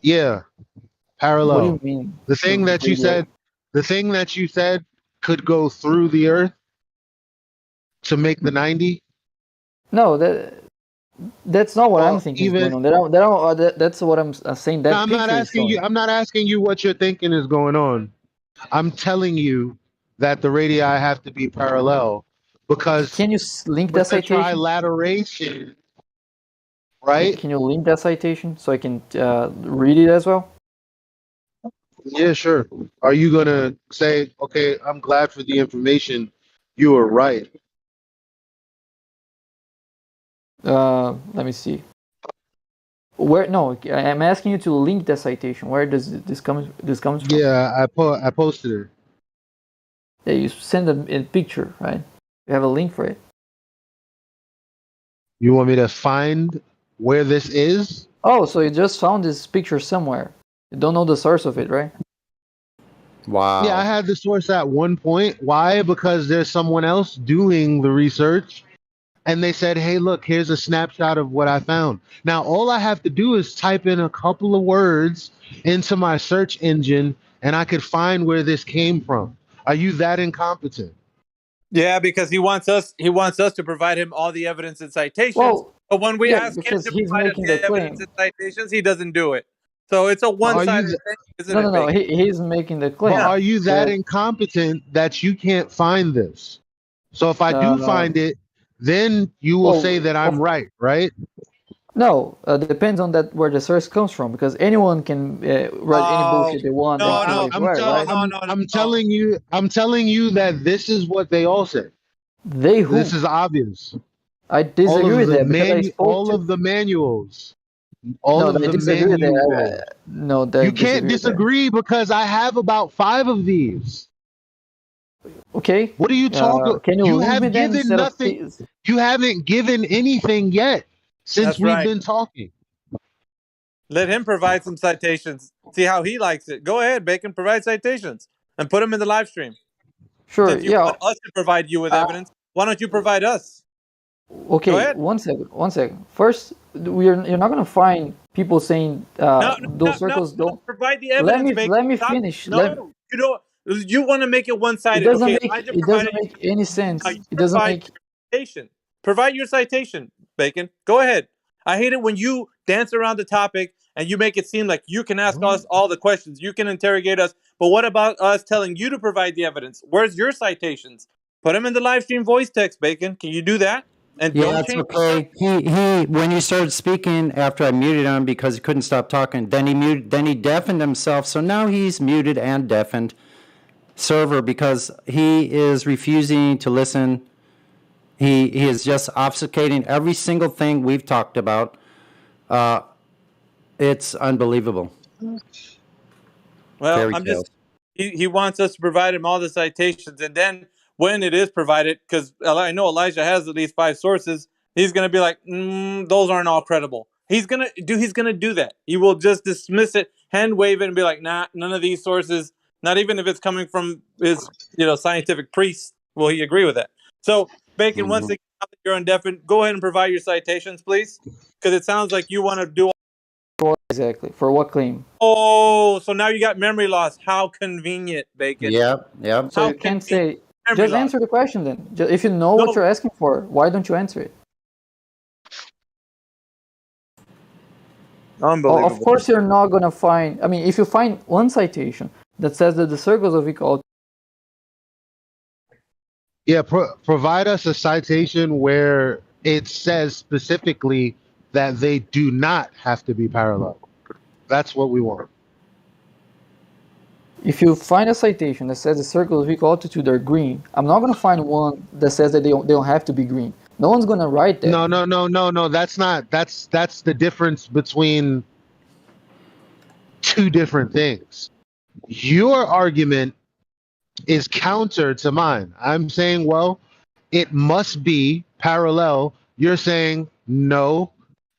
Yeah, What do you parallel. mean? The thing that you Radio? said, the thing that you said could go through the Earth to make the 90. No, that's not what I'm Well, thinking is even going on. That's what I'm saying. no, That I'm not picture is asking you. showing. I'm not asking you what you're thinking is going on. I'm telling you that the radii have to be parallel because Can you link with that the citation? trilateration, right? Can you link that citation so I can read it as well? Yeah, sure. Are you gonna say, okay, I'm glad for the information. You were right. Let me see. Where? No, I'm asking you to link that citation. Where does this come? This comes from? Yeah, I posted it. Yeah, you send a picture, right? You have a link for it. You want me to find where this is? Oh, so you just found this picture somewhere. You don't know the source of it, right? Yeah, I Wow. had the source at one point. Why? Because there's someone else doing the research and they said, hey, look, here's a snapshot of what I found. Now, all I have to do is type in a couple of words into my search engine and I could find where this came from. Are you that incompetent? Yeah, because he wants us to provide him all the evidence and citations. Well, But when we yeah, ask him because to he's provide us making the the evidence claim. and citations, he doesn't do it. So it's a But are you one-sided thing, isn't No, no, it, no. Bacon? He's making the but claim are you that that incompetent that you can't find this? So if I do uh, find it, then you will say well, that I'm right, right? no, depends on that where the source comes from because anyone can write any Oh, bullshit they want and no, claim no, it's right, no, right? no, no, no, I'm no. telling you that this is what they all say. They This who? is obvious. I disagree with that because I spoke All to. of the manuals. All No, of I the disagree with manuals. that. No, I You can't disagree with that. disagree because I have about 5 of these. Okay, What are you talking? can you You link me have then given instead of nothing. You haven't given anything yet since That's we've right. been talking. Let him provide some citations. See how he likes it. Go ahead, Bacon. Provide citations and put them in the live stream. Sure, Since you yeah. want us to provide you with Uh, evidence, why don't you provide us? Go okay, ahead. one second, one second. First, you're not gonna find people saying No, no, no, those no, circles no. don't. Provide the evidence, Bacon. Let me Stop. finish. No, you don't. You want to make it one-sided. Okay, Elijah It doesn't provided you. make any Now you sense. It doesn't provide make. your citation. Provide your citation, Bacon. Go ahead. I hate it when you dance around the topic and you make it seem like you can ask us all the questions. You can interrogate us. But what about us telling you to provide the evidence? Where's your citations? Put them in the live stream voice text, Bacon. Can you do that? And Yeah, don't it's change the okay. When you started speaking after I muted him because he couldn't stop talking, then he deafened himself. So now he's muted and deafened server because he is refusing to listen. He is just obfuscating every single thing we've talked about. Uh, it's unbelievable. Well, Fairy I'm just tales. he wants us to provide him all the citations, and then when it is provided, because I know Elijah has at least 5 sources, he's gonna be like, those aren't all credible. He's gonna do that. He will just dismiss it, hand wave it, and be like, nah, none of these sources, not even if it's coming from his scientific priest, will he agree with that? So Bacon, once Mhm. again, now that you're indefinite, go ahead and provide your citations, please, because it sounds like you want to do. Exactly. For what claim? Oh, so now you got memory loss. How convenient, Bacon. Yep, yep. So How you can't convenient. say. Memory Just loss. answer the question then. If you know what No, you're asking for, why don't you answer it? Of unbelievable. course, you're not gonna find. I mean, if you find one citation that says that the circles of equality. Yeah, provide us a citation where it says specifically that they do not have to be parallel. That's what we want. If you find a citation that says the circles of equal altitude are green, I'm not gonna find one that says that they don't have to be green. No one's gonna write that. No. That's not. That's the difference between two different things. Your argument is counter to mine. I'm saying, well, it must be parallel. You're saying no,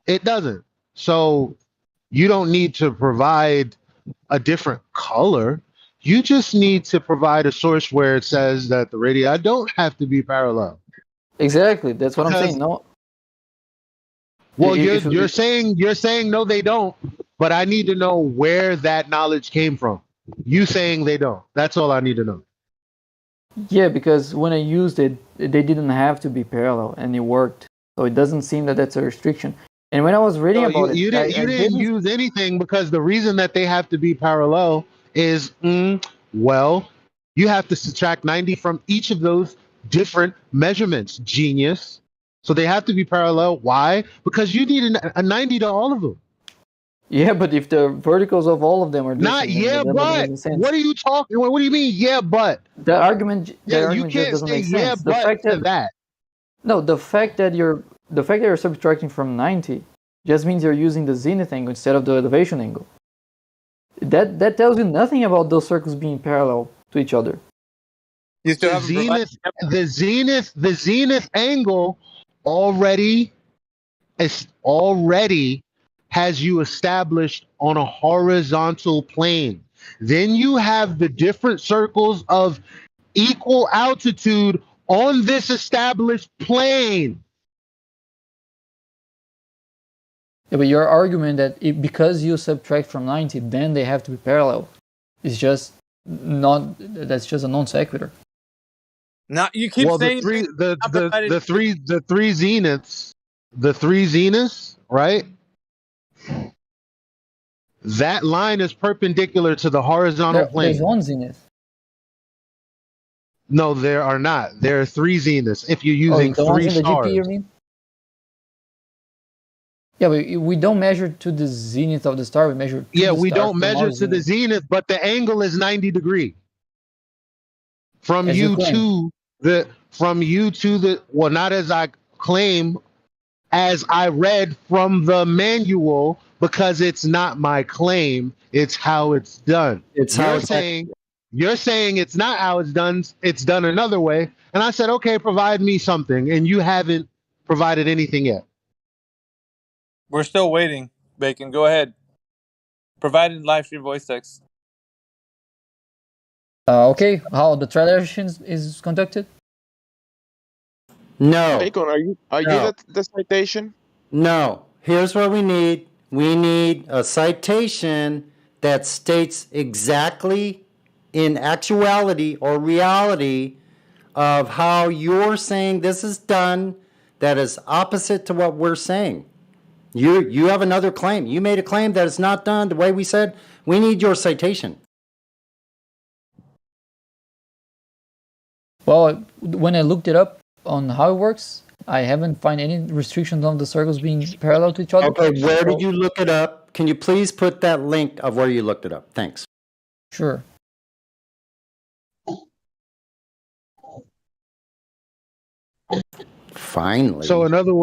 it doesn't. So you don't need to provide a different color. You just need to provide a source where it says that the radii don't have to be parallel. Exactly. That's what I'm saying. Because No. well, If you're saying no, they don't. but I need to know where that knowledge came from. You saying they don't. That's all I need to know. Yeah, because when I used it, they didn't have to be parallel, and it worked. So it doesn't seem that that's a restriction. And when I was reading So about it, you I didn't didn't. use anything because the reason that they have to be parallel is well, you have to subtract 90 from each of those different measurements, genius. So they have to be parallel. Why? Because you need a 90 to all of them. Yeah, but if the verticals of all of them are Not different, then yeah, that doesn't but make sense. what are you talking? What do you mean? Yeah, but The argument, yeah, the you argument just can't doesn't say make yeah, sense. The but fact to that that. no, the fact that you're subtracting from 90 just means you're using the zenith angle instead of the elevation angle. That tells you nothing about those circles being parallel to each other. You still The haven't provided. the zenith angle already already has you established on a horizontal plane. Then you have the different circles of equal altitude on this established plane. Yeah, but your argument that because you subtract from 90, then they have to be parallel is just not. That's just a non sequitur. Now you keep Well, saying not provided. the three zeniths, right? That line is perpendicular to the horizontal There's plane. one zenith. No, there are not. There are three zeniths. If you're Oh, using the ones three in the GP, you stars. mean? Yeah, we don't measure to the zenith of the star. We measure to Yeah, the we star don't from measure our to the zenith, zenith, but the angle is 90 degree from as you you claim. to the well, not as I claim, as I read from the manual, because it's not my claim, it's how it's done. It's how it's You're saying it's not how it's done another way. And I said, okay, provide me something, and you haven't provided anything yet. We're still waiting. Bacon, go ahead. Provided live stream voice text. Okay, how the translation is conducted? No. Bacon, are you No. the citation? No. Here's what we need. We need a citation that states exactly, in actuality or reality, of how you're saying this is done that is opposite to what we're saying. You have another claim. You made a claim that it's not done the way we said. We need your citation. Well, when I looked it up on how it works, I haven't find any restrictions on the circles being parallel to each other. Okay, where did you look it up? Can you please put that link of where you looked it up? Thanks. Sure. Finally. So in other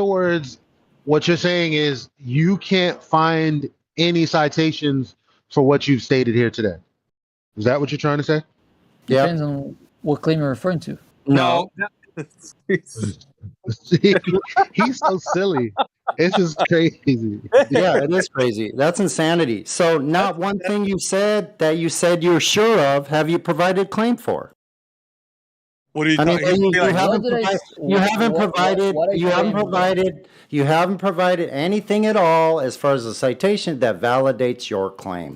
words, what you're saying is you can't find any citations for what you've stated here today. Is that what you're trying to say? Yep. Depends on what claim you're referring to. No. He's so silly. This is crazy. Yeah, it is crazy. That's insanity. So not one thing you said that you said you're sure of have you provided claim for. What are you I mean, talking? you haven't provided anything at all as far as a citation that validates your claim.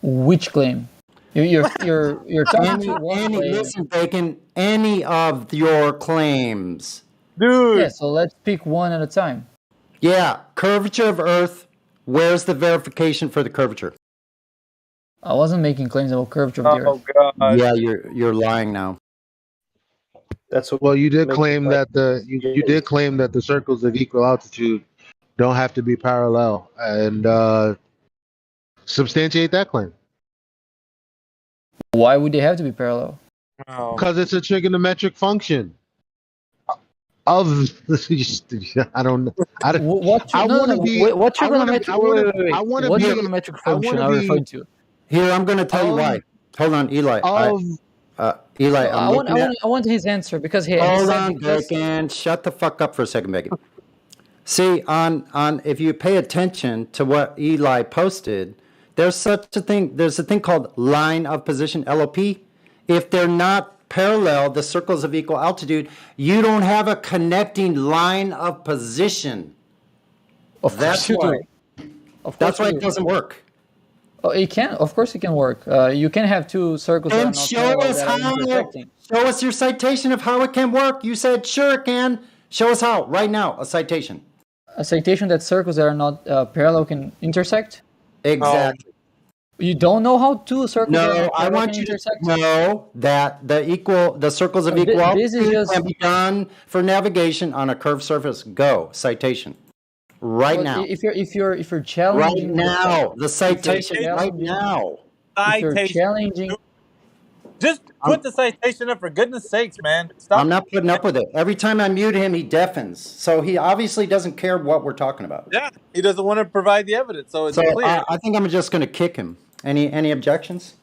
Which claim? You're talking to one claim. Listen, Bacon, any of your claims. Dude. Yeah, so let's pick one at a time. Yeah, curvature of Earth. Where's the verification for the curvature? I wasn't making claims about curvature of the Oh Earth. god. Yeah, you're lying now. That's what. Well, you did claim that you did claim that the circles of equal altitude don't have to be parallel, and substantiate that claim. Why would they have to be parallel? Oh. Because it's a trigonometric function of I don't What I wanna be- what I wanna- trigonometric? I wanna- wait. I wanna What be- trigonometric I function wanna are you be- referring to? Here, I'm going to tell you why. Hold on, Eli. Eli, I want his answer because he Hold said on, because Bacon. Shut the fuck up for a second, Bacon. See, on if you pay attention to what Eli posted, there's a thing called line of position, LOP. If they're not parallel, the circles of equal altitude, you don't have a connecting line of position. of course That's you why. do. Of course That's why we it do. doesn't work. Oh, it can. Of course, it can work. You can have two circles that are And not show parallel us that are how. intersecting. Show us your citation of how it can work. You said sure it can. Show us how right now. A citation. A citation that circles that are not parallel can intersect. Exactly. You don't know how two circles that are No, not I parallel want can you to intersect. know that the circles of equal This is altitude just. can be done for navigation on a curved surface. Go citation. Right But now. if you're Right challenging now. The citation. you're Right challenging now. if you're Citation. challenging Just I'm, put the citation up for goodness sakes, man. I'm Stop. not putting up with it. Every time I mute him, he deafens. So he obviously doesn't care what we're talking about. Yeah, he doesn't want to provide the evidence, so it's So clear. I think I'm just going to kick him. Any objections?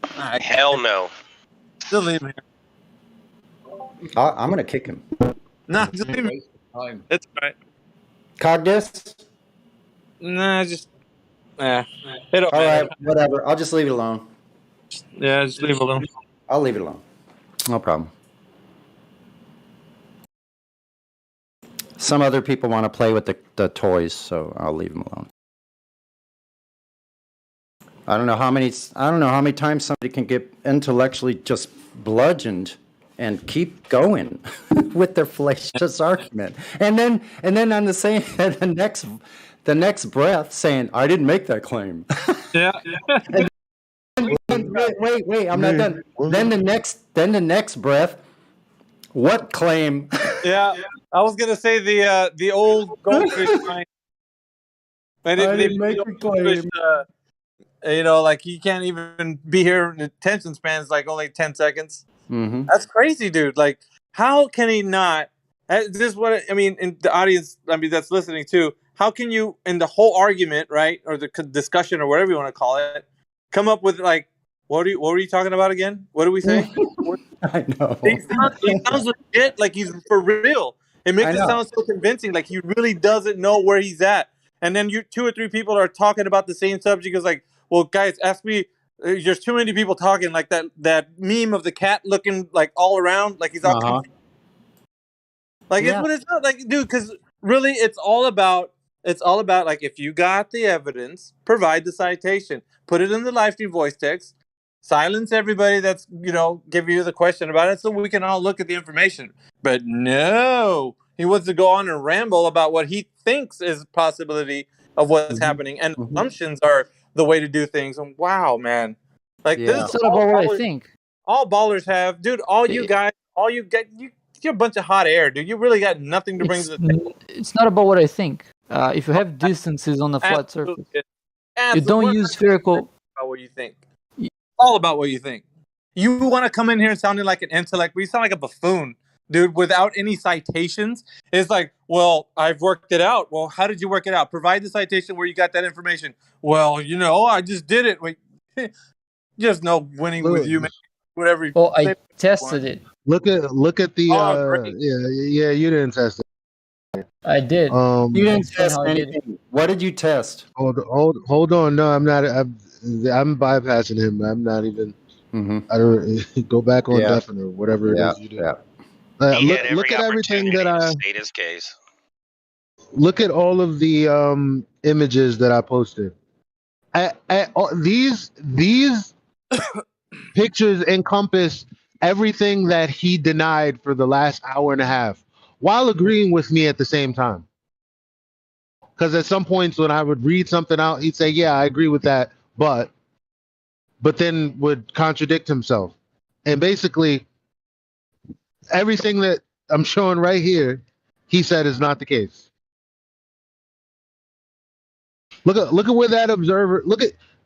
Hell no. Just leave him here. I'm going to kick him. No, just leave him. It's all right. Cogdis? Nah, just it don't All matter. right, whatever. I'll just leave it alone. Yeah, just leave it alone. I'll leave it alone. No problem. Some other people want to play with the toys, so I'll leave them alone. I don't know how many times somebody can get intellectually just bludgeoned and keep going with their fallacious argument. And then on the next breath saying, I didn't make that claim. Yeah. Wait, I'm not done. Then the next breath, what claim? Yeah. I was gonna say the old goldfish line. I didn't make the claim. Like he can't even be here. Attention span's like only 10 seconds. Mm-hmm. That's crazy, dude. Like, how can he not? This is what I mean. In the audience, that's listening too. How can you, in the whole argument, right, or the discussion, or whatever you want to call it, come up with like, what were you talking about again? What do we say? I know. He sounds legit, like he's for real. It makes it sound so convincing, like he really doesn't know where he's at. And then two or three people are talking about the same subject. It's like, well, guys, ask me. There's too many people talking, like that meme of the cat looking like all around, like he's all confused. Like it's what it's not like, dude. Because really, it's all about like, if you got the evidence, provide the citation, put it in the live stream voice text, silence everybody that's giving you the question about it, so we can all look at the information. But no, he wants to go on and ramble about what he thinks is possibility of what's happening, and assumptions are the way to do things. And wow, man, like this is It's not about what I think. all ballers have, dude. All you guys, you're a bunch of hot air, dude. You really got nothing to bring to the table. It's not about what I think. If you have distances on a flat surface, you don't use spherical. About what you think. All about what you think. You want to come in here sounding like an intellect, but you sound like a buffoon, dude, without any citations. It's like, well, I've worked it out. Well, how did you work it out? Provide the citation where you got that information. Well, I just did it. Wait, just no winning with you, man. Whatever. Oh, I tested it. Look at the yeah, you didn't test it. I did. You didn't test anything. What did you test? Hold on. No, I'm not. I'm bypassing him. I'm not even. I don't go back on deafening or whatever it is you do. Yeah. Look at everything that I state his case. Look at all of the images that I posted. These pictures encompass everything that he denied for the last hour and a half, while agreeing with me at the same time. Because at some points when I would read something out, he'd say, "Yeah, I agree with that," but then would contradict himself. And basically, everything that I'm showing right here, he said is not the case. Look at where that observer.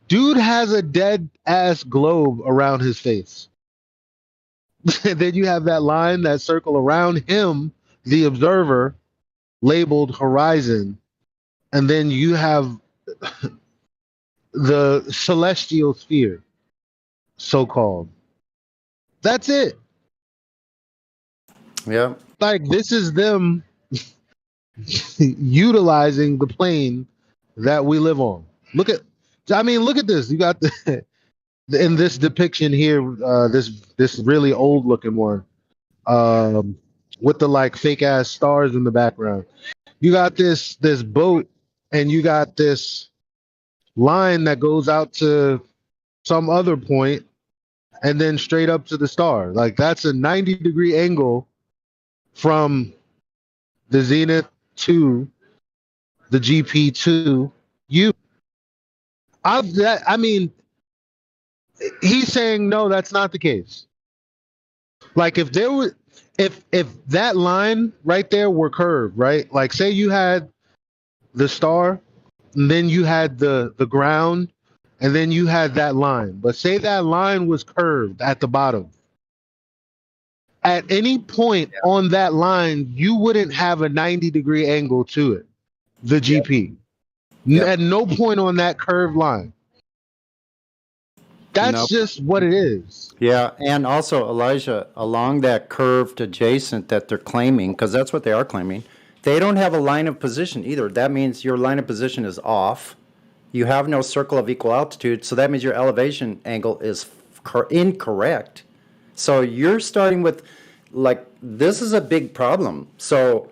Dude has a dead ass globe around his face. Then you have that line, that circle around him, the observer, labeled horizon, and then you have the celestial sphere, so-called. That's it. Yeah. Like, this is them utilizing the plane that we live on. Look at this. You got in this depiction here, this really old looking one, with the like fake ass stars in the background. You got this boat and you got this line that goes out to some other point and then straight up to the star. Like that's a 90-degree angle from the zenith to the GP to you. I mean, he's saying no, that's not the case. Like if there was, if that line right there were curved, right? Like say you had the star, and then you had the ground, and then you had that line. But say that line was curved at the bottom. At any point on that line, you wouldn't have a 90-degree angle to it, the GP. Yep. At no point on that curved line. That's Nope. just what it is. Yeah, and also, Elijah, along that curved adjacent that they're claiming, because that's what they are claiming, they don't have a line of position either. That means your line of position is off. You have no circle of equal altitude, so that means your elevation angle is incorrect. So you're starting with, like, this is a big problem. So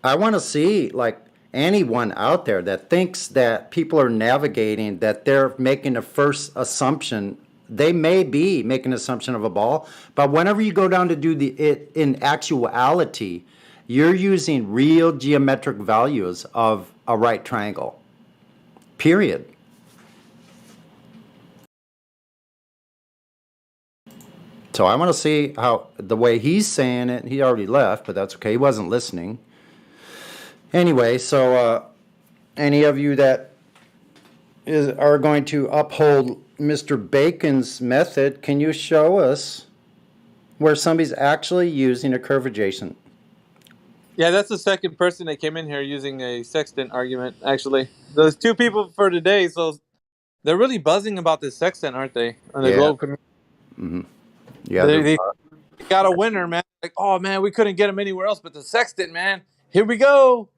I want to see, like, anyone out there that thinks that people are navigating, that they're making a first assumption. They may be making an assumption of a ball, but whenever you go down to do it in actuality, you're using real geometric values of a right triangle. Period. So I want to see how the way he's saying it. He already left, but that's okay. He wasn't listening. Anyway, so any of you that are going to uphold Mr. Bacon's method, can you show us where somebody's actually using a curve adjacent? Yeah, that's the second person that came in here using a sextant argument, actually. Those two people for today, so they're really buzzing about this sextant, aren't they? On the globe community. Mm-hmm. Yeah, they got a winner, man. Like, oh, man, we couldn't get him anywhere else but the sextant, man. Here we go.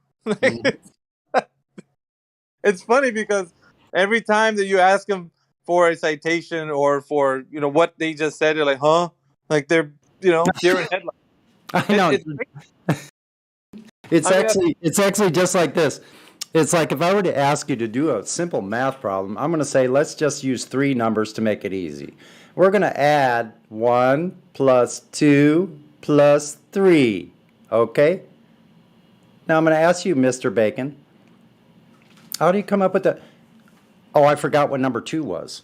It's funny because every time that you ask them for a citation or for, what they just said, you're like, huh? Like they're, deer in headlights. I know. It's actually just like this. It's like if I were to ask you to do a simple math problem, I'm going to say, let's just use 3 numbers to make it easy. We're going to add 1 plus 2 plus 3. Okay? Now I'm going to ask you, Mr. Bacon, how do you come up with that? Oh, I forgot what number 2 was.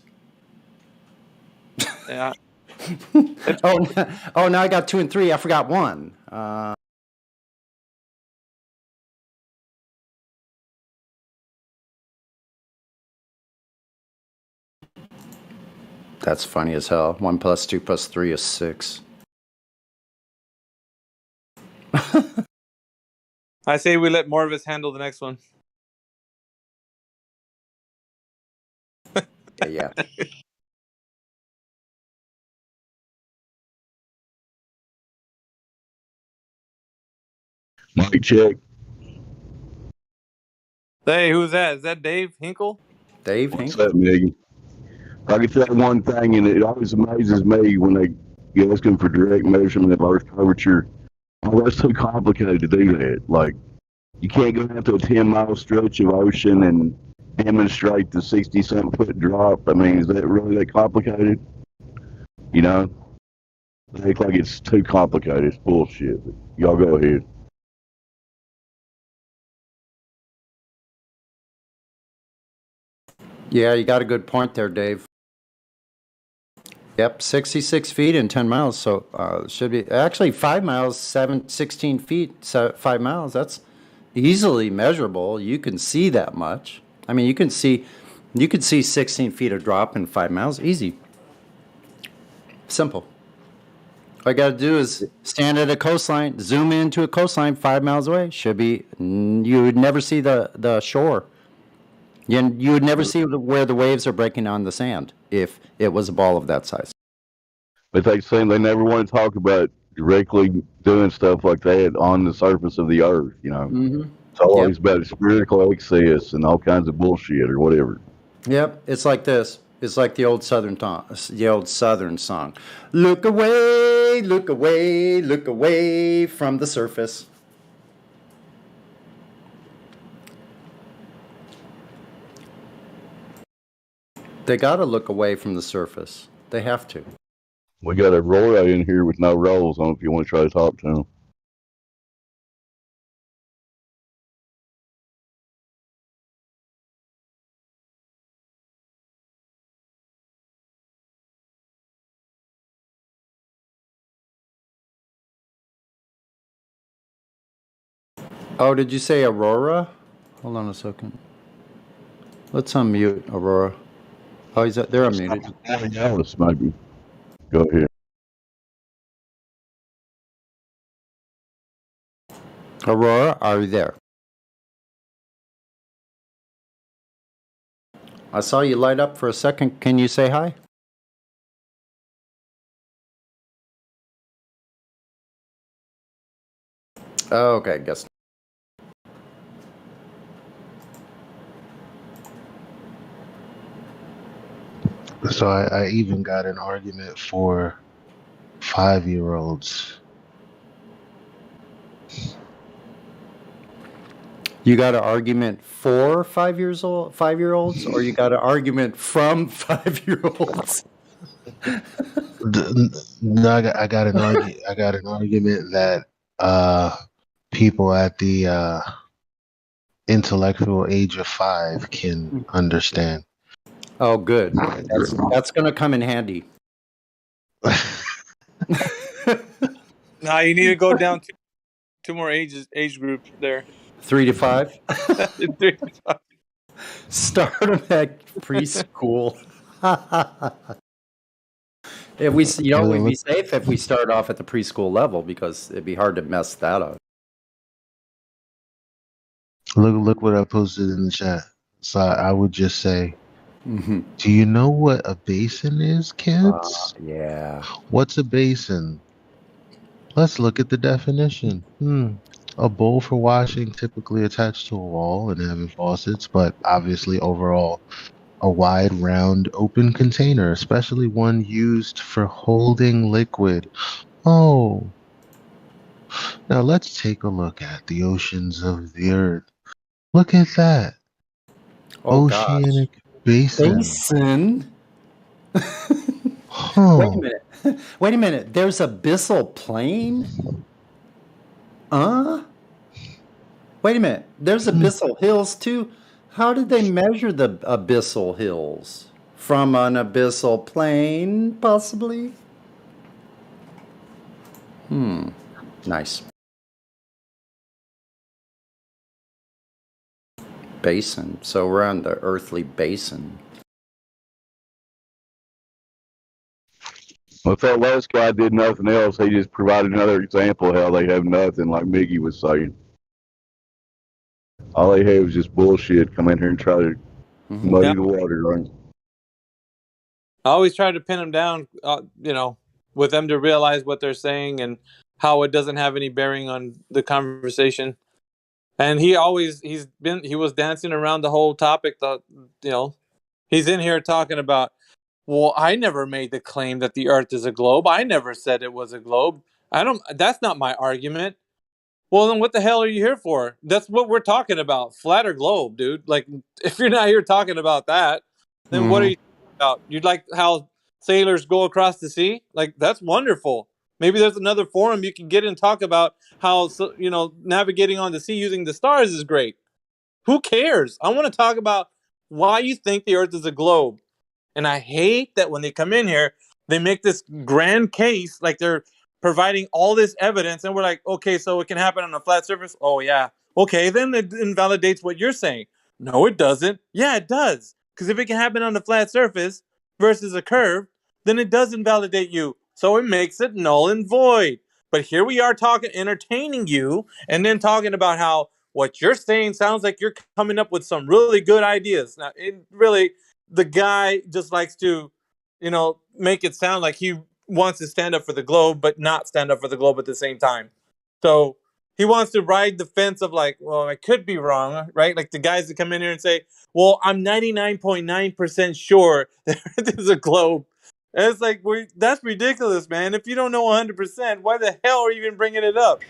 Yeah. Oh, now I got 2 and 3. I forgot 1. That's funny as hell. 1 plus 2 plus 3 is 6. I say we let Morvis handle the next one. Yeah. Mic check. Hey, who's that? Is that Dave Hinkle? Dave What's Hinkle? up, Megan? I can tell one thing, and it always amazes me when they ask him for direct measurement of Earth curvature. Oh, that's too complicated to do that. Like, you can't go out to a 10-mile stretch of ocean and demonstrate the 60-something foot drop. I mean, is that really that complicated? You know? They act like it's too complicated. It's bullshit. But y'all go ahead. Yeah, you got a good point there, Dave. Yep, 66 feet in 10 miles. So it should be actually 5 miles, 16 feet, 5 miles. That's easily measurable. You can see that much. I mean, you can see 16 feet of drop in 5 miles. Easy. Simple. All you got to do is stand at a coastline, zoom into a coastline 5 miles away. Should be, you would never see the shore. You would never see where the waves are breaking on the sand if it was a ball of that size. But they saying they never want to talk about directly doing stuff like that on the surface of the Earth. You know, It's always about spherical access and all kinds of bullshit or whatever. Yep, it's like this. It's like the old Southern song. Look away, look away, look away from the surface. They got to look away from the surface. They have to. We got Aurora in here with no rolls on if you want to try to talk to him. Oh, did you say Aurora? Hold on a second. Let's unmute Aurora. Oh, they're unmuted. Alice, maybe. Go ahead. Aurora, are you there? I saw you light up for a second. Can you say hi? Oh, okay, guess. So I even got an argument for 5-year-olds. You got an argument for 5-year-olds, or you got an argument from 5-year-olds? No, I got an argument that people at the intellectual age of 5 can understand. Oh, good. That's going to come in handy. Nah, you need to go down two more age groups there. 3 to 5. 3 to 5. Start them at preschool. If we, we'd be safe if we start off at the preschool level because it'd be hard to mess that up. Look what I posted in the chat. So I would just say, do you know what a basin is, kids? Yeah. What's a basin? Let's look at the definition. A bowl for washing, typically attached to a wall and having faucets, but obviously overall a wide, round, open container, especially one used for holding liquid. Oh. Now let's take a look at the oceans of the earth. Look at that. Oh, Oceanic basin. Basin? Huh. Wait a minute. Wait a minute. There's abyssal plain? Wait a minute. There's abyssal hills too. How did they measure the abyssal hills? From an abyssal plain, possibly? Nice. Basin. So we're on the earthly basin. Well, if that last guy did nothing else, he just provided another example of how they have nothing, like Miggy was saying. All they have is just bullshit. Come in here and try to muddy the water, right? I always try to pin them down, with them to realize what they're saying and how it doesn't have any bearing on the conversation. And he was dancing around the whole topic. He's in here talking about, well, I never made the claim that the Earth is a globe. I never said it was a globe. That's not my argument. Well, then what the hell are you here for? That's what we're talking about. Flat or globe, dude. Like, if you're not here talking about that, then what are you talking about? You'd like how sailors go across the sea? Like, that's wonderful. Maybe there's another forum you can get and talk about how, navigating on the sea using the stars is great. Who cares? I want to talk about why you think the Earth is a globe. And I hate that when they come in here, they make this grand case like they're providing all this evidence. And we're like, okay, so it can happen on a flat surface? Oh, yeah. Okay, then it invalidates what you're saying. No, it doesn't. Yeah, it does. Because if it can happen on a flat surface versus a curve, then it does invalidate you. So it makes it null and void. But here we are entertaining you, and then talking about how what you're saying sounds like you're coming up with some really good ideas. Now, the guy just likes to, make it sound like he wants to stand up for the globe, but not stand up for the globe at the same time. So he wants to ride the fence of like, well, I could be wrong, right? Like the guys that come in here and say, well, I'm 99.9% sure that there's a globe. And it's like, that's ridiculous, man. If you don't know 100%, why the hell are you even bringing it up?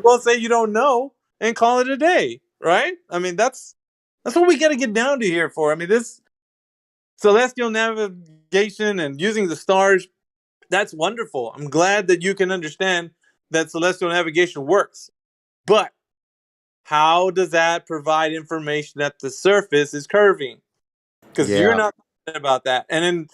Well, say you don't know and call it a day, right? I mean, that's what we got to get down to here for. I mean, celestial navigation and using the stars, that's wonderful. I'm glad that you can understand that celestial navigation works. But how does that provide information that the surface is curving? Because you're Yeah. not talking about that. And then,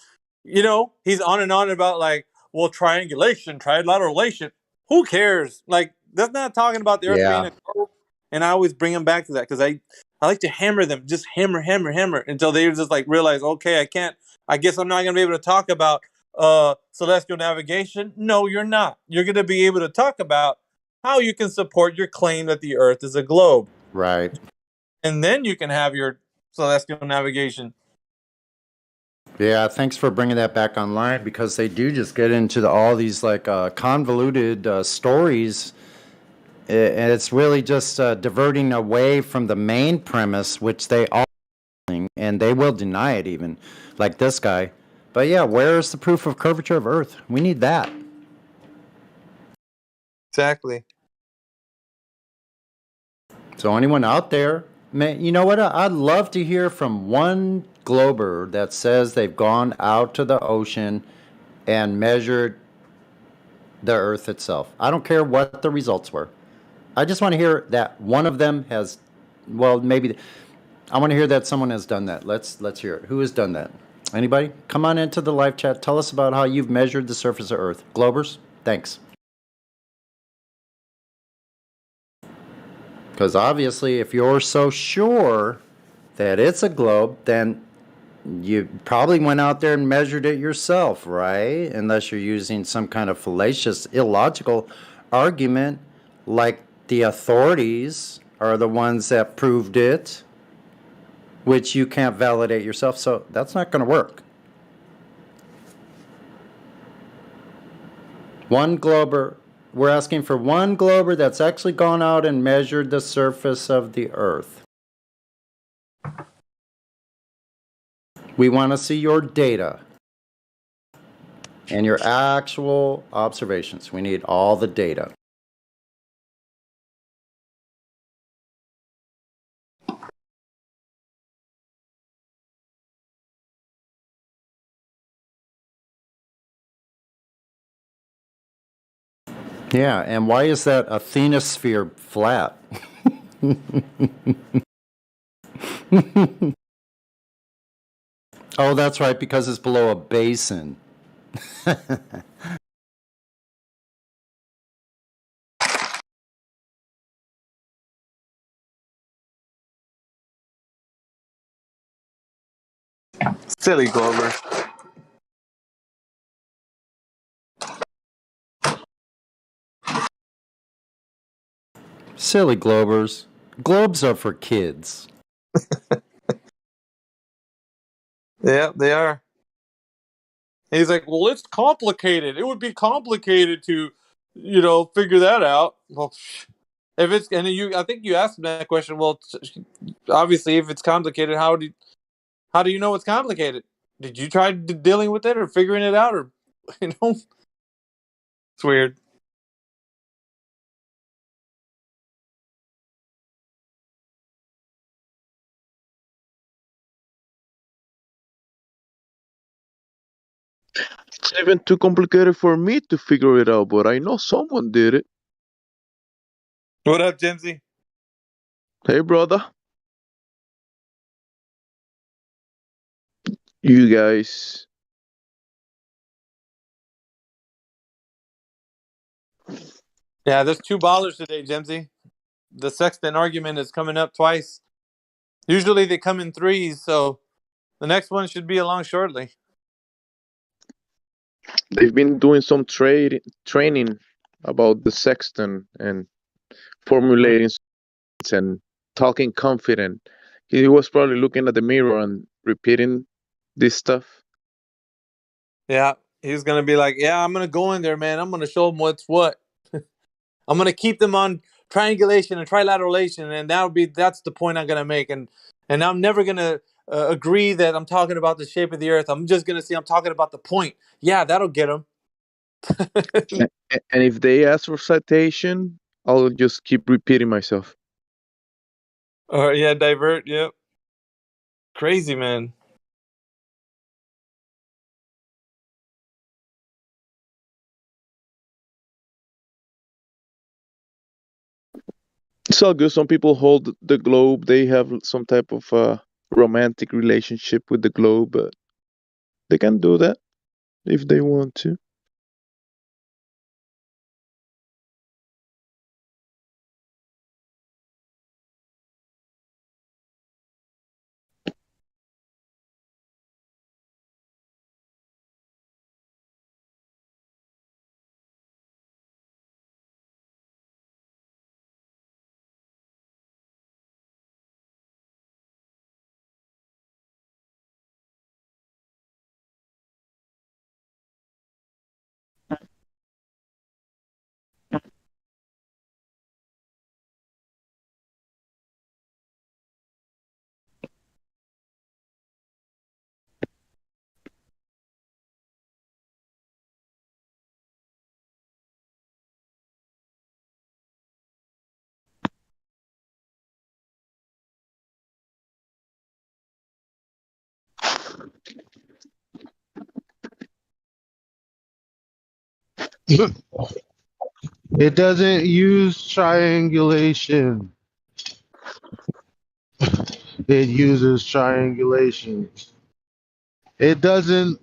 he's on and on about like, well, triangulation, trilateralation. Who cares? Like, that's not talking about the Earth being Yeah. a globe. And I always bring them back to that because I like to hammer them, just hammer until they just like realize, okay, I can't. I guess I'm not going to be able to talk about celestial navigation. No, you're not. You're going to be able to talk about how you can support your claim that the Earth is a globe, Right. and then you can have your celestial navigation. Yeah, thanks for bringing that back online because they do just get into all these like convoluted stories, and it's really just diverting away from the main premise, which they are doing, and they will deny it even, like this guy. But yeah, where's the proof of curvature of Earth? We need that. Exactly. So anyone out there, man, you know what? I'd love to hear from one glober that says they've gone out to the ocean and measured the Earth itself. I don't care what the results were. I just want to hear that one of them has, well, maybe I want to hear that someone has done that. Let's hear it. Who has done that? Anybody? Come on into the live chat. Tell us about how you've measured the surface of Earth. Globers, thanks. Because obviously, if you're so sure that it's a globe, then you probably went out there and measured it yourself, right? Unless you're using some kind of fallacious, illogical argument like the authorities are the ones that proved it, which you can't validate yourself. So that's not going to work. One glober, we're asking for one glober that's actually gone out and measured the surface of the Earth. We want to see your data and your actual observations. We need all the data. Yeah, and why is that Athenosphere flat? Oh, that's right, because it's below a basin. Silly Glover. Silly globers. Globes are for kids. Yeah, they are. He's like, well, it's complicated. It would be complicated to, figure that out. Well, if it's I think you asked him that question. Well, obviously, if it's complicated, how do you know it's complicated? Did you try dealing with it or figuring it out, or it's weird. It's even too complicated for me to figure it out, but I know someone did it. What up, Jimsy? Hey, brother. You guys. Yeah, there's two ballers today, Jimsy. The sextant argument is coming up twice. Usually they come in threes, so the next one should be along shortly. They've been doing some training about the sextant and formulating and talking confident. He was probably looking at the mirror and repeating this stuff. Yeah, he's gonna be like, "Yeah, I'm gonna go in there, man. I'm gonna show them what's what. I'm gonna keep them on triangulation and trilateralation, and that's the point I'm gonna make. And I'm never gonna agree that I'm talking about the shape of the Earth. I'm just gonna say I'm talking about the point. Yeah, that'll get them. And if they ask for citation, I'll just keep repeating myself. Or yeah, divert. Yep. Crazy, man. It's all good. Some people hold the globe. They have some type of romantic relationship with the globe, but they can do that if they want to. It doesn't use triangulation. It uses triangulation. It doesn't.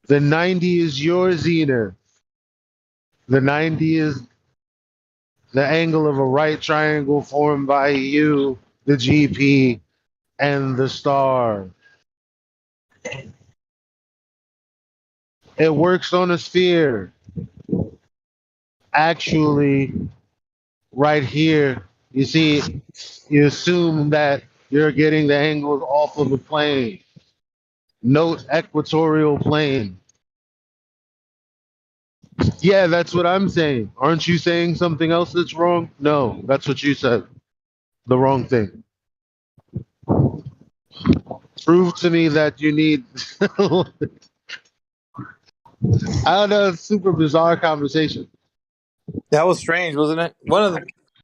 The 90 is your zenith. The 90 is the angle of a right triangle formed by you, the GP, and the star. It works on a sphere. Actually, right here, you see, you assume that you're getting the angles off of a plane. Note equatorial plane. Yeah, that's what I'm saying. Aren't you saying something else that's wrong? No, that's what you said. The wrong thing. Prove to me that you need. I don't know. It's super bizarre conversation. That was strange, wasn't it? One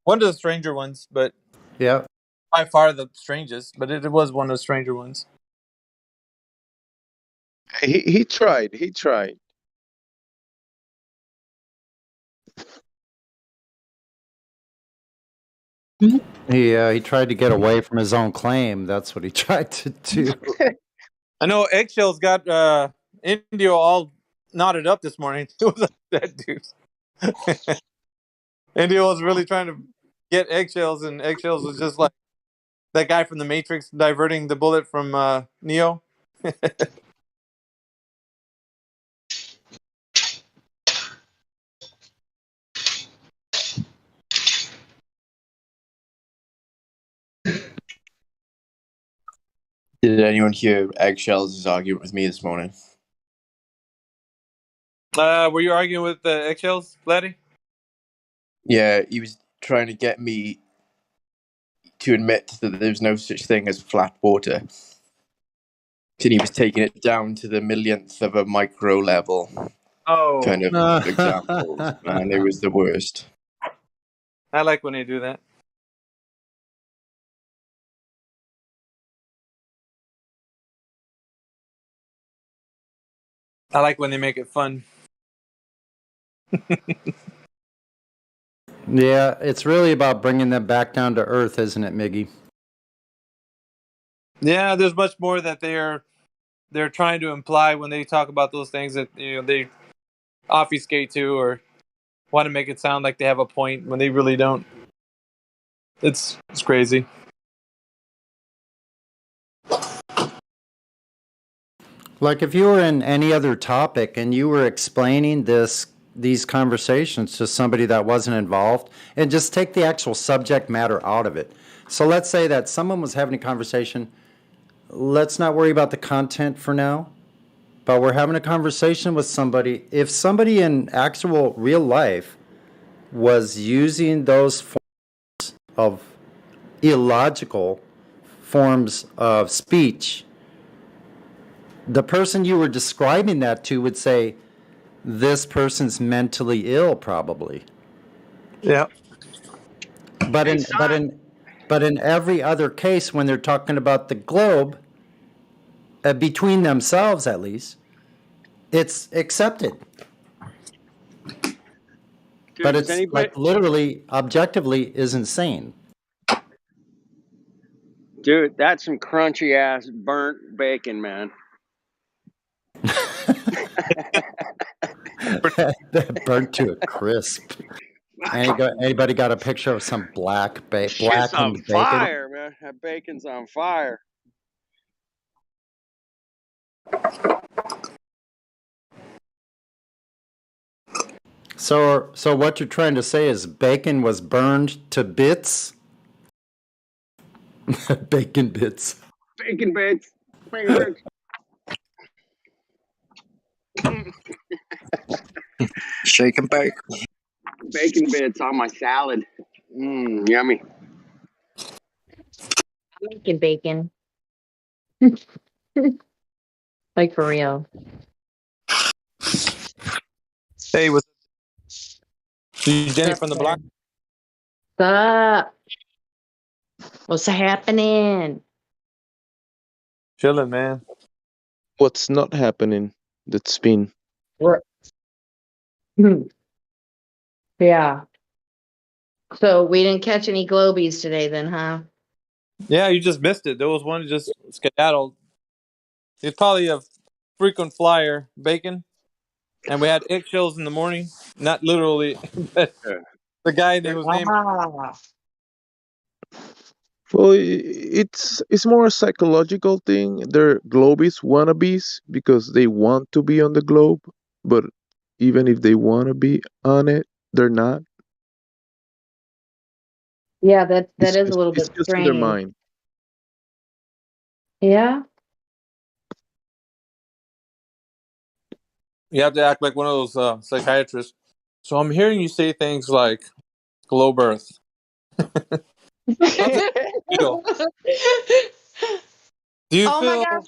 of the stranger ones, but Yeah. by far the strangest. But it was one of the stranger ones. He tried. He tried. He tried to get away from his own claim. That's what he tried to do. I know Eggshells got Indio all knotted up this morning. It was like that dude. Indio was really trying to get Eggshells, and Eggshells was just like that guy from the Matrix diverting the bullet from Neo. Did anyone hear Eggshells' argument with me this morning? Were you arguing with Eggshells, Vladdy? Yeah, he was trying to get me to admit that there's no such thing as flat water. And he was taking it down to the millionth of a micro level Oh, kind of examples. Man, it was the worst. I like when they do that. I like when they make it fun. Yeah, it's really about bringing them back down to earth, isn't it, Miggy? Yeah, there's much more that they're trying to imply when they talk about those things that they obfuscate to or want to make it sound like they have a point when they really don't. It's crazy. Like if you were in any other topic and you were explaining these conversations to somebody that wasn't involved, and just take the actual subject matter out of it. So let's say that someone was having a conversation. Let's not worry about the content for now, but we're having a conversation with somebody. If somebody in actual real life was using those forms of illogical forms of speech, the person you were describing that to would say, this person's mentally ill, probably. Yeah. But in every other case, when they're talking about the globe, between themselves at least, it's accepted. Dude, but does it's anybody, like literally, objectively, is insane. dude, that's some crunchy ass burnt bacon, man. That burnt to a crisp. Anybody got a picture of some Shit's on blackened bacon? fire, man. That bacon's on fire. So what you're trying to say is bacon was burned to bits? Bacon bits. Bacon bits. Bacon bits. Shake and bake. Bacon bits on my salad. Yummy. I'm making bacon. Like for real. Hey, what's Jenny from the block? Sup? What's happening? Chilling, man. What's not happening? That's been. Yeah. So we didn't catch any globies today then, huh? Yeah, you just missed it. There was one just skedaddled. It's probably a frequent flyer, bacon. And we had eggshells in the morning. Not literally, but the guy that was named. Well, it's more a psychological thing. They're globies wannabes because they want to be on the globe, but even if they want to be on it, they're not. Yeah, that It's is a just, little it's bit just in their strange. mind. Yeah. You have to act like one of those psychiatrists. So I'm hearing you say things like globe Earth. How's it feel? Do you Oh my feel? gosh,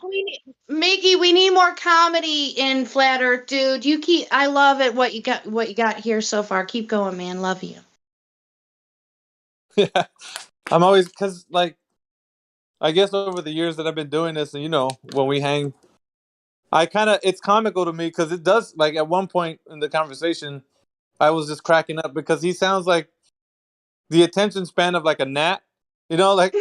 Mickey, we need more comedy in Flat Earth, dude. I love it what you got here so far. Keep going, man. Love you. Yeah, I'm always because like I guess over the years that I've been doing this, and when we hang, it's comical to me because it does like at one point in the conversation, I was just cracking up because he sounds like the attention span of like a gnat. Like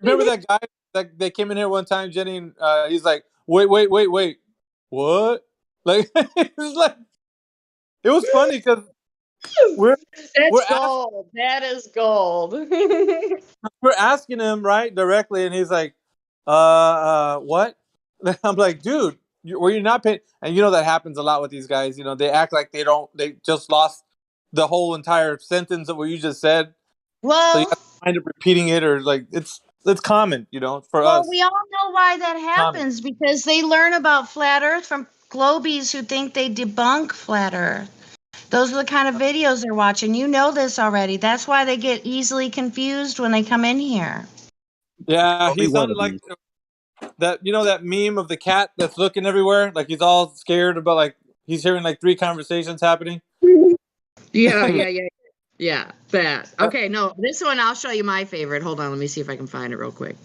remember that guy that they came in here one time, Jenny, and he's like, wait, what? Like it's like it was funny because we're That's asking. gold. That is gold. We're asking him right directly, and he's like, what?" I'm like, "Dude, were you not paying?" And that happens a lot with these guys. They act like they just lost the whole entire sentence of what you just said. So you Well, have to wind up repeating it, or like it's common, for well, us. we all know why that Common. happens because they learn about flat Earth from globies who think they debunk flat Earth. Those are the kind of videos they're watching. You know this already. That's why they get easily confused when they come in here. Yeah, he Globy sounded like wannabes. that. That meme of the cat that's looking everywhere, like he's all scared about like he's hearing like 3 conversations happening. Yeah, that. Okay, no, this one I'll show you my favorite. Hold on, let me see if I can find it real quick.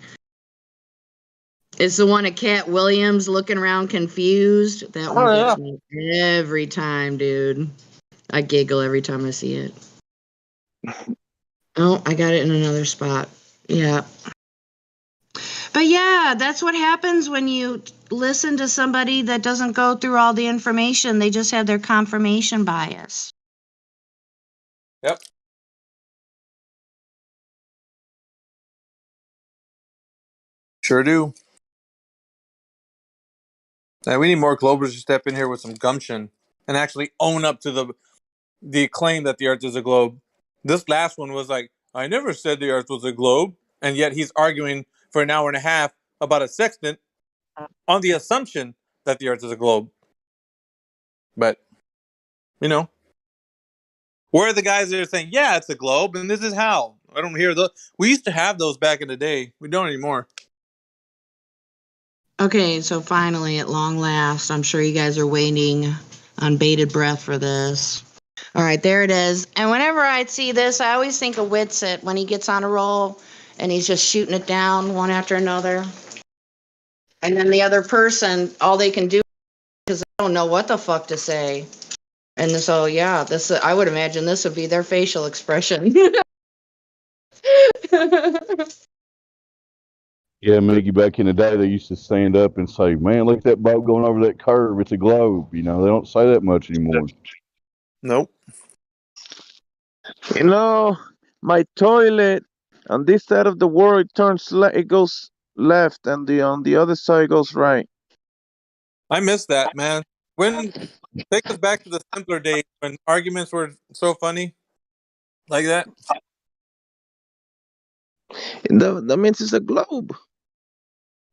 It's the one of Cat Williams looking around confused. That one gets me every time, dude. I giggle every time I see it. Oh, I got it in another spot. Yeah. But yeah, that's what happens when you listen to somebody that doesn't go through all the information. They just have their confirmation bias. Yep. Sure do. Yeah, we need more Globers to step in here with some gumption and actually own up to the claim that the Earth is a globe. This last one was like, I never said the Earth was a globe, and yet he's arguing for an hour and a half about a sextant on the assumption that the Earth is a globe. But where are the guys that are saying, yeah, it's a globe, and this is how? I don't hear those. We used to have those back in the day. We don't anymore. Okay, so finally, at long last, I'm sure you guys are waiting on bated breath for this. All right, there it is. And whenever I see this, I always think of Witsit when he gets on a roll and he's just shooting it down one after another. And then the other person, all they can do is they don't know what the fuck to say. And so, yeah, this I would imagine this would be their facial expression. Yeah, Mickey, back in the day, they used to stand up and say, man, look at that boat going over that curve. It's a globe. You know, they don't say that much anymore. Nope. You know, my toilet on this side of the world it turns it goes left, and on the other side goes right. I miss that, man. When take us back to the simpler days when arguments were so funny like that. And that means it's a globe.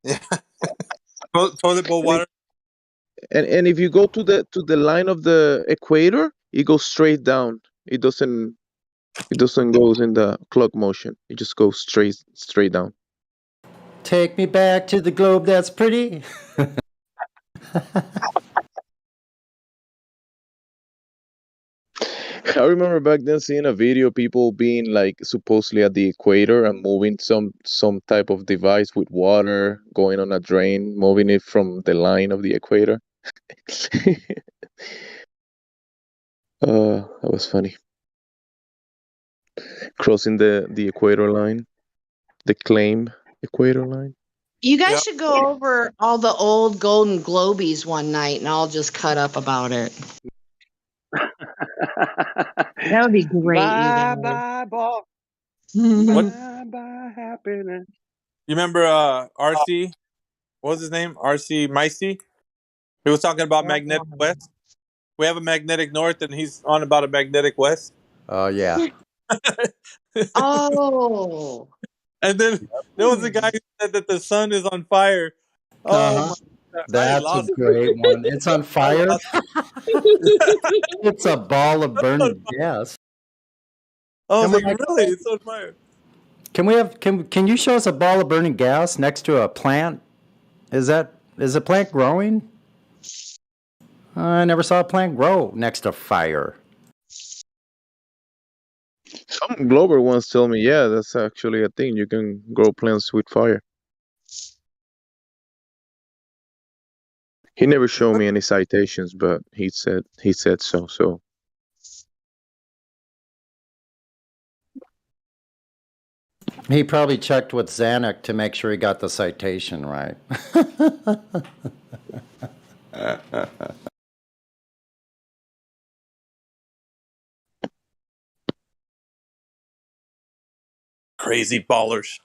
Yeah. Toilet bowl water. And if you go to the line of the equator, it goes straight down. It doesn't goes in the clock motion. It just goes straight down. Take me back to the globe that's pretty. I remember back then seeing a video, people being like supposedly at the equator and moving some type of device with water going on a drain, moving it from the line of the equator. That was funny. Crossing the equator line, the claim equator line. You guys Yep. should go over all the old Golden Globies one night, and I'll just cut up about it. That would be great, you guys. Bye, ball. What? Bye, happiness. You remember RC? What was his name? RC Micey? He was talking about magnetic west. We have a magnetic north, and he's on about a magnetic west. Oh, yeah. Oh. And then there was a guy who said that the sun is on fire. Oh Uh-huh. my God. That's a great one. It's on fire. It's a ball of burning gas. I was Can we like, like- really? It's on fire. Can you show us a ball of burning gas next to a plant? Is a plant growing? I never saw a plant grow next to fire. Some Glober once told me, yeah, that's actually a thing. You can grow plants with fire. He never showed me any citations, but he said so. So He probably checked with Zanuck to make sure he got the citation right. Crazy ballers.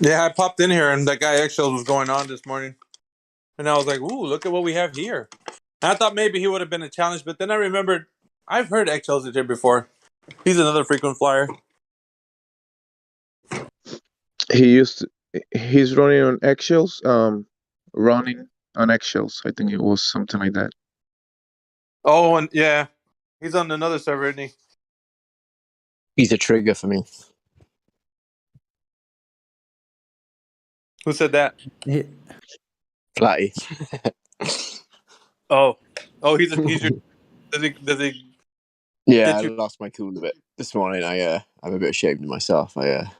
Yeah, I popped in here and that guy Eggshells was going on this morning. And I was like, ooh, look at what we have here. And I thought maybe he would have been a challenge, but then I remembered I've heard Eggshells is here before. He's another frequent flyer. he's running on eggshells. Running on eggshells. I think it was something like that. Oh, and yeah. He's on another server, isn't he? He's a trigger for me. Who said that? Flatty. Oh, he's your. Does he? Yeah, I Did you- lost my cool a bit this morning. I'm a bit ashamed of myself. I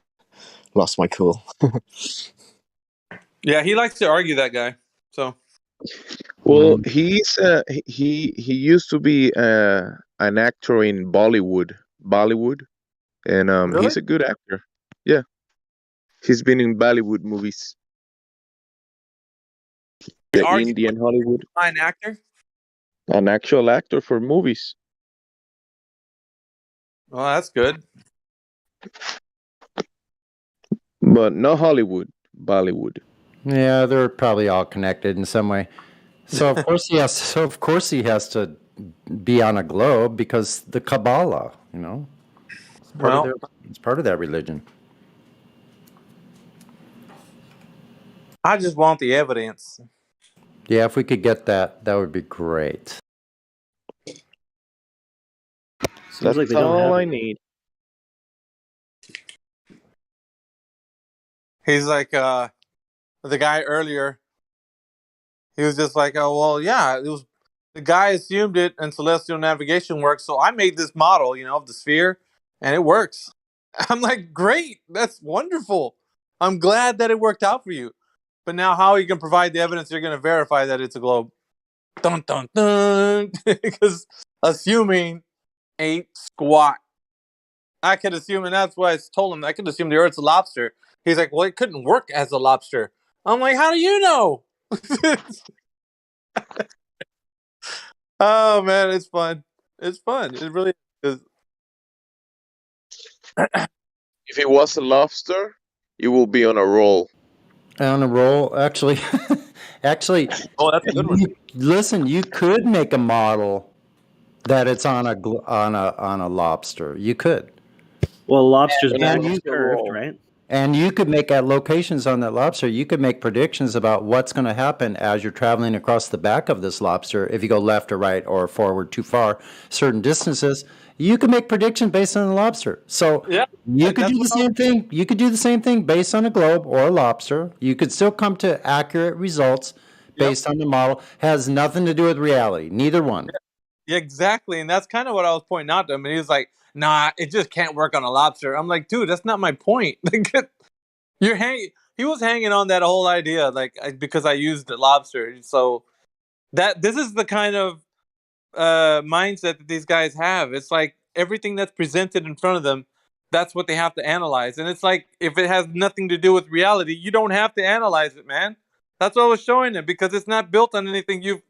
lost my cool. Yeah, he likes to argue, that guy. So Well, he used to be an actor in Bollywood, and Really? he's a good actor. Yeah, he's been in Bollywood movies. The argue Indian Hollywood, an actor. an actual actor for movies. Well, that's good. But not Hollywood, Bollywood. Yeah, they're probably all connected in some way. So of course he has. So of course he has to be on a globe because the Kabbalah, you know, it's part of that religion. I just want the evidence. Yeah, if we could get that, that would be great. That's like they don't all have I it. need. He's like the guy earlier. He was just like, oh well, yeah. It was the guy assumed it, and celestial navigation works. So I made this model, of the sphere, and it works. I'm like, great, that's wonderful. I'm glad that it worked out for you. But now how you can provide the evidence you're going to verify that it's a globe? Dun, dun, dun. Because assuming ain't squat. I could assume, and that's why I told him, I could assume the Earth's a lobster. He's like, well, it couldn't work as a lobster. I'm like, how do you know? Oh, man, it's fun. It's fun. It really is. If it was a lobster, it will be on a roll. On a roll, actually. Actually, Oh, that's a good one. listen, you could make a model that it's on a lobster. You could. Well, lobster's Yeah, body you is can curved, roll. right? And you could make at locations on that lobster, you could make predictions about what's going to happen as you're traveling across the back of this lobster. If you go left or right or forward too far, certain distances, you can make predictions based on the lobster. So Yeah, you like, could do the same thing. You could do the same thing based on a globe or a lobster. You could still come to accurate results based on the model. Has nothing to do with reality. Neither one. Yeah, exactly. And that's kind of what I was pointing out to him. And he was like, nah, it just can't work on a lobster. I'm like, dude, that's not my point. You're hanging. He was hanging on that whole idea, because I used the lobster. So this is the kind of mindset that these guys have. It's like everything that's presented in front of them, that's what they have to analyze. And it's like, if it has nothing to do with reality, you don't have to analyze it, man. That's what I was showing them, because it's not built on anything you've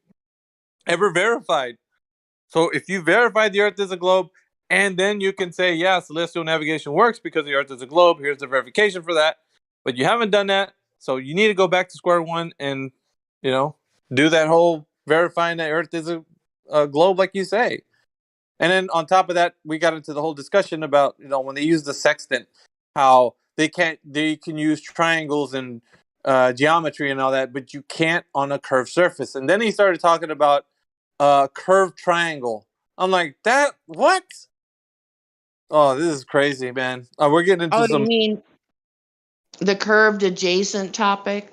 ever verified. So if you verify the Earth is a globe, and then you can say, yeah, celestial navigation works because the Earth is a globe, here's the verification for that. But you haven't done that, so you need to go back to square one and, do that whole verifying that Earth is a globe, like you say. And then on top of that, we got into the whole discussion about, when they use the sextant, how they can use triangles and geometry and all that, but you can't on a curved surface. And then he started talking about curved triangle. I'm like, what? Oh, this is crazy, man. We're getting into You some. mean the curved adjacent topic?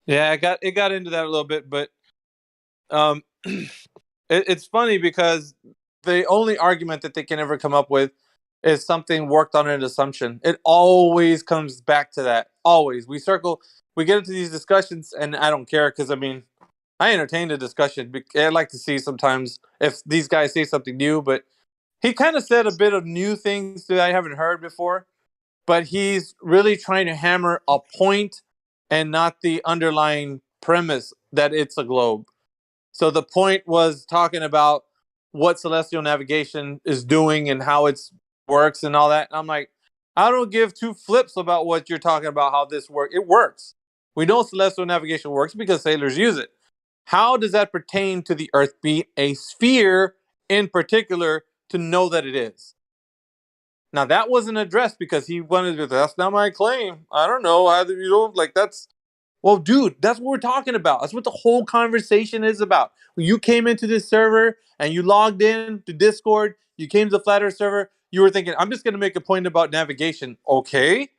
Yeah, it got into that a little bit, but it's funny because the only argument that they can ever come up with is something worked on an assumption. It always comes back to that. Always. We get into these discussions, and I don't care because, I entertain the discussion. I like to see sometimes if these guys say something new, but he kind of said a bit of new things that I haven't heard before, but he's really trying to hammer a point and not the underlying premise that it's a globe. So the point was talking about what celestial navigation is doing and how it works and all that. And I'm like, I don't give two flips about what you're talking about, how this works. It works. We know celestial navigation works because sailors use it. How does that pertain to the Earth being a sphere in particular to know that it is? Now that wasn't addressed because he wanted to. That's not my claim. I don't know. That's. Well, dude, that's what we're talking about. That's what the whole conversation is about. When you came into this server and you logged in to Discord, you came to the Flat Earth server, you were thinking, I'm just going to make a point about navigation. Okay,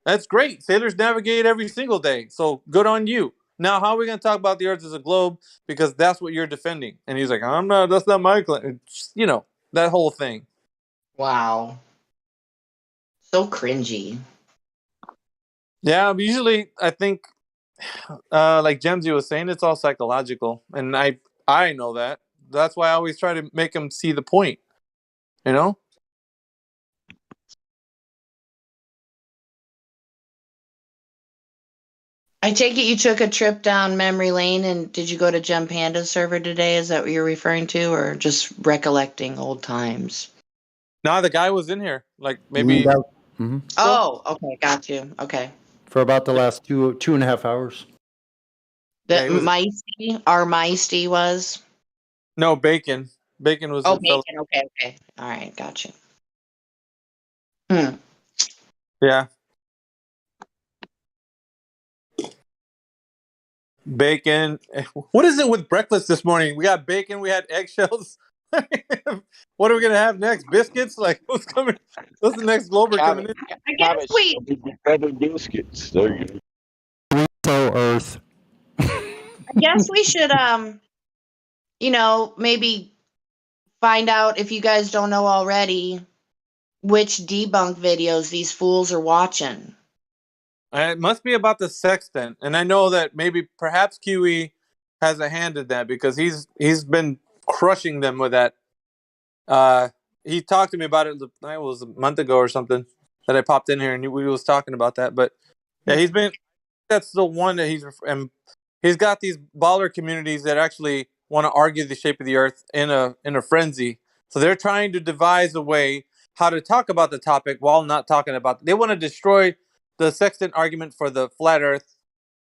that's great. Sailors navigate every single day. So good on you. Now, how are we going to talk about the Earth as a globe? Because that's what you're defending. And he's like, I'm not, that's not my claim. That whole thing. Wow. So cringy. Yeah, usually I think, like Gemsy was saying, it's all psychological. And I know that. That's why I always try to make them see the point. You know? I take it you took a trip down memory lane, and did you go to Gem Panda's server today? Is that what you're referring to, or just recollecting old times? No, the guy was in here. Like maybe. Mm-hmm. Oh, okay, got you. Okay. For about the last 2.5 hours. The our Meisty was? No, Bacon. Bacon was Oh, the fellow. Bacon. Okay. All right, got you. Yeah. Bacon. What is it with breakfast this morning? We got bacon. We had eggshells. What are we gonna have next? Biscuits? Like what's coming? What's the next Glober coming in? I guess we. Biscuits. There you go. So Earth. I guess we should maybe find out, if you guys don't know already, which debunk videos these fools are watching. It must be about the sextant, and I know that maybe perhaps QE has a hand in that because he's been crushing them with that. He talked to me about it. It was a month ago or something that I popped in here and we was talking about that. But yeah, he's been. That's the one that he's got these baller communities that actually want to argue the shape of the Earth in a frenzy. So they're trying to devise a way how to talk about the topic while not talking about. They want to destroy the sextant argument for the flat Earth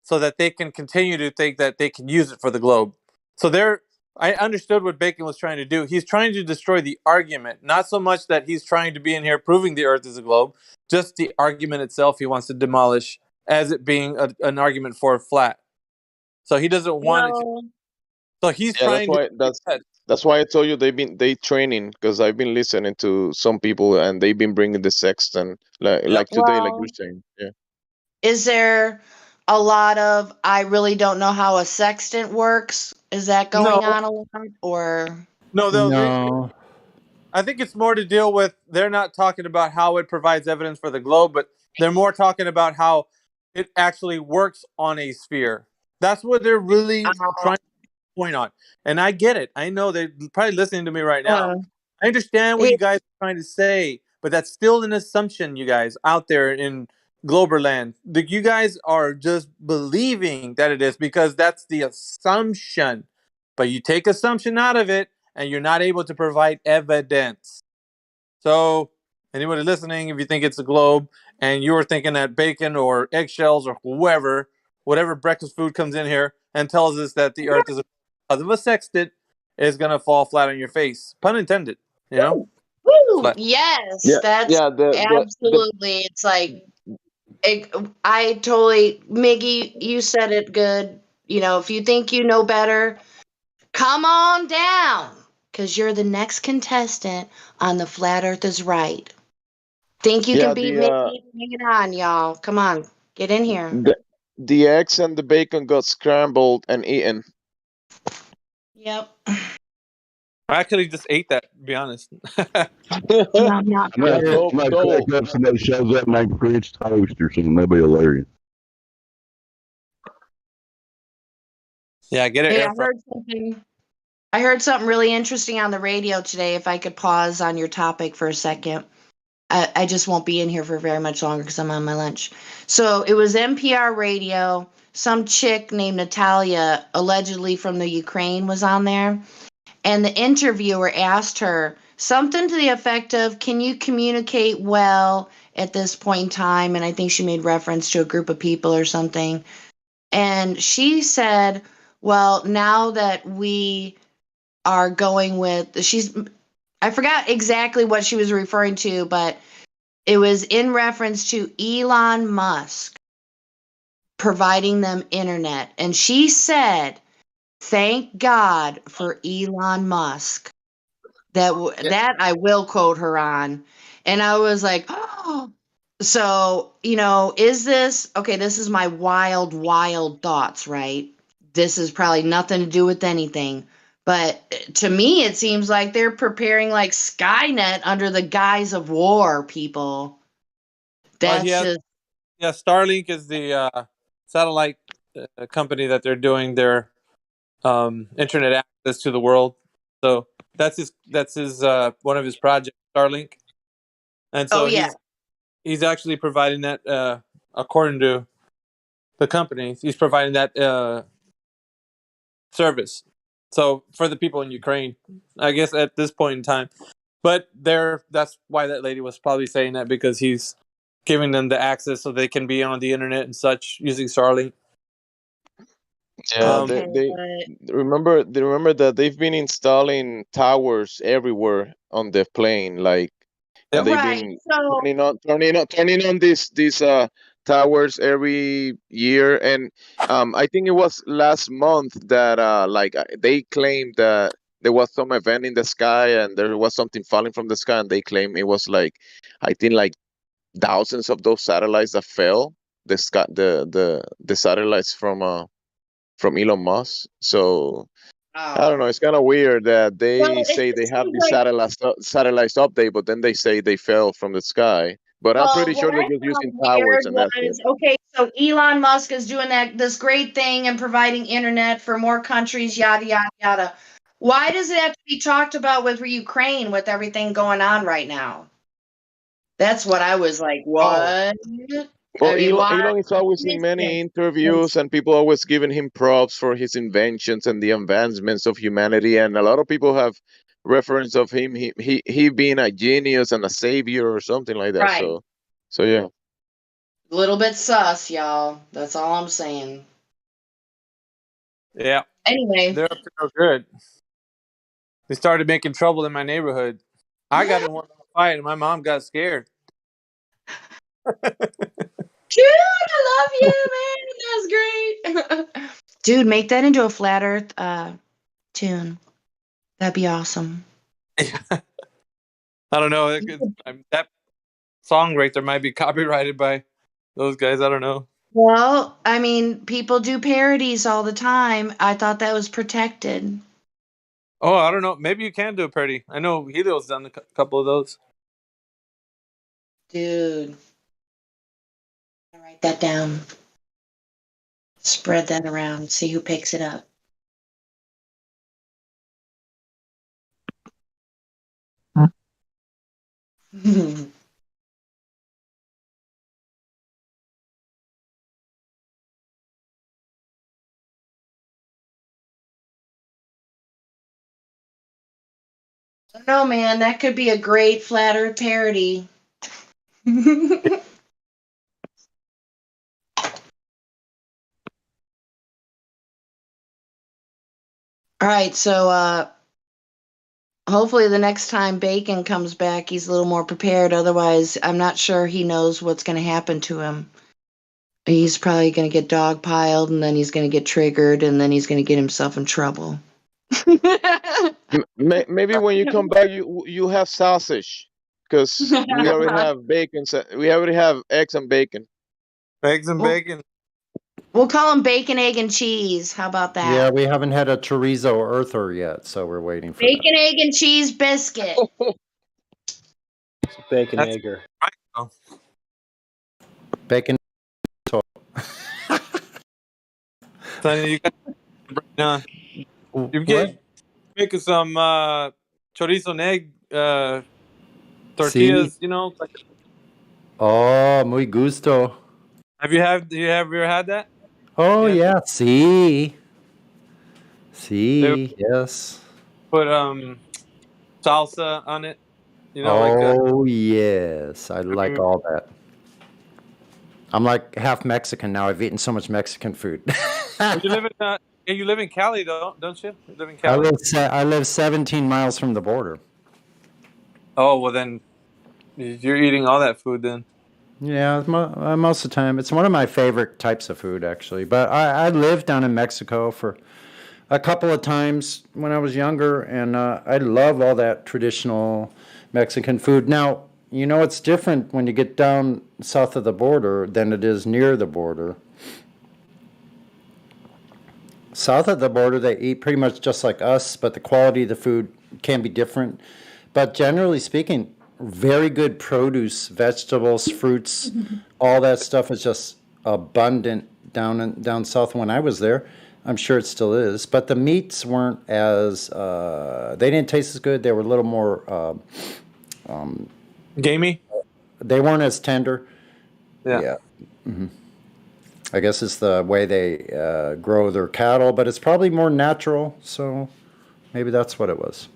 so that they can continue to think that they can use it for the globe. So I understood what Bacon was trying to do. He's trying to destroy the argument, not so much that he's trying to be in here proving the Earth is a globe, just the argument itself he wants to demolish as it being an argument for flat. So he doesn't want it to. So he's Yeah, trying that's why I told you they training, because I've been listening to some people and they've been bringing the sextant like today, like you're saying. Yeah. Is there a lot of I really don't know how a sextant works? Is that going on a lot, or No. I think it's more to deal with they're not talking about how it provides evidence for the globe, but they're more talking about how it actually works on a sphere. That's what they're really trying to point on. And I get it. I know they're probably listening to me right now. I understand what you guys are trying to say, but that's still an assumption, you guys out there in Globerland. You guys are just believing that it is because that's the assumption. But you take assumption out of it, and you're not able to provide evidence. So, anybody listening, if you think it's a globe and you were thinking that bacon or eggshells or whatever breakfast food comes in here and tells us that the Earth is because of a sextant, is going to fall flat on your face. Pun intended, you know? Woo! Flat. Yes, that's absolutely. It's like I totally, Miggy, you said it good. You know, if you think you know better, come on down, because you're the next contestant on the Flat Earth is Right. Think you can beat Miggy? Bring it on, y'all. Come on, get in here. The eggs and the bacon got scrambled and eaten. Yep. I actually just ate that, to be honest. Nom, nom. I might crack up somebody shows up named French Toast or something. That'd be hilarious. Yeah, get it. Hey, I heard something really interesting on the radio today. If I could pause on your topic for a second. I just won't be in here for very much longer because I'm on my lunch. So it was NPR radio. Some chick named Natalia, allegedly from the Ukraine, was on there. And the interviewer asked her something to the effect of, can you communicate well at this point in time? And I think she made reference to a group of people or something. And she said, well, now that we are going with, I forgot exactly what she was referring to, but it was in reference to Elon Musk providing them internet. And she said, thank God for Elon Musk. That I will quote her on. And I was like, oh. So, is this, okay, this is my wild, wild thoughts, right? This is probably nothing to do with anything. But to me, it seems like they're preparing like Skynet under the guise of war, people. That's just. Yeah, Starlink is the satellite company that they're doing their internet access to the world. So that's his one of his projects, Starlink. And so he's actually providing that according to the company. He's providing that service. So for the people in Ukraine, I guess at this point in time. But that's why that lady was probably saying that, because he's giving them the access so they can be on the internet and such using Starlink. Yeah, they remember that they've been installing towers everywhere on the plane, like, and they've been turning on these towers every year. And I think it was last month that they claimed that there was some event in the sky and there was something falling from the sky, and they claim it was like, I think, like thousands of those satellites that fell, the sky, the satellites from Elon Musk. So I don't know. It's kind of weird that they say they have the satellites update, but then they say they fell from the sky. But I'm Well, pretty what sure they're I just using found towers weird and that's it. was okay. So Elon Musk is doing this great thing and providing internet for more countries. Yada yada yada. Why does it have to be talked about with Ukraine with everything going on right now? That's what I was like. Oh, What? well, I mean, why? Elon is always in Missed many it. interviews, and people always giving him props for his inventions and the advancements of humanity. And a lot of people have reference of him, he being a genius and a savior or something like that. Right. So yeah. A little bit sus, y'all. That's all I'm saying. Yeah, Anyway. they're up to no good. They started making trouble in my neighborhood. I got in one fight, and my mom got scared. Dude, I love you, man. That's great. Dude, make that into a flat earth tune. That'd be awesome. I don't know. That song right there might be copyrighted by those guys. I don't know. Well, I mean, people do parodies all the time. I thought that was protected. Oh, I don't know. Maybe you can do a parody. I know Helio's done a couple of those. Dude, I'll write that down. Spread that around. See who picks it up. No, man, that could be a great flat earth parody. All right, so hopefully the next time Bacon comes back, he's a little more prepared. Otherwise, I'm not sure he knows what's going to happen to him. He's probably going to get dogpiled, and then he's going to get triggered, and then he's going to get himself in trouble. Maybe when you come back, you have sausage, because we already have bacon. We already have eggs and bacon. Eggs and bacon. We'll call him Bacon, Egg, and Cheese. How about that? Yeah, we haven't had a chorizo earther yet, so we're waiting for Bacon, Egg, and Cheese biscuit. Bacon That's egger. right, though. bacon. Sonny, you get making some chorizo and egg See? tortillas. You know, like, Oh, muy gusto. you ever had that? Oh, Yeah. yeah. See? They See? Yes. put salsa on it. You know, like Oh, yes. I like all that. I'm like half Mexican now. I've eaten so much Mexican food. you live in Cali, though, don't you? You live in Cali. I live 17 miles from the border. Oh well, then you're eating all that food then. Yeah, most of the time. It's one of my favorite types of food, actually. But I lived down in Mexico for a couple of times when I was younger, and I love all that traditional Mexican food. Now, you know, it's different when you get down south of the border than it is near the border. South of the border, they eat pretty much just like us, but the quality of the food can be different. But generally speaking, very good produce, vegetables, fruits, all that stuff is just abundant down south when I was there. I'm sure it still is, but the meats weren't as they didn't taste as good. They were a little more Gamey. they weren't as tender. Yeah. Yeah. I guess it's the way they grow their cattle, but it's probably more natural. So maybe that's what it was.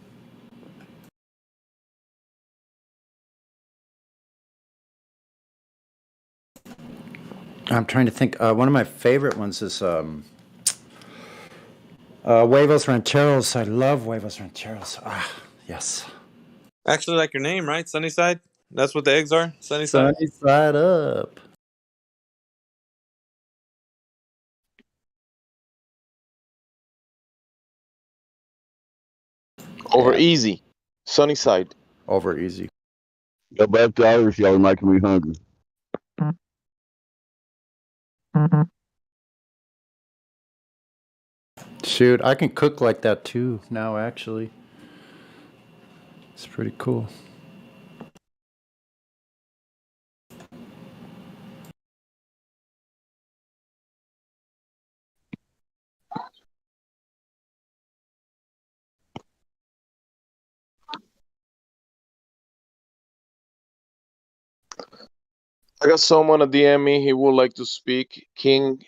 I'm trying to think. One of my favorite ones is huevos rancheros. I love huevos rancheros. Ah, yes. Actually, like your name, right? Sunnyside. That's what the eggs are. Sunnyside. Sunny side up. Over easy, sunny side. Over easy. Go back to Irish, y'all are making me hungry. Shoot, I can cook like that too now, actually. It's pretty cool. I got someone at DM me. He would like to speak. King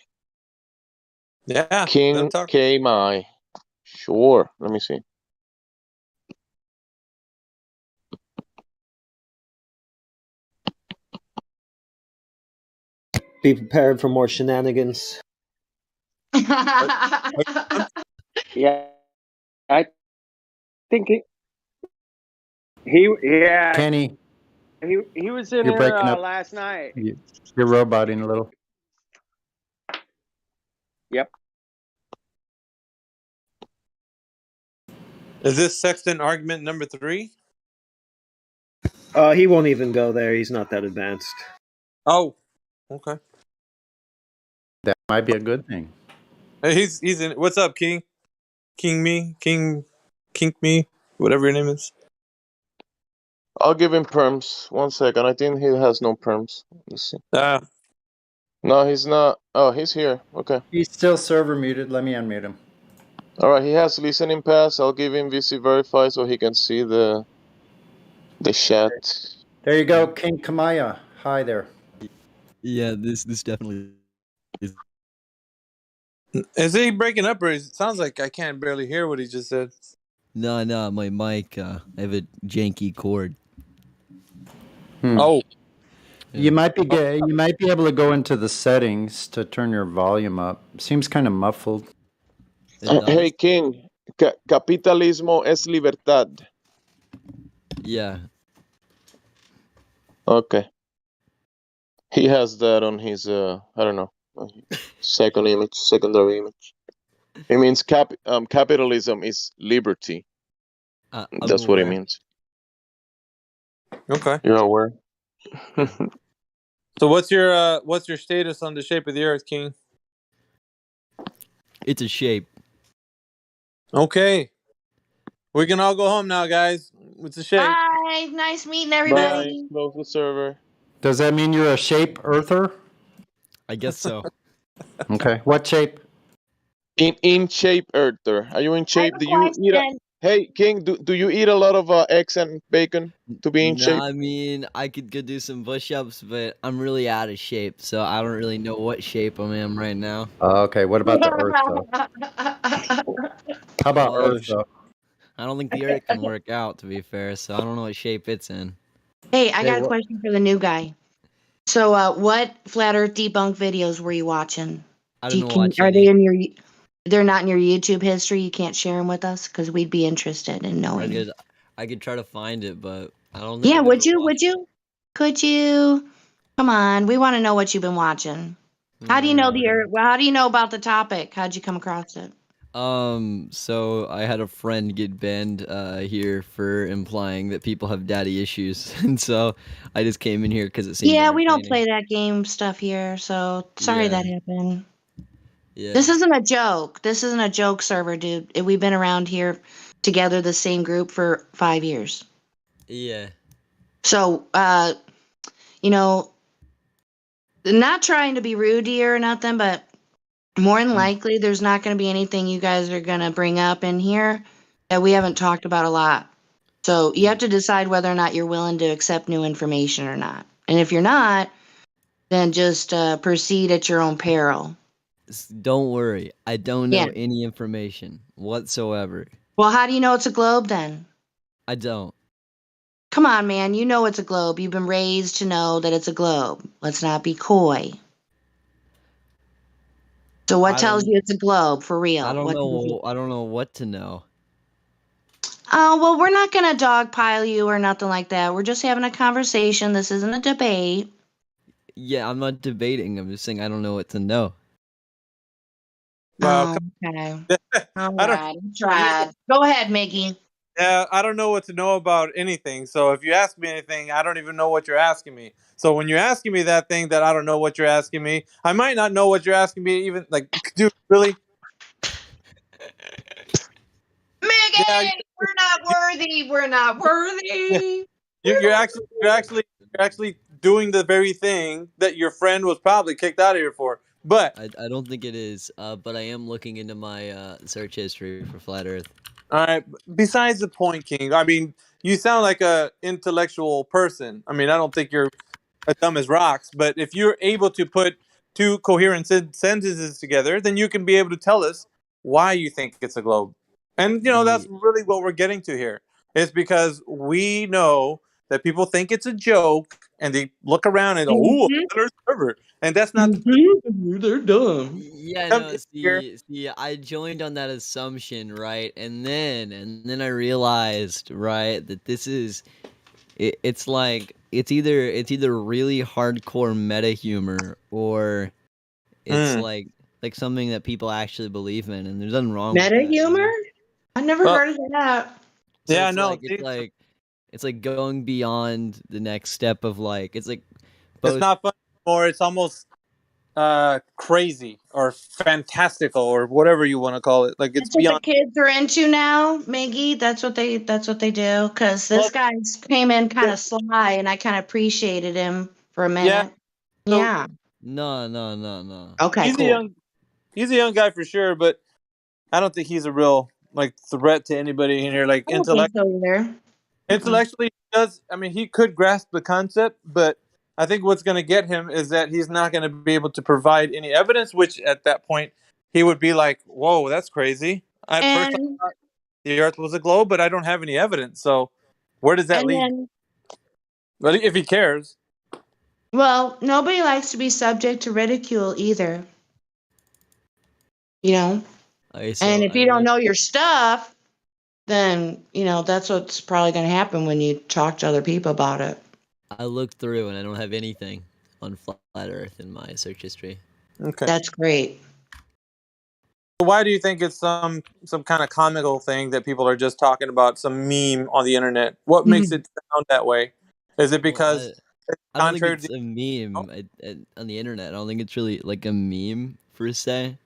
Yeah. King K Mai. Sure. Let me see. Be prepared for more shenanigans. Yeah, I think yeah, Kenny, he was in you're here breaking up. last night. You're roboting a little. Yep. Is this Sexton argument number 3? He won't even go there. He's not that advanced. Oh, okay. That might be a good thing. Hey, he's in. What's up, King? King me, whatever your name is. I'll give him perms. 1 second. I think he has no perms. Let's see. No, he's not. Oh, he's here. Okay. He's still server muted. Let me unmute him. All right. He has listening pass. I'll give him VC verify so he can see the chat. There you go, King Kamaya. Hi there. Yeah, this definitely is. Is he breaking up, or it sounds like I can't barely hear what he just said? No, my mic. I have a janky cord. Oh, You might be able to go into the settings to turn your volume up. Seems kind of muffled. Hey, King. Capitalismo es libertad. Yeah. Okay. He has that on his I don't know, secondary image. It means capitalism is liberty. That's what it means. Okay. You're aware. So what's your status on the shape of the Earth, King? It's a shape. Okay. We can all go home now, guys. It's a shape. Bye. Nice meeting everybody. Bye. Close the server. Does that mean you're a shape earther? I guess so. Okay. What shape? In shape earther. Are you in shape? Do you eat Hey, King, do you eat a lot of eggs and bacon to be in shape? I mean, I could go do some push-ups, but I'm really out of shape, so I don't really know what shape I'm in right now. Okay. What about the Earth, though? How about Earth, though? I don't think the Earth can work out, to be fair, so I don't know what shape it's in. Hey, I got a question for the new guy. So, what flat Earth debunk videos were you watching? I don't know. Are they in your? They're not in your YouTube history. You can't share them with us because we'd be interested in knowing. I could try to find it, but I don't think. Yeah, would you? Would you? Could you? Come on, we want to know what you've been watching. How do you know the Earth? Well, how do you know about the topic? How'd you come across it? So I had a friend get banned here for implying that people have daddy issues, and so I just came in here because it seemed. Yeah, we don't play that game stuff here, so sorry that happened. Yeah. This isn't a joke. This isn't a joke server, dude. We've been around here together, the same group, for 5 years. Yeah. So, you know, not trying to be rude to you or nothing, but more than likely, there's not going to be anything you guys are going to bring up in here that we haven't talked about a lot. So you have to decide whether or not you're willing to accept new information or not. And if you're not, then just proceed at your own peril. Don't worry. I don't know any information whatsoever. Well, how do you know it's a globe then? I don't. Come on, man. You know it's a globe. You've been raised to know that it's a globe. Let's not be coy. So what tells you it's a globe for real? I don't know. I don't know what to know. Oh, well, we're not going to dogpile you or nothing like that. We're just having a conversation. This isn't a debate. Yeah, I'm not debating. I'm just saying I don't know what to know. Oh, okay. All right. Tried. Go ahead, Miggy. Yeah, I don't know what to know about anything. So if you ask me anything, I don't even know what you're asking me. So when you're asking me that thing that I don't know what you're asking me, I might not know what you're asking me. Even like, dude, really? Miggy, we're not worthy. We're not worthy. You're actually doing the very thing that your friend was probably kicked out of here for. But I don't think it is. But I am looking into my search history for flat Earth. All right. Besides the point, King. I mean, you sound like a intellectual person. I mean, I don't think you're as dumb as rocks. But if you're able to put two coherent sentences together, then you can be able to tell us why you think it's a globe. And that's really what we're getting to here. It's because we know that people think it's a joke, and they look around and go, "Ooh, another server," and that's not. They're dumb. Yeah, Come no, in here. see, I joined on that assumption, right? And then I realized, right, that this is it's like it's either really hardcore meta humor or it's Mm. like something that people actually believe in, and there's nothing wrong with Meta that, you humor? know? I never Well, heard of that. So yeah, it's no, like it's like going beyond the next step of like it's like it's both. not funny anymore. It's almost crazy or fantastical or whatever you want to call it. Like it's That's what the beyond. kids are into now, Miggy. That's what they do. Because Well, this guy came in kind yeah, of sly, and I kind of appreciated him for a yeah. minute. So Yeah. No. Okay. he's a Cool. young guy for sure, but I don't think he's a real like threat to anybody in here. Like I don't think so either. intellectually, he does. I mean, he could grasp the concept, but I think what's going to get him is that he's not going to be able to provide any evidence. Which at that point, he would be like, "Whoa, that's crazy." At first, I And thought the Earth was a globe, but I don't have any evidence. So, where does that and leave me? then, But if he cares, well, nobody likes to be subject to ridicule either. You know. Okay, And so if you don't know your stuff, then that's what's probably going to happen when you talk to other people about it. I looked through and I don't have anything on flat Earth in my search history. okay. That's great. Why do you think it's some kind of comical thing that people are just talking about, some meme on the internet? What makes it sound that way? Is it Well, because it's I don't think contrary to it's a meme on the internet. I don't think it's really like a meme per se.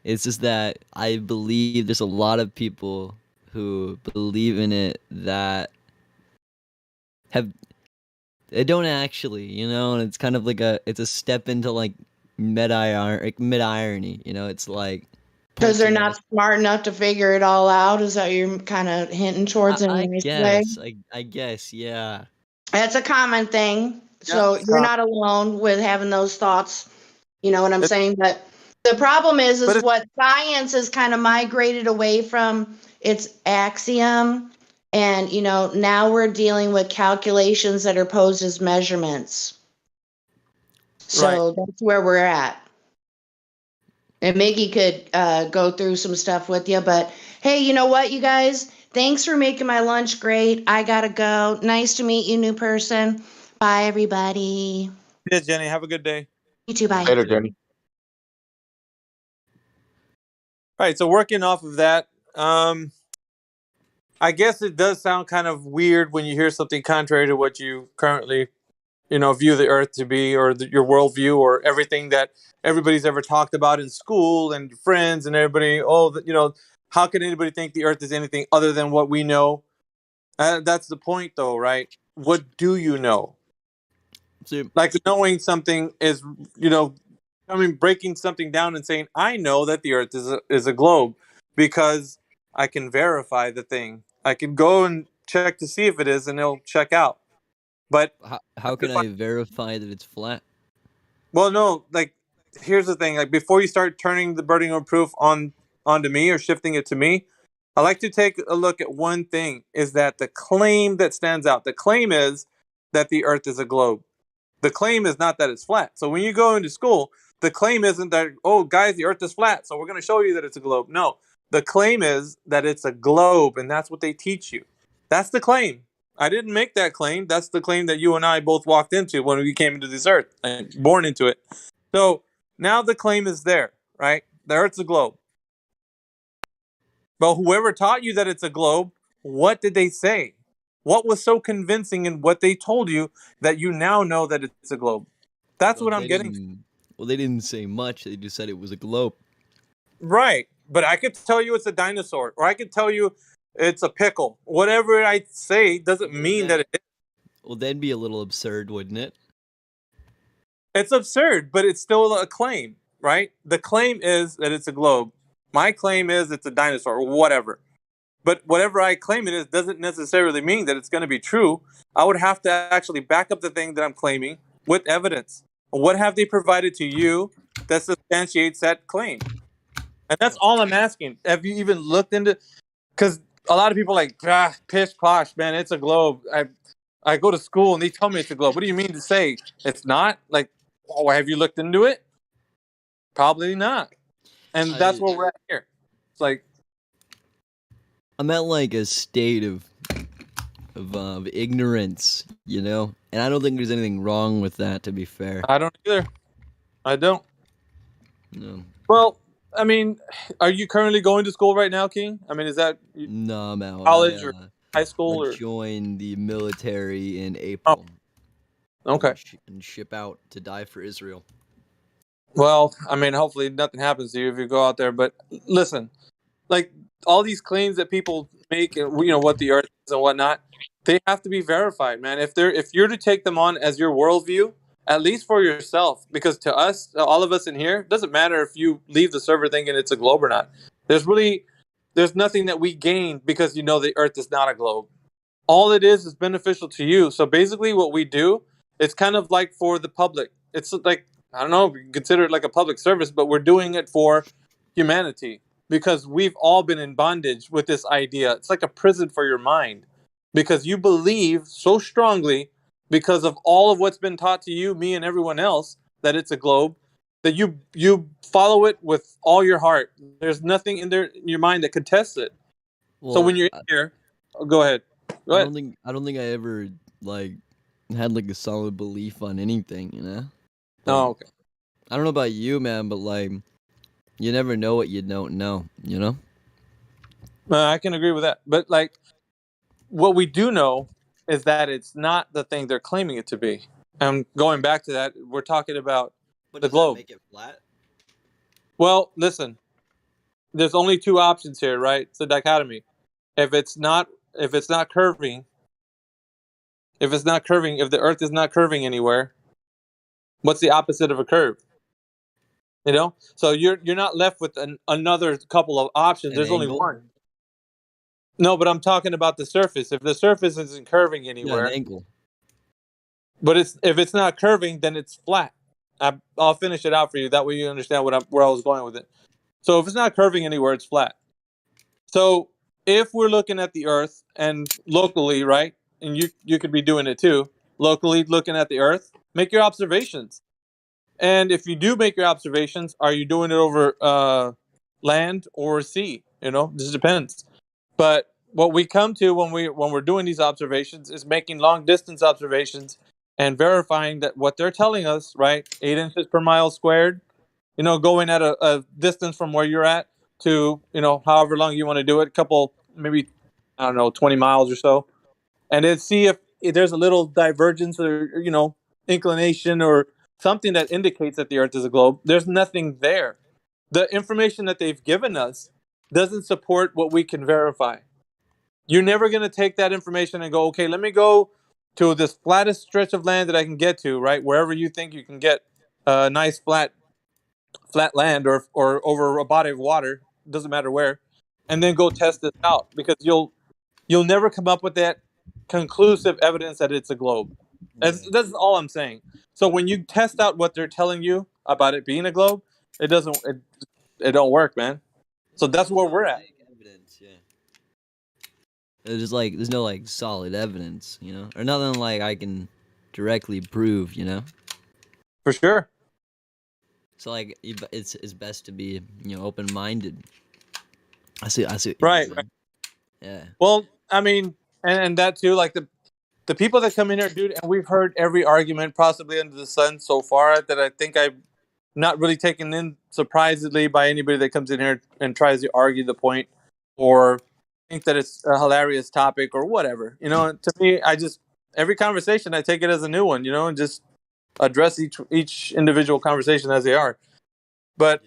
It's just that I believe there's a lot of people who believe in it that have they don't actually, and it's kind of like it's a step into like mid irony, It's like Because they're punching at not smart enough to figure it all out. Is that you're kind of hinting towards in a I nice way? guess, I guess, yeah. That's a common thing. yeah, So it's you're not alone with having those thoughts. You know what I'm it, saying? But the problem but is it's what science has kind of migrated away from its axiom. And, now we're dealing with calculations that are posed as measurements. right. So that's where we're at. And Miggy could go through some stuff with you. But hey, you know what, you guys? Thanks for making my lunch great. I got to go. Nice to meet you, new person. Bye, everybody. Yeah, Jenny, have a good day. You too. Yeah, Bye. you Later, too. Jenny. All right, so working off of that, I guess it does sound kind of weird when you hear something contrary to what you currently, view the Earth to be, or your worldview, or everything that everybody's ever talked about in school and friends and everybody. Oh, how can anybody think the Earth is anything other than what we know? That's the point, though, right? What do you know? So, Like knowing something is, breaking something down and saying, I know that the Earth is a globe because I can verify the thing. I can go and check to see if it is, and it'll check out. But how can I verify that it's flat? well, no, like here's the thing. Like before you start turning the burden of proof onto me or shifting it to me, I like to take a look at one thing: is that the claim that stands out. The claim is that the Earth is a globe. The claim is not that it's flat. So when you go into school, the claim isn't that, oh, guys, the Earth is flat, so we're going to show you that it's a globe. No, the claim is that it's a globe, and that's what they teach you. That's the claim. I didn't make that claim. That's the claim that you and I both walked into when we came into this Earth, and born into it. So now the claim is there, right? The Earth's a globe. But whoever taught you that it's a globe, what did they say? What was so convincing in what they told you that you now know that it's a globe? That's Well, what I'm getting to. they didn't say much. They just said it was a globe. Right. But I could tell you it's a dinosaur, or I could tell you it's a pickle. Whatever I say doesn't Well, mean that it is. Well, that'd be a little absurd, wouldn't it? It's absurd, but it's still a claim, right? The claim is that it's a globe. My claim is it's a dinosaur, or whatever. But whatever I claim it is doesn't necessarily mean that it's going to be true. I would have to actually back up the thing that I'm claiming with evidence. What have they provided to you that substantiates that claim? And that's all I'm asking. Have you even looked into? Because a lot of people are like, pish posh, man. It's a globe. I go to school and they tell me it's a globe. What do you mean to say it's not? Like, oh, have you looked into it? Probably not. And that's where we're at here. It's like, I'm at like a state of ignorance, you know, and I don't think there's anything wrong with that. To be fair, I don't either. I don't. no, Well, I mean, are you currently going to school right now, King? I mean, is that no, I'm out. college or high school I or? joined the military in Oh, April. okay. And ship out to die for Israel. Well, I mean, hopefully nothing happens to you if you go out there. But listen, like all these claims that people make, and what the earth is and whatnot, they have to be verified, man. If you're to take them on as your worldview, at least for yourself, because to us, all of us in here, it doesn't matter if you leave the server thinking it's a globe or not. There's nothing that we gain because the earth is not a globe. All it is beneficial to you. So basically, what we do, it's kind of like for the public. It's like, I don't know, consider it like a public service, but we're doing it for humanity because we've all been in bondage with this idea. It's like a prison for your mind because you believe so strongly because of all of what's been taught to you, me and everyone else, that it's a globe, that you follow it with all your heart. There's nothing in your mind that contests it. So when you're here, go ahead. Go ahead. I don't think I ever like had like a solid belief on anything, you know. Oh, okay. I don't know about you, man, but like, you never know what you don't know, you know. I can agree with that, but like, what we do know is that it's not the thing they're claiming it to be. And going back to that, we're talking about the globe. Make it flat? Well, listen, there's only two options here, right? It's a dichotomy. If it's not curving, if the Earth is not curving anywhere, what's the opposite of a curve? So you're not left with another couple of options. There's only one. No, but I'm talking about the surface. If the surface isn't curving anywhere, an angle. But if it's not curving, then it's flat. I'll finish it out for you. That way you understand where I was going with it. So if it's not curving anywhere, it's flat. So if we're looking at the Earth and locally, right, and you could be doing it too, locally looking at the Earth, make your observations. And if you do make your observations, are you doing it over land or sea? This depends. But what we come to when we're doing these observations is making long distance observations and verifying that what they're telling us, right, 8 inches per mile squared, going at a distance from where you're at to, however long you want to do it, maybe, I don't know, 20 miles or so. And then see if there's a little divergence or, inclination or something that indicates that the Earth is a globe. There's nothing there. The information that they've given us doesn't support what we can verify. You're never going to take that information and go, okay, let me go to this flattest stretch of land that I can get to, right? Wherever you think you can get a nice flat land or over a body of water, doesn't matter where, and then go test this out because you'll never come up with that conclusive evidence that it's a globe. That's all I'm saying. So when you test out what they're telling you about it being a globe, it don't work, man. So that's where we're at. Evidence, yeah. There's no like solid evidence, or nothing like I can directly prove, For sure. So like it's best to be open minded. I see. Right. Yeah. Well, I mean, and that too, like the people that come in here, dude, and we've heard every argument possibly under the sun so far that I think I'm not really taken in surprisingly by anybody that comes in here and tries to argue the point or think that it's a hilarious topic or whatever. To me, every conversation I take it as a new one, and just address each individual conversation as they are. But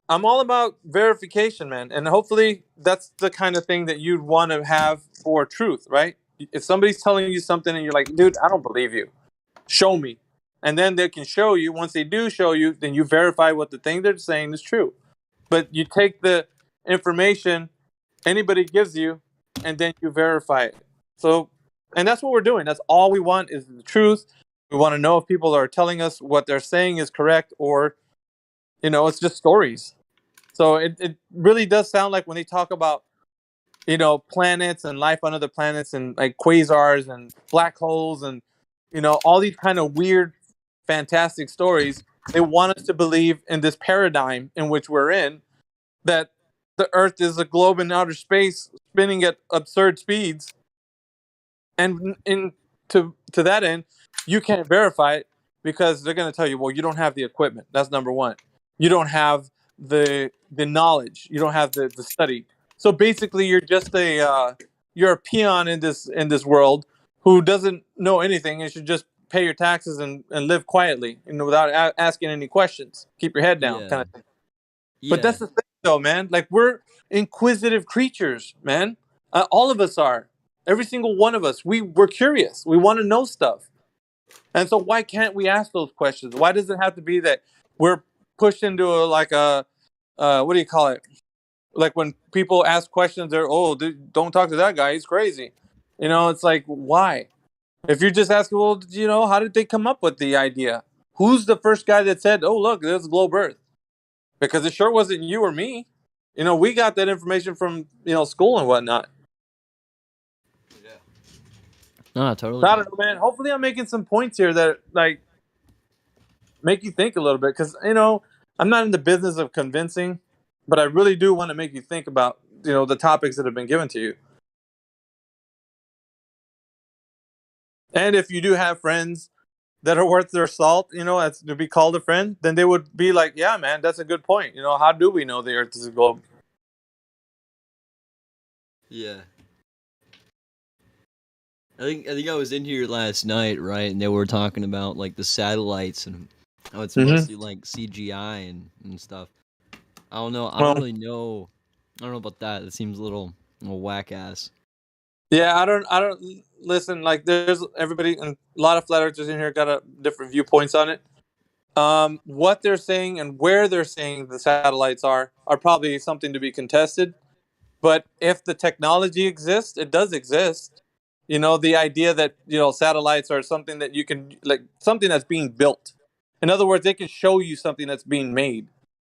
I'm all about verification, man. And hopefully that's the kind of thing that you'd want to have for truth, right? If somebody's telling you something and you're like, dude, I don't believe you. Show me. And then they can show you. Once they do show you, then you verify what the thing they're saying is true. But you take the information anybody gives you and then you verify it. So, and that's what we're doing. That's all we want is the truth. We want to know if people are telling us what they're saying is correct, or it's just stories. So it really does sound like when they talk about planets and life on other planets and like quasars and black holes and all these kind of weird, fantastic stories. They want us to believe in this paradigm in which we're in, that the Earth is a globe in outer space spinning at absurd speeds, and to that end, you can't verify it because they're going to tell you, well, you don't have the equipment. That's number one. You don't have the knowledge. You don't have the study. So basically, you're just you're a peon in this world who doesn't know anything and should just pay your taxes and live quietly, without asking any questions. Keep your head down, Yeah. kind of thing. Yeah. But that's the thing, though, man. Like, we're inquisitive creatures, man. All of us are. Every single one of us. We're curious. We want to know stuff. And so, why can't we ask those questions? Why does it have to be that we're pushed into like a what do you call it? Like when people ask questions, they're dude, don't talk to that guy. He's crazy. It's like, why? If you're just asking, well, how did they come up with the idea? Who's the first guy that said, oh, look, there's globe Earth? Because it sure wasn't you or me. We got that information from school and whatnot. No, totally. So I don't know, man. Hopefully, I'm making some points here that like make you think a little bit, because I'm not in the business of convincing, but I really do want to make you think about the topics that have been given to you. And if you do have friends that are worth their salt, as to be called a friend, then they would be like, yeah, man, that's a good point. How do we know the Earth is a globe? Yeah. I think I was in here last night, right? And they were talking about like the satellites and how it's mostly like CGI and stuff. I don't know. I don't really know. I don't know about that. It seems a little whack ass. Yeah, I don't listen. Like, there's everybody and a lot of flat earthers in here got different viewpoints on it. What they're saying and where they're saying the satellites are probably something to be contested. But if the technology exists, it does exist. The idea that satellites are something that you can, like, something that's being built. In other words, they can show you something that's being made,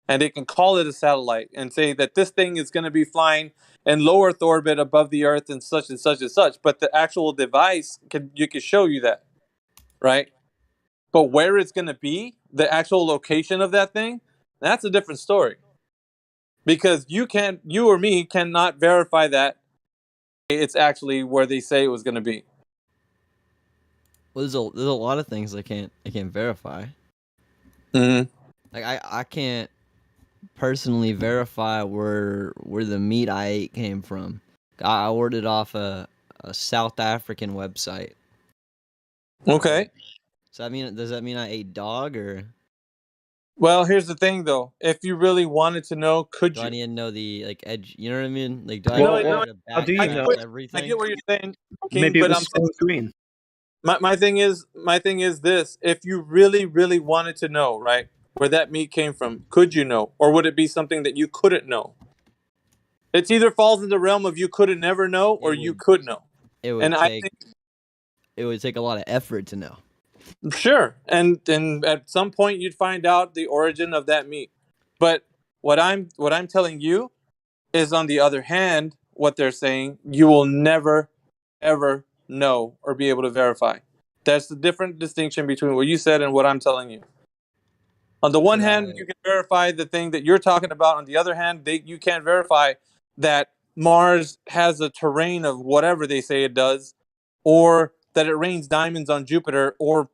and they can call it a satellite and say that this thing is going to be flying in low Earth orbit above the Earth and such and such and such. But the actual device can show you that, right? But where it's going to be, the actual location of that thing, that's a different story. Because you or me cannot verify that it's actually where they say it was going to be. Well, there's a lot of things I can't verify. Mm-hmm. Like I can't personally verify where the meat I ate came from. I ordered off a South African website. Okay. So does that mean I ate dog, or? Well, here's the thing, though. If you really wanted to know, could Do you? I need to know the edge? You know what I mean? Like, do I Well, need well, to how do you know? backtrack everything? I get what you're saying, King, Maybe it but was I'm so saying green. my thing is this: if you really, really wanted to know, right, where that meat came from, could you know, or would it be something that you couldn't know? It's either falls in the realm of you couldn't never know, or you could know. It would And I take. think It would take a lot of effort to know. sure, and at some point you'd find out the origin of that meat. But what I'm telling you is, on the other hand, what they're saying, you will never, ever know or be able to verify. That's the different distinction between what you said and what I'm telling you. On the one hand, you can verify the thing that you're talking about. On the other hand, you can't verify that Mars has a terrain of whatever they say it does, or that it rains diamonds on Jupiter, or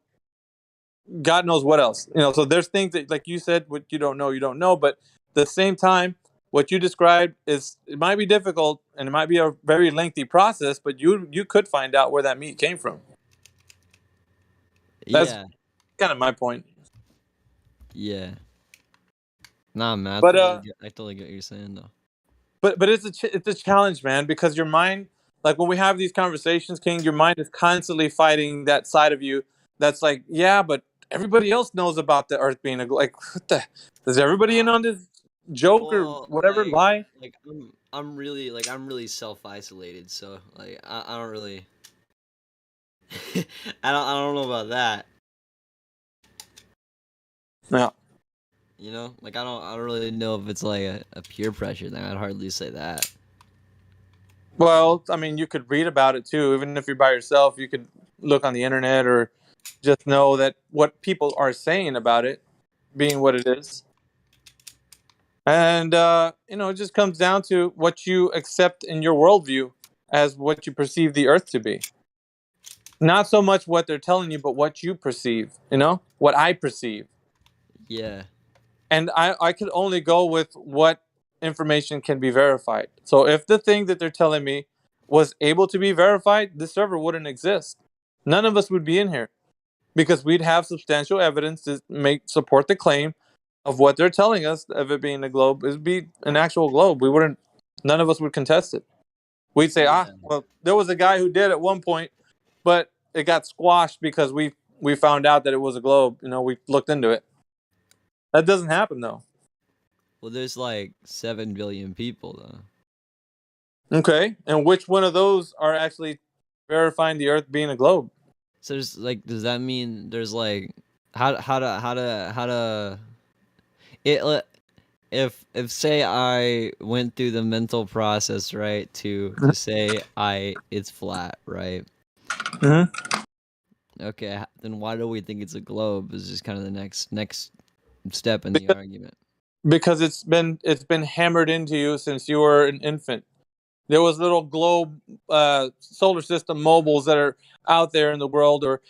God knows what else. So there's things that, like you said, what you don't know. But at the same time, what you described it might be difficult and it might be a very lengthy process, but you could find out where that meat came from. That's kind of my point. Yeah. Nah, man. But I totally get what you're saying, though. But it's a challenge, man, because your mind, like when we have these conversations, King, your mind is constantly fighting that side of you that's like, yeah, but everybody else knows about the Earth being like, what the? Does everybody in on this joke or whatever lie? Like I'm really self-isolated, so like I don't really I don't know about that. Yeah. You know, like I don't really know if it's like a peer pressure thing. I'd hardly say that. Well, I mean, you could read about it too. Even if you're by yourself, you could look on the internet or just know that what people are saying about it being what it is. And, it just comes down to what you accept in your worldview as what you perceive the earth to be. Not so much what they're telling you, but what you perceive, what I perceive. Yeah. And I could only go with what information can be verified. So if the thing that they're telling me was able to be verified, the server wouldn't exist. None of us would be in here because we'd have substantial evidence to support the claim of what they're telling us of it being a globe. It'd be an actual globe. None of us would contest it. We'd say, Yeah. well, there was a guy who did at one point, but it got squashed because we found out that it was a globe. We looked into it. That doesn't happen though. Well, there's like 7 billion people though. Okay, and which one of those are actually verifying the Earth being a globe? So there's like, does that mean there's like how to it if say I went through the mental process, right, to say it's flat, right? Mm-hmm. Okay, then why do we think it's a globe? Is just kind of the next step in the argument. Because it's been hammered into you since you were an infant. There was little globe solar system mobiles that are out there in the world, or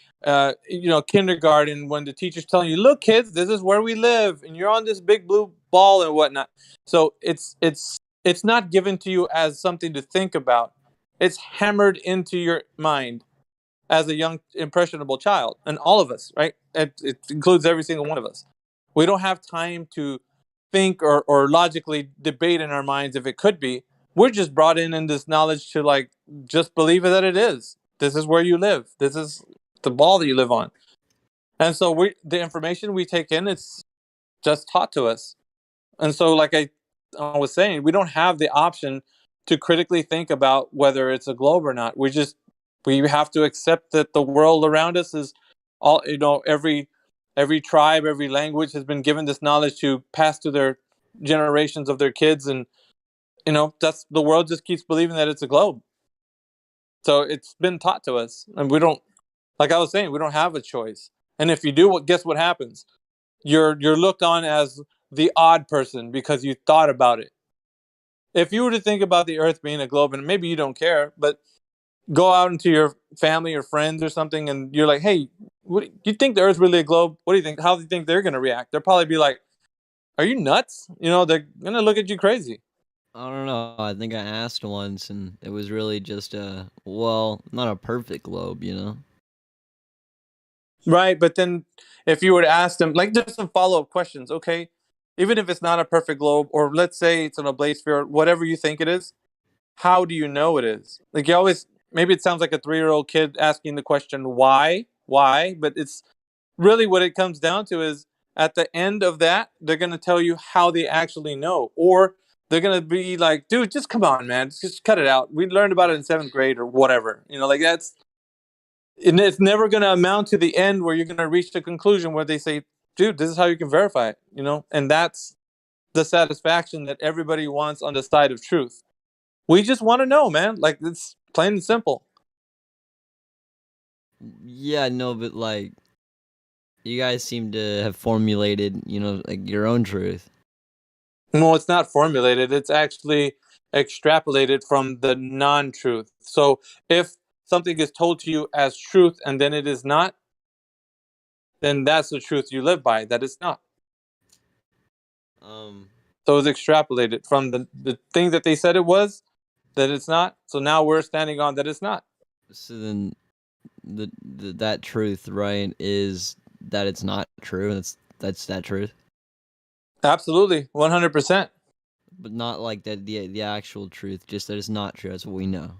kindergarten, when the teacher's telling you, "Look, kids, this is where we live," and you're on this big blue ball and whatnot. So it's not given to you as something to think about. It's hammered into your mind as a young impressionable child, and all of us, right? It includes every single one of us. We don't have time to think or logically debate in our minds if it could be. We're just brought in this knowledge to just believe that it is. This is where you live. This is the ball that you live on. And so the information we take in, it's just taught to us. And so, like I was saying, we don't have the option to critically think about whether it's a globe or not. We have to accept that the world around us is all, every tribe, every language has been given this knowledge to pass to their generations of their kids, and that's the world just keeps believing that it's a globe. So it's been taught to us, and we don't, like I was saying, we don't have a choice. And if you do, guess what happens? You're looked on as the odd person because you thought about it. If you were to think about the Earth being a globe, and maybe you don't care, but go out into your family or friends or something, and you're like, "Hey, do you think the Earth's really a globe? What do you think? How do you think they're going to react?" They'll probably be like, "Are you nuts?" They're going to look at you crazy. I don't know. I think I asked once, and it was really just not a perfect globe, Right, but then if you were to ask them, like, there's some follow-up questions, okay? Even if it's not a perfect globe, or let's say it's an oblate sphere, whatever you think it is, how do you know it is? Like, you always, maybe it sounds like a 3-year-old kid asking the question, why? But it's really what it comes down to is at the end of that, they're going to tell you how they actually know. Or they're going to be like, dude, just come on, man. Just cut it out. We learned about it in 7th grade or whatever. It's never going to amount to the end where you're going to reach the conclusion where they say, dude, this is how you can verify it, and that's the satisfaction that everybody wants on the side of truth. We just want to know, man. Like, it's plain and simple. Yeah, no, but like, you guys seem to have formulated, like your own truth. No, it's not formulated. It's actually extrapolated from the non-truth. So if something is told to you as truth and then it is not, then that's the truth you live by, that it's not. So it's extrapolated from the thing that they said it was, that it's not. So now we're standing on that it's not. So then that truth, right, is that it's not true, and that's that truth. Absolutely, 100%. But not like that the actual truth, just that it's not true. That's what we know.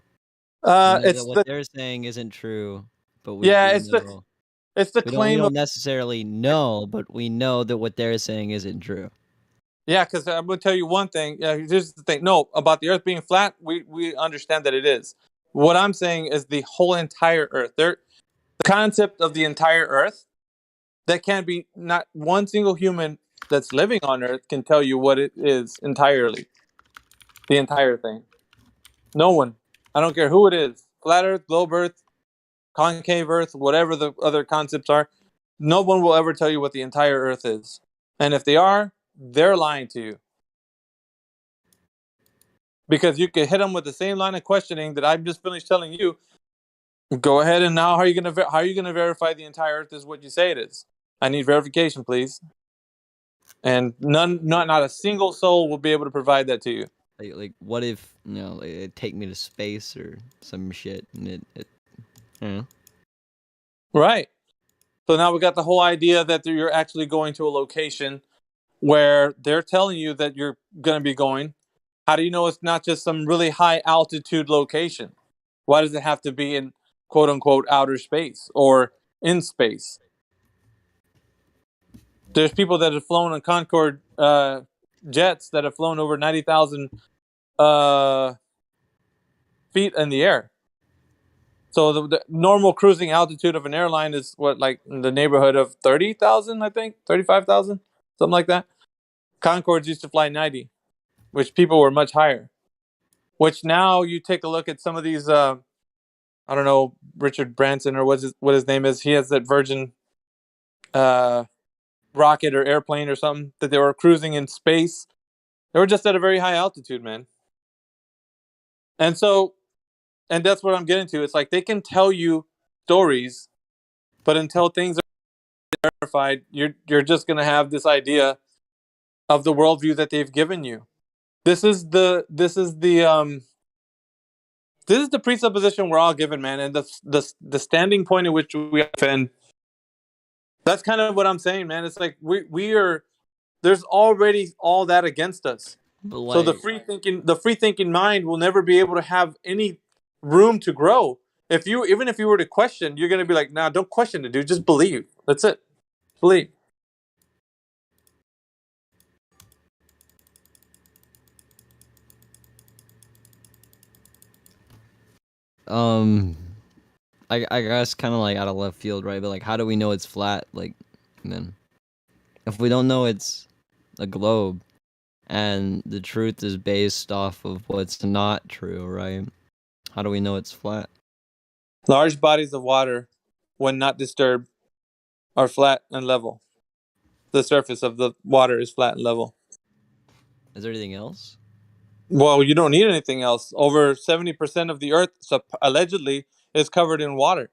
It's that what they're saying isn't true, but we it's know. It's the we claim don't of necessarily know, but we know that what they're saying isn't true. Yeah, because I'm going to tell you one thing. Here's the thing. No, about the Earth being flat, we understand that it is. What I'm saying is the whole entire Earth. The concept of the entire Earth that can't be, not one single human that's living on Earth can tell you what it is entirely. The entire thing. No one. I don't care who it is. Flat Earth, globe Earth, concave Earth, whatever the other concepts are. No one will ever tell you what the entire Earth is. And if they are, they're lying to you. Because you can hit them with the same line of questioning that I've just finished telling you. Go ahead, and now how are you gonna verify the entire Earth is what you say it is? I need verification, please. And not a single soul will be able to provide that to you. Like what if it take me to space or some shit, and it you know. Right. So now we got the whole idea that you're actually going to a location where they're telling you that you're going to be going. How do you know it's not just some really high altitude location? Why does it have to be in quote unquote outer space or in space? There's people that have flown on Concorde jets that have flown over 90,000 feet in the air. So the normal cruising altitude of an airline is what, like in the neighborhood of 30,000, I think, 35,000, something like that. Concords used to fly 90, which people were much higher. Which now you take a look at some of these, I don't know, Richard Branson or what his name is. He has that Virgin rocket or airplane or something that they were cruising in space. They were just at a very high altitude, man. And so, and that's what I'm getting to. It's like they can tell you stories, but until things are verified, you're just gonna have this idea of the worldview that they've given you. This is the presupposition we're all given, man, and the standing point at which we offend. That's kind of what I'm saying, man. It's like we are. There's already all that against us. But So the like, free thinking mind will never be able to have any room to grow. Even if you were to question, you're gonna be like, nah, don't question it, dude. Just believe. That's it. Believe. I guess kind of like out of left field, right? But like, how do we know it's flat? Like, then if we don't know it's a globe, and the truth is based off of what's not true, right? How do we know it's flat? Large bodies of water, when not disturbed, are flat and level. The surface of the water is flat and level. Is there anything else? Well, you don't need anything else. Over 70% of the Earth allegedly is covered in water,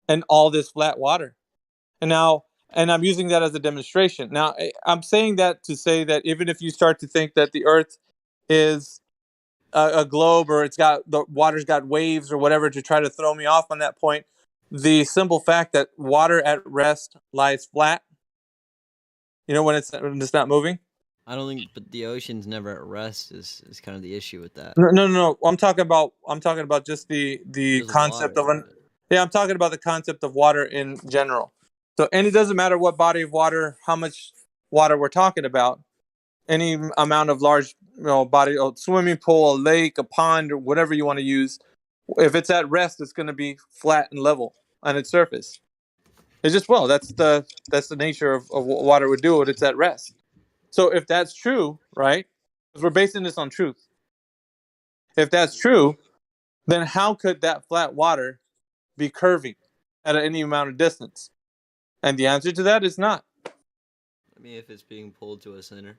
and all this flat water. And now, and I'm using that as a demonstration. Now, I'm saying that to say that even if you start to think that the Earth is a globe, or the water's got waves or whatever to try to throw me off on that point, the simple fact that water at rest lies flat, when it's not moving. I don't think, but the ocean's never at rest is kind of the issue with that. No. I'm talking about just the Just concept water. Yeah, I'm talking about the concept of water in general. So, and it doesn't matter what body of water, how much water we're talking about. Any amount of large, body, a swimming pool, a lake, a pond, or whatever you want to use. If it's at rest, it's going to be flat and level on its surface. It's just, well, that's the nature of what water would do when it's at rest. So if that's true, right? Because we're basing this on truth. If that's true, then how could that flat water be curving at any amount of distance? And the answer to that is not. I mean, if it's being pulled to a center.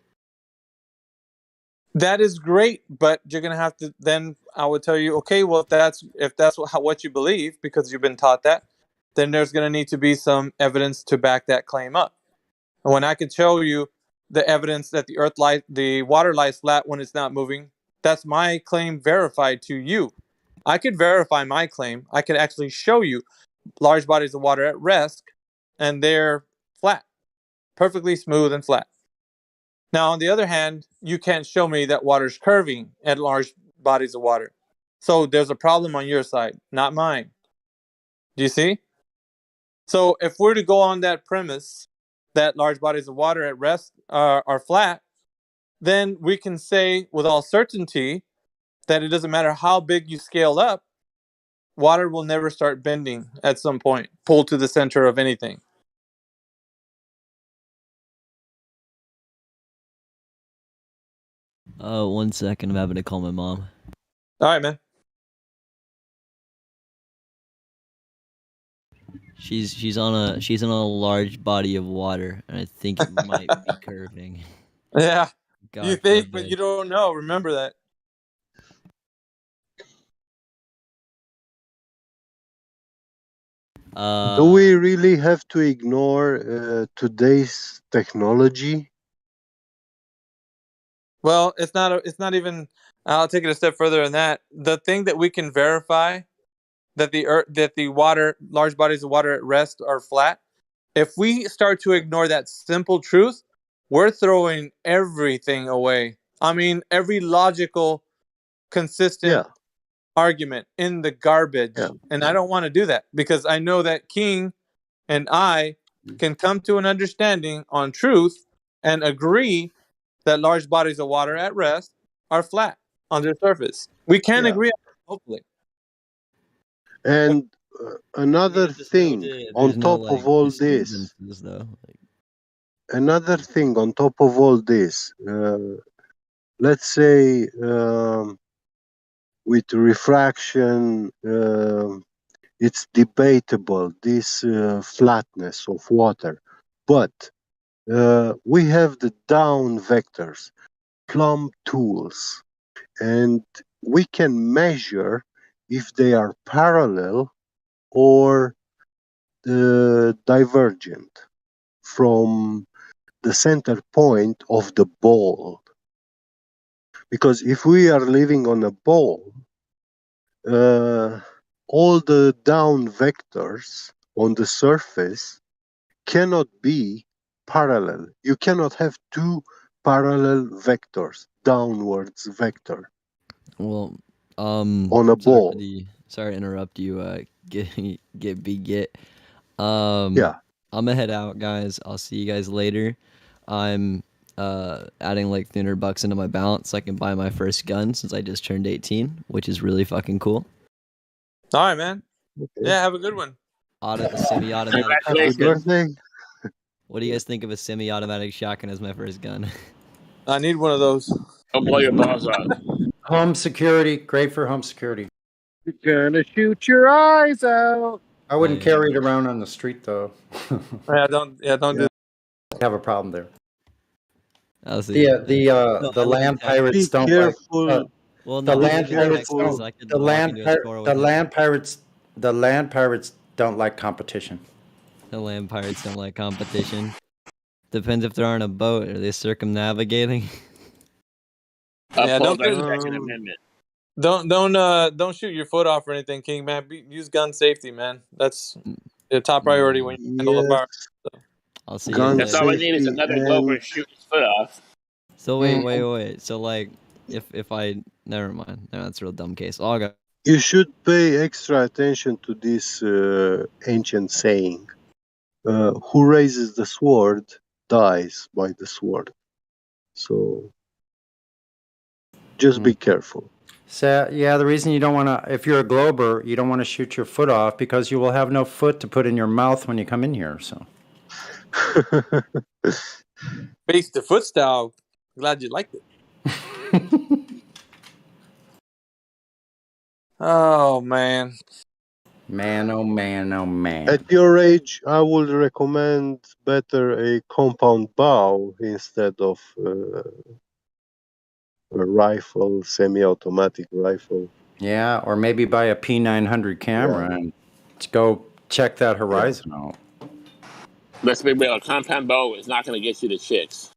That is great, but you're gonna have to. Then I would tell you, okay, well, if that's what you believe, because you've been taught that, then there's gonna need to be some evidence to back that claim up. And when I can show you the evidence that the water lies flat when it's not moving, that's my claim verified to you. I could verify my claim. I could actually show you large bodies of water at rest, and they're flat, perfectly smooth and flat. Now, on the other hand, you can't show me that water's curving at large bodies of water. So there's a problem on your side, not mine. Do you see? So if we're to go on that premise that large bodies of water at rest are flat, then we can say with all certainty that it doesn't matter how big you scale up, water will never start bending at some point, pulled to the center of anything. 1 second. I'm having to call my mom. All right, man. She's on a large body of water, and I think it might be curving. Yeah. God You think, but forbid. you don't know. Remember that. Do we really have to ignore today's technology? Well, it's not even. I'll take it a step further than that. The thing that we can verify that the water, large bodies of water at rest are flat. If we start to ignore that simple truth, we're throwing everything away. I mean, every logical, consistent argument in the garbage. And I don't want to do that because I know that King and I can come to an understanding on truth and agree that large bodies of water at rest are flat on their surface. We can agree on that, hopefully. And another thing on top of all this, disturbances, though. another thing on top of all this, let's say with refraction, it's debatable, this flatness of water, but we have the down vectors, plumb tools, and we can measure if they are parallel or divergent from the center point of the ball. Because if we are living on a ball, all the down vectors on the surface cannot be parallel. You cannot have two parallel vectors, downwards vector. Well, on a ball. Sorry to interrupt you. Get. Yeah. I'm gonna head out, guys. I'll see you guys later. I'm adding like $300 into my balance so I can buy my first gun since I just turned 18, which is really fucking cool. All right, man. Yeah, have a good one. Semi-automatic Happy shotgun. birthday. What do you guys think of a semi-automatic shotgun as my first gun? I need one of those. Don't blow your balls out. Home security, great for home security. You're gonna shoot your eyes out. I wouldn't carry it around on the street though. Don't do. Have a problem there. I'll see. The land pirates don't like. Well, the no, land pirates Texas, don't. I could The walk land into a store with it. The land pirates don't like competition. The land pirates don't like competition. Depends if they're on a boat. Are they circumnavigating? Yeah, don't Second Amendment. don't shoot your foot off or anything, King, man. Use gun safety, man. That's the top priority when you handle a fire. So. I'll see Gun you. That's all we need is another Glover and shoot his foot off. So wait. So like, if I never mind. No, that's a real dumb case. I'll go. You should pay extra attention to this ancient saying. Who raises the sword dies by the sword. So just be careful. So yeah, the reason you don't want to, if you're a Glober, you don't want to shoot your foot off because you will have no foot to put in your mouth when you come in here. So. Face the foot style. Glad you liked it. Oh man. Man, oh man, oh man. At your age, I would recommend better a compound bow instead of a rifle, semi-automatic rifle. Yeah, or maybe buy a P900 camera and go check that horizon out. Let's be real. A compound bow is not going to get you the chicks.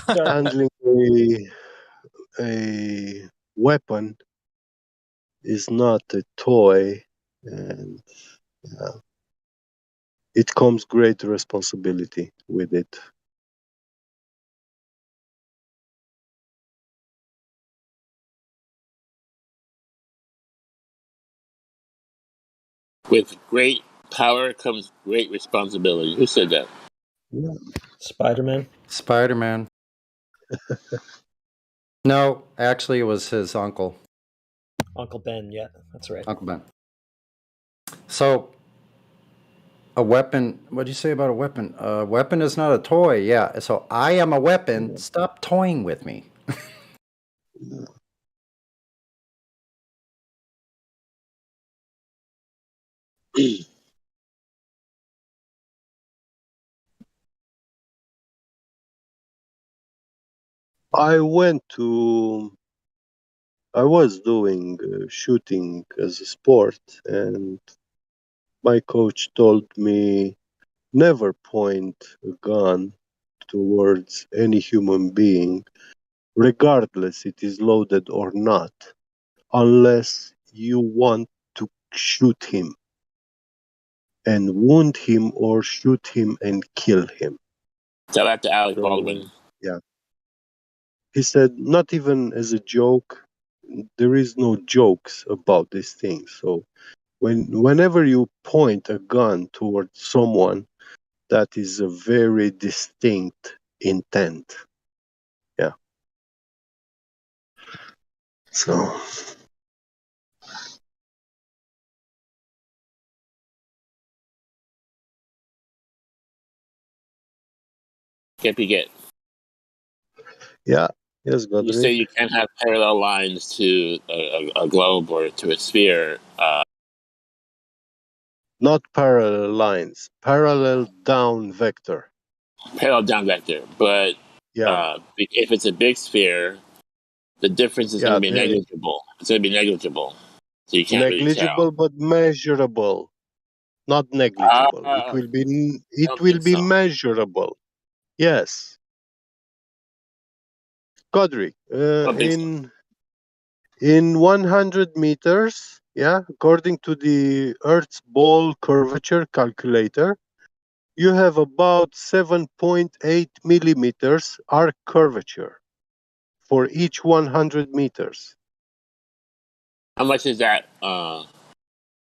Handling a weapon is not a toy, and it comes great responsibility with it. With great power comes great responsibility. Who said that? Yeah. Spider-Man. Spider-Man. No, actually, it was his uncle. Uncle Ben, yeah, that's right. Uncle Ben. So, A weapon. What do you say about a weapon? A weapon is not a toy. Yeah. So I am a weapon. Stop toying with me. I was doing shooting as a sport, and my coach told me never point a gun towards any human being, regardless it is loaded or not, unless you want to shoot him and wound him or shoot him and kill him. Tell that to Alec So, Baldwin. yeah. He said, not even as a joke, there is no jokes about this thing. So whenever you point a gun towards someone, that is a very distinct intent. Yeah. So Can't be get. yeah, yes, You say Godric. you can't have parallel lines to a globe or to a sphere. Not parallel lines, parallel down vector. Parallel down vector, but Yeah, if it's a big sphere, the difference is going yeah, to be the negligible. It's going to be negligible, so you can't really tell. negligible but measurable. Not negligible. I It don't will think be so. measurable. Yes. Godric, I don't think so. in 100 meters, yeah, according to the Earth's ball curvature calculator, you have about 7.8 millimeters arc curvature for each 100 meters. How much is that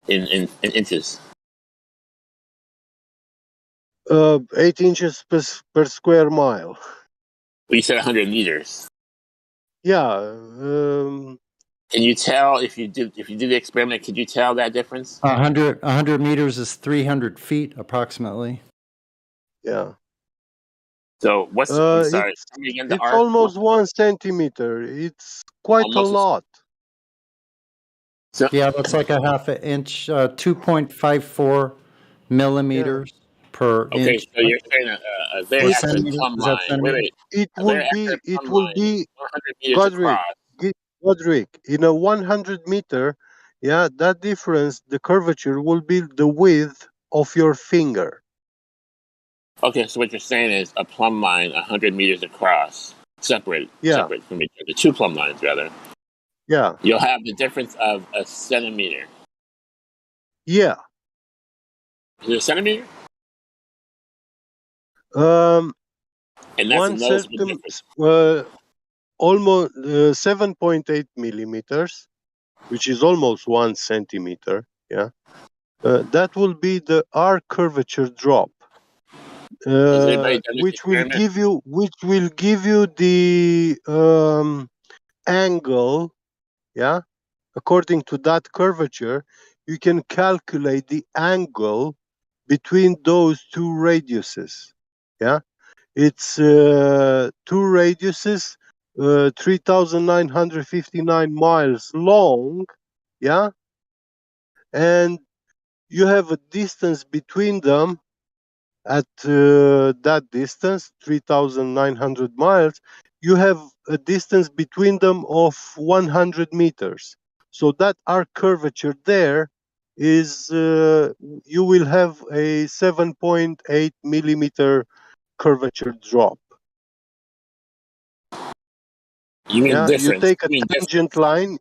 in inches? 8 inches per square mile. Well, you said 100 meters. Yeah. Can you tell if you do the experiment? Could you tell that difference? 100 meters is 300 feet approximately. Yeah. So what's I'm sorry? Tell me again the It's arc. almost 1 centimeter. It's quite a Almost. lot. So, Yeah, that's like a half an inch, 2.54 millimeters per okay, inch. so you're saying a very Or It's accurate centimeters? plumb Is that line. Wait, centimeters? wait. it A will very be accurate plumb line, 100 meters Godric, across. Godric, in a 100 meter, yeah, that difference, the curvature will be the width of your finger. Okay, so what you're saying is a plumb line 100 meters across, separate Yeah, from each other. Two plumb lines, rather. yeah, You'll have the difference of a centimeter. yeah. Is it a centimeter? Um, And that's a one noticeable certain, difference. almost 7.8 millimeters, which is almost 1 centimeter. Yeah, that will be the arc curvature drop, Has anybody done this which will experiment? give you the angle. Yeah, according to that curvature, you can calculate the angle between those two radiuses. Yeah, it's two radiuses, 3,959 miles long. Yeah, and you have a distance between them at that distance, 3,900 miles. You have a distance between them of 100 meters. So that arc curvature there is you will have a 7.8 millimeter curvature drop. You mean Yeah, you difference? take a You mean difference? tangent line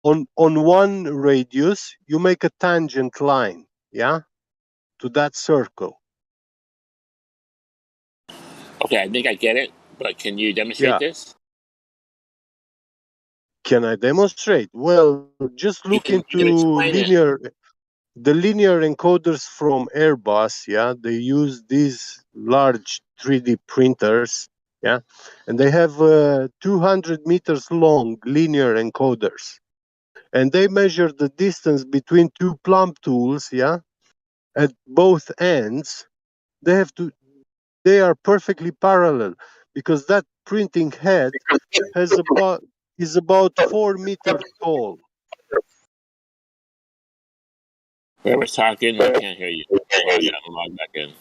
on one radius, you make a tangent line, yeah, to that circle. Okay, I think I get it, but can you demonstrate Yeah. this? Can I demonstrate? Well, just You look can into explain it. the linear encoders from Airbus. Yeah, they use these large 3D printers. Yeah, and they have 200 meters long linear encoders, and they measure the distance between two plumb tools. Yeah, at both ends, they are perfectly parallel, because that printing head is about 4 meters tall. Whoever's talking, I can't hear you. Log out and log back in.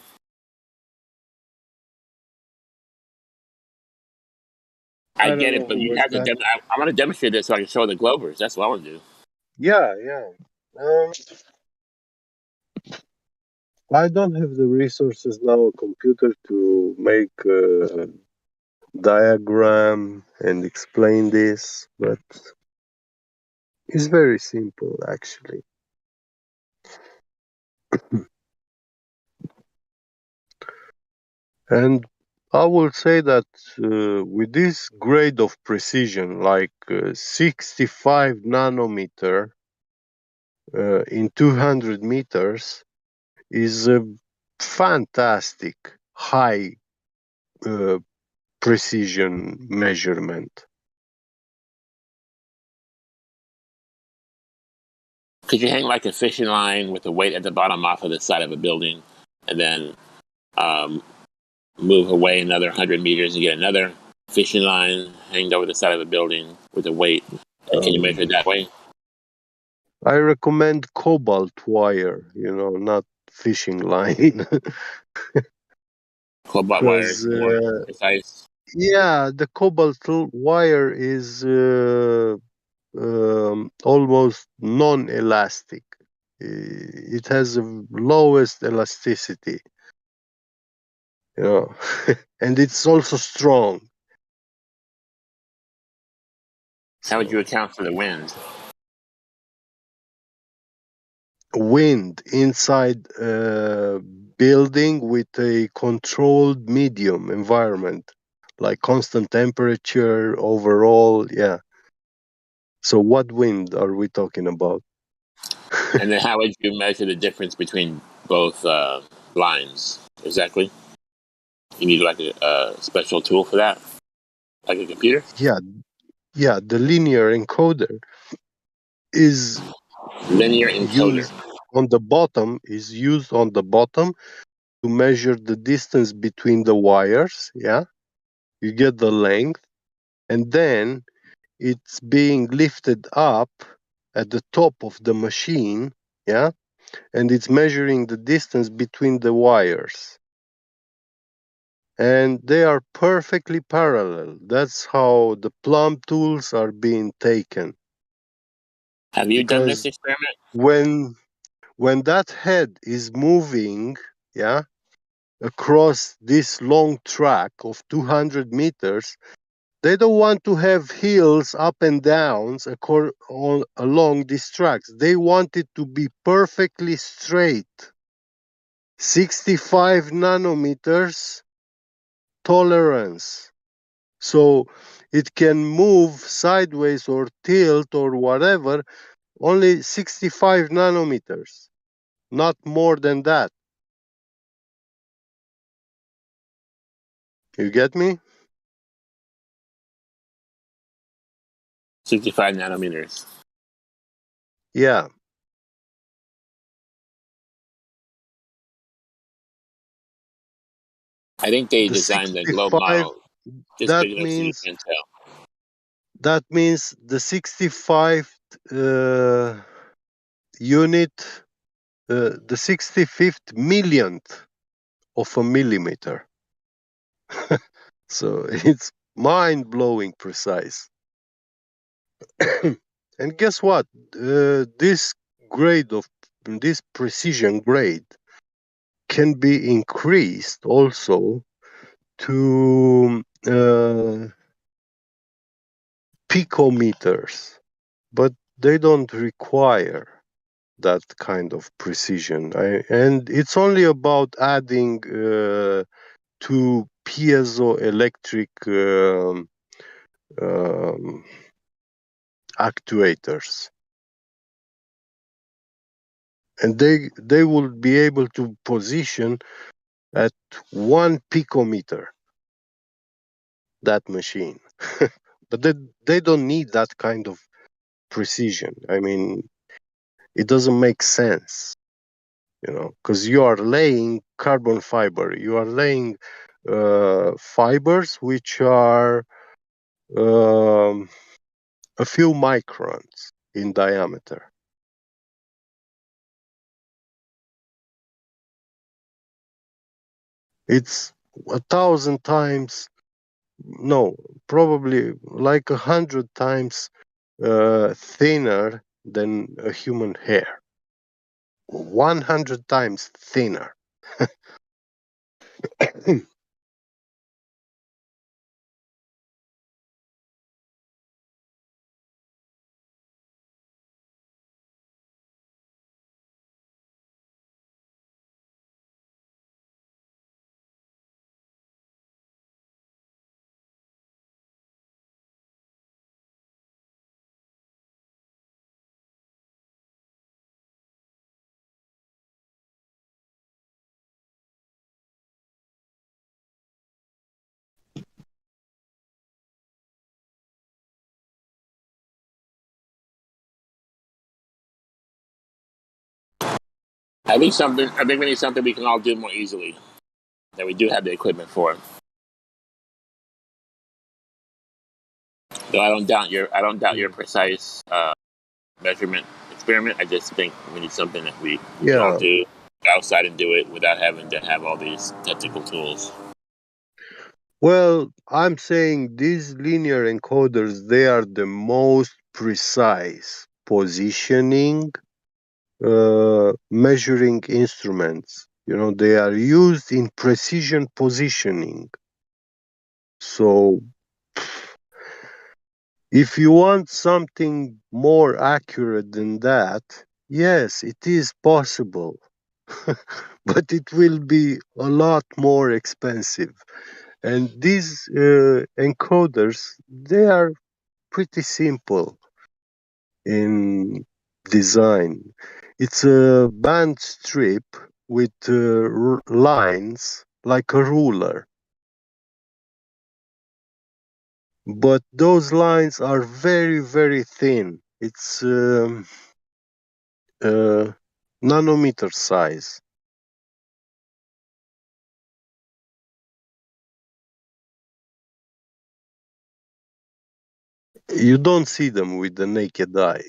I I don't get know it, but who you was have to. that. I want to demonstrate this so I can show the Glovers. That's what I want to do. Yeah. I don't have the resources now, a computer, to make a diagram and explain this, but it's very simple actually. And I will say that with this grade of precision, like 65 nanometer in 200 meters, is a fantastic high uh, precision measurement. Could you hang like a fishing line with a weight at the bottom off of the side of a building, and then um, move away another 100 meters and get another fishing line hanged over the side of a building with a weight? And can you measure it that way? I recommend cobalt wire, not fishing line. Cobalt wire is Because, more precise. yeah, the cobalt wire is almost non-elastic. It has the lowest elasticity, and it's also strong. How would you account for the wind? Wind inside a building with a controlled medium environment, like constant temperature overall. Yeah. So what wind are we talking about? And then how would you measure the difference between both lines? Exactly. You need like a special tool for that, like a computer. Yeah, the linear encoder is Linear encoder. used on the bottom to measure the distance between the wires. Yeah, you get the length, and then it's being lifted up at the top of the machine. Yeah, and it's measuring the distance between the wires, and they are perfectly parallel. That's how the plumb tools are being taken. Have you done this Because experiment? when that head is moving, yeah, across this long track of 200 meters, they don't want to have hills up and downs along these tracks. They want it to be perfectly straight. 65 nanometers tolerance. So it can move sideways or tilt or whatever, only 65 nanometers, not more than that. You get me? 65 nanometers. Yeah. I think they The designed the globe 65, model just that big enough so you means can tell. the 65 unit, the 65th millionth of a millimeter. So it's mind-blowing precise. And guess what? This precision grade can be increased also to picometers, but they don't require that kind of precision. And it's only about adding two piezoelectric um, actuators, and they will be able to position at 1 picometer that machine. But they don't need that kind of precision. I mean, it doesn't make sense. because you are laying carbon fiber. You are laying fibers which are a few microns in diameter. It's 1,000 times, no, probably like 100 times thinner than a human hair. 100 times thinner. I think we need something we can all do more easily. That we do have the equipment for. Though I don't doubt your precise measurement experiment. I just think we need something that we can all Yeah. do outside and do it without having to have all these technical tools. Well, I'm saying these linear encoders, they are the most precise positioning measuring instruments. They are used in precision positioning. So if you want something more accurate than that, yes, it is possible. But it will be a lot more expensive. And these encoders, they are pretty simple in design. It's a band strip with lines like a ruler. But those lines are very, very thin. It's nanometer size. You don't see them with the naked eye.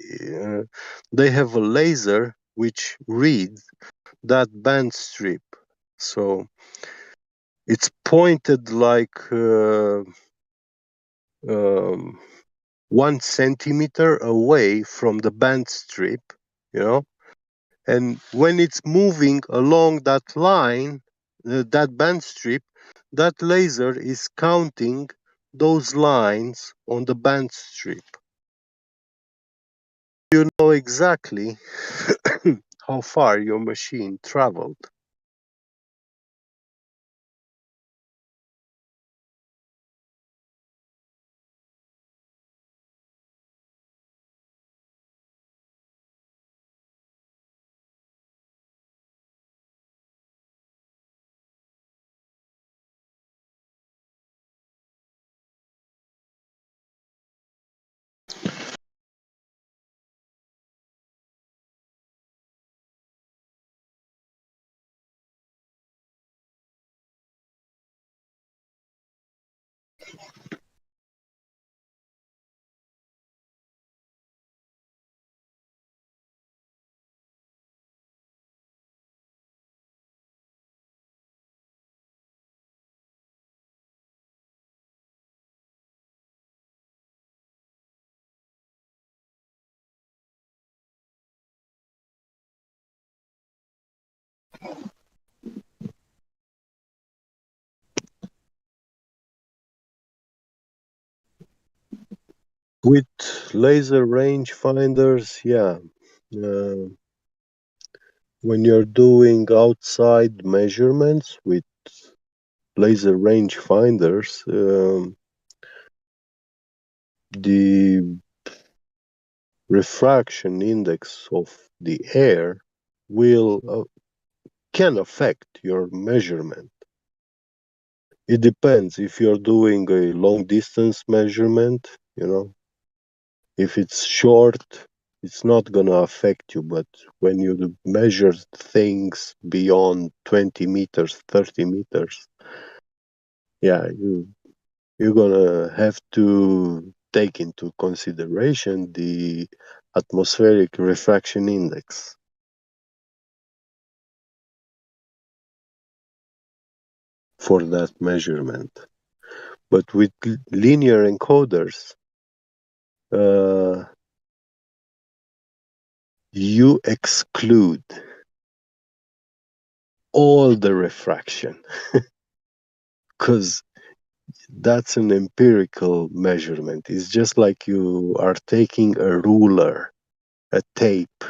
They have a laser which reads that band strip. So it's pointed like 1 centimeter away from the band strip, and when it's moving along that line, that band strip, that laser is counting those lines on the band strip. You know exactly how far your machine traveled. With laser rangefinders, yeah. When you're doing outside measurements with laser rangefinders, the refraction index of the air can affect your measurement. It depends if you're doing a long distance measurement, if it's short, it's not going to affect you. But when you measure things beyond 20 meters, 30 meters, yeah, you're going to have to take into consideration the atmospheric refraction index for that measurement. But with linear encoders, you exclude all the refraction because that's an empirical measurement. It's just like you are taking a ruler, a tape.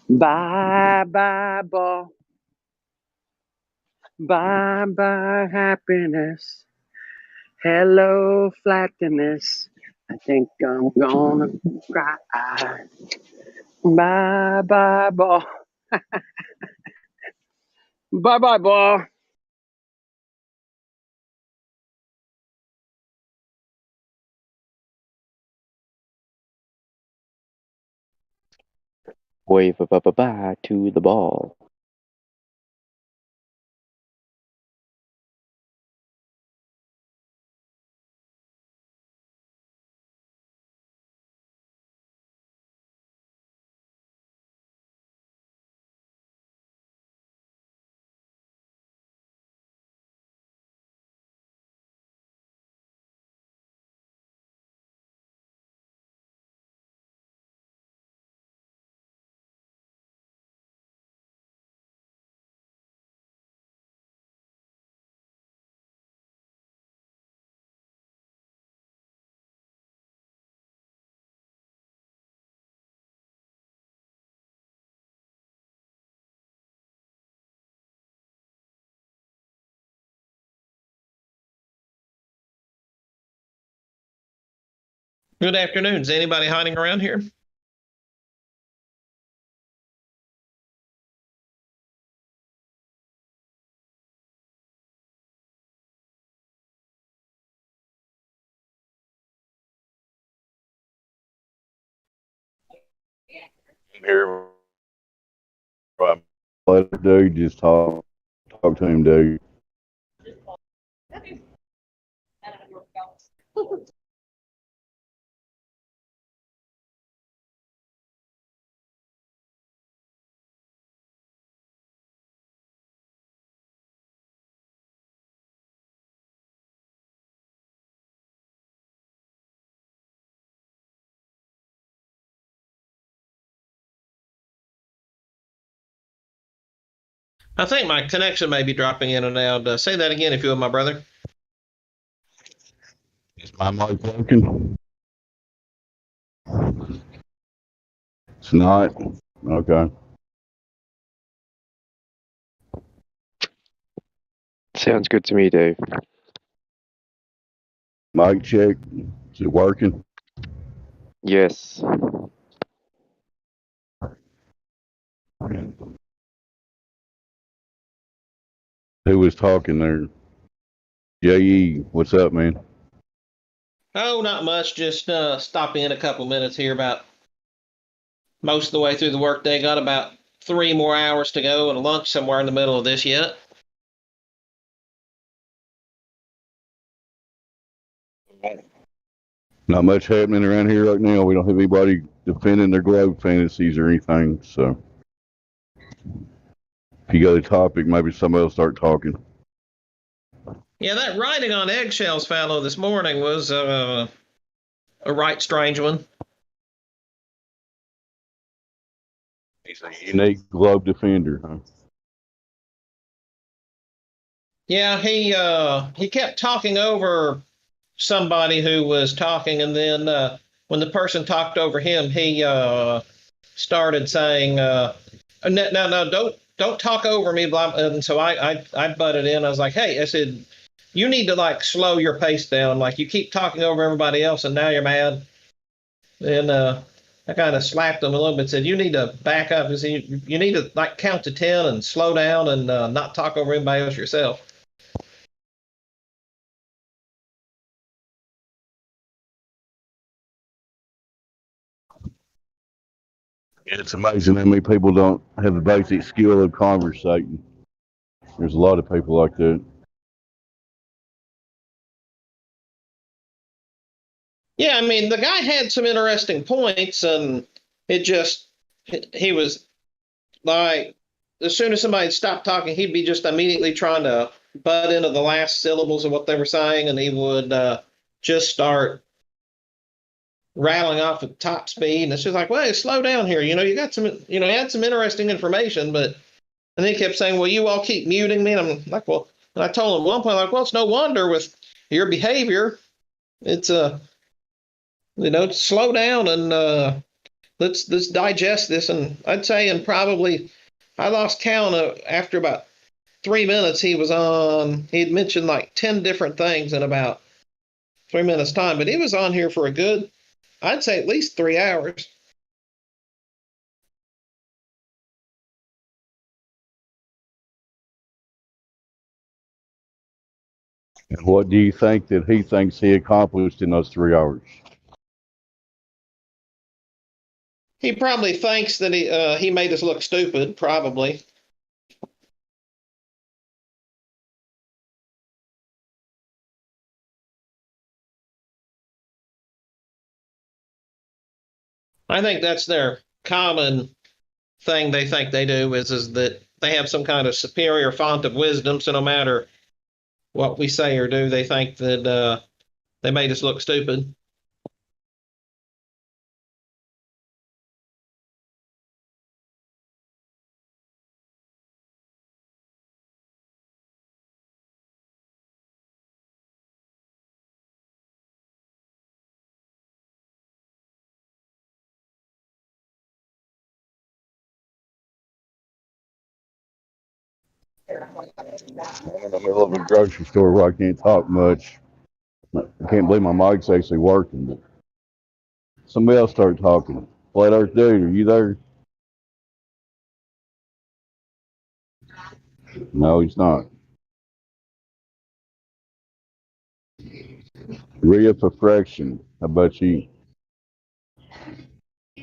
Bye bye ball. Bye bye happiness. Hello flatness. I think I'm gonna cry. Bye bye ball. Bye bye ball. Wave a bye bye to the ball. Good afternoon. Is anybody hiding around here? Here, let dude just talk to him, dude. I think my connection may be dropping in and out. Say that again, if you will, my brother. Is my mic working? It's not. Okay. Sounds good to me, Dave. Mic check. Is it working? Yes. Who was talking there? J.E., what's up, man? Oh, not much. Just stop in a couple minutes here. About most of the way through the workday. Got about 3 more hours to go and a lunch somewhere in the middle of this yet. Not much happening around here right now. We don't have anybody defending their globe fantasies or anything. So if you got a topic, maybe somebody will start talking. Yeah, that riding on eggshells fellow this morning was a right strange one. He's a unique globe defender, huh? Yeah, he kept talking over somebody who was talking, and then when the person talked over him, he started saying, "No, don't talk over me." Blah. And so I butted in. I was like, "Hey," I said, "you need to like slow your pace down. Like you keep talking over everybody else, and now you're mad." And I kind of slapped him a little bit. Said, "You need to back up. You need to like count to 10 and slow down and not talk over anybody else yourself." It's amazing how many people don't have the basic skill of conversating. There's a lot of people like that. Yeah, I mean, the guy had some interesting points, and it just, he was like, as soon as somebody stopped talking, he'd be just immediately trying to butt into the last syllables of what they were saying, and he would just start rattling off at top speed. And it's just like, well, slow down here. You got some, he had some interesting information, but, and he kept saying, well, you all keep muting me. And I'm like, well, and I told him at one point, like, well, it's no wonder with your behavior. It's slow down and let's digest this. And I'd say, and probably, I lost count after about 3 minutes. He'd mentioned like 10 different things in about 3 minutes time, but he was on here for a good, I'd say at least 3 hours. And what do you think that he thinks he accomplished in those 3 hours? He probably thinks that he made us look stupid, probably. I think that's their common thing they think they do is that they have some kind of superior font of wisdom. So no matter what we say or do, they think that they made us look stupid. I'm in the middle of a grocery store where I can't talk much. I can't believe my mic's actually working. But somebody else started talking. Flat Earth Dude, are you there? No, he's not. Refraction. How about you?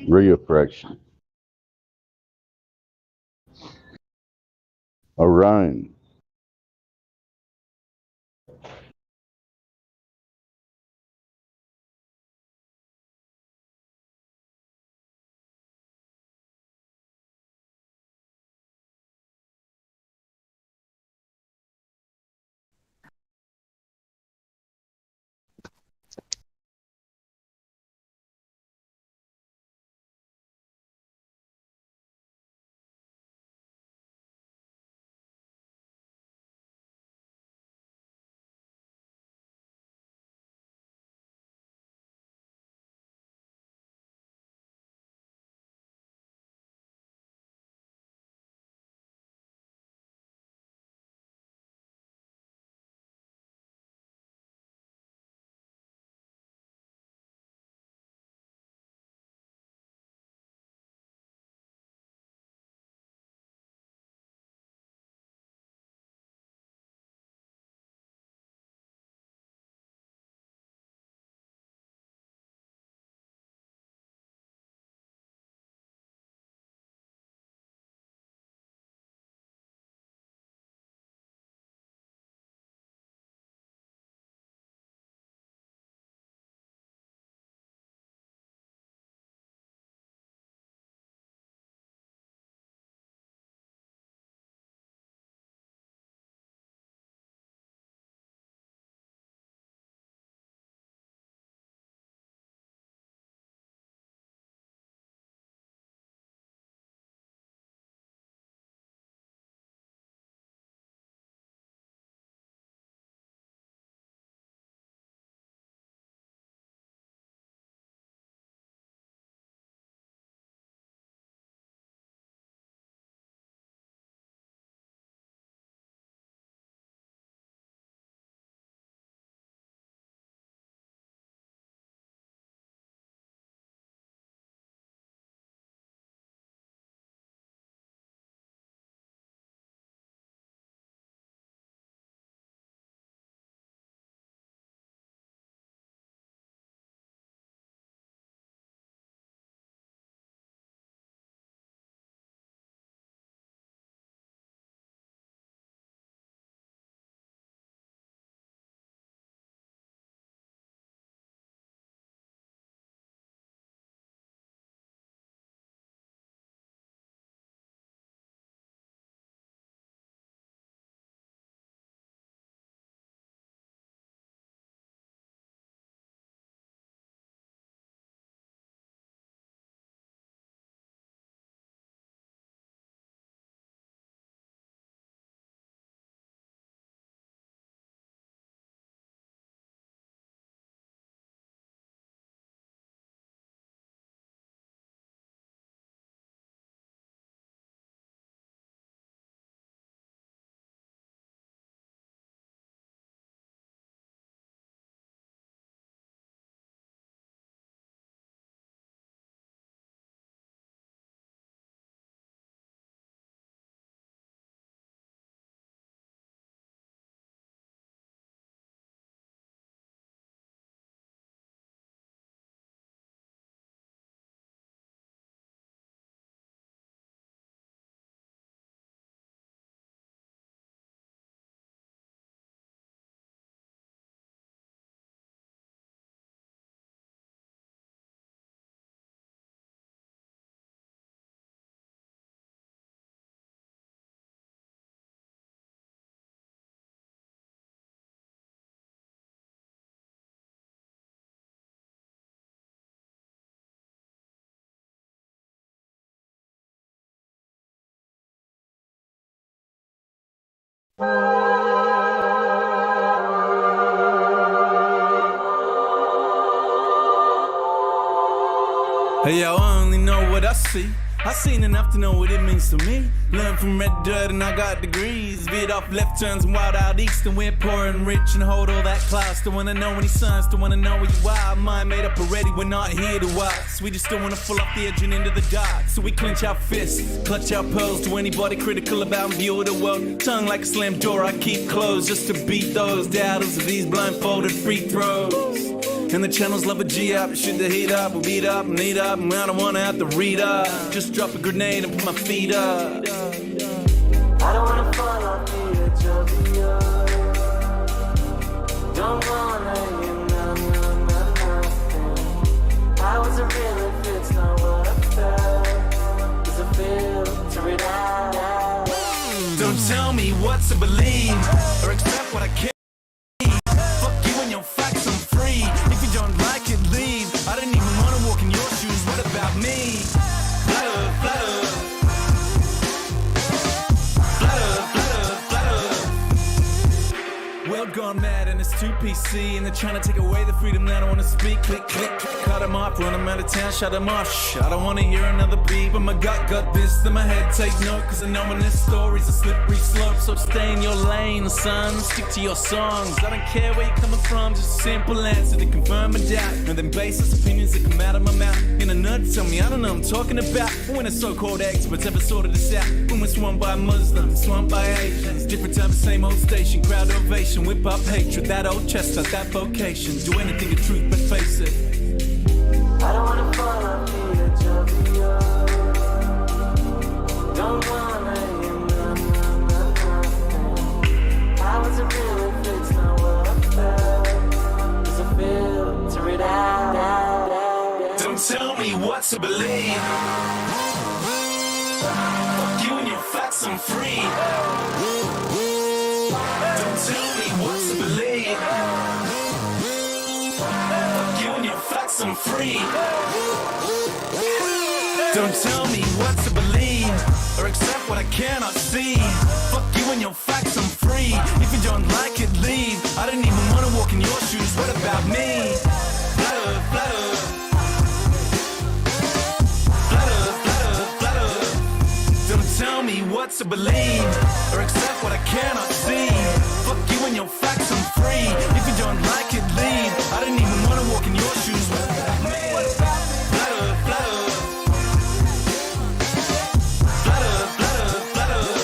Refraction. Orion. Hey, yo, I only know what I see. I seen enough to know what it means to me. Learned from red dirt and I got degrees. Veered off left turns and wild out east, and we're poor and rich and hold all that class. Still wanna know any signs, still wanna know where you are. Mind made up already, we're not here to watch. We just still wanna fall off the edge and into the dark. So we clench our fists, clutch our pearls to anybody critical about view of the world. Tongue like a slammed door I keep closed just to beat those doubters of these blindfolded free throws. And the channels love a G up, shoot the heat up, we'll beat up, need up, and I don't wanna have to read up. Just drop a grenade and put my feet up. I don't wanna fall off the edge of the earth. Don't wanna hear nothing. How is it real if it's not what I felt? Is it filter it out? Don't tell me what to believe or accept what I can't. Fuck you and your facts, I'm free. If you don't like it, leave. I didn't even want to walk in your shoes. What about me? Flutter, flutter. Flutter, flutter, flutter. World gone mad and it's too PC, and they're trying to take away the freedom that I want to speak. Click, click, cut them off, run them out of town, shut them off. Shh, I don't want to hear another beat, but my gut got this, then my head take note, cause I know when this story's a slippery slope. So stay in your lane, son, stick to your songs. I don't care where you're coming from, just a simple answer to confirm a doubt, and then baseless opinions that come out of my mouth. In a nut, tell me I don't know what I'm talking about. When the so-called experts ever sorted this out, when we're swamped by Muslims, swamped by Asians, different time, same old station, crowd ovation, whip up hatred, that old chestnut, that vocation, do anything to truth but face it. I don't wanna fall off the edge of the earth. Don't wanna hear nothing. How is it real if it's not what I felt? Is it filter it out? Don't tell me what to believe. Fuck you and your facts, I'm free. Don't tell me what to believe. Fuck you and your facts, I'm free. Don't tell me what to believe or accept what I cannot see. Fuck you and your facts, I'm free. If you don't like it, leave. I didn't even want to walk in your shoes. What about me? Flutter, flutter. Flutter, flutter, flutter. Don't tell me what to believe or accept what I cannot see. Fuck you and your facts, I'm free. If you don't like it, leave. I didn't even want to walk in your shoes. What about me? Flutter, flutter. Flutter, flutter, flutter.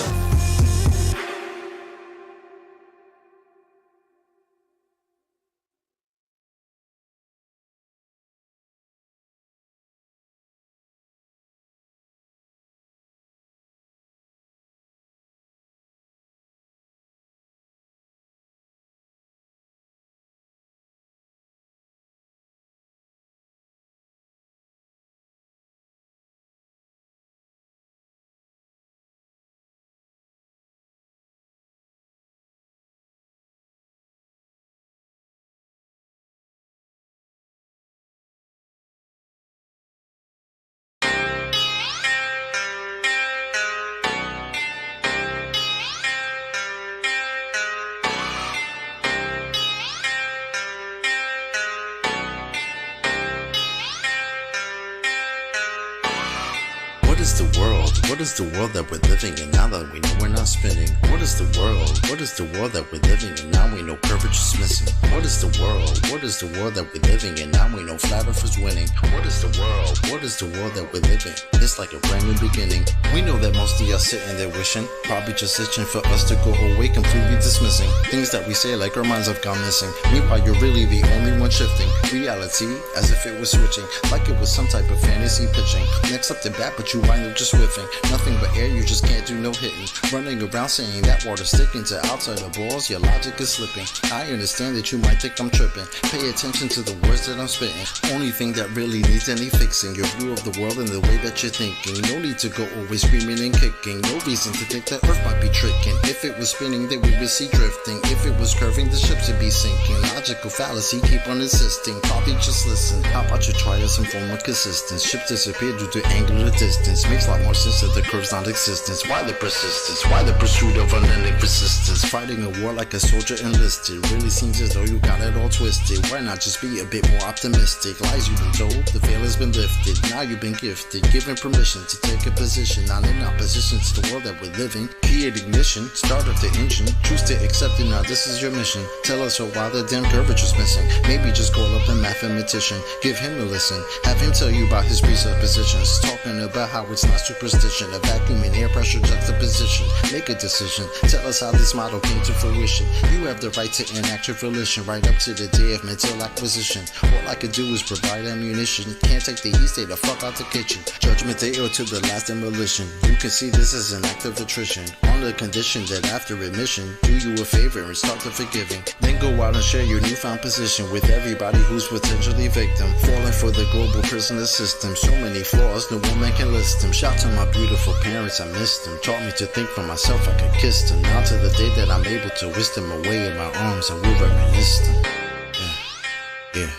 What is the world? What is the world that we're living in now that we know we're not spinning? What is the world? What is the world that we're living in now we know courage is missing? What is the world? What is the world that we're living in now we know flat earth is winning? What is the world? What is the world that we're living? It's like a brand new beginning. We know that most of y'all sitting there wishing, probably just itching for us to go away, completely dismissing things that we say like our minds have gone missing. Meanwhile, you're really the only one shifting reality as if it was switching, like it was some type of fantasy pitching. Next up to bat, but you wind up just whiffing. Nothing but air, you just can't do no hitting. Running around saying that water's sticking to outside the balls, your logic is slipping. I understand that you might think I'm tripping. Pay attention to the words that I'm spitting. Only thing that really needs any fixing, your view of the world and the way that you're thinking. No need to go always screaming and kicking. No reason to think that Earth might be tricking. If it was spinning, then we would see drifting. If it was curving, the ships would be sinking. Logical fallacy, keep on insisting. missing. Coffee, just listen. How about you try some form of consistence? Ship disappeared due to angular distance. Makes a lot more sense that the curve's non-existence. Why the persistence? Why the pursuit of unending persistence? Fighting a war like a soldier enlisted. Really seems as though you got it all twisted. Why not just be a bit more optimistic? Lies you've been told, the veil has been lifted. Now you've been gifted, given permission to take a position. Not in opposition to the world that we're living. Create ignition, start up the engine. Choose to accept it, now this is your mission. Tell us why the damn curvature's missing. Maybe just call up a mathematician. Give him a listen. Have him tell you about his presuppositions. Talking about how it's not superstition. A vacuum and air pressure juxtaposition. Make a decision. Tell us how this model came to fruition. You have the right to enact your volition. Right up to the day of mental acquisition. All I could do is provide ammunition. Can't take the heat, stay the fuck out the kitchen. Judgment day or to the last demolition. You can see this as an act of attrition. On the condition that after admission, do you a favor and start the forgiving. Then go out and share your newfound position with everybody who's potentially victim. Falling for the global prisoner system. So many flaws, no woman can list them. Shout to my beautiful parents, I missed them. Taught me to think for myself, I could kiss them. Now to the day that I'm able to whisk them away in my arms, I will reminisce them. Yeah, yeah.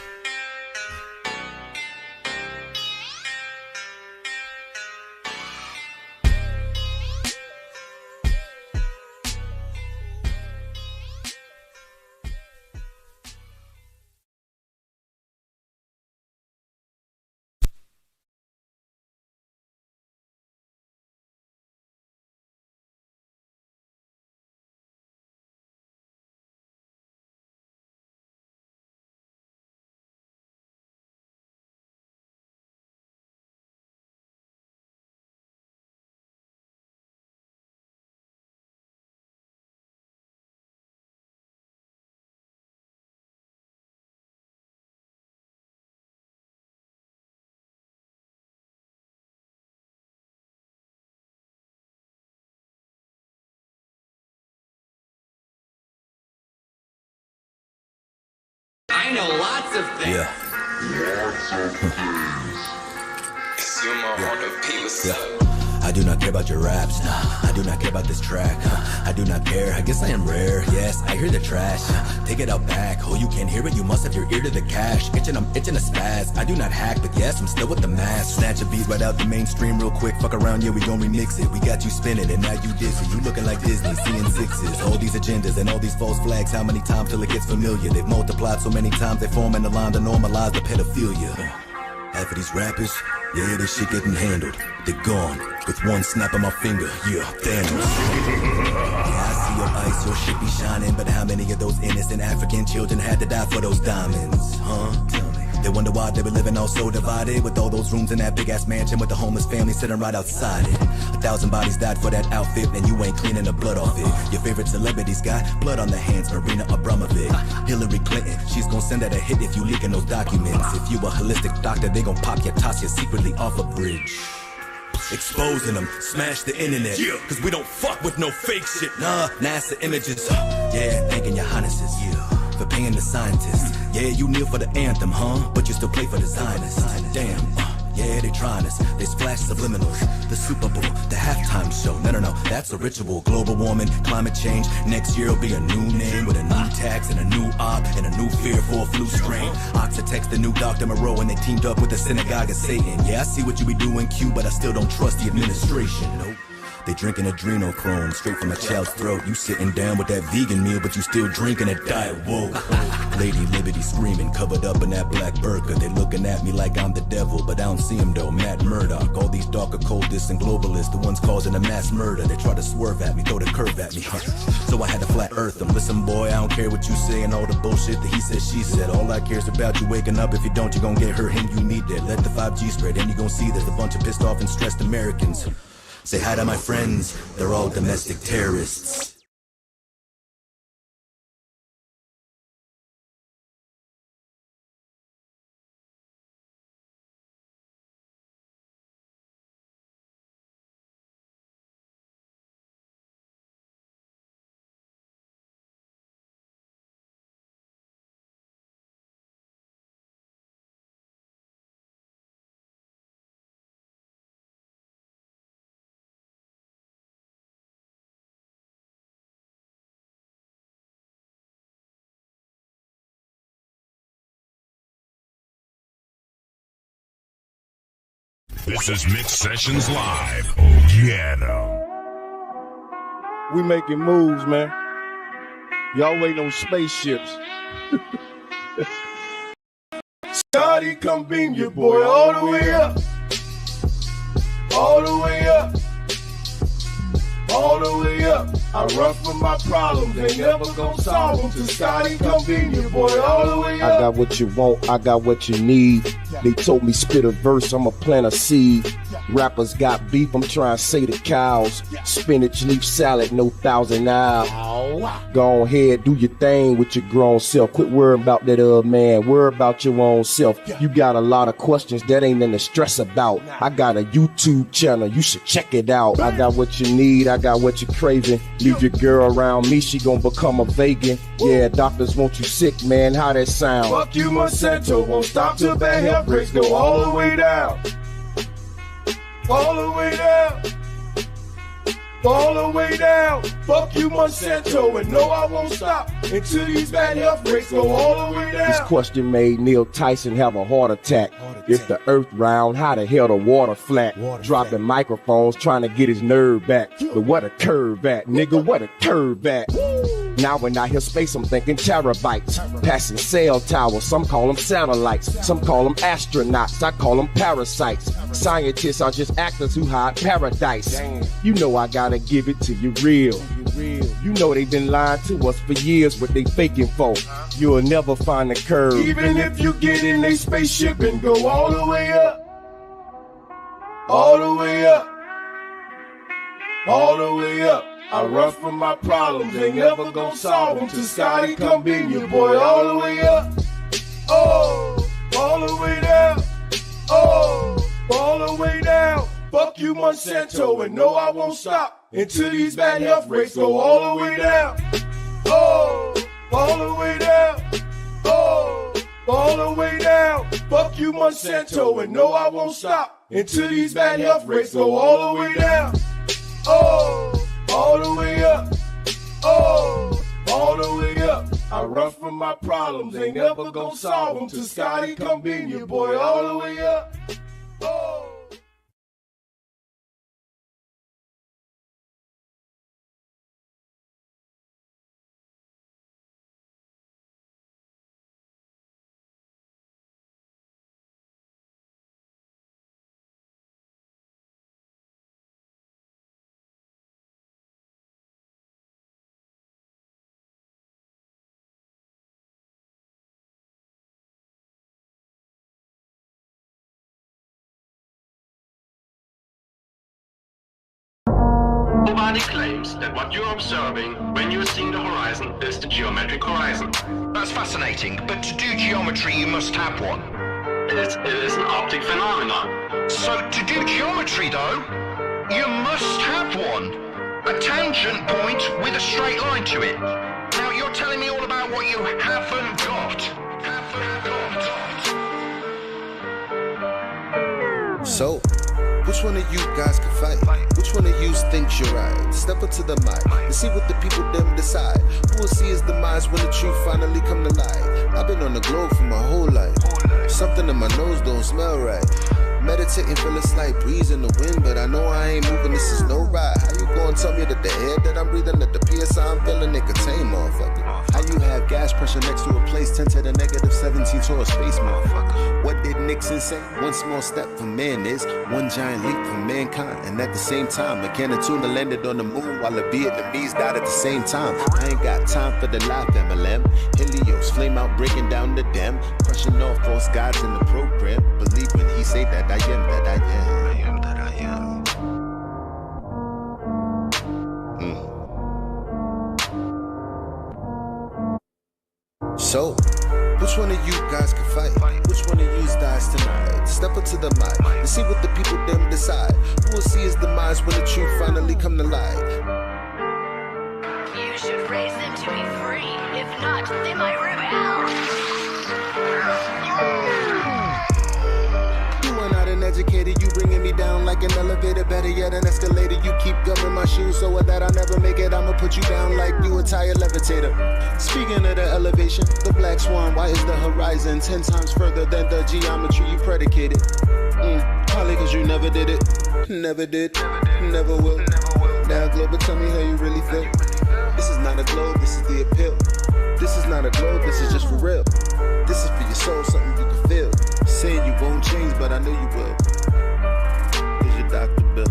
I know lots of things. Yeah. Sumo on the people stuff. I do not care about your raps, nah. I do not care about this track, I do not care, I guess I am rare. Yes, I hear the trash, take it out back. Oh, you can't hear it, you must have your ear to the cash. I'm itching a spaz, I do not hack, but yes, I'm still with the mask. Snatch a beat right out the mainstream real quick. Fuck around, yeah, we gon' remix it. We got you spinning and now you dizzy. You looking like Disney, seeing sixes. All these agendas and all these false flags, how many times till it gets familiar? They've multiplied so many times, they form in the line to normalize the pedophilia. Half of these rappers, yeah, this shit getting handled. They're gone with one snap of my finger. Yeah, Thanos. Yeah, I see your ice, your shit be shining, but how many of those innocent African children had to die for those diamonds? Huh? Tell me. They wonder why they were living all so divided, with all those rooms in that big ass mansion with the homeless family sitting right outside it. 1,000 bodies died for that outfit, and you ain't cleaning the blood off it. Your favorite celebrity's got blood on the hands, Marina Abramovic. Hillary Clinton, she's gonna send out a hit if you leaking those documents. If you a holistic doctor, they gon' pop your Tasha secretly off a bridge. Exposing them, smash the internet, cause we don't fuck with no fake shit. Nah, NASA images, yeah, thanking your highnesses, for paying the scientists. Yeah, you kneel for the anthem, huh? But you still play for the Zionists. Damn, yeah, they trying us. They splash subliminals. The Super Bowl, the halftime show. No, that's a ritual. Global warming, climate change. Next year will be a new name with a new tax and a new op and a new fear for a flu strain. Oxitex, the new Dr. Moreau, and they teamed up with the synagogue of Satan. Yeah, I see what you be doing, Q, but I still don't trust the administration. Nope. They drinking adrenochrome straight from a child's throat. You sitting down with that vegan meal, but you still drinking a diet woke. Lady Liberty screaming, covered up in that black burqa. They looking at me like I'm the devil, but I don't see him though. Matt Murdock, all these dark occultists and globalists, the ones causing a mass murder. They try to swerve at me, throw the curve at me. So I had to flat earth them. Listen, boy, I don't care what you say and all the bullshit that he said, she said. All I care is about you waking up. If you don't, you gon' get hurt, him you need that. Let the 5G spread, and you gon' see there's a bunch of pissed off and stressed Americans. Say hi to my friends, they're all domestic terrorists. This is Mix Sessions Live. Oh, yeah, We making moves, man. Y'all waiting on spaceships. Scotty, come beam your boy all the way up. All the way up. All the way up. I run from my problems, they never gon' solve them. Till Scotty come beam your boy all the way up. I got what you want, I got what you need. They told me spit a verse, I'ma plant a seed. Rappers got beef, I'm trying to say the cows. Spinach leaf salad, no Thousand Isle. Go ahead, do your thing with your grown self. Quit worrying about that man, worry about your own self. You got a lot of questions that ain't nothing to stress about. I got a YouTube channel, you should check it out. I got what you need, I got what you're craving. Leave your girl around me, she gon' become a vegan. Yeah, doctors want you sick, man, how that sound? Fuck you, Monsanto, won't stop till bad health rates go all the way down. All the way down. All the way down. Fuck you, Monsanto, and no, I won't stop until these bad health rates go all the way down. This question made Neil Tyson have a heart attack. If the earth round, how the hell the water flat? Dropping microphones trying to get his nerve back. But what a curve at, nigga, what a curve at. Now when I hear space, I'm thinking terabytes. Passing cell towers, some call them satellites. Some call them astronauts, I call them parasites. Scientists are just actors who hide paradise. You know I gotta give it to you real. You know they've been lying to us for years, what they faking for. You'll never find the curve. Even if you get in a spaceship and go all the way up. All the way up. All the way up. I run from my problems, they never gon' solve them. Till Scotty come beam your boy all the way up. Oh, all the way down. Oh, all the way down. Fuck you, Monsanto, and no, I won't stop until these bad health rates go all the way down. Oh, all the way down. Oh, all the way down. Fuck you, Monsanto, and no, I won't stop until these bad health rates go all the way down. Oh, all the way up. Oh, all the way up. I run from my problems, they never gon' solve them. Till Scotty come beam your boy all the way up. Oh. Nobody claims that what you're observing when you're seeing the horizon is the geometric horizon. That's fascinating, but to do geometry you must have one. It is an optic phenomenon. So to do geometry though, you must have one. A tangent point with a straight line to it. Now you're telling me all about what you haven't got. So, which one of you guys can fight? Which one of you thinks you're right? Step up to the mic and see what the people them decide. Who will see his demise when the truth finally come to light? I've been on the globe for my whole life. Something in my nose don't smell right. Meditating, feel a slight breeze in the wind, but I know I ain't moving, this is no ride. How you gonna tell me that the air that I'm breathing, that the PSI I'm feeling, it contain, motherfucker? How you have gas pressure next to a place 10 to the negative 17 to a space, motherfucker? What did Nixon say? One small step for man is one giant leap for mankind. And at the same time, a can of tuna landed on the moon while the Vietnamese died at the same time. I ain't got time for the life MLM. Helios, flame out, breaking down the dam, crushing off false gods in the program. Believe when he say that I am that I am. I am that I am. So, which one of you guys can fight? Which one of you dies tonight? Step up to the mic and see what the people them decide. Who will see his demise when the truth finally come to light? You should raise them to be free. If not, they might rebel. Educated, you bringing me down like an elevator, better yet an escalator. You keep gumming my shoes so that I never make it. I'ma put you down like you a tire levitator. Speaking of the elevation, the black swan, why is the horizon 10 times further than the geometry you predicated? Probably cause you never did it. Never did, never will. Now Global, tell me how you really feel. This is not a globe, this is the appeal. This is not a globe, this is just for real. This is for your soul, something you can feel. Saying you won't change, but I know you will. Here's your Dr. Bill.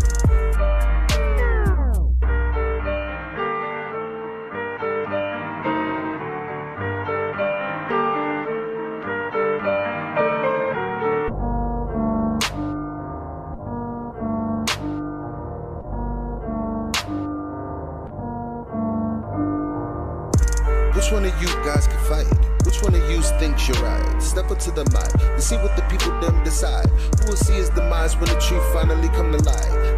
Which one of you guys can fight? Which one of you thinks you're right? Step up to the mic and see what the people them decide. Who will see his demise when the truth finally come to light?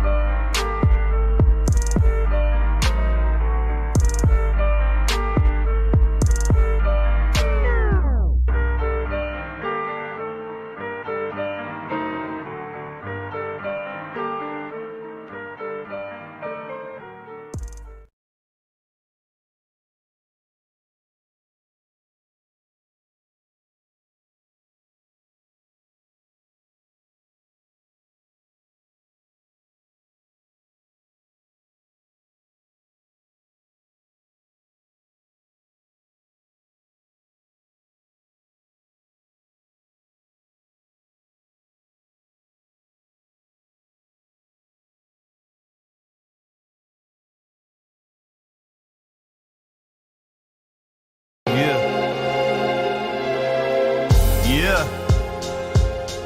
Yeah.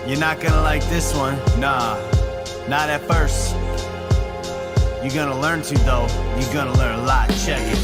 You're not gonna like this one. Nah, not at first. You're gonna learn to though. You're gonna learn a lot. Check it.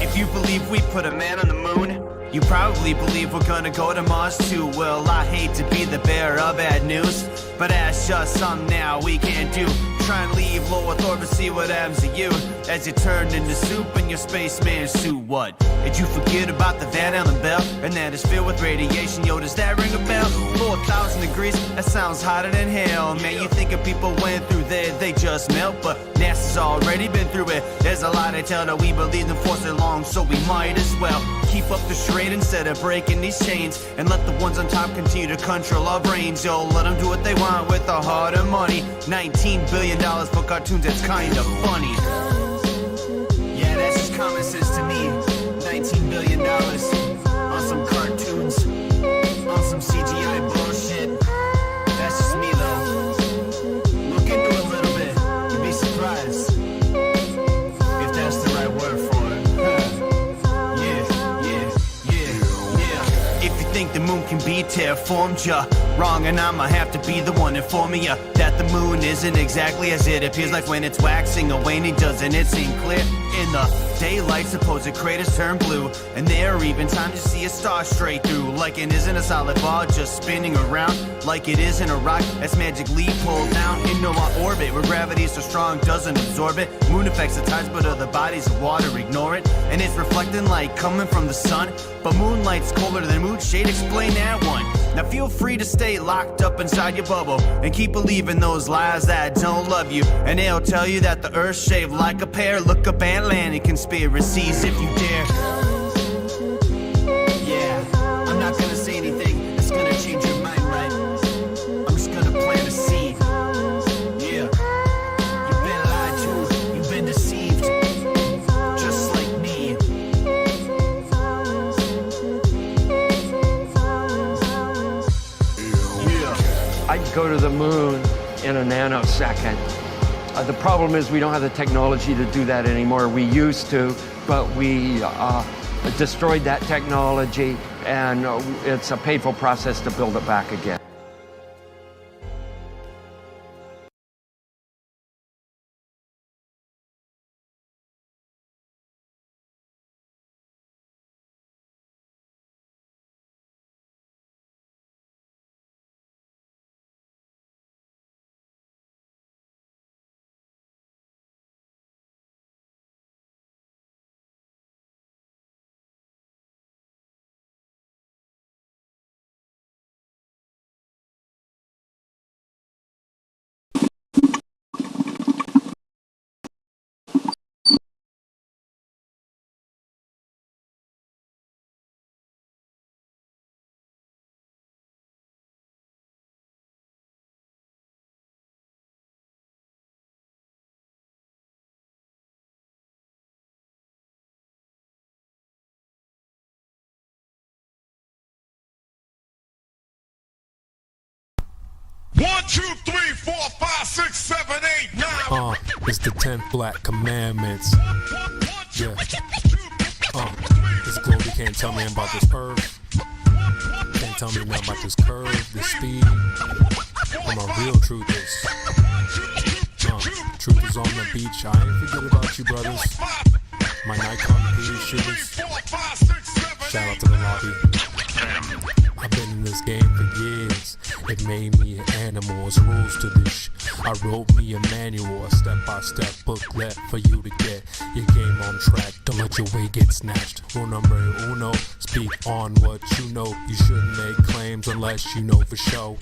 If you believe we put a man on the moon, you probably believe we're gonna go to Mars too. Well, I hate to be the bearer of bad news, but that's just something now we can't do. Try and leave low Earth orbit, see what happens to you as you turn into soup in your spaceman suit. What? Did you forget about the Van Allen bell? And that is filled with radiation. Yo, does that ring a bell? 4,000 degrees, that sounds hotter than hell. Man, you think if people went through there, they just melt, but NASA's already been through it. There's a lot they tell that we believe them for so long, so we might as well keep up the charade instead of breaking these chains, and let the ones on top continue to control our brains. Yo, let them do what they want with the heart and money. $19 billion for cartoons, that's kinda funny. Yeah, that's just common sense to me. $19 billion on some cartoons, on some CGI bullshit. That's just me though. Look into it a little bit, you'd be surprised if that's the right word for it. If you think the moon can be terraformed, you're wrong, and I'ma have to be the one informing you that the moon isn't exactly as it appears. Like when it's waxing or waning, doesn't it seem clear? In the daylight, supposed craters turn blue, and there are even times you see a star straight through. Like it isn't a solid ball just spinning around, like it isn't a rock that's magically pulled down into our orbit, where gravity is so strong doesn't absorb it. Moon affects the tides, but other bodies of water ignore it, and it's reflecting light coming from the sun. But moonlight's colder than moon shade, explain that one. Now feel free to stay locked up inside your bubble and keep believing those lies that don't love you, and they'll tell you that the earth's shaped like a pear. Look up Atlantic conspiracies if you dare. Yeah, I'm not gonna say anything that's gonna change your mind, right? I'm just gonna plant a seed. Yeah, you've been lied to, you've been deceived, just like me. I'd go to the moon in a nanosecond. The problem is we don't have the technology to do that anymore. We used to, but we destroyed that technology, and it's a painful process to build it back again. 1, 2, 3, 4, 5, 6, 7, 8, 9. It's the 10th Black Commandments. Yeah. This globe, you can't tell me about this earth. Can't tell me nothing about this curve, this speed. Where my real truth is. Truth is on the beach. I ain't forget about you, brothers. My Nikon booty shooters. Shout out to the lobby. I've been in this game for years. It made me an animal. There's rules to this. I wrote me a manual, a step-by-step booklet for you to get your game on track. Don't let your way get snatched. Rule number uno, speak on what you know. You shouldn't make claims unless you know for sure.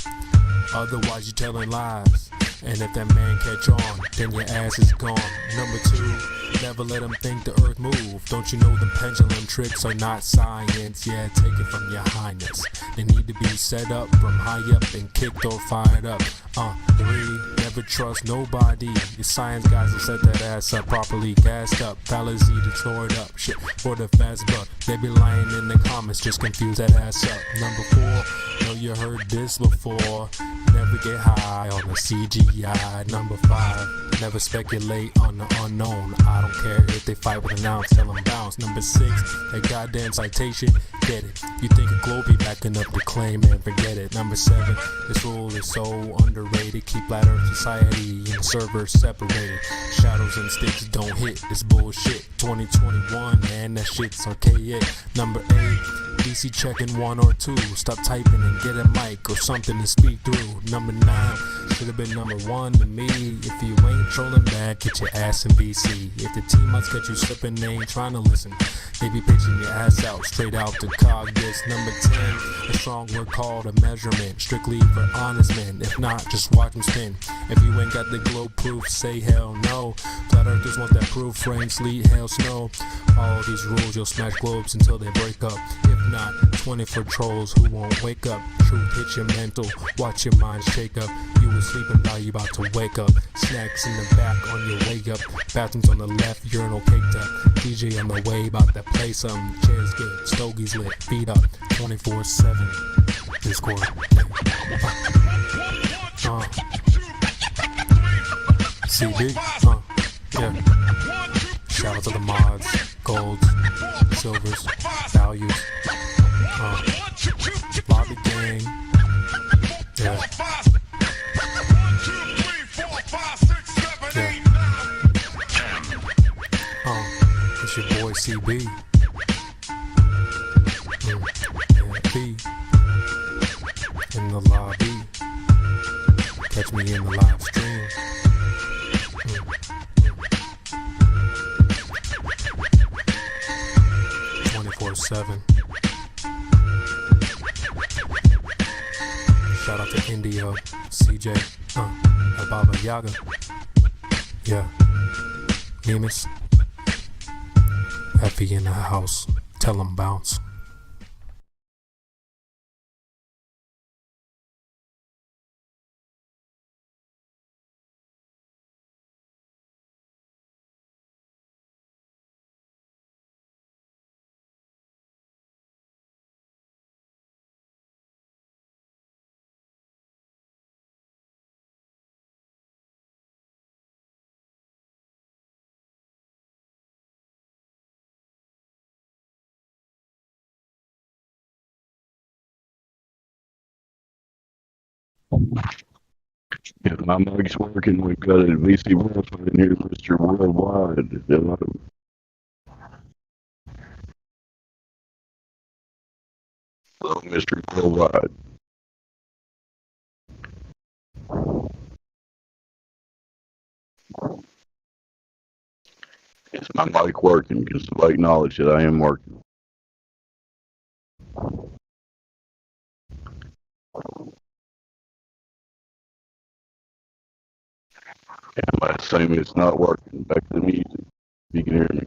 Otherwise you're telling lies. And if that man catch on, then your ass is gone. Number 2, never let them think the earth move. Don't you know them pendulum tricks are not science? Yeah, take it from your highness. They need to be set up from high up and kicked or fired up. 3, never trust nobody. Your science guys will set that ass up properly gassed up. Fallacy to store it up. Shit for the fast buck. They be lying in the comments, just confuse that ass up. Number 4, know you heard this before. Never get high on the CGI. Number 5, never speculate on the unknown. I don't care if they fight with an ounce, tell them bounce. Number 6, that goddamn citation, get it. You think a globe be backing up the claim and forget it. Number 7, this rule is so underrated. Keep flat earth society and servers separated. Shadows and sticks don't hit, it's bullshit. 2021, man, that shit's archaic. Number 8, DC checking 1 or 2. Stop typing and get a mic or something to speak through. Number 9, should have been number 1 to me. If you ain't trolling back, get your ass in VC. If the team must get you slipping, they ain't trying to listen. They be pitching your ass out, straight out to cog this. Number 10, a strong word called a measurement. Strictly for honest men. If not, just watch them spin. If you ain't got the globe proof, say hell no. Flat earthers want that proof, rain, sleet, hail, snow. Follow these rules, you'll smash globes until they break up. If not, 24 trolls who won't wake up. Truth hits your mental, watch your mind shake up. You was sleeping, now you about to wake up. Snacks in the back on your way up. Bathrooms on the left, urinal caked up. DJ on the way, about to play some. Chairs good, stogies lit, feet up. 24/7. Discord. CD. Yeah. Shout out to the mods, golds, silvers, values. Lobby gang. Yeah. It's your boy CB. Yeah, B. In the lobby. Catch me in the live stream. 24/7. Shout out to India, CJ, Baba Yaga. Yeah. Nemus. Effie in the house. Tell him bounce. Yeah, my mic's working. We've got a VC Worldwide in here, Mr. Worldwide. Hello, Mr. Worldwide. Is my mic working? Because I acknowledge that I am working. And I assume it's not working. Back to the music. If you can hear me.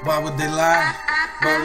Why would they lie? Why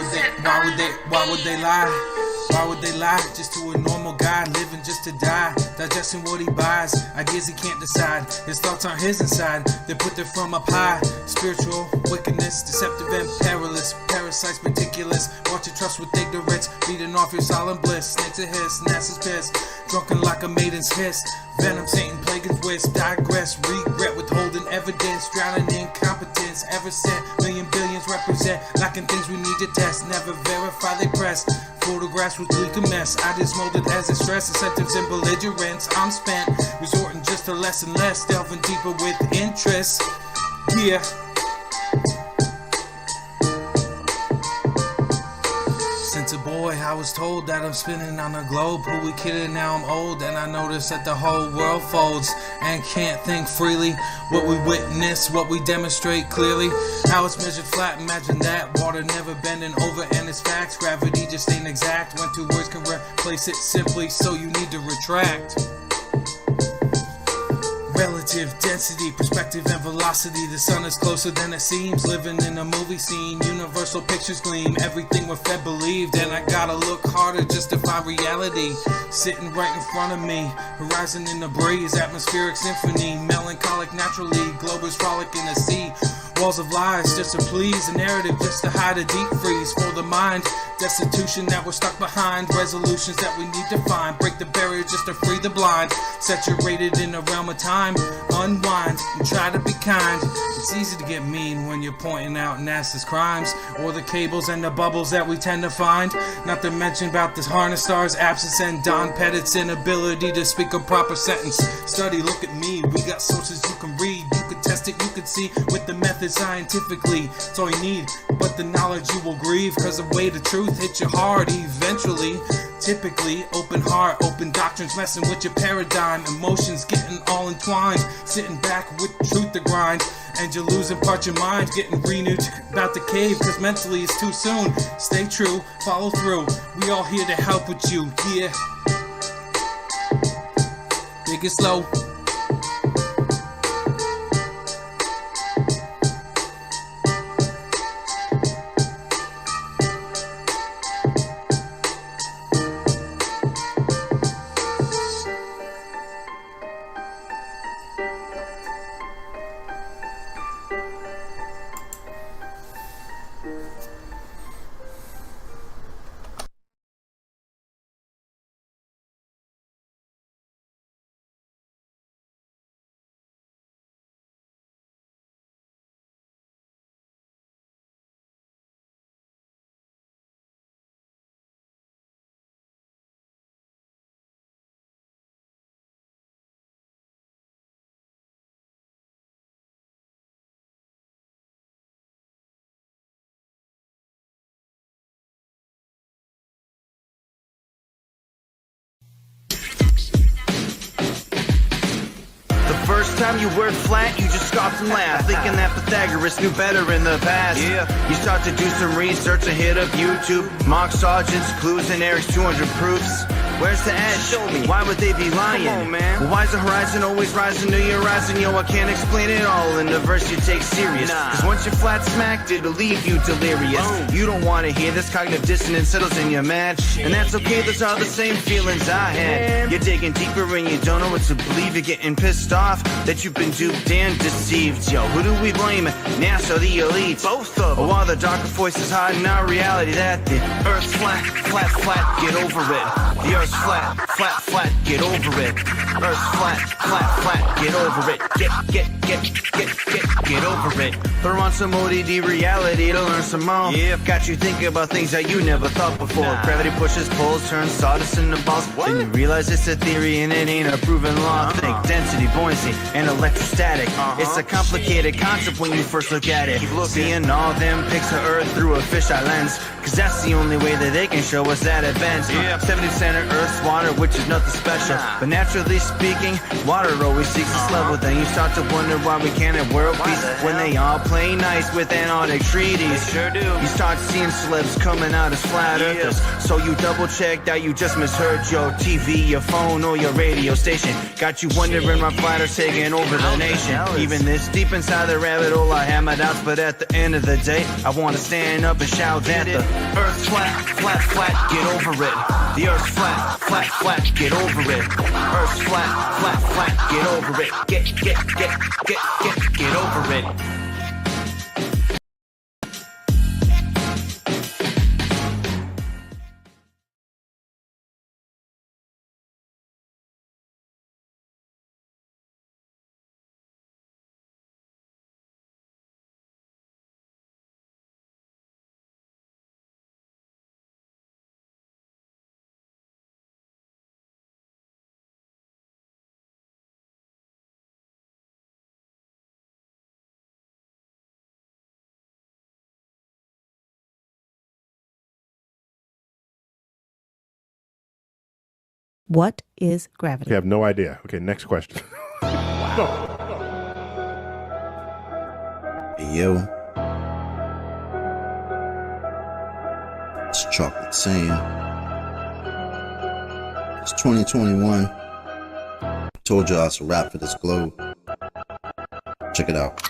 would they lie? Why would they lie? Just to a normal guy living just to die, digesting what he buys, ideas he can't decide. His thoughts aren't his inside, they put them from up high. Spiritual wickedness, deceptive and perilous, parasites meticulous. Watch your trust with ignorance, feeding off your solemn bliss. Snakes a hiss, NASA's piss, drunken like a maiden's hiss. Venom, Satan, plaguing wisp, digress, regret, withholding evidence, drowning in incompetence. Ever sent, million billions represent, lacking things we need to test. Never verify, they press. Photographs with leak a mess. I just molded as a stress, incentives and belligerence. I'm spent, resorting just to less and less, delving deeper with interest. Yeah. Since a boy, I was told that I'm spinning on a globe. Who we kidding? Now I'm old, and I notice that the whole world folds and can't think freely. What we witness, what we demonstrate clearly. How it's measured flat, imagine that. Water never bending over, and it's facts. Gravity just ain't exact. When two words can replace it simply, so you need to retract. Relative density, perspective and velocity. The sun is closer than it seems. Living in a movie scene, universal pictures gleam. Everything we're fed believed, and I gotta look harder just to find reality. Sitting right in front of me, horizon in the breeze, atmospheric symphony, melancholic naturally. Globers frolic in the sea. Walls of lies just to please, a narrative just to hide a deep freeze for the mind. Destitution that we're stuck behind, resolutions that we need to find. Break the barrier just to free the blind. Saturated in the realm of time, unwind and try to be kind. It's easy to get mean when you're pointing out NASA's crimes, or the cables and the bubbles that we tend to find. Not to mention about this harness star's absence and Don Pettit's inability to speak a proper sentence. Study, look at me, we got sources you can read. You could test it, you could see with the method scientifically. It's all you need, but the knowledge you will grieve, cause the way to truth hit you hard eventually. Typically, open heart, open doctrines, messing with your paradigm. Emotions getting all entwined, sitting back with truth to grind. And you're losing part your mind, getting renewed, about to cave, cause mentally it's too soon. Stay true, follow through, we all here to help with you, yeah. Big and slow. First time you work flat, you just scoffed and laughed, thinking that Pythagoras knew better in the past. Yeah, you start to do some research and hit up YouTube, Mark Sargent's clues and Eric's 200 proofs. Where's the edge? Show me. Why would they be lying? Come on, man. Well, why's the horizon always rising to your horizon? Yo, I can't explain it all in the verse you take serious. Cause once you're flat smacked, it'll leave you delirious. You don't want to hear this, cognitive dissonance settles in your mad. And that's okay, those are the same feelings I had. You're digging deeper and you don't know what to believe. You're getting pissed off that you've been duped and deceived. Yo, who do we blame? NASA or the elite? Both of them. Or while the darker voices hiding our reality that the Earth's flat, flat, flat, get over it. The Earth's flat, flat, flat, get over it. Earth's flat, flat, flat, get over it. Get over it. Throw on some ODD reality to learn some more. Yeah, got you thinking about things that you never thought before. Gravity pushes, pulls, turns sawdust into balls. Then you realize it's a theory and it ain't a proven law. Think density, buoyancy, and electrostatic. It's a complicated concept when you first look at it. Seeing all them pics of Earth through a fisheye lens, cause that's the only way that they can show us that it bends. 70% of Earth's water, which which is nothing special. But naturally speaking, water always seeks its level. Then you start to wonder why we can't have world peace when they all play nice with Antarctic treaties. Sure do. You start seeing celebs coming out as flat earthers, so you double check that you just misheard your TV, your phone, or your radio station. Got you wondering why flat earth's taking over the nation. Even this deep inside the rabbit hole, I have my doubts, but at the end of the day, I want to stand up and shout that the earth's flat, flat, flat, get over it. The earth's flat, flat, flat, get over it. Earth's flat, flat, flat, get over it. Get over it. What is gravity? I have no idea. Okay, next question. Hey, yo. It's Chocolate saying. It's 2021. Told y'all it's a wrap for this globe. Check it out.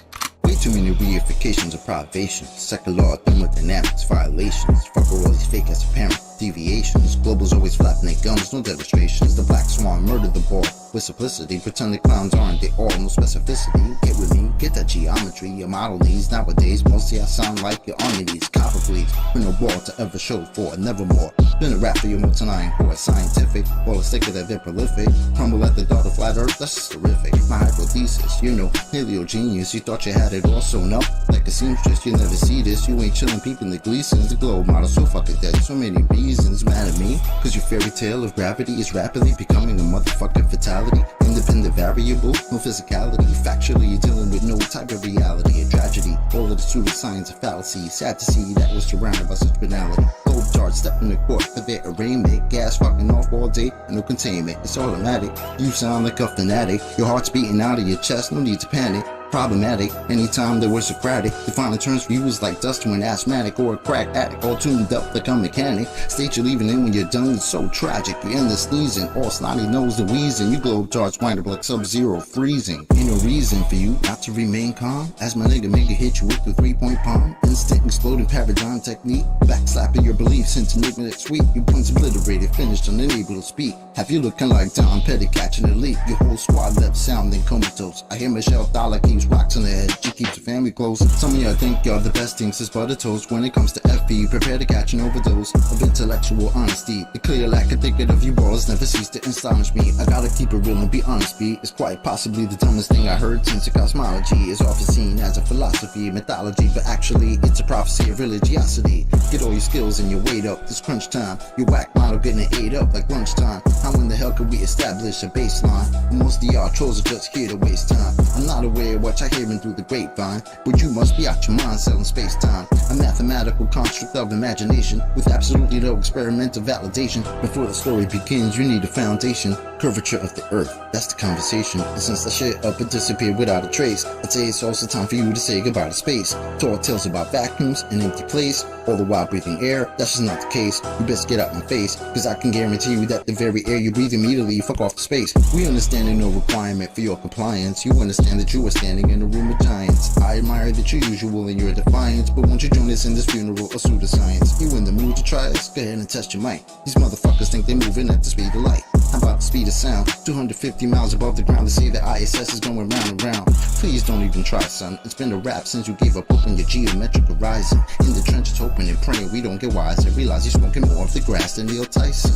Way too many reifications of privations. Secular thermodynamics violations. Fuck all these fake as apparent deviations. Globals always flapping their gums, no demonstrations. The black swan murdered the ball with simplicity. Pretend the clowns aren't they all, no specificity. Get with me, get that geometry. Your model needs nowadays. Mostly I sound like you're on your knees. Copper bleeds, with no ball to ever show for, nevermore. Been a rap for your multi-nine core scientific. All a sticker that they're prolific. Crumble at the thought of flat earth, that's just terrific. My hypothesis, you know, paleo genius. You thought you had it all sewn up like a seamstress. You never see this, you ain't chillin' peeping the Gleasons. The globe model so fucking dead, so many reasons. Mad at me, cause your fairy tale of gravity is rapidly becoming a motherfucking fatality. Independent variable, no physicality. Factually, you're dealing with no type of reality. A tragedy, all of the pseudoscience of fallacy. Sad to see that was surrounded by such banality. Globe charts step in the court for their arraignment. Gas fucking off all day, and no containment. It's automatic, you sound like a fanatic. Your heart's beating out of your chest, no need to panic. Problematic, anytime there was Socratic. Defining terms for you was like dust to an asthmatic or a crack addict, all tuned up like a mechanic. State you're leaving in when you're done, it's so tragic. You end the sneezing, all snotty nose the wheezing. You globe charts wind up like sub-zero freezing. Ain't no reason for you not to remain calm. As my nigga make it hit you with the 3-point palm. Instant exploding paradigm technique. Backslapping your beliefs into nigga sweet. You once obliterated, finished, unable to speak. Have you looking like Tom Petty catching a leak? Your whole squad left sounding comatose. I hear Michelle Dollar keeps rocks on the head, she keeps her family close. Some of y'all think y'all the best things since butter toast. When it comes to FB, prepare to catch an overdose of intellectual honesty. The clear lack of thinking of you balls never cease to astonish me. I gotta keep it real and be honest, B. It's quite possibly the dumbest thing I heard since the cosmology is often seen as a philosophy, mythology, but actually it's a prophecy of religiosity. Get all your skills and your weight up, this crunch time. Your whack model getting ate up like lunchtime. How in the hell could we establish a baseline? Most of y'all trolls are just here to waste time. I'm not aware of what I hear through the grapevine, but you must be out your mind selling space-time. A mathematical construct of imagination with absolutely no experimental validation. Before the story begins, you need a foundation. Curvature of the earth, that's the conversation. And since the shit up and disappeared without a trace, I'd say it's also time for you to say goodbye to space. Tall tales about vacuums and empty place, all the while breathing air. That's just not the case. You best get out my face, cause I can guarantee you that the very air you breathe immediately you fuck off to space. We understand there's no requirement for your compliance. You understand that you are standing in a room of giants. I admire that you're usual in your defiance, but won't you join us in this funeral of pseudoscience? You in the mood to try us? Go ahead and test your mic. These motherfuckers think they're moving at the speed of light. How about the speed of sound? 250 miles above the ground to say that ISS is going round and round. Please don't even try, son. It's been a rap since you gave up open your geometric horizon. In the trenches hoping and praying we don't get wise and realize you're smoking more of the grass than Neil Tyson.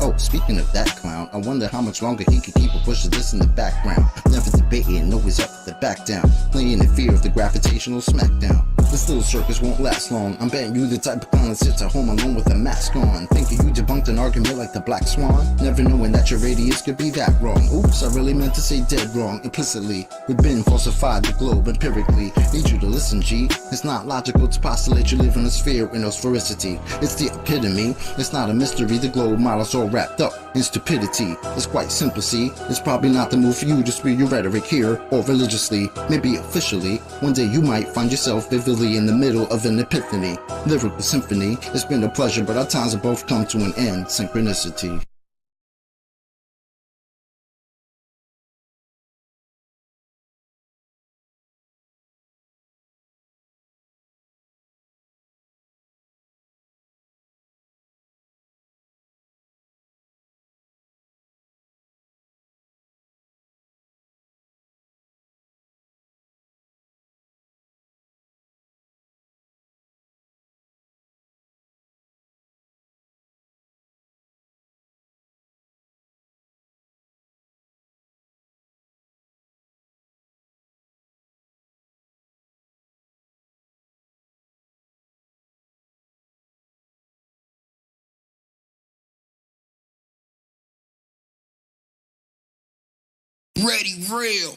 Oh, speaking of that clown, I wonder how much longer he can keep pushing this in the background. Never debating, always up to the back down. Playing in fear of the gravitational smackdown. This little circus won't last long. I'm betting you the type of clown that sits at home alone with a mask on, thinking you debunked an argument like the Black Swan, never knowing that your radius could be that wrong. Oops, I really meant to say dead wrong. Implicitly, we've been falsified the globe empirically. Need you to listen, G. It's not logical to postulate you live in a sphere with no sphericity. It's the epitome. It's not a mystery. The globe model's all wrapped up in stupidity. It's quite simple, see. It's probably not the move for you to spew your rhetoric here or religiously, maybe officially. One day you might find yourself vividly in the middle of an epiphany, lyrical symphony. It's been a pleasure, but our times have both come to an end. Synchronicity. Ready, real.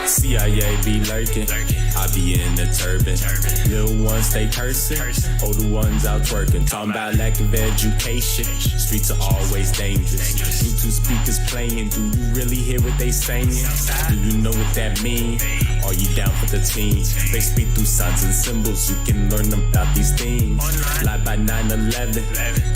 CIA be lurking, I be in the turban. Little ones stay cursing, older ones out twerking. Talking about lack of education, streets are always dangerous. Bluetooth speakers playing, do you really hear what they saying? Do you know what that mean? Are you down for the teens? They speak through signs and symbols, you can learn about these things. Live by 9/11,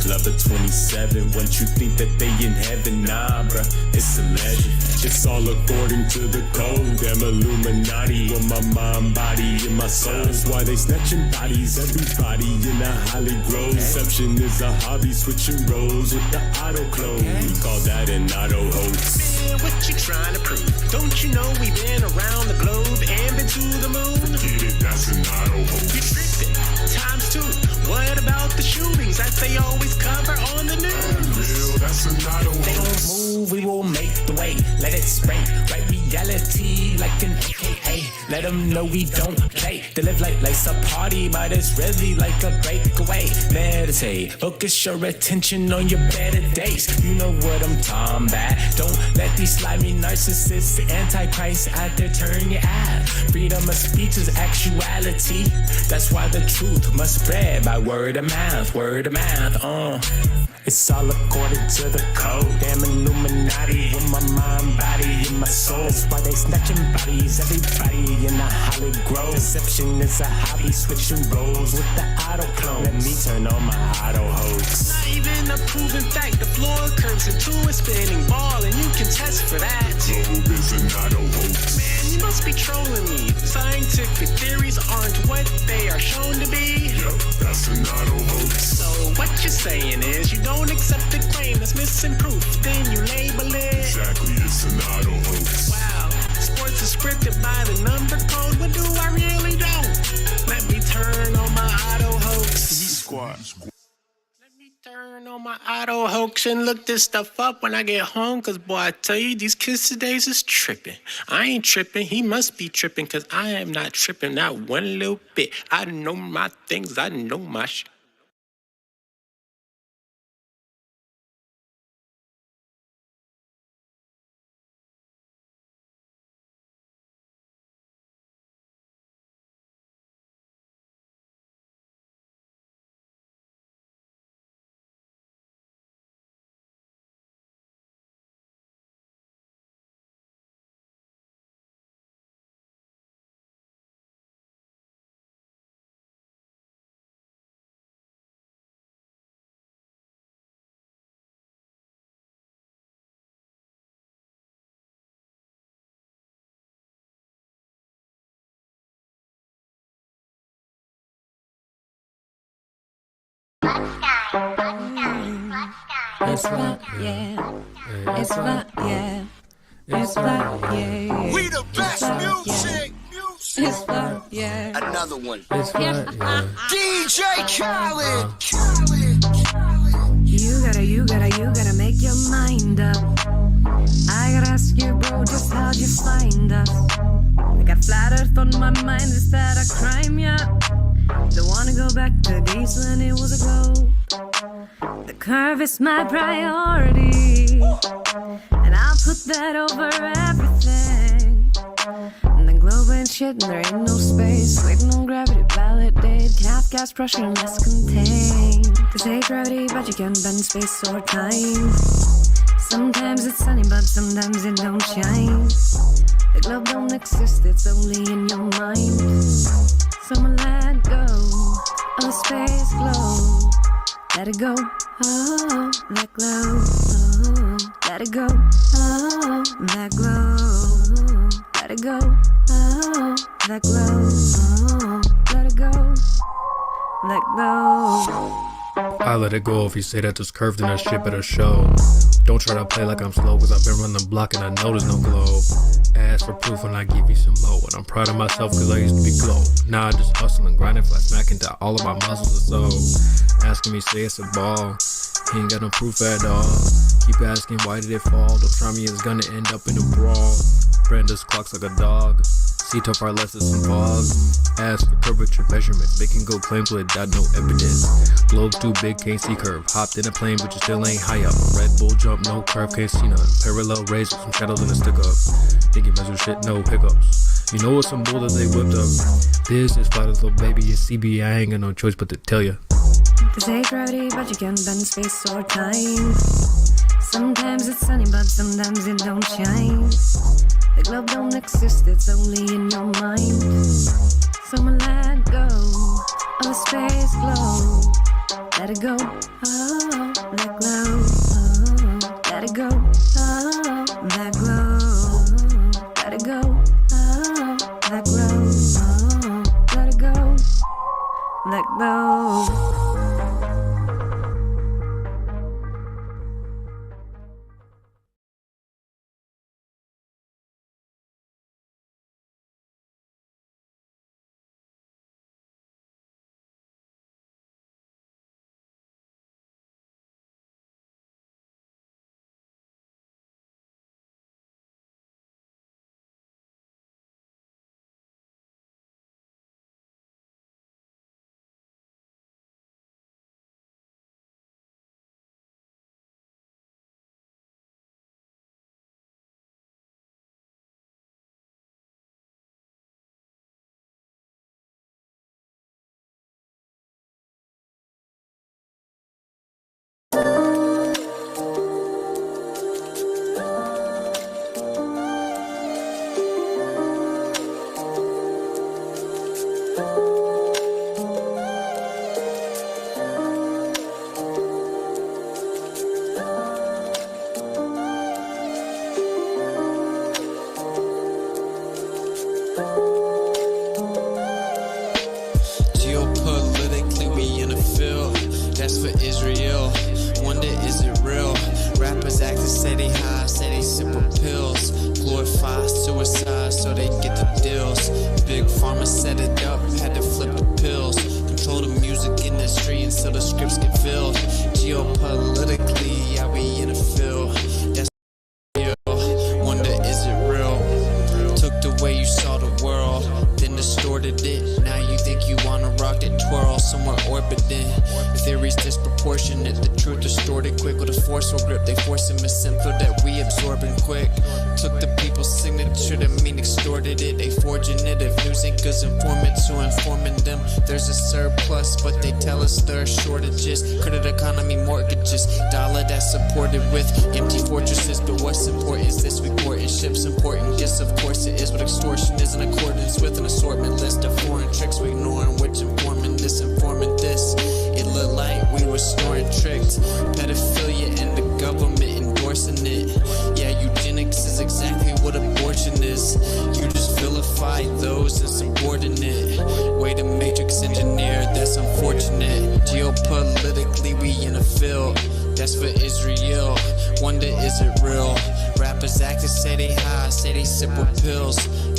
Club of 27. Once you think that they in heaven, nah bruh, it's a legend. It's all according to the code. Damn Illuminati with my mind, body, and my soul. That's why they snatching bodies, everybody in a Holly Grove. Deception is a hobby, switching roles with the auto close. We call that an auto hoax. Man, what you trying to prove? Don't you know we've been around the globe and been to the moon? Get it, that's an auto hoax. You tripping, times two. What about the shootings that they always cover on the news? Real, that's an auto hoax. They don't move, we will make the way. Let it spray, right reality like an AKA. Let them know we don't play. They live like life's a party, but it's really like a breakaway. Meditate, focus your attention on your better days. You know what I'm talking about. Don't let these slimy narcissists, the antichrist out there turn your eye. Freedom of speech is actuality. That's why the truth must spread by word of mouth, word of mouth. It's all according to the code. Damn Illuminati with my mind, body, and my soul. That's why they snatching bodies, everybody in the Holly Grove. Deception is a hobby, switching roles with the auto clone. Let me turn on my auto hoax. Not even a proven fact. The floor curves into a spinning ball, and you can test for that. Globe is an auto hoax. Man, you must be trolling me. Scientific theories aren't what they are shown to be. Yep, that's an auto hoax. So what you're saying is you don't accept the claim that's missing proof, then you label it. Exactly, it's an auto hoax. Wow, sports is scripted by the number code. What do I really don't? Let me turn on my auto hoax. Squad. Let me turn on my auto hoax and look this stuff up when I get home. Cause boy, I tell you, these kids today is tripping. I ain't tripping, he must be tripping. Cause I am not tripping, not one little bit. I know my things, I know my shit. It's rock, yeah. It's rock, yeah. It's rock, yeah. We the best music. It's rock, yeah. Another one. It's rock, yeah. DJ Khaled. You gotta make your mind up. I gotta ask you, bro, just how'd you find us? I got flat earth on my mind, is that a crime, yeah? Don't wanna go back to days when it was a globe. The curve is my priority, and I'll put that over everything. And the globe ain't shit, and there ain't no space. Waiting on gravity, validate. Half gas pressure and less contained. Cause hey, gravity, but you can bend space or time. Sometimes it's sunny, but sometimes it don't shine. The globe don't exist, it's only in your mind. Someone let go of the space globe. Let it go, oh, that glow, oh, let it go, oh, that glow, let it go, oh, that glow, oh, let it go, let go. I let it go if you say that there's curved in that shit better show. Don't try to play like I'm slow, cause I've been running the block and I know there's no glow. Ask for proof when I give you some more. And I'm proud of myself cause I used to be glow. Now I just hustle and grind and fly smack into all of my muscles and so. Asking me say it's a ball, he ain't got no proof at all. Keep asking why did it fall, don't try me, it's gonna end up in a brawl. Branda's clocks like a dog, see too far less than some fog. Ask for curvature measurements, making go claims without no evidence. Globe's too big, can't see curve. Hopped in a plane, but you still ain't high up. Red Bull jump, no curve, can't see none. Parallel rays with some shadows and a stick up. Think you measure shit, no hiccups. You know what's some bull that they whipped up. This is flat as little baby, it's CB, I ain't got no choice but to tell ya. Cause hey, gravity, but you can bend space or time. Sometimes it's sunny, but sometimes it don't shine. The globe don't exist, it's only in your mind. Someone let go of the space glow. Let it go, oh, that glow, oh, let it go, oh, that glow, let it go, oh, that glow, oh, let it go, let go. That's for Israel. Wonder is it real? Rappers acting say they high, say they simple pills. Glorify suicide so they get the deals. Big Pharma set it up, had to flip the pills. Control the music industry until the scripts get filled. Geopolitically, yeah, we in the field. That's real. Wonder is it real? Took the way you saw the world, then distorted it. Now you think you wanna rock that twirl somewhere orbiting. Theories disproportionate, the truth distorted quick with a forceful grip. They force him a simple that we absorbing quick. Took the people's signature that mean extorted it. They forging it. If news ain't good informants who informing them, there's a surplus, but they tell us there are shortages. Credit economy mortgages, dollar that's supported with empty fortresses. But what's important is this: we porting ships, important gifts. Of course it is, but extortion is in accordance with an assortment list of foreign tricks we ignoring, which informing this, informant this. It looked like we were snoring tricked. Pedophilia and the government endorsing it. Yeah, eugenics is exactly what abortion is. You just vilify those insubordinate. Way to matrix engineer, that's unfortunate. Geopolitically, we in a field. That's for Israel. Wonder is it real? Rappers acting say they high, say they simple pills.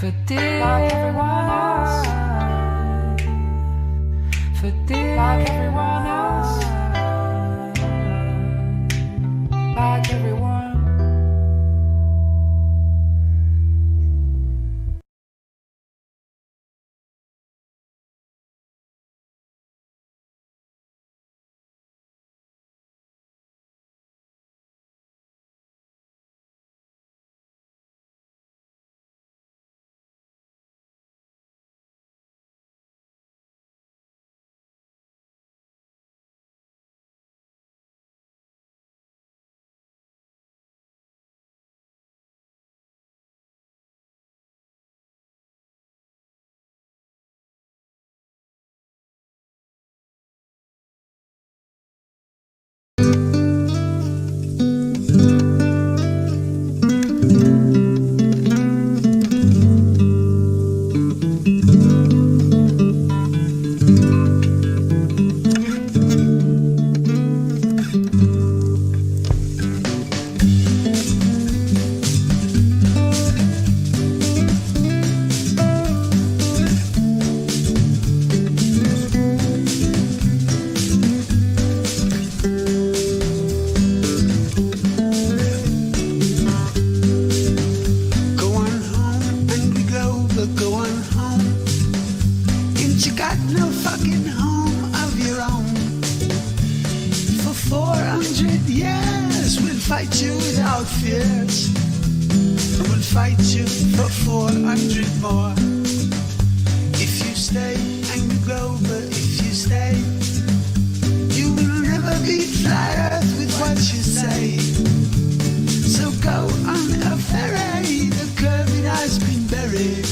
For dear like everyone else. For dear like everyone else. Like everyone. fight you without fears. I will fight you for 400 more. If you stay, Angry Glover, if you stay, you will never be fly earth with what you say. So go on a ferry, the curve it has been buried,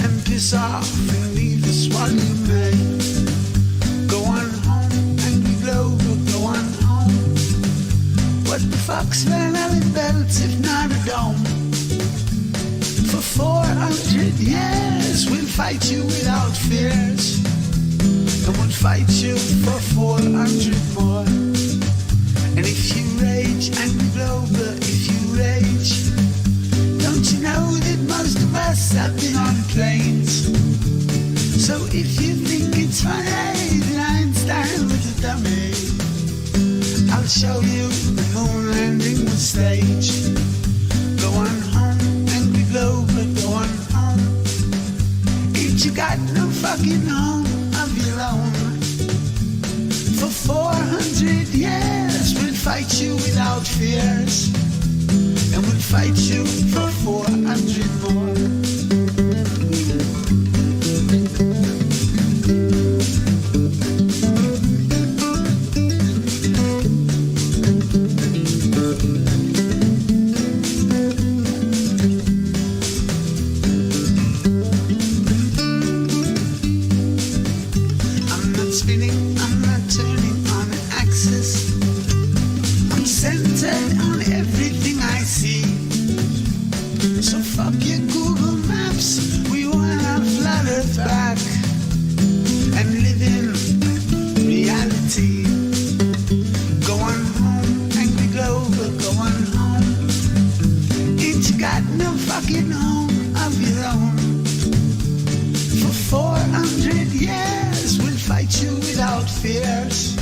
and piss off and leave us while you may. Go on home, Angry Glover, go on home. What the fuck's Van belts if not a dome? For 400 years we'll fight you without fears, and we'll fight you for 400 more. And if you rage, Angry Glover, if you rage, don't you know that most of us have been on planes? So if you think it's funny that Einstein was a dummy, I'll show you the moon landing was staged. Go on home, Angry Glover, go on home. Ain't you got no fucking home of your own? For 400 years we'll fight you without fears, and we'll fight you for 400 more. I'm not spinning, I'm not turning on an axis. I'm centered on everything I see. So fuck your Google Maps, we want our flat earth back and live in reality. Go on home, Angry Glover, go on home. Ain't you got no fucking home of your own? For 400 years we'll fight you without fears,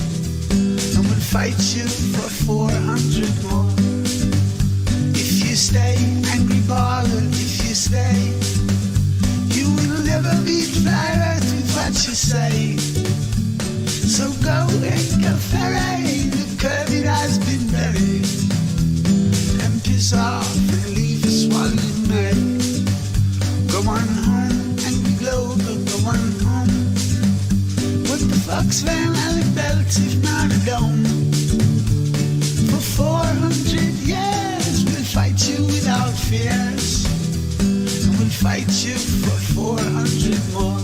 and we'll fight you for 400 more. If you stay, Angry Baller, if you stay, you will never be fly earth with what you say. So go take a ferry, the curve it has been buried, and piss off and leave us while you may. Go on home, Angry Glover, go on home. What the fuck's Van Allen belt if not a dome? For 400 years we'll fight you without fears, and we'll fight you for 400 more.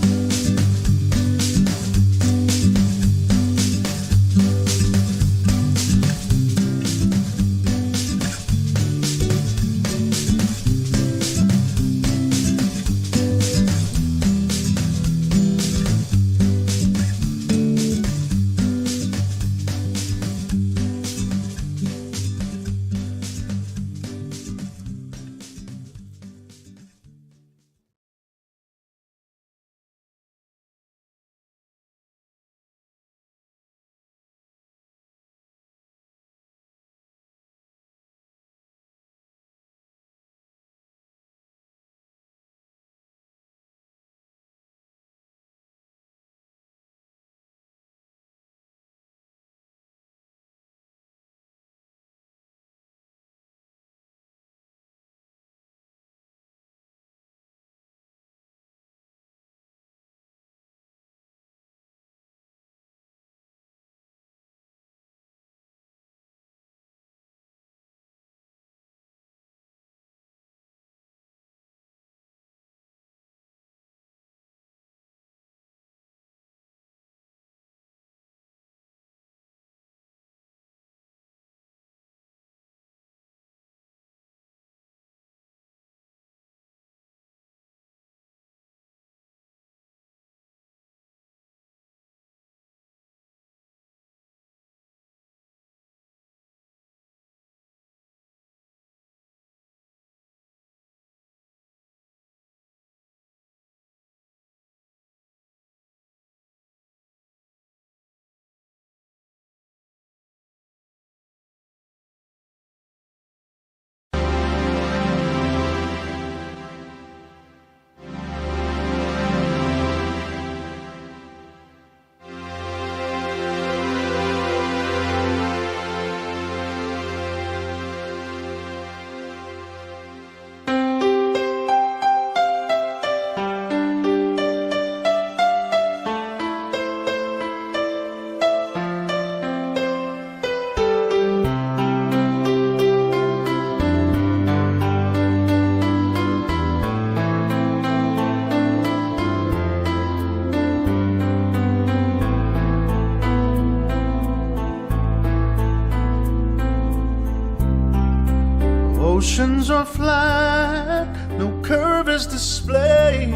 Arms are flat, no curve is displayed,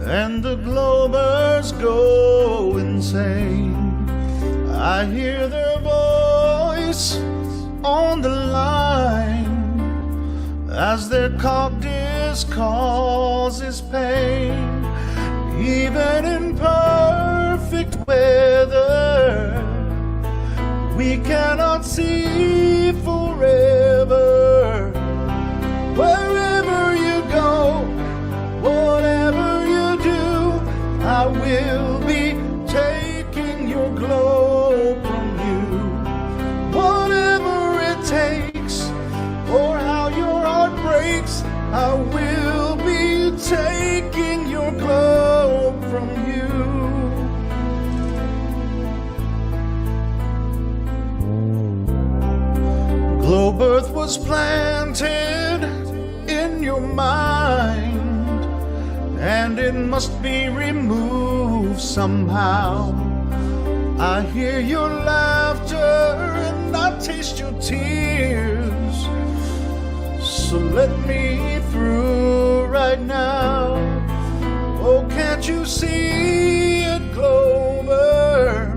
and the globers go insane. I hear their voice on the line as their cocked causes pain. Even in perfect weather, we cannot see forever. Wherever you go, whatever you do, I will be taking your globe from you. Whatever it takes, or how your heart breaks, I will be taking your globe from you. Globe Earth was planted in your mind, and it must be removed somehow. I hear your laughter and I taste your tears, so let me through right now. Oh, can't you see it, Glover?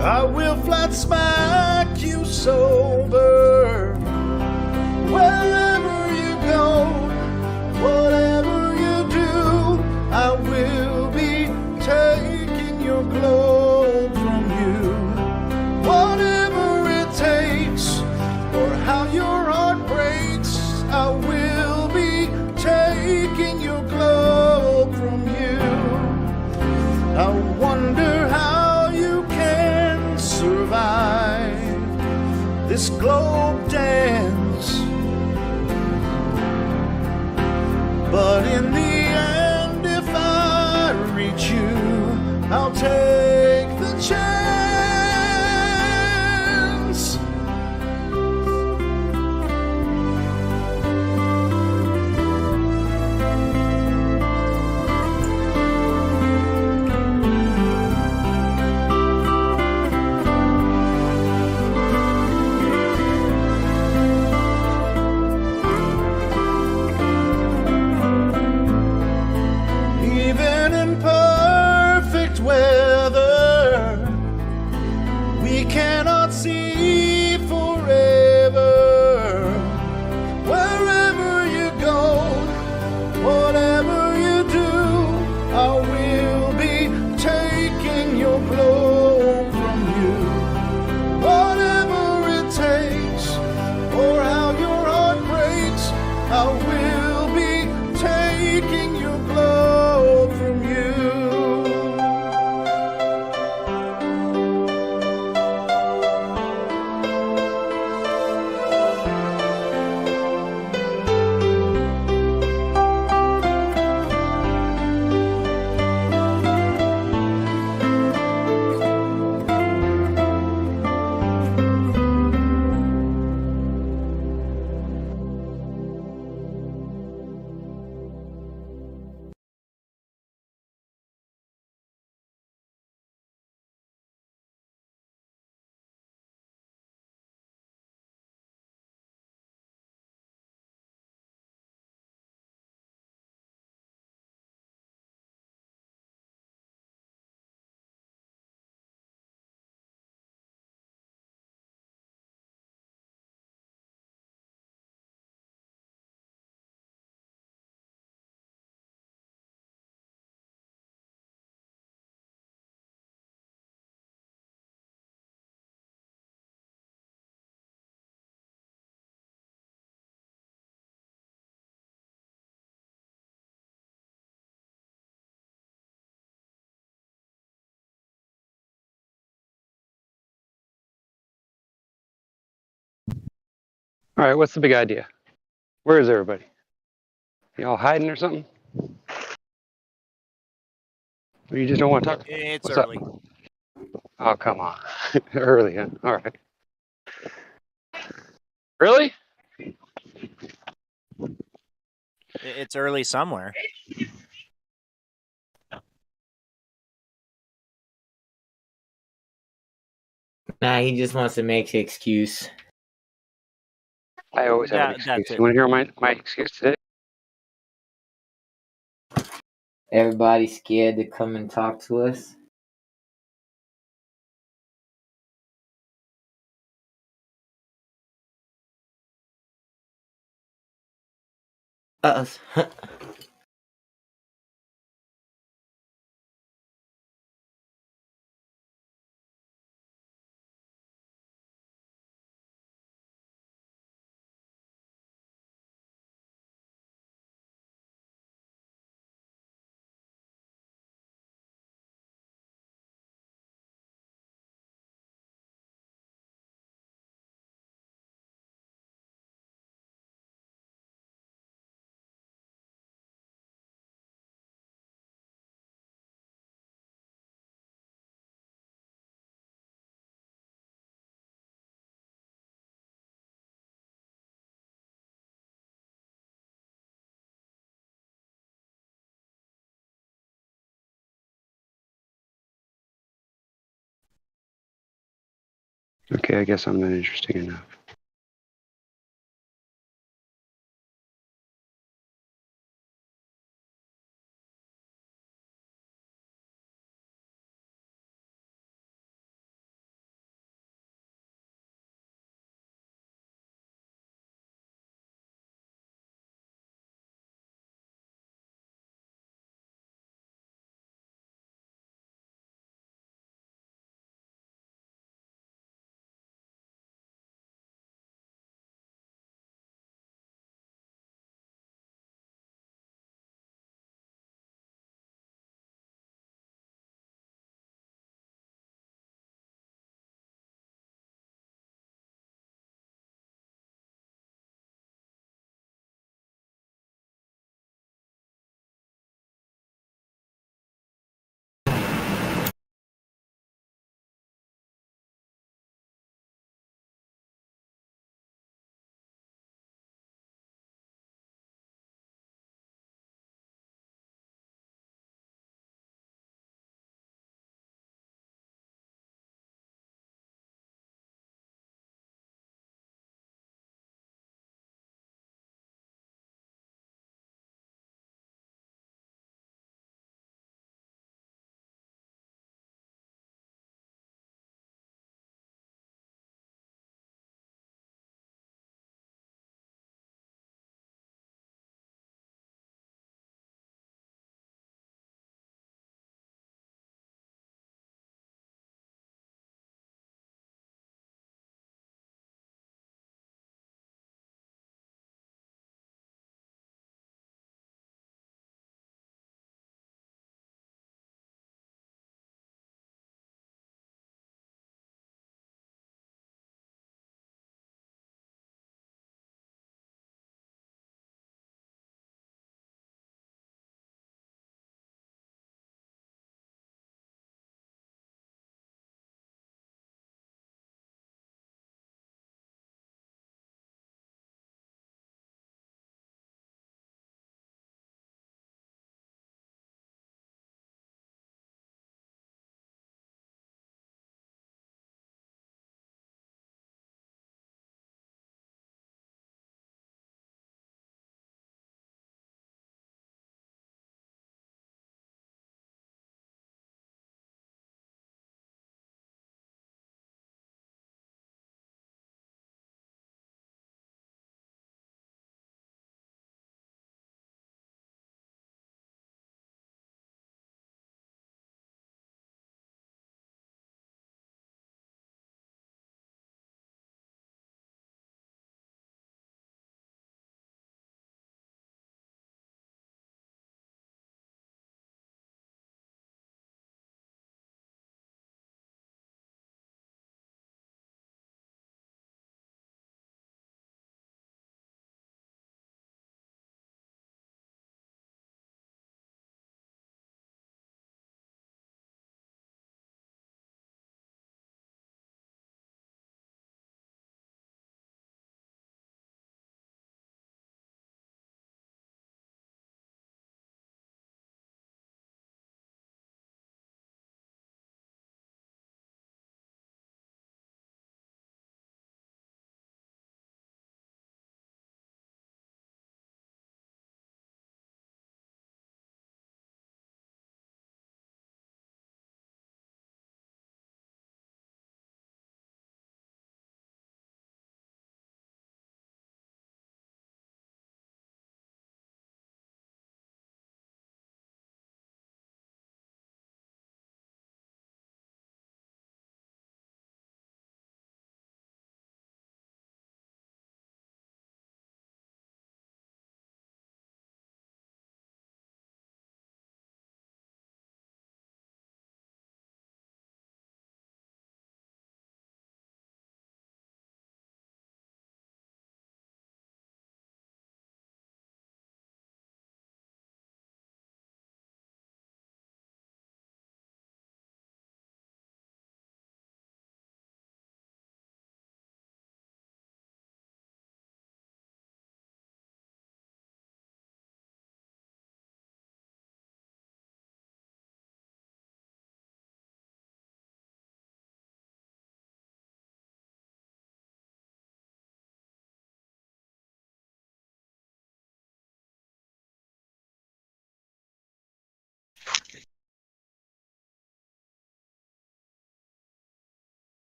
I will flat smack you sober. Wherever you go, whatever you do, I will be taking your globe from you. Whatever it takes, or how your heart breaks, I will be taking your globe from you. I wonder how you can survive this globe dance, but in the end, if I reach you, I'll take the chance. Even in perfect weather, we cannot see forever. Wherever you go, whatever you do, I will be taking your globe from you. Whatever it takes, or how your heart breaks, I will be taking your globe from you. All right, what's the big idea? Where is everybody? Y'all hiding or something? Or you just don't want to talk? It's What's early. up? Oh, come on. Early, huh? All right. Really? It's early somewhere. Nah, he just wants to make an excuse. I always have an excuse. That's it. You want to hear my excuse today? Everybody's scared to come and talk to us. Us. Okay, I guess I'm not interesting enough.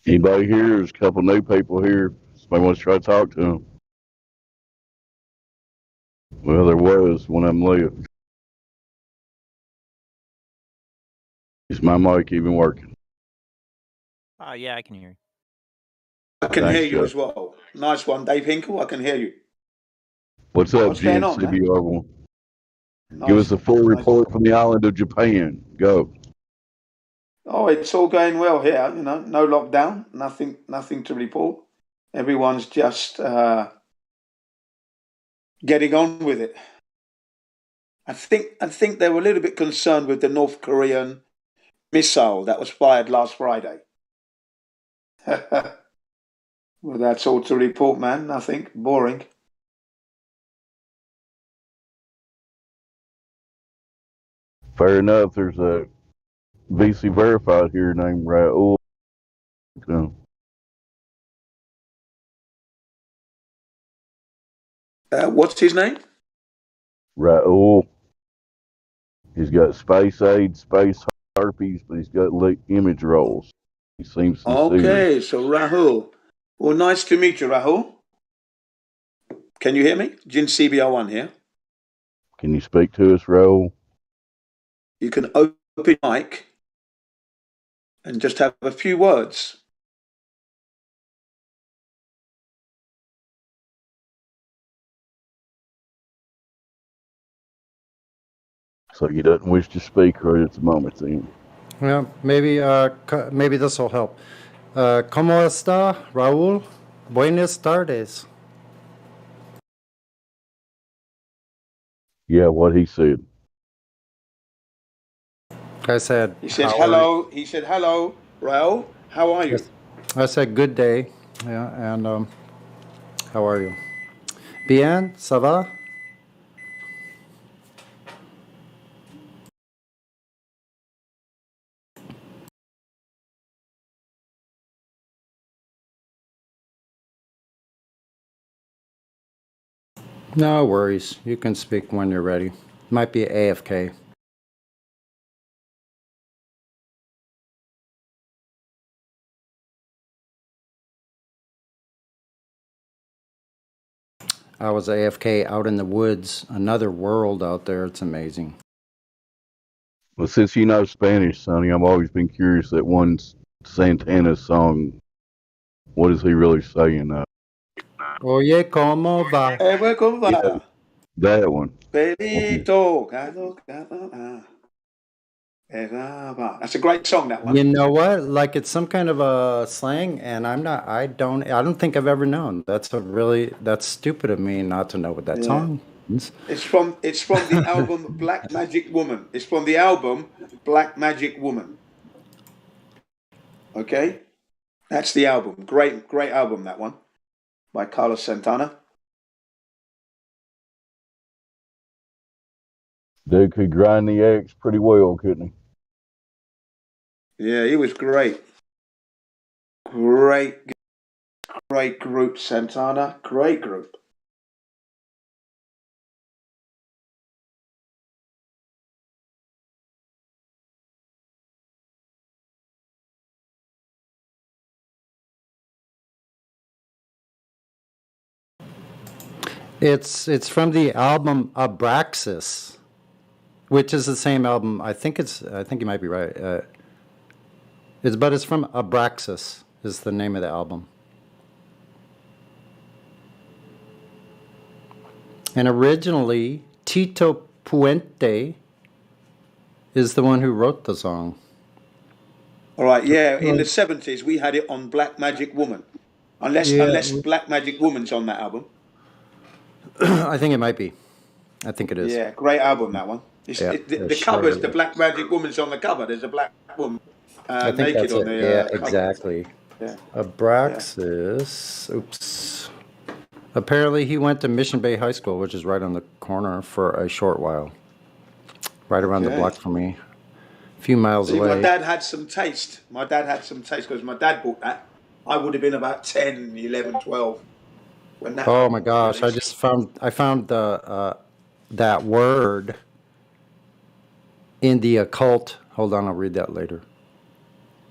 Anybody here? There's a couple new people here. Somebody wants to try to talk to them. Well, there was when I'm left. Is my mic even working? Yeah, I can hear you. I can Thanks, hear you Joe. as well. Nice one, Dave Hinkle. I can hear you. What's up, What's going on, man? GNCBR1? Give Nice, us a full nice. report from the island of Japan. Go. Oh, it's all going well here. You know, no lockdown, nothing to report. Everyone's just getting on with it. I think they were a little bit concerned with the North Korean missile that was fired last Friday. Well, that's all to report, man. Nothing. Boring. Fair enough. There's a VC verified here named Raul. What's his name? Raul. He's got space AIDS, space herpes, but he's got image rolls. He seems sincere. Okay, so Rahul. Well, nice to meet you, Rahul. Can you hear me? Jin CBR1 here. Can you speak to us, Raul? You can open your mic and just have a few words. So he doesn't wish to speak right at the moment, then. Well, maybe this will help. ¿Cómo está, Raúl? Buenas tardes. Yeah, what he said. I said. He said hello. He said hello, Raul. How are you? I said good day. Yeah, and how are you? Bien, ça va? No worries. You can speak when you're ready. Might be AFK. I was AFK out in the woods, another world out there. It's amazing. Well, since you know Spanish, Sonny, I've always been curious that one Santana song. What is he really saying? Oye, ¿cómo va? ¿Cómo va? Yeah, that one. Perito. That's a great song, that one. You know what? Like it's some kind of a slang, and I don't think I've ever known. That's stupid of me not to know what that song is. It's from the album Black Magic Woman. It's from the album Black Magic Woman. Okay? That's the album. Great album, that one. By Carlos Santana. Dude could grind the X pretty well, couldn't he? Yeah, he was great. Great group, Santana. Great group. It's from the album Abraxas, which is the same album. I think you might be right. But it's from Abraxas is the name of the album. And originally, Tito Puente is the one who wrote the song. All right, yeah. In the 70s, we had it on Black Magic Woman. Unless Black Magic Woman's on that album. I think it might be. I think it is. Yeah, great album, that one. The cover's the Black Magic Woman's on the cover. There's a black woman I think naked that's on it. the Yeah, cover. exactly. Yeah. Abraxas. Oops. Apparently, he went to Mission Bay High School, which is right on the corner, for a short while. Right around the block from me. A few miles away. My dad had some taste. Because my dad bought that. I would have been about 10, 11, 12 when that. Oh my gosh! I found that word in the occult. Hold on, I'll read that later.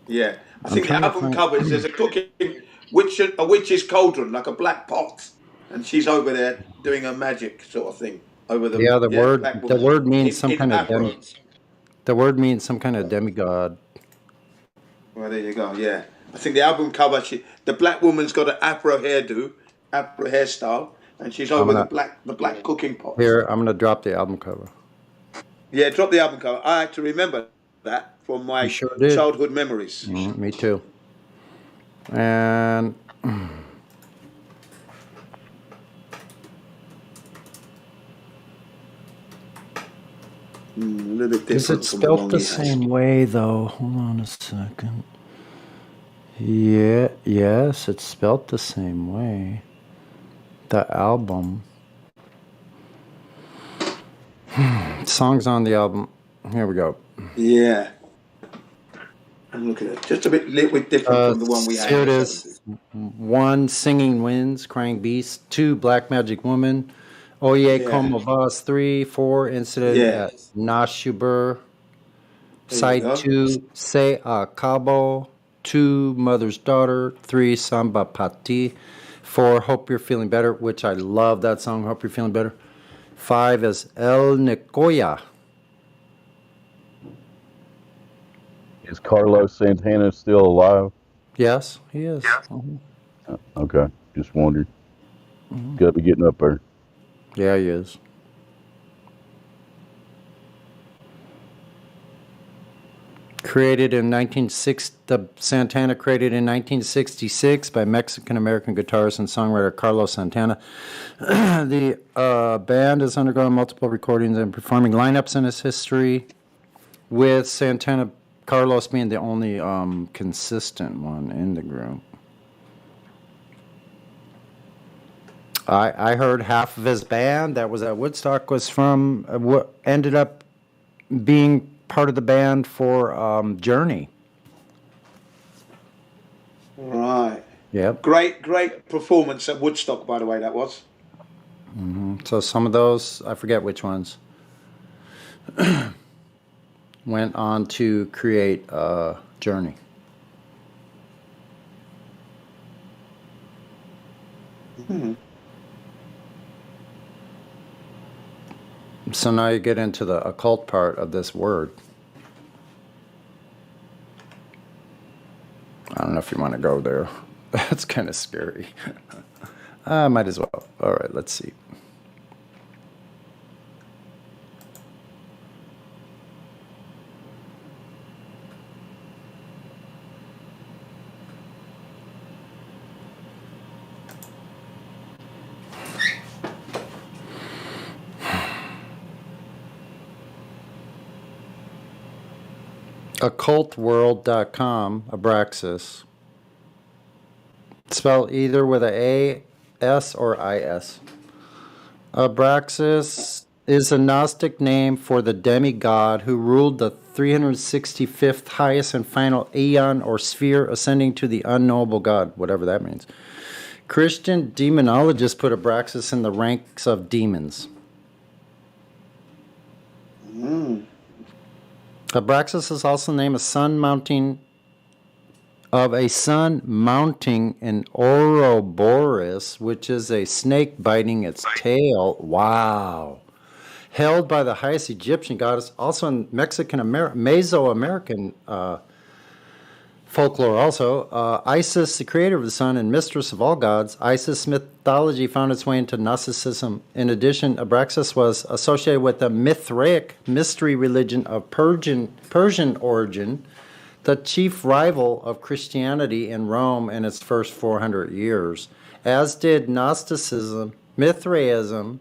Yeah, I I'm think the trying to album find. cover is there's a cooking a witch's cauldron, like a black pot, and she's over there doing her magic sort of thing over the Yeah, black the woman word means some in kind of afro. the word means some kind of demigod. Well, there you go. Yeah, I think the album cover, the black woman's got an afro hairstyle, and she's I'm over gonna the black cooking pot. Here. I'm gonna drop the album cover. Yeah, drop the album cover. I actually remember that from You my sure did. childhood memories. Me too. And A little bit is different it from the one spelled the we had. same way though? Hold on a second. Yeah. Yes, it's spelled the same way. The album. Songs on the album. Here we go. Yeah. I'm looking at it. Just a little bit different from the one we had. Here in it the is. 70s. 1, Singing Winds, Crying Beasts. 2, Black Magic Woman. Oye Yeah. Como Vas. 3, 4, Incident Yeah. at Nashubur. There you Side go. 2, Se Acabo. 2, Mother's Daughter. 3, Samba Pati. 4, Hope You're Feeling Better, which I love that song, Hope You're Feeling Better. 5 is El Nicoya. Is Carlos Santana still alive? Yes, he is. Okay, just wondered. Got to be getting up there. Yeah, he is. Created in 1960, the Santana created in 1966 by Mexican-American guitarist and songwriter Carlos Santana. The band has undergone multiple recordings and performing lineups in its history, with Santana, Carlos being the only consistent one in the group. I heard half of his band that was at Woodstock was from, ended up being part of the band for Journey. Right. Yep. Great performance at Woodstock, by the way, that was. So some of those, I forget which ones, went on to create Journey. So now you get into the occult part of this word. I don't know if you want to go there. That's kind of scary. Might as well. All right, let's see. Occultworld.com, Abraxas. Spelled either with a S or IS. Abraxas is a Gnostic name for the demigod who ruled the 365th highest and final aeon or sphere, ascending to the unknowable God, whatever that means. Christian demonologists put Abraxas in the ranks of demons. Abraxas is also named a sun mounting an Ouroboros, which is a snake biting its tail. Wow. Held by the highest Egyptian goddess, also in Mesoamerican folklore also. Isis, the creator of the sun and mistress of all gods. Isis mythology found its way into Gnosticism. In addition, Abraxas was associated with the Mithraic mystery religion of Persian origin, the chief rival of Christianity in Rome in its first 400 years. As did Gnosticism, Mithraism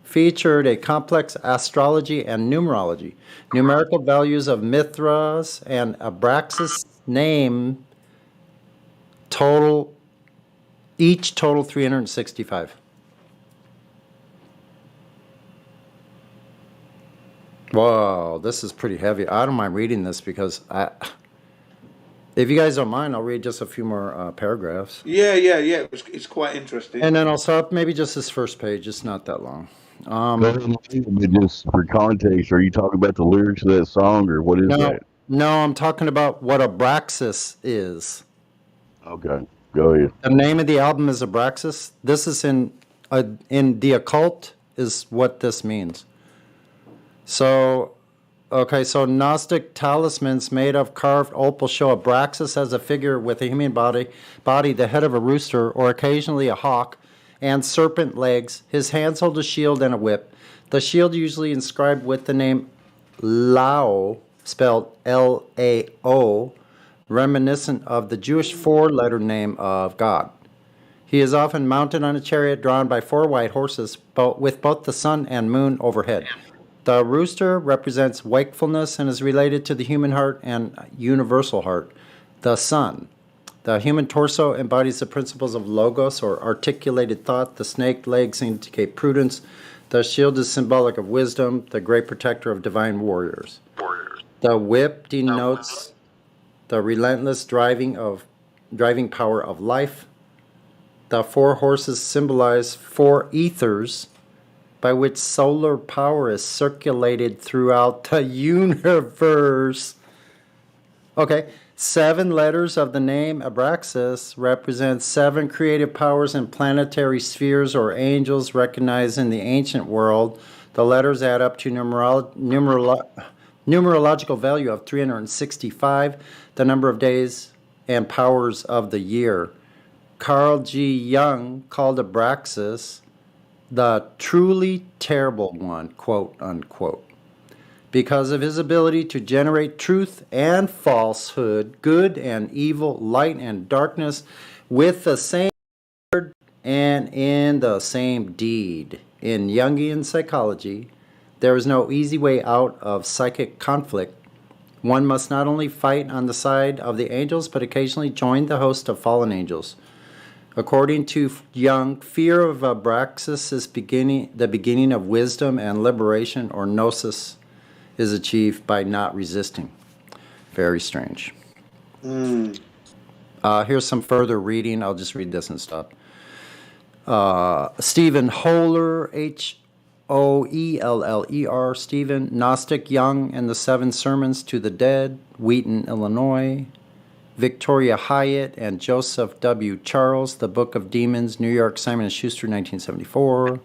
featured a complex astrology and numerology. Numerical values of Mithras and Abraxas' name each total 365. Whoa, this is pretty heavy. I don't mind reading this because if you guys don't mind, I'll read just a few more paragraphs. Yeah. It's quite interesting. And then I'll stop maybe just this first page. It's not that long. But just for context, are you talking about the lyrics of that song, or what is that? No, I'm talking about what Abraxas is. Okay, go ahead. The name of the album is Abraxas. This is in the occult is what this means. So, okay, so Gnostic talismans made of carved opal show Abraxas as a figure with a human body, the head of a rooster, or occasionally a hawk, and serpent legs. His hands hold a shield and a whip. The shield usually inscribed with the name Lao, spelled L-A-O, reminiscent of the Jewish four-letter name of God. He is often mounted on a chariot drawn by 4 white horses, with both the sun and moon overhead. The rooster represents wakefulness and is related to the human heart and universal heart. The sun. The human torso embodies the principles of logos, or articulated thought. The snake legs indicate prudence. The shield is symbolic of wisdom, the great protector of divine warriors. The whip denotes the relentless driving power of life. The 4 horses symbolize 4 ethers by which solar power is circulated throughout the universe. Okay, 7 letters of the name Abraxas represent 7 creative powers and planetary spheres or angels recognized in the ancient world. The letters add up to numerological value of 365, the number of days and powers of the year. Carl G. Jung called Abraxas the truly terrible one, quote unquote, because of his ability to generate truth and falsehood, good and evil, light and darkness, with the same word and in the same deed. In Jungian psychology, there is no easy way out of psychic conflict. One must not only fight on the side of the angels, but occasionally join the host of fallen angels. According to Jung, fear of Abraxas is the beginning of wisdom, and liberation, or gnosis, is achieved by not resisting. Very strange. Here's some further reading. I'll just read this and stop. Stephen Hoeller, Hoeller, Stephen, Gnostic Young and the 7 Sermons to the Dead, Wheaton, Illinois. Victoria Hyatt and Joseph W. Charles, The Book of Demons, New York, Simon & Schuster, 1974.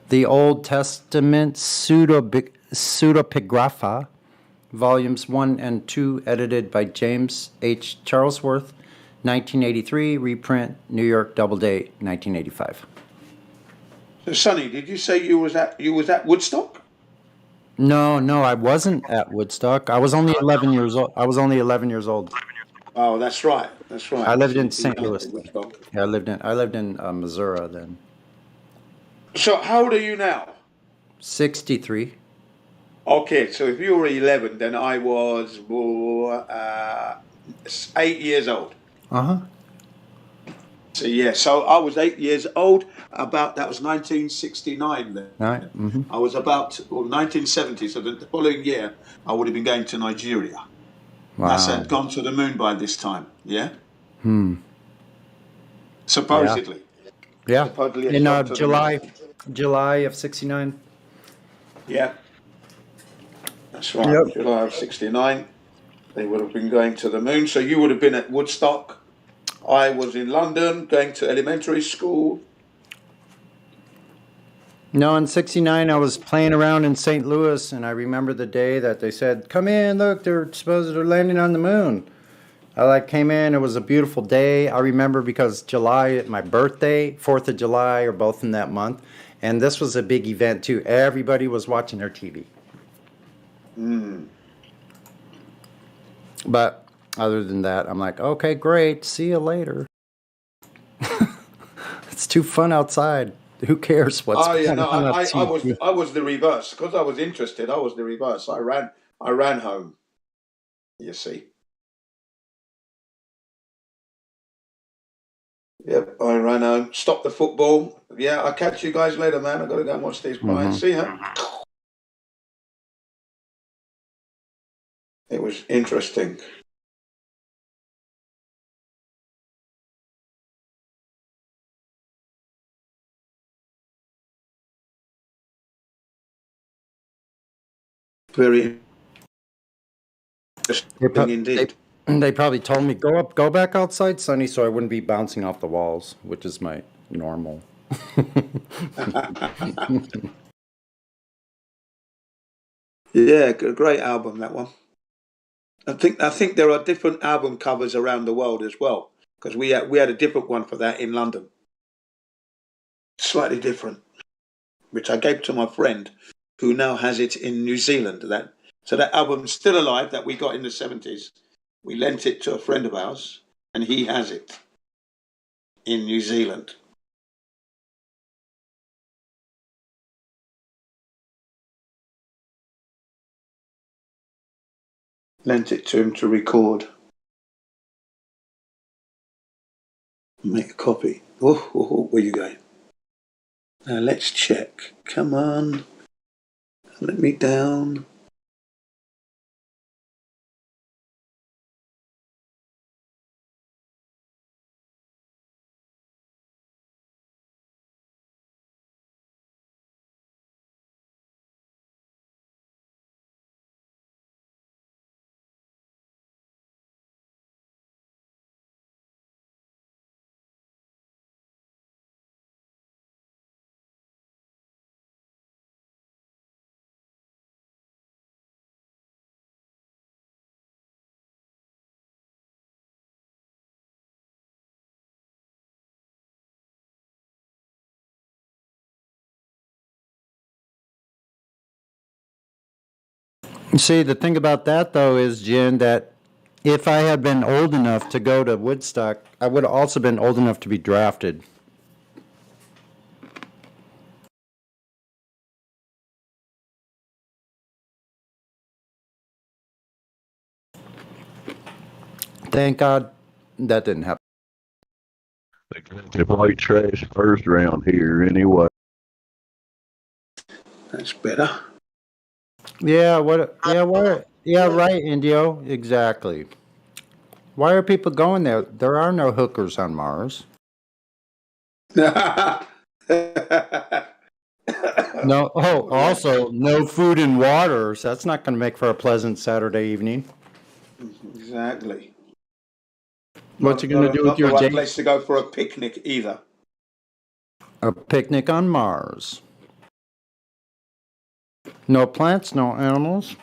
The Old Testament Pseudepigrapha, Volumes 1 and 2, edited by James H. Charlesworth, 1983, reprint, New York, Doubleday, 1985. So, Sonny, did you say you was at Woodstock? No, I wasn't at Woodstock. I was only 11 years old. Oh, that's right. That's right. I lived So in you St. went Louis. to Woodstock. Yeah, I lived in Missouri then. So how old are you now? 63. Okay, so if you were 11, then I was 8 years old. Uh-huh. So yeah, so I was 8 years old. That was 1969 then. All right. Mm-hmm. I was about 1970. So the following year, I would have been going to Nigeria. Wow. NASA had gone to the moon by this time. Yeah. Supposedly. Yeah. Supposedly In July of 69. Yeah. That's right. Yep. July of 69. They would have been going to the moon. So you would have been at Woodstock. I was in London going to elementary school. No, in 69, I was playing around in St. Louis, and I remember the day that they said, come in, look, they're landing on the moon. I came in, it was a beautiful day. I remember because July, my birthday, 4th of July, are both in that month. And this was a big event, too. Everybody was watching their TV. But other than that, I'm like, okay, great, see you later. It's too fun outside. Who cares what's going on? I was the reverse. Because I was interested, I was the reverse. I ran home. You see. Yep, I ran home. Stopped the football. Yeah, I'll catch you guys later, man. I gotta go and watch these pies. See ya. It was interesting. Very Indeed. They probably told me go back outside, Sonny, so I wouldn't be bouncing off the walls, which is my normal. Yeah, great album, that one. I think there are different album covers around the world as well, because we had a different one for that in London, slightly different, which I gave to my friend, who now has it in New Zealand. That album's still alive that we got in the 70s. We lent it to a friend of ours, and he has it in New Zealand. Lent it to him to record. Make a copy. Where you going? Now let's check. Come on. Let me down. See, the thing about that, though, is, Jen, that if I had been old enough to go to Woodstock, I would have also been old enough to be drafted. Thank God that didn't happen. They play trash first round here anyway. That's better. Yeah, right, Indio, exactly. Why are people going there? There are no hookers on Mars. No. Oh, also no food and water. So that's not going to make for a pleasant Saturday evening. Exactly. What's you going to do with not your the right date? place to go for a picnic either. A picnic on Mars. No plants, no animals.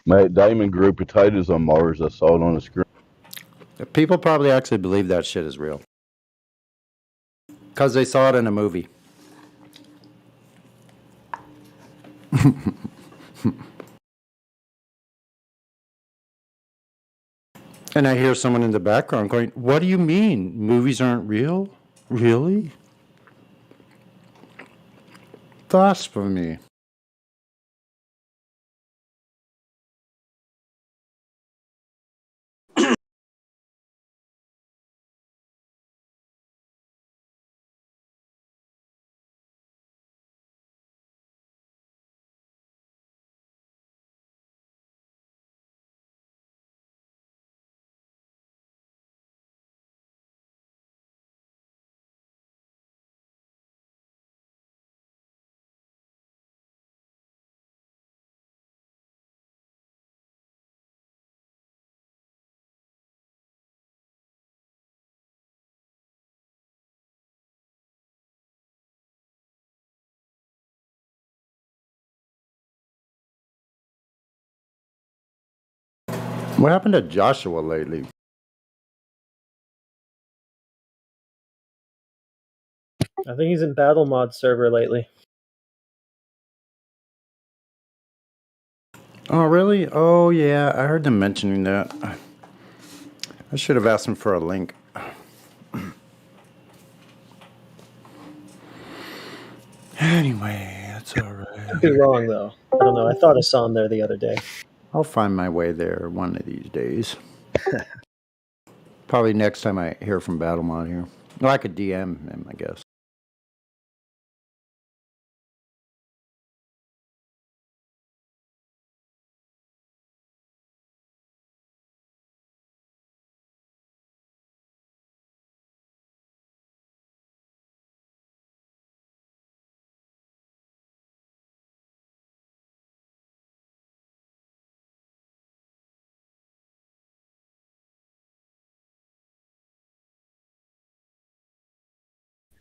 Matt Damon grew potatoes on Mars. I saw it on the screen. People probably actually believe that shit is real. Because they saw it in a movie. And I hear someone in the background going, "What do you mean? Movies aren't real? Really?" Blasphemy. What happened to Joshua lately? I think he's in Battle Mod server lately. Oh, really? Oh, yeah. I heard them mentioning that. I should have asked him for a link. Anyway, that's all right. Could be wrong, though. I don't know. I thought I saw him there the other day. I'll find my way there one of these days. Probably next time I hear from Battlemod here. Well, I could DM him, I guess.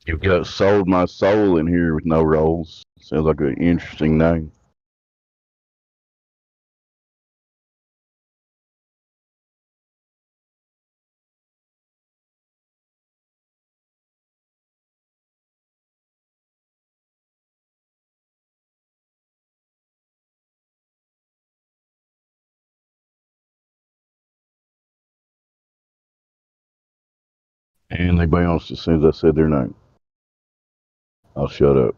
You've got Sold My Soul in here with no rolls. Sounds like an interesting name. And they bounced as soon as I said their name. I'll shut up.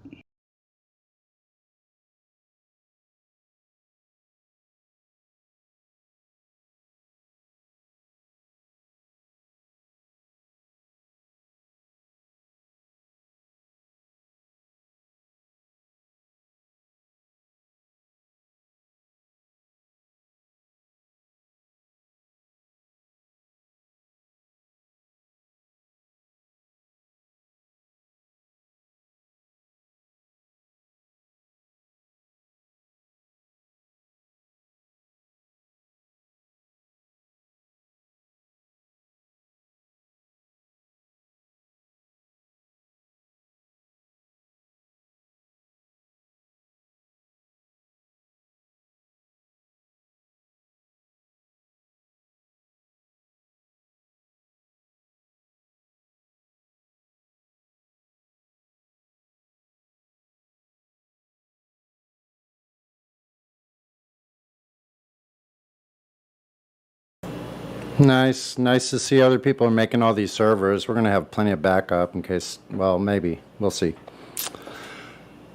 Nice to see other people are making all these servers. We're gonna have plenty of backup in case. Well, maybe we'll see.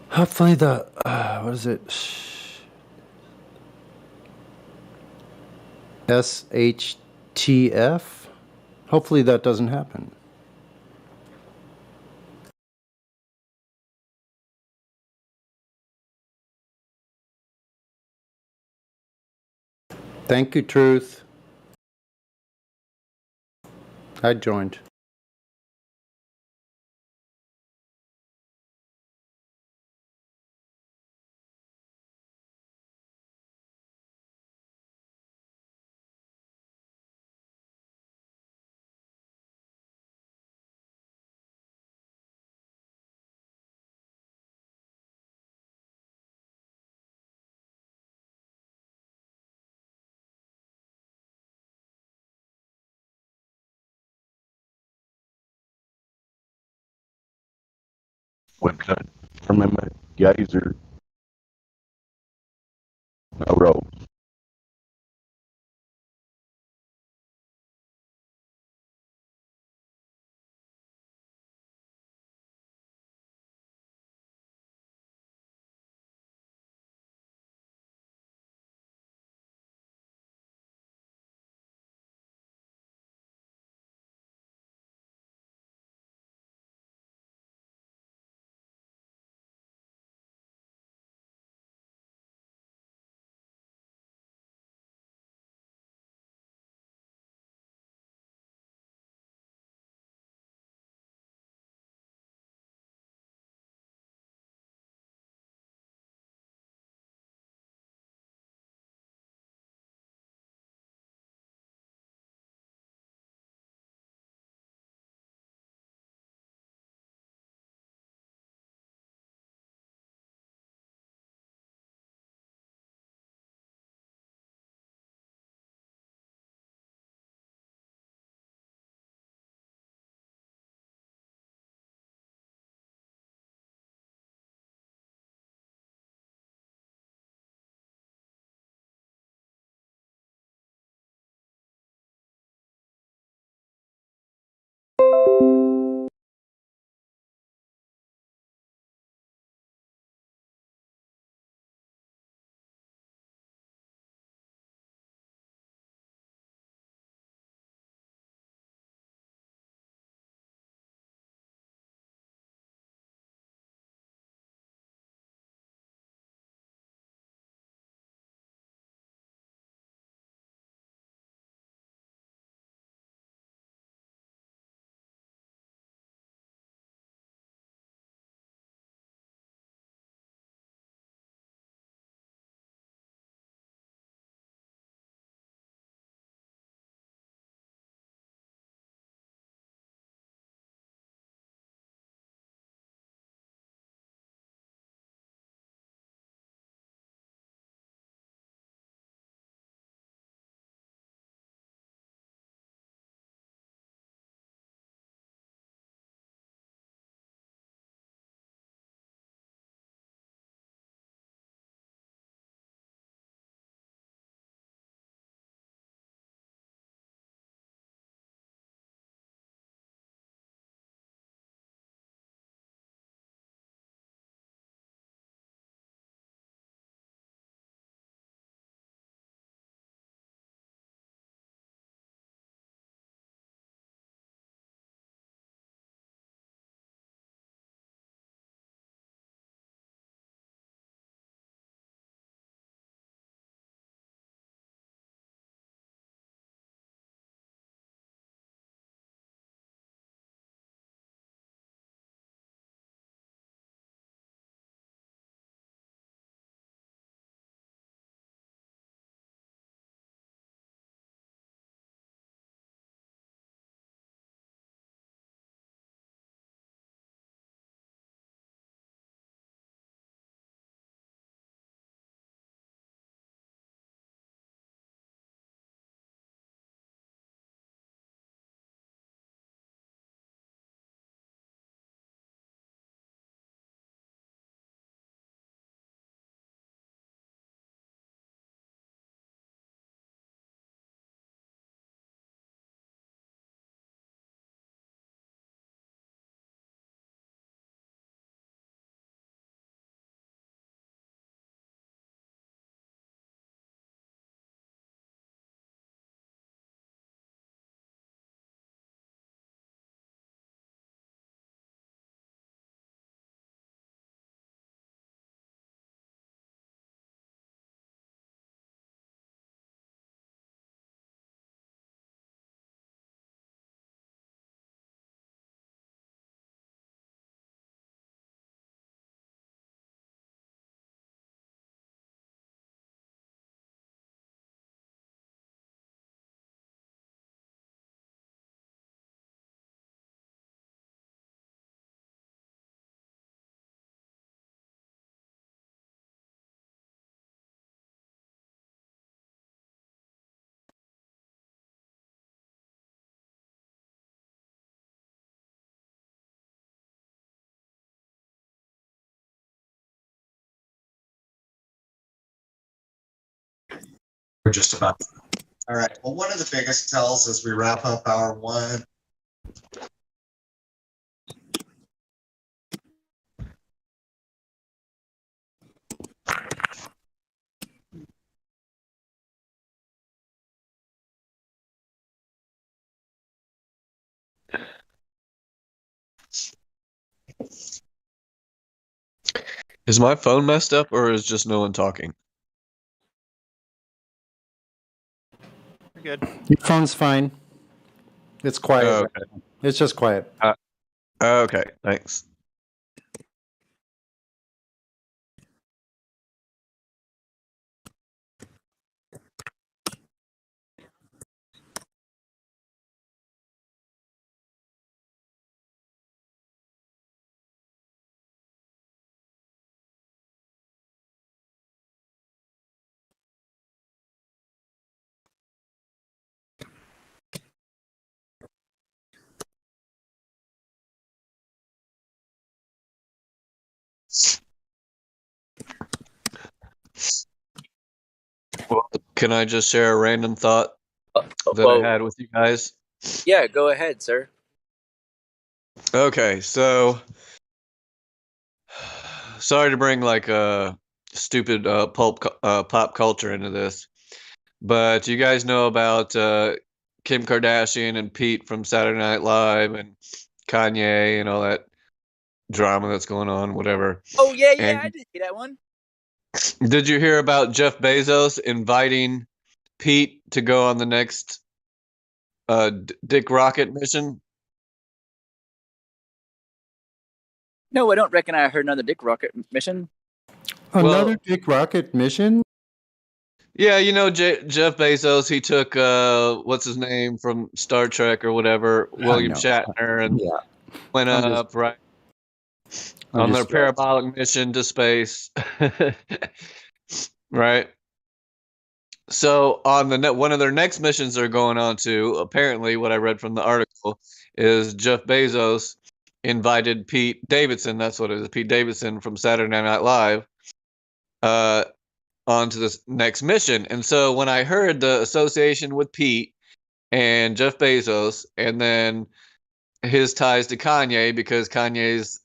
Hopefully the what is it? SHTF. Hopefully that doesn't happen. Thank you, Truth. I joined. Website. Remember, Gazer. No rolls. We're just about. All right. Well, one of the biggest tells as we wrap up hour one. Is my phone messed up or is just no one talking? We're good. Your phone's fine. It's quiet. Oh, right now. It's just quiet. Okay, thanks. Well, can I just share a random thought that I had with you guys? Yeah, go ahead, sir. Okay, so sorry to bring like a stupid pop culture into this, but you guys know about Kim Kardashian and Pete from Saturday Night Live and Kanye and all that drama that's going on, whatever. Oh yeah, And I did see that one. did you hear about Jeff Bezos inviting Pete to go on the next Dick Rocket mission? No, I don't reckon I heard another Dick Rocket mission. Another Dick Rocket mission? Yeah, you know Jeff Bezos. He took what's his name from Star Trek or whatever, William know. Shatner, and went I'm up just- right I'm on their just- parabolic mission to space, right? So on one of their next missions they're going on to, apparently, what I read from the article is Jeff Bezos invited Pete Davidson. That's what it is, Pete Davidson from Saturday Night Live. Onto this next mission. And so when I heard the association with Pete and Jeff Bezos and then his ties to Kanye, because Kanye's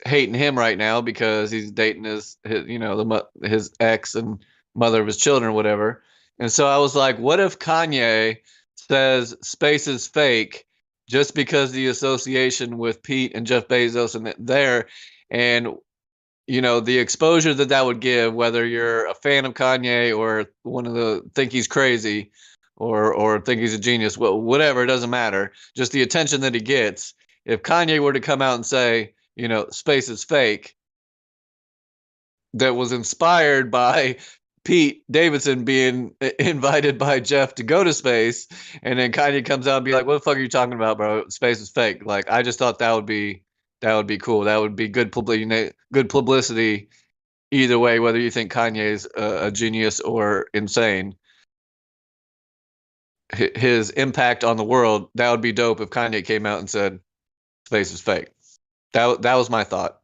hating him right now because he's dating his his ex and mother of his children or whatever. And so I was like, what if Kanye says space is fake just because the association with Pete and Jeff Bezos and there, and the exposure that would give, whether you're a fan of Kanye or one of the think he's crazy or think he's a genius, whatever, it doesn't matter. Just the attention that he gets. If Kanye were to come out and say, space is fake, that was inspired by Pete Davidson being invited by Jeff to go to space, and then Kanye comes out and be like, what the fuck are you talking about, bro? Space is fake. Like, I just thought that would be cool. That would be good publicity either way, whether you think Kanye's a genius or insane. His impact on the world, that would be dope if Kanye came out and said space is fake. That was my thought.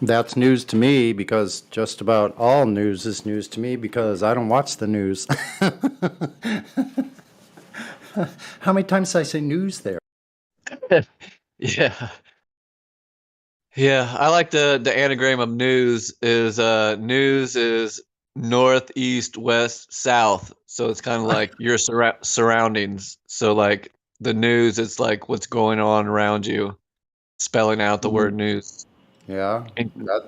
That's news to me because just about all news is news to me because I don't watch the news. How many times did I say news there? Yeah. Yeah, I like the anagram of news is north, east, west, south. So it's kind of like your surroundings. So like the news, it's like what's going on around you, spelling out the word news. Yeah,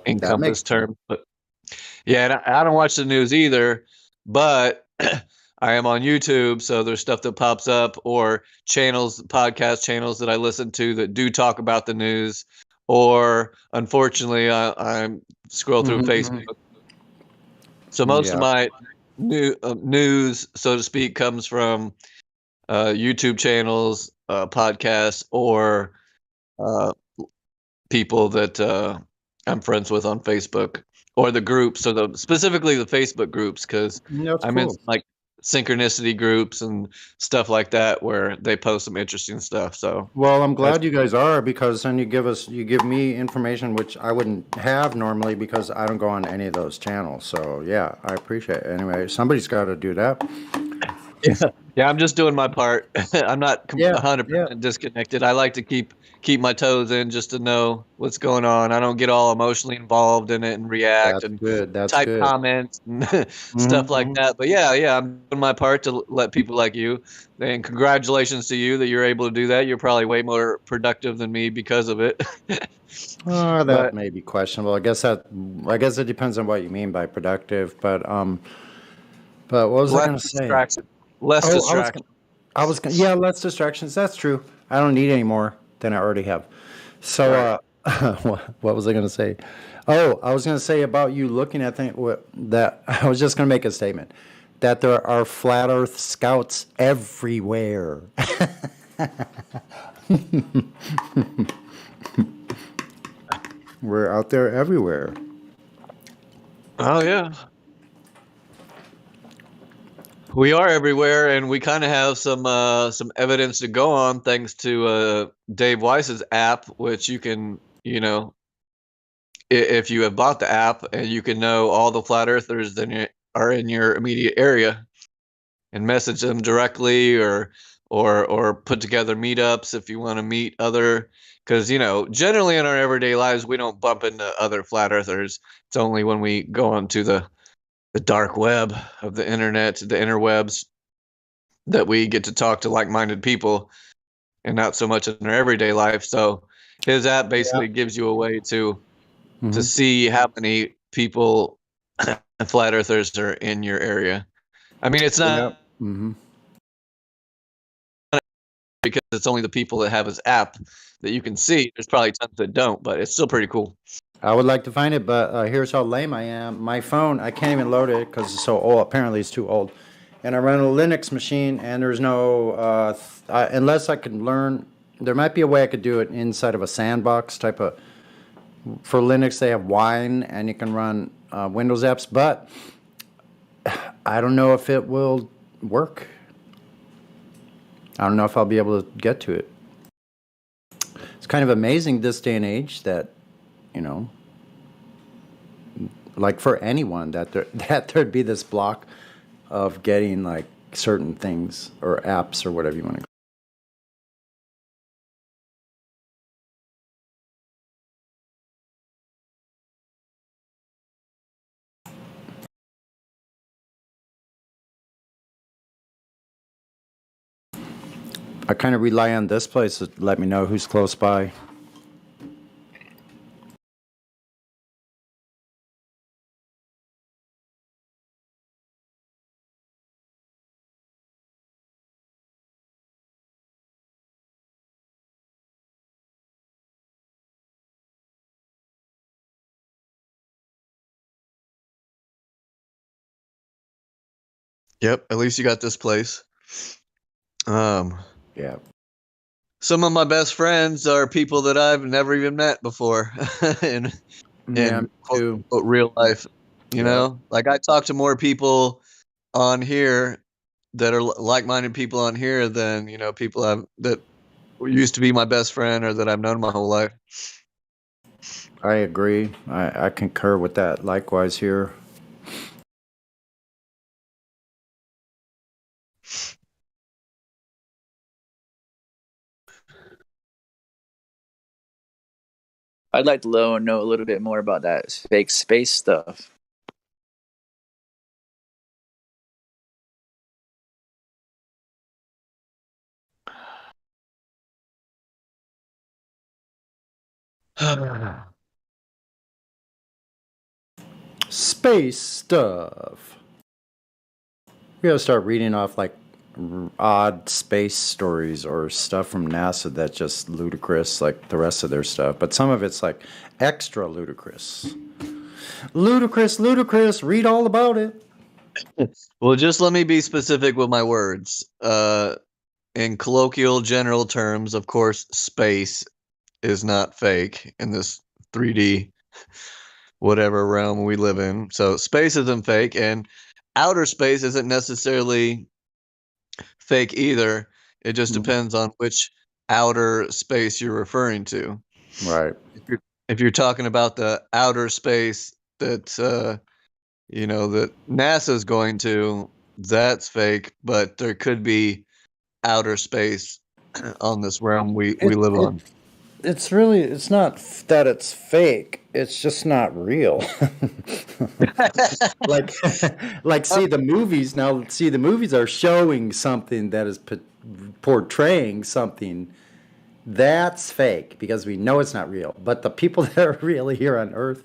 Encompass makes term. But yeah, and I don't watch the news either, but I am on YouTube, so there's stuff that pops up or podcast channels that I listen to that do talk about the news. Or unfortunately, I'm scroll through Facebook. So most of my news, so to speak, comes from YouTube channels, podcasts, or people that I'm friends with on Facebook. or the groups, or specifically the Facebook groups, because That's I'm in cool. like synchronicity groups and stuff like that where they post some interesting stuff. So Well, I'm that's glad you guys are, because then you give me information which I wouldn't have normally because I don't go on any of those channels. So yeah, I appreciate it. Anyway, somebody's got to do that. yeah, I'm just doing my part. I'm not Yeah, 100% disconnected. I like to keep my toes in just to know what's going on. I don't get all emotionally involved in it and react That's and good. That's type good. comments and stuff like that. But yeah, I'm doing my part to let people like you. And congratulations to you that you're able to do that. You're probably way more productive than me because of it. That But may be questionable. I guess it depends on what you mean by productive. But what was I less going to say? distraction. Less Oh, distraction. yeah, less distractions. That's true. I don't need any more than I already have. So, what was I going to say? Oh, I was going to say about you looking at things that I was just going to make a statement that there are flat Earth scouts everywhere. We're out there everywhere. Oh yeah. We are everywhere, and we kind of have some evidence to go on thanks to Dave Weiss's app, which you can, if you have bought the app, and you can know all the flat earthers that are in your immediate area, and message them directly, or put together meetups if you want to meet other. Because generally in our everyday lives, we don't bump into other flat earthers. It's only when we go onto the dark web of the internet, the interwebs, that we get to talk to like-minded people, and not so much in our everyday life. So his app basically gives you a way to see how many people flat earthers are in your area. I mean, it's not because it's only the people that have his app that you can see. There's probably tons that don't, but it's still pretty cool. I would like to find it, but here's how lame I am. My phone, I can't even load it because it's so old. Apparently, it's too old. And I run a Linux machine, and there's no, unless I can learn, there might be a way I could do it inside of a sandbox type of, for Linux, they have Wine, and you can run Windows apps, but I don't know if it will work. I don't know if I'll be able to get to it. It's kind of amazing this day and age that, like for anyone, that there'd be this block of getting like certain things or apps or whatever you want to. I kind of rely on this place to let me know who's close by. Yep, at least you got this place. Yeah. Some of my best friends are people that I've never even met before in quote, real life. You know, like I talk to more people on here that are like-minded people on here than people that used to be my best friend or that I've known my whole life. I agree. I concur with that. Likewise here. I'd like to know a little bit more about that fake space stuff. Space stuff. We gotta start reading off like odd space stories or stuff from NASA that's just ludicrous, like the rest of their stuff. But some of it's like extra ludicrous. Ludicrous. Read all about it. Well, just let me be specific with my words. In colloquial general terms, of course, space is not fake in this 3D whatever realm we live in. So space isn't fake, and outer space isn't necessarily fake either. It just depends on which outer space you're referring to. Right. If you're talking about the outer space that that NASA's going to, that's fake, but there could be outer space on this realm we live on. It's really, it's not that it's fake. It's just not real. like, see the movies now. See, the movies are showing something that is portraying something that's fake because we know it's not real. But the people that are really here on Earth,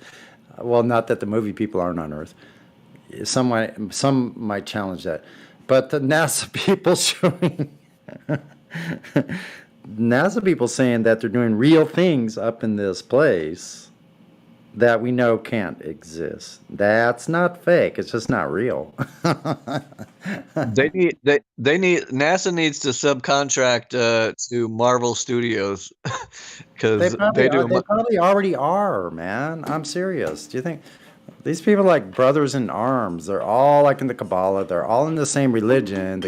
well, not that the movie people aren't on Earth. Some might challenge that, but the NASA people showing. NASA people saying that they're doing real things up in this place that we know can't exist. That's not fake. It's just not real. They need NASA needs to subcontract to Marvel Studios because They probably already are, man. I'm serious. Do you think these people are like brothers in arms? They're all like in the Kabbalah. They're all in the same religion.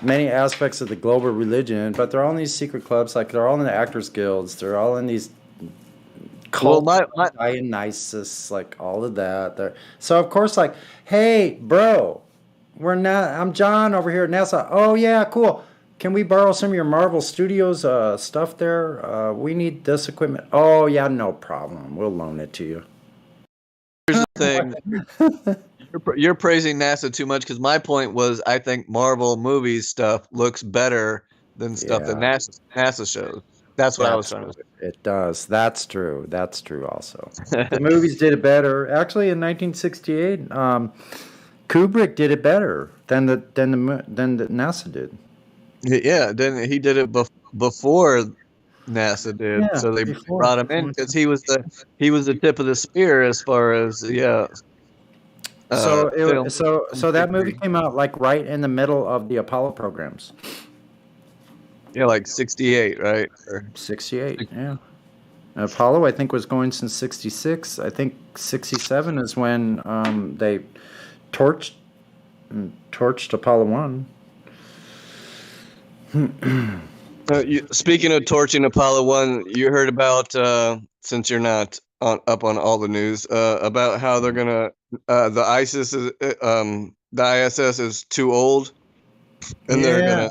Many aspects of the global religion, but they're all in these secret clubs. Like they're all in the actors guilds. They're all in these cult Dionysus, like all of that. So of course, like, hey, bro, I'm John over here at NASA. Oh yeah, cool. Can we borrow some of your Marvel Studios stuff there? We need this equipment. Oh yeah, no problem. We'll loan it to you. Here's the thing. You're praising NASA too much because my point was I think Marvel movies stuff looks better than stuff that NASA shows. That's what I was trying to say. It does. That's true. That's true also. The movies did it better. Actually, in 1968, Kubrick did it better than the NASA did. Yeah, then he did it before NASA did. Yeah, so they brought him in because he was the tip of the spear as far as So film. so that movie came out like right in the middle of the Apollo programs. Yeah, like 68, right? 68, yeah. Apollo, I think, was going since 66. I think 67 is when they torched Apollo 1. Speaking of torching Apollo 1, you heard about, since you're not up on all the news, about how they're gonna the ISIS is the ISS is too old, and they're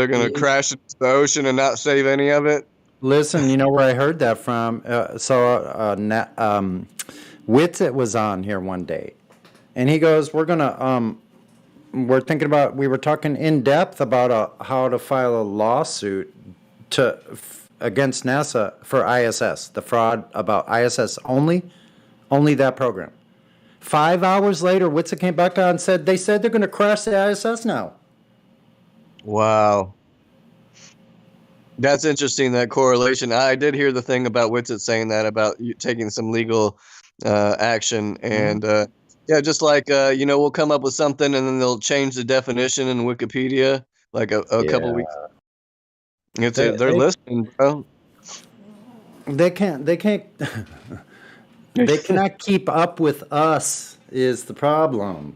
gonna crash into the ocean and not save any of it. Listen, you know where I heard that from? Whitsitt was on here one day, and he goes, "We're gonna we're thinking about. We were talking in depth about how to file a lawsuit against NASA for ISS, the fraud about ISS only that program." 5 hours later, Whitsitt came back on and said they said they're going to crash the ISS now. Wow. That's interesting, that correlation. I did hear the thing about Whitsitt saying that about you taking some legal action. And just like, we'll come up with something and then they'll change the definition in Wikipedia like a couple weeks. They're listening, bro. They can't. They cannot keep up with us is the problem.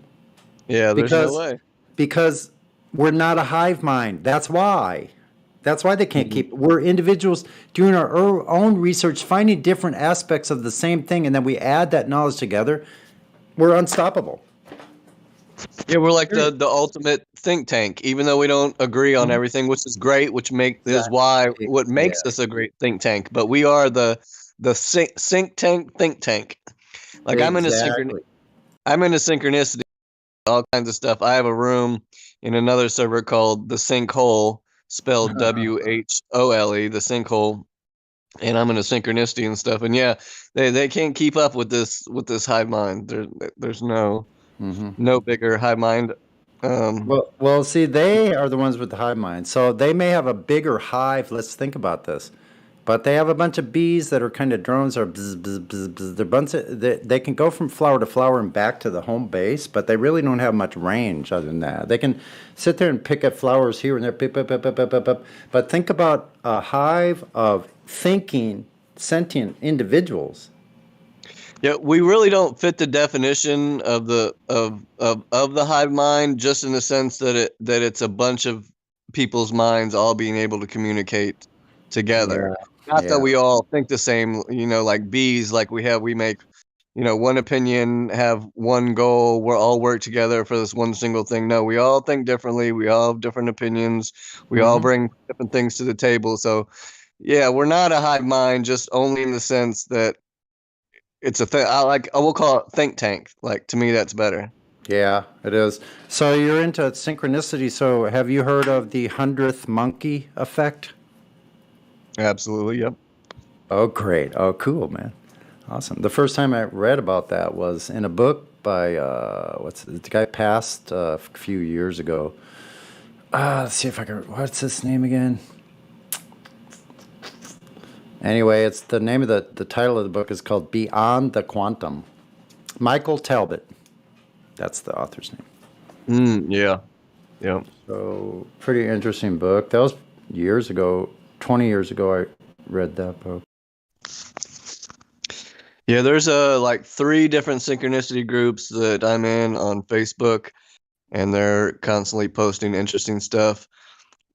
Yeah, there's no way. Because we're not a hive mind. That's why. That's why they can't keep. We're individuals doing our own research, finding different aspects of the same thing, and then we add that knowledge together. We're unstoppable. Yeah, we're like the ultimate think tank, even though we don't agree on everything, which is great, which makes us a great think tank. But we are the think tank. Like I'm into synchronicity, all kinds of stuff. I have a room in another server called the Sinkhole, spelled WHOLE, the Sinkhole, and I'm into synchronicity and stuff. And yeah, they can't keep up with this hive mind. There's no bigger hive mind. Well, see, they are the ones with the hive mind. So they may have a bigger hive. Let's think about this. But they have a bunch of bees that are kind of drones or bzz, bzz, bzz, bzz. They're bunch of, they can go from flower to flower and back to the home base, but they really don't have much range other than that. They can sit there and pick up flowers here and there, pip, pip, pip, pip, pip, pip. But think about a hive of thinking, sentient individuals. Yeah, we really don't fit the definition of the hive mind, just in the sense that it's a bunch of people's minds all being able to communicate together. Not that Yeah. we all think the same, like bees, like we make, one opinion, have one goal, we're all work together for this one single thing. No, we all think differently, we all have different opinions, we all Mhm. bring different things to the table. So yeah, we're not a hive mind, just only in the sense that it's a thing. I will call it think tank. Like, to me, that's better. Yeah, it is. So you're into synchronicity. So have you heard of the 100th monkey effect? Absolutely, yep. Oh, great. Oh, cool, man. Awesome. The first time I read about that was in a book by the guy passed a few years ago. Let's see if I can. What's his name again? Anyway, it's the name of the title of the book is called Beyond the Quantum. Michael Talbot. That's the author's name. Yeah. Yeah. So pretty interesting book. That was years ago, 20 years ago. I read that book. Yeah, there's like 3 different synchronicity groups that I'm in on Facebook, and they're constantly posting interesting stuff.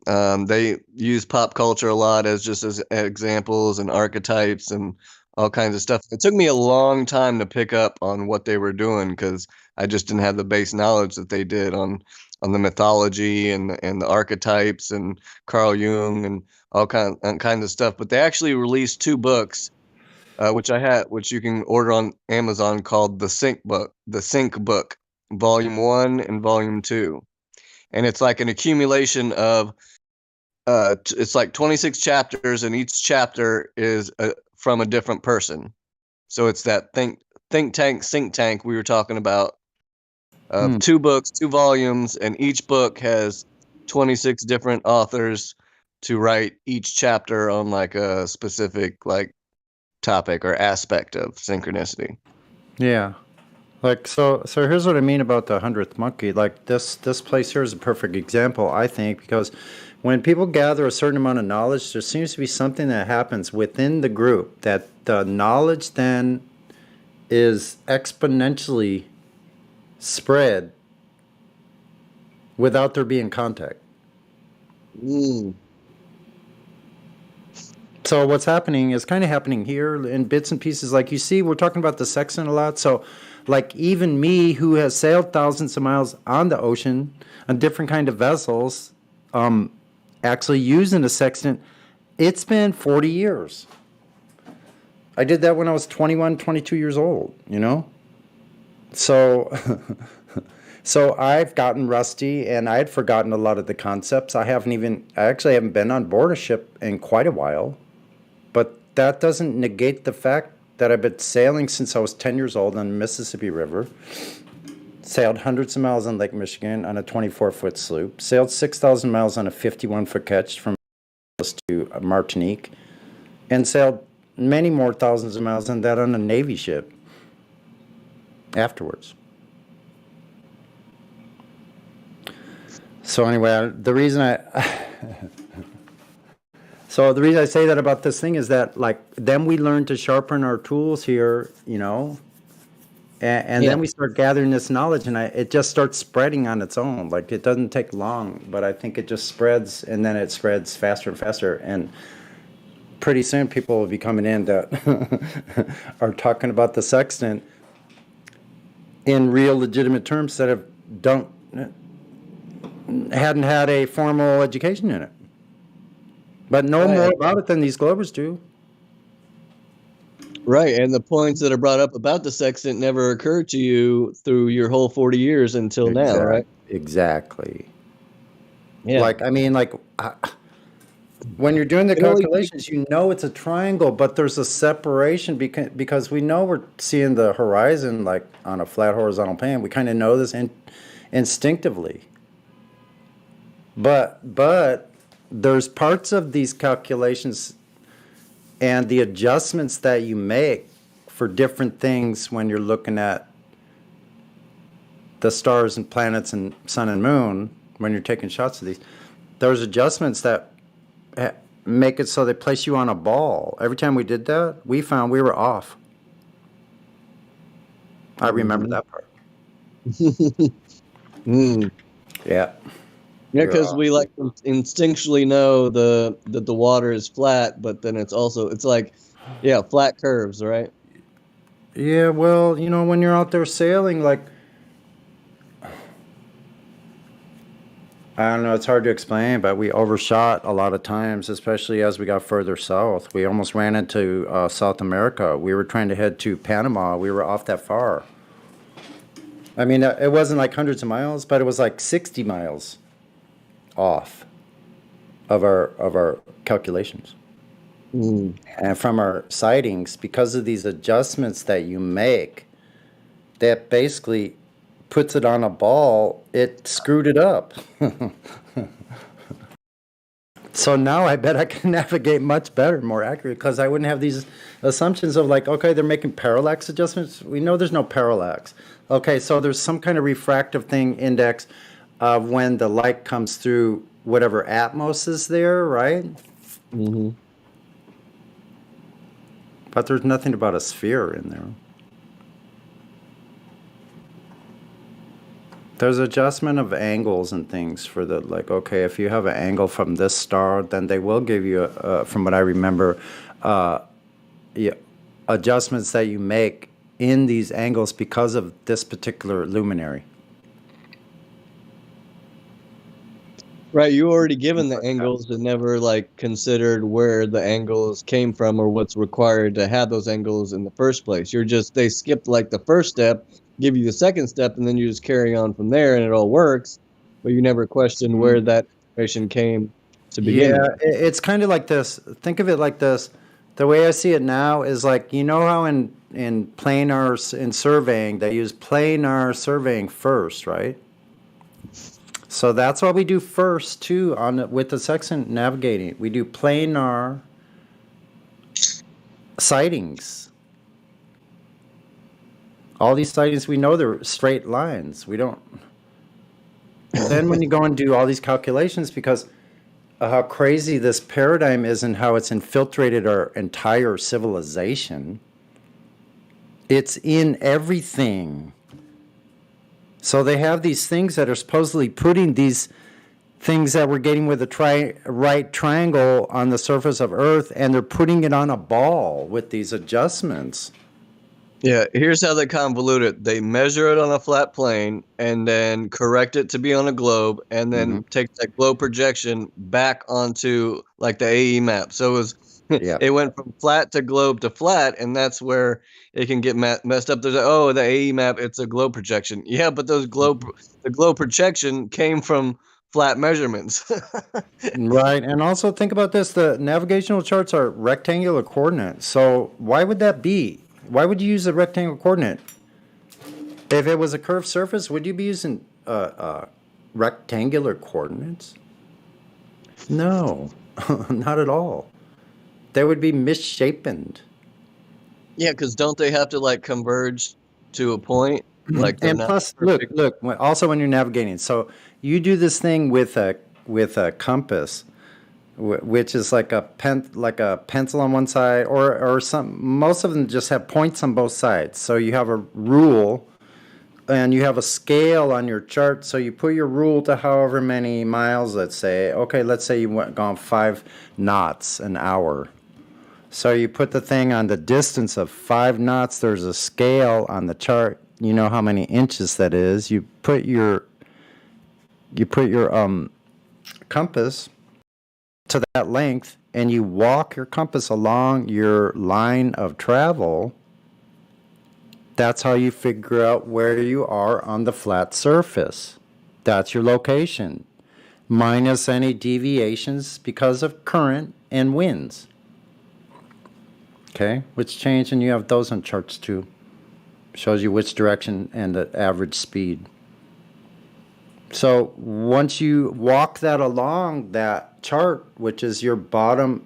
They use pop culture a lot as examples and archetypes and all kinds of stuff. It took me a long time to pick up on what they were doing, because I just didn't have the base knowledge that they did on the mythology and the archetypes and Carl Jung and all kinds of stuff. But they actually released 2 books, which you can order on Amazon, called the Sync Book, Volume 1 and Volume 2, and it's like an accumulation of it's like 26 chapters, and each chapter is from a different person. So it's that think tank, sync tank we were talking about. 2 books, 2 volumes, and each book has 26 different authors to write each chapter on like a specific like topic or aspect of synchronicity. Yeah. Like so here's what I mean about the 100th monkey. Like this place here is a perfect example, I think, because when people gather a certain amount of knowledge, there seems to be something that happens within the group that the knowledge then is exponentially spread without there being contact. So what's happening is kind of happening here in bits and pieces. Like you see, we're talking about the sextant a lot. So like even me, who has sailed thousands of miles on the ocean on different kind of vessels, actually using a sextant, it's been 40 years. I did that when I was 21, 22 years old, you know? So so I've gotten rusty, and I had forgotten a lot of the concepts. I actually haven't been on board a ship in quite a while, but that doesn't negate the fact that I've been sailing since I was 10 years old on the Mississippi River, sailed hundreds of miles on Lake Michigan on a 24-foot sloop, sailed 6,000 miles on a 51-foot ketch from to Martinique, and sailed many more thousands of miles than that on a Navy ship afterwards. So anyway, the reason I say that about this thing is that, like, then we learn to sharpen our tools here, you know, and then we start gathering this knowledge, and it just starts spreading on its own. Like, it doesn't take long, but I think it just spreads, and then it spreads faster and faster, and pretty soon people will be coming in that are talking about the sextant in real legitimate terms that hadn't had a formal education in it, but know more about it than these Globers do. Right, and the points that are brought up about the sextant never occurred to you through your whole 40 years until now, right? Exactly. Yeah. Like, I mean, like, when you're doing the calculations, you know it's a triangle, but there's a separation because we know we're seeing the horizon like on a flat horizontal plane. We kind of know this instinctively. But there's parts of these calculations and the adjustments that you make for different things when you're looking at the stars and planets and sun and moon, when you're taking shots of these, there's adjustments that make it so they place you on a ball. Every time we did that, we found we were off. I remember that part. Mm. Yeah. Yeah, because we like instinctually know that the water is flat, but then it's like, yeah, flat curves, right? Yeah, well, you know, when you're out there sailing, like, I don't know, it's hard to explain, but we overshot a lot of times, especially as we got further south. We almost ran into South America. We were trying to head to Panama. We were off that far. I mean, it wasn't like hundreds of miles, but it was like 60 miles off of our calculations. And from our sightings, because of these adjustments that you make, that basically puts it on a ball, it screwed it up. So now I bet I can navigate much better, more accurate, because I wouldn't have these assumptions of like, okay, they're making parallax adjustments. We know there's no parallax. Okay, so there's some kind of refractive thing index of when the light comes through whatever atmos is there, right? Mm-hmm. But there's nothing about a sphere in there. There's adjustment of angles and things for the, like, okay, if you have an angle from this star, then they will give you, from what I remember, adjustments that you make in these angles because of this particular luminary. Right, you already given the angles and never like considered where the angles came from or what's required to have those angles in the first place. They skipped like the first step, give you the second step, and then you just carry on from there and it all works, but you never questioned where that information came to begin with. It's kind of like this. Think of it like this. The way I see it now is like, you know how in planar, in surveying, they use planar surveying first, right? So that's what we do first too with the section navigating. We do planar sightings. All these sightings, we know they're straight lines. We don't. Then when you go and do all these calculations, because of how crazy this paradigm is and how it's infiltrated our entire civilization, it's in everything. So they have these things that are supposedly putting these things that we're getting with a right triangle on the surface of Earth, and they're putting it on a ball with these adjustments. Yeah, here's how they convolute it. They measure it on a flat plane and then correct it to be on a globe and then take that globe projection back onto like the AE map. So it went from flat to globe to flat, and that's where it can get messed up. There's the AE map, it's a globe projection. Yeah, but the globe projection came from flat measurements. Right, and also think about this. The navigational charts are rectangular coordinates. So why would that be? Why would you use a rectangle coordinate? If it was a curved surface, would you be using rectangular coordinates? No, not at all. They would be misshapen. Yeah, because don't they have to like converge to a point? Like, and plus, look. Also, when you're navigating, so you do this thing with a compass, which is like a pencil on one side, or some. Most of them just have points on both sides. So you have a rule, and you have a scale on your chart. So you put your rule to however many miles. Let's say, okay, let's say you gone 5 knots an hour. So you put the thing on the distance of 5 knots. There's a scale on the chart. You know how many inches that is. You put your compass to that length, and you walk your compass along your line of travel. That's how you figure out where you are on the flat surface. That's your location, minus any deviations because of current and winds. Okay, which change, and you have those on charts too. Shows you which direction and the average speed. So once you walk that along that chart, which is your bottom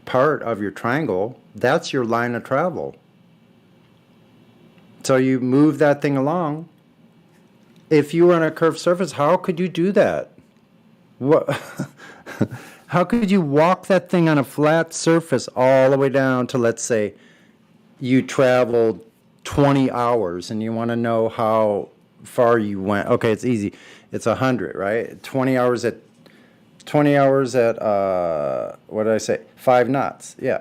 part of your triangle, that's your line of travel. So you move that thing along. If you were on a curved surface, how could you do that? What? How could you walk that thing on a flat surface all the way down to, let's say, you traveled 20 hours and you want to know how far you went. Okay, it's easy. It's 100, right? 20 hours at what did I say? 5 knots. Yeah.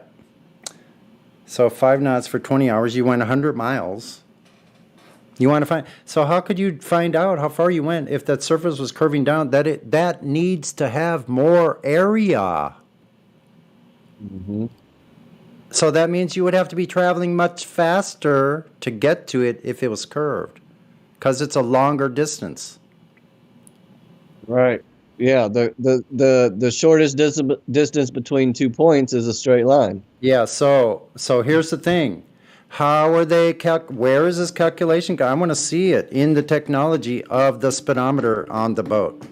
So 5 knots for 20 hours, you went 100 miles. You want to find, so how could you find out how far you went if that surface was curving down? That needs to have more area. Mm-hmm. So that means you would have to be traveling much faster to get to it if it was curved, because it's a longer distance. Right. Yeah. The shortest distance between 2 points is a straight line. Yeah. So here's the thing. How are they where is this calculation? I want to see it in the technology of the speedometer on the boat.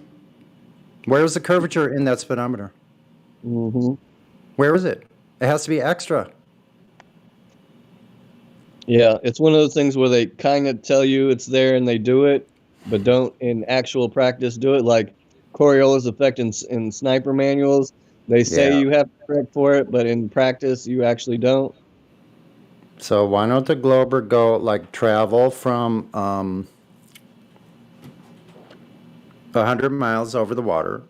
Where is the curvature in that speedometer? Mm-hmm. Where is it? It has to be extra. Yeah, it's one of those things where they kind of tell you it's there and they do it, but don't in actual practice do it. Like Coriolis effect in sniper manuals, they say you have to correct for it, but in practice you actually don't. So why don't the Glober go like travel from 100 miles over the water?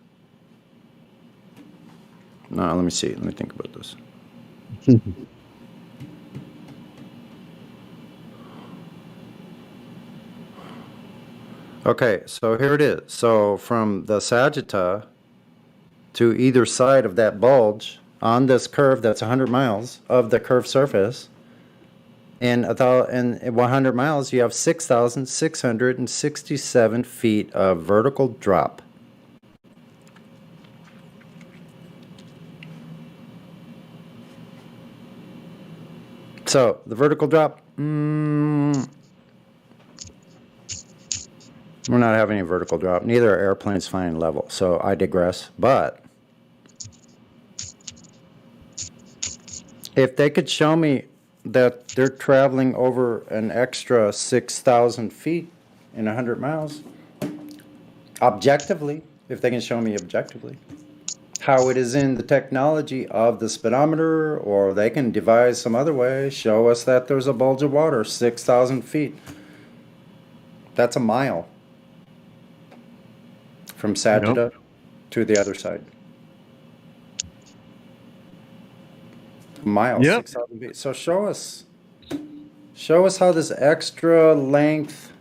No, let me see. Let me think about this. Okay, so here it is. So from the Sagitta to either side of that bulge on this curve that's 100 miles of the curved surface, in 100 miles, you have 6,667 feet of vertical drop. So the vertical drop, we're not having a vertical drop. Neither are airplanes flying level. So I digress. But if they could show me that they're traveling over an extra 6,000 feet in 100 miles, objectively, if they can show me objectively, how it is in the technology of the speedometer, or they can devise some other way, show us that there's a bulge of water 6,000 feet. That's a mile from Sagitta to the other side. A mile, 6,000 feet. So show us how this extra length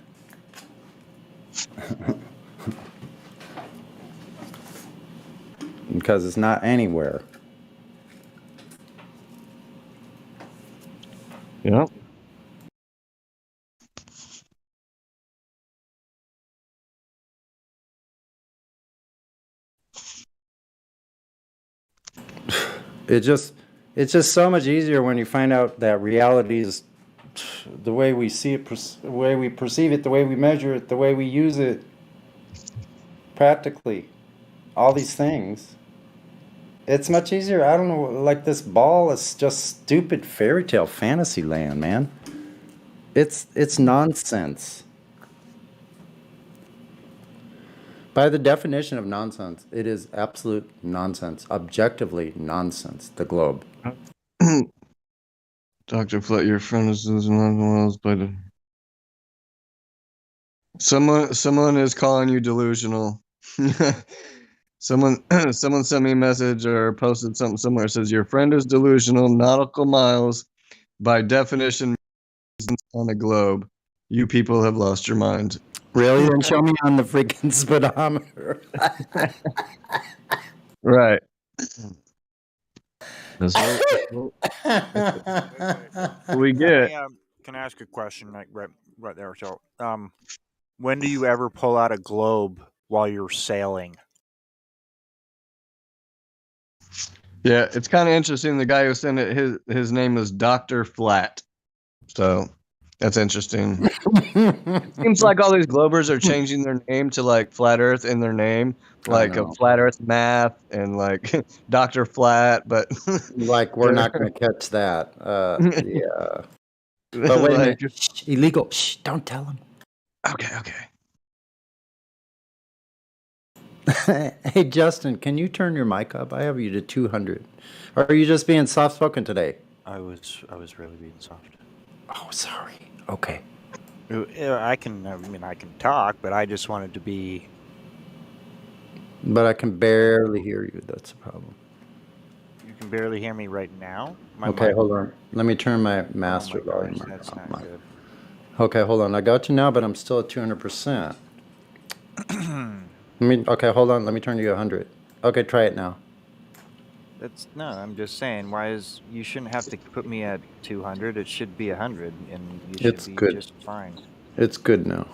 because it's not anywhere. Yeah. It's just so much easier when you find out that reality is the way we see it, the way we perceive it, the way we measure it, the way we use it practically. All these things. It's much easier. I don't know, like this ball is just stupid fairy tale fantasy land, man. It's nonsense. By the definition of nonsense, it is absolute nonsense, objectively nonsense, the globe. Dr. Flet, your friend is losing miles by the... Someone is calling you delusional. Someone sent me a message or posted something somewhere. It says your friend is delusional. Nautical miles, by definition, on a globe. You people have lost your mind. Really? Then show me on the freaking speedometer. Right. That's what we get. Can I ask a question right there? So, when do you ever pull out a globe while you're sailing? Yeah, it's kind of interesting. The guy who sent it, his name was Dr. Flat. So that's interesting. It seems like all these Globers are changing their name to like Flat Earth in their name, like a Flat Earth Math and like Dr. Flat, but like we're not going to catch that. Yeah. But wait a minute. Shh, illegal. Shh, don't tell him. Okay. Hey, Justin, can you turn your mic up? I have you to 200. Or are you just being soft-spoken today? I was really being soft. Oh, sorry. Okay. I can talk, but I just wanted to be. But I can barely hear you. That's the problem. You can barely hear me right now. Okay, hold on. Let me turn my Oh master my volume gosh, that's not good. Okay, hold on. I got you now, but I'm still at 200%. Okay, hold on. Let me turn you 100. Okay, try it now. No, I'm just saying. You shouldn't have to put me at 200. It should be 100, and you should It's be good. just fine. It's good now.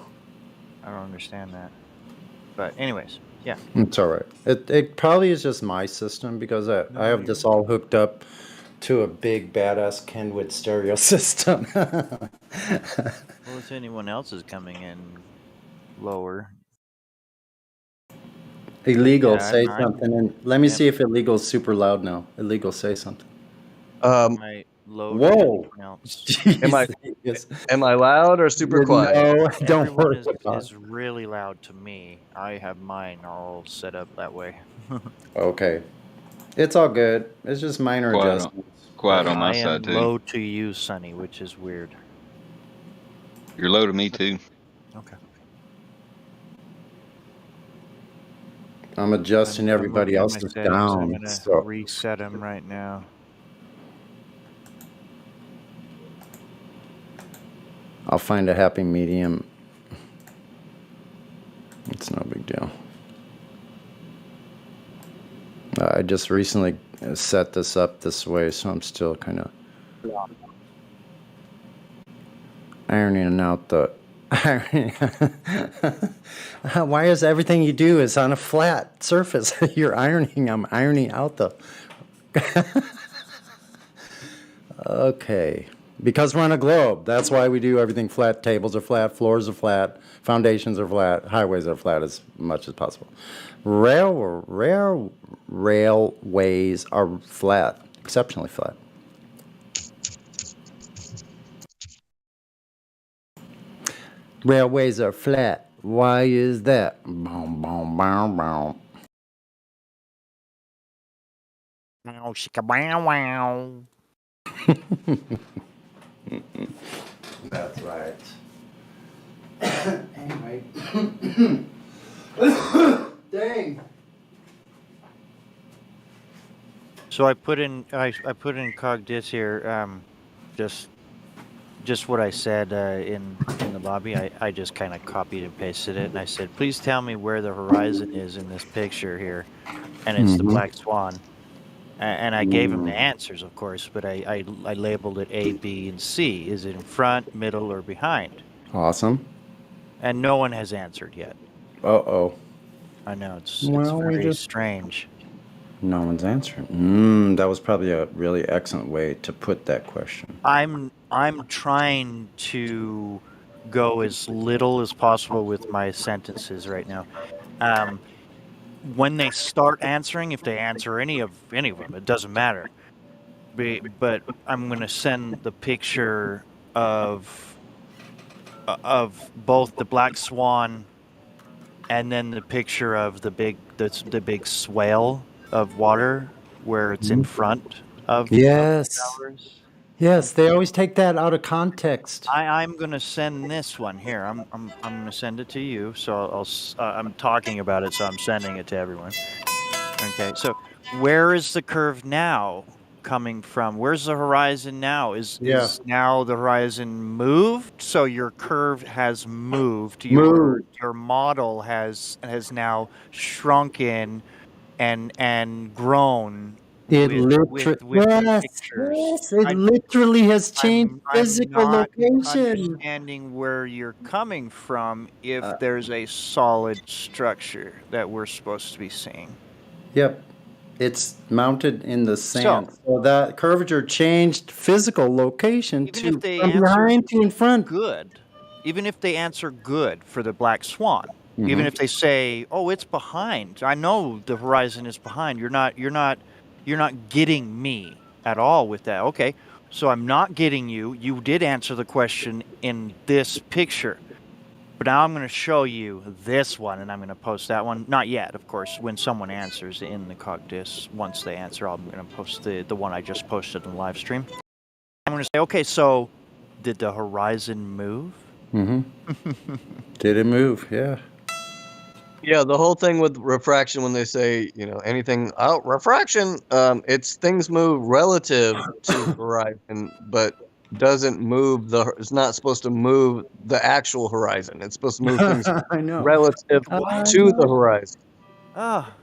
I don't understand that. But anyways, yeah. It's all right. It probably is just my system because I have this all hooked up to a big badass Kenwood stereo system. Well, if anyone else is coming in lower. Illegal, Yeah, say something. And let me see if illegal is super loud now. Illegal, say something. My load or Whoa. anything else. Am I loud or super quiet? No, don't Everyone worry about is really loud to me. I have mine all set up that way. Okay. It's all good. It's just minor adjustments. Quiet on my I am side, too. low to you, Sonny, which is weird. You're low to me, too. Okay. I'm adjusting everybody I'm looking at my else's settings. I'm down. gonna So reset them right now. I'll find a happy medium. It's no big deal. I just recently set this up this way, so I'm still kind of ironing out the. Why is everything you do is on a flat surface? You're ironing. I'm ironing out the. Okay. Because we're on a globe. That's why we do everything flat. Tables are flat, floors are flat, foundations are flat, highways are flat as much as possible. Railways are flat, exceptionally flat. Railways are flat. Why is that? Boom, boom, boom, boom. Wow, shika wow wow. That's right. Anyway. Dang. So I put in cogdis here, just what I said in the lobby. I just kind of copied and pasted it, and I said, please tell me where the horizon is in this picture here, and it's the black swan. And I gave him the answers, of course, but I labeled it A, B, and C. Is it in front, middle, or behind? Awesome. And no one has answered yet. Uh-oh. I know, it's Well, very strange. No one's answering. That was probably a really excellent way to put that question. I'm trying to go as little as possible with my sentences right now. When they start answering, if they answer any of them, it doesn't matter. But I'm going to send the picture of both the black swan and then the picture of the big swale of water where it's in front of Yes. the towers. Yes, they always take that out of context. I'm going to send this one here. I'm going to send it to you. So I'm talking about it, so I'm sending it to everyone. Okay. So where is the curve now coming from? Where's the horizon now? Is now the horizon moved? So your curve has moved. Your model has now shrunken and grown. It with the pictures. yes, it literally has changed physical I'm not location. understanding where you're coming from if there's a solid structure that we're supposed to be seeing. Yep. It's mounted in the sand. So that curvature changed physical location Even if they from answer behind to in front. good, even if they answer good for the black swan, even if they say, "Oh, it's behind," I know the horizon is behind. You're not getting me at all with that. Okay, so I'm not getting you. You did answer the question in this picture. But now I'm going to show you this one, and I'm going to post that one. Not yet, of course. When someone answers in the cogdis, once they answer, I'm going to post the one I just posted in the live stream. I'm going to say, okay, so Did the horizon move? Mm-hmm. Did it move? Yeah. Yeah, the whole thing with refraction, when they say, anything out refraction, it's things move relative to the horizon, but doesn't move it's not supposed to move the actual horizon. It's supposed to move things I know. relative I to the know. horizon. Ah,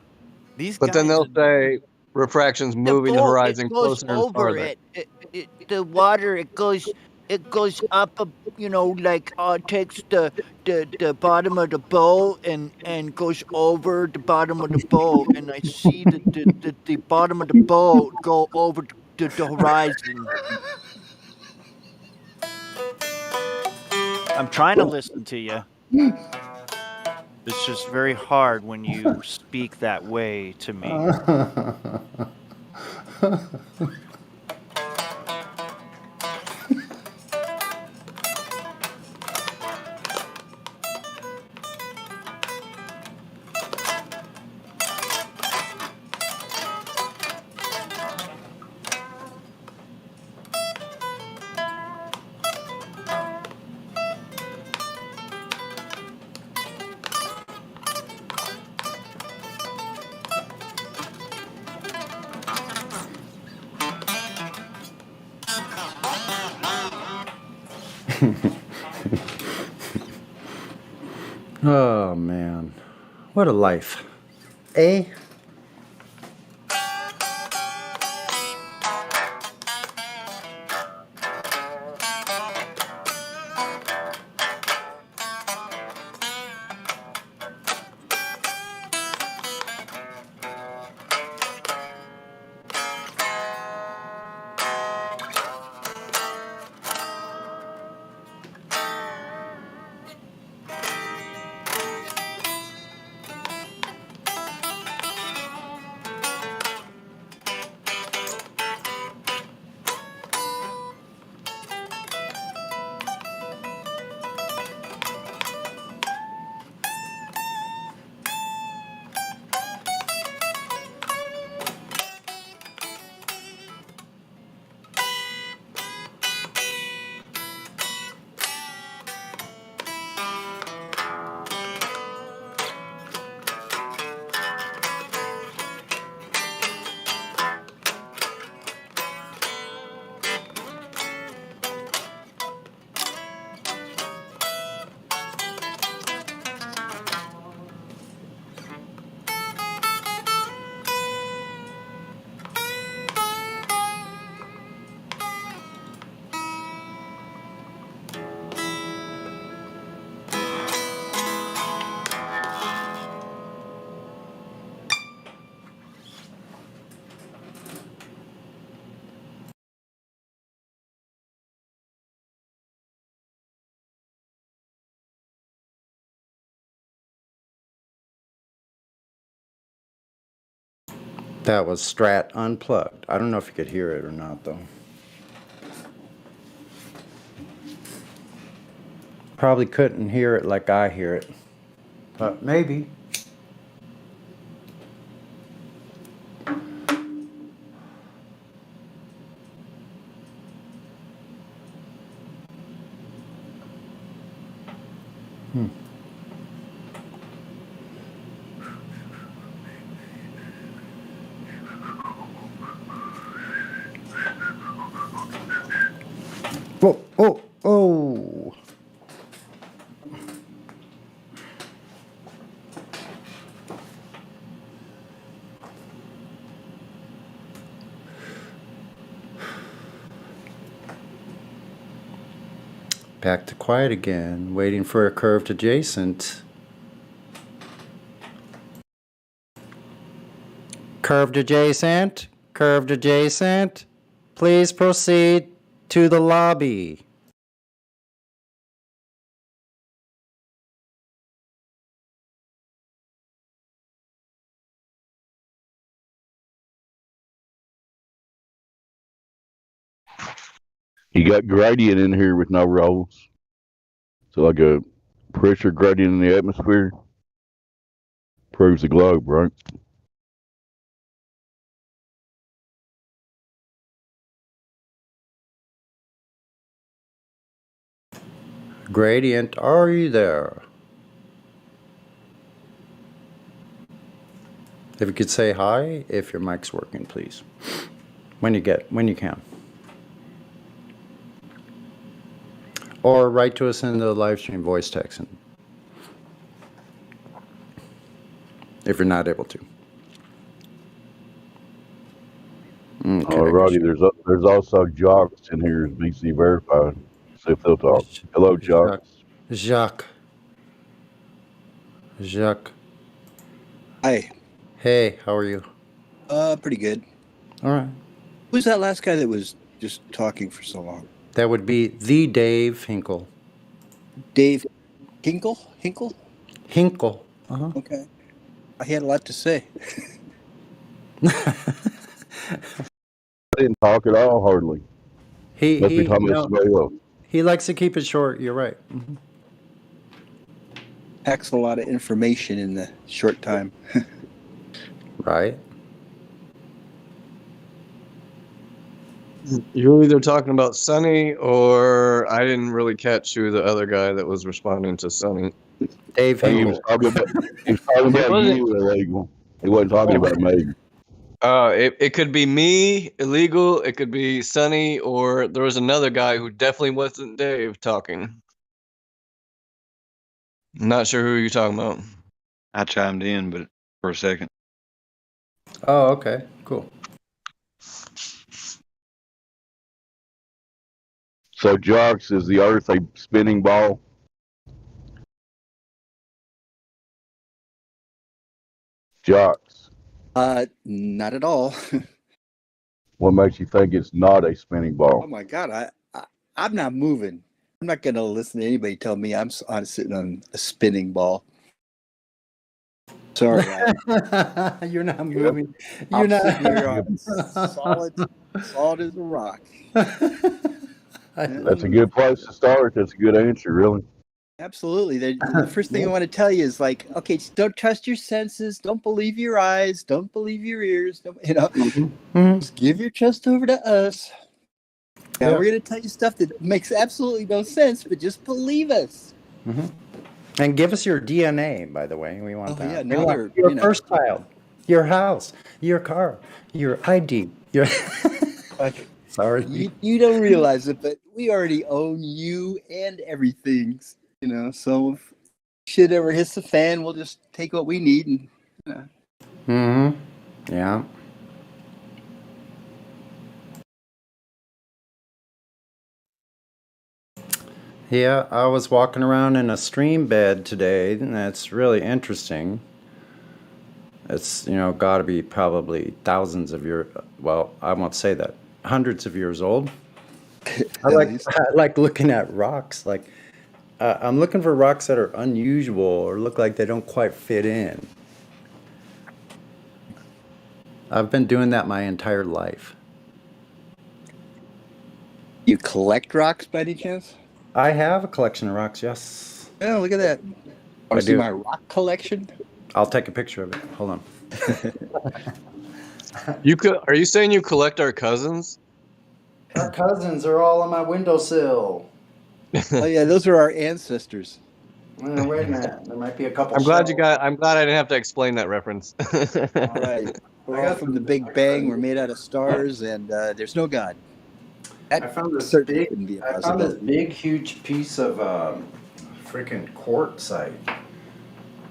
these But then guys. they'll say refraction's The moving the boat, it horizon goes closer and over farther. it. The water, it goes up, like takes the bottom of the boat and goes over the bottom of the boat, and I see the bottom of the boat go over the horizon. I'm trying to listen to you. It's just very hard when you speak that way to me. Oh man, what a life, eh? That was Strat Unplugged. I don't know if you could hear it or not, though. Probably couldn't hear it like I hear it, but maybe. Hmm. Oh, oh, oh. Back to quiet again, waiting for a curved adjacent. Curved adjacent, curved adjacent. Please proceed to the lobby. You got gradient in here with no rolls. So like a pressure gradient in the atmosphere proves the globe, right? Gradient, are you there? If you could say hi, if your mic's working, please. When you can. Or write to us in the live stream voice text if you're not able to. Okay. Alrighty, there's also Jocks in here as BC verified. See if they'll talk. Hello, Jocks. Jacques. Hi. Hey, how are you? Pretty good. All right. Who's that last guy that was just talking for so long? That would be the Dave Hinkle. Dave Hinkle? Hinkle? Hinkle. Uh-huh. Okay. He had a lot to say. I didn't talk at all, hardly. He likes to keep it short. You're right. Mm-hmm. Packs a lot of information in the short time. Right. You're either talking about Sonny or I didn't really catch who the other guy that was responding to Sonny. Dave He was talking about you, illegal. He wasn't talking about me. It could be me, illegal. It could be Sonny, or there was another guy who definitely wasn't Dave talking. Not sure who you're talking about. I chimed in, but for a second. Oh, okay. Cool. So, Jocks, is the Earth a spinning ball? Jocks. Not at all. What makes you think it's not a spinning ball? Oh my God, I'm not moving. I'm not gonna listen to anybody tell me I'm sitting on a spinning ball. Sorry, you're not moving. I'm sitting here on solid as a rock. That's a good place to start. That's a good answer, really. Absolutely. The first thing I want to tell you is like, okay, just don't trust your senses. Don't believe your eyes. Don't believe your ears. Just give your trust over to us. Now we're going to tell you stuff that makes absolutely no sense, but just believe us. Mm-hmm. And give us your DNA, by the way. We want that. Yeah, we want your first child, your house, your car, your ID. Sorry. You don't realize it, but we already own you and everything. So if shit ever hits the fan, we'll just take what we need and. Mm-hmm. Yeah. Yeah, I was walking around in a stream bed today, and that's really interesting. It's, got to be probably thousands of years, well, I won't say that, hundreds of years old. I like looking at rocks. Like, I'm looking for rocks that are unusual or look like they don't quite fit in. I've been doing that my entire life. You collect rocks by any chance? I have a collection of rocks, yes. Oh, look at that. Want to see my rock collection? I'll take a picture of it. Hold on. Are you saying you collect our cousins? Our cousins are all on my windowsill. Oh yeah, those are our ancestors. Wait a minute. There might be a couple. I'm glad I didn't have to explain that reference. All right. We're all from the Big Bang. We're made out of stars, and there's no God. I found this big, huge piece of freaking quartzite.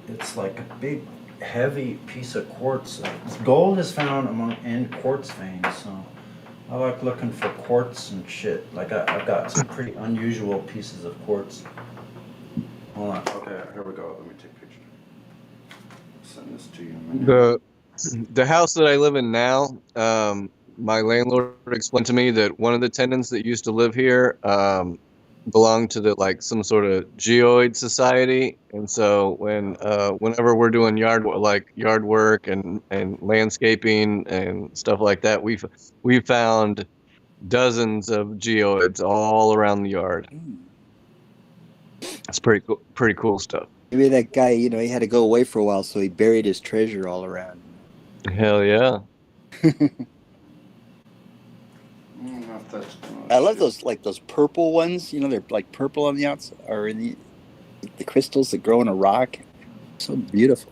It's like a big, heavy piece of quartz. Gold is found in quartz veins, so I like looking for quartz and shit. Like I've got some pretty unusual pieces of quartz. Hold on. Okay, here we go. Let me take a picture. Send this to you in a minute. The house that I live in now, my landlord explained to me that one of the tenants that used to live here belonged to some sort of geoid society, and so whenever we're doing yard work and landscaping and stuff like that, we found dozens of geoids all around the yard. It's pretty cool stuff. Maybe that guy, he had to go away for a while, so he buried his treasure all around. Hell yeah. I love those those purple ones. You know, they're like purple on the outside, or in the crystals that grow in a rock. So beautiful.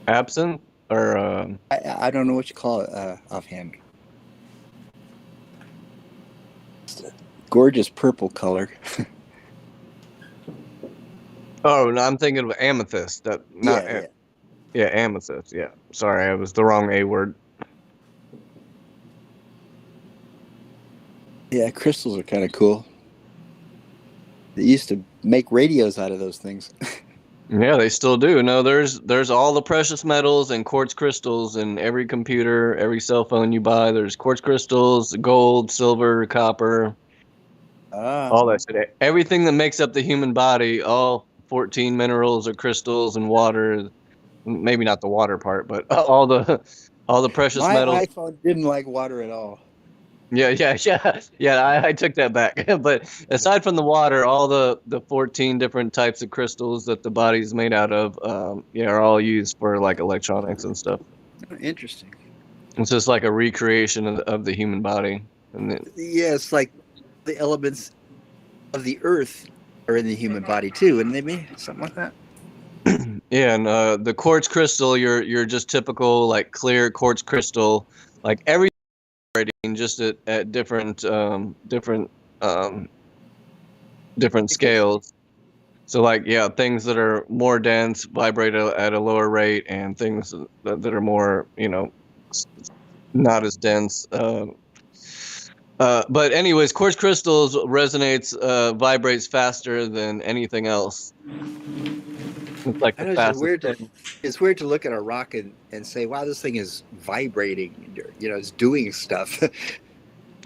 Absinthe or I don't know what you call it offhand. It's a gorgeous purple color. oh no, I'm thinking of amethyst. That not yeah, amethyst. Yeah, sorry, I was the wrong A word. Yeah, crystals are kind of cool. They used to make radios out of those things. Yeah, they still do. No, there's all the precious metals and quartz crystals in every computer, every cell phone you buy. There's quartz crystals, gold, silver, copper, all that shit. Everything that makes up the human body, all 14 minerals or crystals and water. Maybe not the water part, but all the precious My metals. iPhone didn't like water at all. Yeah. I took that back. But aside from the water, all the 14 different types of crystals that the body's made out of, are all used for like electronics and stuff. Interesting. It's just like a recreation of the human body. And Yeah, it's like the elements of the earth are in the human body too, and they may something like that. yeah, and the quartz crystal, you're just typical like clear quartz crystal, like every just at different scales. So like things that are more dense vibrate at a lower rate, and things that are more not as dense. But anyways, quartz crystals vibrates faster than anything else. It's like the fastest thing. It's weird to look at a rock and say, "Wow, this thing is vibrating." You know, it's doing stuff.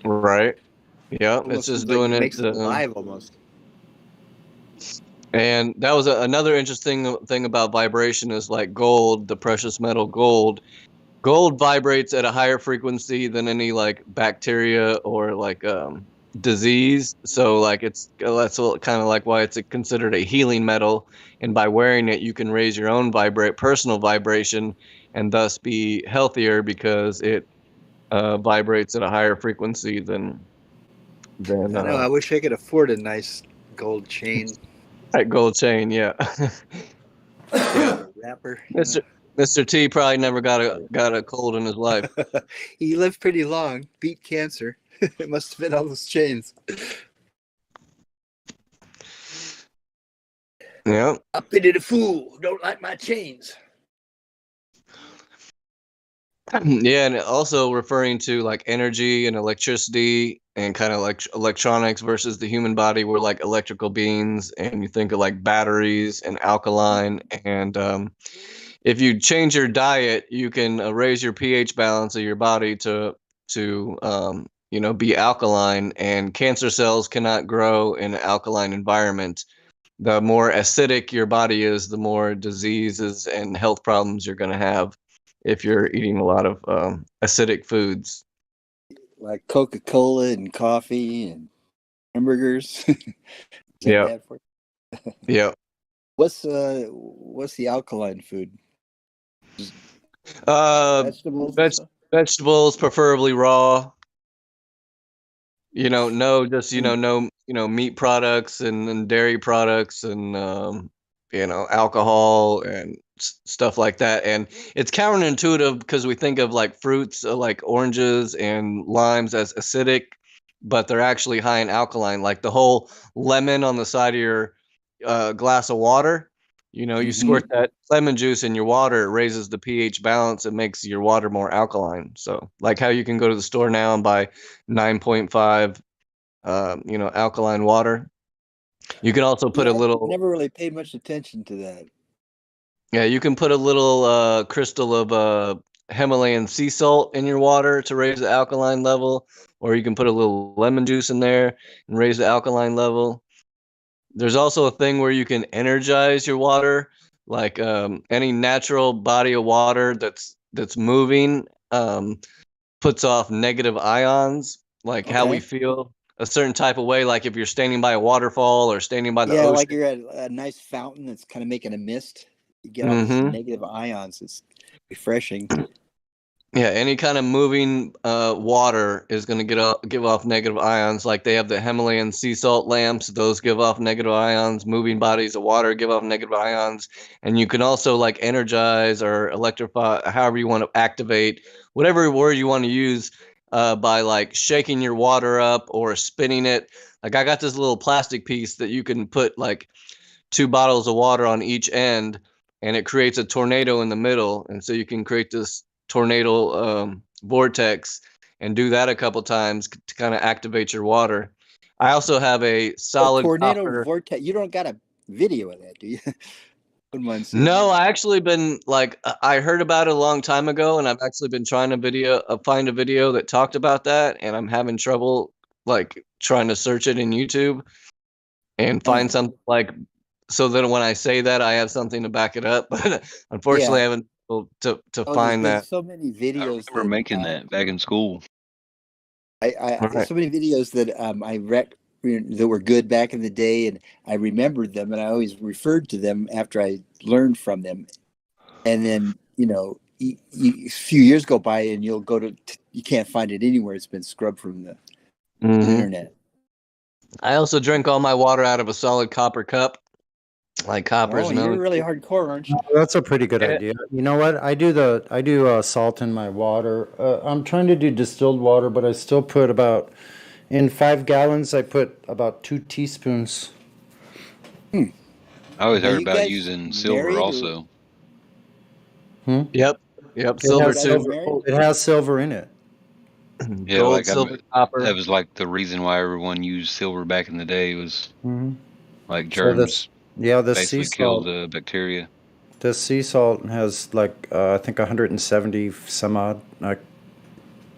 Right. Yeah, Almost it's just like doing it. makes it alive almost. And that was another interesting thing about vibration is like gold, the precious metal gold. Gold vibrates at a higher frequency than any like bacteria or like disease. So like that's kind of like why it's considered a healing metal. And by wearing it, you can raise your own personal vibration, and thus be healthier because it vibrates at a higher frequency than. I know. I wish I could afford a nice gold chain. That gold chain, yeah. Wrapper. Mr. T probably never got a cold in his life. He lived pretty long, beat cancer. It must have been all those chains. Yeah. I pity the fool who don't like my chains. Yeah, and also referring to like energy and electricity and kind of like electronics versus the human body, we're like electrical beings, and you think of like batteries and alkaline. And if you change your diet, you can raise your pH balance of your body to be alkaline, and cancer cells cannot grow in an alkaline environment. The more acidic your body is, the more diseases and health problems you're going to have if you're eating a lot of acidic foods. Like Coca-Cola and coffee and hamburgers. Yeah. Yeah. What's the alkaline food? Vegetables. Vegetables, preferably raw. No meat products and dairy products and alcohol and stuff like that. And it's counterintuitive because we think of like fruits like oranges and limes as acidic, but they're actually high in alkaline. Like the whole lemon on the side of your glass of water, you squirt that lemon juice in your water, it raises the pH balance, it makes your water more alkaline. So like how you can go to the store now and buy 9.5 alkaline water. You can also put a little. I never really paid much attention to that. Yeah, you can put a little crystal of Himalayan sea salt in your water to raise the alkaline level, or you can put a little lemon juice in there and raise the alkaline level. There's also a thing where you can energize your water, like any natural body of water that's moving puts off negative ions, like how we feel a certain type of way, like if you're standing by a waterfall or standing by the ocean. Like you're at a nice fountain that's kind of making a mist. You get all these negative ions. It's refreshing. Yeah, any kind of moving water is going to give off negative ions. Like they have the Himalayan sea salt lamps; those give off negative ions. Moving bodies of water give off negative ions, and you can also like energize or electrify, however you want to activate, whatever word you want to use, by like shaking your water up or spinning it. Like I got this little plastic piece that you can put like 2 bottles of water on each end, and it creates a tornado in the middle, and so you can create this tornado vortex and do that a couple times to kind of activate your water. I also have a A solid tornado copper. vortex. You don't got a video of that, do you? Wouldn't mind seeing No, I actually been like I heard about it a long time ago, and I've actually been trying to find a video that talked about that, and I'm having trouble like trying to search it in YouTube and find something like so that when I say that I have something to back it up. But unfortunately, I Yeah. haven't been able to Oh, find there's that. so many videos We're that making that back in school. there's so many videos that that were good back in the day, and I remembered them, and I always referred to them after I learned from them. And then a few years go by, and you'll go to you can't find it anywhere. It's been scrubbed from the Mhm. internet. I also drink all my water out of a solid copper cup. Like copper's Oh, you're known. really hardcore, aren't you? That's a pretty good idea. You know what? I do salt in my water. I'm trying to do distilled water, but I still put in 5 gallons. I put about 2 teaspoons. I always Are heard you about guys using silver married or- also. Yep. It Silver has too. silver. It has silver in it. Yeah, Gold, like silver, copper. that was like the reason why everyone used silver back in the day was Mhm. like So germs the sea basically killed salt. the bacteria. The sea salt has I think 170 some odd,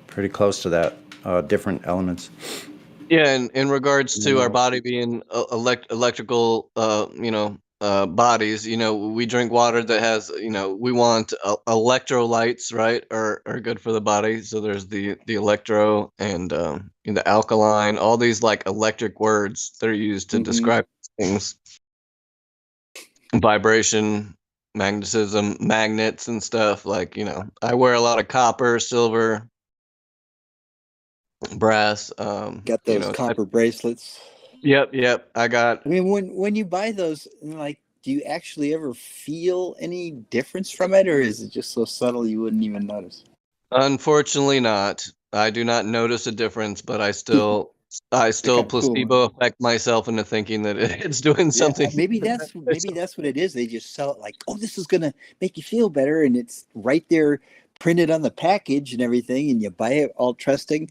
pretty close to that, different elements. Yeah, and in regards to our body being electrical, bodies, we drink water that has, we want electrolytes, right? Are good for the body. So there's the electro and the alkaline, all these like electric words that are used to describe things. Vibration, magnetism, magnets and stuff. Like, I wear a lot of copper, silver, brass. Got those copper bracelets. Yep. I got. I mean, when you buy those, like, do you actually ever feel any difference from it, or is it just so subtle you wouldn't even notice? Unfortunately, not. I do not notice a difference, but I still kinda cool, placebo affect myself into thinking that it's doing Yeah, something. maybe that's what it is. They just sell it like, oh, this is gonna make you feel better, and it's right there printed on the package and everything, and you buy it all trusting,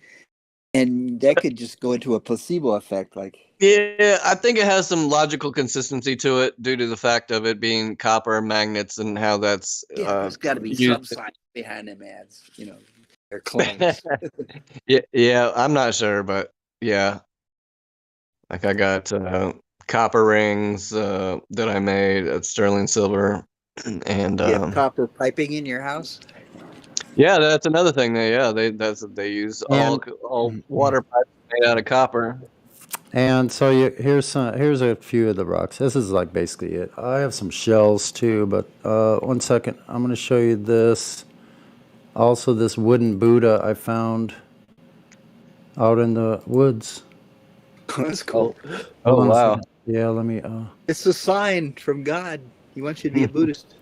and that could just go into a placebo effect. Like, Yeah, I think it has some logical consistency to it due to the fact of it being copper magnets and how that's there's got to be used. some science behind them ads. They're claims. Yeah, I'm not sure, but yeah. Like I got copper rings that I made at sterling silver, and You have copper piping in your house? yeah, that's another thing. They use all water pipes made out of copper. And so here's a few of the rocks. This is like basically it. I have some shells too, but 1 second. I'm going to show you this. Also, this wooden Buddha I found out in the woods. That's cool. Oh, Hold on a wow. second. Yeah, let me. It's a sign from God. He wants you to be a Buddhist.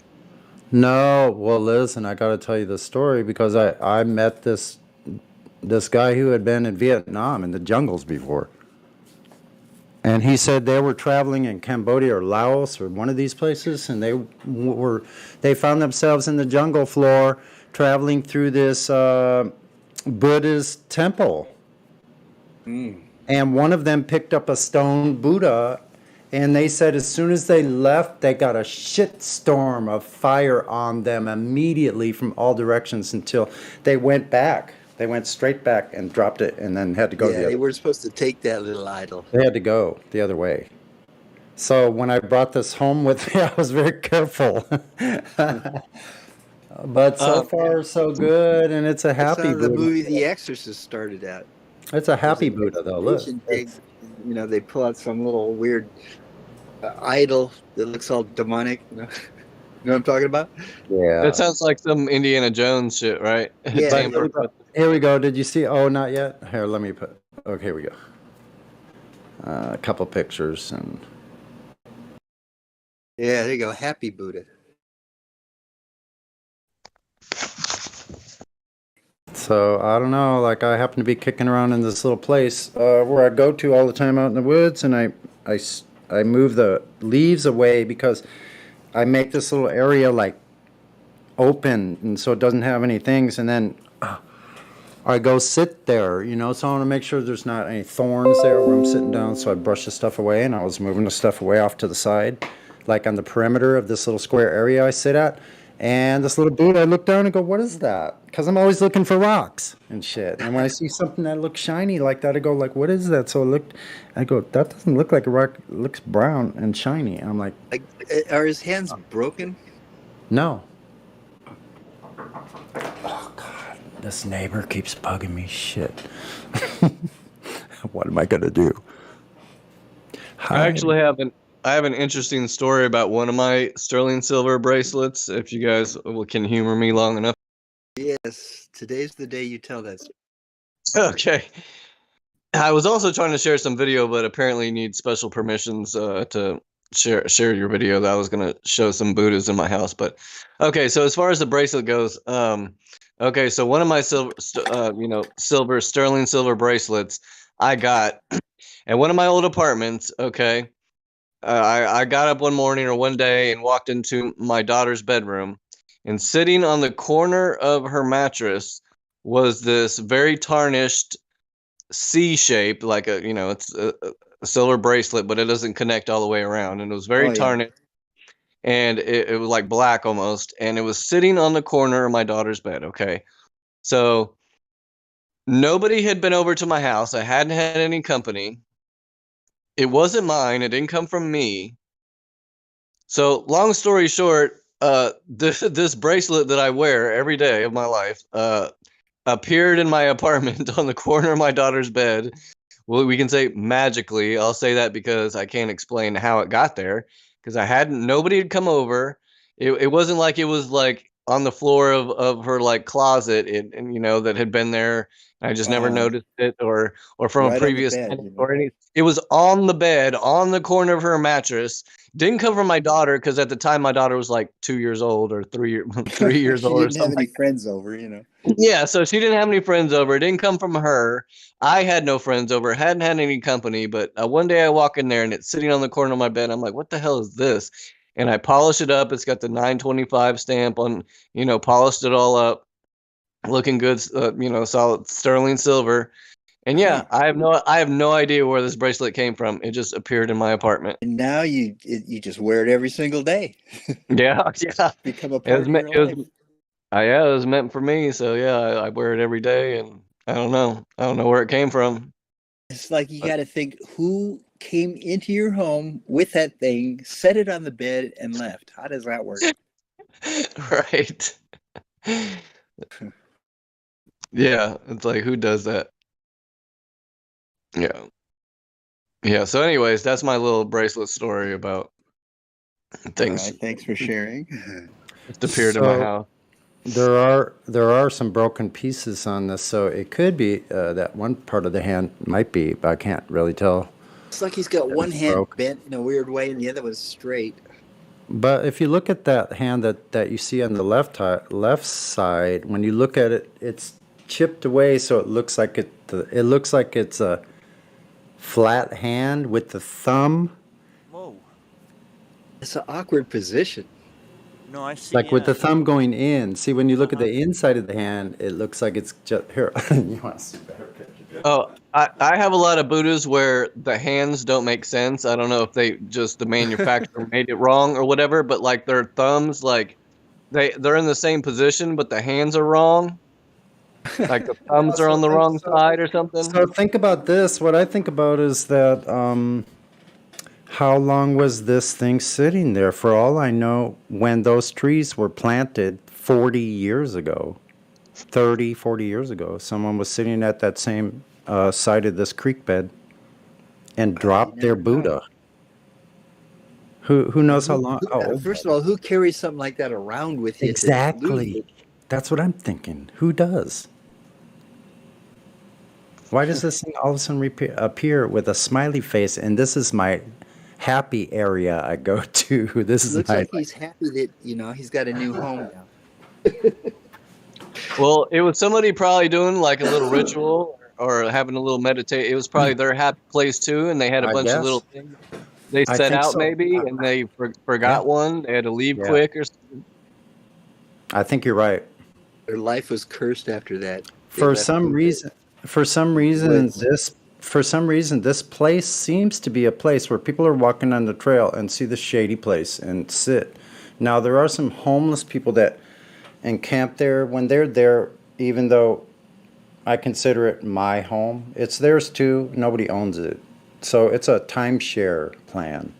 No, well, listen, I got to tell you the story because I met this guy who had been in Vietnam in the jungles before. And he said they were traveling in Cambodia or Laos or one of these places, and they found themselves in the jungle floor traveling through this Buddhist temple. And one of them picked up a stone Buddha, and they said as soon as they left, they got a shit storm of fire on them immediately from all directions until they went back. They went straight back and dropped it and then had to go the Yeah, other they were supposed to take that little idol. They had to go the other way. So when I brought this home with me, I was very careful. But so far, so good, and it's a That's happy how the Buddha. movie The Exorcist started out. It's a happy Buddha, though. Look. Asian pigs, they pull out some little weird idol that looks all demonic. know what I'm talking about? Yeah. That sounds like some Indiana Jones shit, right? Yeah. But here we Tamper go. with. Here we go. Did you see? Oh, not yet. Here, let me put. Okay, here we go. A couple pictures and. Yeah, there you go. Happy Buddha. So I don't know. Like I happen to be kicking around in this little place where I go to all the time out in the woods, and I move the leaves away because I make this little area like open, and so it doesn't have any things, and then I go sit there, you know, so I want to make sure there's not any thorns there where I'm sitting down, so I brush the stuff away, and I was moving the stuff away off to the side, like on the perimeter of this little square area I sit at, and this little dude, I look down and go, what is that? Because I'm always looking for rocks and shit, and when I see something that looks shiny like that, I go like, what is that? So I go, that doesn't look like a rock, it looks brown and shiny, and I'm like, Are his hands broken? no. This neighbor keeps bugging me. Shit. What am I gonna do? I actually I have an interesting story about one of my sterling silver bracelets. If you guys can humor me long enough. Yes. Today's the day you tell that. Okay. I was also trying to share some video, but apparently you need special permissions to share your video. That I was gonna show some Buddhas in my house, but okay. So as far as the bracelet goes, okay. So one of my sterling silver bracelets I got at one of my old apartments. Okay, I got up one morning or one day and walked into my daughter's bedroom, and sitting on the corner of her mattress was this very tarnished C shape, like it's a silver bracelet, but it doesn't connect all the way around, and it was very tarnished, and it was like black almost, and it was sitting on the corner of my daughter's bed. Okay, so nobody had been over to my house. I hadn't had any company. It wasn't mine. It didn't come from me. So long story short, this bracelet that I wear every day of my life appeared in my apartment on the corner of my daughter's bed. Well, we can say magically. I'll say that because I can't explain how it got there because nobody had come over. It wasn't like it was like on the floor of her like closet and that had been there. I just never noticed it or from Right a on the previous bed, tenant you know? or any. It was on the bed, on the corner of her mattress. Didn't come from my daughter because at the time my daughter was like 2 years old or 3 years She old or didn't have something any like. friends over, you know. Yeah, so she didn't have any friends over. It didn't come from her. I had no friends over. Hadn't had any company. But one day I walk in there and it's sitting on the corner of my bed. I'm like, what the hell is this? And I polish it up. It's got the 925 stamp on. Polished it all up, looking good. Solid sterling silver. And yeah, I have no idea where this bracelet came from. It just appeared in my apartment. And now you just wear it every single day. Yeah, yeah. Become a It part was of meant. your It was. life. Yeah, it was meant for me. So yeah, I wear it every day, and I don't know. I don't know where it came from. It's like you got to think who came into your home with that thing, set it on the bed, and left. How does that work? Right. Yeah, it's like who does that? Yeah. Yeah. So, anyways, that's my little bracelet story about All things. right, thanks for sharing. Just appeared in my house. There are some broken pieces on this, so it could be that one part of the hand might be, but I can't really tell. It's like he's got one hand bent in a weird way, and the other was straight. But if you look at that hand that you see on the left side, when you look at it, it's chipped away, so it looks like it's a flat hand with the thumb. Whoa. It's an awkward position. No, I see. Like with the thumb going in. See, when you look at the inside of the hand, it looks like it's just here. You want to see a better picture? Oh, I have a lot of Buddhas where the hands don't make sense. I don't know if the manufacturer made it wrong or whatever, but like their thumbs, like they're in the same position, but the hands are wrong. Like the thumbs are on the wrong side or something. So think about this. What I think about is that how long was this thing sitting there? For all I know, when those trees were planted 40 years ago, 30, 40 years ago, someone was sitting at that same side of this creek bed and dropped their Buddha. Who knows how long? How old? First of all, who carries something like that around with you? Exactly. That's what I'm thinking. Who does? Why does this thing all of a sudden appear with a smiley face? And this is my happy area I go to. This is Looks my. like he's happy that he's got a new home now. Well, it was somebody probably doing like a little ritual or having a little meditate. It was probably their happy place too, and they had a I bunch of guess. little things they I set think out so. maybe, and they forgot one. They had to leave quick or something. I think you're right. Their life was cursed after that. They For left some the- reason, this place seems to be a place where people are walking on the trail and see the shady place and sit. Now there are some homeless people that encamp there. When they're there, even though I consider it my home, it's theirs too. Nobody owns it, so it's a timeshare plan.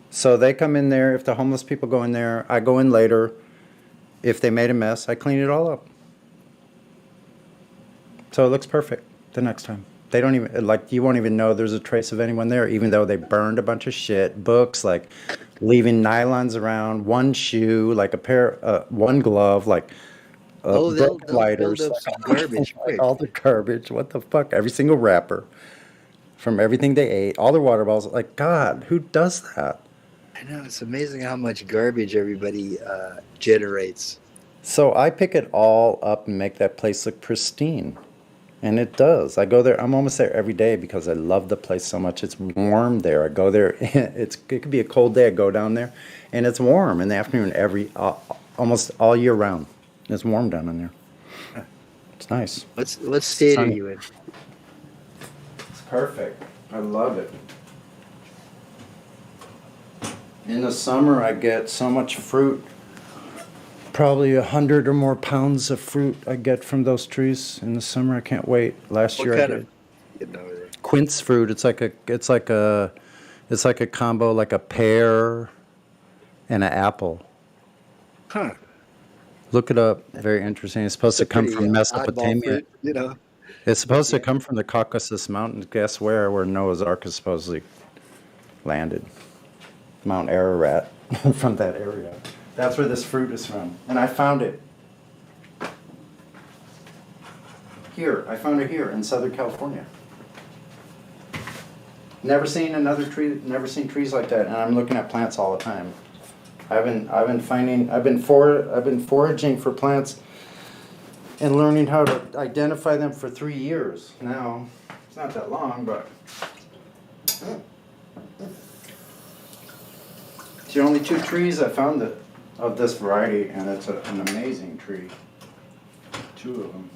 So they come in there. If the homeless people go in there, I go in later. If they made a mess, I clean it all up. So it looks perfect the next time. They don't even, like, you won't even know there's a trace of anyone there, even though they burned a bunch of shit, books, like leaving nylons around, one shoe, like one glove, like they'll book lighters, build up some garbage like quick. all the garbage. What the fuck? Every single wrapper from everything they ate, all their water bottles. Like, God, who does that? I know, it's amazing how much garbage everybody generates. So I pick it all up and make that place look pristine. And it does. I go there. I'm almost there every day because I love the place so much. It's warm there. I go there. It could be a cold day. I go down there, and it's warm in the afternoon almost all year round. It's warm down in there. It's nice. What state are Sunny. you in? It's perfect. I love it. In the summer, I get so much fruit. Probably 100 or more pounds of fruit I get from those trees in the summer. I can't wait. Last year I did quince fruit. It's like a combo, like a pear and an apple. Huh. Look it up. Very interesting. It's supposed to come from Oddball Mesopotamia. fruit, It's supposed to come from the Caucasus Mountains. Guess where Noah's Ark is supposedly landed? Mount Ararat, from that area. That's where this fruit is from. And I found it here. I found it here in Southern California. Never seen another tree, never seen trees like that. And I'm looking at plants all the time. I've been foraging for plants and learning how to identify them for 3 years now. It's not that long, but it's the only 2 trees I found of this variety, and it's an amazing tree. 2 of them.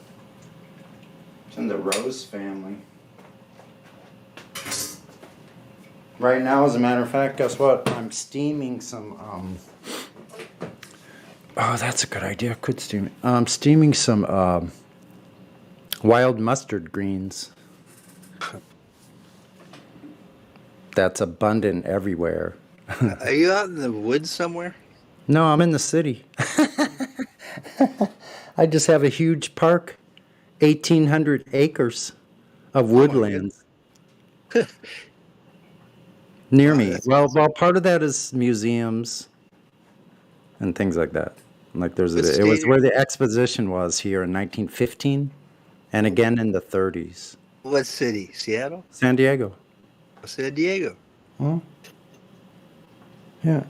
It's in the rose family. Right now, as a matter of fact, guess what? I'm steaming some, oh, that's a good idea. Could steam it. I'm steaming some wild mustard greens. That's abundant everywhere. Are you out in the woods somewhere? No, I'm in the city. I just have a huge park, 1,800 acres of woodlands near me. Well, part of that is museums and things like that. Like it was where the exposition was here in 1915, and again in the 30s. What city? Seattle? San Diego. San Diego. Huh? Yeah.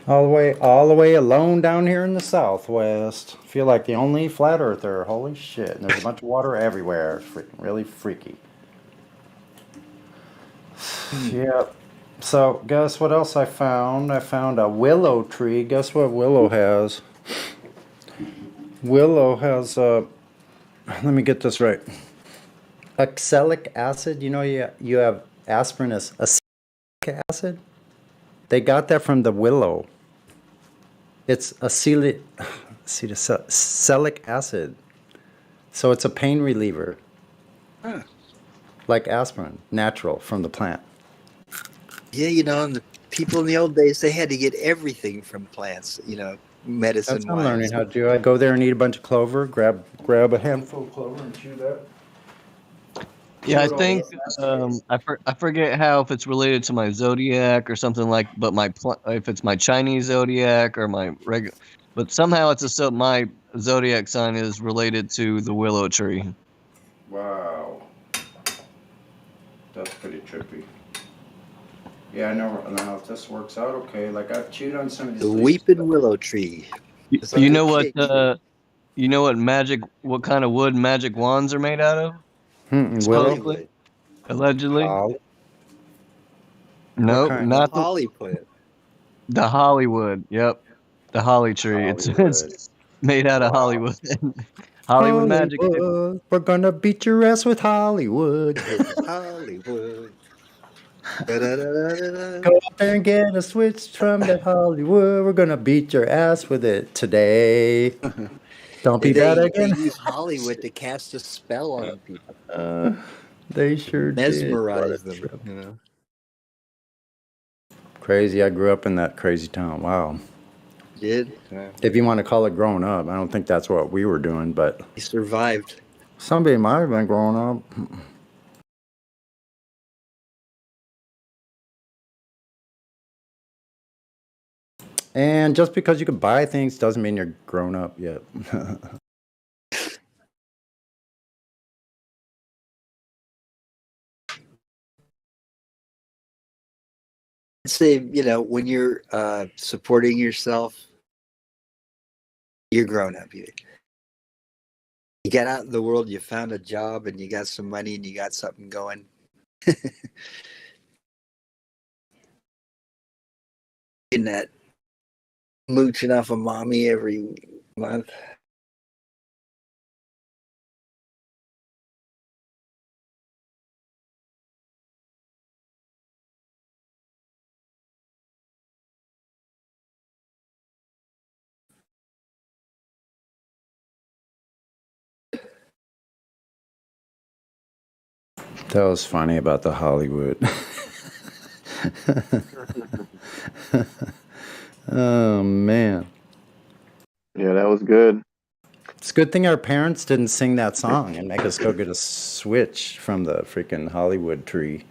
All the way alone down here in the Southwest. Feel like the only flat earther. Holy shit. And there's a bunch of water everywhere. Really freaky. Yep. So, guess what else I found? I found a willow tree. Guess what willow has? Willow has, let me get this right. Oxalic acid. You know, you have aspirin as acetic acid? They got that from the willow. It's acetylsalic acid. So it's a pain reliever. Huh. Like aspirin, natural from the plant. Yeah, and the people in the old days, they had to get everything from plants, medicine. That's what I'm learning how to do. I go there and eat a bunch of clover, grab a handful of clover and chew that. Yeah, I Pluto. think I forget how if it's related to my zodiac or something like. But if it's my Chinese zodiac or my regular, but somehow my zodiac sign is related to the willow tree. Wow. That's pretty trippy. Yeah, I know. Now, if this works out okay, like I've chewed on some of these The leaves. weeping willow tree. It's like You a know what? cake. You know what kind of wood magic wands are made out of? Willow? Supposedly, allegedly. Holly? Nope, kind? The not holly plant. the Hollywood. Yep, the holly tree. Hollywood. It's made out of Wow. Hollywood. Hollywood magic. Hollywood. We're gonna beat your ass with Hollywood. Hollywood. Da-da-da-da-da-da. Go out there and get a switch from that Hollywood. We're gonna beat your ass with it today. Don't be bad They again. use Hollywood to cast a spell on people, They sure mesmerize did. them. You know. Crazy. I grew up in that crazy town. Wow. Did If you want to call it growing up, I don't think that's what we were doing, but he survived? somebody might have been growing up. And just because you can buy things doesn't mean you're grown up yet. Say, when you're supporting yourself, you're grown up. You got out in the world, you found a job, and you got some money, and you got something going. In that mooching off of mommy every month. That was funny about the Hollywood. Oh, man. Yeah, that was good. It's a good thing our parents didn't sing that song and make us go get a switch from the freaking Hollywood tree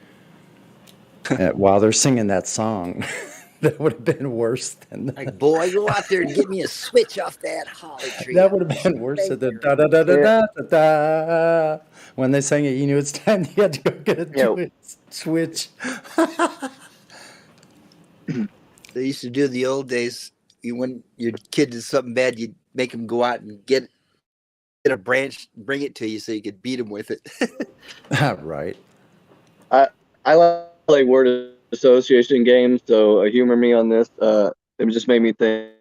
while they're singing that song. That would have been worse than that. Like, boy, go out there and get me a switch off that holly tree. That would have been worse than the da da da da da da da. When they sang it, you knew it's time. You had to go get a switch. They used to do in the old days. When your kid did something bad, you'd make him go out and get a branch, bring it to you so you could beat him with it. Right. I like word association games, so humor me on this. It just made me think,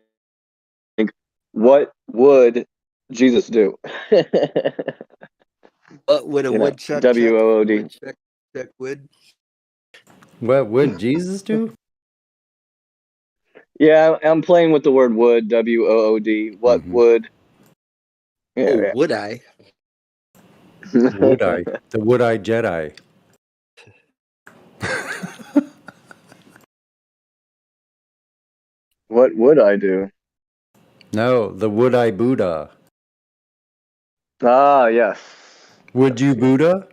what would Jesus do? What would a woodchuck? WOOD. Woodchuck would. What would Jesus do? Yeah, I'm playing with the word would. WOOD. What would? Yeah, would I? Would I? The Would I Jedi. What would I do? No, the Would I Buddha. Ah, yes. Would you Buddha?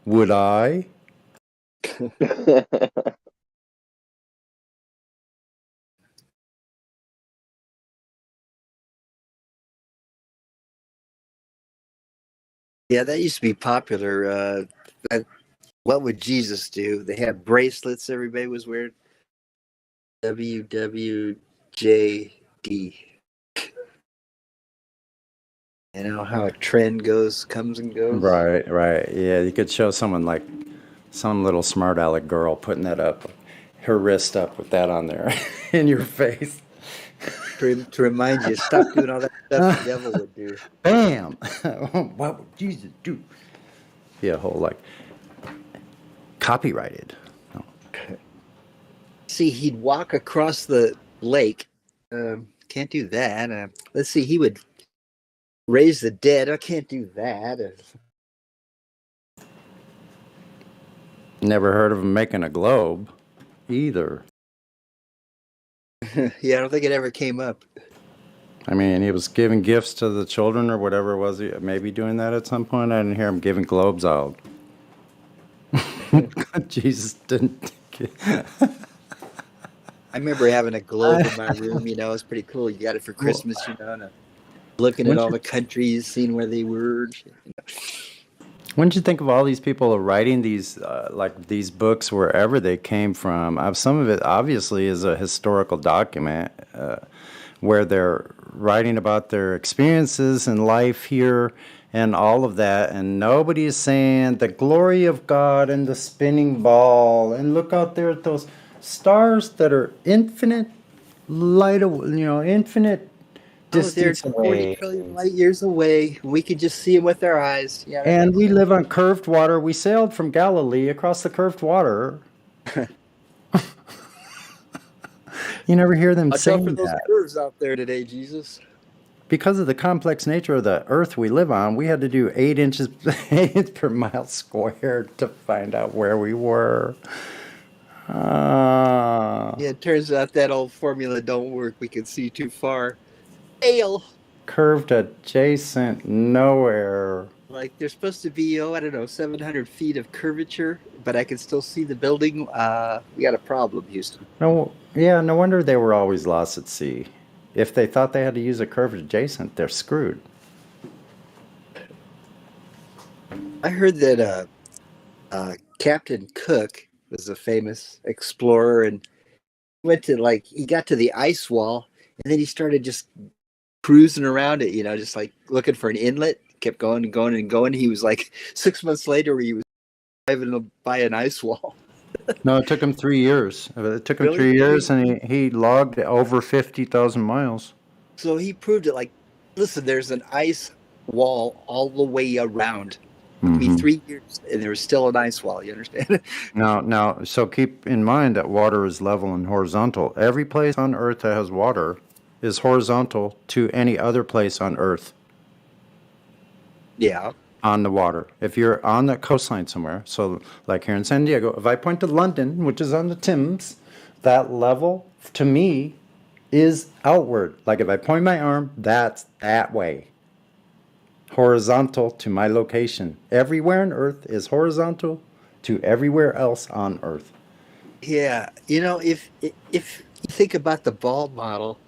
Would I? Yeah, that used to be popular. What would Jesus do? They had bracelets everybody was wearing. WWJD. You know how a trend comes and goes. Right, right. Yeah, you could show someone like some little smart aleck girl putting that up, her wrist up with that on there in your face. To remind you, stop doing all that stuff the devil would do. Bam! What would Jesus do? Yeah, a whole like copyrighted. No. See, he'd walk across the lake. Can't do that. Let's see, he would raise the dead. I can't do that. Never heard of him making a globe either. Yeah, I don't think it ever came up. I mean, he was giving gifts to the children or whatever it was. Maybe doing that at some point. I didn't hear him giving globes out. Jesus didn't. I remember having a globe in my room. It's pretty cool. You got it for Christmas, and looking at all the countries, seeing where they were. When did you think of all these people writing these these books wherever they came from? Some of it obviously is a historical document where they're writing about their experiences in life here and all of that, and nobody is saying the glory of God and the spinning ball, and look out there at those stars that are infinite light, infinite Oh, they're distance 40 away. trillion light years away. We could just see them with our eyes. Yeah. And we live on curved water. We sailed from Galilee across the curved water. You never hear them Watch out for saying those that. curves out there today, Jesus. Because of the complex nature of the earth we live on, we had to do 8 inches 8 per mile squared to find out where we were. Yeah, it turns out that old formula don't work. We can see too far. Ale. Curved adjacent nowhere. Like there's supposed to be, I don't know, 700 feet of curvature, but I can still see the building. We got a problem, Houston. No wonder they were always lost at sea. If they thought they had to use a curved adjacent, they're screwed. I heard that Captain Cook was a famous explorer and went to he got to the ice wall and then he started just cruising around it, just like looking for an inlet, kept going and going and going. He was like 6 months later he was driving by an ice wall. No, it took him 3 years. It took him Really? 3 years, and he logged over 50,000 miles. So he proved it listen, there's an ice wall all the way around. It took me 3 years and there was still an ice wall, you understand? Now, so keep in mind that water is level and horizontal. Every place on Earth that has water is horizontal to any other place on Earth. Yeah. On the water. If you're on the coastline somewhere, so like here in San Diego, if I point to London, which is on the Thames, that level to me is outward. Like if I point my arm, that's that way. Horizontal to my location. Everywhere on Earth is horizontal to everywhere else on Earth. Yeah, if you think about the ball model,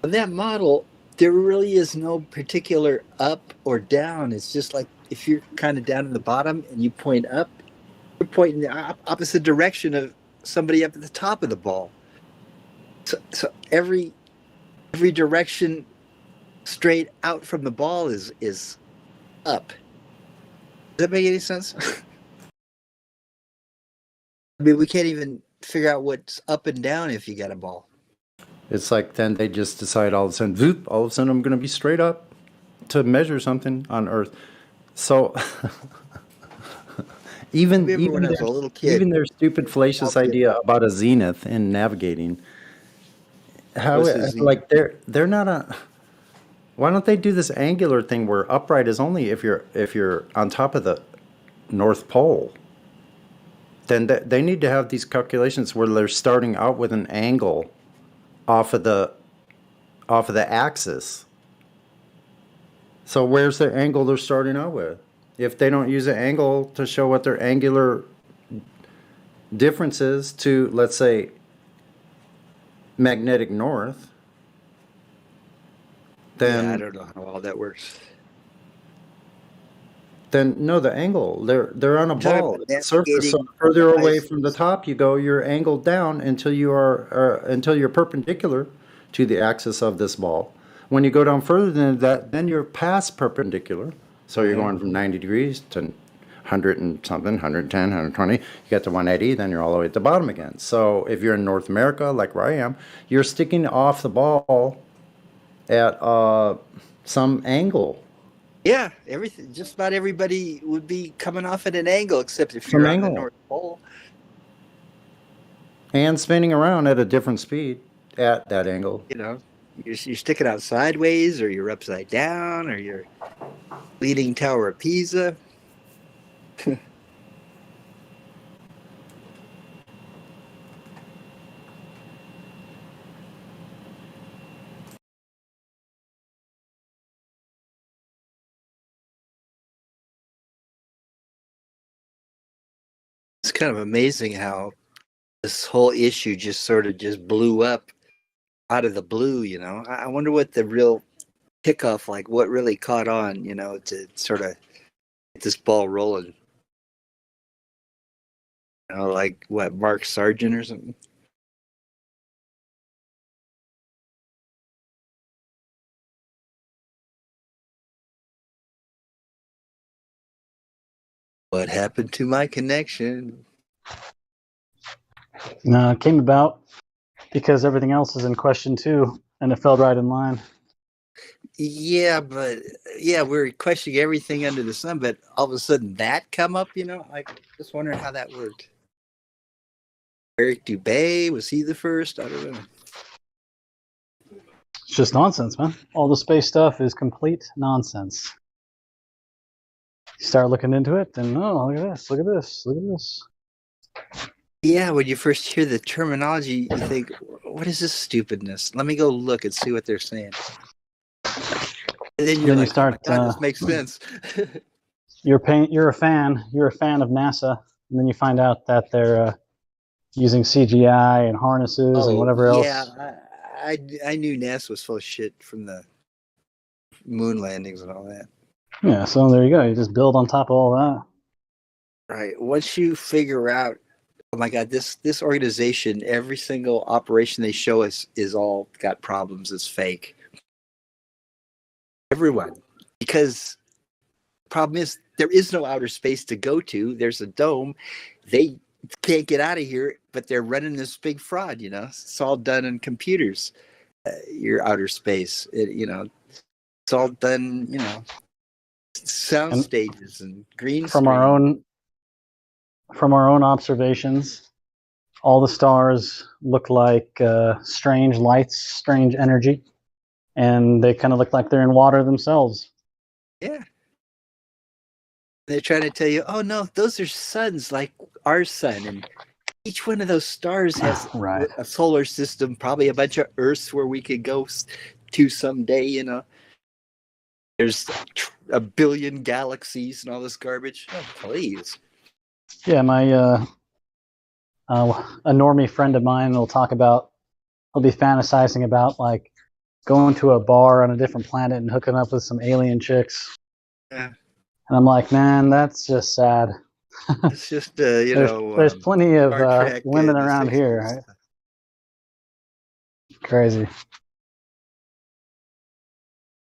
on that model, there really is no particular up or down. It's just like if you're kind of down in the bottom and you point up, you're pointing the opposite direction of somebody up at the top of the ball. So every direction straight out from the ball is up. Does that make any sense? I mean, we can't even figure out what's up and down if you got a ball. It's like then they just decide all of a sudden, zoop, all of a sudden I'm going to be straight up to measure something on Earth. So even when I was a little kid, even their stupid fallacious idea about a zenith in navigating, they're not a. Why don't they do this angular thing where upright is only if you're on top of the North Pole? Then they need to have these calculations where they're starting out with an angle off of the axis. So where's their angle they're starting out with? If they don't use an angle to show what their angular difference is to, let's say, magnetic north, then I don't know how all that works. Then no, the angle. They're on a ball surface. So the further away from the top you go, you're angled down until you're perpendicular to the axis of this ball. When you go down further than that, then you're past perpendicular. So you're going from 90 degrees to 100 and something, 110, 120. You get to 180, then you're all the way at the bottom again. So if you're in North America, like where I am, you're sticking off the ball at some angle. Yeah, just about everybody would be coming off at an angle, except if you're on the North Pole. And spinning around at a different speed at that angle. You're sticking out sideways, or you're upside down, or you're leaning Tower of Pisa. It's kind of amazing how this whole issue just sort of just blew up out of the blue, you know. I wonder what the real kickoff, like what really caught on, you know, to sort of get this ball rolling. You know, like what, Mark Sargent or something? What happened to my connection? No, it came about because everything else is in question too, and it fell right in line. Yeah, but we're questioning everything under the sun, but all of a sudden that come up, you know? I just wondering how that worked. Eric Dubay, was he the first? I don't know. It's just nonsense, man. All the space stuff is complete nonsense. You start looking into it, and oh, look at this, look at this, look at this. Yeah, when you first hear the terminology, you think, what is this stupidness? Let me go look and see what they're saying. And then you're like, oh my God, this makes sense. You're a fan of NASA, and then you find out that they're using CGI and harnesses and whatever else. I knew NASA was full of shit from the moon landings and all that. Yeah, so there you go. You just build on top of all that. Right. Once you figure out, oh my God, this organization, every single operation they show us is all got problems, it's fake. Everyone. Because the problem is there is no outer space to go to. There's a dome. They can't get out of here, but they're running this big fraud, you know. It's all done in computers. Your outer space, you know, it's all done, you know, sound stages and green from screen. From our own observations, all the stars look like strange lights, strange energy, and they kind of look like they're in water themselves. Yeah. They're trying to tell you, oh no, those are suns like our sun, and each one of those stars has a solar system, probably a bunch of Earths where we could go to someday, you know. There's a billion galaxies and all this garbage. Oh, please. Yeah, my a normie friend of mine will talk about, he'll be fantasizing about like going to a bar on a different planet and hooking up with some alien chicks. Yeah. And I'm like, man, that's just sad. It's just, you know, there's plenty of Star Trek, women the around 60s. here. Right? Crazy.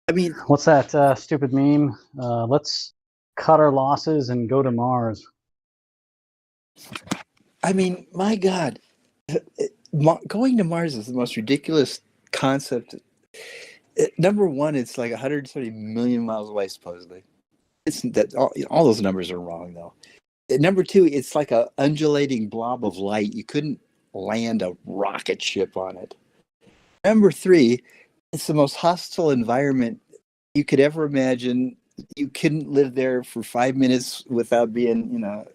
I mean, what's that stupid meme? Let's cut our losses and go to Mars. I mean, my God, going to Mars is the most ridiculous concept. Number one, it's like 170 million miles away, supposedly. It's that all those numbers are wrong, though. Number two, it's like a undulating blob of light. You couldn't land a rocket ship on it. Number three, it's the most hostile environment you could ever imagine. You couldn't live there for 5 minutes without being, you know,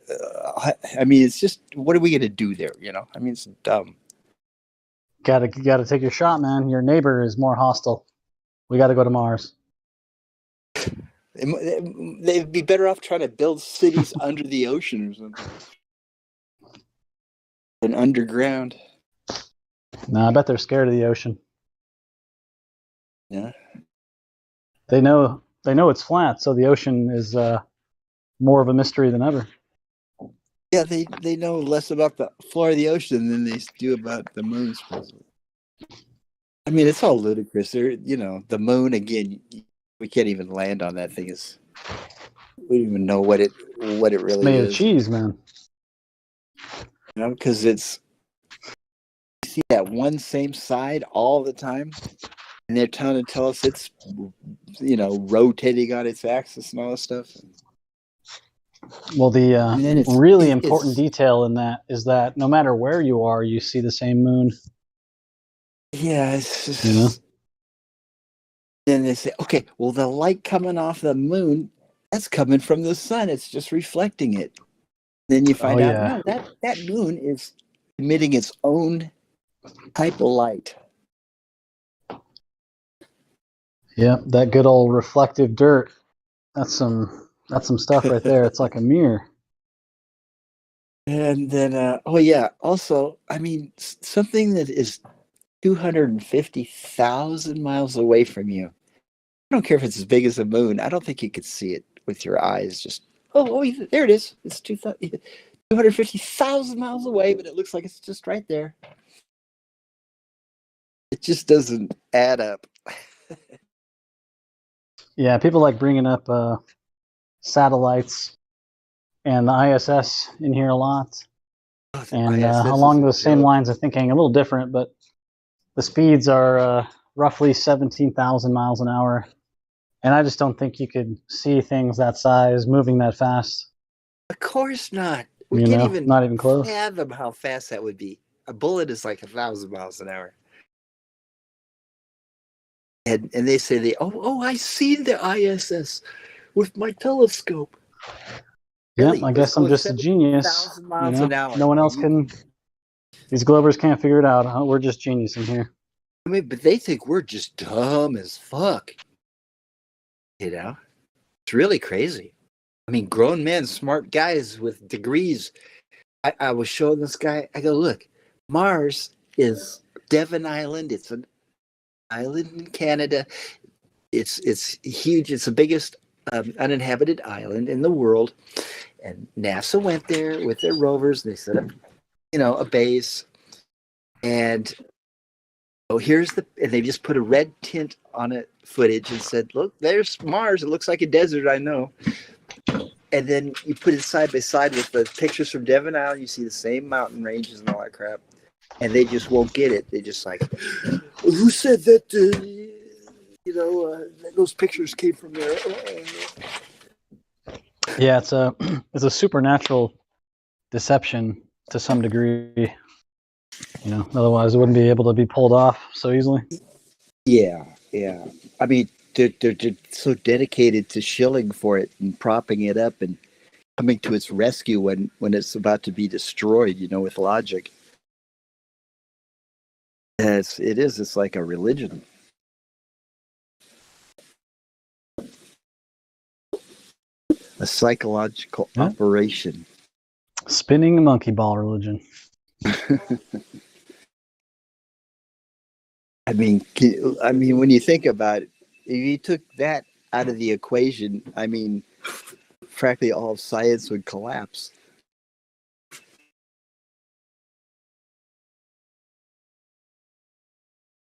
I mean, it's just, what are we going to do there? You know, I mean, it's dumb. Gotta take your shot, man. Your neighbor is more hostile. We got to go to Mars. They'd be better off trying to build cities under the ocean or something than underground. No, I bet they're scared of the ocean. Yeah. They know it's flat, so the ocean is more of a mystery than ever. Yeah, they know less about the floor of the ocean than they do about the moon, supposedly. I mean, it's all ludicrous. They're, you know, the moon, again, we can't even land on that thing. We don't even know what it really made is. of cheese, man. You know, because you see that one same side all the time, and they're trying to tell us it's, you know, rotating on its axis and all this stuff. Well, the really important detail in that is that no matter where you are, you see the same moon. Yeah, it's just, you know? Then they say, okay, well, the light coming off the moon, that's coming from the sun. It's just reflecting it. Then you find out, no, that moon is emitting its own type of light. Yeah, that good old reflective dirt. That's some stuff right there. It's like a mirror. And then, oh yeah, also, I mean, something that is 250,000 miles away from you. I don't care if it's as big as the moon. I don't think you could see it with your eyes. Just, there it is. It's 250,000 miles away, but it looks like it's just right there. It just doesn't add up. Yeah, people like bringing up satellites and the ISS in here a lot. And ISS is along a those same joke. lines of thinking, a little different, but the speeds are roughly 17,000 miles an hour. And I just don't think you could see things that size moving that fast. Of course not. We You can't know, even not even close. fathom how fast that would be. A bullet is like 1,000 miles an hour. And they say I seen the ISS with my telescope. Yeah, Really? I It was guess I'm going just a genius. 7,000 miles an hour. No one else can. These Glovers can't figure it out. Huh? We're just genius in here. I mean, but they think we're just dumb as fuck. You know, it's really crazy. I mean, grown men, smart guys with degrees. I was showing this guy. I go, look, Mars is Devon Island. It's an island in Canada. It's huge. It's the biggest uninhabited island in the world. And NASA went there with their rovers. They set up, a base. And and they just put a red tint on it footage and said, look, there's Mars. It looks like a desert, I know. And then you put it side by side with the pictures from Devon Island. You see the same mountain ranges and all that crap. And they just won't get it. They just like, who said that, those pictures came from there? Yeah, it's a supernatural deception to some degree. Otherwise it wouldn't be able to be pulled off so easily. Yeah. I mean, they're so dedicated to shilling for it and propping it up and coming to its rescue when it's about to be destroyed, with logic. It's like a religion. A psychological operation. Spinning monkey ball religion. I mean, when you think about it, if you took that out of the equation, I mean, frankly, all of science would collapse.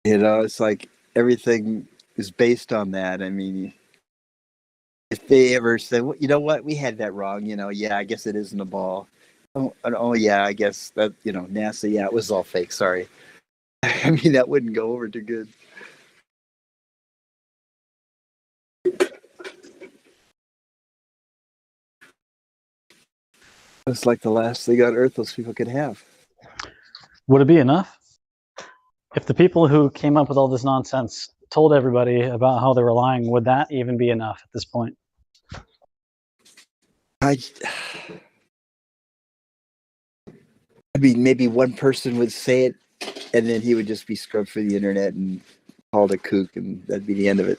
It's like everything is based on that. I mean, if they ever say, well, you know what, we had that wrong, yeah, I guess it isn't a ball. Oh yeah, I guess that, NASA, yeah, it was all fake, sorry. I mean, that wouldn't go over too good. It's like the last thing on Earth those people could have. Would it be enough? If the people who came up with all this nonsense told everybody about how they were lying, would that even be enough at this point? I mean, maybe one person would say it, and then he would just be scrubbed for the internet and called a kook, and that'd be the end of it.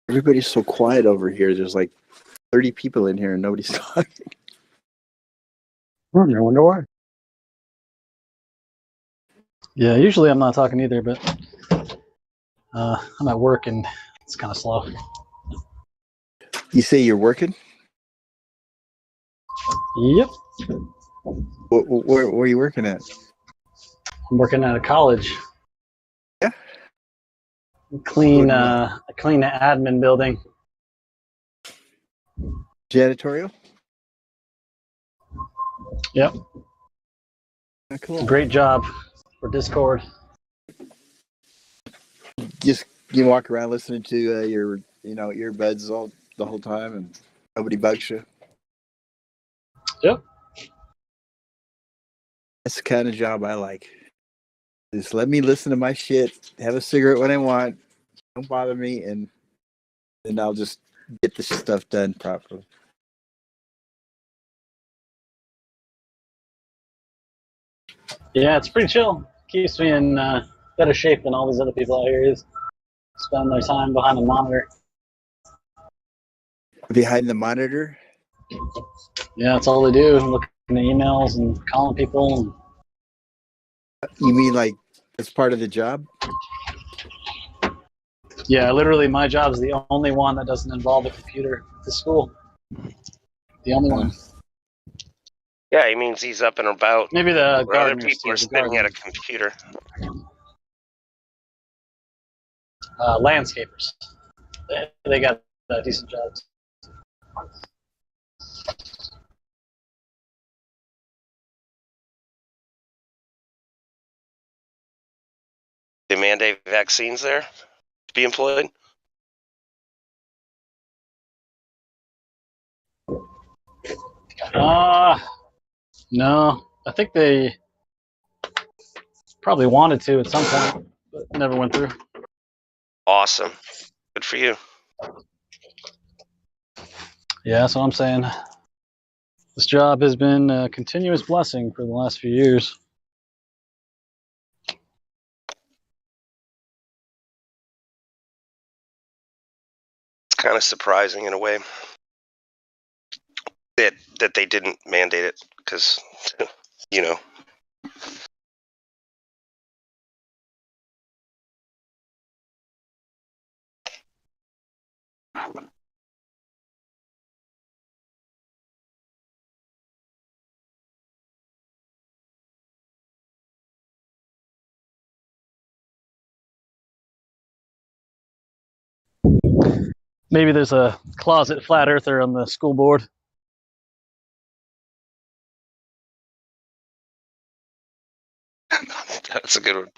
Everybody's so quiet over here. There's like 30 people in here and nobody's talking. I wonder why. Yeah, usually I'm not talking either, but I'm at work and it's kind of slow. You say you're working? Yep. Where are you working at? I'm working at a college. Yeah. Clean the admin building. Janitorial? Yep. Cool. Great job for Discord. Just you walk around listening to your earbuds the whole time and nobody bugs you. Yep. That's the kind of job I like. Just let me listen to my shit, have a cigarette when I want, Don't bother me, and I'll just get the stuff done properly. Yeah, it's pretty chill. Keeps me in better shape than all these other people out here spend their time behind a monitor. Behind the monitor? Yeah, that's all they do. Looking at emails and calling people. You mean like that's part of the job? Yeah, literally, my job is the only one that doesn't involve a computer at the school. The only one. Yeah, he means he's up and about. Maybe the where other gardeners people too. are The sitting at a gardeners. computer. Landscapers. They got decent jobs. They mandate vaccines there to be employed? No. I think they probably wanted to at some point, but never went through. Awesome. Good for you. Yeah, that's what I'm saying. This job has been a continuous blessing for the last few years. It's kind of surprising in a way that they didn't mandate it because, you know. Maybe there's a closet flat earther on the school board. That's a good one.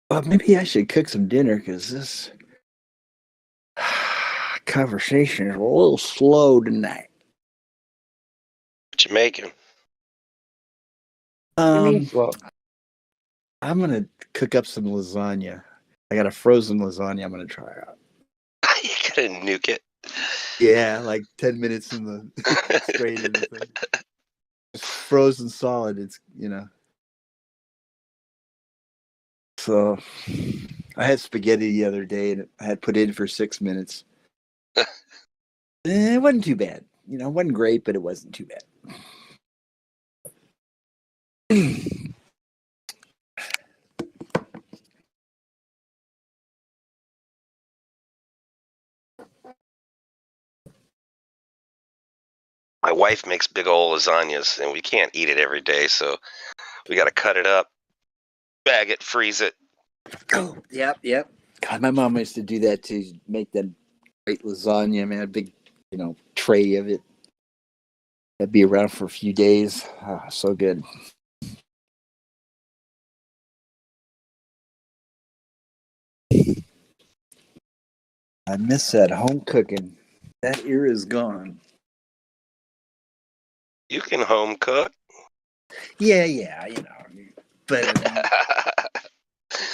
Well, maybe I should cook some dinner because this conversation is a little slow tonight. What you making? Well, I'm gonna cook up some lasagna. I got a frozen lasagna. I'm gonna try out. You gotta nuke it. Yeah, like 10 minutes in the straight in the thing. It's frozen solid. It's So I had spaghetti the other day, and I had put in for 6 minutes. It wasn't too bad. It wasn't great, but it wasn't too bad. My wife makes big old lasagnas, and we can't eat it every day, so we got to cut it up, bag it, freeze it. Oh, yep. God, my mom used to do that too. She'd make that great lasagna, man. A big, tray of it. That'd be around for a few days. Oh, so good. I miss that home cooking. That era is gone. You can home cook. Yeah, But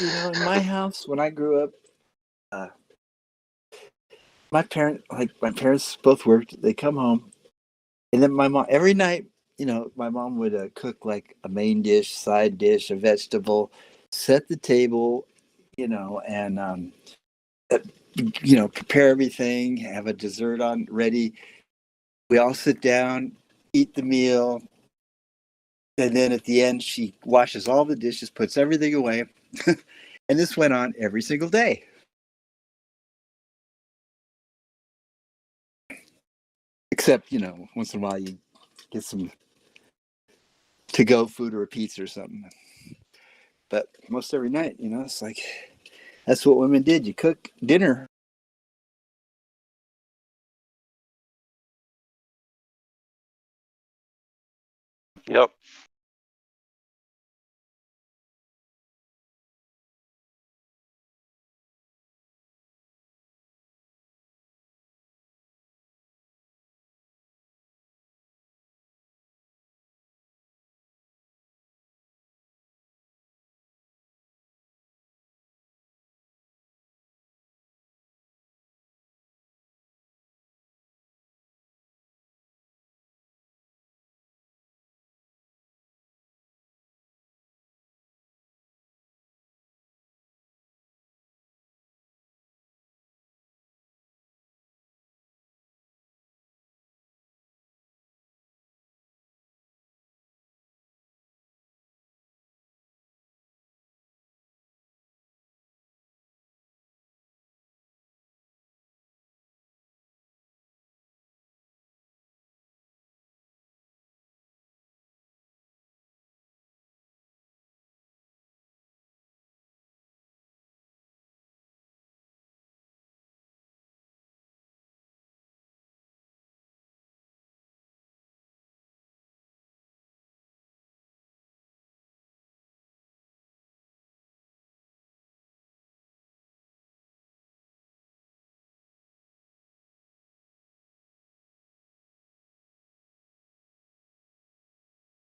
in my house when I grew up, my parents both worked. They come home, and then my mom every night. My mom would cook like a main dish, side dish, a vegetable, set the table, and prepare everything, have a dessert on ready. We all sit down, eat the meal, and then at the end, she washes all the dishes, puts everything away. And this went on every single day. Except, once in a while you get some to-go food or a pizza or something. But most every night, it's like, that's what women did. You cook dinner. Yep.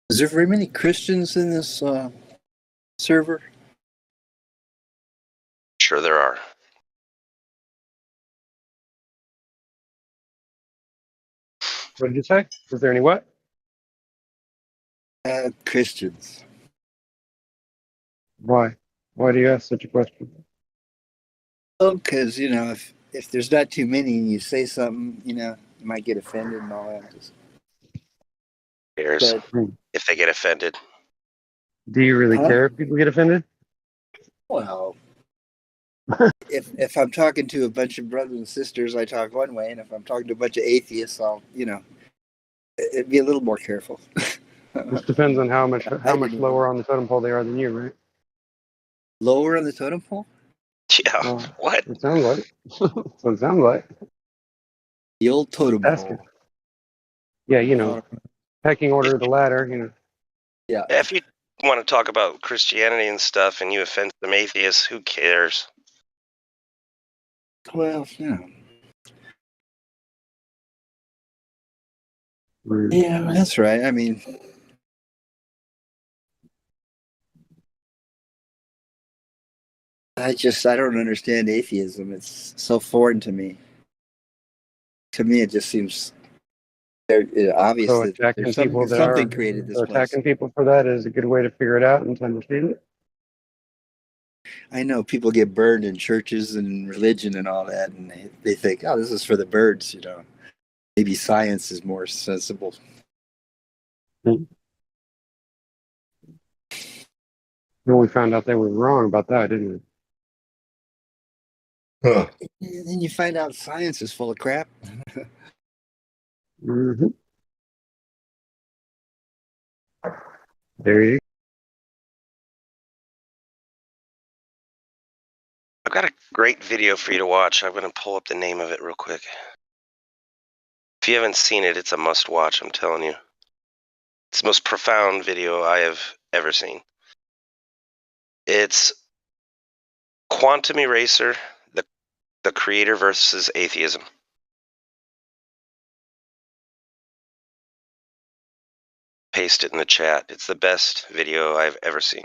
Is there very many Christians in this server? Sure there are. What did you say? Is there any what? Christians. Why? Why do you ask such a question? Oh, because, if there's not too many and you say something, you might get offended and all that. Cares But, if they get offended. Do you really care if people get offended? well, if I'm talking to a bunch of brothers and sisters, I talk one way, and if I'm talking to a bunch of atheists, I'll, it'd be a little more careful. This depends on how much lower on the totem pole they are than you, right? Lower on the totem pole? Yeah. What? It sounds like. That's what it sounds like. The old totem pole. Yeah, pecking order of the ladder, Yeah. If you want to talk about Christianity and stuff and you offend some atheists, who cares? Well, yeah, that's right. I mean, I don't understand atheism. It's so foreign to me. To me, it just seems obvious So that attacking there's people that something are created this so place. attacking people for that is a good way to figure it out and to understand it. I know people get burned in churches and religion and all that, and they think, oh, this is for the birds, Maybe science is more sensible. Well, we found out they were wrong about that, didn't we? And then you find out science is full of crap. Mm-hmm. There you go. I've got a great video for you to watch. I'm going to pull up the name of it real quick. If you haven't seen it, it's a must watch, I'm telling you. It's the most profound video I have ever seen. It's Quantum Eraser, the creator versus atheism. Paste it in the chat. It's the best video I've ever seen.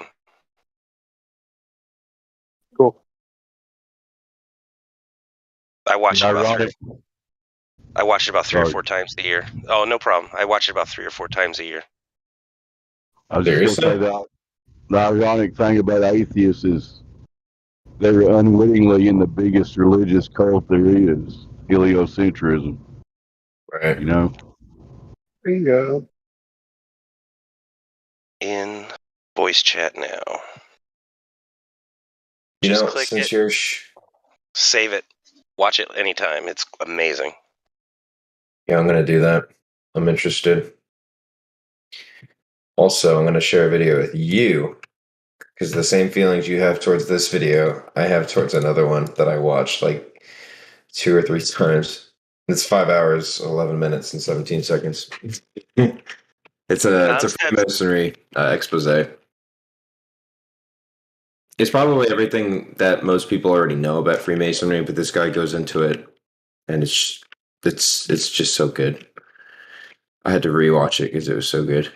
Cool. I watch it about three or Sorry. 4 times a year. Oh, no problem. I watch it about 3 or 4 times a year. I was just going to say that the ironic thing about atheists is they're unwittingly in the biggest religious cult there is, heliocentrism. Right. You know? Bingo. In voice chat now. You Just know, click since it. you're Save it. Watch it anytime. It's amazing. yeah, I'm gonna do that. I'm interested. Also, I'm gonna share a video with you because the same feelings you have towards this video, I have towards another one that I watched like 2 or 3 times. It's 5 hours, 11 minutes, and 17 seconds. It's a Freemasonry expose. It's probably everything that most people already know about Freemasonry, but this guy goes into it, and it's just so good. I had to rewatch it because it was so good.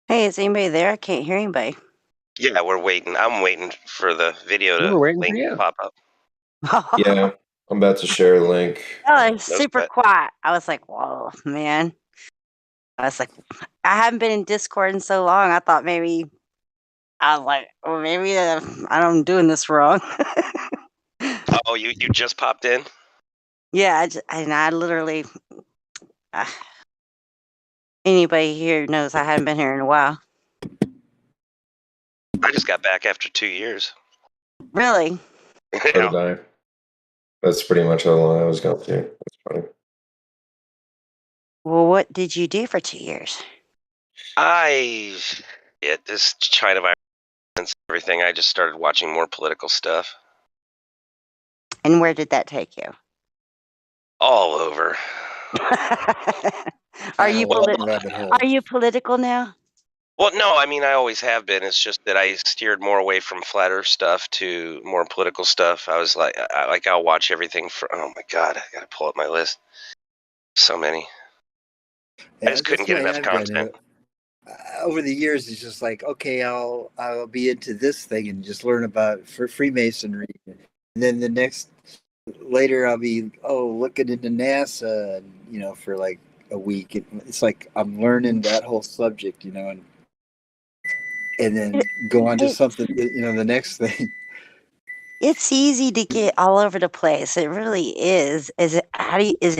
Hey, is anybody there? I can't hear anybody. Yeah, we're waiting. I'm waiting for the video We to were waiting link for you. pop up. Yeah, I'm about to share a link. Oh, it's No super sweat. quiet. I was like, whoa, man. I was like, I haven't been in Discord in so long. I thought maybe, I was like, well, maybe I'm doing this wrong. Oh, you just popped in? Yeah, I literally, uh, anybody here knows I haven't been here in a while. I just got back after 2 years. Really? So did I. That's pretty much how long I was going to. That's funny. Well, what did you do for 2 years? This China virus and everything. I just started watching more political stuff. And where did that take you? All over. Are you rabbit hole. Are you political now? Well, no, I mean, I always have been. It's just that I steered more away from flat Earth stuff to more political stuff. I was like, I'll watch everything from. Oh my God, I gotta pull up my list. So many. Yeah, I just couldn't get enough content. Over the years, it's just like, okay, I'll be into this thing and just learn about Freemasonry, and then the next later I'll be looking into NASA, for like a week. It's like I'm learning that whole subject, and then go on to something, the next thing. It's easy to get all over the place. It really is. Is it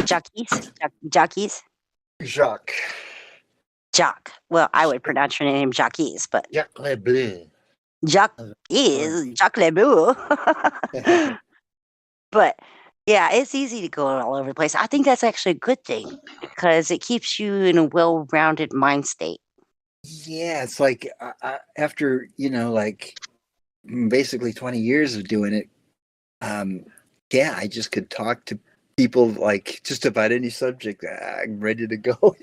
Jacques? Jacques? Jacques. Jacques. Well, I would pronounce your name Jacques, but Jacques Lebleu. Jacques is Jacques Lebleu. But yeah, it's easy to go all over the place. I think that's actually a good thing because it keeps you in a well-rounded mind state. Yeah, it's like after like basically 20 years of doing it, yeah, I just could talk to people like just about any subject. I'm ready to go.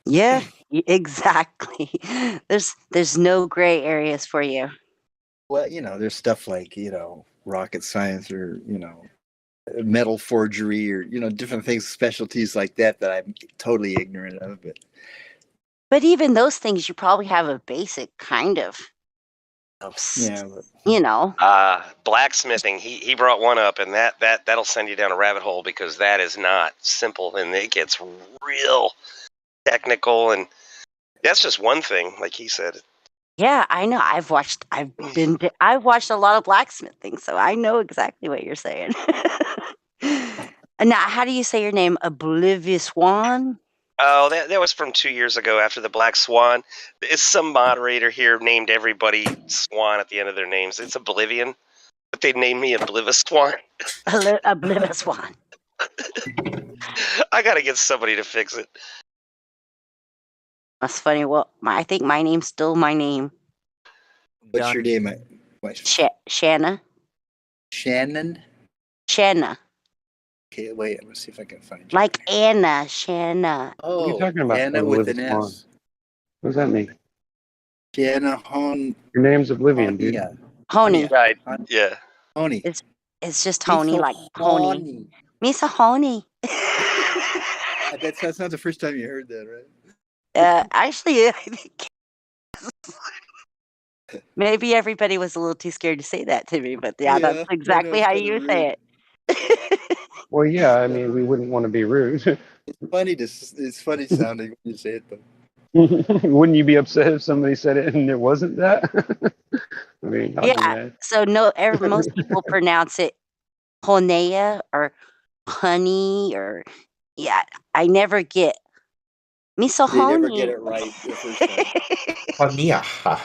Yeah, exactly. There's no gray areas for you. Well, there's stuff like rocket science or metal forgery or different things, specialties like that I'm totally ignorant of. But even those things, you probably have a basic kind of. Yeah, Blacksmithing. He brought one up, and that'll send you down a rabbit hole because that is not simple, and it gets real technical, and that's just one thing, like he said. Yeah, I know. I've watched a lot of blacksmithing, so I know exactly what you're saying. Now, how do you say your name? Oblivious Swan? Oh, that was from 2 years ago after the Black Swan. It's some moderator here named everybody Swan at the end of their names. It's Oblivion, but they named me Oblivious Swan. Oblivious Swan. I gotta get somebody to fix it. That's funny. Well, I think my name's still my name. What's your name? Shanna. Shannon? Shanna. Okay, wait, I'm gonna see if I can find you. Like Anna, Shanna. Oh, what are you talking about? Anna with an S. What does that mean? Your name's Oblivion, dude. Honey. Right. Yeah. Honey. It's just He's honey, so like honey. horny. Me so honey. That's not the first time you heard that, right? Actually, I think maybe everybody was a little too scared to say that to me, but yeah, that's exactly how you say it. Well, yeah, I mean, we wouldn't want to be rude. It's funny sounding when you say it, though. Wouldn't you be upset if somebody said it and it wasn't that? I mean, I'll be Yeah. mad. So most people pronounce it honea or honey or yeah. I never get me so They never get honey. it right the first time.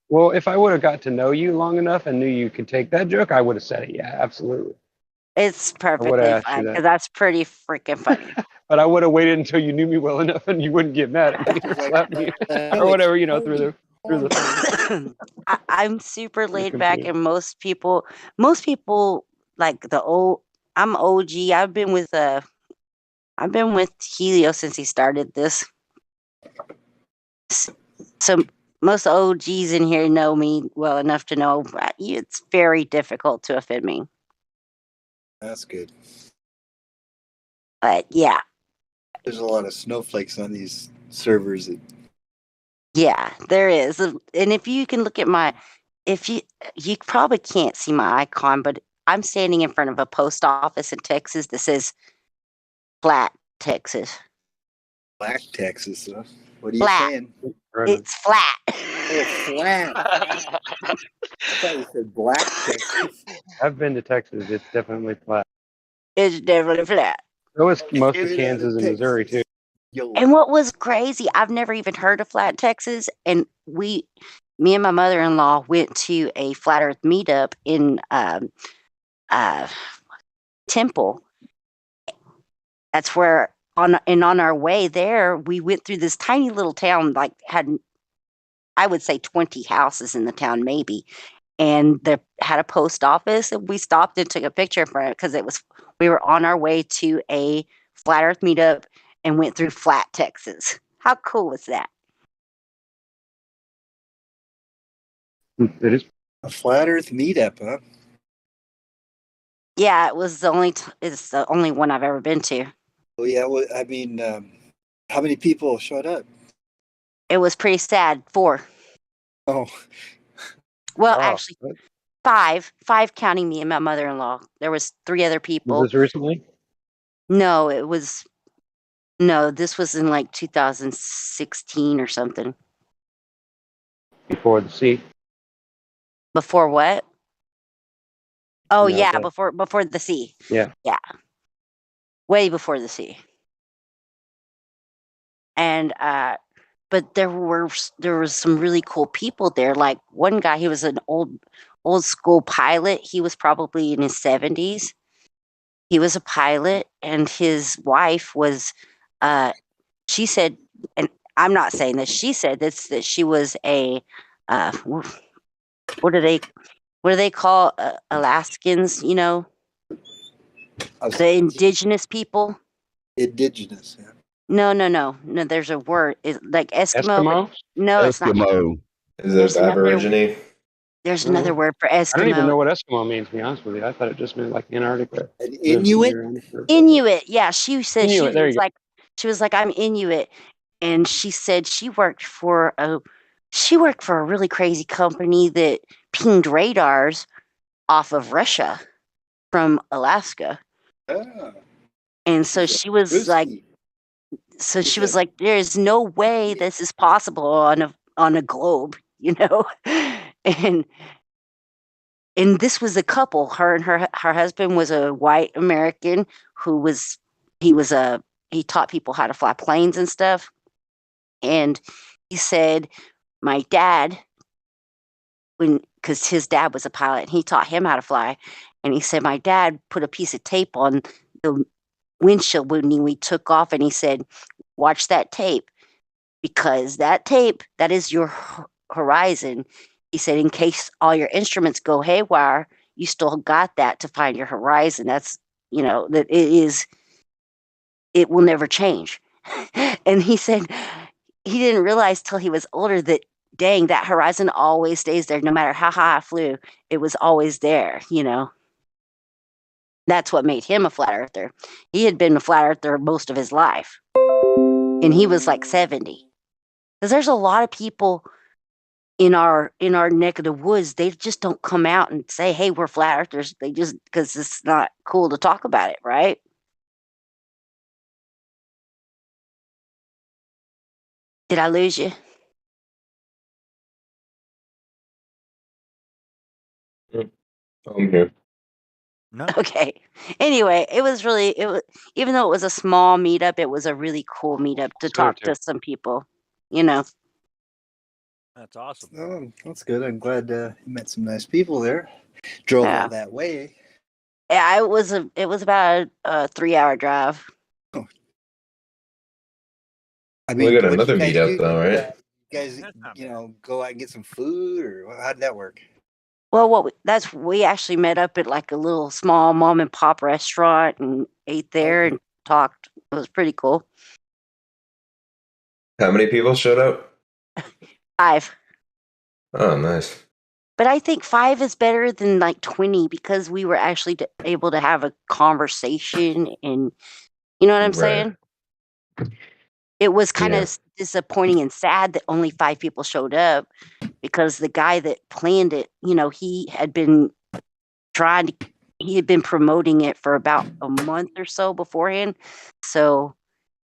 Well, if I would have got to know you long enough and knew you could take that joke, I would have said it. Yeah, absolutely. It's I would perfectly have asked fine you because that. that's pretty freaking funny. But I would have waited until you knew me well enough and you wouldn't get mad at me or slap me or whatever, you know, through the phone. I'm super laid Looking back, for- and most people like the old. I'm OG. I've been with Helio since he started this. So most OGs in here know me well enough to know it's very difficult to offend me. That's good. But yeah, There's a lot of snowflakes on these servers. yeah, there is. And if you can look at you probably can't see my icon, but I'm standing in front of a post office in Texas that says Flat, Texas. Black Texas, huh? What are you Flat. saying? It's flat. Oh, flat. I thought you said black Texas. I've been to Texas. It's definitely flat. It's definitely flat. So is most of Kansas and Missouri, too. And what was crazy, I've never even heard of Flat, Texas. And me and my mother-in-law went to a Flat Earth meetup in Temple. That's where on our way there, we went through this tiny little town, like had, I would say 20 houses in the town, maybe. And they had a post office, and we stopped and took a picture for it because we were on our way to a Flat Earth meetup and went through Flat, Texas. How cool was that? It is a Flat Earth meetup, huh? Yeah, it was it's the only one I've ever been to. Oh yeah, well, I mean, how many people showed up? It was pretty sad. 4. Oh. Well, Wow. actually, 5 counting me and my mother-in-law. There was 3 other people. Was this recently? No, this was in like 2016 or something. Before the sea. Before what? Oh No, yeah, okay. before the sea. Yeah. Yeah. Way before the sea. And but there was some really cool people there. Like one guy, he was an old school pilot. He was probably in his 70s. He was a pilot, and his wife was she said, and I'm not saying this, she said this, that she was a what do they call Alaskans, you know? The indigenous people? Indigenous, yeah. No, there's a word. It's like Eskimo. Eskimo? No, it's not. Eskimo. Is it Aborigine? There's another word for Eskimo. I don't even know what Eskimo means, to be honest with you. I thought it just meant like Antarctica. An Inuit? Inuit. Yeah, she said Inuit, there you go. she was like, I'm Inuit. And she said she worked for a really crazy company that pinged radars off of Russia from Alaska. Ah. And so she was like, there's no way this is possible on a globe, you know? And this was a couple. Her and her husband was a white American he taught people how to fly planes and stuff. And he said, my dad, because his dad was a pilot, and he taught him how to fly. And he said, my dad put a piece of tape on the windshield when we took off, and he said, watch that tape, because that tape, that is your horizon. He said, in case all your instruments go haywire, you still got that to find your horizon. That's, that it will never change. And he said he didn't realize till he was older that dang, that horizon always stays there. No matter how high I flew, it was always there, you know. That's what made him a flat earther. He had been a flat earther most of his life. And he was like 70. Because there's a lot of people in our neck of the woods, they just don't come out and say, hey, we're flat earthers. They just, because it's not cool to talk about it, right? Did I lose you? I'm here. No. Okay. Anyway, it was even though it was a small meetup, it was a really cool meetup to talk to some people, you know. That's awesome. Oh, that's good. I'm glad you met some nice people there. Drove Yeah. all that way. Yeah, it was about a 3-hour drive. I We mean, got what did another you guys meetup do? though, Did, right? you guys, go out and get some food, or how did that work? Well, we actually met up at like a little small mom and pop restaurant and ate there and talked. It was pretty cool. How many people showed up? 5. Oh, nice. But I think 5 is better than like 20 because we were actually able to have a conversation, and you know what I'm Right. saying? It was kind Yeah. of disappointing and sad that only 5 people showed up because the guy that planned it, you know, he had been promoting it for about a month or so beforehand. So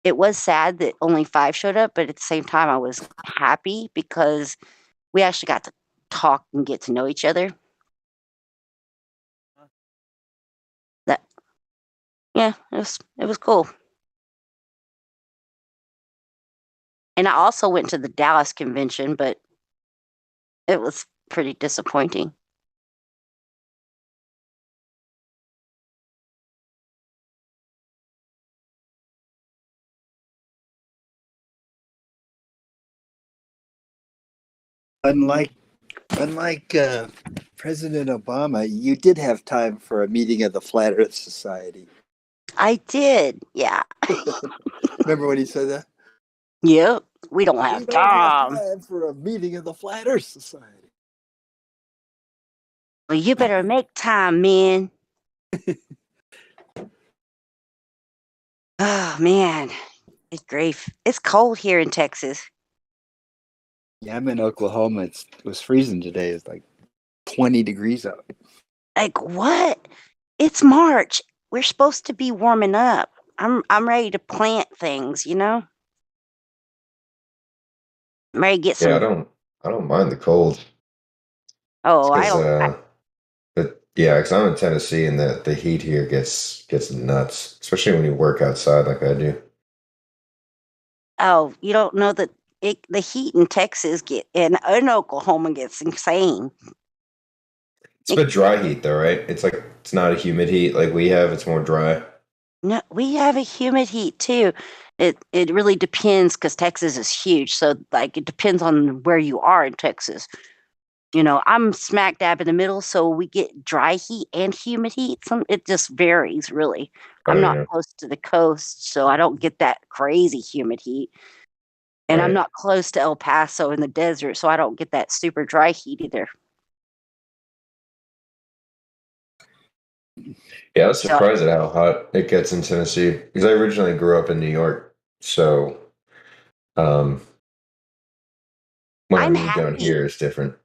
it was sad that only 5 showed up, but at the same time, I was happy because we actually got to talk and get to know each other. Yeah, it was cool. And I also went to the Dallas convention, but it was pretty disappointing. Unlike President Obama, you did have time for a meeting of the Flat Earth Society. I did, yeah. Remember when he said that? Yep, we don't have We don't have time. time for a meeting of the Flat Earth Society. Well, you better make time, man. Oh man, it's grief. It's cold here in Texas. Yeah, I'm in Oklahoma. It was freezing today. It's like 20 degrees out. Like what? It's March. We're supposed to be warming up. I'm ready to plant things, you know? I'm ready to get some. Yeah, I don't mind the cold. Oh, I Because don't. but yeah, because I'm in Tennessee and the heat here gets nuts, especially when you work outside like I do. Oh, you don't know that the heat in Texas in Oklahoma gets insane. It's a bit dry heat though, right? It's like it's not a humid heat like we have. It's more dry. No, we have a humid heat too. It really depends because Texas is huge. So like it depends on where you are in Texas. You know, I'm smack dab in the middle, so we get dry heat and humid heat. It just varies really. Oh I'm not yeah. close to the coast, so I don't get that crazy humid heat. And I'm Right. not close to El Paso in the desert, so I don't get that super dry heat either. Yeah, I was surprised at how hot it gets in Tennessee because I originally grew up in New York. So, when I I'm moved down happy. here, it's different.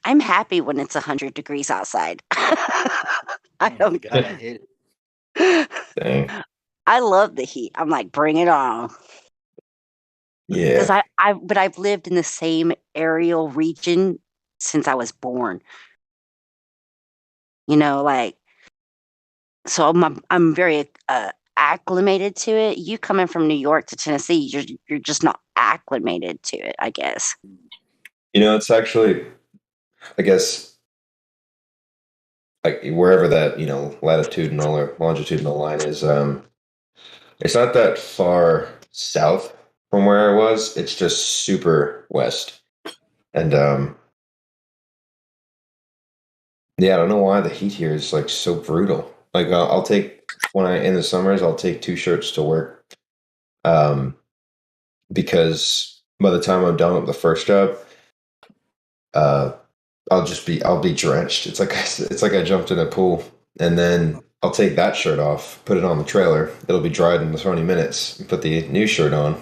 I'm happy when it's 100 degrees outside. I don't. God, I hate it. Dang. I love the heat. I'm like, bring it on. Because Yeah. but I've lived in the same aerial region since I was born. You know, like, so I'm very acclimated to it. You coming from New York to Tennessee, you're just not acclimated to it, I guess. You know, it's actually, I guess, like wherever that, latitudinal or longitudinal line is, it's not that far south from where I was. It's just super west. And yeah, I don't know why the heat here is like so brutal. Like I'll take in the summers, I'll take 2 shirts to work. Because by the time I'm done with the first job, I'll be drenched. It's like I jumped in a pool, and then I'll take that shirt off, put it on the trailer. It'll be dried in 20 minutes. Put the new shirt on.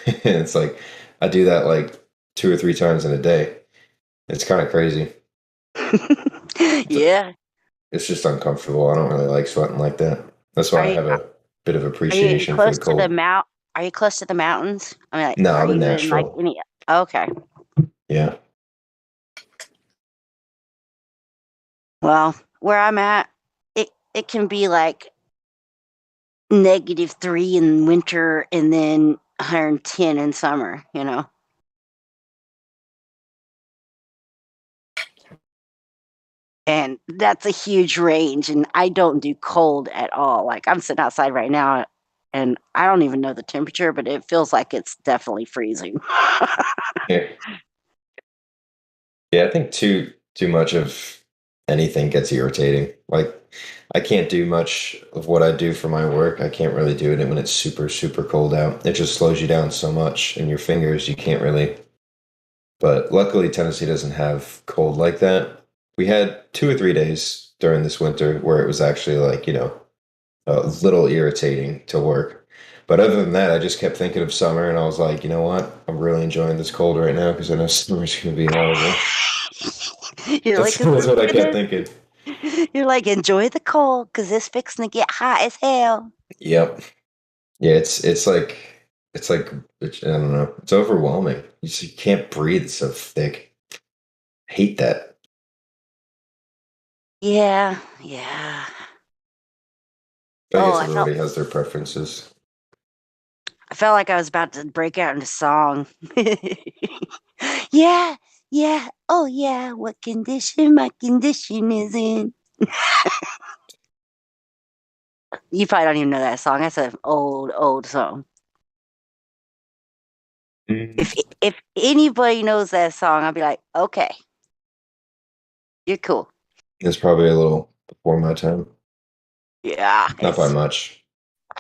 And it's like I do that like 2 or 3 times in a day. It's kind of crazy. Yeah. It's just uncomfortable. I don't really like sweating like that. That's why Are I you have a bit of are you appreciation for close the to the cold. mount? Are you close to the mountains? I mean, like, No, are I'm in you in like Nashville. any? Okay. Yeah. Well, where I'm at, it can be like -3 in winter and then 110 in summer. You know. And that's a huge range, and I don't do cold at all. Like, I'm sitting outside right now, and I don't even know the temperature, but it feels like it's definitely freezing. Yeah. Yeah, I think too much of anything gets irritating. Like I can't do much of what I do for my work. I can't really do it when it's super, super cold out. It just slows you down so much and your fingers you can't really. But luckily Tennessee doesn't have cold like that. We had 2 or 3 days during this winter where it was actually like, a little irritating to work. But other than that, I just kept thinking of summer and I was like, you know what? I'm really enjoying this cold right now because I know summer's going to be horrible. You're like, That's what I kept thinking. you're like, enjoy the cold because it's fixing to get hot as hell. Yep. Yeah, I don't know. It's overwhelming. You can't breathe so thick. Hate that. Yeah, yeah. I Oh, guess everybody has their preferences. I felt like I was about to break out into song. Yeah, yeah, oh yeah, what condition my condition is in. You probably don't even know that song. That's an old song. If anybody knows that song, I'll be like, okay, you're cool. It's probably a little before my time. Yeah, Not by much.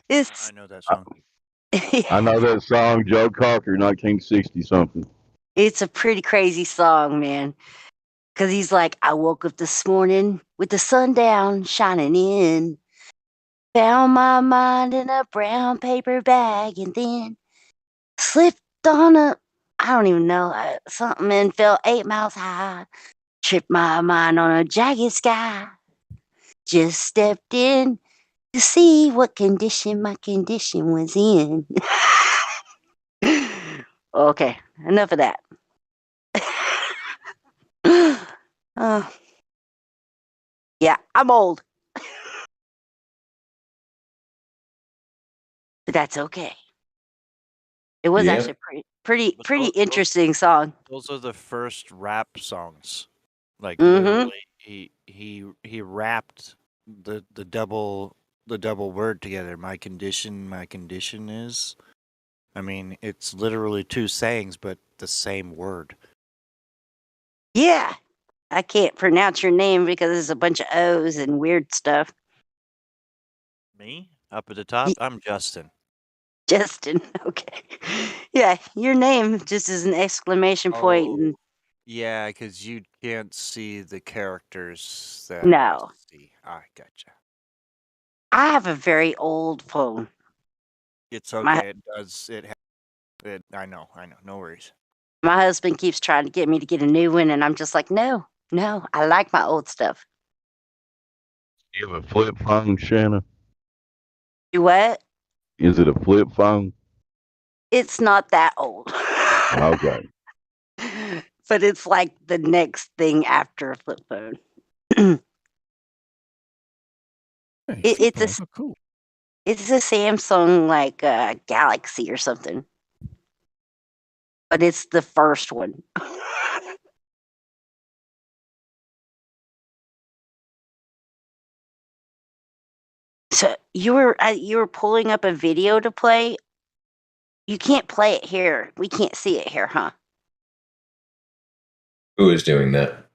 It's I know that song. I know that song, Joe Cocker, 1960 something. It's a pretty crazy song, man. Cause he's like, I woke up this morning with the sun down shining in. Found my mind in a brown paper bag and then slipped on I don't even know, something and fell 8 miles high. Tripped my mind on a jagged sky. Just stepped in to see what condition my condition was in. Okay, enough of that. Yeah, I'm old. But that's okay. It was Yeah. actually pretty interesting song. Those are the first rap songs. Like Mhm. literally, he rapped the double word together. My condition is. I mean, it's literally 2 sayings, but the same word. Yeah. I can't pronounce your name because there's a bunch of O's and weird stuff. Me up at the top. I'm Justin. Justin, okay. Yeah, your name just is an exclamation point. And Yeah, because you can't see the characters that no, I see. I gotcha. I have a very old phone. It's My- okay. It does. I know. No worries. My husband keeps trying to get me to get a new one, and I'm just like, no, I like my old stuff. You have a flip phone, Shanna? You what? Is it a flip phone? It's not that old. Okay. But it's like the next thing after a flip phone. It's a cool. It's a Samsung like Galaxy or something. But it's the first one. So you were pulling up a video to play. You can't play it here. We can't see it here, huh? Who is doing that?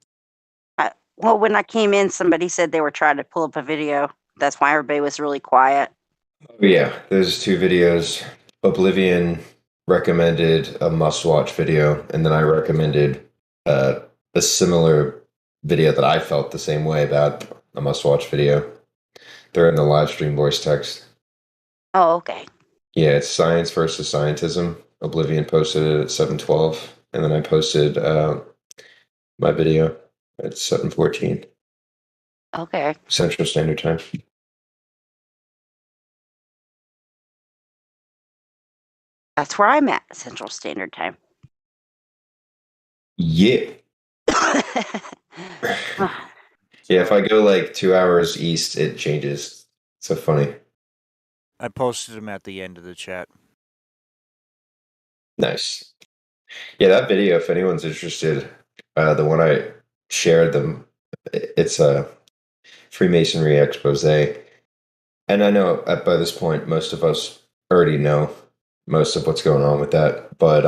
Well, when I came in, somebody said they were trying to pull up a video. That's why everybody was really quiet. Oh, yeah, there's 2 videos. Oblivion recommended a must-watch video, and then I recommended a similar video that I felt the same way about, a must-watch video. They're in the live stream voice text. Oh, okay. Yeah, it's Science versus Scientism. Oblivion posted it at 7:12, and then I posted my video at 7:14 Okay. Central Standard Time. That's where I'm at, Central Standard Time. Yeah. Yeah, if I go like 2 hours east, it changes. So funny. I posted them at the end of the chat. Nice. Yeah, that video, if anyone's interested, the one I shared them, it's a Freemasonry expose. And I know by this point, most of us already know most of what's going on with that. But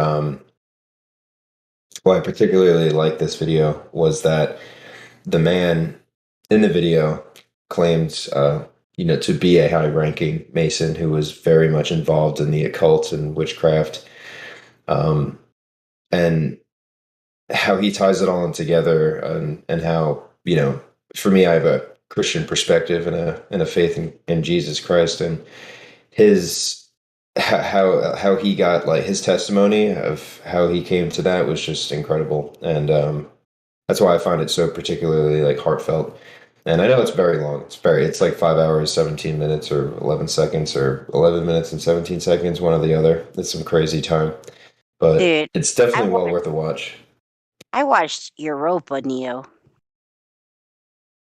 what I particularly liked this video was that the man in the video claimed, to be a high-ranking Mason who was very much involved in the occult and witchcraft, and how he ties it all in together, and how, for me, I have a Christian perspective and a faith in Jesus Christ, and how he got, like, his testimony of how he came to that was just incredible, and that's why I find it so particularly, like, heartfelt. And I know it's very long. It's like 5 hours, 17 minutes, or 11 seconds, or 11 minutes and 17 seconds, one or the other. It's some crazy time, but Dude, it's definitely well worth a watch. I watched Europa, Neo.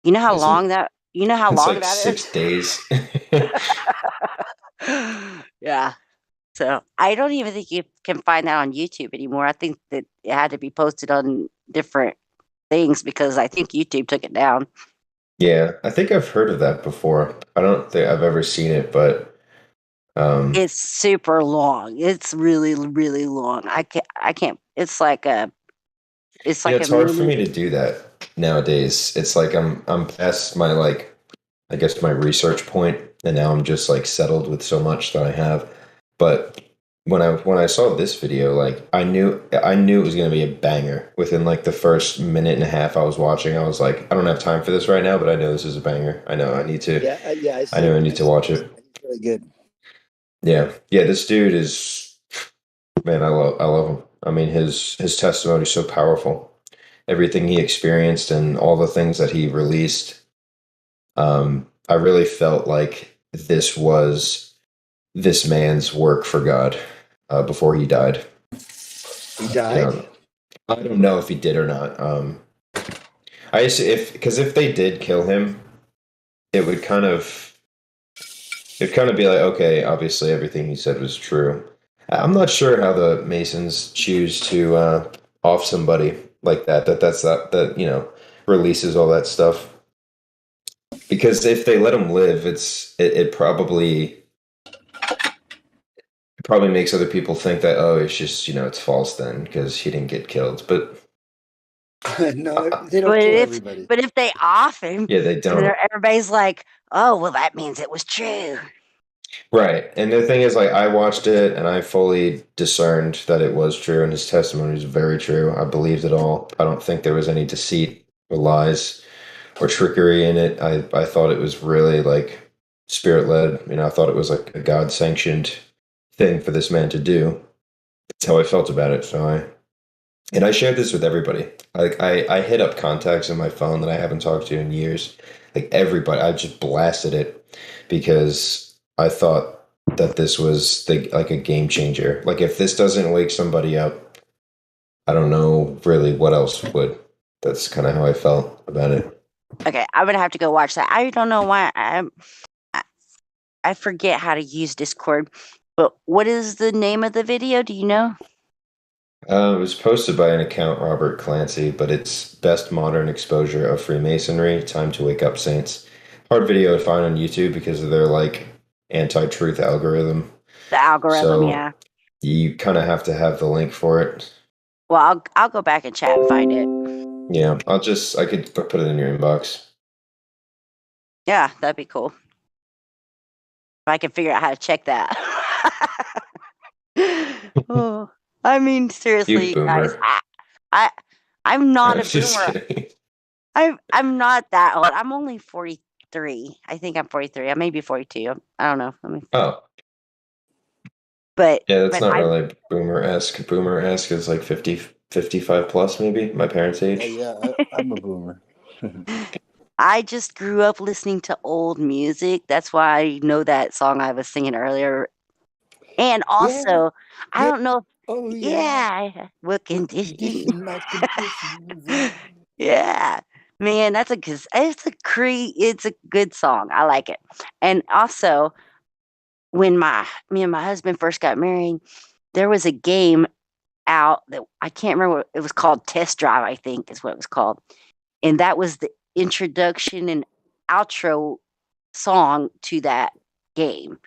You know how Is long it? that? You know how It's long like that 6 is? days. Yeah. So I don't even think you can find that on YouTube anymore. I think that it had to be posted on different things because I think YouTube took it down. Yeah, I think I've heard of that before. I don't think I've ever seen it, but It's super long. It's really, really long. I can't. It's like a. It's like it's a hard for mini. me to do that nowadays. It's like I'm past my, like, I guess my research point, and now I'm just like settled with so much that I have. But when I saw this video, like, I knew it was gonna be a banger within like the first minute and a half I was watching. I was like, I don't have time for this right now, but I know this is a banger. I know I need to. Yeah. I know I need to watch it. It's really good. Yeah. This dude is, man, I love him. I mean, his testimony is so powerful. Everything he experienced and all the things that he released. I really felt like this was this man's work for God before he died. He died? I don't know if he did or not. If they did kill him, it would kind of be like, okay, obviously everything he said was true. I'm not sure how the Masons choose to off somebody like that releases all that stuff. Because if they let him live, it probably makes other people think that, oh, it's just, it's false then because he didn't get killed. But No, they don't kill everybody. But if they off him, yeah, they don't. Everybody's like, oh, well, that means it was true. Right. And the thing is, like, I watched it and I fully discerned that it was true, and his testimony was very true. I believed it all. I don't think there was any deceit or lies or trickery in it. I thought it was really, like, spirit led. I thought it was like a God sanctioned thing for this man to do. That's how I felt about it. So I shared this with everybody. Like, I hit up contacts on my phone that I haven't talked to in years. Like, everybody, I just blasted it because I thought that this was like a game changer. Like, if this doesn't wake somebody up, I don't know really what else would. That's kind of how I felt about it. Okay, I'm gonna have to go watch that. I don't know why I forget how to use Discord. But what is the name of the video? Do you know? It was posted by an account, Robert Clancy, but it's Best Modern Exposure of Freemasonry, Time to Wake Up Saints. Hard video to find on YouTube because of their, like, anti-truth algorithm. The algorithm, So yeah. you kind of have to have the link for it. Well, I'll go back and chat and find it. Yeah, I could put it in your inbox. Yeah, that'd be cool. If I can figure out how to check that. Oh, I mean, seriously, You boomer. guys, I'm not a Just boomer. kidding. I'm not that old. I'm only 43. I think I'm 43. I may be 42. I don't know. Oh, But yeah, that's not I really boomer-esque. Boomer-esque is like 50, 55 plus, maybe, my parents' age. I'm a boomer. I just grew up listening to old music. That's why I know that song I was singing earlier. And also, I don't know. Oh Yeah, what condition? Condition my conditions. Yeah, man, it's a good song. I like it. And also, when me and my husband first got married, there was a game out that I can't remember what it was called. Test Drive, I think, is what it was called. And that was the introduction and outro song to that game.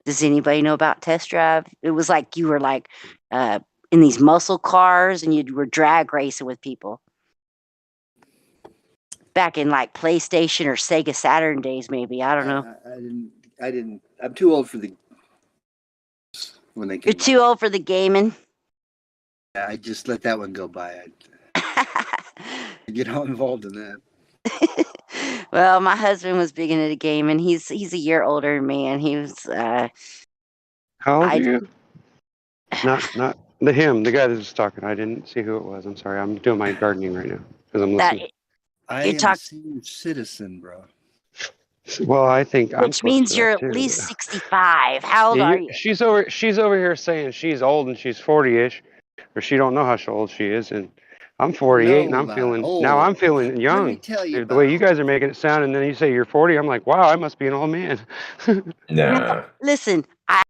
Does anybody know about Test Drive? It was like you were like in these muscle cars and you were drag racing with people. Back in like PlayStation or Sega Saturn days, maybe. I don't know. I didn't. I'm too old for the when they You're came too old for the gaming. out. I just let that one go by. I get all involved in that. Well, my husband was big into the game, and he's a year older than me, and he was. How old are you? Not the guy that was talking. I didn't see who it was. I'm sorry. I'm doing my gardening right now because I'm listening. I am a senior citizen, bro. Well, I think I'm Which close means to you're that at too. least 65. How old Yeah, are you? She's over here saying she's old and she's 40-ish, or she don't know how old she is, and I'm 48 and No, I'm not feeling old. feeling young. Let me tell you The way about you guys are making it sound, and then you say you're 40, I'm like, wow, I must be an old man. Now, listen, I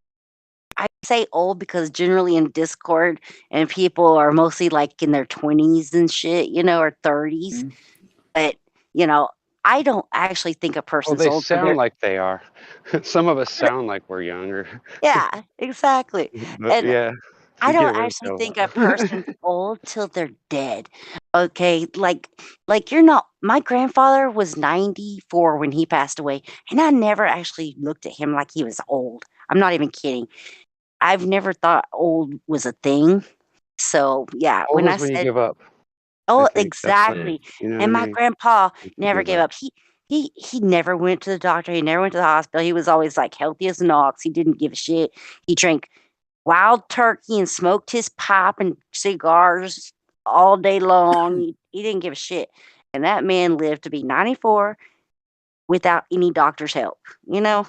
say old because generally in Discord and people are mostly like in their 20s and shit, or 30s. But, I don't actually think a Oh, person's they old because sound like they are. Some of us sound like we're younger. yeah, exactly. But And yeah, I we get don't away with actually that a think a lot. person's old till they're dead. Okay, like you're not. My grandfather was 94 when he passed away, and I never actually looked at him like he was old. I'm not even kidding. I've never thought old was a thing. So yeah, Old when I is when you said, give up. I oh, think that's what exactly. you know what I And my mean. grandpa You never give gave up. up. He never went to the doctor. He never went to the hospital. He was always like healthy as an ox. He didn't give a shit. He drank wild turkey and smoked his pipe and cigars all day long. He didn't give a shit. And that man lived to be 94 without any doctor's help. He Yeah,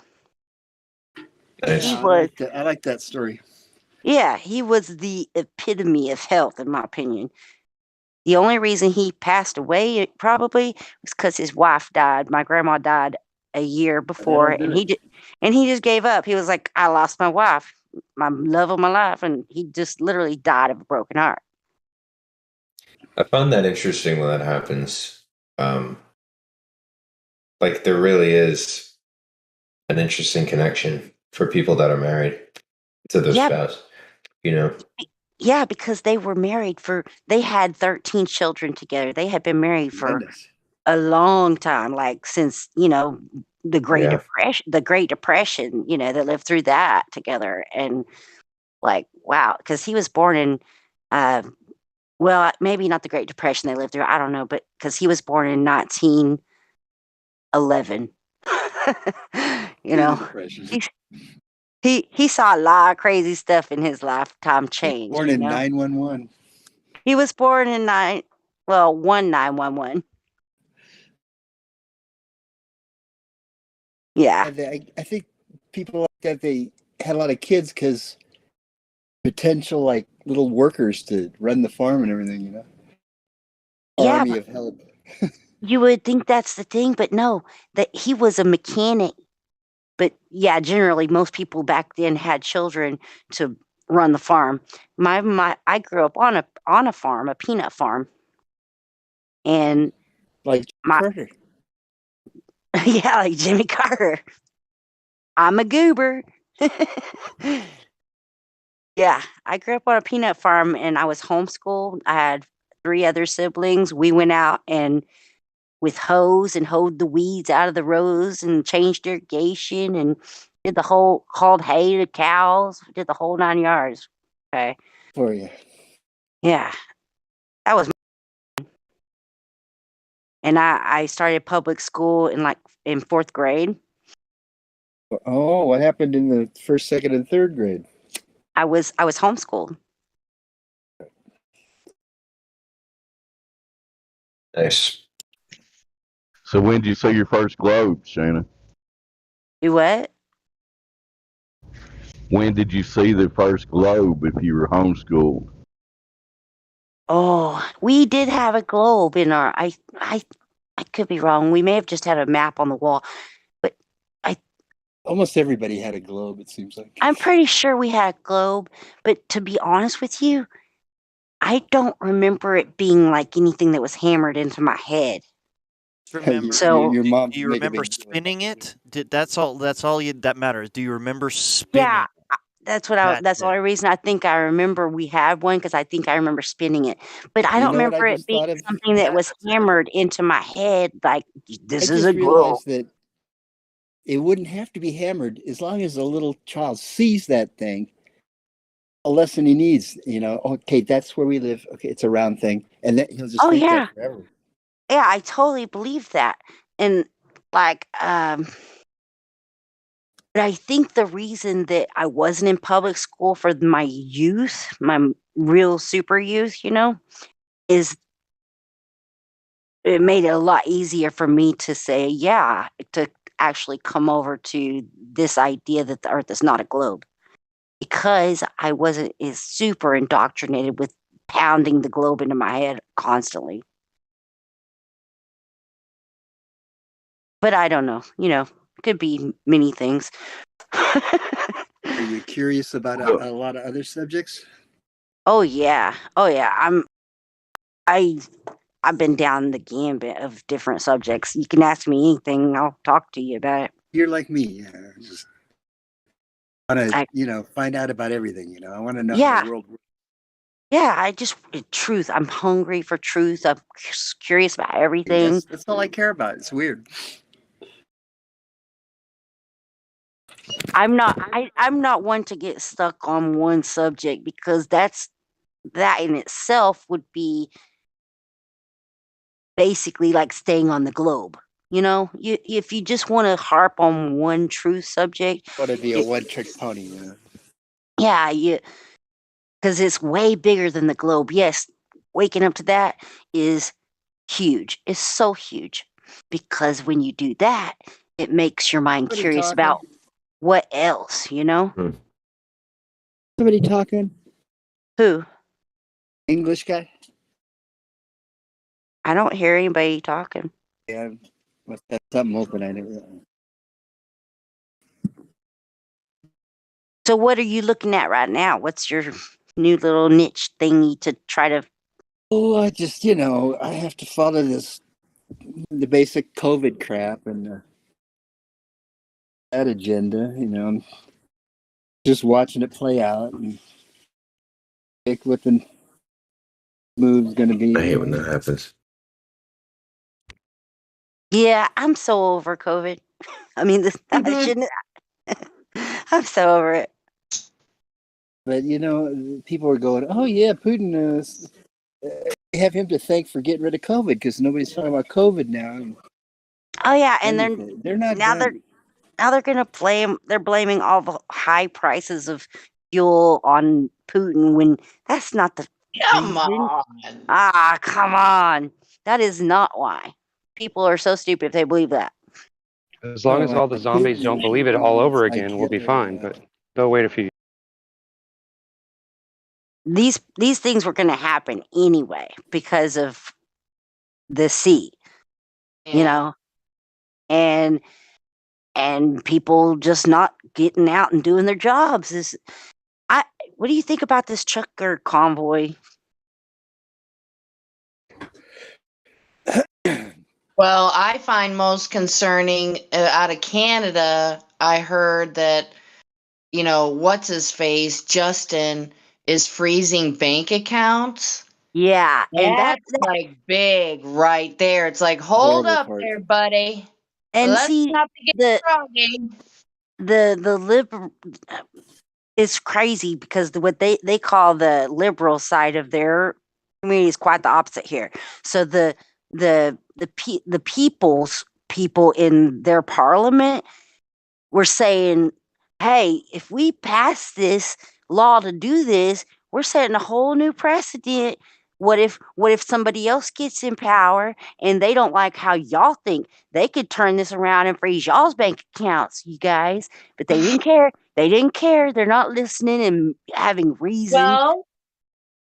was, I like that story. yeah, he was the epitome of health, in my opinion. The only reason he passed away probably was because his wife died. My grandma died a year before, That'll do and it. he just gave up. He was like, "I lost my wife, my love of my life," and he just literally died of a broken heart. I find that interesting when that happens. Like there really is an interesting connection for people that are married to their Yeah, spouse. You know, yeah, because they had 13 children together. They had been married for Tremendous. a long time, like since the Great Yeah. Depression. The Great Depression, they lived through that together, and like wow, because he was born in, well, maybe not the Great Depression they lived through. I don't know, but because he was born in 1911, The Depression. he saw a lot of crazy stuff in his lifetime change. Born in 911. He was born in 1911. Yeah. I think people like that they had a lot of kids because potential like little workers to run the farm and everything. Yeah, Army but of help. you would think that's the thing, but no, that he was a mechanic. But yeah, generally most people back then had children to run the farm. I grew up on a farm, a peanut farm. And Like Carter. yeah, like Jimmy Carter. I'm a goober. Yeah, I grew up on a peanut farm and I was homeschooled. I had 3 other siblings. We went out and with hose and hoed the weeds out of the rows and changed irrigation and did the whole hauled hay to cows, did the whole 9 yards. Okay. For you. Yeah. That was and I started public school in 4th grade. Oh, what happened in the first, second, and third grade? I was homeschooled. Nice. So when did you see your first globe, Shana? You what? When did you see the first globe if you were homeschooled? Oh, we did have a globe in our. I could be wrong. We may have just had a map on the wall, but Almost everybody had a globe, it seems like. I'm pretty sure we had a globe. But to be honest with you, I don't remember it being like anything that was hammered into my head. Remember, So your mom do you make a remember big deal. spinning it? That's all that matters. Do you remember spinning? yeah, that's what That's that's the it. only reason I think I remember we had one because I think I remember spinning it. But I You don't know what I remember it just being thought of? something that was hammered into my head like this I is a just globe. realized that it wouldn't have to be hammered as long as a little child sees that thing. A lesson he needs, okay, that's where we live. Okay, it's a round thing. And then he'll just Oh think yeah. that forever. Yeah, I totally believe that. And like but I think the reason that I wasn't in public school for my youth, my real super youth, is it made it a lot easier for me to say, yeah, to actually come over to this idea that the earth is not a globe. Because I wasn't as super indoctrinated with pounding the globe into my head constantly. But I don't know, could be many things. Are you curious about a lot of other subjects? Oh yeah. I've been down the gambit of different subjects. You can ask me anything, I'll talk to you about it. You're like me. Just want to, find out about everything. I want to know how Yeah. the world works. Yeah, truth. I'm hungry for truth. I'm curious about everything. That's all I care about. It's weird. I'm not one to get stuck on one subject because that in itself would be basically like staying on the globe. If you just want to harp on one truth subject, Want to be a one-trick pony. yeah, because it's way bigger than the globe. Yes, waking up to that is huge. It's so huge because when you do that, it makes your mind Somebody curious talking? about what else, Somebody talking? Who? English guy? I don't hear anybody talking. Yeah, must have something open. I never. So what are you looking at right now? What's your new little niche thingy to try to... Oh, I just, I have to follow the basic COVID crap and that agenda, I'm just watching it play out and pick what the move's going to be. I hate when that happens. Yeah, I'm so over COVID. I mean, I shouldn't... I'm so over it. But, people are going, oh, yeah, Putin, have him to thank for getting rid of COVID because nobody's talking about COVID now. Oh, yeah, and they're not now done. they're going to they're blaming all the high prices of fuel on Putin when that's not the Come reason. on. Come on. That is not why. People are so stupid if they believe that. As long as all the zombies don't believe it all over again, we'll be fine. But they'll wait a few. These things were going to happen anyway because of the sea, and people just not getting out and doing their jobs. What do you think about this trucker convoy? Well, I find most concerning out of Canada, I heard that, what's his face, Justin, is freezing bank accounts. Yeah, and That's like big right there. It's like, hold Horrible up part. there, buddy. And Let's see, not get froggy. the liberal... It's crazy because what they call the liberal side of their community is quite the opposite here. So the the people's people in their parliament were saying, hey, if we pass this law to do this, we're setting a whole new precedent. What if somebody else gets in power and they don't like how y'all think? They could turn this around and freeze y'all's bank accounts, you guys. But they didn't care. They didn't care. They're not listening and having reason. Well,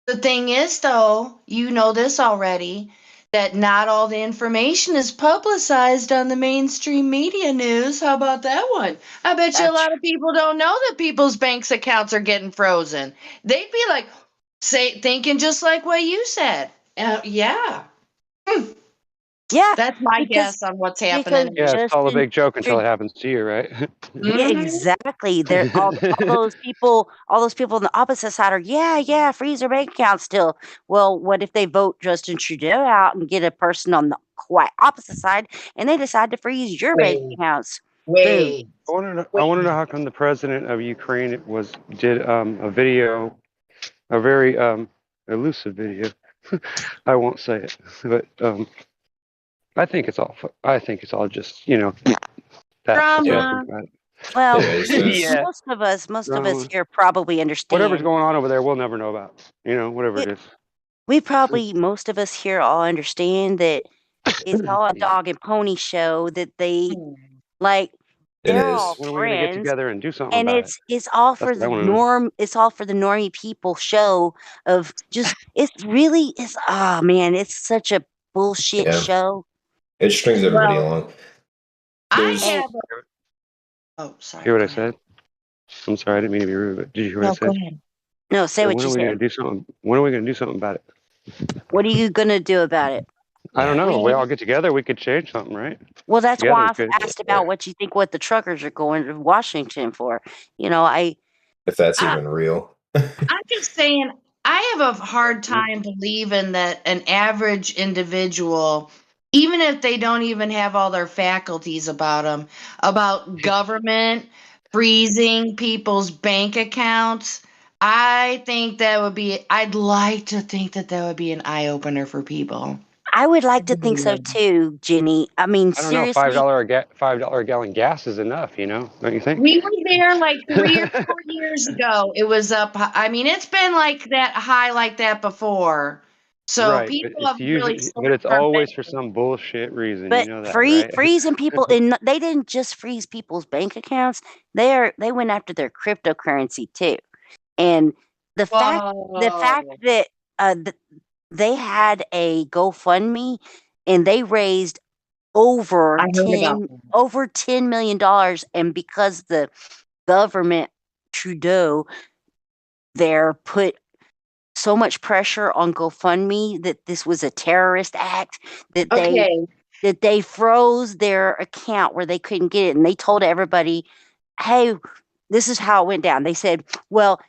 the thing is, though, you know this already, that not all the information is publicized on the mainstream media news. How about that one? I bet you a lot of people don't know that people's banks accounts are getting frozen. They'd be like, thinking just like what you said. Yeah. Yeah, That's my because guess on what's happening. Yeah, it's all a Justin big joke until it happens to you, right? Yeah, exactly. They're all those people, on the opposite side are, yeah, freeze their bank account still. Well, what if they vote Justin Trudeau out and get a person on the quite opposite side, and they decide to freeze your bank accounts? Boom. I want to know how come the president of Ukraine did a video, a very elusive video. I won't say it, but I think it's all just that's what I think about it. Well, Yeah. most of us here probably Whatever's understand. going on over there, we'll never know about. Whatever it is. Most of us here all understand that it's all a dog and pony show, that they like It they're is. all When are we gonna get friends, together and do something and about it? it's all That's for what I the want to know. it's all for the normie people show of just it's oh man, it's such a bullshit Yeah. show. It strings everybody Well, along. I There's have. Oh, sorry. Hear what go I ahead. said? I'm sorry, I didn't mean to be rude, but did you hear what I No, go said? ahead. No, say So what when you are we gonna said. do something? When are we gonna do something about it? What are you gonna do about it? I don't know. We We- all get together, we could change something, right? Well, that's Together why we I've could. asked about what you think what the truckers are going to Washington for. if that's I, even real. I'm just saying, I have a hard time believing that an average individual, even if they don't even have all their faculties about them, about government freezing people's bank accounts, I think that would be, I'd like to think that that would be an eye opener for people. I would like to think so too, Jenny. I mean, I don't know. seriously, $5 a gallon gas is enough. Don't you think? We were there like 3 or 4 years ago. It was up. I mean, it's been like that high like that before. So Right, but people have it's really usually, but started it's from always bank. for some bullshit reason. You but know that, right? freezing people, and they didn't just freeze people's bank accounts. They went after their cryptocurrency too, and the fact Whoa. that they had a GoFundMe and they raised I heard about that. over $10 million, and because the government Trudeau there put so much pressure on GoFundMe that this was a terrorist act, that Okay. they froze their account where they couldn't get it, and they told everybody, "Hey, this is how it went down." They said, "Well,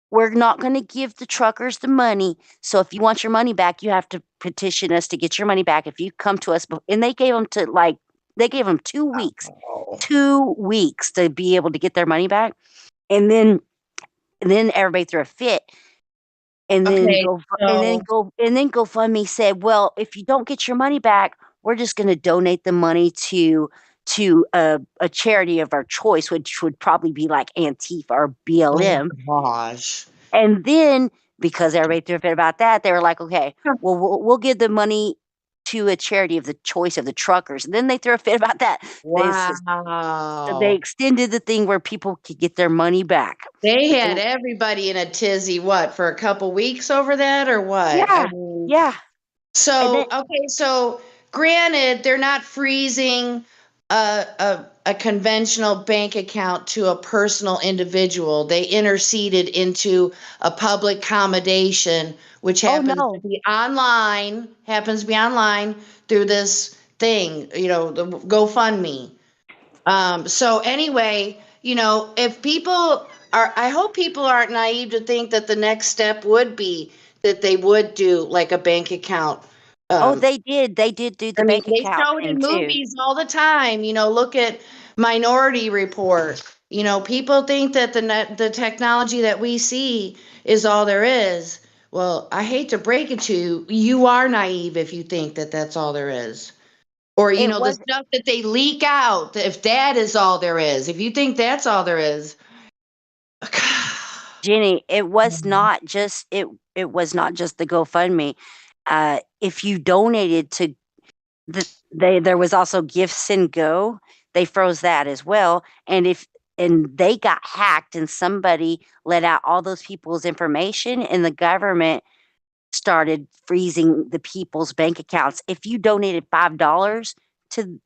we're not going to give the truckers the money. So if you want your money back, you have to petition us to get your money back. If you come to us," and they gave them 2 weeks, 2 weeks to be able to get their money back, and then everybody threw a fit. And then Okay. So GoFundMe said, "Well, if you don't get your money back, we're just going to donate the money to a charity of our choice, which would probably be like Antifa or oh BLM." gosh. And then because everybody threw a fit about that, they were like, "Okay, well, we'll give the money to a charity of the choice of the truckers." And then they threw a fit about that. They Wow. extended the thing where people could get their money back. They But had everybody in a tizzy, what, for a couple weeks over that or what? I yeah, mean, yeah. And then so granted, they're not freezing a conventional bank account to a personal individual. They interceded into a public accommodation, which happens to be online through this thing, the GoFundMe. So anyway, if people I hope people aren't naive to think that the next step would be that they would do like a bank account. they did do I the mean, bank they account show it in thing too. movies all the time. Look at Minority Report. People think that the technology that we see is all there is. Well, I hate to break it to you, you are naive if you think that that's all there is. Or, you It know, the was stuff that they leak out, if that is all there is. If you think that's all there is. Jenny, it was not just it was not just the GoFundMe. If you donated to there was also Gifts and Go. They froze that as well. And they got hacked and somebody let out all those people's information and the government started freezing the people's bank accounts. If you donated $5 to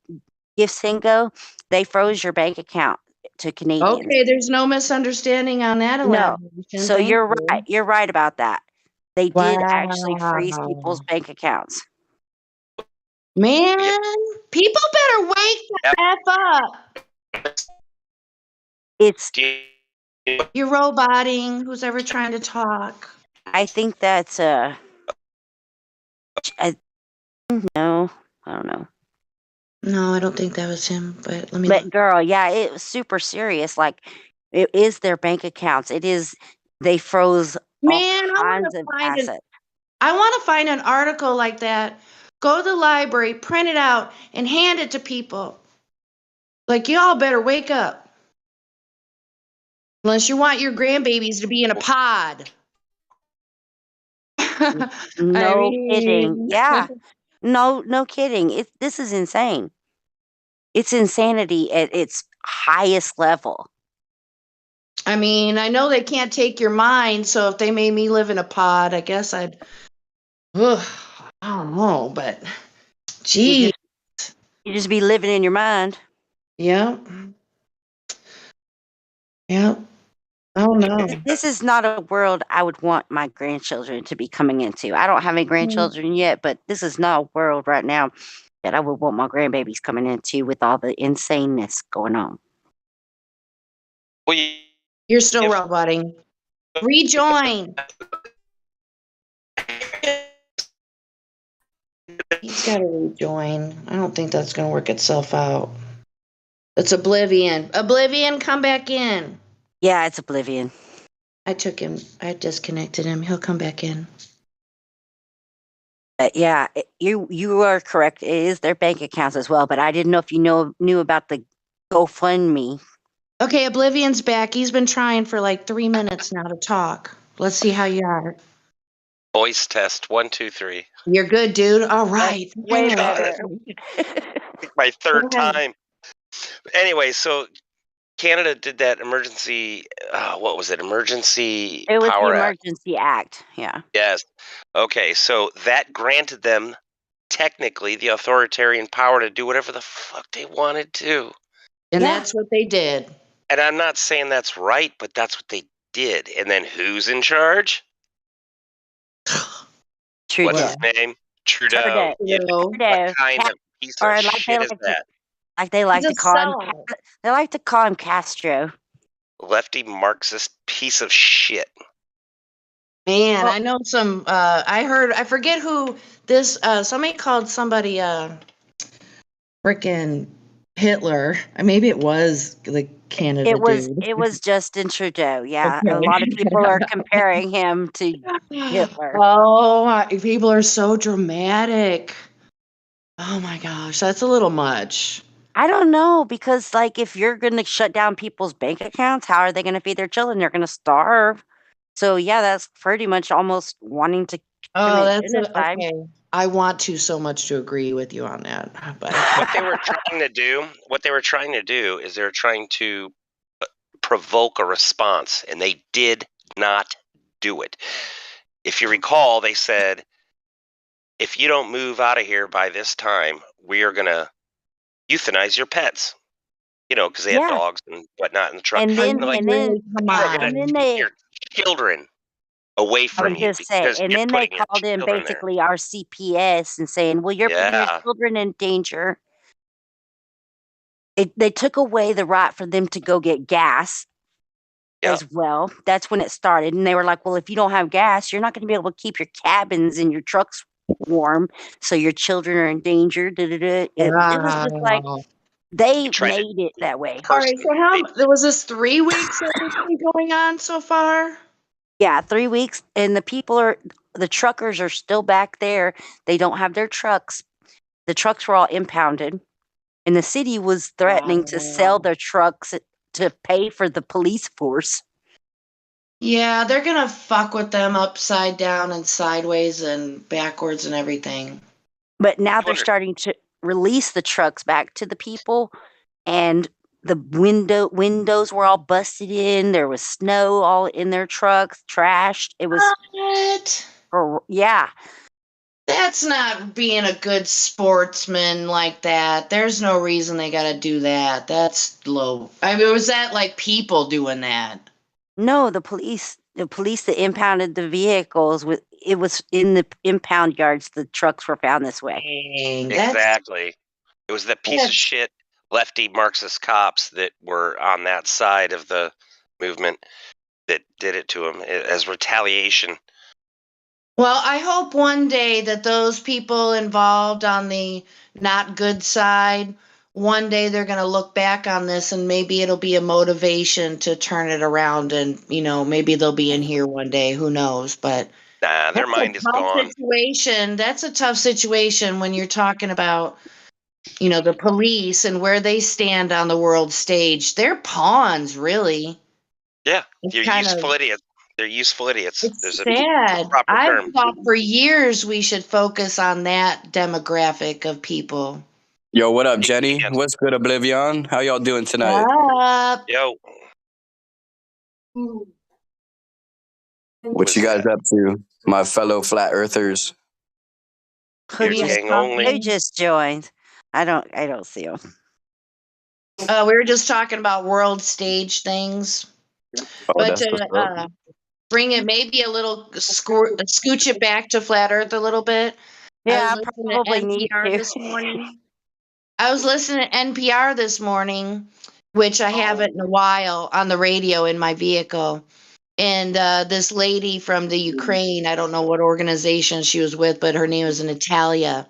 Gifts and Go, they froze your bank account to Canadians. Okay, there's no misunderstanding on that No. elaboration. So Thank you're you. right. You're right about that. They did actually freeze Wow. people's bank accounts. Man, people better wake the F up. It's You're roboting. Who's ever trying to talk? I think that's no, I don't know. No, I don't think that was him, but let me But look. girl, yeah, it was super serious. Like it is their bank accounts. It is they froze all Man, kinds of assets. I want to find an article like that. Go to the library, print it out, and hand it to people. Like, y'all better wake up. Unless you want your grandbabies to be in a pod. No kidding. mean, Yeah. No kidding. This is insane. It's insanity at its highest level. I mean, I know they can't take your mind, so if they made me live in a pod, I guess I don't know, but gee. You just be living in your mind. Yep. Yep. Oh no. This is not a world I would want my grandchildren to be coming into. I don't have any grandchildren yet, but this is not a world right now that I would want my grandbabies coming into with all the insaneness going on. Well, You're still roboting. Rejoin. He's got to rejoin. I don't think that's going to work itself out. It's Oblivion. Oblivion, come back in. Yeah, it's Oblivion. I took him. I disconnected him. He'll come back in. Yeah, you are correct. It is their bank accounts as well, but I didn't know if you knew about the GoFundMe. Okay, Oblivion's back. He's been trying for like 3 minutes now to talk. Let's see how you are. Voice test 1, 2, 3. You're good, dude. All right. Way better. My third time. Anyway, so Canada did that emergency. What was it? Emergency It was Power the Act. Emergency Act. Yeah. Yes. Okay, so that granted them technically the authoritarian power to do whatever the fuck they wanted to. And that's what they did. And I'm not saying that's right, but that's what they did. And then who's in charge? Trudeau. What's his name? Trudeau. Yeah, what kind of piece Or of like shit is that? they like He's to a call him. sellout. They like to call him Castro. Lefty Marxist piece of shit. Man, I know some. I forget who this. Somebody called somebody freaking Hitler. Maybe it was the Canada dude. It was Justin Trudeau. Yeah, Okay. a lot of people are comparing him to Hitler. Oh, people are so dramatic. Oh my gosh, that's a little much. I don't know because, like, if you're going to shut down people's bank accounts, how are they going to feed their children? They're going to starve. So yeah, that's pretty much almost wanting to Oh, commit that's genocide. okay. I want to so much to agree with you on that, but What they were trying to do is they were trying to provoke a response, and they did not do it. If you recall, they said, if you don't move out of here by this time, we are going to euthanize your pets. You know, because they had dogs and whatnot in the truck. And then, they're like, and then, we're going and then to they. take your children away I from was you just saying, because and you're then they putting your called in children there. basically our CPS and saying, "Well, you're putting your Yeah. children in danger." They took away the right for them to go get gas as well. That's when it started, and they were like, "Well, if you don't have gas, you're not going to be able to keep your cabins and your trucks warm, so your children are in danger." It was just like they made it that way. all right. So there was this 3 weeks that this been going on so far? Yeah, 3 weeks, and the truckers are still back there. They don't have their trucks. The trucks were all impounded, and the city was threatening to sell their trucks to pay for the police force. Yeah, they're gonna fuck with them upside down and sideways and backwards and everything. But now they're starting to release the trucks back to the people, and the windows were all busted in. There was snow all in their trucks, trashed. It was What? Yeah. That's not being a good sportsman like that. There's no reason they gotta do that. That's low. I mean, was that like people doing that? No, the police that impounded the vehicles it was in the impound yards. The trucks were found this way. Exactly. It was the piece of shit lefty Marxist cops that were on that side of the movement that did it to him as retaliation. Well, I hope one day that those people involved on the not good side, one day they're going to look back on this and maybe it'll be a motivation to turn it around and, maybe they'll be in here one day. Who knows? But Nah, their mind is gone. situation. That's a tough situation when you're talking about, the police and where they stand on the world stage. They're pawns, really. Yeah, It's you're kind useful of- idiots. They're useful idiots. There's a Sad. proper I've term. thought for years we should focus on that demographic of people. Yo, what up, Jenny? What's good, Oblivion? How y'all doing tonight? Up. Yo. What you guys up to, my fellow flat earthers? Who just joined? I don't see them. We were just talking about world stage things. Oh, But that's what's up. bring it maybe a little scooch it back to flat earth a little bit. Yeah, I was listening probably to need NPR to. this morning. I was listening to NPR this morning, which I haven't in a while, on the radio in my vehicle. And this lady from the Ukraine, I don't know what organization she was with, but her name is Natalia.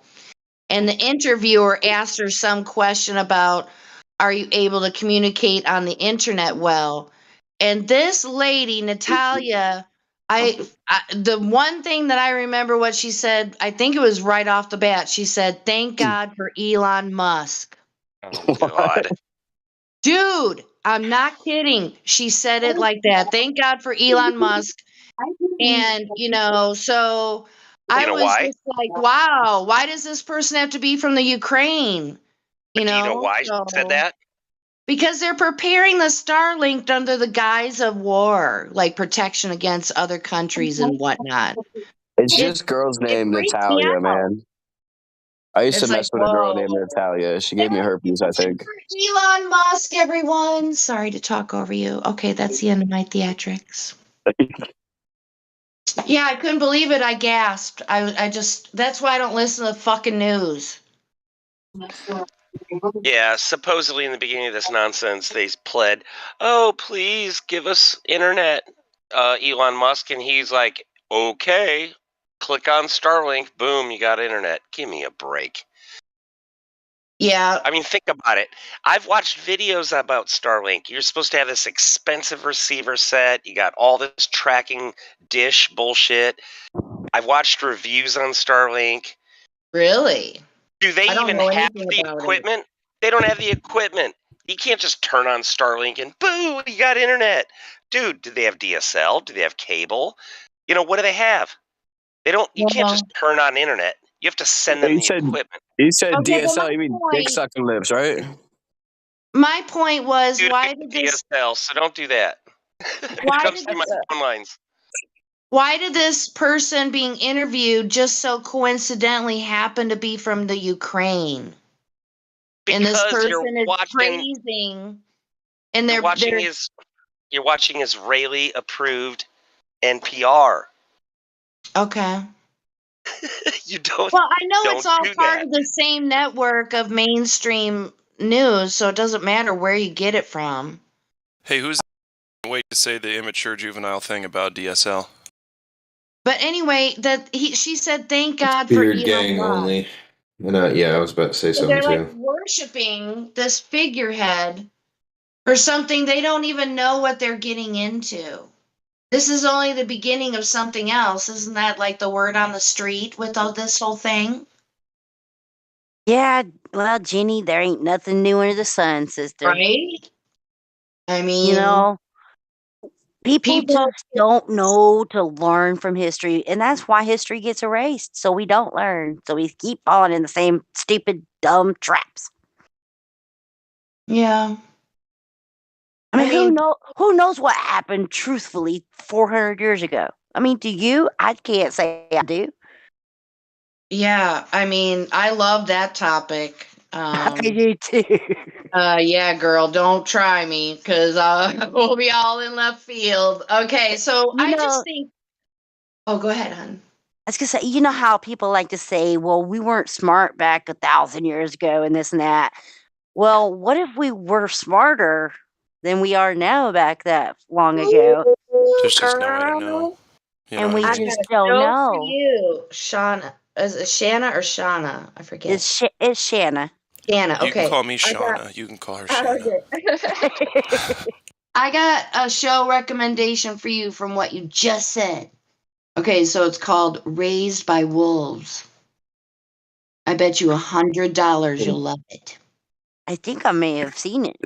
And the interviewer asked her some question about, are you able to communicate on the internet well? And this lady, Natalia, the one thing that I remember what she said, I think it was right off the bat. She said, "Thank God for Elon Musk." Oh God. Dude, I'm not kidding. She said it like that. Thank God for Elon Musk. And, so I was why? just like, wow, why does this person have to be from the Ukraine? Do you know why she said that? Because they're preparing the Starlink under the guise of war, like protection against other countries and whatnot. It's just girl's name freaks me Natalia, out. man. I used to It's mess like, with a girl whoa. named Natalia. She gave me herpes, I think. Elon Musk, everyone. Sorry to talk over you. Okay, that's the end of my theatrics. Yeah, I couldn't believe it. I gasped. I just, that's why I don't listen to the fucking news. Yeah, supposedly in the beginning of this nonsense, they pled, "Oh, please give us internet, Elon Musk," and he's like, "Okay, click on Starlink, boom, you got internet. Give me a break." Yeah. I mean, think about it. I've watched videos about Starlink. You're supposed to have this expensive receiver set. You got all this tracking dish bullshit. I've watched reviews on Starlink. Really? Do they I don't even know have anything the about it. equipment? They don't have the equipment. You can't just turn on Starlink and boo, you got internet. Dude, do they have DSL? Do they have cable? What do they have? They don't. You can't just turn on internet. You have to send them the equipment. He said Okay, well, DSL, you mean dick sucking lips, right? My point was, Dude, why I did have this? DSL, so don't do that. It Why comes did through my this? phone lines. Why did this person being interviewed just so coincidentally happen to be from the Ukraine? And this Because you're person is watching. praising, and You're watching Israeli approved NPR. Okay. You don't. Well, I know it's don't all do part that. of the same network of mainstream news, so it doesn't matter where you get it from. Hey, who's wait to say the immature juvenile thing about DSL? But anyway, she said, "Thank God for Beard Elon gang Musk." only. And yeah, I was about to say So something they're like too. worshiping this figurehead or something. They don't even know what they're getting into. This is only the beginning of something else. Isn't that like the word on the street with all this whole thing? Yeah, well, Jenny, there ain't nothing new under the sun, sister. Right? I mean, You know, people people. just don't know to learn from history, and that's why history gets erased. So we don't learn. So we keep falling in the same stupid, dumb traps. Yeah. I mean, who knows what happened truthfully 400 years ago? I mean, do you? I can't say I do. Yeah, I mean, I love that topic. I do too. Yeah, girl, don't try me because we'll be all in left field. Okay, so You I know, just think. Oh, go ahead, hon. I was gonna say, you know how people like to say, "Well, we weren't smart back 1,000 years ago," and this and that. Well, what if we were smarter than we are now back that long ago? There's just no way to know. You know And what we I I mean? got just a don't show for know. you, Shauna. Is it Shanna or Shauna? I forget. It's Shanna. Shanna. You can Okay. call me I got. Shauna. You can call her Shanna. Okay. I got a show recommendation for you from what you just said. Okay, so it's called Raised by Wolves. I bet you $100 you'll love it. I think I may have seen it.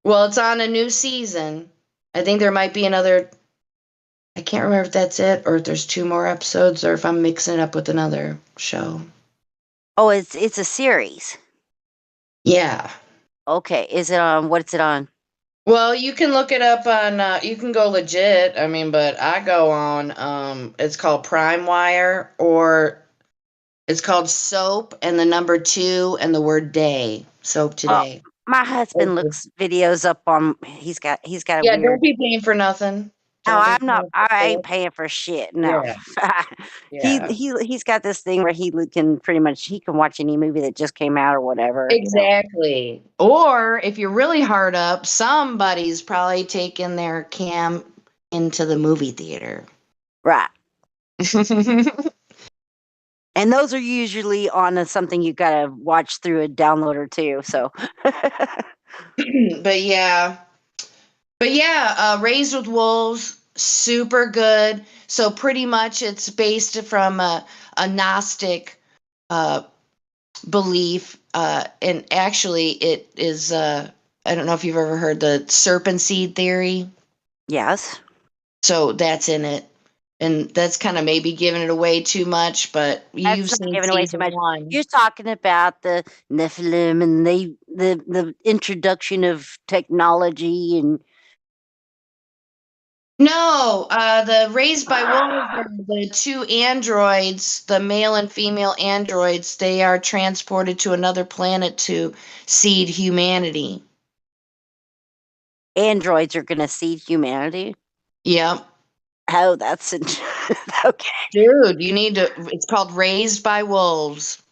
Well, it's on a new season. I think there might be another. I can't remember if that's it or if there's 2 more episodes or if I'm mixing it up with another show. Oh, it's a series. Yeah. Okay, is it on? What's it on? Well, you can look it up on. You can go legit. I mean, but I go on. It's called Prime Wire, or it's called Soap and the number 2 and the word day. Soap today. My husband looks videos up on. He's got a Yeah, weird. don't be paying for nothing. No, Don't be I'm not. paying for I ain't it. paying for shit. No. Yeah. he Yeah. he's got this thing where he can pretty much he can watch any movie that just came out or whatever. You know. Exactly. Or if you're really hard up, somebody's probably taken their cam into the movie theater. Right. And those are usually on something you gotta watch through a downloader too. So. But yeah. Raised with Wolves, super good. So pretty much it's based from a Gnostic belief. And actually it is, I don't know if you've ever heard the serpent seed theory. Yes. So that's in it. And that's kind of maybe giving it away too much, but you've That's not seen giving away too season much. 1. You're talking about the Nephilim and the introduction of technology and No, the Raised by Wolves are the 2 androids, the male and female androids. They are transported to another planet to seed humanity. androids are gonna seed humanity. Yep. Oh, that's okay. Dude, you need to. It's called Raised by Wolves.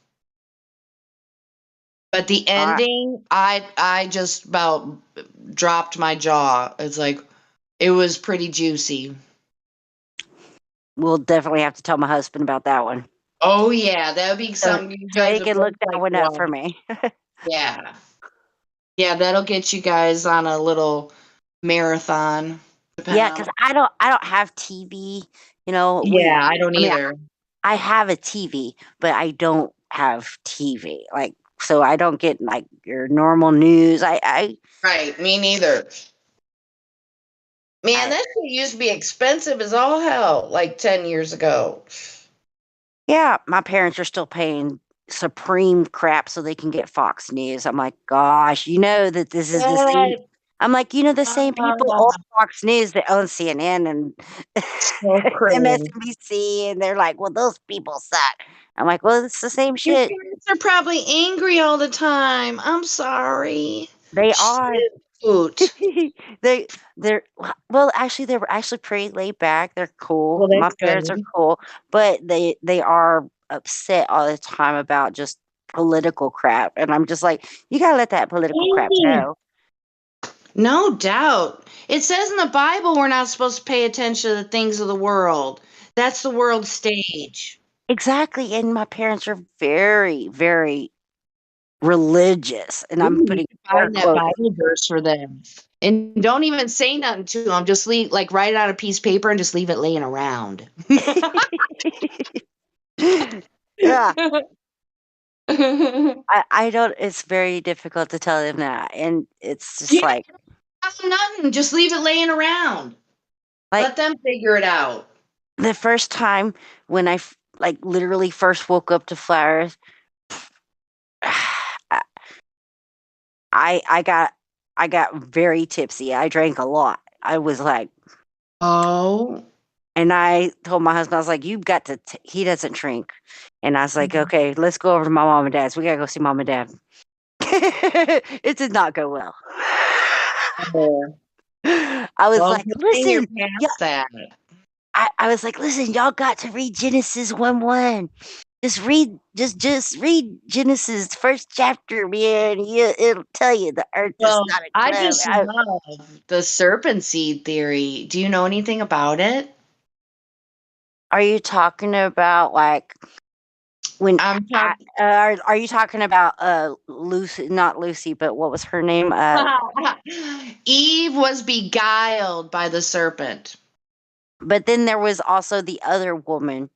But the ending, I just about dropped my jaw. It's like it was pretty juicy. We'll definitely have to tell my husband about that one. Oh yeah, that would be So, something you so guys he would can look both that like one to up for watch. me. Yeah. Yeah, that'll get you guys on a little marathon. Yeah, because I don't have TV. You know, Yeah, I don't I mean, either. I have a TV, but I don't have TV. Like, so I don't get like your normal news. Right, me neither. Man, that shit used to be expensive as all hell, like 10 years ago. Yeah, my parents are still paying supreme crap so they can get Fox News. I'm like, gosh, you know that this is the same. What? I'm like, you know, the same people on Fox News that own CNN and So cringe. MSNBC, and they're like, well, those people suck. I'm like, well, it's the same Your shit. parents are probably angry all the time. I'm sorry. They are. Shoot. They're well, actually, they were actually pretty laid back. They're cool. Well, My that's parents are good. cool, but they are upset all the time about just political crap, and I'm just like, you gotta let that political crap go. No doubt. It says in the Bible we're not supposed to pay attention to the things of the world. That's the world stage. Exactly, and my parents are very, very religious, and I'm Ooh, you putting can air find that quotes. Bible verse for them. And don't even say nothing to them. Just leave, like, write it on a piece of paper and just leave it laying around. Yeah. I don't. It's very difficult to tell them that, and it's just Yeah, like nothing. Just leave it laying around. Let them figure it out. the first time when I like literally first woke up to flowers. I got very tipsy. I drank a lot. I was like, oh. And I told my husband, I was like, you've got to, he doesn't drink. And I was like, okay, let's go over to my mom and dad's. We got to go see mom and dad. It did not go well. I was like, listen, I was like, listen, y'all got to read Genesis 1:1. Just read Genesis first chapter, man. It'll tell you the earth is not a I globe. just love the serpent seed theory. Do you know anything about it? Are you talking about like when are you talking about Lucy, not Lucy, but what was her name? Eve was beguiled by the serpent. But then there was also the other woman.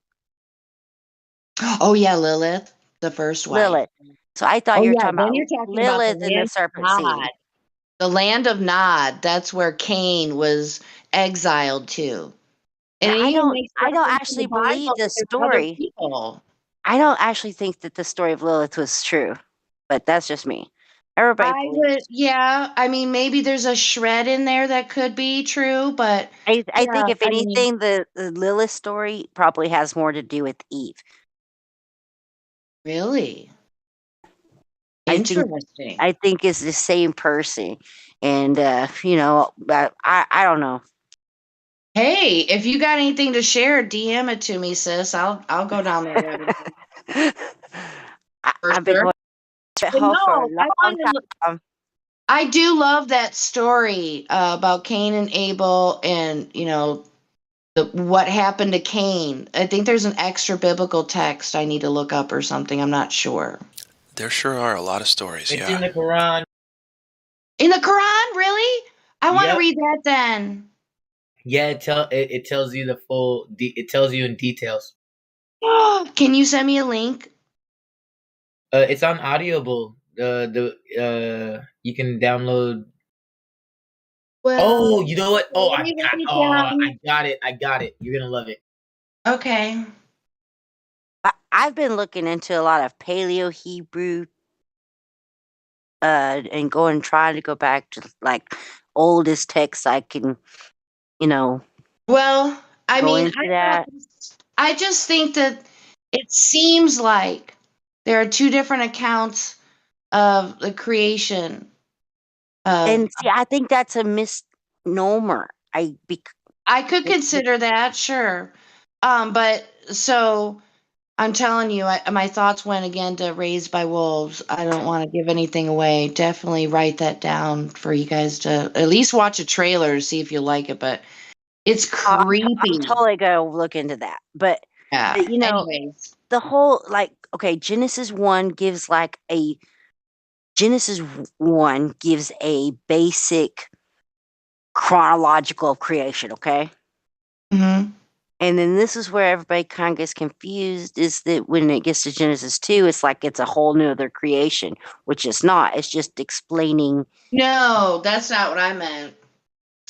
Oh yeah, Lilith, the first wife. Lilith. So I thought you were talking about you're talking Lilith about and the serpent seed. The land of Nod. That's where Cain was exiled to. And I don't makes actually believe the story. I don't actually think that the story of Lilith was true, but that's just me. Everybody believes. I mean, maybe there's a shred in there that could be true, but I think if anything, the Lilith story probably has more to do with Eve. Really? Interesting. I think it's the same person, and I don't know. Hey, if you got anything to share, DM it to me, sis. I'll go down that rabbit hole. I've been going to hell for a long time. I do love that story about Cain and Abel, and what happened to Cain. I think there's an extra biblical text I need to look up or something. I'm not sure. There sure are a lot of stories. It's in the Quran. In the Quran, really? I want to read that then. Yeah, it tells you the full. It tells you in details. Can you send me a link? It's on Audible. You can download. Well, you know what? I got it. I got it. You're gonna love it. Okay. I've been looking into a lot of Paleo Hebrew, and trying to go back to like oldest texts I can, Well, I go mean, into that. I just think that it seems like there are two different accounts of the creation. And see, I think that's a misnomer. I could consider that, sure. But so I'm telling you, my thoughts went again to Raised by Wolves. I don't want to give anything away. Definitely write that down for you guys to at least watch a trailer to see if you like it. But it's creepy. I'm totally gonna look into that. But anyways, the whole Genesis 1 gives Genesis 1 gives a basic chronological creation, okay? Mm-hmm. And then this is where everybody kind of gets confused, is that when it gets to Genesis 2, it's like it's a whole new other creation, which it's not. It's just explaining. No, that's not what I meant.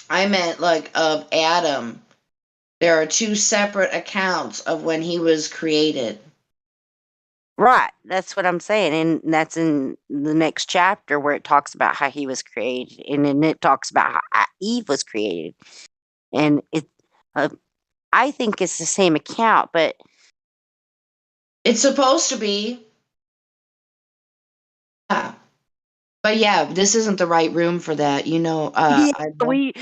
I meant of Adam. There are two separate accounts of when he was created. Right. That's what I'm saying. And that's in the next chapter where it talks about how he was created. And then it talks about how Eve was created. And I think it's the same account, but it's supposed to be. Yeah. But yeah, this isn't the right room for that. if we're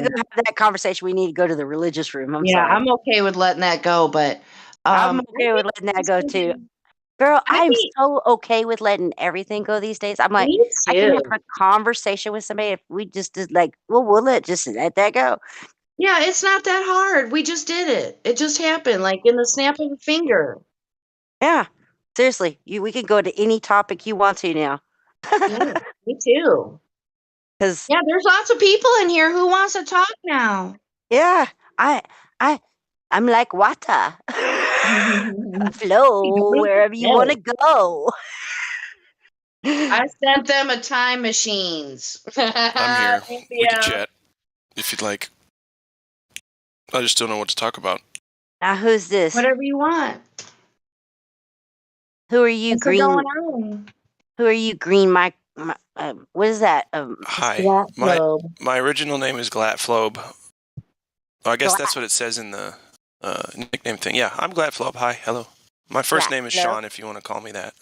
gonna have that conversation, we need to go to the religious room. I'm sorry. I'm okay with letting that go, but I'm okay with letting that go too. Girl, I'm so okay with letting everything go these days. I'm like, Me I can have too. a conversation with somebody if we just did we'll let that go. Yeah, it's not that hard. We just did it. It just happened, like in the snap of a finger. Yeah. Seriously, we can go to any topic you want to now. Yeah, me too. Because Yeah, there's lots of people in here who wants to talk now. yeah, I I'm like water. I flow wherever you want to go. I sent them a time machines. I'm here. We Yeah. can chat if you'd like. I just don't know what to talk about. Now who's this? Whatever you want. Who are you, What's Green? going on? Who are you, Green? What is that? Hi. My original name is Glatflobe. I guess that's what it says in the nickname thing. Yeah, I'm Glatflobe. Hi, hello. My first name is Glatflobe. Sean, if you want to call me that.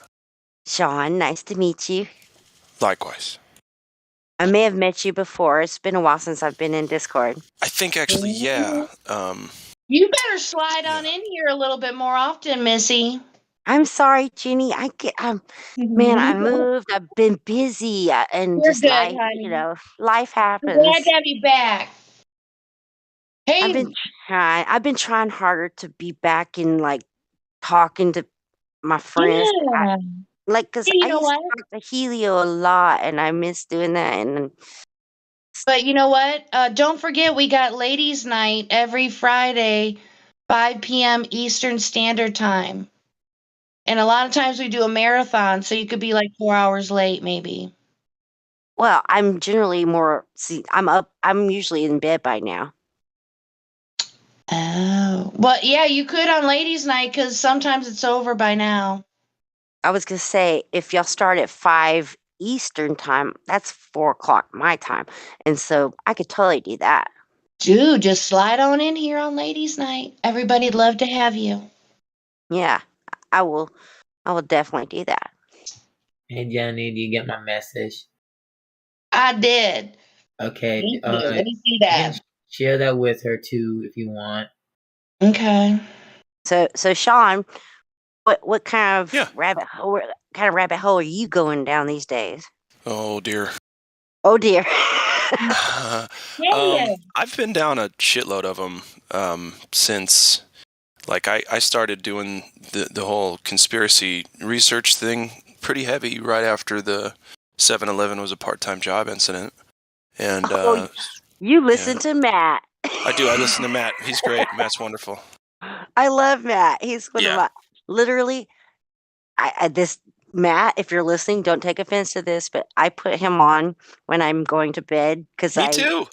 Sean, nice to meet you. Likewise. I may have met you before. It's been a while since I've been in Discord. I think actually, yeah. You better slide on in here a little bit more often, Missy. I'm sorry, Jenny. Man, I moved. I've been busy, and You're just good, life, honey. life I'm happens. glad to have you back. Hey, I've been trying harder to be back in like talking to my friends. yeah. Because Hey, you I know used what? to talk to Helio a lot, and I miss doing that. And But you know what? Don't forget, we got Ladies' Night every Friday, 5 p.m. Eastern Standard Time. And a lot of times we do a marathon, so you could be like 4 hours late, maybe. well, I'm generally more. See, I'm up. I'm usually in bed by now. Oh. Well, yeah, you could on Ladies' Night because sometimes it's over by now. I was gonna say if y'all start at 5 Eastern time, that's 4 o'clock my time, and so I could totally do that. Dude, just slide on in here on Ladies' Night. Everybody'd love to have you. Yeah, I will. I will definitely do that. Hey Jenny, do you get my message? I did. Okay. Thank you. Let me see You that. can share that with her too if you want. Okay. So Sean, what kind of rabbit hole? Are you going down these days? Oh dear. Oh dear. I've been down a shitload of them since, like, I started doing the whole conspiracy research thing pretty heavy right after the 7-Eleven was a part-time job incident. And you listen to Matt. I do. I listen to Matt. He's great. Matt's wonderful. I love Matt. He's one of my literally. This Matt, if you're listening, don't take offense to this, but I put him on when I'm going to bed because Me too.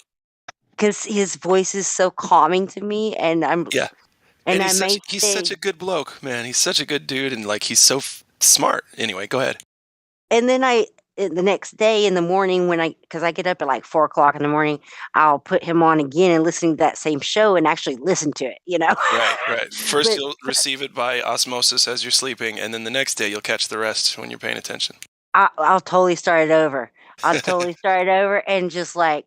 Because his voice is so calming to me, and I'm Yeah. and he's I such a good bloke, man. He's such a good dude, and like he's so smart. Anyway, go ahead. And then the next day in the morning because I get up at like 4 o'clock in the morning, I'll put him on again and listen to that same show and actually listen to it, you know? Right. First you'll receive it by osmosis as you're sleeping, and then the next day you'll catch the rest when you're paying attention. I'll totally start it over. I'll totally start it over and just like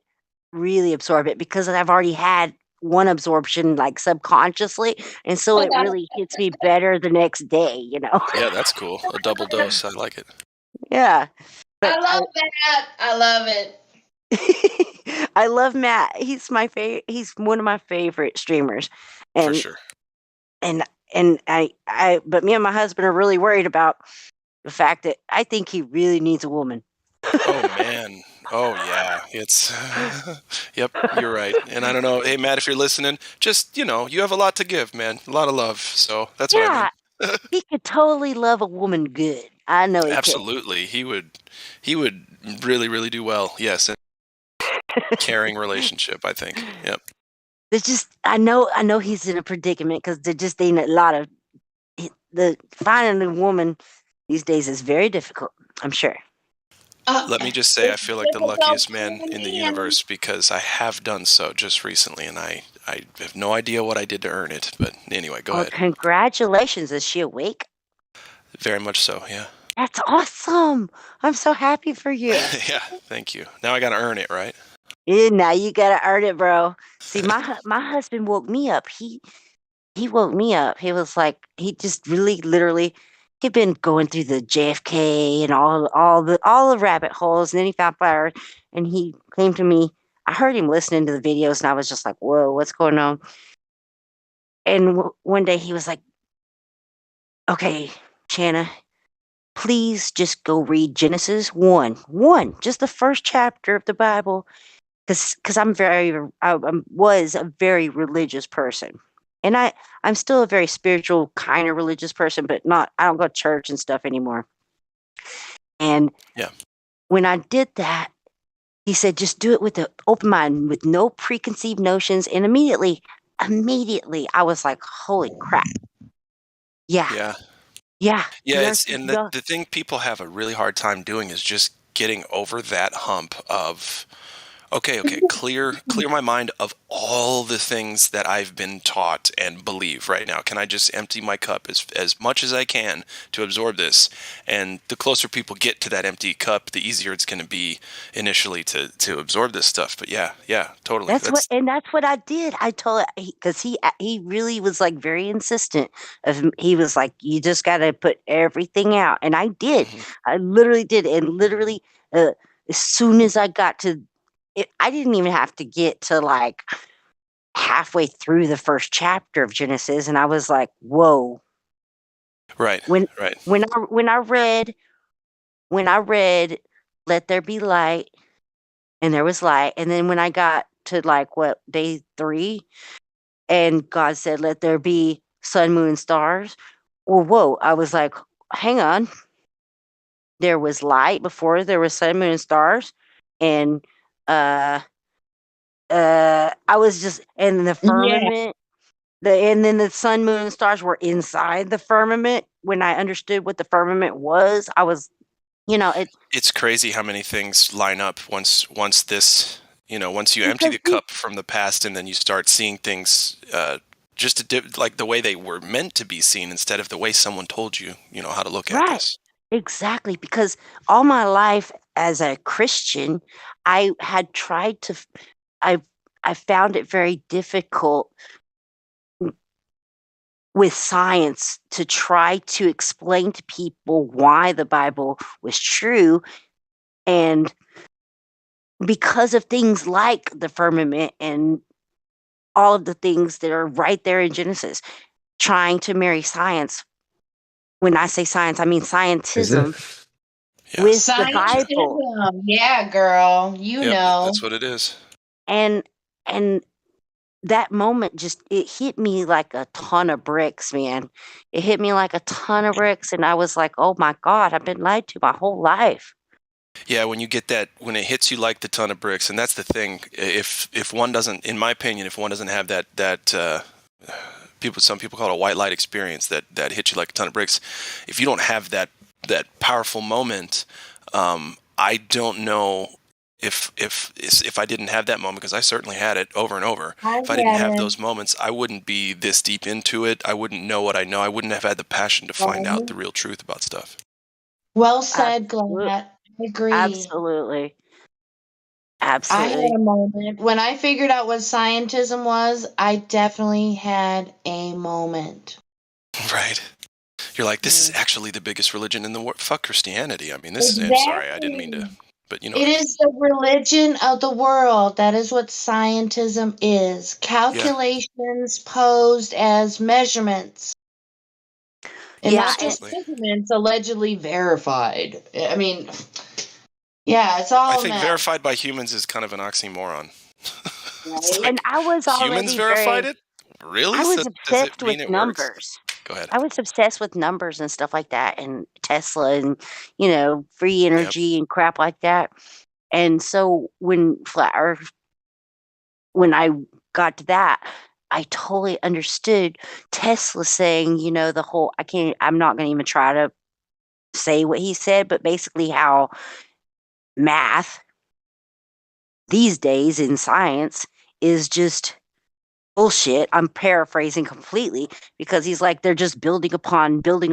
really absorb it because I've already had one absorption like subconsciously, and so it really hits me better the next day, you know? Yeah, that's cool. A double dose. I like it. Yeah. I love that. I love it. I love Matt. He's my favorite. He's one of my favorite streamers. And, For sure. And but me and my husband are really worried about the fact that I think he really needs a woman. Oh man. Oh yeah. It's yep, you're right. And I don't know, hey Matt, if you're listening, just you have a lot to give, man. A lot of love. So that's what I mean. He could totally love a woman good. I know he Absolutely. He would really, really do well. Yes. Caring relationship, I think. Yep. There's just I know he's in a predicament because there just ain't a lot of finding a woman these days is very difficult. I'm sure. Let me just say, I feel like the luckiest man in the universe because I have done so just recently, and I have no idea what I did to earn it. But anyway, go ahead. Congratulations! Is she awake? Very much so. Yeah. That's awesome. I'm so happy for you. Yeah. Thank you. Now I got to earn it, right? Yeah, now you gotta earn it, bro. See, my husband woke me up. He woke me up. He was like, he just really, literally, he'd been going through the JFK and all the rabbit holes, and then he found flowers, and he came to me. I heard him listening to the videos, and I was just like, "Whoa, what's going on?" And one day he was like, "Okay, Shanna, please just go read Genesis 1, just the first chapter of the Bible, because I was a very religious person, and I'm still a very spiritual kind of religious person, but not. I don't go to church and stuff anymore. And Yeah. when I did that, he said, just do it with an open mind, with no preconceived notions. And immediately, I was like, holy crap. Yeah. Yeah. Yeah. Yeah, The earth it's is and done. the thing people have a really hard time doing is just getting over that hump of okay, clear my mind of all the things that I've been taught and believe right now. Can I just empty my cup as much as I can to absorb this? And the closer people get to that empty cup, the easier it's going to be initially to absorb this stuff. But yeah, totally. That's what I did. I told because he really was like very insistent. He was like, you just got to put everything out, and I did. Mm-hmm. I literally did, and literally as soon as I got to it, I didn't even have to get to like halfway through the first chapter of Genesis, and I was like, whoa. Right. When I read let there be light, and there was light, and then when I got to like day 3, and God said let there be sun, moon, and stars, well, whoa, I was like, hang on, there was light before there was sun, moon, and stars, and I was just, and the firmament, and then the sun, moon, and stars were inside the firmament. When I understood what the firmament was, I was, It's crazy how many things line up once this, once you empty the cup from the past and then you start seeing things like the way they were meant to be seen instead of the way someone told you, how to look at this. Exactly, because all my life as a Christian, I had tried to, I found it very difficult with science to try to explain to people why the Bible was true. And because of things like the firmament and all of the things that are right there in Genesis, trying to marry science. When I say science, I mean scientism with the Bible. Scientism. Yeah, girl. You know. That's what it is. And that moment it hit me like a ton of bricks, man. It hit me like a ton of bricks, and I was like, oh my God, I've been lied to my whole life. Yeah, when you get that, when it hits you like the ton of bricks, and that's the thing. If one doesn't, in my opinion, if one doesn't have that some people call it a white light experience that hits you like a ton of bricks. If you don't have that powerful moment, I don't know if I didn't have that moment, because I certainly had it over and over. If I didn't have those moments, I wouldn't be this deep into it. I wouldn't know what I know. I wouldn't have had the passion to find out the real truth about stuff. Well said, Glad. I agree. Absolutely. I had a moment when I figured out what scientism was. I definitely had a moment. Right. You're like, this is actually the biggest religion in the world. Fuck Christianity. I mean, this is. I'm sorry, I didn't mean to. But It is the religion of the world. That is what scientism is. Calculations posed as measurements. And not just measurements allegedly verified. I mean, yeah, it's all I think verified by humans is kind of an oxymoron. And I was already humans verified it? Really? I was Does obsessed it mean with it works? numbers. Go ahead. I was obsessed with numbers and stuff like that, and Tesla, and free energy and crap like that. And so when flat Earth, when I got to that, I totally understood Tesla saying, the whole. I'm not going to even try to say what he said, but basically how math these days in science is just bullshit. I'm paraphrasing completely, because he's like, they're just building upon theories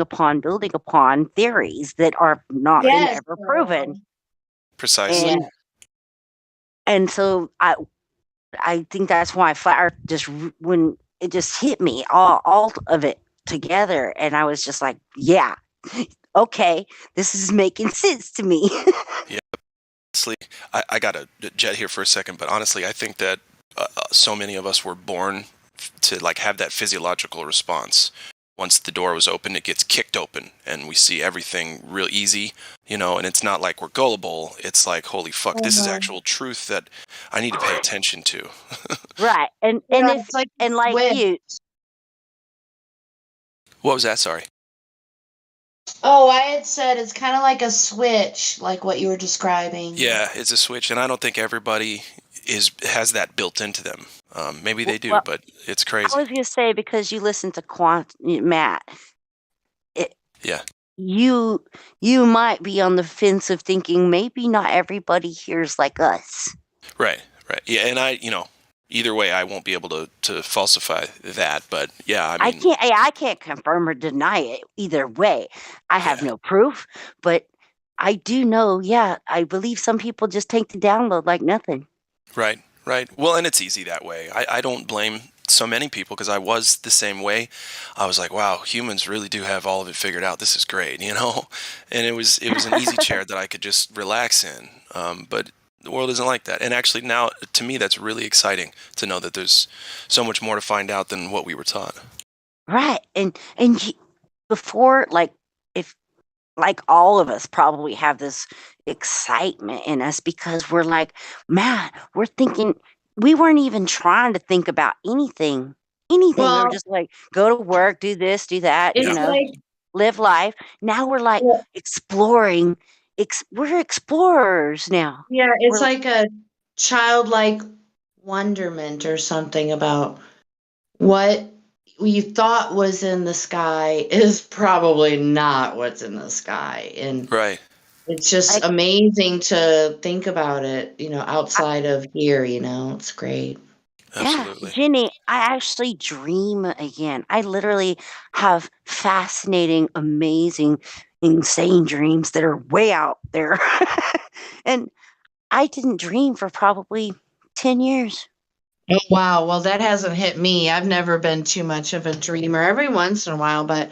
that are not been ever proven. Precisely. And so I think that's why flat Earth just, when it just hit me, all of it together, and I was just like, yeah, okay, this is making sense to me. Yeah. Honestly, I got to jet here for a second, but honestly, I think that so many of us were born to like have that physiological response once the door was open, it gets kicked open and we see everything real easy, you know, and it's not like we're gullible. It's like, holy fuck, this is actual truth that I need to pay attention to. Right. And Yeah, if it's like and like switch. you What was that? Sorry. Oh, I had said it's kind of like a switch, like what you were describing. Yeah, it's a switch, and I don't think everybody has that built into them. Maybe they do, well, but it's I crazy. was gonna say because you listen to Matt, Yeah. you might be on the fence of thinking maybe not everybody hears like us. Right. Yeah, and either way, I won't be able to falsify that, but yeah, I mean, I can't confirm or deny it either way. I have no proof, but I do know, yeah, I believe some people just take the download like nothing. Right. Well, and it's easy that way. I don't blame so many people because I was the same way. I was like, wow, humans really do have all of it figured out. This is great, you know? And it was an easy chair that I could just relax in. But the world isn't like that. And actually now, to me, that's really exciting to know that there's so much more to find out than what we were taught. Right. And before, if all of us probably have this excitement in us because we're like, man, we're thinking, we weren't even trying to think about anything. We were just like, go to work, do this, do that, live life. Now we're like exploring. We're explorers now. Yeah, it's like a childlike wonderment or something about what you thought was in the sky is probably not what's in the sky. And right. It's just amazing to think about it, outside of here, it's great. Absolutely. Yeah, Jenny, I actually dream again. I literally have fascinating, amazing, insane dreams that are way out there. And I didn't dream for probably 10 years. Oh, wow. Well, that hasn't hit me. I've never been too much of a dreamer every once in a while, but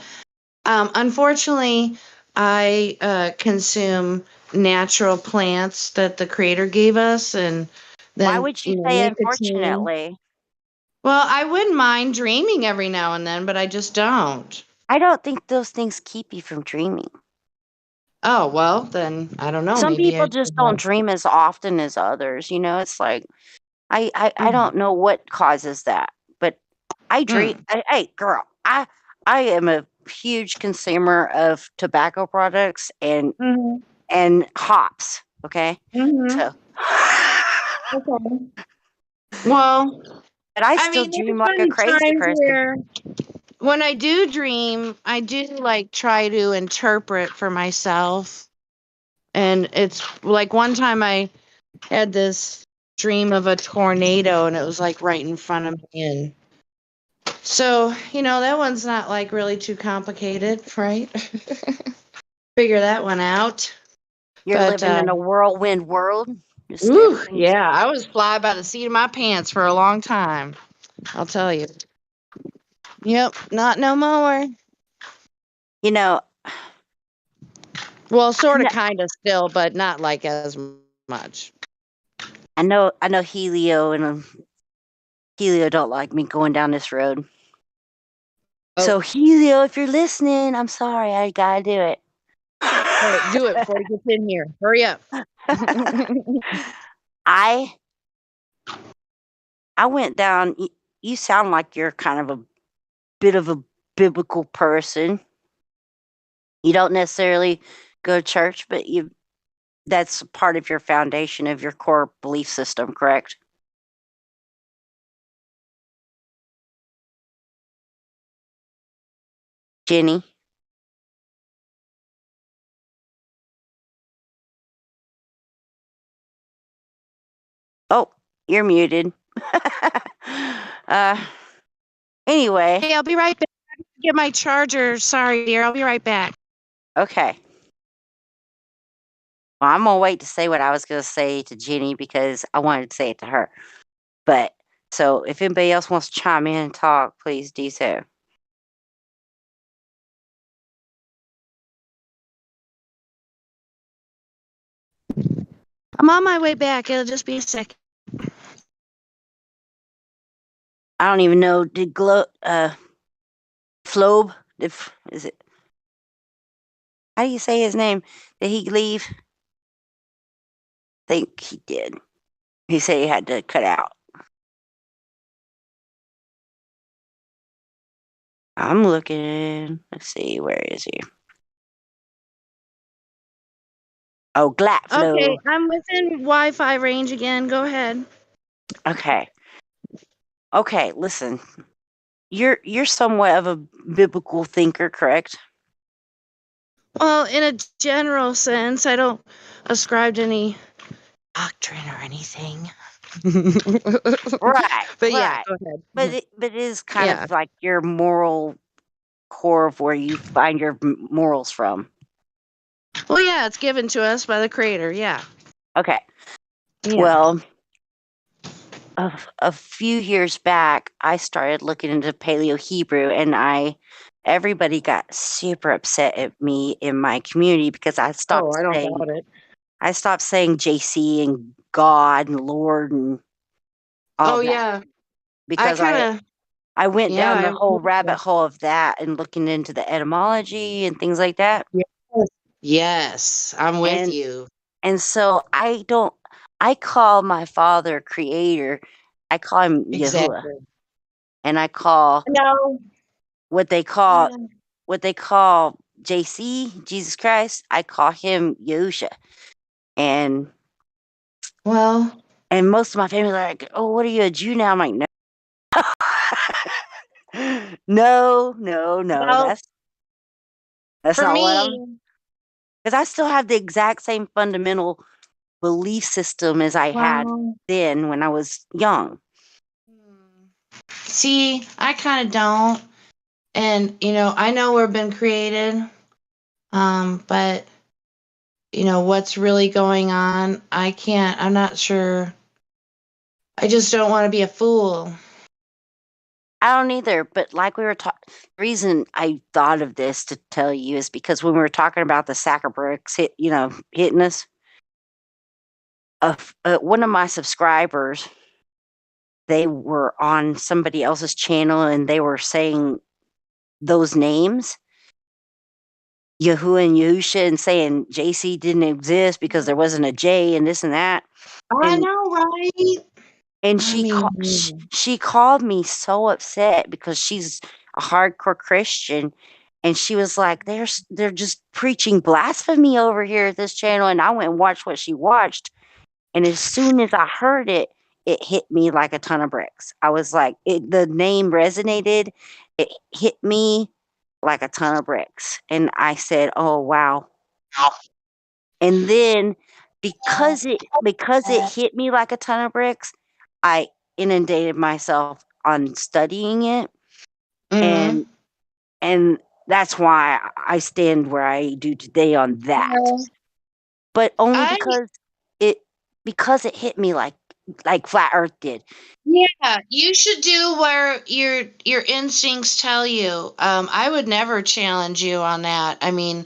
unfortunately, I consume natural plants that the creator gave us. And then, Why would you say nicotine. unfortunately? Well, I wouldn't mind dreaming every now and then, but I just don't. I don't think those things keep you from dreaming. Oh, well, then I don't know. Some Maybe people just don't dream as often as others. It's like, I don't know what causes that, but I dream. Hey, girl, I am a huge consumer of tobacco products and hops. Okay, so okay. Well, but I still dream like a crazy person. When I do dream, I do try to interpret for myself. And it's like one time I had this dream of a tornado and it was right in front of me. And so, that one's not really too complicated, right? Figure that one out. You're living in a whirlwind world. Ooh, yeah, I was fly by the seat of my pants for a long time. I'll tell you. Yep, not no more. Well, sort of, kind of still, but not as much. I know Helio and Helio don't like me going down this road. Oh. So Helio, if you're listening, I'm sorry, I gotta do it. All right, do it before he gets in here. Hurry up. I went down. You sound like you're kind of a bit of a biblical person. You don't necessarily go to church, but that's part of your foundation of your core belief system, correct? Jenny? Oh, you're muted. Anyway. Hey, I'll be right back. I have to get my charger. Sorry, dear. I'll be right back. Okay. Well, I'm going to wait to say what I was going to say to Jenny because I wanted to say it to her. But, so if anybody else wants to chime in and talk, please do so. I'm on my way back. It'll just be a second. I don't even know. Did Flobe Is it? How do you say his name? Did he leave? I think he did. He said he had to cut out. I'm looking. Let's see. Where is he? Oh, Glatflow. Okay, I'm within Wi-Fi range again. Go ahead. Okay. Okay, listen. You're somewhat of a biblical thinker, correct? Well, in a general sense, I don't ascribe to any doctrine or anything. Right. But yeah, Right. go ahead. But it is kind Yeah. of like your moral core of where you find your morals from. Well, yeah, it's given to us by the Creator. Yeah. Okay. Yeah. Well, a few years back, I started looking into Paleo Hebrew, and everybody got super upset at me in my community because I stopped Oh, I don't saying doubt it. I stopped saying JC and God and Lord and all Oh that yeah. because I went yeah, down I the whole remember. rabbit hole of that and looking into the etymology and things like that. Yes, I'm with And you. and so I call my father creator. I call him Yahuwah. Exactly. And I call No. what they call JC, Jesus Christ, I call him Yahusha. And Well, most of my family are like, "Oh, what are you, a Jew now?" I'm like, "No." No, no, no. well, That's for not what me, because I still have the exact same fundamental belief system as I had well, then when I was young. see, I kind of don't. And, I know we've been created, but, what's really going on, I'm not sure. I just don't want to be a fool. I don't either, but like we were talking, the reason I thought of this to tell you is because when we were talking about the sack of bricks hitting us, one of my subscribers, they were on somebody else's channel and they were saying those names, Yahuwah and Yahusha, and saying JC didn't exist because there wasn't a J and this and that. I know, right? And I mean, she called me so upset because she's a hardcore Christian, and she was like, "They're just preaching blasphemy over here at this channel." And I went and watched what she watched, and as soon as I heard it, it hit me like a ton of bricks. I was like, the name resonated. It hit me like a ton of bricks, and I said, "Oh wow." And then because it hit me like a ton of bricks, I inundated myself on studying it, mm-hmm. and that's why I stand where I do today on that. But only because it hit me like Flat Earth did. Yeah, you should do where your instincts tell you. I would never challenge you on that. I mean,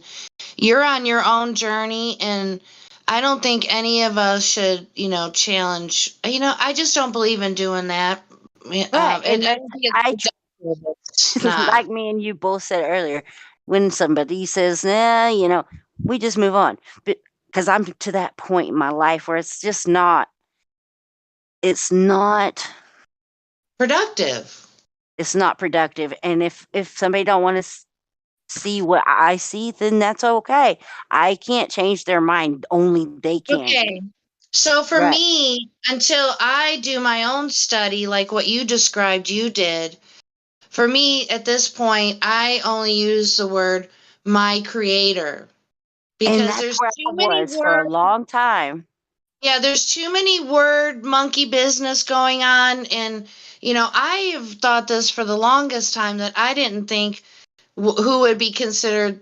you're on your own journey, and I don't think any of us should, challenge. I just don't believe in doing that. Right, And and I don't think it's it's not. like me and you both said earlier, when somebody says, "Nah," we just move on. But because I'm to that point in my life where it's just not. It's not productive. It's not productive, and if somebody don't want to see what I see, then that's okay. I can't change their mind. Only they can. Okay. So for Right. me, until I do my own study, like what you described you did, for me at this point, I only use the word my creator And because that's there's where I too many was for a words. long time. Yeah, there's too many word monkey business going on. And, I have thought this for the longest time that I didn't think who would be considered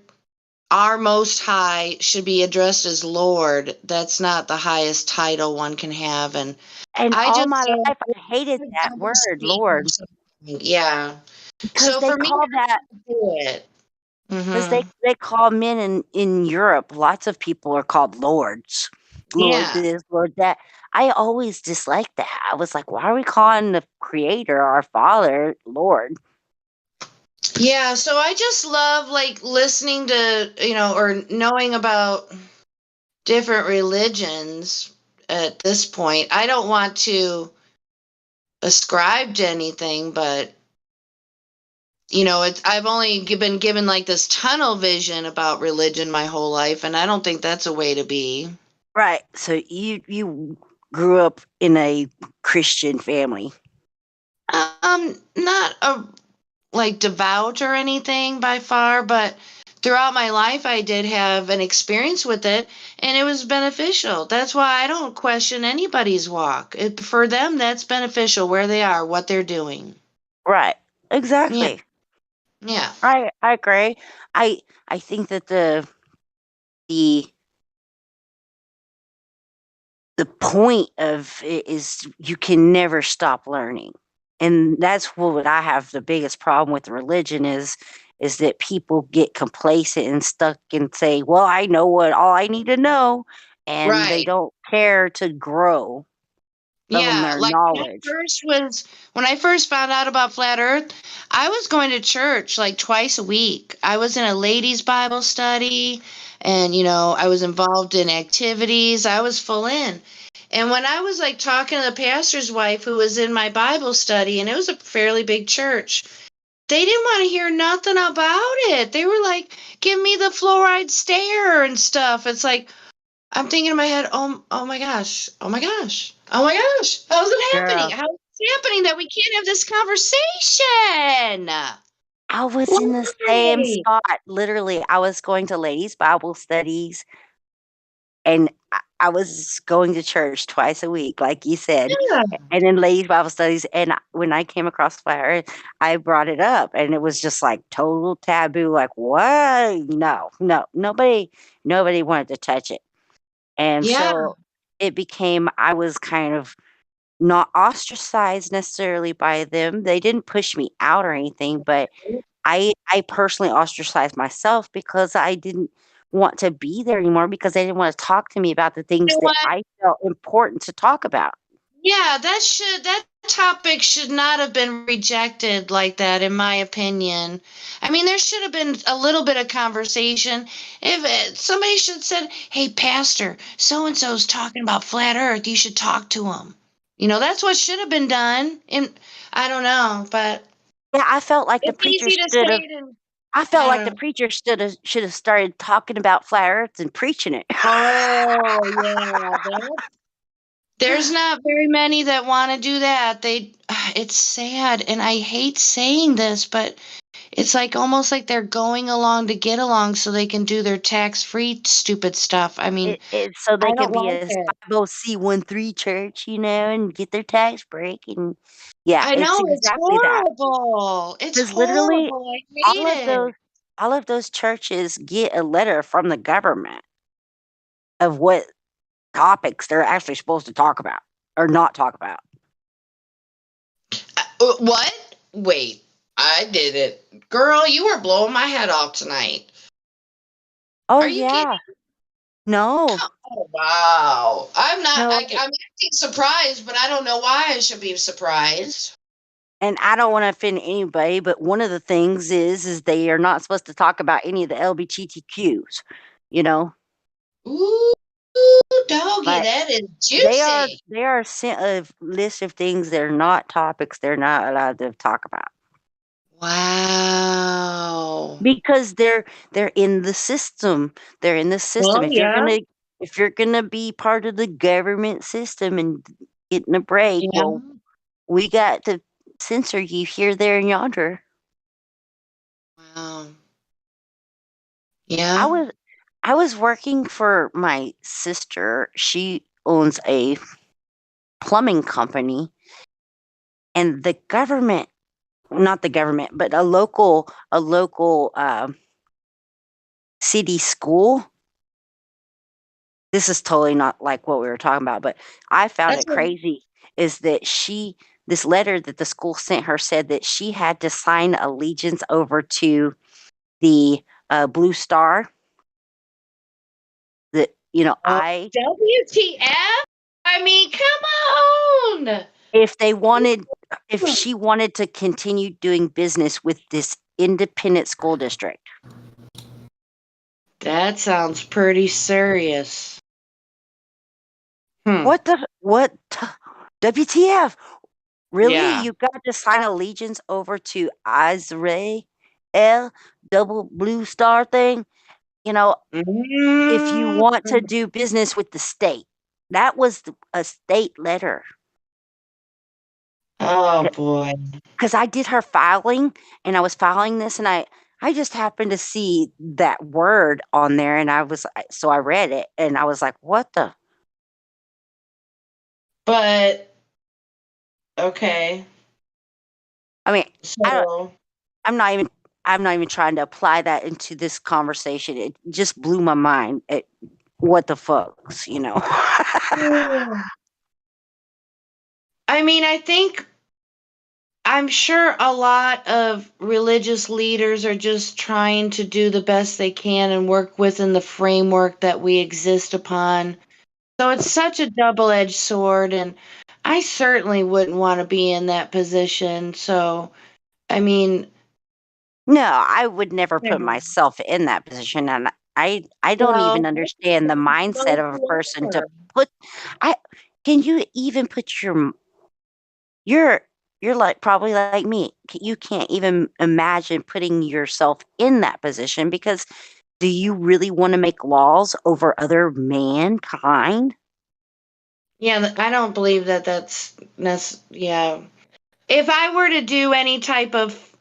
our most high should be addressed as Lord. That's not the highest title one can have. And I all just my don't life, I hated that word, Lord, yeah. because So they for me, call that. do it. Because Mm-hmm. they call men in Europe, lots of people are called lords. Lord Yeah. this, Lord that. I always disliked that. I was like, why are we calling the creator, our father, Lord? Yeah, so I just love like listening to, or knowing about different religions at this point. I don't want to ascribe to anything, but I've only been given like this tunnel vision about religion my whole life, and I don't think that's a way to be. Right. So you grew up in a Christian family. Not like devout or anything by far, but throughout my life I did have an experience with it, and it was beneficial. That's why I don't question anybody's walk. For them, that's beneficial where they are, what they're doing. Right. Yeah. Exactly. Yeah. I agree. I think that the point of it is you can never stop learning. And that's what I have the biggest problem with religion is that people get complacent and stuck and say, well, I know all I need to know. And they Right. don't care to grow on Yeah, their like knowledge. when I first found out about flat earth, I was going to church like twice a week. I was in a ladies Bible study, and I was involved in activities. I was full in. And when I was like talking to the pastor's wife who was in my Bible study, and it was a fairly big church, they didn't want to hear nothing about it. They were like, "Give me the fluoride stare and stuff." It's like, I'm thinking in my head, oh my gosh, oh my gosh, oh my gosh, how's it happening? Girl. How is it happening that we can't have this conversation? I was in the same Why? spot. Literally, I was going to ladies' Bible studies and I was going to church twice a week, like you said, Yeah. and in ladies' Bible studies. And when I came across flat earth, I brought it up, and it was just like total taboo. Like, what? No, nobody wanted to touch it. And Yeah. so it became, I was kind of not ostracized necessarily by them. They didn't push me out or anything, but I personally ostracized myself because I didn't want to be there anymore because they didn't want to talk to me about the You things know that what? I felt important to talk about. Yeah, that topic should not have been rejected like that, in my opinion. I mean, there should have been a little bit of conversation. If somebody should have said, "Hey, Pastor, so and so's talking about flat Earth. You should talk to him." That's what should have been done. And I don't know, but Yeah, I felt like the it's preacher easy to should say have. it. And I I felt like don't the know. preacher should have started talking about flat Earth and preaching it. Oh yeah, there's not very many that want to do that. It's sad, and I hate saying this, but it's like almost like they're going along to get along so they can do their tax-free stupid stuff. I mean, So I they can don't be like a it. 501(c)(3) church, and get their tax break. And yeah, I it's know it's exactly that. horrible. It's Because literally, horrible. I all hate of it. those churches get a letter from the government of what topics they're actually supposed to talk about or not talk about. What? Wait, I did it. Girl, you were blowing my head off tonight. Oh Are you kidding? yeah. No. Oh, wow. No. I'm acting surprised, but I don't know why I should be surprised. And I don't want to offend anybody, but one of the things is they are not supposed to talk about any of the LGBTQs, you know? Ooh, doggy, Like that is they are juicy. sent a list of things that are not topics they're not allowed to talk about. Wow. Because they're in the system. They're in the system. Well, yeah. If you're gonna be part of the government system and getting a break, Yeah. well, we got to censor you here, there, and yonder. Wow. I Yeah. was working for my sister. She owns a plumbing company, and the government, not the government, but a local city school. This is totally not like what we were talking about, but I found That's it what, crazy is that this letter that the school sent her said that she had to sign allegiance over to the Blue Star. That WTF? I mean, come on. if she wanted to continue doing business with this independent school district. That sounds pretty serious. What WTF? Really? Yeah. You got to sign allegiance over to Israel double blue star thing? You know, if you want to do business with the state, that was a state letter. Oh boy. Because I did her filing, and I was filing this, and I just happened to see that word on there, and so I read it, and I was like, what the? But okay. I mean, So I'm not even trying to apply that into this conversation. It just blew my mind. What the fucks, you know? I mean, I'm sure a lot of religious leaders are just trying to do the best they can and work within the framework that we exist upon. So it's such a double-edged sword, and I certainly wouldn't want to be in that position. So, I mean, No, I would never put myself in that position, and I don't even well, understand the mindset of a person to put. Can you even put you're like probably like me. You can't even imagine putting yourself in that position because do you really want to make laws over other mankind? Yeah, I don't believe that that's yeah. If I were to do any type of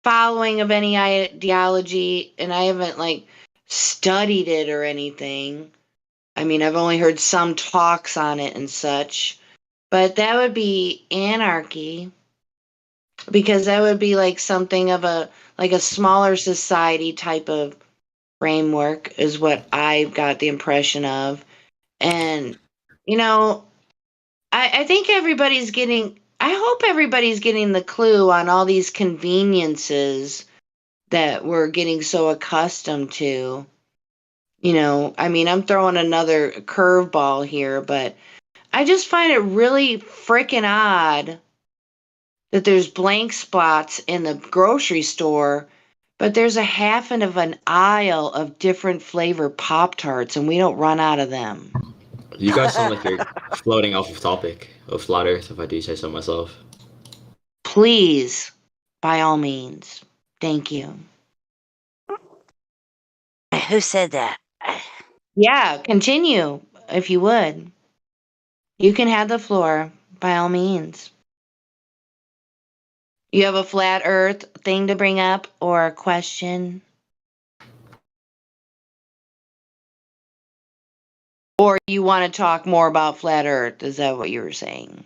following of any ideology and I haven't like studied it or anything, I mean, I've only heard some talks on it and such, but that would be anarchy because that would be like something of a smaller society type of framework is what I got the impression of. And you know, I think I hope everybody's getting the clue on all these conveniences that we're getting so accustomed to. You know, I mean, I'm throwing another curveball here, but I just find it really freaking odd that there's blank spots in the grocery store, but there's a half of an aisle of different flavor Pop-Tarts and we don't run out of them. You guys sound like you're floating off of topic of flat Earth, if I do say so myself. Please, by all means. Thank you. Who said that? Yeah, continue if you would. You can have the floor by all means. You have a flat earth thing to bring up or a question? Or you want to talk more about flat earth? Is that what you were saying?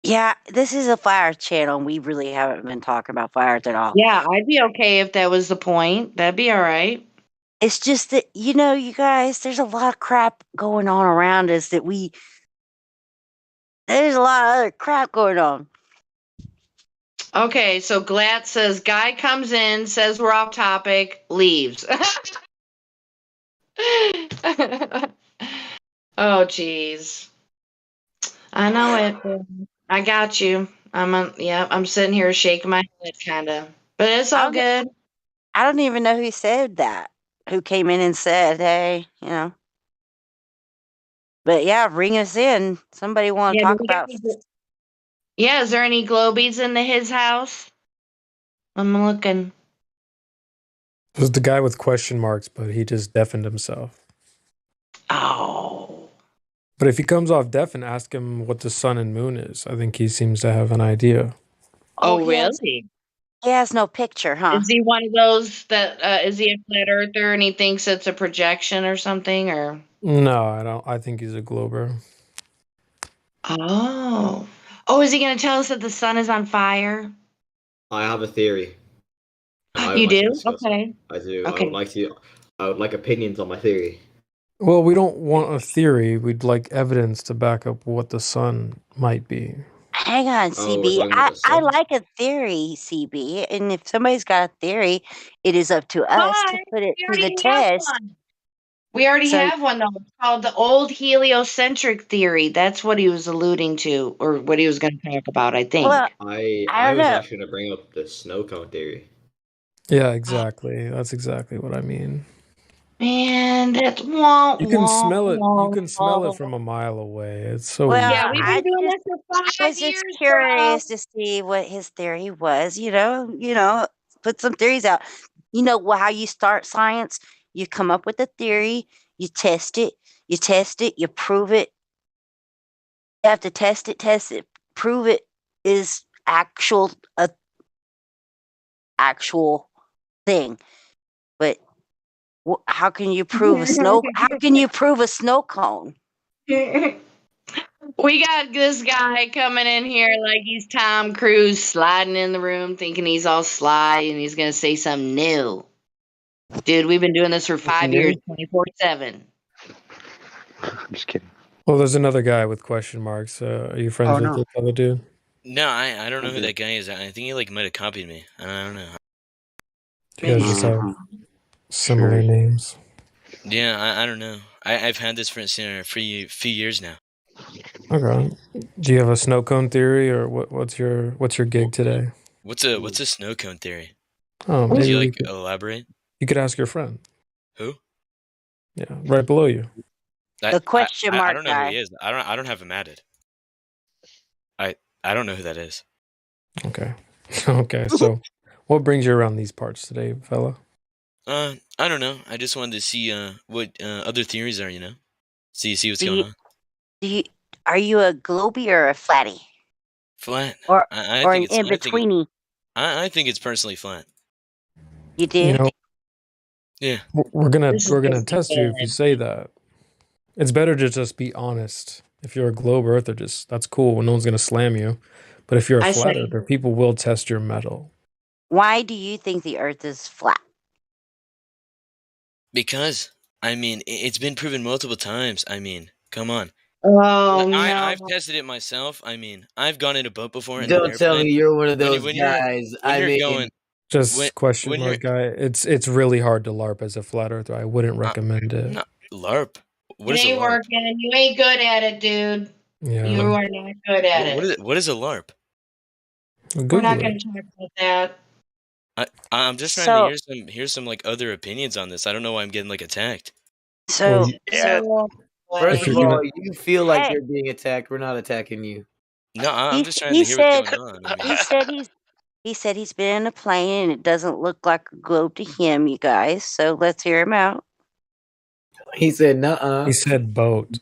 Yeah, this is a flat Earth channel, and we really haven't been talking about flat Earth at all. Yeah, I'd be okay if that was the point. That'd be all right. It's just that, you know, you guys, there's a lot of crap going on around us there's a lot of other crap going on. Okay, so Glatt says, guy comes in, says we're off topic, leaves. Oh, jeez. I know it. I got you. I'm sitting here shaking my head, kind of. But it's all good. I don't even know who said that. Who came in and said, hey, you know. But yeah, ring us in. Somebody want to talk about. Yeah, is there any globies in his house? I'm looking. It was the guy with question marks, but he just deafened himself. Oh. But if he comes off deaf and ask him what the sun and moon is, I think he seems to have an idea. Oh, really? He has no picture, huh? Is he one of those that is he a flat earther and he thinks it's a projection or something, or? No, I don't. I think he's a glober. Oh. Oh, is he going to tell us that the sun is on fire? I have a theory. You do? Okay. I do. Okay. I would like opinions on my theory. Well, we don't want a theory. We'd like evidence to back up what the sun might be. Hang on, CB. I like a theory, CB. And if somebody's got a theory, it is up to us to put it to the test. We already have one, though. It's called the old heliocentric theory. That's what he was alluding to, or what he was going to talk about, I think. Well, I was actually going to bring up the snow cone theory. Yeah, exactly. That's exactly what I mean. Man, that's won't. You can smell it. You can smell it from a mile away. It's so Well, Yeah, easy. we've been doing this for I 5 was just years, bro. curious to see what his theory was. Put some theories out. How you start science? You come up with a theory, you test it, you prove it. You have to test it, prove it is a actual thing. But how can you prove a snow? How can you prove a snow cone? We got this guy coming in here like he's Tom Cruise sliding in the room thinking he's all sly and he's going to say something new. Dude, we've been doing this for 5 years, 24/7. I'm just kidding. Well, there's another guy with question marks. Are you friends Oh, with no. this other dude? No, I don't know who Okay. that guy is. I think he like might have copied me. I don't know. You guys just have similar Sure. names. Yeah, I don't know. I've had this for a few years now. Okay. Do you have a snow cone theory, or what's your gig today? What's a snow cone theory? Oh, Could maybe you we like could. elaborate? You could ask your friend. Who? Yeah, right below you. The question I mark don't know who guy. he is. I don't have him added. I don't know who that is. Okay. Okay. So, what brings you around these parts today, fella? I don't know. I just wanted to see what other theories are. See what's Do going you, on. are you a globey or a flatty? Flat. Or I or think an it's. in-betweeny? I think it's personally flat. You You did? know, Yeah. we're gonna This is we're gonna gonna be test you if you good. say that. It's better to just be honest. If you're a globe earther, that's cool. No one's gonna slam you. But if you're a I flat say, earther, people will test your metal. Why do you think the Earth is flat? Because it's been proven multiple times. Come on. oh I've no. tested it myself. I've gone in a boat before in an Don't tell airplane. me you're one of those when guys. you're going Just question when you're mark guy. It's really hard to LARP as a flat earther. I wouldn't recommend it. not LARP. What It is a ain't LARP? working. You ain't good at it, dude. Yeah. You are not good at it. What is a LARP? We're not Google going it. to talk about that. I'm just trying to hear some like other opinions on this. I don't know why I'm getting like attacked. So, First If of you're all, gonna- you feel like hey, you're being attacked. We're not attacking you. No, I'm just trying he to hear what's said going on. he said he's been in a plane and it doesn't look like a globe to him, you guys. So let's hear him out. He said, "Nuh-uh." He said boat.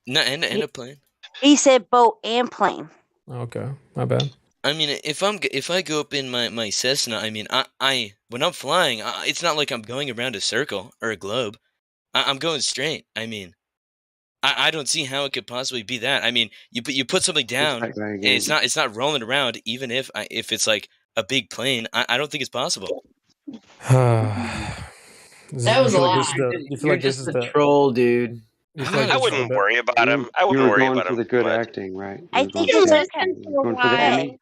No, and a plane. He said boat and plane. Okay, my bad. If I go up in my Cessna, I when I'm flying, it's not like I'm going around a circle or a globe. I'm going straight. I don't see how it could possibly be that. You put something down, and it's not rolling around. Even if it's like a big plane, I don't think it's possible. That was a lie. You're just a troll, dude. I wouldn't worry about him. I You wouldn't were worry going about for him the too good much. acting, right? You I were going think for he's the a acting. You were going for the Emmy.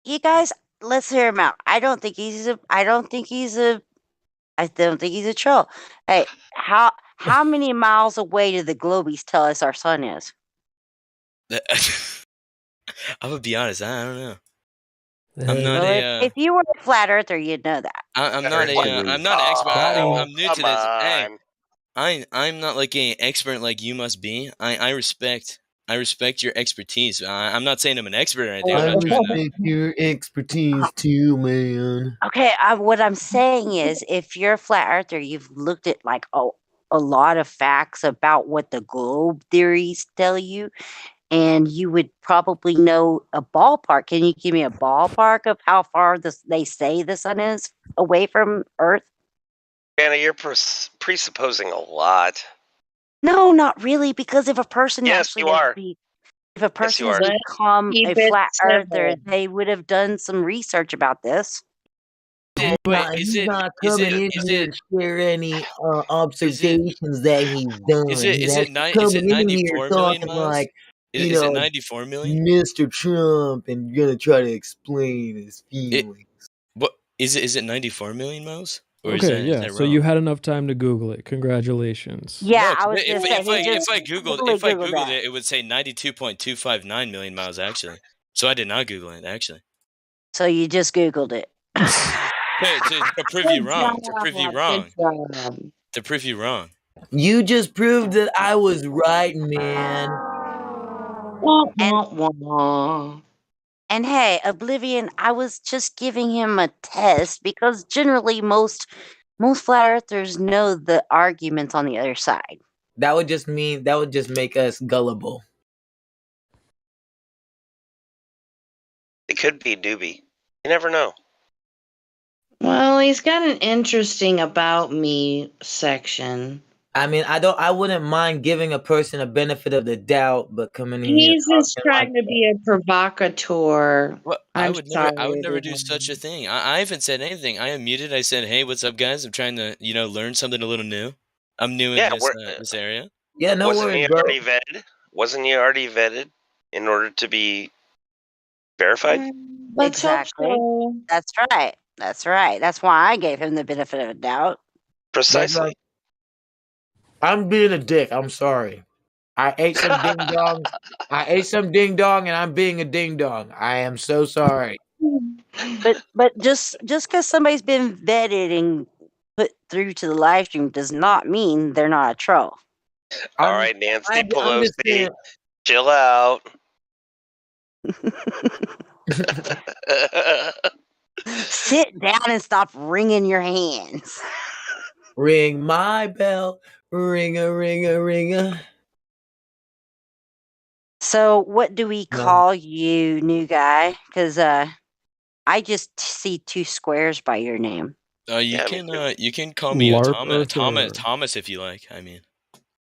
You guys, let's hear him out. I don't think he's a troll. Hey, how many miles away do the globies tell us our sun is? I'm gonna be honest. I don't know. I'm not Well, if you were a flat earther, you'd know that. I'm not an expert. I'm new to this. Hey, I'm not like an expert like you must be. I respect your expertise. I'm not saying I'm an expert or anything. I'm I not trying to. respect your expertise too, man. Okay, what I'm saying is, if you're a flat earther, you've looked at like a lot of facts about what the globe theories tell you, and you would probably know a ballpark. Can you give me a ballpark of how far they say the sun is away from Earth? Anna, you're presupposing a lot. No, not really, because if a person Yes, actually you are. if a person has are. become Keep a it flat earther, simple. they would have done some research about this. He's not coming in here to share any observations that he's done. Is He's it actually coming in here 94 million talking miles? like, Is it 94 million? Mr. Trump, and gonna try to explain his feelings. What is it 94 million miles? Or Okay, is yeah. that So wrong? you had enough time to Google it. Congratulations. Yeah, No, I was if gonna say he just I googled Googled that. it, it would say 92.259 million miles actually. So I did not Google it actually. So you just Googled it. To prove you Good wrong. To prove you job. wrong. Good job. To prove you wrong. You just proved that I was right, man. Wah, wah, wah. And hey, Oblivion, I was just giving him a test because generally most flat earthers know the arguments on the other side. That would just make us gullible. It could be Doobie. You never know. Well, he's got an interesting about me section. I mean, I wouldn't mind giving a person a benefit of the doubt, but coming in here He's just talking trying to be a provocateur. What? I I'm would sorry. never do such a thing. I haven't said anything. I am muted. I said, "Hey, what's up, guys? I'm trying to, learn something a little new. I'm new in this area." Yeah, no Wasn't worries, he bro. already vetted? Wasn't he already vetted in order to be verified? Exactly. That's right. That's right. That's why I gave him the benefit of a doubt. Precisely. I'm being a dick. I'm sorry. I ate some ding dong. I ate some ding dong, and I'm being a ding dong. I am so sorry. But just because somebody's been vetted and put through to the live stream does not mean they're not a troll. All right, Nancy I'm just Pelosi, saying- chill out. Sit down and stop wringing your hands. Ring my bell, ring a ring a ring a. So what do we call you, new guy? Because I just see 2 squares by your name. You can call me LARP Thomas if you like. I mean,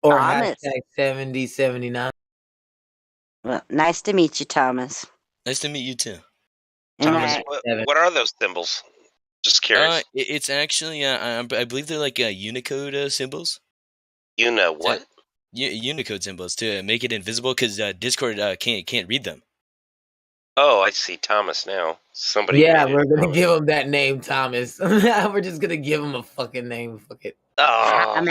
Or Thomas. hashtag 7079. Well, nice to meet you, Thomas. nice to meet you too. Thomas, what are those symbols? Just curious. It's actually I believe they're like Unicode symbols. You know what? Unicode symbols to make it invisible because Discord can't read them. Oh, I see Thomas now. Somebody. Yeah, made we're it gonna Thomas. give him that name, Thomas. We're just gonna give him a fucking name. Fuck it. Oh,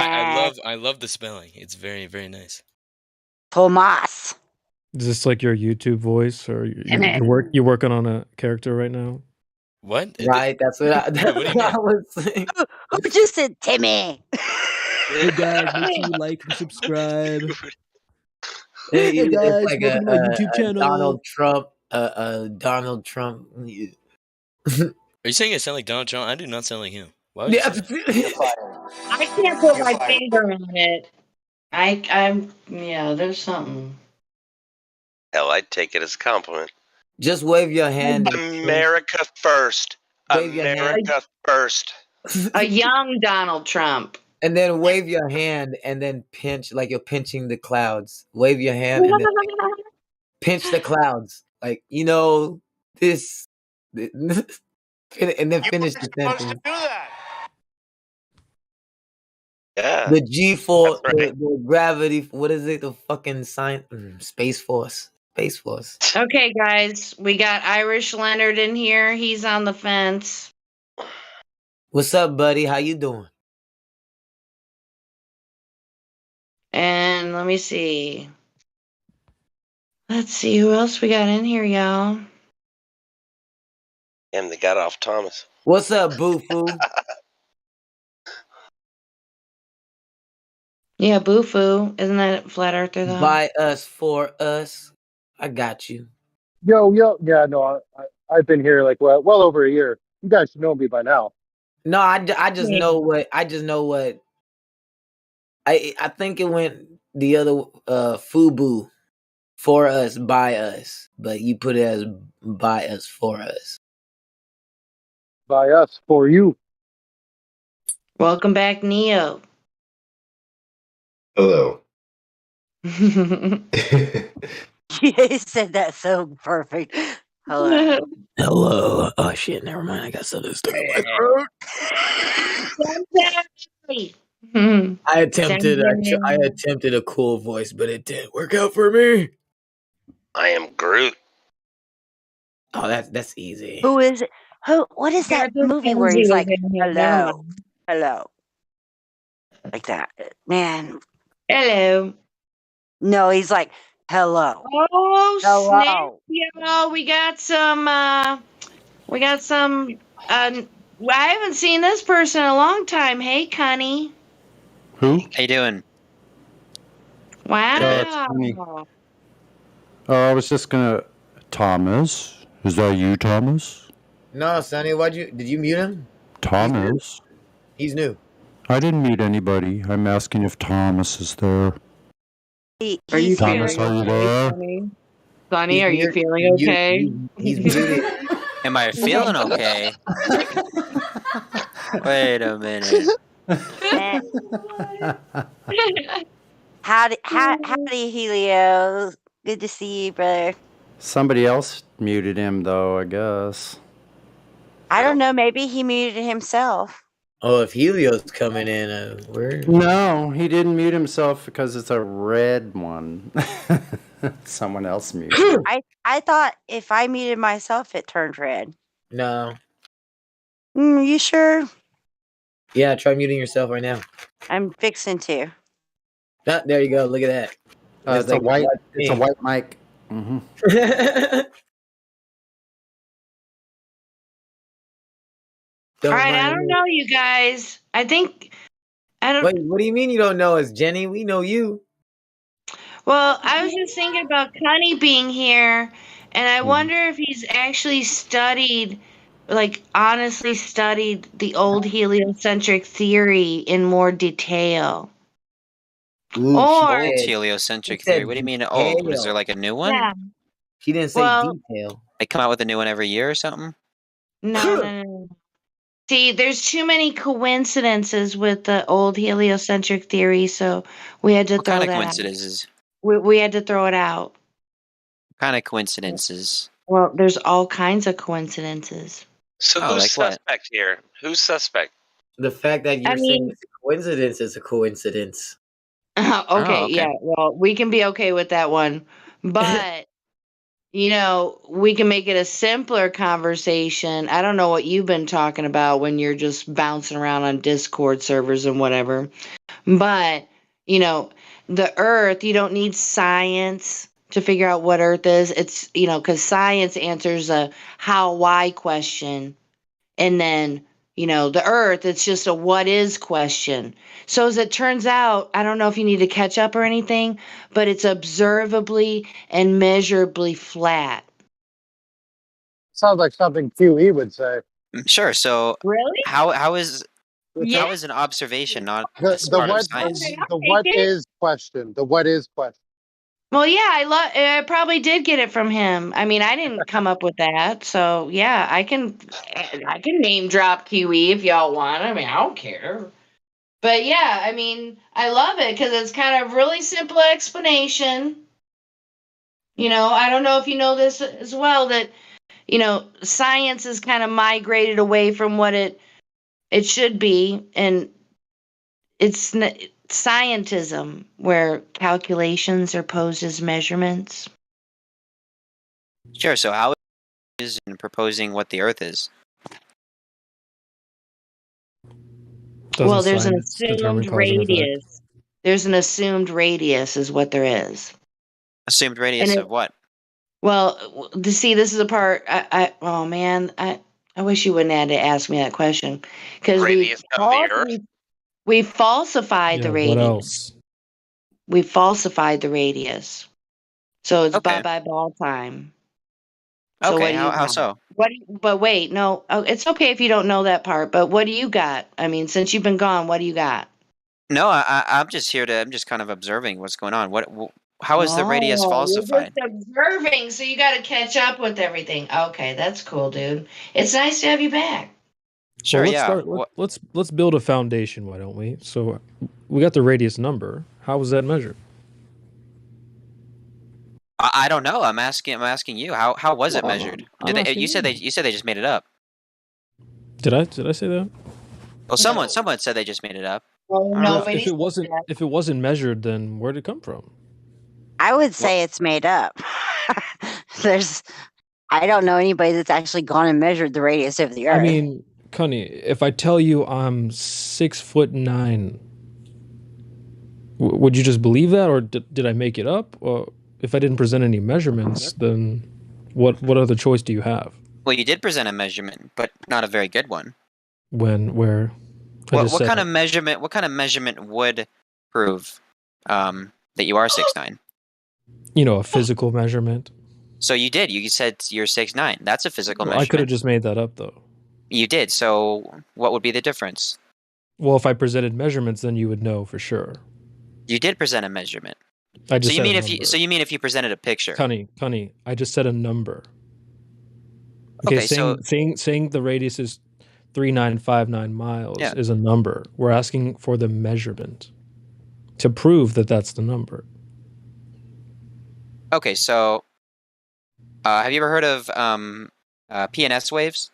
I love the spelling. It's very, very nice. Tomas. Is this like your YouTube voice, or you're working on a character right now? What? Right, that's what I, that's What do you what I mean? was saying. Who just said Timmy? Hey guys, make sure you like and subscribe. Hey Hey guys, it's like welcome to my YouTube channel. Donald Trump. Donald Trump. Are you saying I sound like Donald Trump? I do not sound like him. Why would you say that? I can't put my finger on it. I'm there's something. hell, I'd take it as a compliment. Just wave your hand. America first. Wave your hand. America first. A young Donald Trump. And then wave your hand and then pinch like you're pinching the clouds. Wave your hand and then pinch the clouds. Like, this and then finish the sentence. Yeah. The G4, right. the gravity, what is it? The fucking Space Force. Space Force. Okay, guys, we got Irish Leonard in here. He's on the fence. What's up, buddy? How you doing? And let me see. Let's see who else we got in here, y'all. And they got off Thomas. What's up, Boo-Foo? Yeah, Boo-Foo. Isn't that Flat Earther, though? By us, for us. I got you. Yo, yeah, no, I've been here like well over a year. You guys should know me by now. No, I just know what I think it went the other FUBU, for us, by us, but you put it as by us, for us. By us, for you. Welcome back, Neo. Hello. He said that so perfect. Hello. Hello. Oh shit, never mind. I got something stuck in my throat. I attempted a cool voice, but it didn't work out for me. I am Groot. Oh, that's easy. Who is it? What is that movie where he's like, hello, hello, like that? Man. Hello. No, he's like, hello. Oh, hello. snap, y'all. We got some Well, I haven't seen this person in a long time. Hey, Connie. Who? How you doing? Wow. Connie. I was just gonna. Thomas, is that you, Thomas? No, Sonny, did you mute him? Thomas. He's new. I didn't meet anybody. I'm asking if Thomas is there. Are you Thomas, feeling are you okay, there? Sonny? Sonny, are you feeling okay? He's muted. Am I feeling okay? Wait a minute. Howdy, Helio. Good to see you, brother. Somebody else muted him, though, I guess. I don't know. Maybe he muted himself. Oh, if Helio's coming in, we're... No, he didn't mute himself because it's a red one. Someone else muted. I thought if I muted myself, it turned red. No. You sure? Yeah, try muting yourself right now. I'm fixing to. Ah, there you go. Look at that. It's a white. It's a white mic. Mm-hmm. All right, I don't know, you guys. I don't. Wait, what do you mean you don't know us, Jenny? We know you. Well, I was just thinking about Connie being here, and I wonder if he's actually studied, like honestly studied the old heliocentric theory in more detail. Ooh, Old heliocentric theory. What do you mean old? Was there like a new one? Yeah. She didn't say detail. They come out with a new one every year or something? No. See, there's too many coincidences with the old heliocentric theory, so we had to What throw kind of that out. coincidences? We had to throw it out. What kind of coincidences? Well, there's all kinds of coincidences. So Oh, who's like what? suspect here? Who's suspect? The fact that you're I saying mean- it's a coincidence is a coincidence. Okay, yeah. Well, we can be okay with that one. But, we can make it a simpler conversation. I don't know what you've been talking about when you're just bouncing around on Discord servers and whatever. But, the Earth, you don't need science to figure out what Earth is. It's, because science answers a how, why question. And then, the Earth, it's just a what is question. So as it turns out, I don't know if you need to catch up or anything, but it's observably and measurably flat. Sounds like something QE would say. Sure. So Really? how is Yeah. how is an observation not The, a the part of what science? the what is question. The what is question. Well, yeah, I probably did get it from him. I mean, I didn't come up with that. So, yeah, I can name drop QE if y'all want. I mean, I don't care. But yeah, I mean, I love it because it's kind of really simple explanation. I don't know if you know this as well, that, science has kind of migrated away from what it should be. And it's scientism, where calculations are posed as measurements. Sure. So how is in proposing what the Earth is? Well, there's an science determine assumed cause and effect? radius. There's an assumed radius is what there is. Assumed radius of what? Well, to see, this is a part. Oh man, I wish you wouldn't have to ask me that question because Radius of the Earth? we falsified the Yeah, radius. what else? We falsified the radius, so it's Okay. bye ball time. So Okay. what do you How got? so? But wait, no, it's okay if you don't know that part. But what do you got? I mean, since you've been gone, what do you got? No, I'm just here to. I'm just kind of observing what's going on. How is the radius Oh, falsified? you're just observing, so you got to catch up with everything. Okay, that's cool, dude. It's nice to have you back. Sure. Well, let's yeah. start. Let's build a foundation. Why don't we? So, we got the radius number. How was that measured? I don't know. I'm asking you. How was it Well, measured? I'm asking You said they just made it up. Did I say that? Well, someone said they just made it up. Oh, Well, if it wasn't measured, then where'd it come from? I would say it's made up. I don't know anybody that's actually gone and measured the radius of the Earth. I mean, Connie, if I tell you I'm 6'9", would you just believe that, or did I make it up? Or if I didn't present any measurements, then what other choice do you have? Well, you did present a measurement, but not a very good one. Where? What kind of measurement? What kind of measurement would prove that you are 6'9"? A physical measurement. So you did. You said you're 6'9". That's a physical Well, I could have measurement. just made that up, though. You did. So what would be the difference? Well, if I presented measurements, then you would know for sure. You did present a measurement. I just so you said mean a if you? number. So you mean if you presented a picture? Connie, I just said a number. Okay, saying the radius is 3959 miles is a number. We're asking for the measurement to prove that that's the number. Okay, so have you ever heard of PNS waves?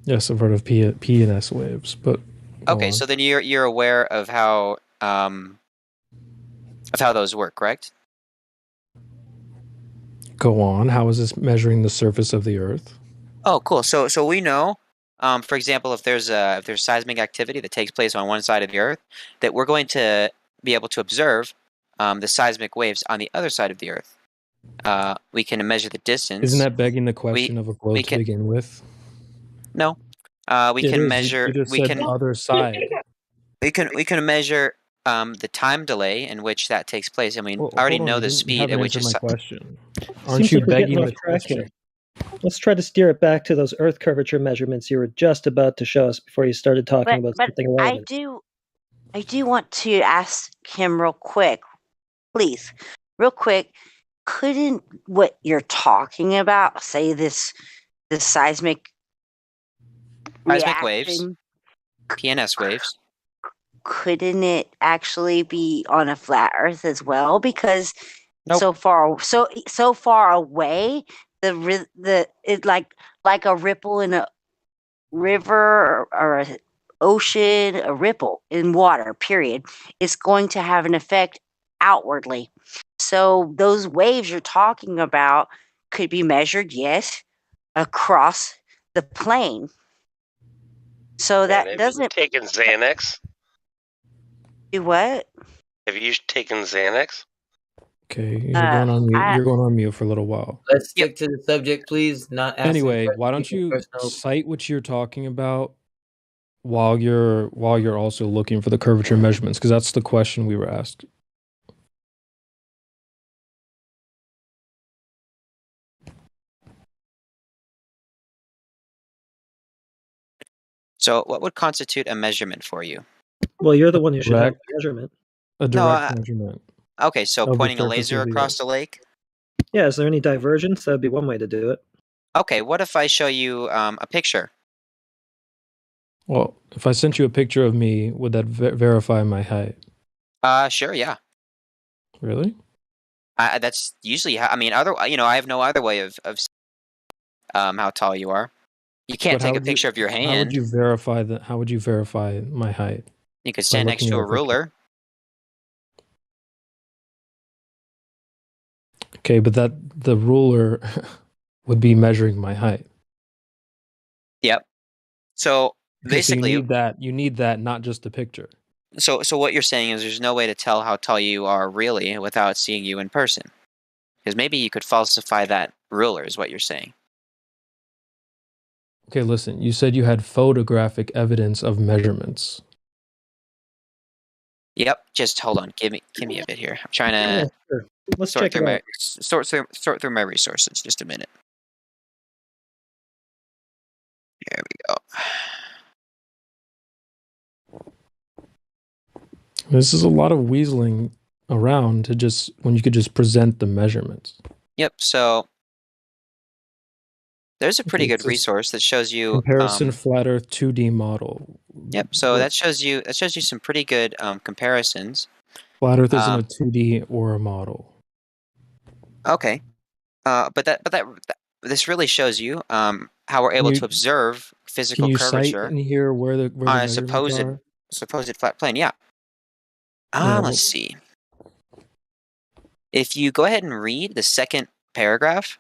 Yes, I've heard of PNS waves, but okay, so then you're aware of how those work, correct? Go on. How is this measuring the surface of the Earth? Oh, cool. So we know, for example, if there's seismic activity that takes place on one side of the Earth, that we're going to be able to observe the seismic waves on the other side of the Earth. We can measure the distance. Isn't that begging the question of a globe to begin with? No. We can measure. You just said the other side. We can measure the time delay in which that takes place. I mean, I already know the speed at which my question. Aren't you begging the question? Let's try to steer it back to those Earth curvature measurements you were just about to show us before you started talking about something irrelevant. I do want to ask him real quick, please, real quick. Couldn't what you're talking about, say this seismic waves, PNS waves? Couldn't it actually be on a flat Earth as well? Because so far away, it like a ripple in a river or an ocean, a ripple in water. Period. It's going to have an effect outwardly. So those waves you're talking about could be measured, yes, across the plane. So that doesn't. Have you taken Xanax? Do what? Have you taken Xanax? Okay, you're going on mute. You're going on mute for a little while. Let's stick to the subject, please. Not asking anyway. Why don't you cite what you're talking about while you're also looking for the curvature measurements? Because that's the question we were asked. So what would constitute a measurement for you? Well, you're the one who should have the measurement. A direct measurement. Okay, so pointing a laser across the lake? Yeah, is there any divergence? That would be one way to do it. Okay, what if I show you a picture? Well, if I sent you a picture of me, would that verify my height? Sure, yeah. Really? That's usually how, I have no other way of how tall you are. You can't take a picture of your hand. How would you verify that? How would you verify my height? You could stand next to a ruler. Okay, but the ruler would be measuring my height. Yep. So basically, so you need that, not just a picture. So what you're saying is there's no way to tell how tall you are really without seeing you in person. Because maybe you could falsify that ruler, is what you're saying. Okay, listen. You said you had photographic evidence of measurements. Yep. Just hold on. Give me a bit here. I'm trying to Let's check it out. Sort through my resources. Just a minute. Here we go. This is a lot of weaseling around when you could just present the measurements. Yep. So there's a pretty good resource that shows you comparison flat Earth 2D model. Yep. So that shows you some pretty good comparisons. Flat Earth isn't a 2D or a model. Okay. But this really shows you how we're able to observe physical curvature cite in here where the on a supposed flat plane. Yeah. Let's see. If you go ahead and read the second paragraph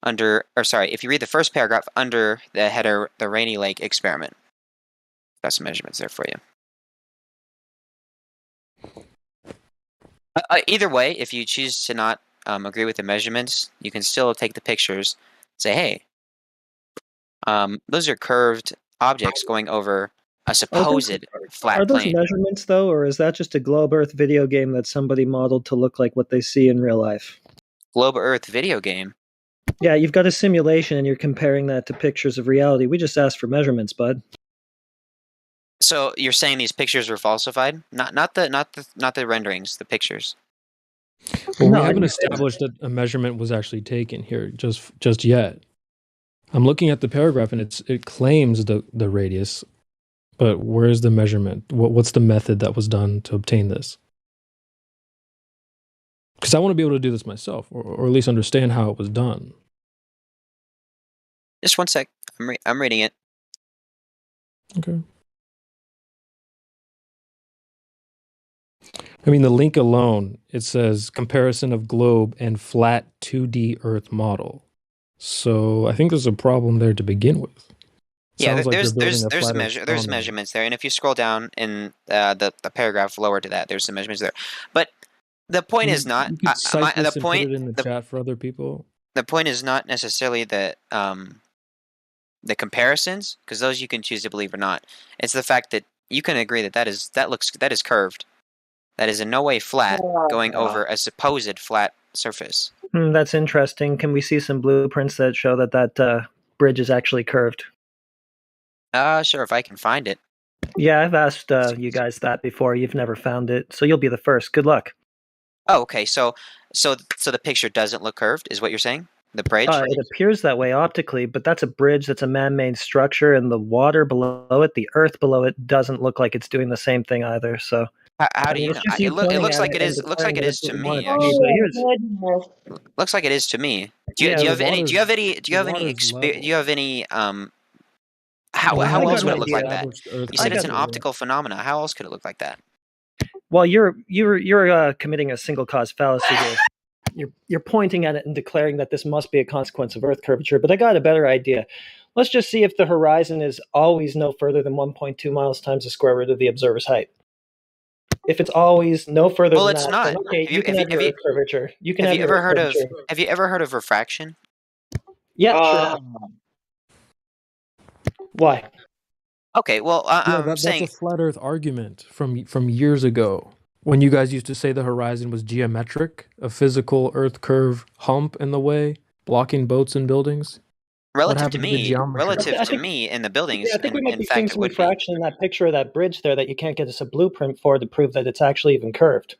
if you read the first paragraph under the header, the Rainy Lake experiment, got some measurements there for you. Either way, if you choose to not agree with the measurements, you can still take the pictures, say, hey, those are curved objects going over a supposed flat Are those plane. measurements, though, or is that just a Globe Earth video game that somebody modeled to look like what they see in real life? Globe Earth video game. Yeah, you've got a simulation and you're comparing that to pictures of reality. We just asked for measurements, bud. So you're saying these pictures were falsified? Not the renderings, the pictures. Well, No, we haven't I- established that a measurement was actually taken here just yet. I'm looking at the paragraph and it claims the radius, but where's the measurement? What's the method that was done to obtain this? Because I want to be able to do this myself, or at least understand how it was done. Just one sec. I'm reading it. Okay. I mean, the link alone, it says comparison of globe and flat 2D Earth model. So I think there's a problem there to begin with. Yeah, Sounds like there's they're building a flat Earth there's phenomenon. measurements there, and if you scroll down in the paragraph lower to that, there's some measurements there. But the point is not You could cite this the and point. put it in the chat for other people. The point is not necessarily the comparisons, because those you can choose to believe or not. It's the fact that you can agree that that is curved. That is in no way flat, going over a supposed flat surface. That's interesting. Can we see some blueprints that show that that bridge is actually curved? Sure, if I can find it. Yeah, I've asked you guys that before. You've never found it, so you'll be the first. Good luck. Oh, okay. So the picture doesn't look curved, is what you're saying? The bridge? It appears that way optically, but that's a bridge. That's a man-made structure, and the water below it, the earth below it, doesn't look like it's doing the same thing either. So, How do you know? It looks like it is. It looks like it is to me. Actually, looks like it is to me. Do you have any? Do you have any? Do you have any? Do you have any? How else would it look like that? You said it's an optical phenomena. How else could it look like that? Well, you're committing a single cause fallacy here. You're pointing at it and declaring that this must be a consequence of Earth curvature. But I got a better idea. Let's just see if the horizon is always no further than 1.2 miles times the square root of the observer's height. If it's always no further than it's that, not. then okay, you can have your Earth curvature. You can have have you your ever Earth heard of? curvature. Have you ever heard of refraction? Yeah, sure. Why? Okay, well, That's a flat Earth argument from years ago, when you guys used to say the horizon was geometric, a physical Earth curve hump in the way, blocking boats and buildings. Relative to me, in the buildings, I think we might in be fact, seeing it some would be. refraction in that picture of that bridge there that you can't get us a blueprint for to prove that it's actually even curved.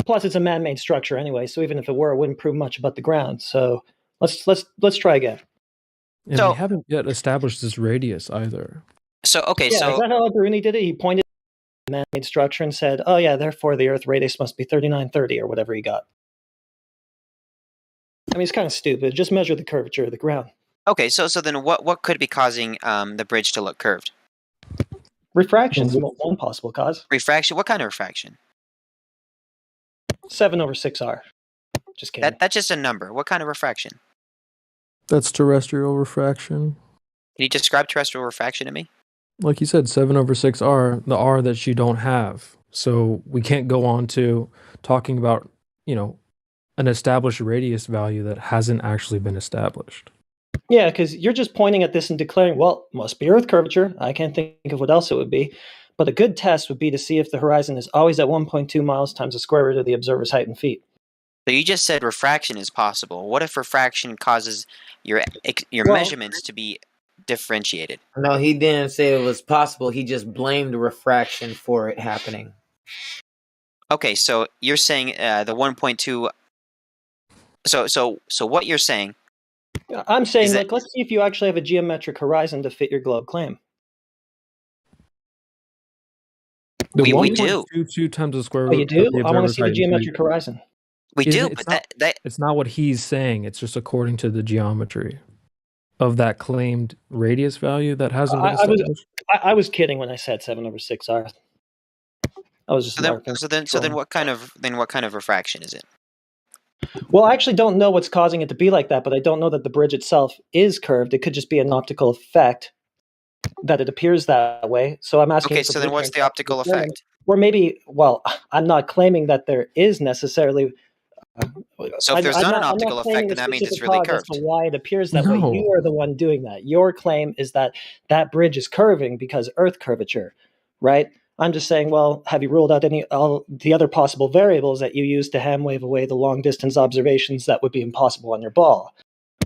Plus, it's a man-made structure anyway, so even if it were, it wouldn't prove much about the ground. So let's try again. And we haven't yet established this radius either. So okay, Is that how Bruni did it? He pointed at the man-made structure and said, "Oh yeah, therefore the Earth radius must be 3930 or whatever he got." I mean, it's kind of stupid. Just measure the curvature of the ground. Okay, so then what could be causing the bridge to look curved? Refraction is one possible cause. Refraction? What kind of refraction? 7/6R. Just kidding. That's just a number. What kind of refraction? That's terrestrial refraction. Can you describe terrestrial refraction to me? Like you said, 7/6R, the R that you don't have. So we can't go on to talking about, an established radius value that hasn't actually been established. Yeah, because you're just pointing at this and declaring, well, must be Earth curvature. I can't think of what else it would be. But a good test would be to see if the horizon is always at 1.2 miles times the square root of the observer's height in feet. So you just said refraction is possible. What if refraction causes your measurements to be differentiated? No, he didn't say it was possible. He just blamed refraction for it happening. Okay, so you're saying the 1.2. So what you're saying? I'm saying, let's see if you actually have a geometric horizon to fit your globe claim. We do. 1.22 times the square Oh, root. you do? Of the I want to observer's see the height in geometric feet. horizon. We do, but it's not what he's saying. It's just according to the geometry of that claimed radius value that hasn't been established. I was kidding when I said 7/6R. I was just so then what kind of refraction is it? Well, I actually don't know what's causing it to be like that, but I don't know that the bridge itself is curved. It could just be an optical effect that it appears that way. So I'm asking. Okay, so then what's the optical effect? Or maybe, well, I'm not claiming that there is necessarily So if there's not an optical claiming effect, then a that means it's specific really cause as curved. to why it appears that way. No. You are the one doing that. Your claim is that that bridge is curving because Earth curvature, right? I'm just saying, well, have you ruled out all the other possible variables that you use to ham wave away the long distance observations that would be impossible on your ball?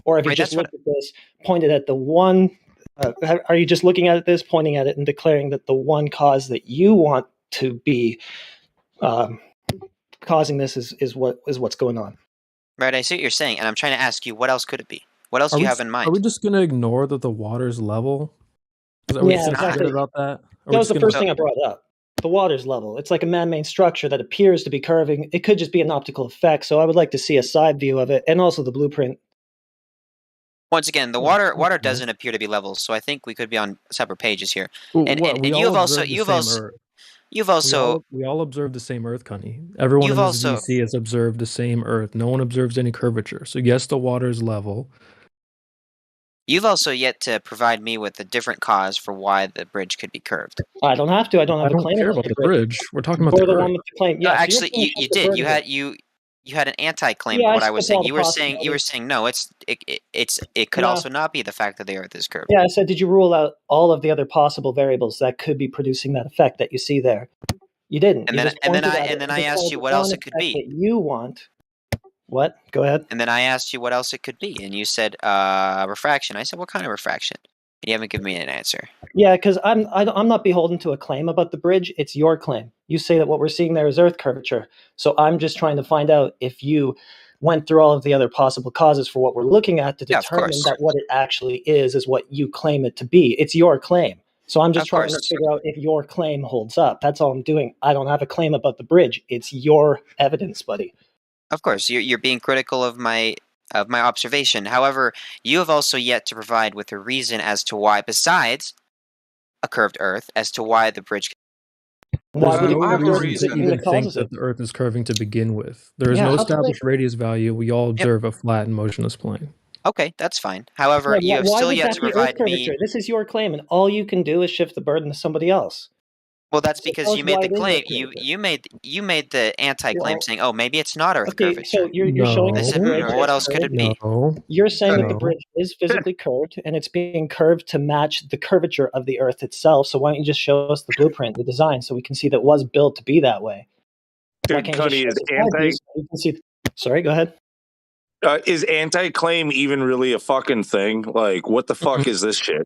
Or have you Right, just that's what- looked at this, pointed at the one? Are you just looking at this, pointing at it, and declaring that the one cause that you want to be causing this is what's going on? Right, I see what you're saying, and I'm trying to ask you, what else could it be? What else Are do you we, have in mind? are we just gonna ignore that the water's level? Are Yeah, we just gonna exactly. forget about that? That was the first thing I brought up. The water's level. It's like a man-made structure that appears to be curving. It could just be an optical effect. So I would like to see a side view of it, and also the blueprint. Once again, the water doesn't appear to be level, so I think we could be on separate pages here. Well, And what, we and all you've also observe the you've same also Earth. you've also we all observe the same Earth, Cunny. Everyone You've in this also- VC has observed the same Earth. No one observes any curvature. So yes, the water is level. you've also yet to provide me with a different cause for why the bridge could be curved. I don't have to. I don't have I a don't claim care about about the bridge. We're talking about You're the the Earth. one with the claim. No, Yeah, so you're actually, saying you just the did. burden. You had an anti-claim Yeah, to I what I was skipped all saying. the You were possibilities. saying no. It could No. also not be the fact that the Earth is curved. Yeah, I said, did you rule out all of the other possible variables that could be producing that effect that you see there? You didn't. And You then just and then pointed I at it and then and I asked declared you the what else one it could effect be. that you want. What? Go ahead. And then I asked you what else it could be, and you said refraction. I said, what kind of refraction? And you haven't given me an answer. Yeah, because I'm not beholden to a claim about the bridge. It's your claim. You say that what we're seeing there is Earth curvature. So I'm just trying to find out if you went through all of the other possible causes for what we're looking at to Yeah, of determine course. that what it actually is what you claim it to be. It's your claim. So I'm just Of trying to course. figure out if your claim holds up. That's all I'm doing. I don't have a claim about the bridge. It's your evidence, buddy. Of course, you're being critical of my observation. However, you have also yet to provide with a reason as to why, besides a curved Earth, as to why the bridge. Why would it no be Earth reason to the thing even that think causes that it? the Earth is curving to begin with. There is Yeah, no how can established radius value. We all observe a flat and motionless plane. Okay, that's fine. However, Yeah, you have why still would yet that to be Earth provide curvature? me. This is your claim, and all you can do is shift the burden to somebody else. Well, that's So because tell you us made why the it is claim. Earth curvature. You made the anti-claim Well, saying, "Oh, maybe it's not Earth Okay, curvature." so you're showing I that said, the bridge well, what is else could it curved. be? No. You're saying that the No. bridge is physically curved, and it's being curved to match the curvature of the Earth itself. So why don't you just show us the blueprint, the design, so we can see that it was built to be that way? Why Dude, can't you just Cunny, show is us the side view so we can see? Sorry, go ahead. is anti-claim even really a fucking thing? Like, what the fuck is this shit?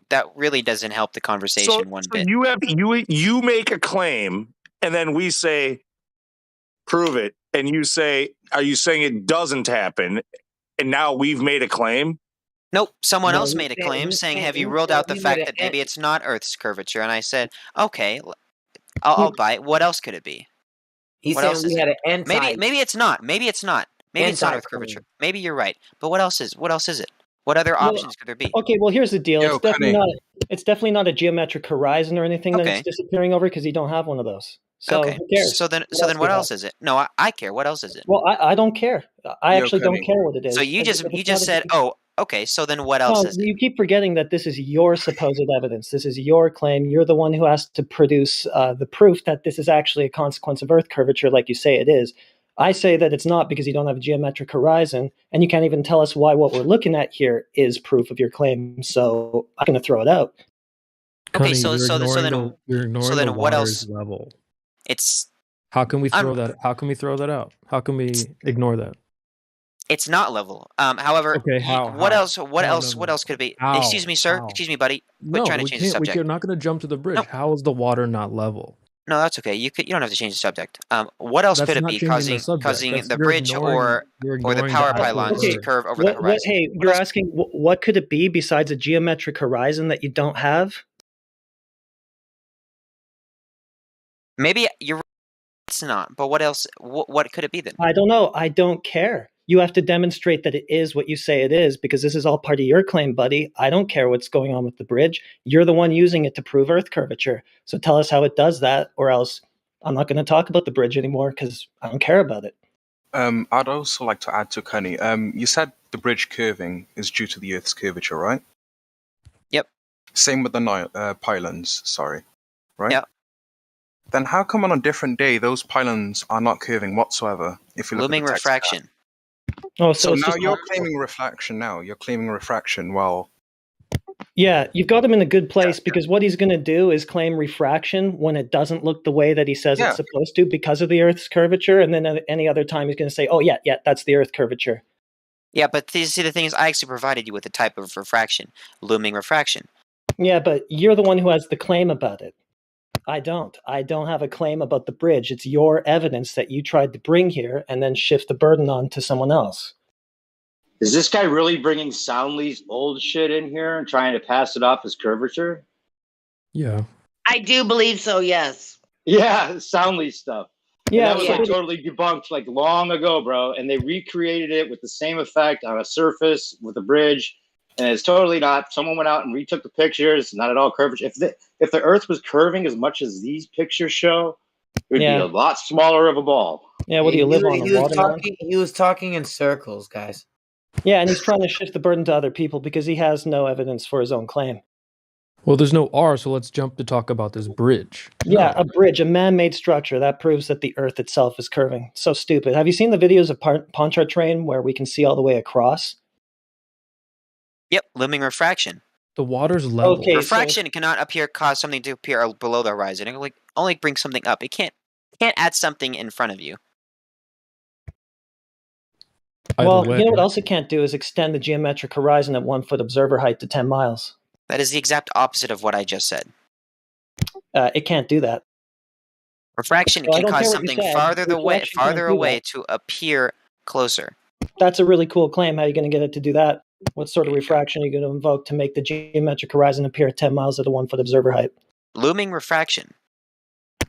That really doesn't help the conversation one bit. You make a claim, and then we say, prove it, and you say, are you saying it doesn't happen? And now we've made a claim. Nope, someone No, else made a claim saying, "Have you ruled out the fact that maybe it's not Earth's curvature?" And I said, "Okay, I'll buy it. What else could it be? What saying else we is had it? an maybe it's not. Maybe it's not. Maybe it's not Earth Anti-claim. curvature. Maybe you're right. But what else is it? What other Well, options could there be? Okay, well here's the deal. Yo, It's definitely Cunny. not. It's definitely not a geometric horizon or anything that Okay. it's disappearing over because you don't have one of those. So Okay. who cares? So then do what you else have? is it? No, I care. What else is it? Well, I don't care. I Yo, actually don't Cunny. care what it is. So you If just it's not a- said, "Oh, okay." So then what else No, is it? you keep forgetting that this is your supposed evidence. This is your claim. You're the one who has to produce the proof that this is actually a consequence of Earth curvature, like you say it is. I say that it's not because you don't have a geometric horizon, and you can't even tell us why what we're looking at here is proof of your claim. So I'm going to throw it out. Okay, Cunny, so you're then ignoring the what water's else? level. It's How can we throw I'm- that? How can we throw that out? How can we ignore that? It's not level. However, Okay, what how? else? What No, else? no, What no. else could it be? How? Excuse me, sir. How? Excuse me, buddy. Quit No, trying to we change the can't. subject. We're not going to jump to the bridge. How is the water not level? No, that's okay. You don't have to change the subject. What else That's could it not be changing the subject. causing That's, the you're bridge ignoring, you're or the ignoring power actual pylons to Earth. curve over the horizon? Hey, you're asking what could it be besides a geometric horizon that you don't have? Maybe you're right, it's not. But what else? What could it be then? I don't know. I don't care. You have to demonstrate that it is what you say it is because this is all part of your claim, buddy. I don't care what's going on with the bridge. You're the one using it to prove Earth curvature. So tell us how it does that, or else I'm not going to talk about the bridge anymore because I don't care about it. I'd also like to add to Cunny. You said the bridge curving is due to the Earth's curvature, right? Yep. Same with the pylons, sorry. Right? Yeah. Then how come on a different day those pylons are not curving whatsoever? If you look Looming at the text refraction. Oh, so it's now just you're claiming refraction. Now you're claiming refraction. Well, yeah, you've got him in a good place because what he's going to do is claim refraction when it doesn't look the way that he says it's supposed to because of the Earth's curvature, and then at any other time he's going to say, "Oh yeah, that's the Earth curvature." Yeah, but see, the thing is, I actually provided you with a type of refraction, looming refraction. Yeah, but you're the one who has the claim about it. I don't. I don't have a claim about the bridge. It's your evidence that you tried to bring here and then shift the burden on to someone else. Is this guy really bringing Soundly's old shit in here and trying to pass it off as curvature? Yeah. I do believe so, yes. Yeah, Soundly stuff. Yeah, and that was like totally debunked like long ago, bro. And they recreated it with the same effect on a surface with a bridge, and it's totally not. Someone went out and retook the pictures. Not at all curvature. If the Earth was curving as much as these pictures show, it would be a lot smaller of a ball. Yeah, what do you live on? He was talking. He was talking in circles, guys. Yeah, and he's trying to shift the burden to other people because he has no evidence for his own claim. Well, there's no R, so let's jump to talk about this bridge. Yeah, a bridge, a man-made structure that proves that the Earth itself is curving. So stupid. Have you seen the videos of Pontchartrain where we can see all the way across? Yep, looming refraction. The water's level. Okay, refraction cannot cause something to appear below the horizon. It will only bring something up. It can't add something in front of you. Well, you know what else it can't do is extend the geometric horizon at 1 foot observer height to 10 miles. That is the exact opposite of what I just said. It can't do that. Refraction can cause something farther away to appear closer. That's a really cool claim. How are you going to get it to do that? What sort of refraction are you going to invoke to make the geometric horizon appear at 10 miles at a 1 foot observer height? Looming refraction.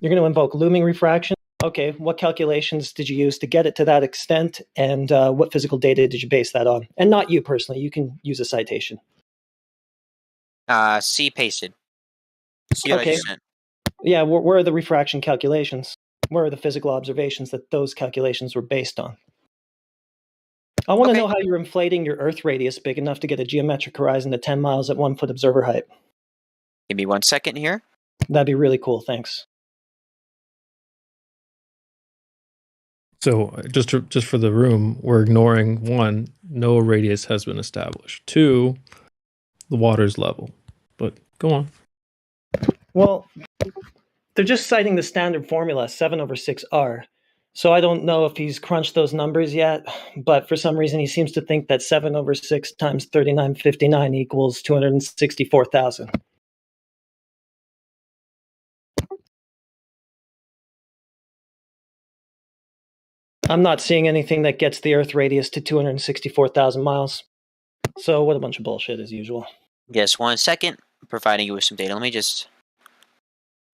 You're going to invoke looming refraction? Okay, what calculations did you use to get it to that extent, and what physical data did you base that on? And not you personally. You can use a citation. C pasted. See okay. Yeah, where are the refraction calculations? Where are the physical observations that those calculations were based on? I want to know how you're inflating your Earth radius big enough to get a geometric horizon to 10 miles at 1 foot observer height. Give me 1 second here. That'd be really cool, thanks. So just for the room, we're ignoring 1, no radius has been established. 2, the water's level. But go on. Well, they're just citing the standard formula, 7/6R. So I don't know if he's crunched those numbers yet, but for some reason he seems to think that 7/6 times 3959 equals 264,000. I'm not seeing anything that gets the Earth radius to 264,000 miles. So what a bunch of bullshit as usual. Yes, 1 second. I'm providing you with some data. Let me just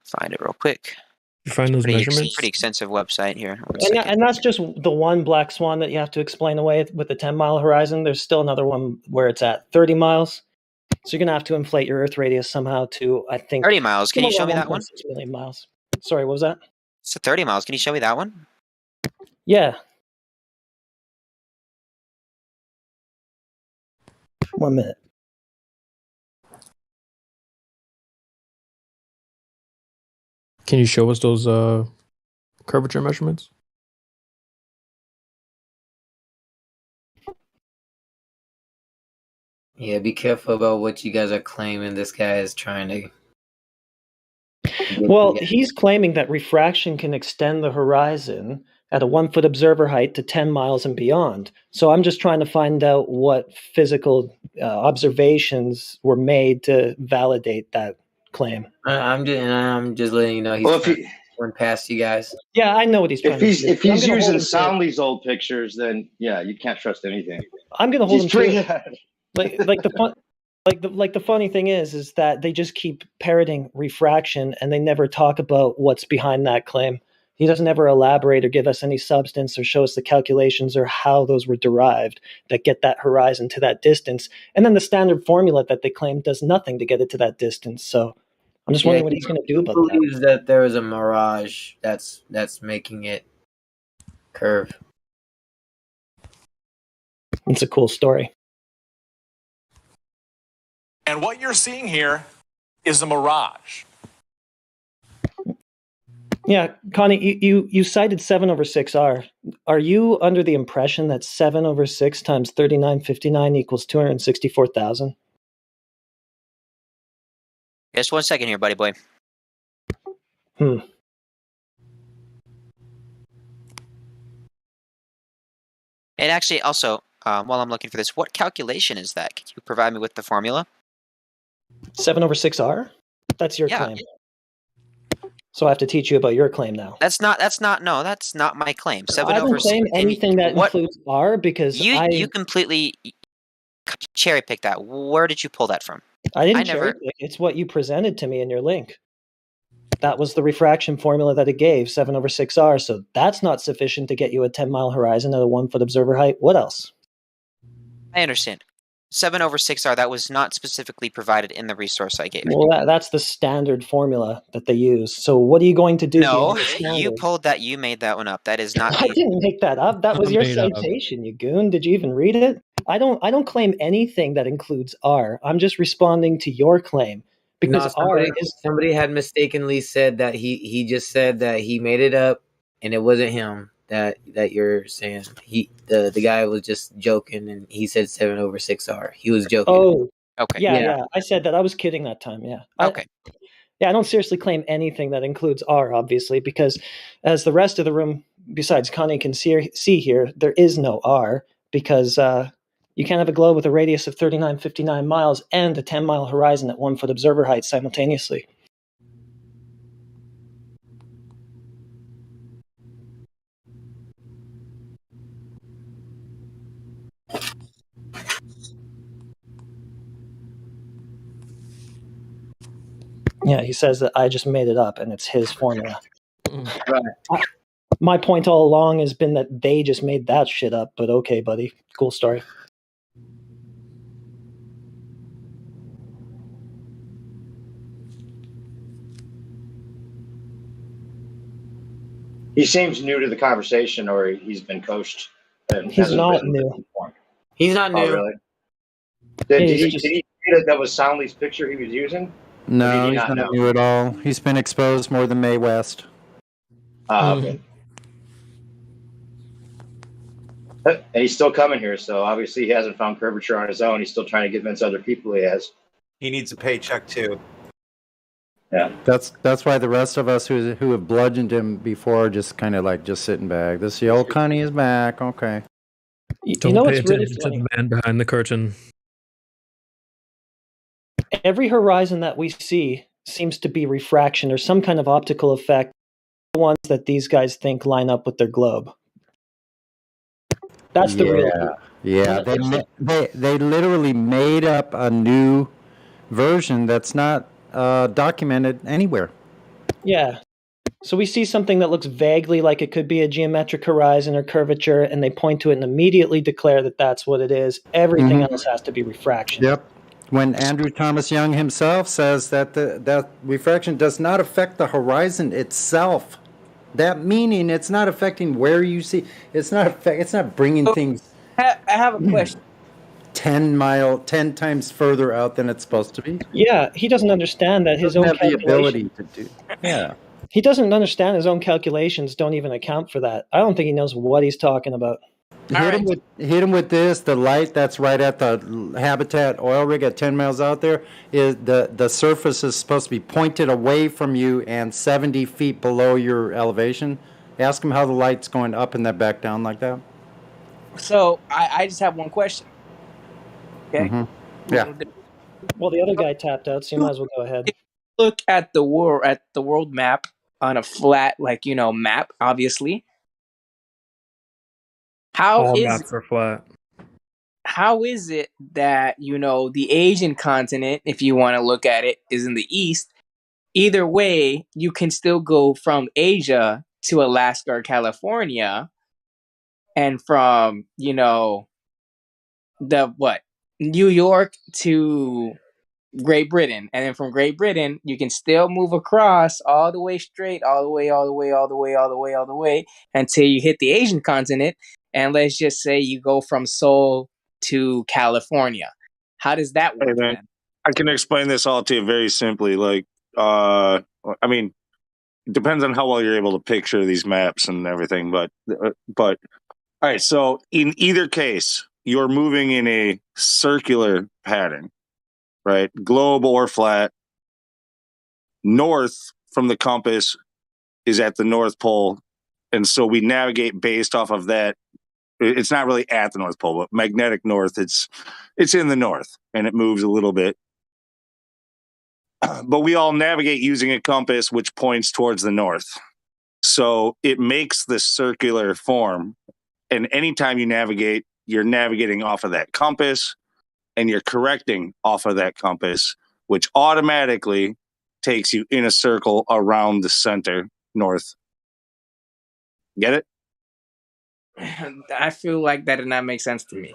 find it real quick. You find those measurements? Pretty extensive website here. And that's just the one black swan that you have to explain away with the 10-mile horizon. There's still another one where it's at 30 miles. So you're going to have to inflate your Earth radius somehow to, I think... 30 miles. Can you show me that one? 1.6 million miles. Sorry, what was that? It's 30 miles. Can you show me that one? Yeah. 1 minute. Can you show us those curvature measurements? Yeah, be careful about what you guys are claiming. This guy is trying to... Well, he's claiming that refraction can extend the horizon at a 1 foot observer height to 10 miles and beyond. So I'm just trying to find out what physical observations were made to validate that claim. I'm just letting you know he's went past you guys. Yeah, I know what he's trying to do. If he's using Soundly's old pictures, then yeah, you can't trust anything. I'm going to hold him to it. Like the funny thing is that they just keep parroting refraction and they never talk about what's behind that claim. He doesn't ever elaborate or give us any substance or show us the calculations or how those were derived that get that horizon to that distance. And then the standard formula that they claim does nothing to get it to that distance. So I'm just wondering what he's going to do about that. He believes that there is a mirage that's making it curve. It's a cool story. And what you're seeing here is a mirage. Yeah, Connie, you cited 7/6R. Are you under the impression that 7/6 times 3959 equals 264,000? Just 1 second here, buddy boy. Hmm. And actually, also, while I'm looking for this, what calculation is that? Could you provide me with the formula? 7/6R? That's your claim. So I have to teach you about your claim now. That's not my claim. 7 I over don't claim 6. anything that includes R because you completely cherry picked that. Where did you pull that from? I didn't cherry pick. It's what you presented to me in your link. That was the refraction formula that it gave, 7/6R. So that's not sufficient to get you a 10-mile horizon at a 1-foot observer height. What else? I understand. 7/6R, that was not specifically provided in the resource I gave. Well, that's the standard formula that they use. So what are you going to do? No, you pulled that. You made that one up. That is not. I didn't make that up. That was your citation, you goon. Did you even read it? I don't claim anything that includes R. I'm just responding to your claim because somebody had mistakenly said that he just said that he made it up and it wasn't him that you're saying. The guy was just joking and he said 7/6R. He was joking. Oh, okay. Yeah. I said that. I was kidding that time. Yeah. Okay. I don't seriously claim anything that includes R, obviously, because as the rest of the room, besides Connie, can see here, there is no R because you can't have a globe with a radius of 3959 miles and a 10-mile horizon at 1-foot observer height simultaneously. Yeah, he says that I just made it up and it's his formula. Right. My point all along has been that they just made that shit up, but okay, buddy. Cool story. He seems new to the conversation, or he's been coached. And He's not new. He's not new. Oh, really? Did he see that was Soundly's picture he was using? No, he's not new at all. He's been exposed more than Mae West. Okay. And he's still coming here, so obviously he hasn't found curvature on his own. He's still trying to convince other people he has. He needs a paycheck too. Yeah. That's why the rest of us who have bludgeoned him before just kind of like just sitting back. This the old Connie is back. Okay. Don't pay attention to the man behind the curtain. Every horizon that we see seems to be refraction or some kind of optical effect. The ones that these guys think line up with their globe. That's the real. Yeah, they literally made up a new version that's not documented anywhere. Yeah. So we see something that looks vaguely like it could be a geometric horizon or curvature, and they point to it and immediately declare that that's what it is. Everything else has to be refraction. Yep. When Andrew Thomas Young himself says that that refraction does not affect the horizon itself, that meaning it's not affecting where you see. It's not bringing things. I have a question. 10 times further out than it's supposed to be. Yeah, he doesn't understand that his own have the ability calculations. to do. Yeah. He doesn't understand his own calculations. Don't even account for that. I don't think he knows what he's talking about. Hit him with this. The light that's right at the Habitat oil rig at 10 miles out there is the surface is supposed to be pointed away from you and 70 feet below your elevation. Ask him how the light's going up and then back down like that. So I just have one question. Okay. Yeah. Well, the other guy tapped out, so you might as well go ahead. Look at the world map on a flat, map. Obviously, All maps are flat. How is it that the Asian continent, if you want to look at it, is in the east? Either way, you can still go from Asia to Alaska or California, and from New York to Great Britain, and then from Great Britain you can still move across all the way straight, all the way until you hit the Asian continent. And let's just say you go from Seoul to California. How does that work? Hey, man, I can explain this all to you very simply. it depends on how well you're able to picture these maps and everything. But all right. So in either case, you're moving in a circular pattern, right? Globe or flat. North from the compass is at the North Pole, and so we navigate based off of that. It's not really at the North Pole, but magnetic north. It's in the north, and it moves a little bit. But we all navigate using a compass which points towards the north. So it makes this circular form. And anytime you navigate, you're navigating off of that compass and you're correcting off of that compass, which automatically takes you in a circle around the center north. Get it? I feel like that did not make sense to me.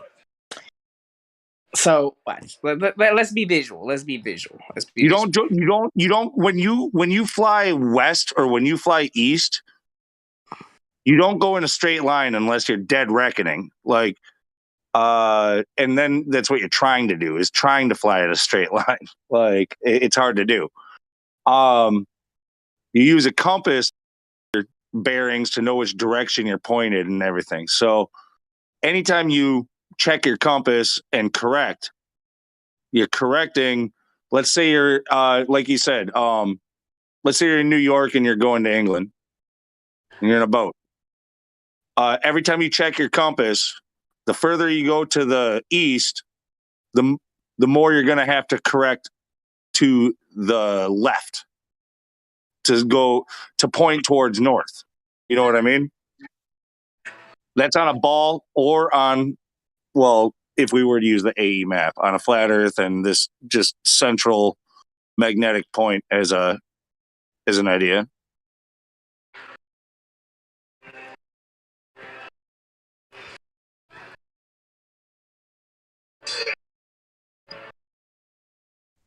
So watch. Let's be visual. Let's be visual. You don't when you fly west or when you fly east, you don't go in a straight line unless you're dead reckoning. Like and then that's what you're trying to do, is trying to fly at a straight line. Like it's hard to do. You use a compass bearings to know which direction you're pointed and everything. So anytime you check your compass and correct, you're correcting. Let's say you're like you said, let's say you're in New York and you're going to England and you're in a boat. Every time you check your compass, the further you go to the east, the more you're going to have to correct to the left to point towards north. You know what I mean? That's on a ball or on, well, if we were to use the AE map, on a flat Earth and this just central magnetic point as an idea.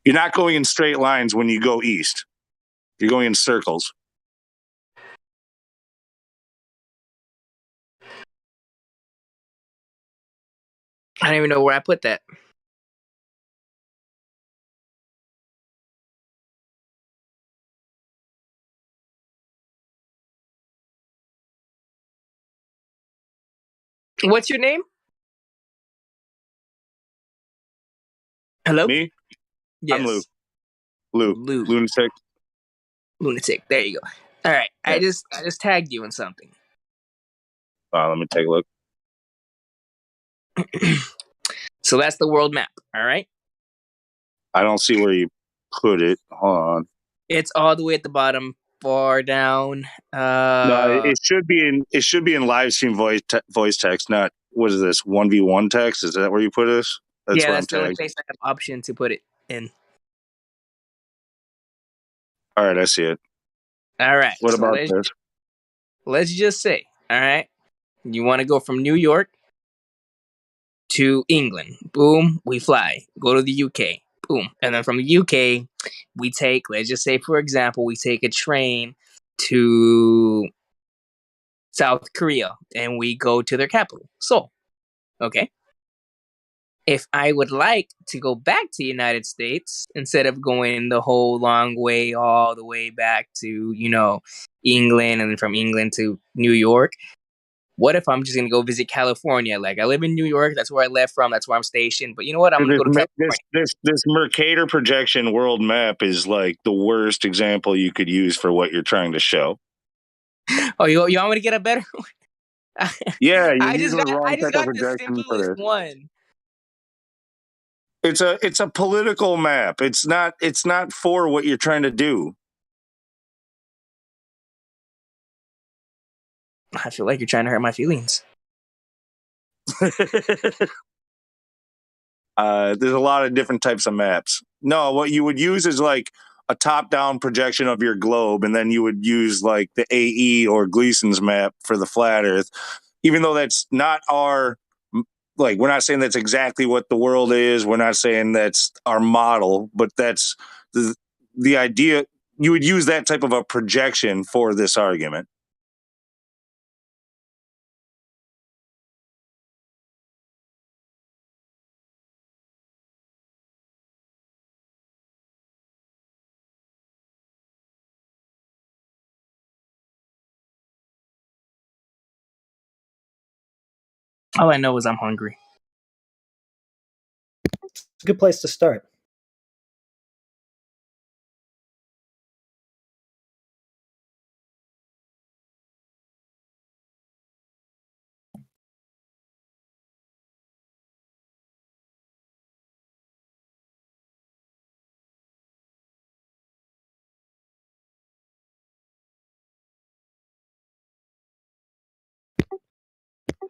You're not going in straight lines when you go east. You're going in circles. I don't even know where I put that. What's your name? Hello? Me? Yes. I'm Lou. Lunatic. Lunatic. There you go. All right. Yeah. I just tagged you in something. Let me take a look. So that's the world map. All right. I don't see where you put it. Hold on. It's all the way at the bottom, far down. No, it should be in Livestream voice text, not what is this 1v1 text? Is that where you put this? That's where that's I'm the only tagged. place I have option to put it in. All right, I see it. All right. What so about this? Let's just say, all right, you want to go from New York to England. Boom, we fly. Go to the UK. Boom. And then from the UK, we take, let's just say, for example, we take a train to South Korea and we go to their capital, Seoul. Okay. If I would like to go back to the United States, instead of going the whole long way, all the way back to, England, and then from England to New York, what if I'm just going to go visit California? Like, I live in New York. That's where I left from. That's where I'm stationed. But you know what? I'm going to go to California. This Mercator projection world map is like the worst example you could use for what you're trying to show. Oh, you want me to get a better one? Yeah, I just got the simplest one. It's a political map. It's not for what you're trying to do. I feel like you're trying to hurt my feelings. There's a lot of different types of maps. No, what you would use is like a top-down projection of your globe, and then you would use like the AE or Gleason's map for the flat Earth. Even though that's not our, like, we're not saying that's exactly what the world is. We're not saying that's our model, but that's the idea. You would use that type of a projection for this argument. All I know is I'm hungry. It's a good place to start.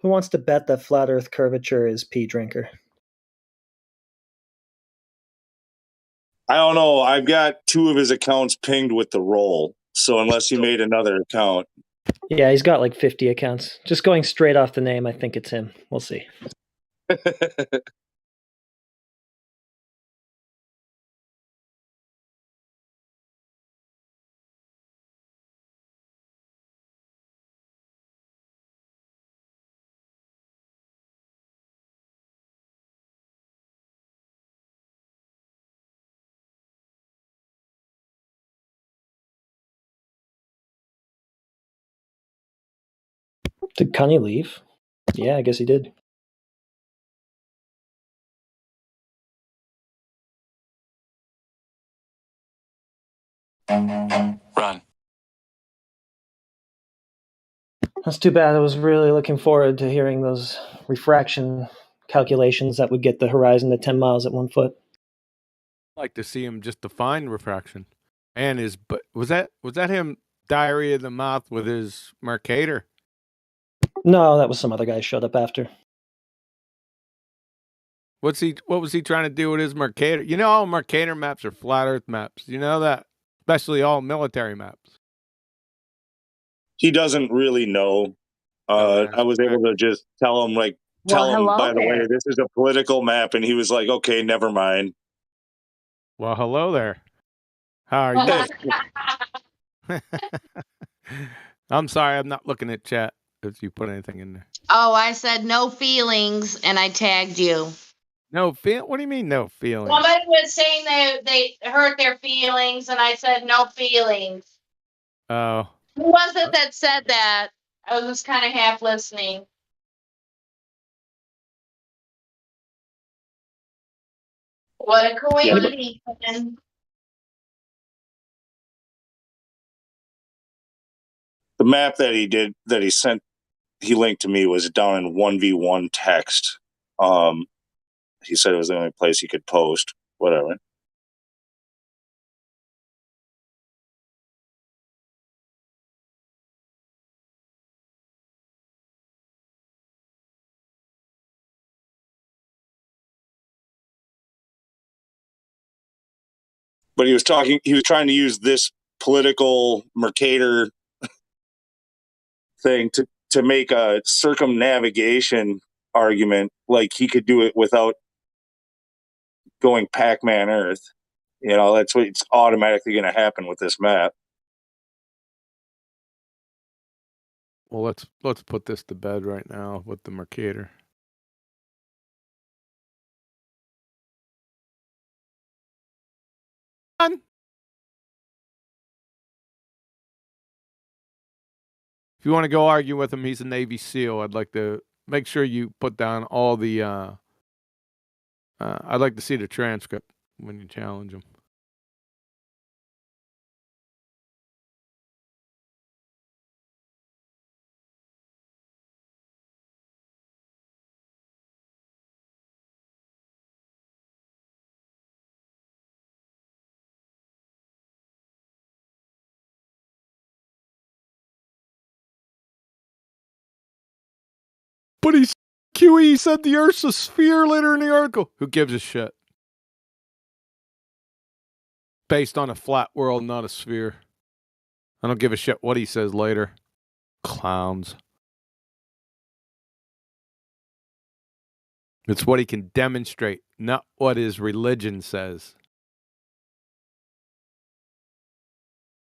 Who wants to bet that flat Earth curvature is pee drinker? I don't know. I've got 2 of his accounts pinged with the roll. So unless he made another account. Yeah, he's got like 50 accounts. Just going straight off the name, I think it's him. We'll see. Did Connie leave? Yeah, I guess he did. Run. That's too bad. I was really looking forward to hearing those refraction calculations that would get the horizon to 10 miles at 1 foot. I'd like to see him just define refraction. And but was that him diarrhea of the mouth with his Mercator? No, that was some other guy showed up after. What was he trying to do with his Mercator? You know, all Mercator maps are flat Earth maps. You know that, especially all military maps. He doesn't really know. I was able to just tell him, by the way, this is a political map, and he was like, okay, never mind. Well, hello there. How are you? I'm sorry, I'm not looking at chat if you put anything in there. Oh, I said no feelings, and I tagged you. No feel? What do you mean no feelings? Somebody was saying they hurt their feelings, and I said no feelings. Oh. Who was it that said that? I was just kind of half listening. What a coincidence. The map that he linked to me was down in 1v1 text. He said it was the only place he could post. Whatever. But he was trying to use this political Mercator thing to make a circumnavigation argument, like he could do it without going Pac-Man Earth. You know, that's what's automatically going to happen with this map. Well, let's put this to bed right now with the Mercator. If you want to go argue with him, he's a Navy SEAL. I'd like to make sure you put down all the. I'd like to see the transcript when you challenge him. But QE said the Earth's a sphere later in the article. Who gives a shit? Based on a flat world, not a sphere. I don't give a shit what he says later. Clowns. It's what he can demonstrate, not what his religion says.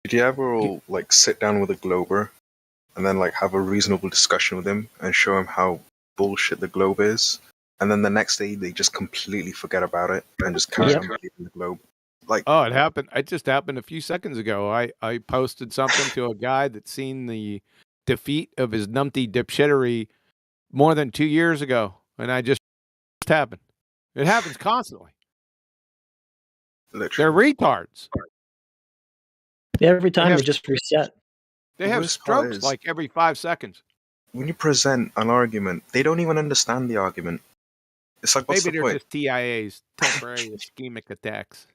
Did you ever all sit down with a glober and then have a reasonable discussion with him and show him how bullshit the globe is, and then the next day they just completely forget about it and just carry on believing the globe? Oh, it happened. It just happened a few seconds ago. I posted something to a guy that's seen the defeat of his numpty dipshittery more than 2 years ago, and I just happened. It happens constantly. They're retards. Every time they just reset. They The have worst part strokes is- like every 5 seconds. When you present an argument, they don't even understand the argument. It's like, what's Maybe the they're point? just TIAs, temporary ischemic attacks.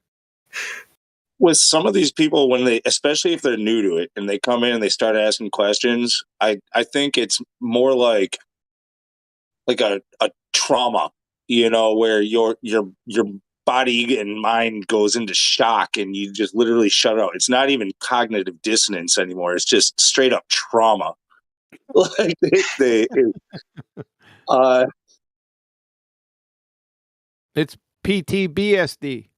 With some of these people, when they, especially if they're new to it and they come in and they start asking questions, I think it's more like a trauma, where your body and mind goes into shock and you just literally shut out. It's not even cognitive dissonance anymore. It's just straight up trauma. Like It's PTBSD,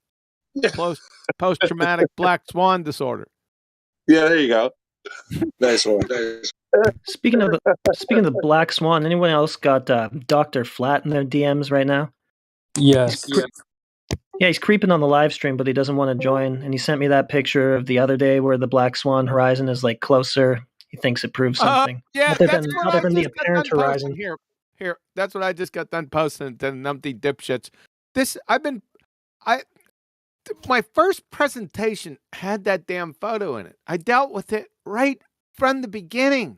post traumatic black swan disorder. Yeah, there you go. Nice one. Speaking of the black swan, anyone else got Dr. Flat in their DMs right now? Yes. Yeah, he's creeping on the live stream, but he doesn't want to join. And he sent me that picture of the other day where the black swan horizon is like closer. He thinks it proves something. Yeah, other that's than, what other I than the just got apparent done horizon. posting. Here, that's what I just got done posting to the numpty dipshits. My first presentation had that damn photo in it. I dealt with it right from the beginning.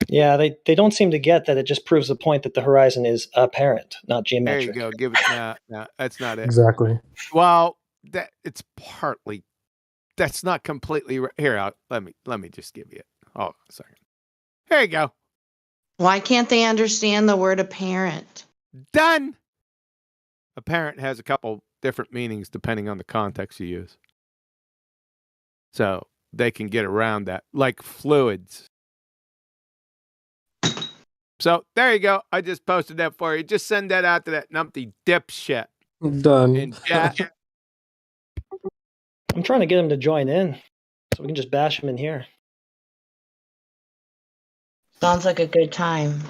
Yeah, they don't seem to get that it just proves the point that the horizon is apparent, not There you geometric. go. Give it. No, that's not it. Exactly. Well, it's partly. That's not completely right. Here, let me just give you it. Hold on a second. There you go. Why can't they understand the word apparent? Done. Apparent has a couple different meanings depending on the context you use. So they can get around that, like fluids. So there you go. I just posted that for you. Just send that out to that numpty dipshit. Done. In chat. I'm trying to get him to join in so we can just bash him in here. Sounds like a good time.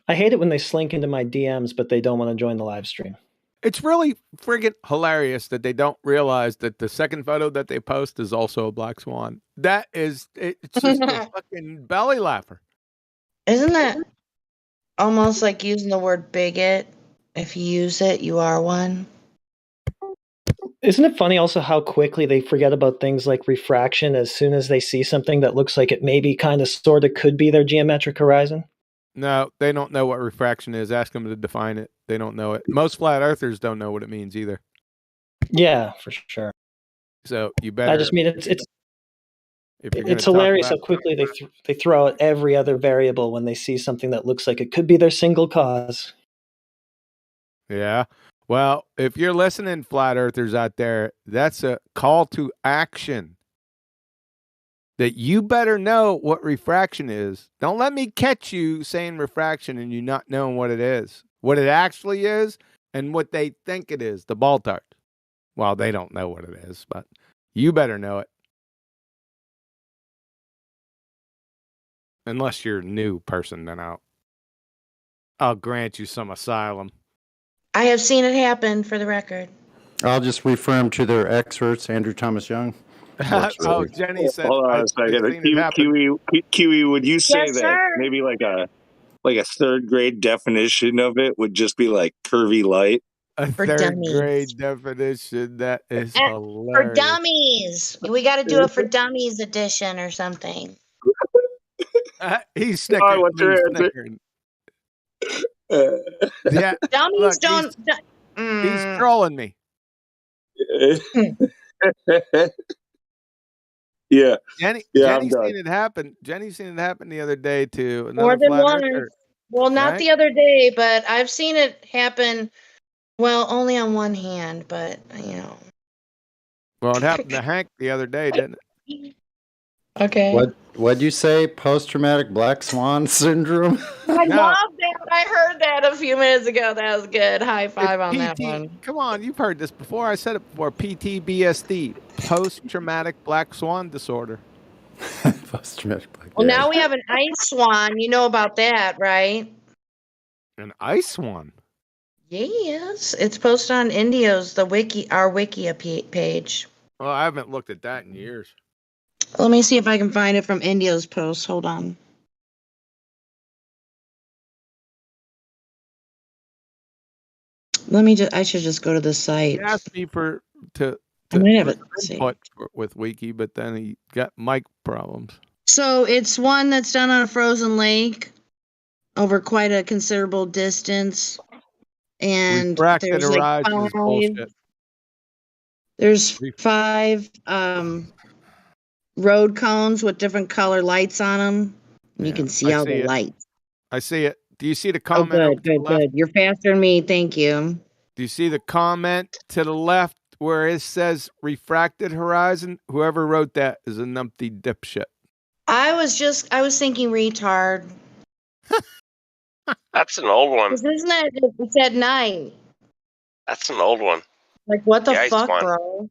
I hate it when they slink into my DMs, but they don't want to join the live stream. It's really friggin' hilarious that they don't realize that the second photo that they post is also a black swan. It's just a fucking belly laugher. Isn't that almost like using the word bigot? If you use it, you are one. Isn't it funny also how quickly they forget about things like refraction as soon as they see something that looks like it maybe kind of sort of could be their geometric horizon? No, they don't know what refraction is. Ask them to define it. They don't know it. Most flat earthers don't know what it means either. Yeah, for sure. So you better. I just mean it's hilarious how quickly they throw out every other variable when they see something that looks like it could be their single cause. Yeah. Well, if you're listening, flat earthers out there, that's a call to action. That you better know what refraction is. Don't let me catch you saying refraction and you not knowing what it is. What it actually is and what they think it is, the ball tart. Well, they don't know what it is, but you better know it. Unless you're a new person, then I'll grant you some asylum. I have seen it happen, for the record. I'll just refer them to their experts, Andrew Thomas Young. Oh, Jenny said. Hold on a second. Kiwi, would you say Yes, that sir. maybe like a third grade definition of it would just be like curvy light? A For third dummies. grade definition. That is For hilarious. dummies. We got to do it for dummies edition or something. He's snickering. what's your He's answer? snickering. Yeah. Dummies Look, don't. He's trolling me. Yeah. Jenny's I'm done. seen it happen. Jenny's seen it happen the other day to More another than flat once. earther. Well, not right? the other day, but I've seen it happen. Well, only on one hand, but you know. Well, it happened to Hank the other day, didn't it? Okay. What'd you say? Post-traumatic black swan syndrome? I No. love that. I heard that a few minutes ago. That was good. High five on that PT one. Come on, you've heard this before. I said it before. PTBSD, post-traumatic black swan disorder. Post-traumatic black. Well, now we have an ice swan. You know about that, right? An ice swan. Yes, it's posted on Indio's our Wikia page. Well, I haven't looked at that in years. Let me see if I can find it from Indio's post. Hold on. I should just go to the site. He asked me to I might have for it saved. input with Wiki, but then he got mic problems. So it's one that's done on a frozen lake over quite a considerable distance. And Refracted there's like horizon is bullshit. There's 5 road cones with different color lights on them. And you can see all the lights. I see it. Do you see the Oh, comment over good, to the good, left? good. You're faster than me. Thank you. Do you see the comment to the left where it says refracted horizon? Whoever wrote that is a numpty dipshit. I was thinking retard. That's an old one. 'Cause isn't that, it's at night. That's an old one. Like, what the The ice fuck, one. bro?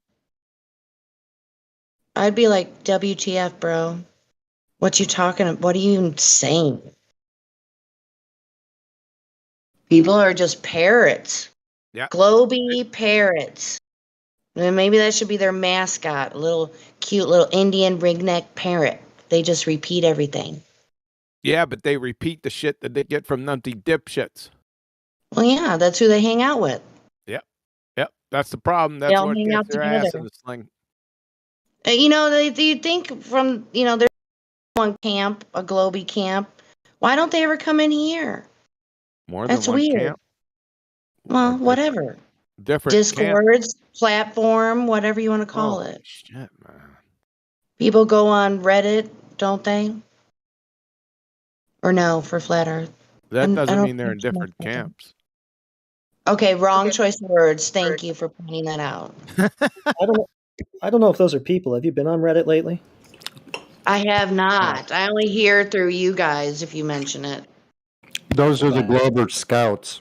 I'd be like, WTF, bro? What you talking about? What are you even saying? People are just parrots. Yeah. Globy parrots. And maybe that should be their mascot. A little cute little Indian ringneck parrot. They just repeat everything. Yeah, but they repeat the shit that they get from numpty dipshits. Well, yeah, that's who they hang out with. Yep. Yep. That's the problem. They That's all what hang gets out their ass together. in the sling. You know, you think from, there's one camp, a Globy camp. Why don't they ever come in here? More That's than one weird. camp. Well, whatever. Different camp. Discords, platform, whatever you want to call Holy it. shit, man. People go on Reddit, don't they? Or no, for Flat Earth. That I doesn't don't mean they're in think so much different about them. camps. Okay, wrong choice of words. Thank you for pointing that out. I don't know if those are people. Have you been on Reddit lately? I have not. I only hear through you guys if you mention it. Those are the Glober Scouts.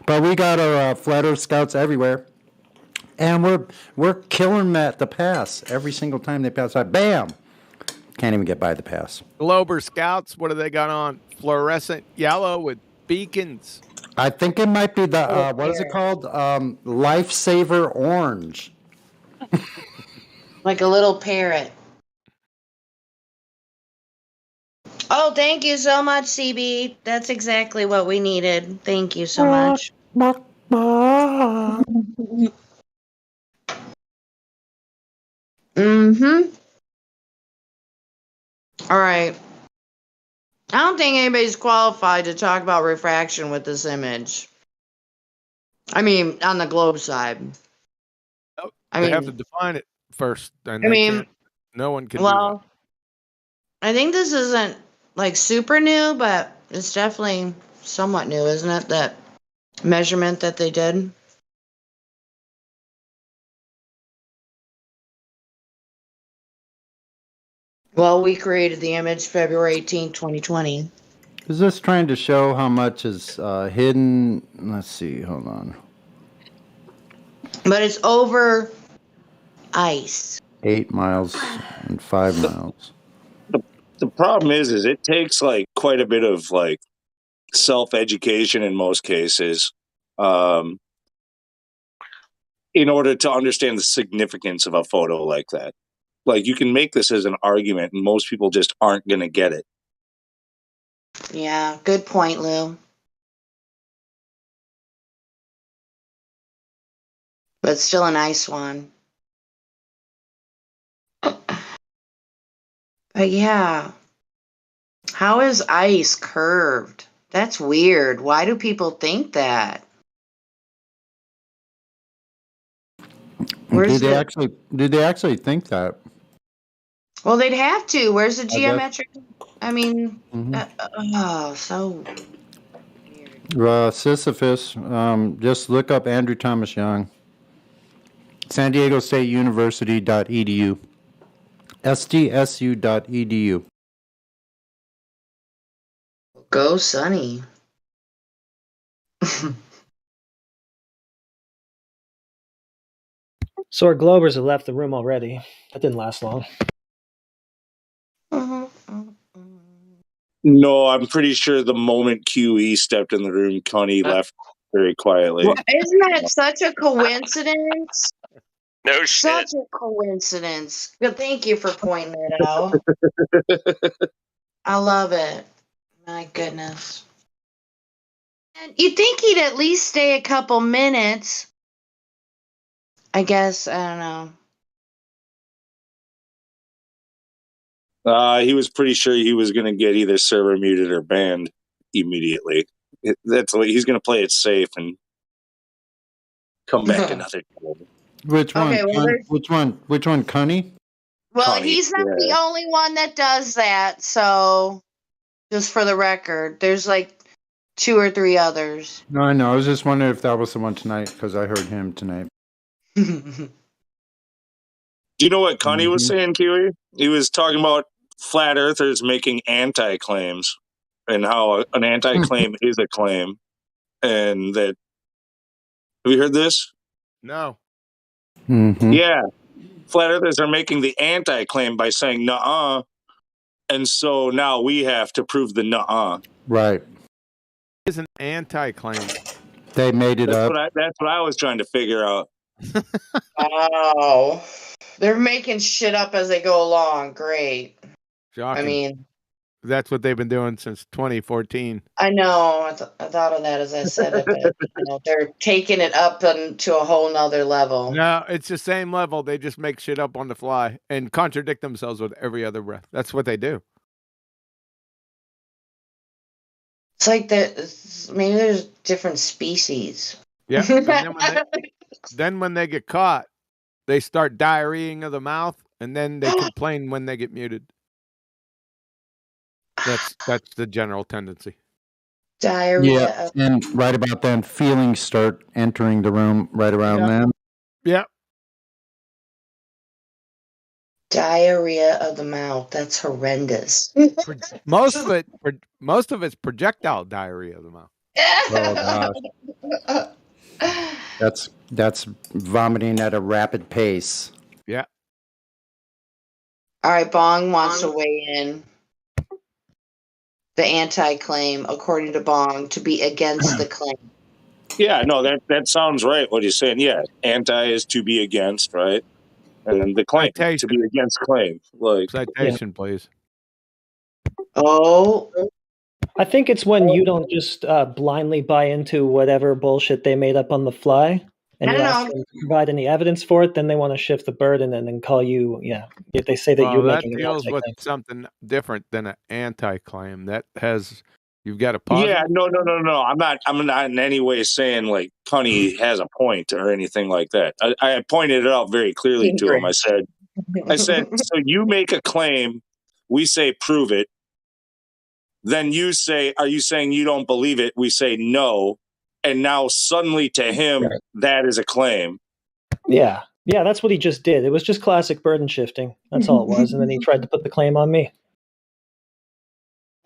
But we got our Flat Earth Scouts everywhere. And we're killing them at the pass. Every single time they pass by, bam! Can't even get by the pass. Glober Scouts, what do they got on? Fluorescent yellow with beacons. I think it might be the, what is it called? Lifesaver Orange. Like a little parrot. Oh, thank you so much, CB. That's exactly what we needed. Thank you so much. Mm-hmm. All right. I don't think anybody's qualified to talk about refraction with this image. I mean, on the globe side. They have to define it first. And no one can do well, I think this isn't like super new, but it's definitely somewhat new, isn't it? That measurement that they did. Well, we created the image February 18, 2020. Is this trying to show how much is hidden? Let's see, hold on. But it's over ice. 8 miles and 5 miles. The problem is it takes like quite a bit of like self-education in most cases in order to understand the significance of a photo like that. Like you can make this as an argument and most people just aren't going to get it. Yeah, good point, Lou. But still a nice one. But yeah. How is ice curved? That's weird. Why do people think that? Do they actually think that? Well, they'd have to. Where's the guess. geometric? I mean, so Sisyphus, just look up Andrew Thomas Young. San Diego State University.edu. SDSU.edu. go Sunny. So our Globers have left the room already. That didn't last long. No, I'm pretty sure the moment QE stepped in the room, Connie left very quietly. Well, isn't that such a coincidence? No shit. Such a coincidence. But thank you for pointing that out. I love it. My goodness. And you'd think he'd at least stay a couple minutes. I guess, I don't know. He was pretty sure he was going to get either server muted or banned immediately. That's like he's going to play it safe and come back another time. Which one? Okay, well, Which one? Which one? Cunny? Well, Connie, he's not the yeah. only one that does that. So, just for the record, there's like 2 or 3 others. No, I know. I was just wondering if that was the one tonight because I heard him tonight. Do you know what Connie was saying, Kiwi? He was talking about flat earthers making anti-claims and how an anti-claim is a claim. And that, have you heard this? No. Mm-hmm. Yeah. Flat earthers are making the anti-claim by saying nuh-uh. And so now we have to prove the nuh-uh. Right. It's an anti-claim. They made it up. That's what I was trying to figure out. Oh, they're making shit up as they go along. Great. Shocking. I mean, that's what they've been doing since 2014. I know. I thought of that as I said it, but they're taking it up to a whole nother level. No, it's the same level. They just make shit up on the fly and contradict themselves with every other breath. That's what they do. It's like maybe there's different species. Yeah. Then when they get caught, they start diarrheaing of the mouth, and then they complain when they get muted. That's the general tendency. Diarrhea. Yeah, and right about then, feelings start entering the room right around then. Yeah. Diarrhea of the mouth. That's horrendous. Most of it's projectile diarrhea of the mouth. Oh gosh. That's vomiting at a rapid pace. Yeah. All right, Bong wants to weigh in. The anti-claim, according to Bong, to be against the claim. Yeah, no, that sounds right. What he's saying, yeah, anti is to be against, right? And then the claim to be against claim, like citation, please. Oh, I think it's when you don't just blindly buy into whatever bullshit they made up on the fly, and you ask them to provide any evidence for it. Then they want to shift the burden and then call you. Yeah, if they say that Well, you're that making an deals with anti-claim. something different than an anti-claim. That has you've got a positive. Yeah, no. I'm not in any way saying like Connie has a point or anything like that. I pointed it out very clearly to him. I said, so you make a claim, we say prove it. Then you say, are you saying you don't believe it? We say no. And now suddenly to him, that is a claim. Yeah, that's what he just did. It was just classic burden shifting. That's all it was. And then he tried to put the claim on me.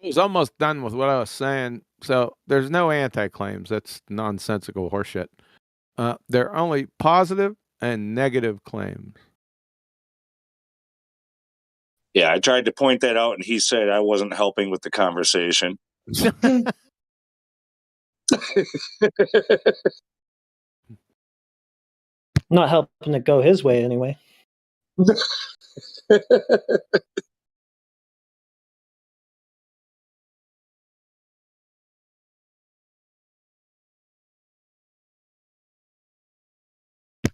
I was almost done with what I was saying. So there's no anti-claims. That's nonsensical horseshit. There are only positive and negative claims. Yeah, I tried to point that out, and he said I wasn't helping with the conversation. Not helping it go his way anyway.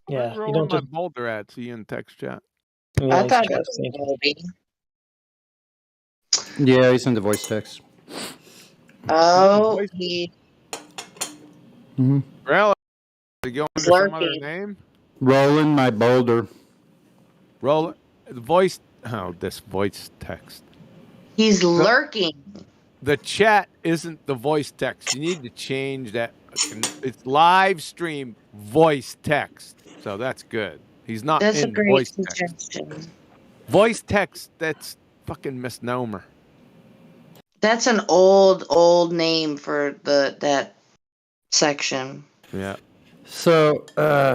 Yeah, you don't my boulder at. See you in text chat. Yeah, I thought that was a movie. Yeah, he's in the voice text. Oh, he. Really? You go under some other name? Rolling my boulder. Roll the voice. Oh, this voice text. He's lurking. The chat isn't the voice text. You need to change that. It's live stream voice text. So that's good. He's not That's in a great voice suggestion. text. Voice text, that's fucking misnomer. That's an old name for that section. Yeah. So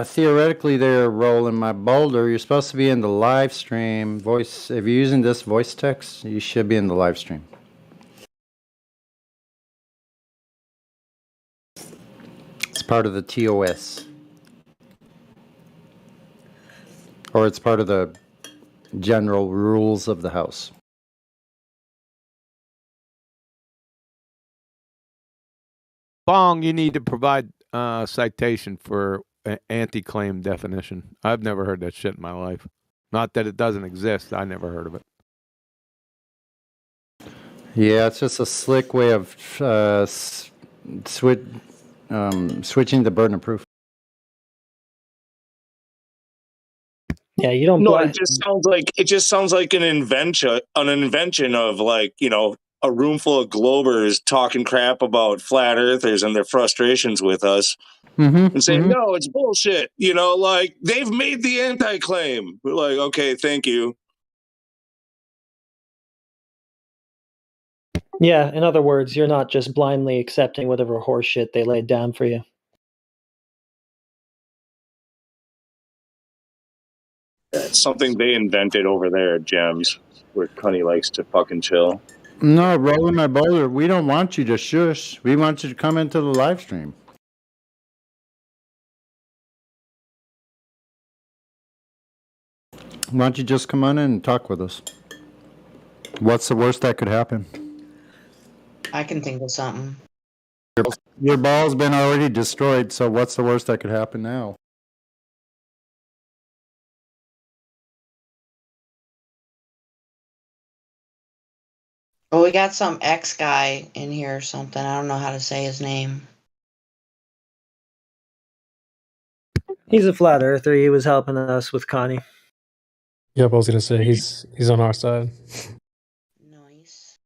theoretically, they're rolling my boulder. You're supposed to be in the live stream voice. If you're using this voice text, you should be in the live stream. It's part of the TOS. Or it's part of the general rules of the house. Bong, you need to provide citation for an anti-claim definition. I've never heard that shit in my life. Not that it doesn't exist. I never heard of it. Yeah, it's just a slick way of switching the burden of proof. Yeah, you don't. No, it just sounds like an invention of, like, you know, a room full of globers talking crap about flat earthers and their frustrations with us, and saying, no, it's bullshit. You know, like, they've made the anti-claim. We're like, okay, thank you. Yeah, in other words, you're not just blindly accepting whatever horseshit they laid down for you. It's something they invented over there at Gems, where Cunny likes to fucking chill. No, rolling my boulder. We don't want you to shush. We want you to come into the live stream. Why don't you just come on in and talk with us? What's the worst that could happen? I can think of something. Your ball's been already destroyed, so what's the worst that could happen now? Well, we got some ex guy in here or something. I don't know how to say his name. He's a flat earther. He was helping us with Connie. Yep, I was gonna say he's on our side. Nice.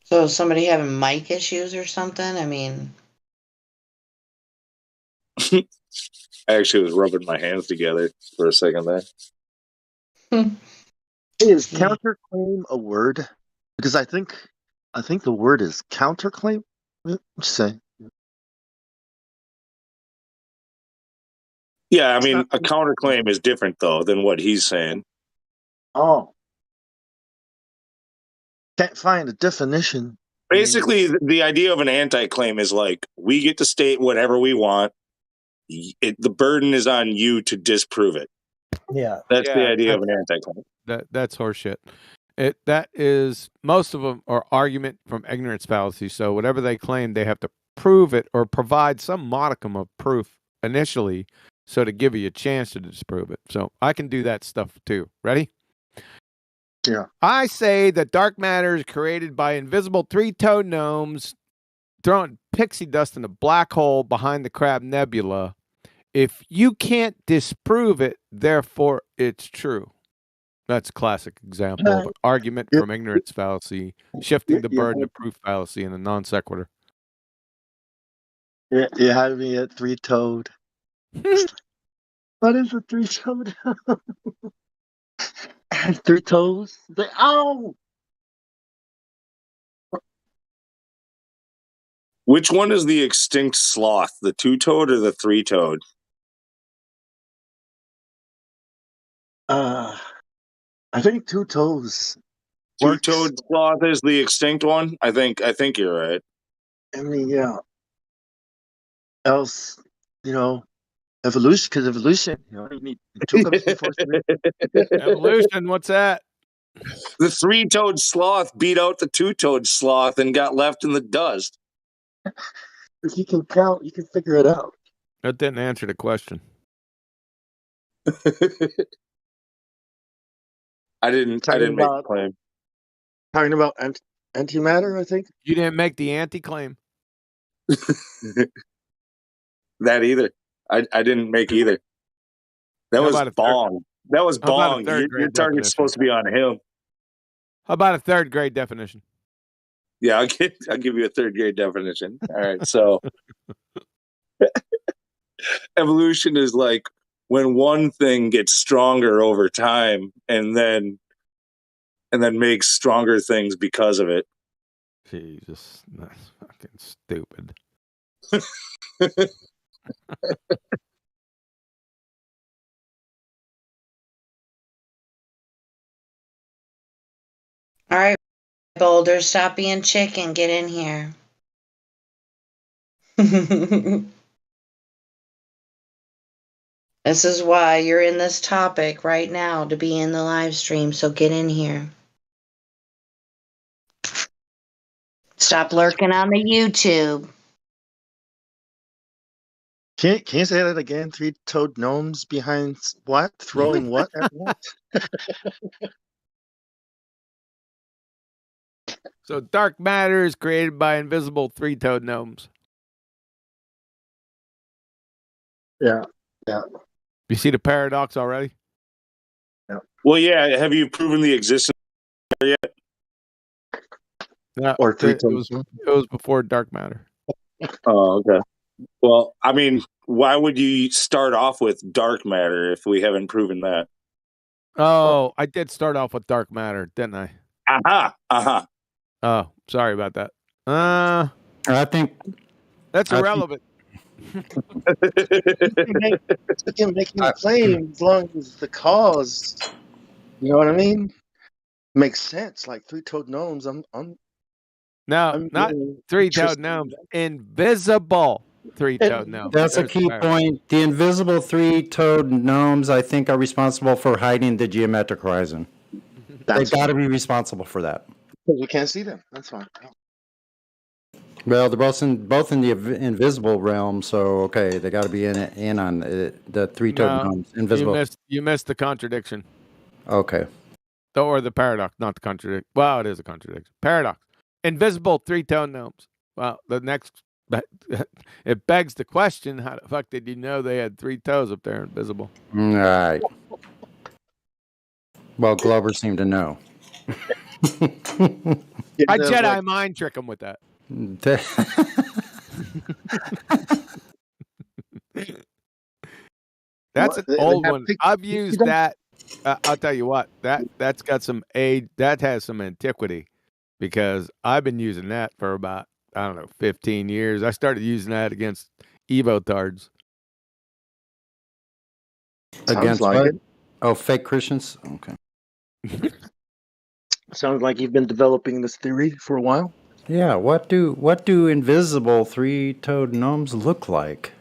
So is somebody having mic issues or something? I mean, I actually was rubbing my hands together for a second there. Is counterclaim a word? Because I think the word is counterclaim. Just say. Yeah, I mean, a counterclaim is different, though, than what he's saying. Oh. Can't find a definition. Basically, the idea of an anti-claim is like, we get to state whatever we want. The burden is on you to disprove it. Yeah. That's the idea of an anti-claim. That's horseshit. That is, most of them are argument from ignorance fallacy. So whatever they claim, they have to prove it or provide some modicum of proof initially, so to give you a chance to disprove it. So I can do that stuff too. Ready? Yeah. I say that dark matter is created by invisible three-toed gnomes throwing pixie dust in a black hole behind the Crab Nebula. If you can't disprove it, therefore it's true. That's a classic example of an argument from ignorance fallacy, shifting the burden of proof fallacy in a non sequitur. You had me at three-toed. What is a three-toed? Three toes? Ow! Which one is the extinct sloth, the two-toed or the three-toed? I think two toes. Two-toed sloth is the extinct one? I think you're right. I mean, yeah. Else, evolution, because evolution, you need two cups before three. Evolution, what's that? The three-toed sloth beat out the two-toed sloth and got left in the dust. If you can count, you can figure it out. That didn't answer the question. I didn't make a claim. Talking about antimatter, I think. You didn't make the anti-claim. That either. I didn't make either. That was Bong. That was Bong. Your target's supposed to be on him. How about a third grade definition? Yeah, I'll give you a third grade definition. All right, so evolution is like when one thing gets stronger over time and then makes stronger things because of it. Jesus, that's fucking stupid. All right, Boulder, stop being chicken. Get in here. This is why you're in this topic right now, to be in the live stream, so get in here. Stop lurking on the YouTube. Can you say that again? Three-toed gnomes behind what? Throwing what at what? So dark matter is created by invisible three-toed gnomes. Yeah, yeah. You see the paradox already? Well, yeah. Have you proven the existence yet? No, Or it three-toed. was before dark matter. Oh, okay. Well, I mean, why would you start off with dark matter if we haven't proven that? Oh, I did start off with dark matter, didn't I? Aha. Oh, sorry about that. I think that's irrelevant. You can make a claim as long as the cause, you know what I mean? Makes sense. Like three-toed gnomes. No, not really three-toed interested gnomes. Invisible three-toed gnomes. That's a There's key the point. The invisible three-toed gnomes, I think, are responsible for hiding the geometric horizon. They've got to be responsible for that. Because we can't see them. That's fine. Well, they're both in the invisible realm, so okay, they got to be in on the three-toed No, gnomes. Invisible. You missed the contradiction. Okay. Or the paradox, not the contradiction. Well, it is a contradiction. Paradox. Invisible three-toed gnomes. Well, the next, it begs the question: how the fuck did you know they had 3 toes up there, invisible? All right. Well, Glover seemed to know. I Jedi mind trick him with that. That's an old one. I've used that. I'll tell you what. That's got some age. That has some antiquity, because I've been using that for about 15 years. I started using that against Evotards. Against like what? it. Oh, fake Christians? Okay. Sounds like you've been developing this theory for a while. Yeah, what do invisible three-toed gnomes look like?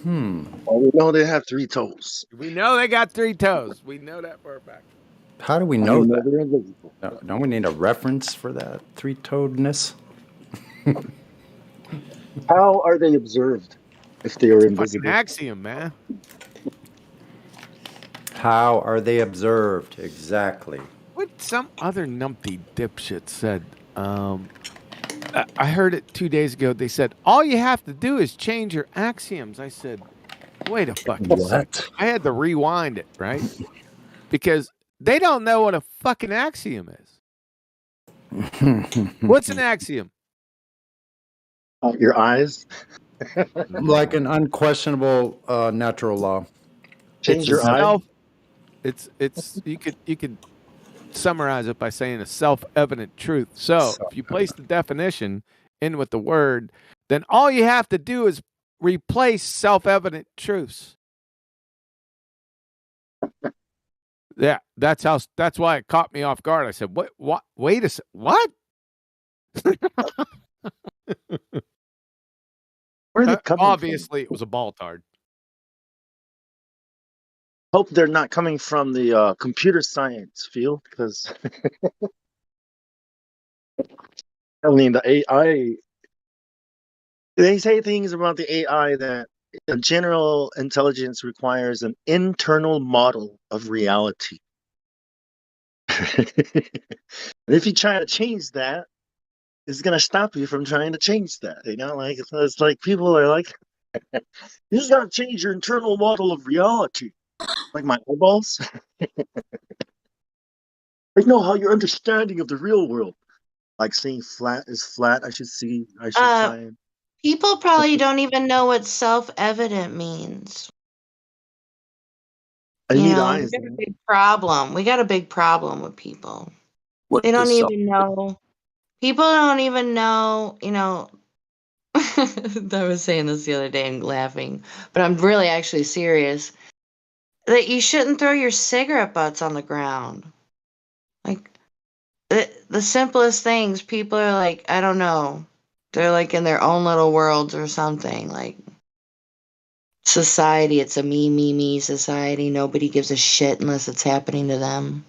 Well, we know they have 3 toes. We know they got 3 toes. We know that for a fact. How do we know that? They're invisible. Don't we need a reference for that three-toedness? How are they observed if they are invisible? Fucking axiom, man. How are they observed exactly? What some other numpty dipshit said. I heard it 2 days ago. They said, all you have to do is change your axioms. I said, wait a fucking second. I had to rewind it, right? Because they don't know what a fucking axiom is. What's an axiom? Your eyes? Like an unquestionable natural law. Change your eyes? It's you could summarize it by saying a self-evident truth. So if you place the definition in with the word, then all you have to do is replace self-evident truths. Yeah, that's why it caught me off guard. I said, what wait a second, what? Obviously it was a ball-tard. Hope they're not coming from the computer science field, because I mean, the AI, they say things about the AI that the general intelligence requires an internal model of reality. And if you try to change that, it's going to stop you from trying to change that. You know, like it's like people are like, you just got to change your internal model of reality. Like my eyeballs. Like, no, how your understanding of the real world. Like saying flat is flat. I should try and. People probably don't even know what self-evident means. I need eyes. We got a big problem. We got a big problem with people. What They don't does even know. People don't even know, I was saying this the other day and laughing, but I'm really actually serious. That you shouldn't throw your cigarette butts on the ground. Like, the simplest things, people are like, I don't know. They're like in their own little worlds or something. Like society, it's a me society. Nobody gives a shit unless it's happening to them.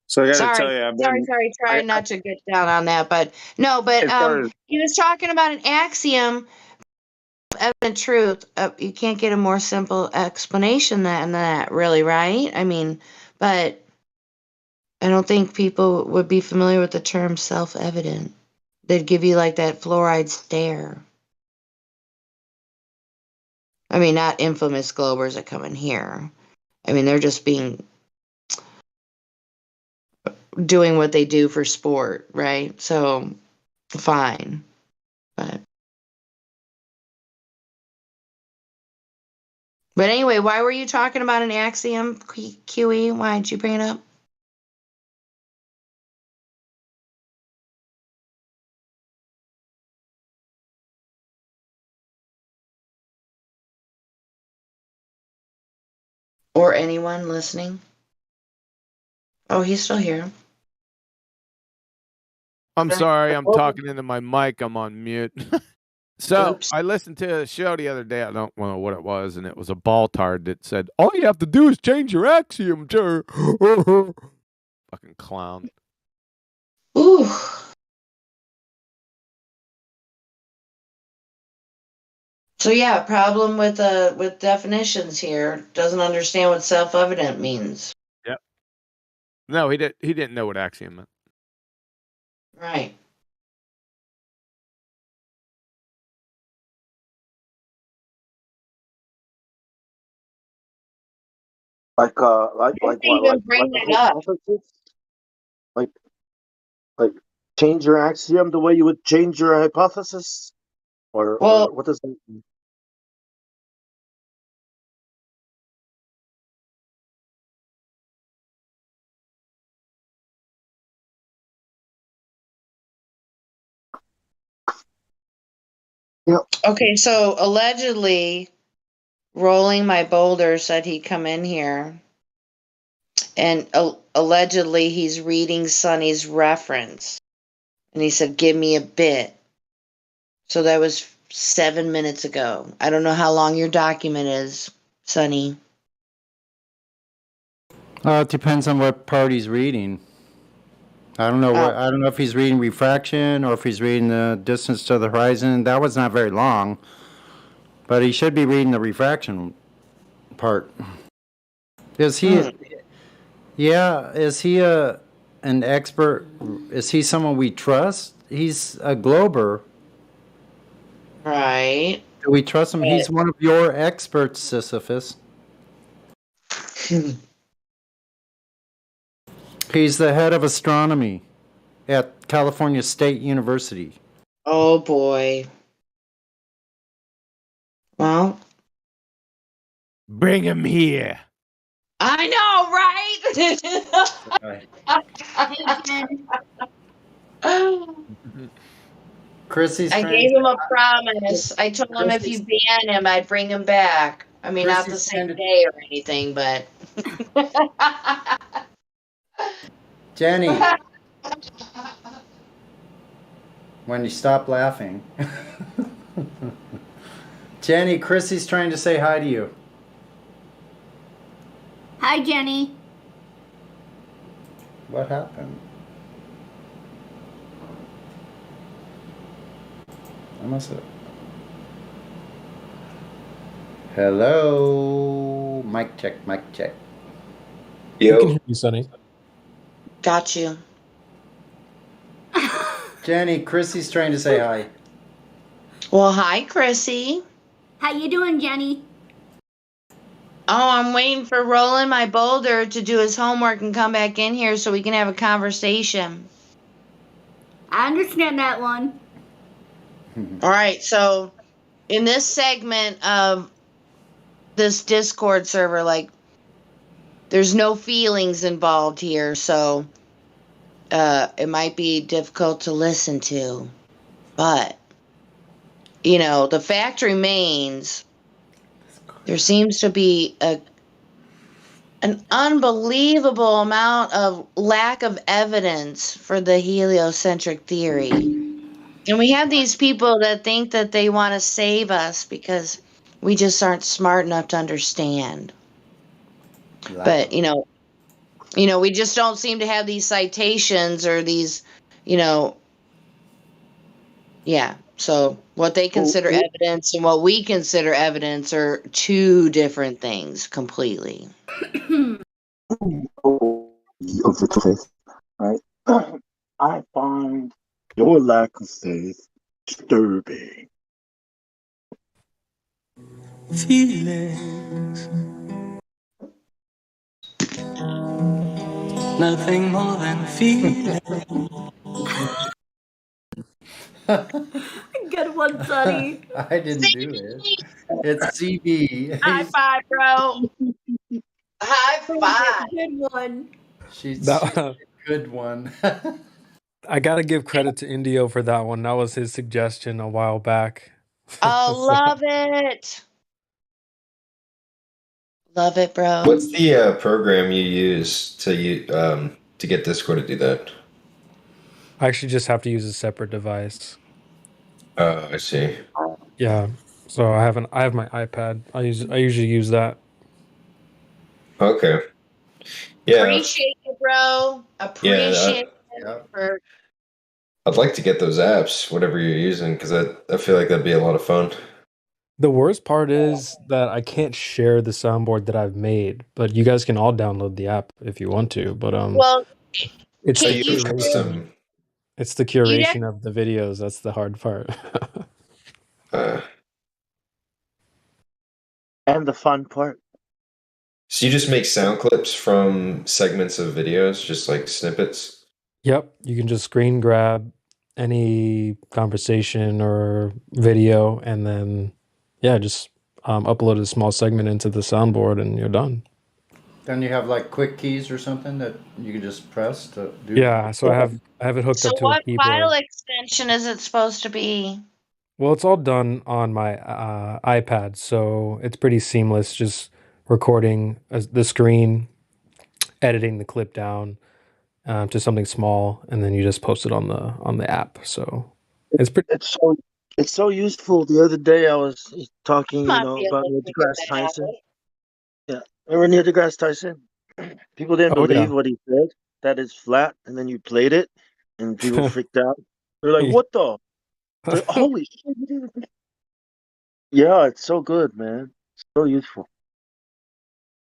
So I got to Sorry, tell you, I've been. trying not to get down on that, but no, but As far as he was talking about an axiom, evident truth. You can't get a more simple explanation than that, really, right? I mean, but I don't think people would be familiar with the term self-evident. They'd give you like that fluoride stare. I mean, not infamous Globers that come in here. I mean, they're just doing what they do for sport, right? So, fine. But anyway, why were you talking about an axiom, QE? Why did you bring it up? Or anyone listening? Oh, he's still here. I'm sorry, I'm talking into my mic. I'm on mute. So Oops. I listened to a show the other day. I don't know what it was, and it was a baltard that said, "All you have to do is change your axiom, sir." Fucking clown. Ooh. So yeah, problem with definitions here. Doesn't understand what self-evident means. Yep. No, he didn't know what axiom meant. Right. Like what? Even bring Like a that up. hypothesis? Like change your axiom the way you would change your hypothesis, or what does that mean? Okay, so allegedly, Rolling My Boulder said he'd come in here, and allegedly he's reading Sonny's reference, and he said, "Give me a bit." So that was 7 minutes ago. I don't know how long your document is, Sonny. It depends on what part he's reading. I don't know what. I don't know if he's reading refraction or if he's reading the distance to the horizon. That was not very long, but he should be reading the refraction part. Is he? Yeah. Is he an expert? Is he someone we trust? He's a Glober. Right. Do we trust him? He's one of your experts, Sisyphus. He's the head of astronomy at California State University. Oh boy. Well, bring him here. I know, right? Chrissy's I gave him a promise. I told him if you ban him, I'd bring him back. I mean, not the same day or anything, but. Jenny. When you stop laughing. Jenny, Chrissy's trying to say hi to you. Hi, Jenny. What happened? I must have. Hello. Mic check, mic check. You can hear you, Sonny. Got you. Jenny, Chrissy's trying to say hi. Well, hi, Chrissy. How you doing, Jenny? Oh, I'm waiting for Rolling My Boulder to do his homework and come back in here so we can have a conversation. I understand that one. All right, so in this segment of this Discord server, like, there's no feelings involved here, so it might be difficult to listen to. But, you know, the fact remains, there seems to be an unbelievable amount of lack of evidence for the heliocentric theory. And we have these people that think that they want to save us because we just aren't smart enough to understand. But, we just don't seem to have these citations or these, yeah. So what they consider evidence and what we consider evidence are two different things completely. Of the faith, right? I find your lack of faith disturbing. Feelings, nothing more than feelings. Good one, Sonny. I didn't do it. It's CB. High five, bro. High five. Good one. She's That- a good one. I gotta give credit to Indio for that one. That was his suggestion a while back. Oh, love it. Love it, bro. What's the program you use to get Discord to do that? I actually just have to use a separate device. I see. Yeah. So I have my iPad. I usually use that. Okay. Yeah. Appreciate you, bro. Appreciate it. I'd like to get those apps, whatever you're using, because I feel like that'd be a lot of fun. The worst part is that I can't share the soundboard that I've made, but you guys can all download the app if you want to. But Well, it's the can't you share- curation. It's the curation of the videos that's the hard part. And the fun part. So you just make sound clips from segments of videos, just like snippets? Yep, you can just screen grab any conversation or video, and then just upload a small segment into the soundboard, and you're done. Then you have like quick keys or something that you can just press to do. Yeah, so I have it hooked So up to a what keyboard. file extension is it supposed to be? Well, it's all done on my iPad, so it's pretty seamless. Just recording the screen, editing the clip down to something small, and then you just post it on the app. So it's pretty. It's so useful. The other day I was talking, Might about be able to Neil figure deGrasse that out. Tyson. Yeah, remember Neil deGrasse Tyson? People didn't Oh, believe yeah. what he said. That is flat, and then you played it, and people freaked out. They're like, "What the? Like, holy shit!" you didn't-" Yeah, it's so good, man. It's so useful,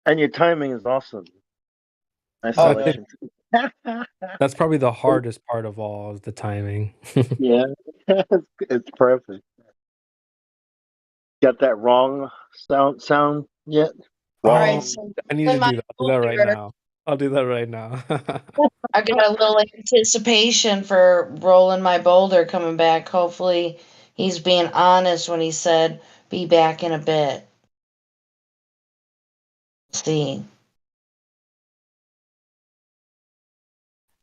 and your timing is awesome. Nice I selection. That's probably the hardest part of all, is the timing. Yeah, it's perfect. Got that wrong sound yet? All Wrong. right, so I need to do that. I'll do that right folder. now. I'll do that right now. I got a little anticipation for Rolling My Boulder coming back. Hopefully, he's being honest when he said, be back in a bit. See.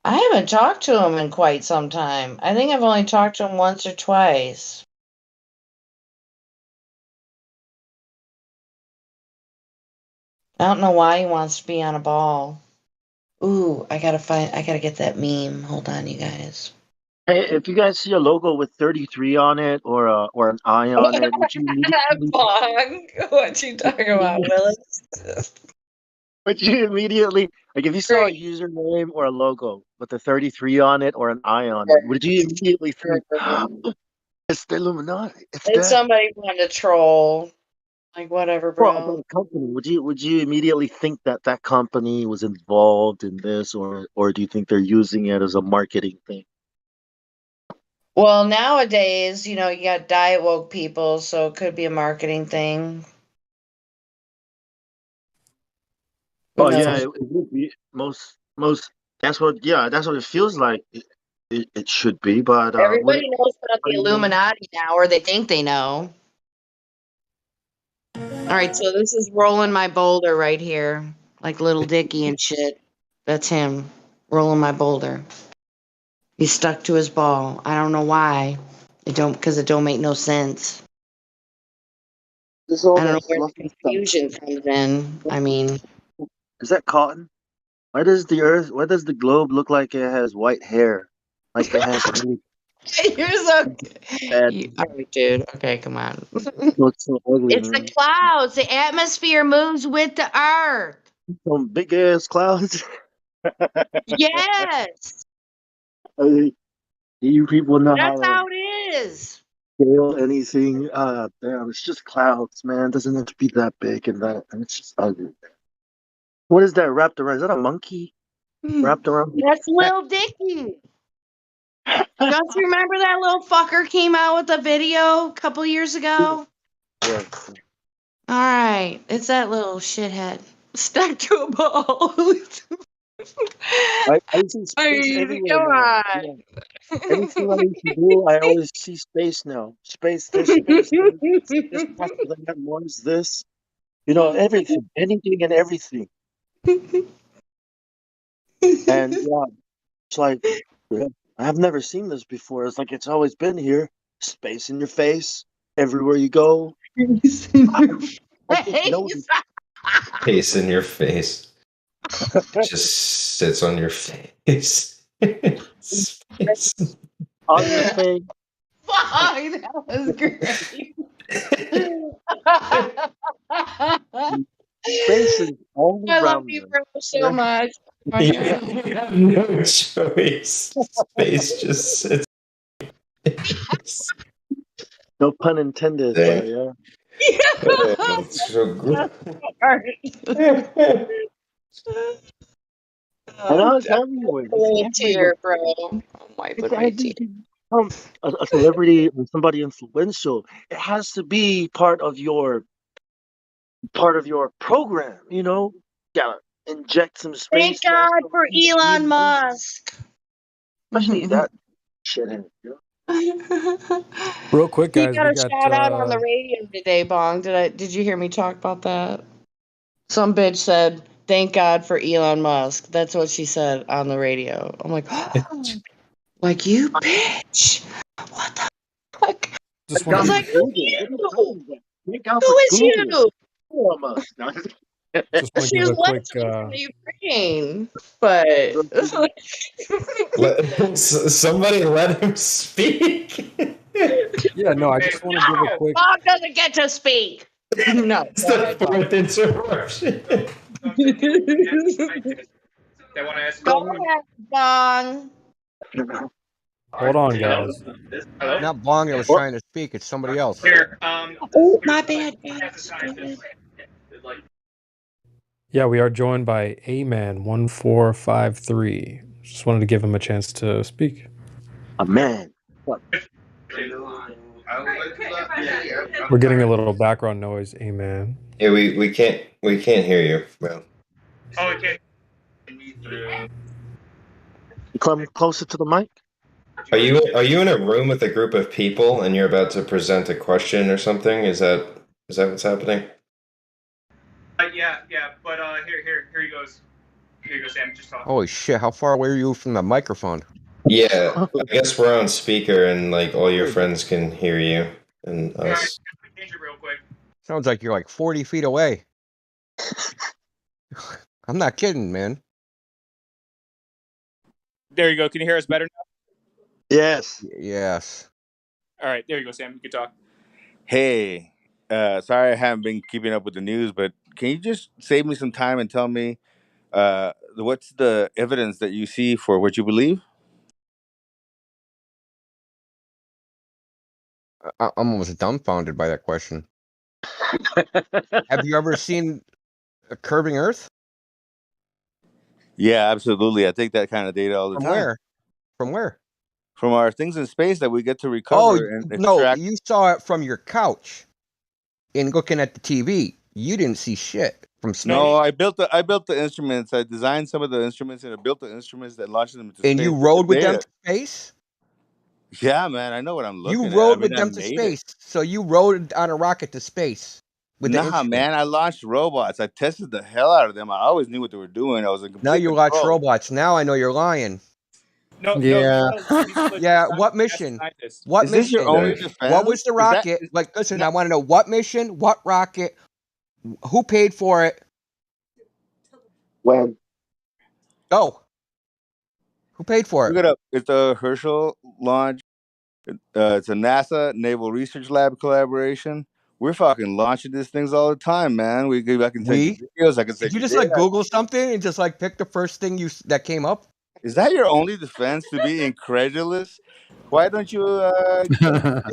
I haven't talked to him in quite some time. I think I've only talked to him once or twice. I don't know why he wants to be on a ball. Ooh, I gotta get that meme. Hold on, you guys. Hey, if you guys see a logo with 33 on it or an eye on it, would you immediately Bong. What you talking about, Willis? would you immediately like if you saw a username or a logo with a 33 on it or an eye on it, would you immediately think it's the Illuminati? It's It's that. somebody wanting to troll. Like, whatever, Well, bro. about a company, would you immediately think that that company was involved in this, or do you think they're using it as a marketing thing? Well, nowadays, you got diet woke people, so it could be a marketing thing. Oh knows? yeah, it would be most. That's what. Yeah, that's what it feels like. It should be, but Everybody knows about the Illuminati now, or they think they know. All right, so this is Rolling My Boulder right here, like Little Dicky and shit. That's him rolling my boulder. He's stuck to his ball. I don't know why. Because it don't make no sense. This all I don't know that where the fluffy stuff. confusion comes in. I mean, Is that cotton? Why does the globe look like it has white hair? Like it has really You're so bad. all right, dude. Okay, come on. Looks so ugly, It's the man. clouds. The atmosphere moves with the earth. Some big ass clouds. Yes, You people know how that's to how it is. scale anything. Damn, it's just clouds, man. It doesn't have to be that big and it's just ugly. What is that wrapped around? Is that a monkey wrapped around his That's neck? Lil Dicky. Don't you remember that little fucker came out with a video a couple years ago? Yeah. All right, it's that little shithead stuck to a ball. I see space everywhere Come now. on. Yeah. Anything I need to do, I always see space now. Space this, space that. This faster than that. What is this? You know, everything, anything and everything. And yeah, it's like, yeah, I've never seen this before. It's like it's always been here. Space in your face, everywhere you go. I just noticed. Face in your face. Just sits on your face. Space. On your face. Fuck, that was great. Space is all I love around you, them. bro, so much. Oh my You God. have no choice. Space just sits. No pun intended, but yeah. It's so good. I know it's everywhere. A It's little everywhere. tear, bro. I'm wiping It's my as tear. if you become a celebrity or somebody influential. It has to be part of your program. You know, gotta inject some Thank space God muscle for in the Elon evening, Musk. especially that shithead. You Real quick, He guys, got we a got shout out on the radio today, Bong. Did you hear me talk about that? Some bitch said, "Thank God for Elon Musk." That's what she said on the radio. I'm like, like you bitch. What the fuck? just Thank I want God was to for like, give who Google. What you? the hell is that? Thank God Who for is Google. you? Elon Musk. No. just want to She give was a quick literally from the Ukraine, but Somebody let him speak. yeah, no, I just want to give a no, quick Bob doesn't get to speak. No, It's go the ahead, Bob. fourth interruption. Go ahead, Bong. hold on, guys. Not Bong that was trying to speak. It's somebody else. Oh, my bad, guys. Yeah, we are joined by A-Man1453. Just wanted to give him a chance to speak. A man. What? We're getting a little background noise, A-Man. Yeah, we can't hear you. Well, Come closer to the mic. are you in a room with a group of people and you're about to present a question or something? Is that what's happening? Yeah, but here he goes. Here you go, Sam. Just talk. Holy shit! How far away are you from the microphone? Yeah, I guess we're on speaker and like all your friends can hear you and us. Change it real quick. Sounds like you're like 40 feet away. I'm not kidding, man. There you go. Can you hear us better now? Yes. Yes. All right, there you go, Sam. You can talk. Hey, sorry I haven't been keeping up with the news, but can you just save me some time and tell me what's the evidence that you see for what you believe? I'm almost dumbfounded by that question. Have you ever seen a curving Earth? Yeah, absolutely. I take that kind of data all the From time. where? From where? From our things in space that we get to Oh, recover and no, extract. you saw it from your couch in looking at the TV. You didn't see shit from space. No, I built the instruments. I designed some of the instruments and I built the instruments that launched them into space. And you rode with them to space? Yeah, man, I know what I'm looking You at. rode I with mean, them I to made it. space. So you rode on a rocket to space with the Nah, instrument. man, I launched robots. I tested the hell out of them. I always knew what they were doing. I was in Now complete you watch control. robots. Now I know you're lying. No, Yeah. no. Yeah. What mission? What Is this mission? your only defense? What was the Is that- rocket? Like, listen, I want to know what mission, what rocket, who paid for it. When? Go. Who paid for Look it? it up. It's a Herschel launch. It's a NASA Naval Research Lab collaboration. We're fucking launching these things all the time, man. I can send you videos. I can Did send you you just data. like Google something and just like pick the first thing that came up? Is that your only defense to be incredulous? Why don't you?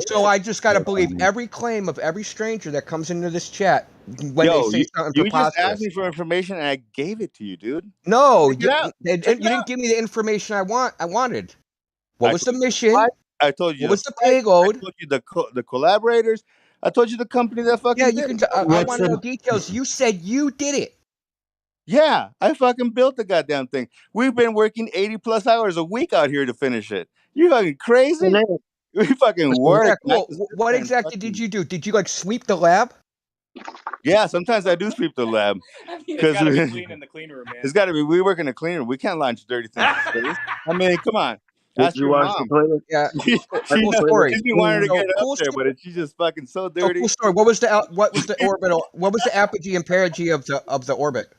So I just got to believe every claim of every stranger that comes into this chat when they Yo, say something you just asked preposterous. me for information and I gave it to you, dude. No, Check it you out. didn't give me the information I wanted. What was the told you mission? what? I told you What was the price. payload? I told you the collaborators. I told you the company that fucking Yeah, did you can. it. I want to know details. You said you did it. Yeah, I fucking built the goddamn thing. We've been working 80+ hours a week out here to finish it. You fucking crazy? We fucking Yeah, work. cool. What exactly did you do? Did you like sweep the lab? Yeah, sometimes I do sweep the lab. It's gotta be clean in the clean room, man. It's got to be. We work in a clean room. We can't launch dirty things to space. I mean, come on. Did Ask you your wash the mom. toilet? Yeah. She Cool story. she's been wanting to So, get up cool there, story. but she's just fucking so So dirty. cool story. What was the orbital? What was the apogee and perigee of the orbit?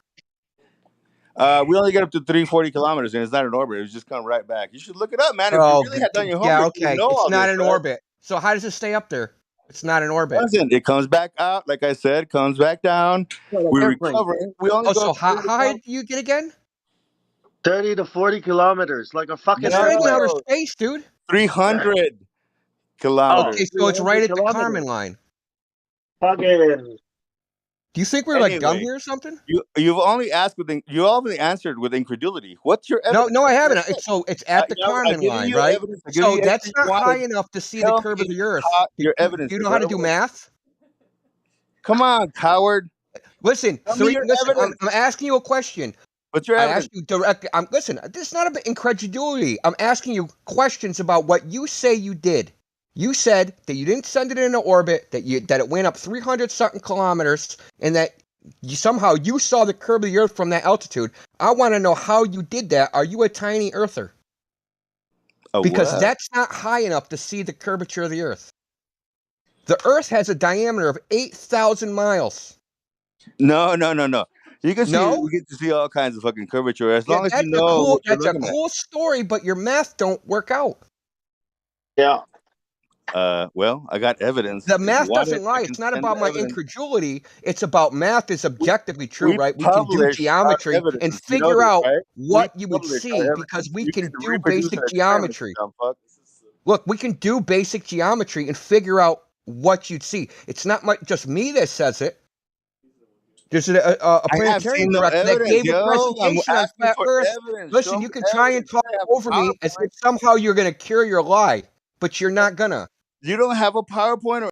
We only get up to 340 kilometers, and it's not an orbit. It was just come right back. You should look it up, man. If you Oh, really had done your yeah. homework, you would Okay, know it's all not this, an right? orbit. So how does it stay up there? It's not an orbit. Listen, it comes back out, like I said, comes back down. We recover it. We only go So up to how 300 high did you get again? 30 to 40 kilometers, like a fucking That's right in airplane. outer space, dude. 300 kilometers. Okay, so it's right at the 300 Kármán kilometers. line. Fucking. Do you think we're like dumb Anyway, here or something? you've only asked you only answered with incredulity. What's your evidence? No, I haven't. That's it. So it's at the Yeah, I've Kármán given line, you right? evidence. I've given So you that's everything not you high wanted. enough to see the Tell curve of me the Earth. how Do your evidence you is. know how to do math? Come on, coward. Listen, Tell me your listen. evidence. I'm asking you a question. What's your I evidence? asked you directly. Listen. This is not about incredulity. I'm asking you questions about what you say you did. You said that you didn't send it into orbit, that it went up 300 something kilometers, and that you somehow saw the curve of the Earth from that altitude. I want to know how you did that. Are you a tiny Earther? Because what? that's not high enough to see the curvature of the Earth. The Earth has a diameter of 8,000 miles. No. You can see. No? You get to see all kinds of fucking curvature as Yeah, long as you know what you're that's a looking cool story, but your math don't work out. Yeah. at. Well, I got evidence. The If you math want doesn't it, I lie. can It's not send about the my evidence. incredulity. It's about math is objectively true, We right? We can do publish our geometry and evidence. You know figure this, out right? what We you would publish see our because evidence. we You can get to do reproduce basic an experiment, you geometry. dumb fuck. Look, we can do basic geometry and figure out what you'd see. It's not just me that says it. There's a I have planetarium seen no director that evidence, gave a yo. I'm presentation on asking flat for Earth. evidence. Show Listen, me you can try and evidence. talk I have over a me as PowerPoint. if somehow you're going to cure your lie, but you're not gonna. You don't have a PowerPoint or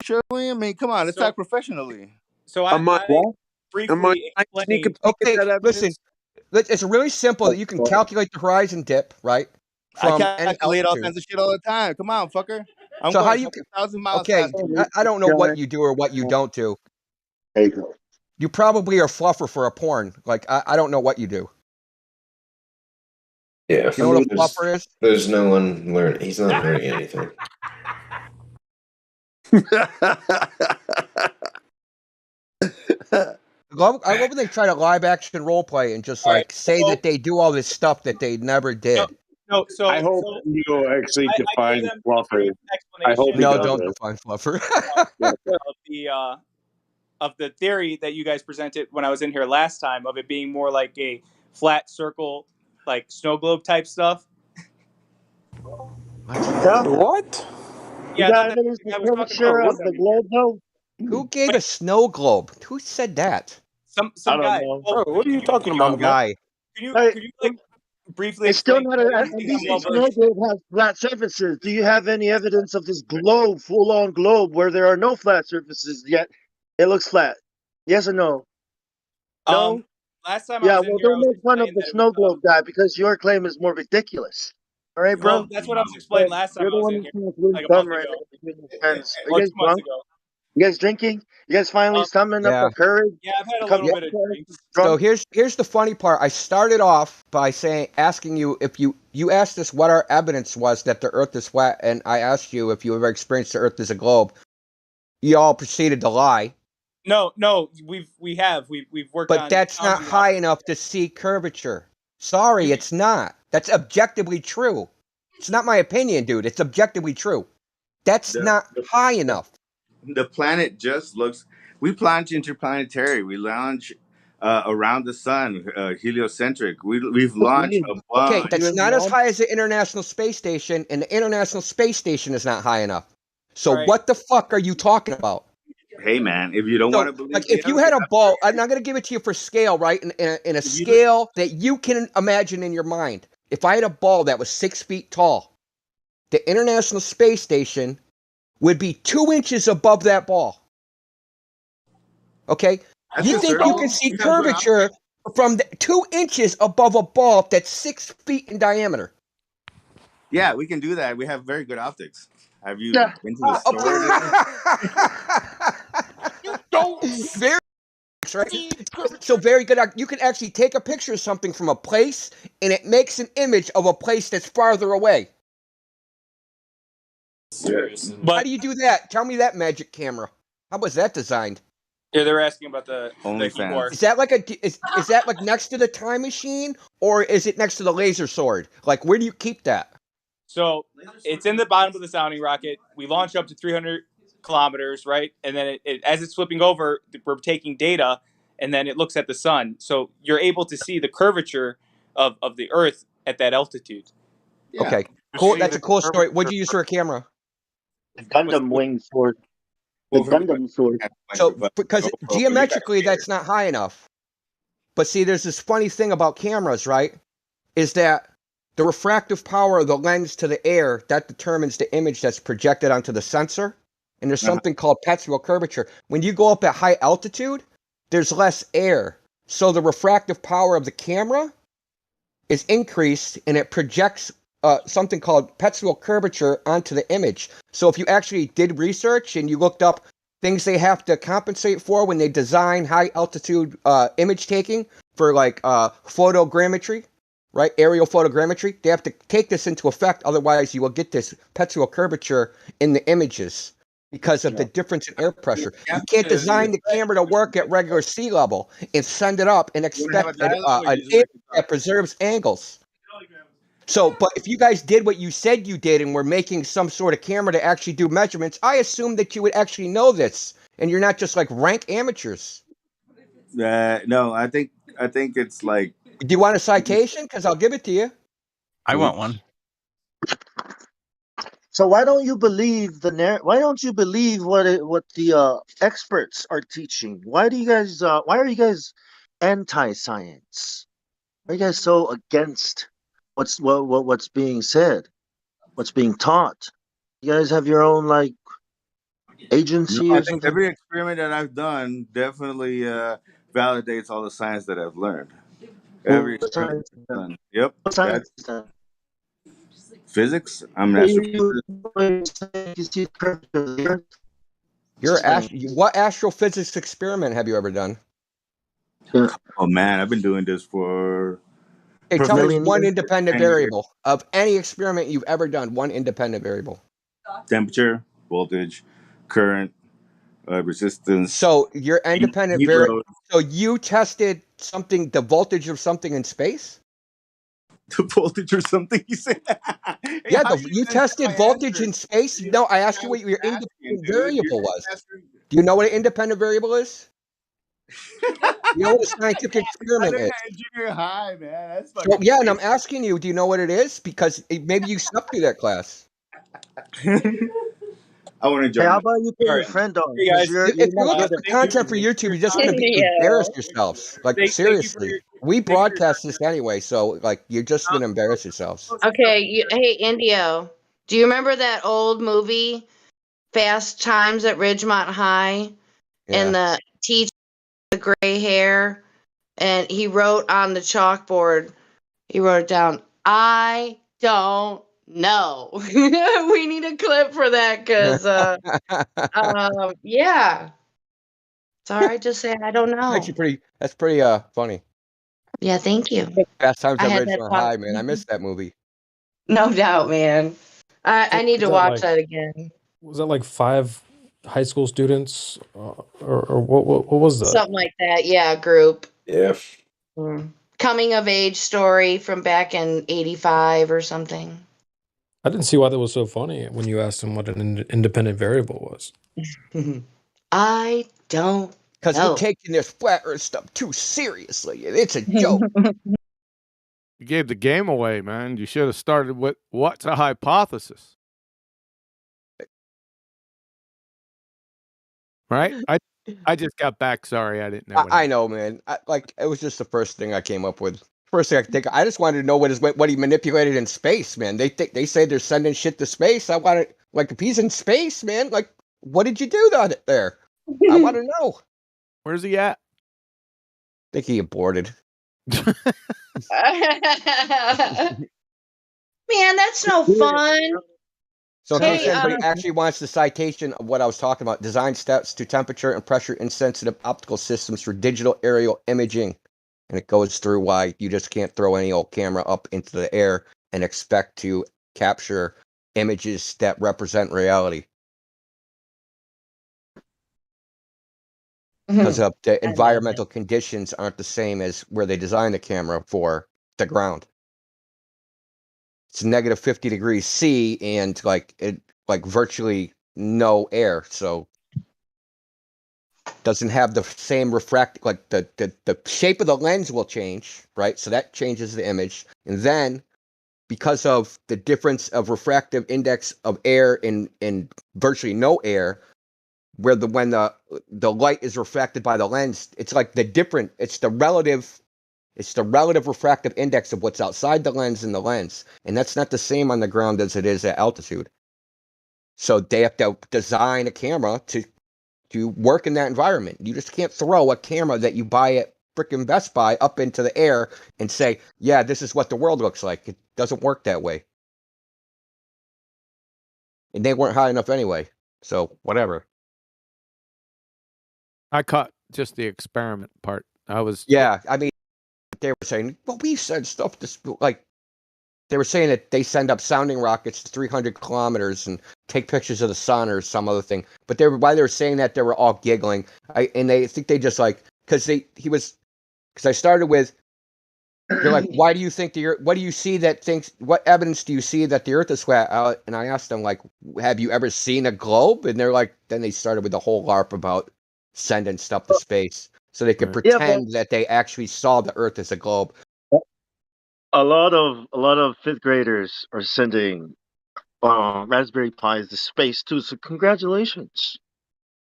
show me? I mean, come on, let's talk professionally. So Am I briefly sneak a explained. peek Okay, at that listen. evidence? It's really simple that you can calculate the horizon dip, right? I From any calculate all altitude. kinds of shit all the time. Come on, fucker. I'm So going how a do you? fucking 1,000 miles Okay, faster than you. I don't know what you do or what you don't do. There you go. You probably are fluffer for a porn. Like I don't know what you do. Yeah, You know what a fluffer is? there's no one learning. He's not learning anything. I love when they try to live action role play and just like say that they do all this stuff that they never did. No, so I hope so you actually I define gave them a fluffer. brief I hope explanation he No, does don't it. define fluffer. of the theory that you guys presented when I was in here last time of it being more like a flat circle, like snow globe type stuff. Yeah. What? Yeah, You I got thought that evidence the guy of was talking curvature about. of the globe, though? Who gave a snow globe? Who said that? Some I don't guy. know. Well, Bro, what are you talking Some about, man? guy. Could Hey, you like briefly it's still explain? not I at don't think least I'm the well snow versed. globe has flat surfaces. Do you have any evidence of this globe, full-on globe, where there are no flat surfaces yet? It looks flat. Yes or no? No? Last time I Yeah, was in well, here, I don't was make fun of explaining the that it was. snow globe guy because your claim is more ridiculous. All right, bro? Well, that's what I was explaining last time You're I the was one in who here, sounds really like a dumb month right ago now between your friends. Are you or guys 2 months drunk? ago. You guys drinking? You guys finally summoned up Yeah. the courage Yeah, I've had to a come little talk bit of to us drinks. So drunk? here's the funny part. I started off by asking you if you asked us what our evidence was that the Earth is flat, and I asked you if you ever experienced the Earth as a globe. You all proceeded to lie. No, we've worked But on. that's not high enough to see curvature. Sorry, it's not. That's objectively true. It's not my opinion, dude. It's objectively true. That's not high enough. The planet just looks. We launch interplanetary. We launch around the sun, heliocentric. We've launched a bunch. Okay, that's not as high as the International Space Station, and the International Space Station is not high enough. So Right. what the fuck are you talking about? Hey, man, if you don't want to believe, Like, if you had a ball, I'm not going to give it to you for scale, right? In a scale that you can imagine in your mind. If I had a ball that was 6 feet tall, the International Space Station would be 2 inches above that ball. Okay? That's You a think you circle. can see You have good curvature from 2 inches above a ball that's 6 feet in diameter? Yeah, we can do that. We have very good optics. Have you been to the store? Very, right? So very good. You can actually take a picture of something from a place, and it makes an image of a place that's farther away. How do you do that? Tell me that magic camera. How was that designed? Yeah, they were asking about the keyboard. Is that like is that like next to the time machine, or is it next to the laser sword? Like, where do you keep that? So it's in the bottom of the sounding rocket. We launch up to 300 kilometers, right? And then as it's flipping over, we're taking data, and then it looks at the sun. So you're able to see the curvature of the Earth at that altitude. Okay, cool. That's a cool story. What'd you use for a camera? Gundam wing sword. The Gundam sword. So, because geometrically, that's not high enough. But see, there's this funny thing about cameras, right? Is that the refractive power of the lens to the air, that determines the image that's projected onto the sensor. And there's something called petrol curvature. When you go up at high altitude, there's less air. So the refractive power of the camera is increased, and it projects something called petrol curvature onto the image. So if you actually did research and you looked up things they have to compensate for when they design high altitude image taking for like photogrammetry, right? Aerial photogrammetry, they have to take this into effect. Otherwise, you will get this petrol curvature in the images because of the difference in air pressure. You can't design the camera to work at regular sea level and send it up and expect an image that preserves angles. So, but if you guys did what you said you did and were making some sort of camera to actually do measurements, I assume that you would actually know this, and you're not just like rank amateurs. No, I think it's like. Do you want a citation? Because I'll give it to you. I want one. So why don't you believe why don't you believe what the experts are teaching? Why are you guys anti-science? Why are you guys so against what's being said, what's being taught? You guys have your own like agency No, I or think something? every experiment that I've done definitely validates all the science that I've learned. Every experiment I've done. Yep. What science is that? Physics. I'm an astrophysicist. What astrophysics experiment have you ever done? Oh man, I've been doing this for. Hey, tell me one independent variable of any experiment you've ever done. One independent variable. Temperature, voltage, current, resistance. So your independent variable. So you tested something, the voltage of something in space? The voltage or something, you said? Hey, yeah, you tested voltage in space? No, I asked you what your independent variable was. Do you know what an independent variable is? You know what a scientific experiment is? Junior high, man. That's So, yeah, and I'm asking you, do you know what it is? Because maybe you snuck through that class. I want to join. Hey, how about you put your friend on? Hey guys, if you're looking for content for YouTube, you're just going to embarrass yourselves. Like, seriously. We broadcast this anyway, so, like, you're just going to embarrass yourselves. Okay, hey, Indio, do you remember that old movie, Fast Times at Ridgemont High? Yeah. And the teacher with the gray hair, and he wrote on the chalkboard, he wrote it down, I don't know. We need a clip for that because, yeah. It's all right to say I don't know. That's pretty funny. Yeah, thank you. Fast Times I at had that Ridgemont thought. High, man. I missed that movie. No doubt, man. I need to that watch like- that again. Was that like 5 high school students, or what was that? Something like that. Yeah, group. Yeah. Coming of age story from back in 85 or something. I didn't see why that was so funny when you asked him what an independent variable was. I don't Because know. we're taking this flat Earth stuff too seriously. It's a joke. You gave the game away, man. You should have started with what's a hypothesis. Right? I just got back. Sorry, I didn't know. I know, man. It was just the first thing I came up with. First thing I could think. I just wanted to know what he manipulated in space, man. They say they're sending shit to space. I wanted, like, if he's in space, man, like, what did you do there? I want to know. Where's he at? I think he aborted. Man, that's no fun. So in case Hey, anybody actually wants the citation of what I was talking about, design steps to temperature and pressure insensitive optical systems for digital aerial imaging. And it goes through why you just can't throw any old camera up into the air and expect to capture images that represent reality. Because of the environmental conditions aren't the same as where they designed the camera for the ground. It's negative 50 degrees C and virtually no air, so doesn't have the same the shape of the lens will change, right? So that changes the image. And then because of the difference of refractive index of air in virtually no air, when the light is refracted by the lens, it's the relative refractive index of what's outside the lens and the lens. And that's not the same on the ground as it is at altitude. So they have to design a camera to work in that environment. You just can't throw a camera that you buy at frickin' Best Buy up into the air and say, yeah, this is what the world looks like. It doesn't work that way. And they weren't high enough anyway. So whatever. I caught just the experiment part. Yeah, I mean, they were saying, well, we said stuff they were saying that they send up sounding rockets to 300 kilometers and take pictures of the sun or some other thing. But while they were saying that, they were all giggling. Because I started with, they're like, why do you think what evidence do you see that the Earth is flat? And I asked them, like, have you ever seen a globe? And they're like, then they started with the whole LARP about sending stuff to space so they could pretend that they actually saw the Earth as a globe. A lot of fifth graders are sending Raspberry Pis to space too. So congratulations.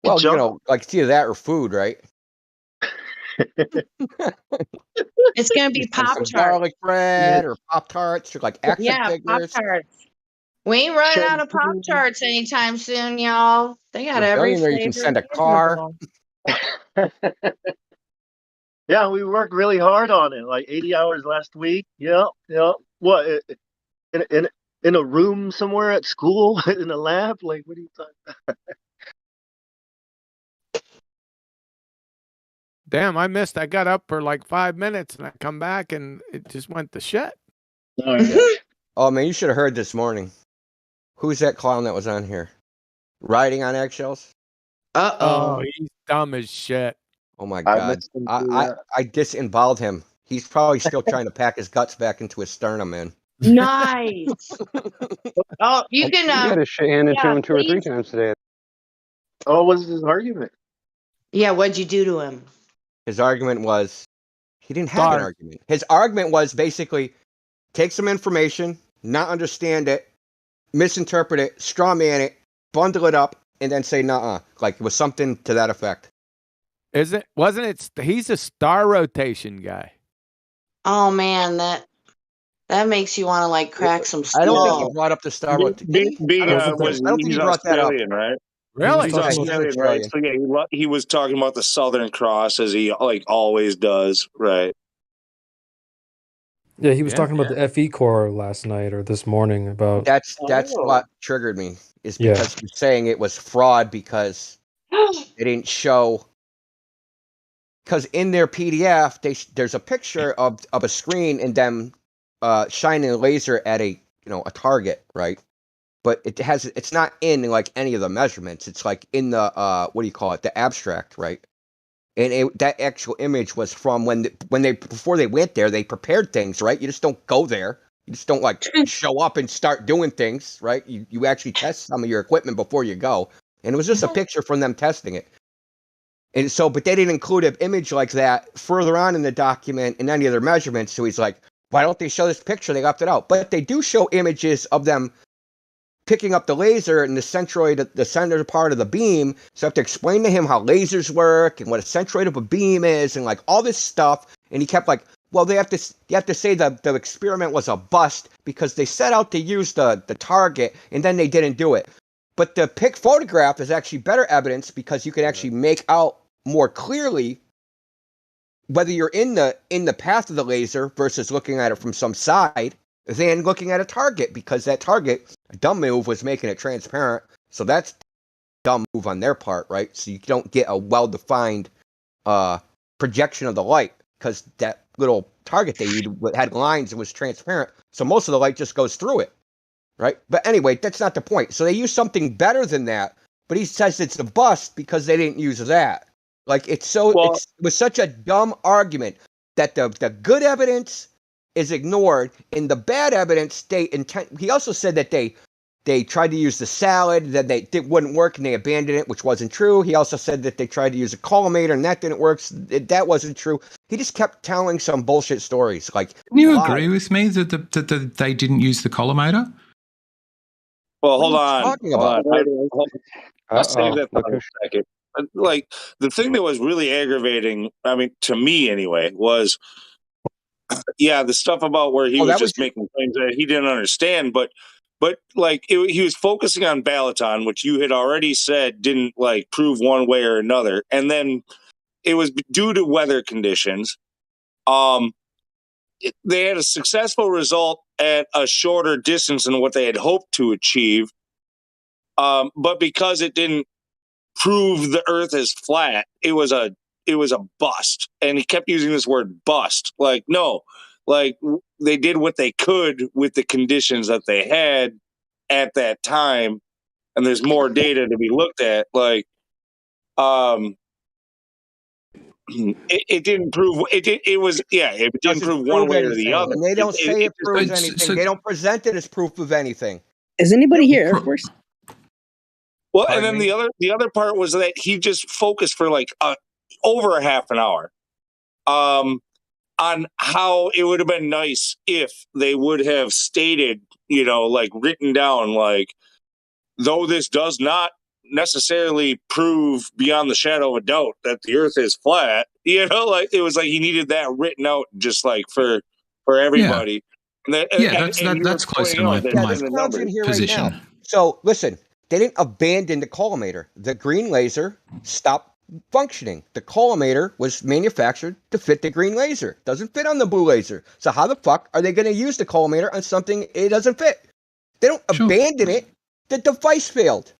Well, it's either that or food, right? It's gonna be Pop-Tarts. Garlic bread or Pop-Tarts or action figures. Pop-Tarts. We ain't running out of Pop-Tarts anytime soon, y'all. They got every flavor. You can send a car. Yeah, we worked really hard on it, like 80 hours last week. Yeah. What, in a room somewhere at school, in a lab? Like, what are you talking about? Damn, I missed. I got up for like 5 minutes and I come back and it just went to shit. Oh, man, you should have heard this morning. Who's that clown that was on here? Riding on eggshells? Oh, he's dumb as shit. Oh my God. I disemboweled him. He's probably still trying to pack his guts back into his sternum, man. Nice. Oh, you can. You got to hand it to him 2 or 3 times today. Oh, what was his argument? Yeah, what'd you do to him? His argument was he didn't have an argument. His argument was basically take some information, not understand it, misinterpret it, straw man it, bundle it up, and then say nuh-uh. Like it was something to that effect. Wasn't it? He's a star rotation guy. Oh man, that makes you want to crack some skull. I don't think he brought up the star rotation. I don't think he brought that up. Right? Really? He's Australian, right? So yeah, he was talking about the Southern Cross as he always does, right? Yeah, he was talking about the FE core last night or this morning about. That's what triggered me. Is because he was saying it was fraud because they didn't show. Because in their PDF, there's a picture of a screen and them shining a laser at a target, right? but it's not in like any of the measurements. It's like in the what do you call it? The abstract, right? And that actual image was from when they before they went there, they prepared things, right? You just don't go there. You just don't like show up and start doing things, right? You actually test some of your equipment before you go. And it was just a picture from them testing it. And so, but they didn't include an image like that further on in the document in any of their measurements. So he's like, why don't they show this picture? They left it out. But they do show images of them picking up the laser in the centroid, the center part of the beam. So I have to explain to him how lasers work and what a centroid of a beam is and like all this stuff. And he kept like, well, you have to say the experiment was a bust because they set out to use the target and then they didn't do it. But the photograph is actually better evidence because you can actually make out more clearly whether you're in the path of the laser versus looking at it from some side than looking at a target, because that target, a dumb move, was making it transparent. So that's a dumb move on their part, right? So you don't get a well-defined projection of the light because that little target they used had lines and was transparent. So most of the light just goes through it, right? But anyway, that's not the point. So they use something better than that, but he says it's a bust because they didn't use that. Like it was such a dumb argument that the good evidence is ignored, and the bad evidence he also said that they tried to use the salad, that it wouldn't work, and they abandoned it, which wasn't true. He also said that they tried to use a collimator, and that didn't work. That wasn't true. He just kept telling some bullshit stories. Like, can you agree with me that they didn't use the collimator? Well, hold on. Talking about? I'll save that for a second. Like, the thing that was really aggravating, I mean, to me anyway, was the stuff about where he was just making claims that he didn't understand, but like he was focusing on Balaton, which you had already said didn't like prove one way or another, and then it was due to weather conditions. They had a successful result at a shorter distance than what they had hoped to achieve, but because it didn't prove the Earth is flat, it was a bust. And he kept using this word bust. Like, no, like they did what they could with the conditions that they had at that time. And there's more data to be looked at. Like, it didn't prove it didn't prove one way or the other. And they don't say it proves anything. They don't present it as proof of anything. Is anybody here Air Force? Well, and then the other part was that he just focused for like over a half an hour on how it would have been nice if they would have stated, like written down, like, though this does not necessarily prove beyond the shadow of a doubt that the Earth is flat, like it was like he needed that written out just like for everybody. Yeah, that's close to my position. Right now. So listen, they didn't abandon the collimator. The green laser stopped functioning. The collimator was manufactured to fit the green laser. It doesn't fit on the blue laser. So how the fuck are they going to use the collimator on something it doesn't fit? They don't abandon it. The device failed.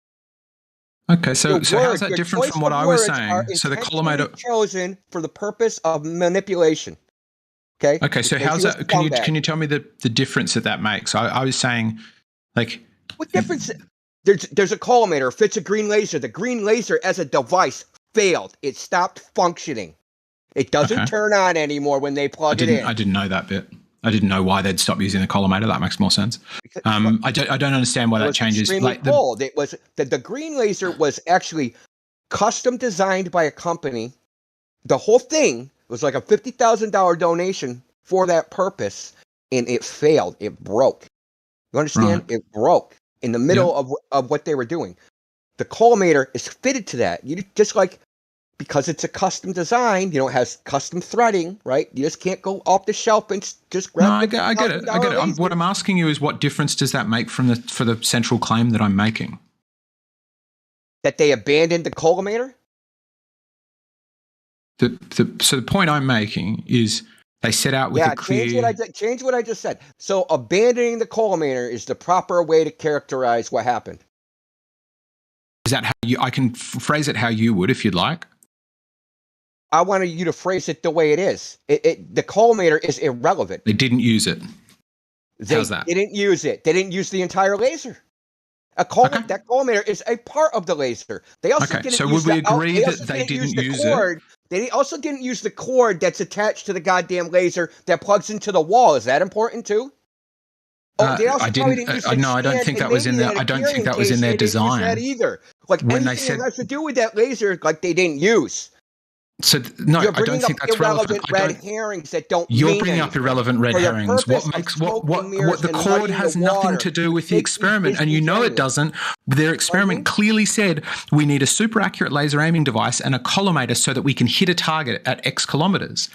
Okay, so how's that different from what I was saying? So the collimator chosen for the purpose of manipulation. Okay. Okay, so how's that? Can you tell me the difference that makes? I was saying, like, what difference? There's a collimator. It fits a green laser. The green laser as a device failed. It stopped functioning. It doesn't turn on anymore when they plug it in. I didn't know that bit. I didn't know why they'd stop using the collimator. That makes more sense. I don't understand why that changes. Like cold. It was the green laser was actually custom designed by a company. The whole thing was like a $50,000 donation for that purpose, and it failed. It broke. You understand? Right. It broke in the middle of what they were doing. The collimator is fitted to that. You just like, because it's a custom design, it has custom threading, right? You just can't go off the shelf and just grab. No, I get it. What I'm asking you is, what difference does that make for the central claim that I'm making? That they abandoned the collimator? So the point I'm making is they set out with a clear... change what I just said. So abandoning the collimator is the proper way to characterize what happened. Is that how I can phrase it how you would if you'd like? I wanted you to phrase it the way it is. The collimator is irrelevant. They didn't use it. How's that? They didn't use it. They didn't use the entire laser. That collimator is a part of the laser. They also didn't so use would we the agree that they didn't use it? cord. They also didn't use the cord that's attached to the goddamn laser that plugs into the wall. Is that important too? They also probably didn't use the no, I don't stand, think and that was in maybe there. they I had a don't think carrying that was in case, their they didn't use design. that either. Like When they anything said- that has to do with that laser, like they didn't use. So no, You're I don't bringing think up that's relevant. irrelevant red herrings that don't You're mean bringing up anything. irrelevant red For the herrings. What purpose of makes smoke and what mirrors the and cord muddying has the nothing water to do with the make you experiment, and you know it disingenuous. doesn't. Their experiment clearly said we need a super accurate laser aiming device and a collimator so that we can hit a target at X kilometers.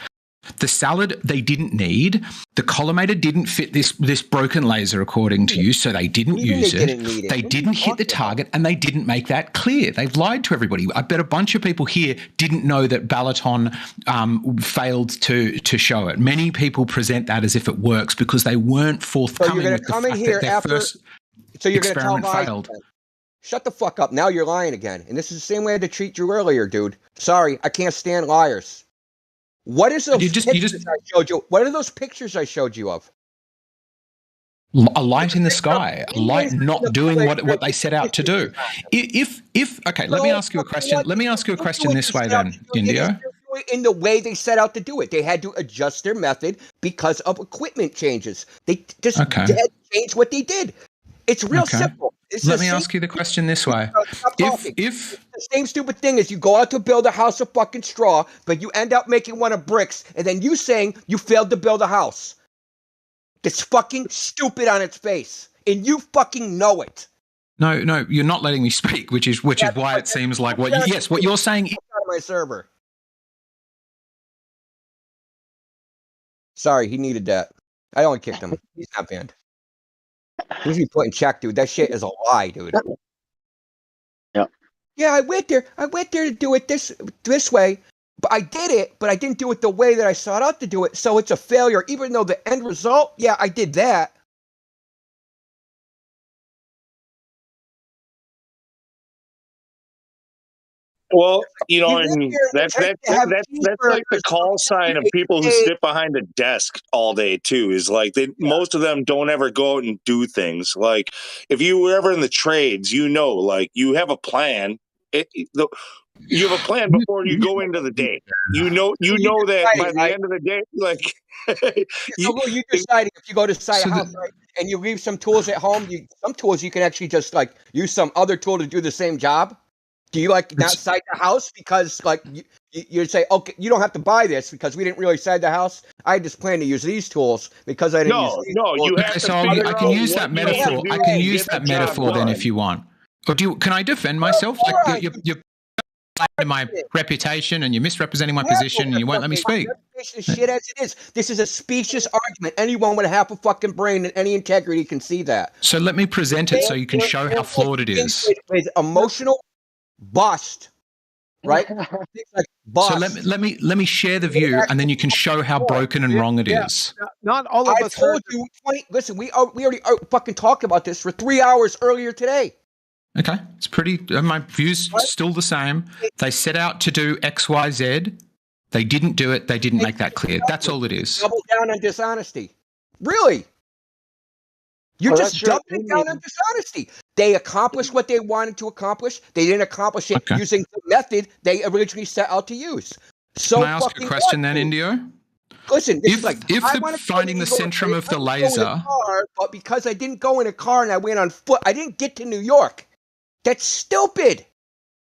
The salad they didn't need. The collimator didn't fit this broken laser, according to you, so they didn't use it. They didn't hit the target, and they didn't make that clear. They've lied to everybody. I bet a bunch of people here didn't know that Balaton failed to show it. Many people present that as if it works because they weren't forthcoming with the fact that their first experiment failed. Shut the fuck up. Now you're lying again. And this is the same way I had to treat you earlier, dude. Sorry, I can't stand liars. What is those pictures I showed you? What are those pictures I showed you of? A light in the sky, a light not doing what they set out to do. Let me ask you a question. Let me ask you a question this way then, Indio. In the way they set out to do it, they had to adjust their method because of equipment changes. They just had to change what they did. It's real simple. Let me ask you the question this way. If it's the same stupid thing as you go out to build a house of fucking straw, but you end up making one of bricks, and then you saying you failed to build a house. That's fucking stupid on its face, and you fucking know it. No, you're not letting me speak, which is why it seems like what you're saying. Out of my server. Sorry, he needed that. I only kicked him. He's not banned. He's be put in check, dude. That shit is a lie, dude. Yeah. Yeah, I went there to do it this way, but I did it, but I didn't do it the way that I sought out to do it, so it's a failure, even though the end result, yeah, I did that. Well, and that's like the call sign of people who sit behind a desk all day too. Is like most of them don't ever go out and do things. Like if you were ever in the trades, like you have a plan. You have a plan before you go into the day. You know that by the end of the day, like you deciding if you go to site a house, right, and you leave some tools at home. Some tools you can actually just like use some other tool to do the same job. Do you not site the house because you say, okay, you don't have to buy this because we didn't really site the house. I just plan to use these tools because I didn't use these tools. You have to so I can use that metaphor. I can use that metaphor then if you want. Or can I defend myself? Like you're to my reputation and you're misrepresenting my position and you won't let me speak. Shit as it is. This is a specious argument. Anyone with half a fucking brain and any integrity can see that. So let me present it so you can show how flawed it is. With emotional bust, right? Like bust. So let me share the view, and then you can show how broken and wrong it is. Not all of us. I told you. Listen, we already fucking talked about this for 3 hours earlier today. Okay, it's pretty. My view's still the same. They set out to do X, Y, Z. They didn't do it. They didn't make that clear. That's all it is. Double down on dishonesty. Really? You're just doubling down on dishonesty. They accomplished what they wanted to accomplish. They didn't accomplish it using the method they originally set out to use. So can I ask you a question then, Indio? Listen, if finding the centrum of the laser, but because I didn't go in a car and I went on foot, I didn't get to New York. That's stupid.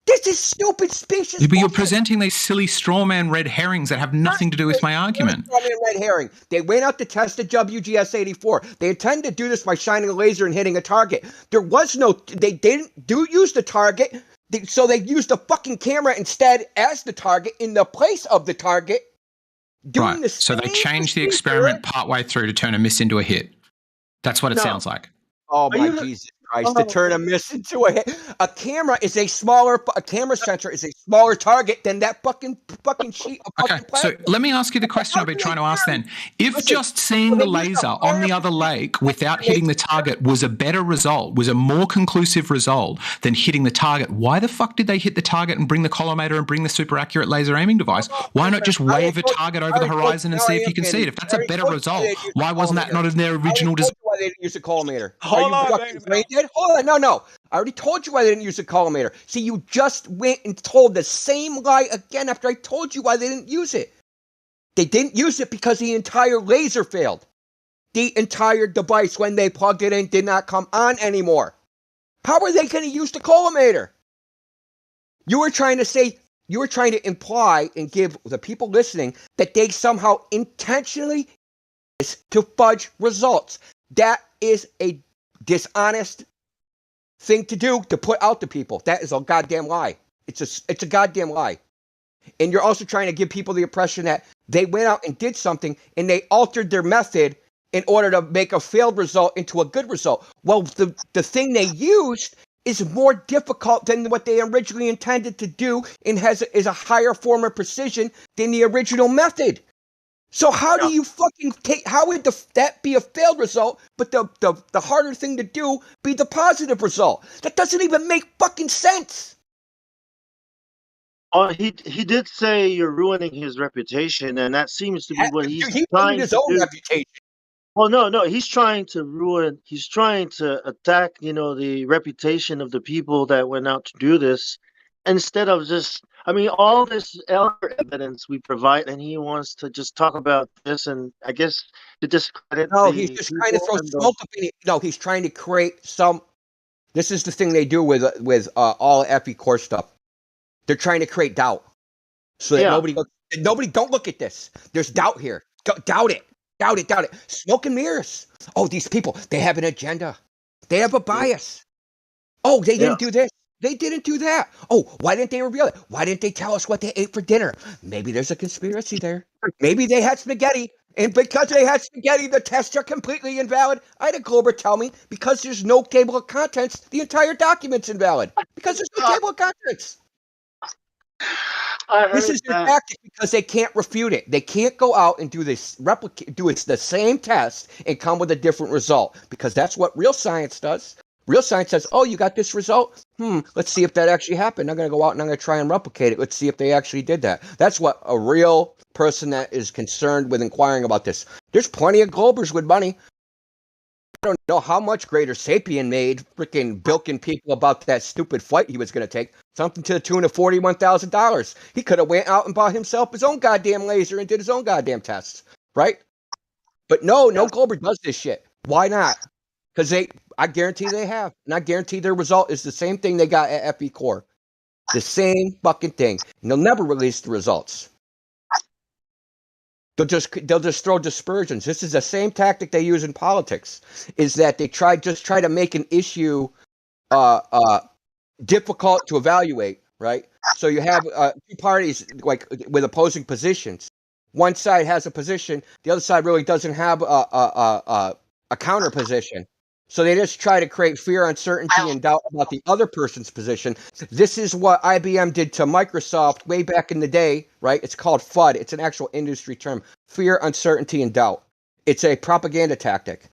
This is stupid specious. But you're presenting these silly straw man red herrings that have nothing to do with my argument. Straw man red herring. They went out to test the WGS-84. They intended to do this by shining a laser and hitting a target. They didn't use the target, so they used the fucking camera instead as the target in the place of the target. Right. So they changed the experiment partway through to turn a miss into a hit. That's what it sounds like. Oh my Jesus Christ! To turn a miss into a hit. A camera sensor is a smaller target than that fucking sheet of fucking plastic. So let me ask you the question I've been trying to ask then. If just seeing the laser on the other lake without hitting the target was a better result, was a more conclusive result than hitting the target, why the fuck did they hit the target and bring the collimator and bring the super accurate laser aiming device? Why not just wave a target over the horizon and see if you can see it? If that's a better result, why wasn't that not in their original design? they didn't use a collimator. Hold Are you on, fucking brain dead? Hold on, no. I already told you why they didn't use a collimator. See, you just went and told the same lie again after I told you why they didn't use it. They didn't use it because the entire laser failed. The entire device, when they plugged it in, did not come on anymore. How are they going to use the collimator? You were trying to imply and give the people listening that they somehow intentionally to fudge results. That is a dishonest thing to do, to put out to people. That is a goddamn lie. It's a goddamn lie. And you're also trying to give people the impression that they went out and did something and they altered their method in order to make a failed result into a good result. Well, the thing they used is more difficult than what they originally intended to do and is a higher form of precision than the original method. So how do you fucking how would that be a failed result, but the harder thing to do be the positive result? That doesn't even make fucking sense. He did say you're ruining his reputation, and that seems to be what he's He trying ruined his to own do. reputation. Well, no, he's trying to attack, the reputation of the people that went out to do this, instead of all this other evidence we provide, and he wants to just talk about this, and I guess to discredit No, he's the just trying to people throw and the. smoke up in it. No, he's trying to create some. This is the thing they do with all FE core stuff. They're trying to create doubt, so that nobody don't look at this. There's doubt here. Doubt it. Doubt it. Smoke and mirrors. Oh, these people, they have an agenda. They have a bias. Oh, they didn't do this. They didn't do that. Oh, why didn't they reveal it? Why didn't they tell us what they ate for dinner? Maybe there's a conspiracy there. Maybe they had spaghetti, and because they had spaghetti, the tests are completely invalid. I had a Glober tell me, because there's no table of contents, the entire document's invalid. Because there's no table of contents. This is their tactic because they can't refute it. They can't go out and do this the same test and come with a different result, because that's what real science does. Real science says, oh, you got this result? Let's see if that actually happened. I'm going to go out and I'm going to try and replicate it. Let's see if they actually did that. That's what a real person that is concerned with inquiring about this. There's plenty of Globers with money. I don't know how much Greater Sapien made freaking bilking people about that stupid flight he was going to take. Something to the tune of $41,000. He could have went out and bought himself his own goddamn laser and did his own goddamn tests, right? But no Glober does this shit. Why not? Because I guarantee they have. And I guarantee their result is the same thing they got at FE Core. The same fucking thing. And they'll never release the results. They'll just throw dispersions. This is the same tactic they use in politics, is that they try to make an issue difficult to evaluate, right? So you have two parties like with opposing positions. One side has a position, the other side really doesn't have a counter position. So they just try to create fear, uncertainty, and doubt about the other person's position. This is what IBM did to Microsoft way back in the day, right? It's called FUD. It's an actual industry term. Fear, uncertainty, and doubt. It's a propaganda tactic.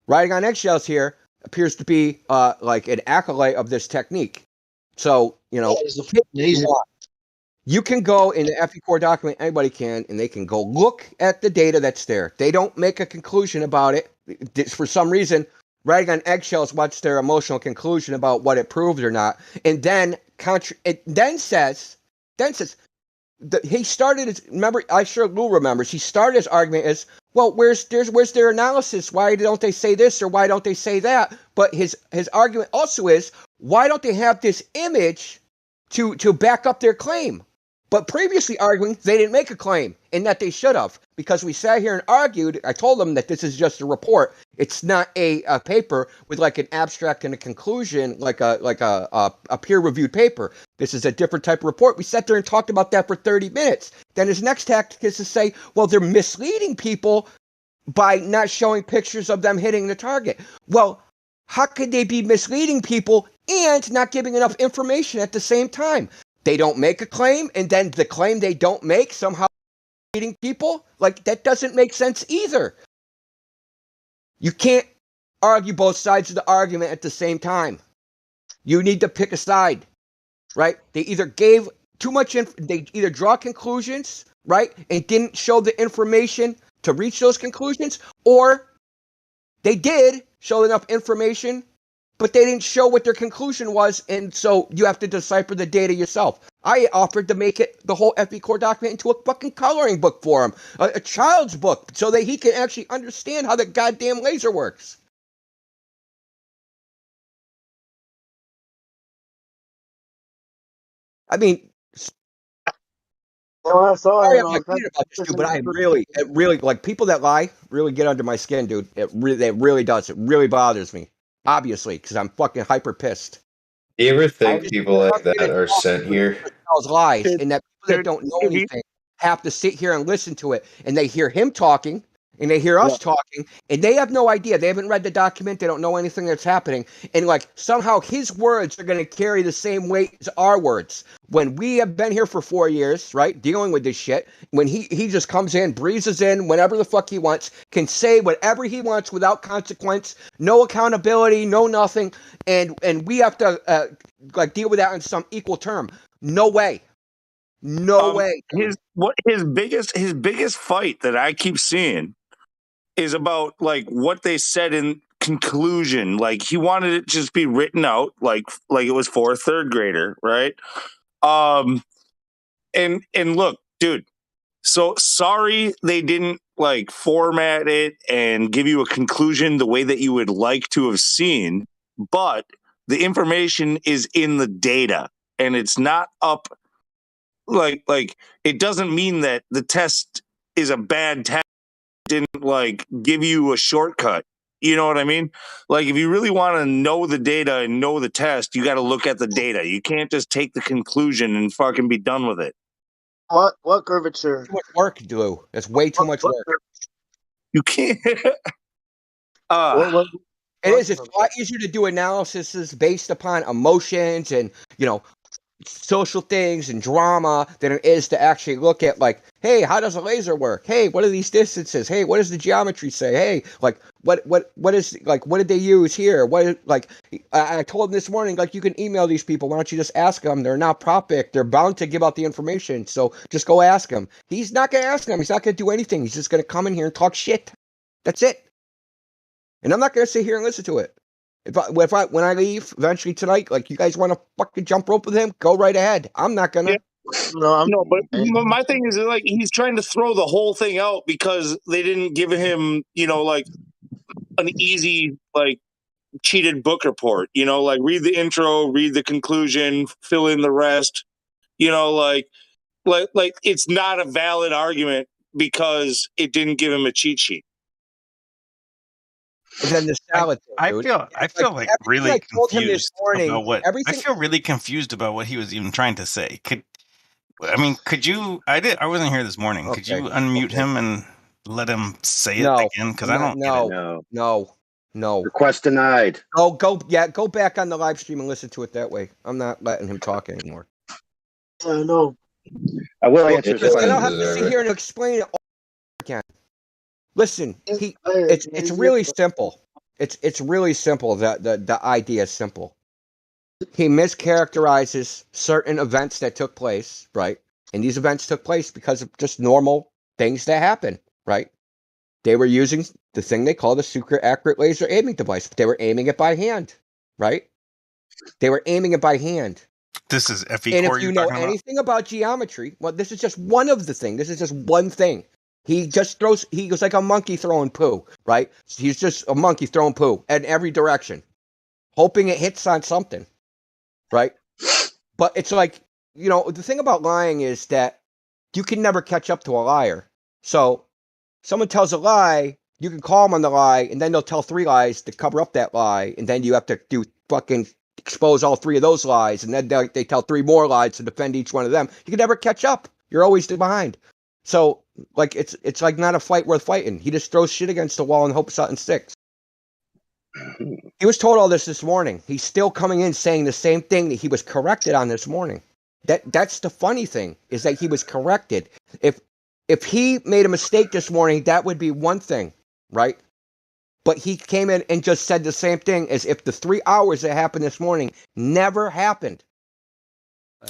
Riding on eggshells here appears to be like an acolyte of this technique. So, you can go in the FE Core document, anybody can, and they can go look at the data that's there. They don't make a conclusion about it. For some reason, riding on eggshells, what's their emotional conclusion about what it proves or not, and then says he started his, remember, I'm sure Lou remembers, he started his argument as, well, where's their analysis? Why don't they say this or why don't they say that? But his argument also is, why don't they have this image to back up their claim? But previously arguing, they didn't make a claim, and that they should have, because we sat here and argued. I told them that this is just a report. It's not a paper with like an abstract and a conclusion, like a peer-reviewed paper. This is a different type of report. We sat there and talked about that for 30 minutes. Then his next tactic is to say, well, they're misleading people by not showing pictures of them hitting the target. Well, how could they be misleading people and not giving enough information at the same time? They don't make a claim, and then the claim they don't make somehow misleading people? Like, that doesn't make sense either. You can't argue both sides of the argument at the same time. You need to pick a side, right? They either gave too much they either draw conclusions, right, and didn't show the information to reach those conclusions, or They did show enough information, but they didn't show what their conclusion was, and so you have to decipher the data yourself. I offered to make it the whole FE core document into a fucking coloring book for him, a child's book, so that he can actually understand how the goddamn laser works. I mean, Well, I saw sorry it. I'm like about this, dude, but I am really, like, people that lie really get under my skin, dude. It really does. It really bothers me, obviously, because I'm fucking hyper pissed. Do you ever think people like that are sent here? Tells lies, and that people that don't know if he- anything have to sit here and listen to it, and they hear him talking, and they hear us talking, and they have no idea. They haven't read the document. They don't know anything that's happening, and like somehow his words are going to carry the same weight as our words. When we have been here for 4 years, right, dealing with this shit, when he just comes in, breezes in whenever the fuck he wants, can say whatever he wants without consequence, no accountability, no nothing, and we have to like deal with that in some equal term. No way. No way. His biggest fight that I keep seeing is about like what they said in conclusion. Like he wanted it to just be written out like it was for a third grader, right? And look, dude, so sorry they didn't like format it and give you a conclusion the way that you would like to have seen, but the information is in the data and it's not up like it doesn't mean that the test is a bad test. It didn't like give you a shortcut. You know what I mean? Like if you really want to know the data and know the test, you got to look at the data. You can't just take the conclusion and fucking be done with it. What curvature? Too much work, Drew. That's way too much work. You can't. It is. It's a lot easier to do analyses based upon emotions and, you know, social things and drama than it is to actually look at like, hey, how does a laser work? Hey, what are these distances? Hey, what does the geometry say? Hey, like what is like what did they use here? What like I told him this morning, like you can email these people. Why don't you just ask them? They're not propic. They're bound to give out the information. So just go ask them. He's not gonna ask them. He's not gonna do anything. He's just gonna come in here and talk shit. That's it. And I'm not gonna sit here and listen to it. When I leave eventually tonight, like you guys want to fucking jump rope with him, go right ahead. I'm not gonna. Yeah. No, but my thing is like he's trying to throw the whole thing out because they didn't give him, you know, like an easy like cheated book report. You know, like read the intro, read the conclusion, fill in the rest. You know, like it's not a valid argument because it didn't give him a cheat sheet. And then the salad. I feel like really confused about what I feel really confused about what he was even trying to say. Could you? I wasn't here this morning. Could you unmute him and let him say it again? Because I don't get it. No. Request denied. Go back on the live stream and listen to it that way. I'm not letting him talk anymore. No. I will answer this. I don't have to sit here and explain it all again. Listen, it's really simple. It's really simple. The idea is simple. He mischaracterizes certain events that took place, right? And these events took place because of just normal things that happen, right? They were using the thing they call the super accurate laser aiming device. They were aiming it by hand, right? They were aiming it by hand. This is FE And core if you you're know talking anything about geometry, well, this is just one of the things. This is just one thing. He goes like a monkey throwing poo, right? He's just a monkey throwing poo in every direction, hoping it hits on something, right? But it's like, you know, the thing about lying is that you can never catch up to a liar. So someone tells a lie, you can call them on the lie, and then they'll tell 3 lies to cover up that lie, and then you have to expose all 3 of those lies, and then they tell 3 more lies to defend each one of them. You can never catch up. You're always behind. So, like, it's like not a fight worth fighting. He just throws shit against the wall and hopes something sticks. He was told all this morning. He's still coming in saying the same thing that he was corrected on this morning. That's the funny thing, is that he was corrected. If he made a mistake this morning, that would be one thing, right? But he came in and just said the same thing as if the 3 hours that happened this morning never happened.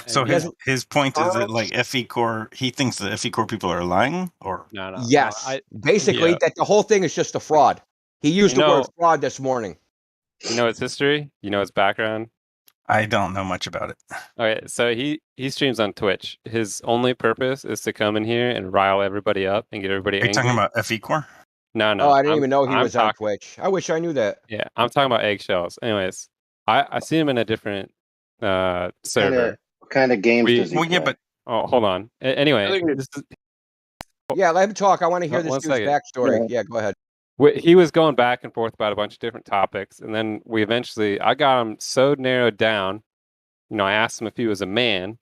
So his point is that like FE core, he thinks the FE core people are lying, or Yes, basically that the whole thing is just a fraud. He used the word fraud this morning. You know his history? You know his background? I don't know much about it. Okay, so he streams on Twitch. His only purpose is to come in here and rile everybody up and get everybody Are you angry. talking about FE Core? No, Oh, I didn't even know he was on Twitch. I wish I knew that. Yeah, I'm talking about eggshells. Anyways, I see him in a different server. What kind of games does he play? Oh, hold on. Anyway, Yeah, let him talk. I want to hear this one dude's second. backstory. Yeah, go ahead. He was going back and forth about a bunch of different topics, and then I got him so narrowed down. You know, I asked him if he was a man.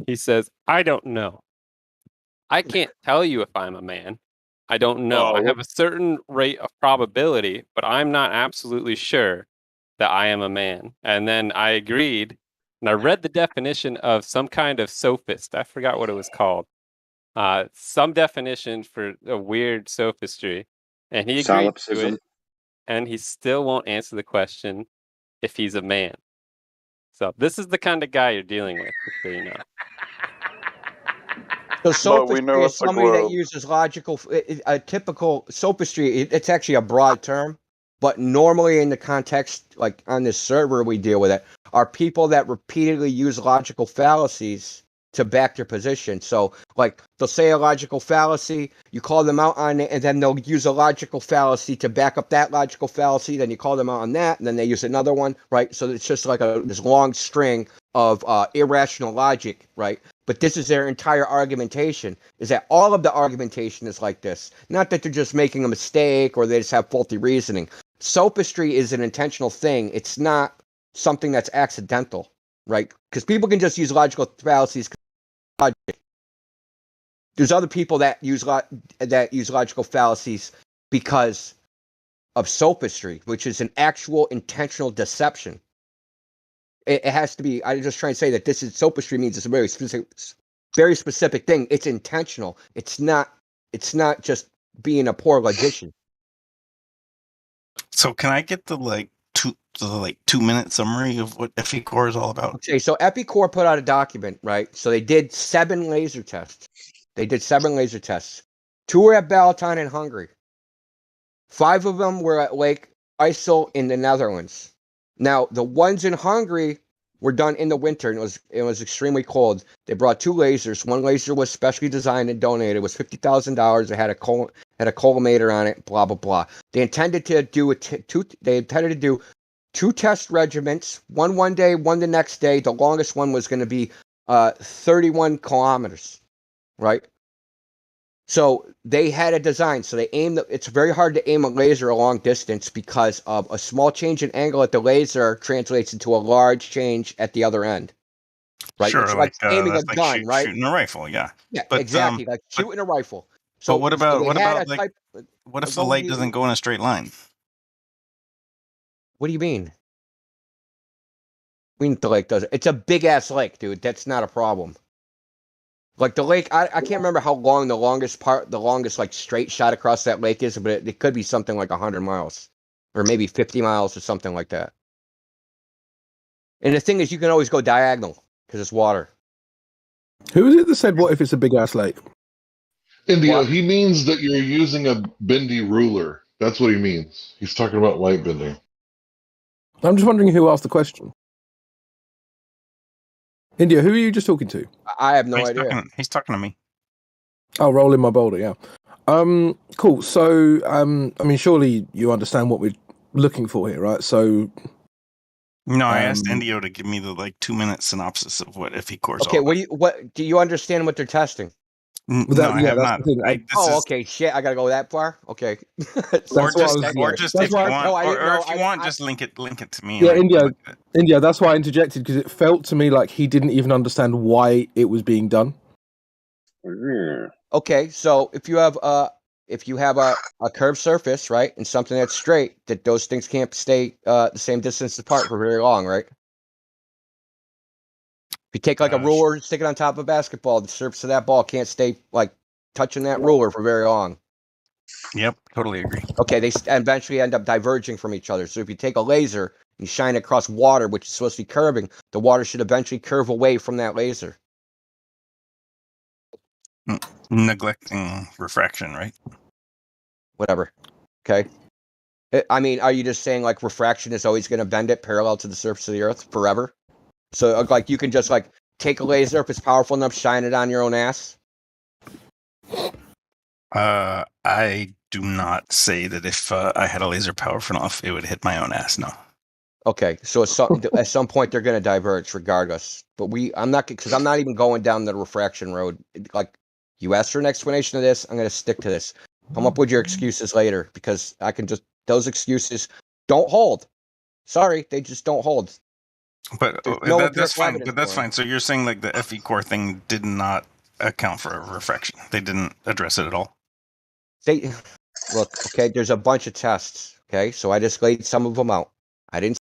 He says, "I don't know. I can't tell you if I'm a man. I don't know. I have a certain rate of probability, but I'm not absolutely sure that I am a man." And then I agreed, and I read the definition of some kind of sophist. I forgot what it was called. Some definition for a weird sophistry. And he agreed to it, and he still won't answer the question if he's a man. So this is the kind of guy you're dealing with, just so you know. So sophistry is somebody that uses logical, a typical sophistry. It's actually a broad term, but normally in the context, like on this server we deal with it, are people that repeatedly use logical fallacies to back their position. So like they'll say a logical fallacy, you call them out on it, and then they'll use a logical fallacy to back up that logical fallacy, then you call them out on that, and then they use another one, right? So it's just like this long string of irrational logic, right? But this is their entire argumentation, is that all of the argumentation is like this. Not that they're just making a mistake or they just have faulty reasoning. Sophistry is an intentional thing. It's not something that's accidental, right? Because people can just use logical fallacies. There's other people that use logical fallacies because of sophistry, which is an actual intentional deception. It has to be. I'm just trying to say that this is sophistry means it's a very specific thing. It's intentional. It's not just being a poor logician. So can I get the 2-minute summary of what FE Core is all about? Okay, so FE Core put out a document, right? So they did 7 laser tests. 2 were at Balaton in Hungary. 5 of them were at Lake IJssel in the Netherlands. Now, the ones in Hungary were done in the winter, and it was extremely cold. They brought 2 lasers. One laser was specially designed and donated. It was $50,000. It had a collimator on it. Blah blah blah. They intended to do 2 test regiments. One day, one the next day. The longest one was going to be 31 kilometers, right? So they had a design. So they aimed. It's very hard to aim a laser a long distance because of a small change in angle at the laser translates into a large change at the other end. Right? Sure, it's like aiming a gun, right? Shooting a rifle, yeah. Yeah, exactly. Like shooting a rifle. So but what about what if the light doesn't go in a straight line? What do you mean? The lake does it. It's a big ass lake, dude. That's not a problem. Like the lake, I can't remember how long the longest like straight shot across that lake is, but it could be something like 100 miles or maybe 50 miles or something like that. And the thing is, you can always go diagonal because it's water. Who is it that said, what if it's a big ass lake? India, he means that you're using a bendy ruler. That's what he means. He's talking about light bending. I'm just wondering who asked the question. India, who are you just talking to? I have no idea. He's talking to me. Oh, rolling my boulder, yeah. Cool. So, I mean, surely you understand what we're looking for here, right? So, no, I asked Indio to give me the 2-minute synopsis of what FE Core is. Okay, what do you understand what they're testing? No, I have not. Okay, shit, I gotta go that far. Okay, or just if you want, just link it to me. Yeah, India. That's why I interjected because it felt to me like he didn't even understand why it was being done. Okay, so if you have a curved surface, right, and something that's straight, that those things can't stay the same distance apart for very long, right? If you take a ruler and stick it on top of a basketball, the surface of that ball can't stay touching that ruler for very long. Yep, totally agree. Okay, they eventually end up diverging from each other. So if you take a laser and you shine it across water, which is supposed to be curving, the water should eventually curve away from that laser. Neglecting refraction, right? Whatever. Okay. I mean, are you just saying like refraction is always going to bend it parallel to the surface of the Earth forever? So like you can just like take a laser if it's powerful enough, shine it on your own ass? I do not say that if I had a laser powerful enough, it would hit my own ass. No. Okay, so at some point they're going to diverge regardless. But I'm not even going down the refraction road. Like you asked for an explanation of this, I'm going to stick to this. Come up with your excuses later because those excuses don't hold. Sorry, they just don't hold. But that's fine. But that's fine. So you're saying like the FE core thing did not account for refraction. They didn't address it at all. They look, okay, there's a bunch of tests. Okay, so I just laid some of them out. I didn't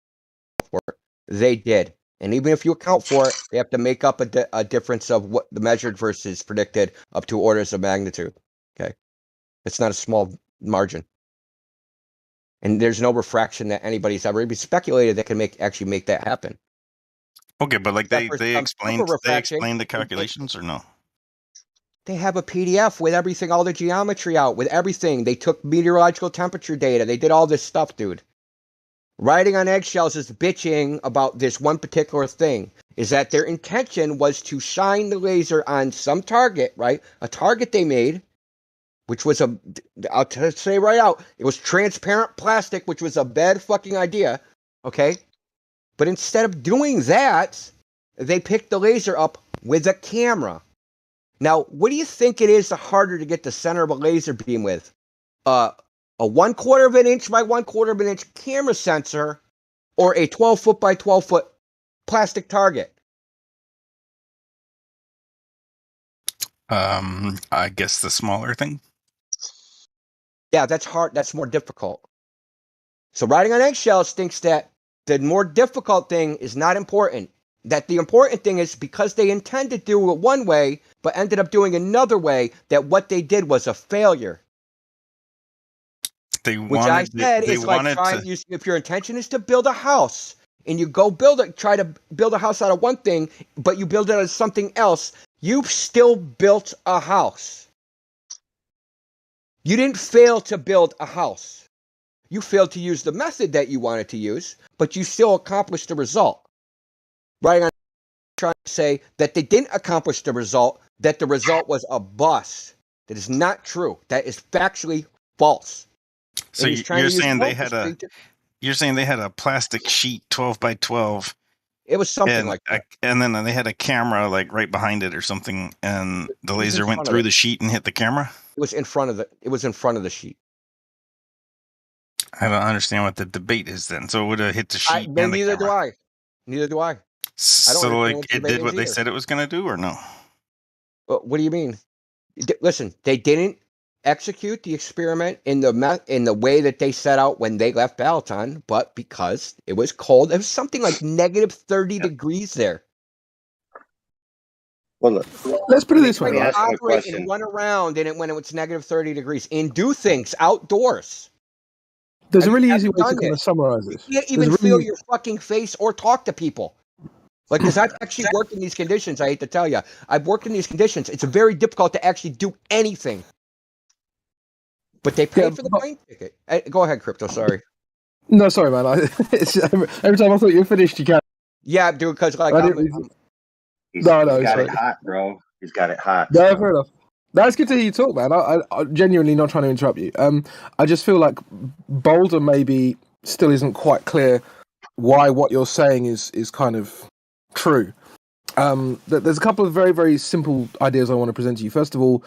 for it. They did. And even if you account for it, they have to make up a difference of what the measured versus predicted up to orders of magnitude. Okay. It's not a small margin. And there's no refraction that anybody's ever even speculated that can actually make that happen. Okay, but like they explained the calculations or no? They have a PDF with everything, all the geometry out, with everything. They took meteorological temperature data. They did all this stuff, dude. Riding on eggshells is bitching about this one particular thing, is that their intention was to shine the laser on some target, right? A target they made, which was I'll say right out, it was transparent plastic, which was a bad fucking idea, okay? But instead of doing that, they picked the laser up with a camera. Now, what do you think it is harder to get the center of a laser beam with? A 1/4 of an inch by 1/4 of an inch camera sensor or a 12-foot by 12-foot plastic target? I guess the smaller thing. Yeah, that's hard. That's more difficult. So riding on eggshells thinks that the more difficult thing is not important. That the important thing is because they intended to do it one way, but ended up doing another way, that what they did was a failure. Which I said is like if your intention is to build a house and you go try to build a house out of one thing, but you build it out of something else, you've still built a house. You didn't fail to build a house. You failed to use the method that you wanted to use, but you still accomplished the result. Right? I'm trying to say that they didn't accomplish the result, that the result was a bust. That is not true. That is factually false. So you're saying they had a plastic sheet 12 by 12. It was something like that. And then they had a camera like right behind it or something, and the laser went through the sheet and hit the camera? It was in front of the sheet. I don't understand what the debate is then. So it would have hit the sheet and the Neither camera. do I. So like it did what they said it was going to do or no? What do you mean? Listen, they didn't execute the experiment in the way that they set out when they left Balaton, but because it was cold, it was something like negative 30 degrees there. Well, look, let's put it this way. Operate and run around when it was negative 30 degrees and do things outdoors. There's a really easy way to kind of summarize this. You can't even feel your fucking face or talk to people. Like, because I've actually worked in these conditions, I hate to tell you. I've worked in these conditions. It's very difficult to actually do anything. But they pay for the plane ticket. Go ahead, Crypto, sorry. No, sorry, man. Every time I thought you were finished, you can't. Yeah, dude, because like... He's got it hot, bro. He's got it hot. No, fair enough. That's good to hear you talk, man. I'm genuinely not trying to interrupt you. I just feel like Boulder maybe still isn't quite clear why what you're saying is kind of true. There's a couple of very, very simple ideas I want to present to you. First of all,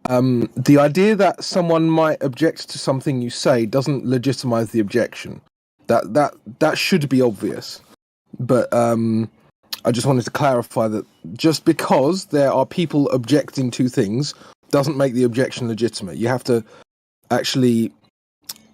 the idea that someone might object to something you say doesn't legitimize the objection. That should be obvious. But I just wanted to clarify that just because there are people objecting to things doesn't make the objection legitimate. You have to actually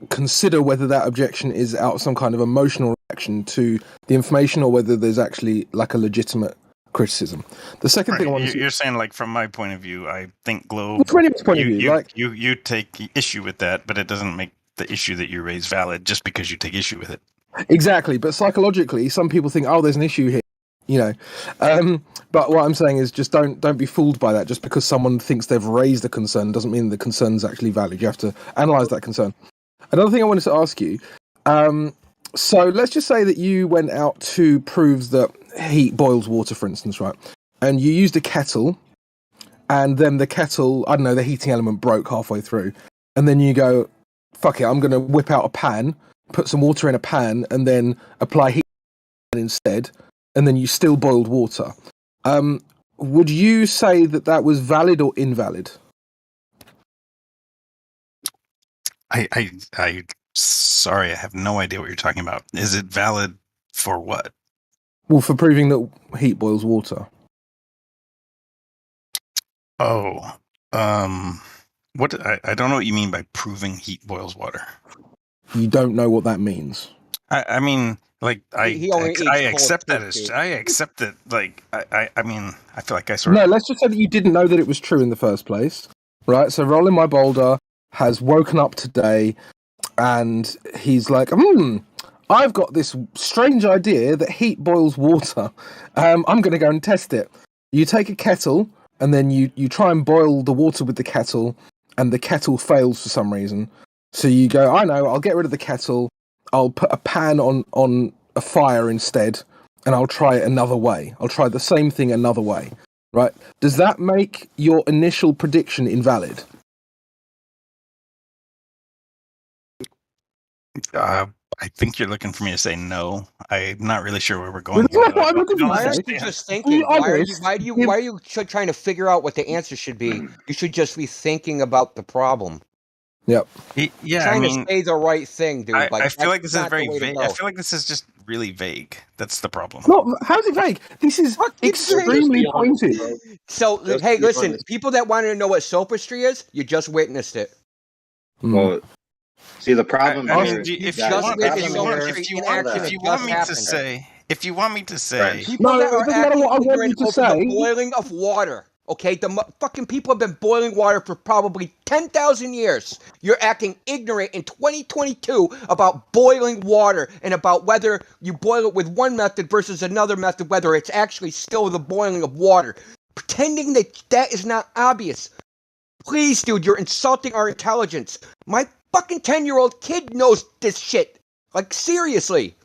consider whether that objection is out of some kind of emotional reaction to the information or whether there's actually like a legitimate criticism. The second thing I want to... You're saying, like, from my point of view, I think Globe... From anyone's point of view, you take issue with that, but it doesn't make the issue that you raise valid just because you take issue with it. Exactly, but psychologically, some people think, oh, there's an issue here. You know, but what I'm saying is just don't be fooled by that. Just because someone thinks they've raised a concern doesn't mean the concern's actually valid. You have to analyze that concern. Another thing I wanted to ask you. So let's just say that you went out to prove that heat boils water, for instance, right? And you used a kettle, and then the kettle, I don't know, the heating element broke halfway through. And then you go, fuck it, I'm going to whip out a pan, put some water in a pan, and then apply heat instead, and then you still boiled water. Would you say that that was valid or invalid? I sorry, I have no idea what you're talking about. Is it valid for what? Well, for proving that heat boils water. Oh, what? I don't know what you mean by proving heat boils water. You don't know what that means. I mean, like I accept that too. I accept that. Like I mean, I feel like I sort of. No, let's just say that you didn't know that it was true in the first place, right? So Rolling My Boulder has woken up today, and he's like, I've got this strange idea that heat boils water. I'm going to go and test it. You take a kettle, and then you try and boil the water with the kettle, and the kettle fails for some reason. So you go, I know, I'll get rid of the kettle, I'll put a pan on a fire instead, and I'll try it another way. I'll try the same thing another way, right? Does that make your initial prediction invalid? I think you're looking for me to say no. I'm not really sure where we're going. Why aren't you just thinking? Why are you trying to figure out what the answer should be? You should just be thinking about the problem. Yep. Yeah, trying to say the right thing, dude. I feel like this is very vague. I feel like this is just really vague. That's the problem. No, how's it vague? This is extremely pointed. So, hey, listen, people that want to know what sophistry is, you just witnessed it. Well, see, the problem if you want me to say, people that are acting ignorant over the boiling of water. Okay, the fucking people have been boiling water for probably 10,000 years. You're acting ignorant in 2022 about boiling water and about whether you boil it with one method versus another method, whether it's actually still the boiling of water. Pretending that is not obvious. Please, dude, you're insulting our intelligence. My fucking 10-year-old kid knows this shit. Like, seriously.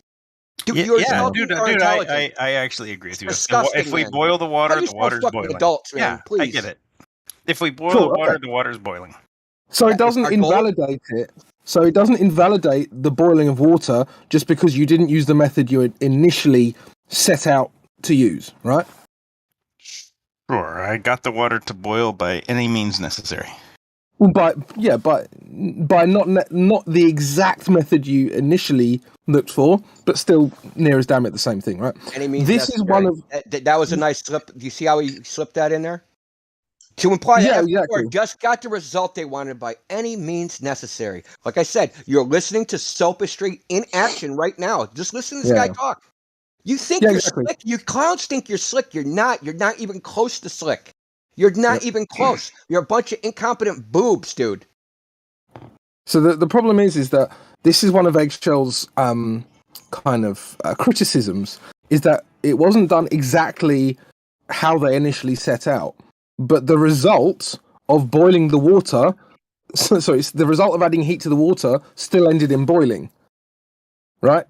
Dude, I actually agree with you. If we boil the water, the water's boiling. Adults, man, yeah, please. I get it. If we boil the water, the water's boiling. So it doesn't invalidate it. So it doesn't invalidate the boiling of water just because you didn't use the method you had initially set out to use, right? Sure, I got the water to boil by any means necessary. Well, by not the exact method you initially looked for, but still near as damn it the same thing, right? And he means this is one of that was a nice slip. Do you see how he slipped that in there? To imply that exactly. Just got the result they wanted by any means necessary. Like I said, you're listening to sophistry in action right now. Just listen to this guy talk. You think you're slick. You clowns think you're slick. You're not. You're not even close to slick. You're not even close. You're a bunch of incompetent boobs, dude. So the problem is that this is one of Eggshell's kind of criticisms, is that it wasn't done exactly how they initially set out, but the result of boiling the water, so it's the result of adding heat to the water still ended in boiling, right?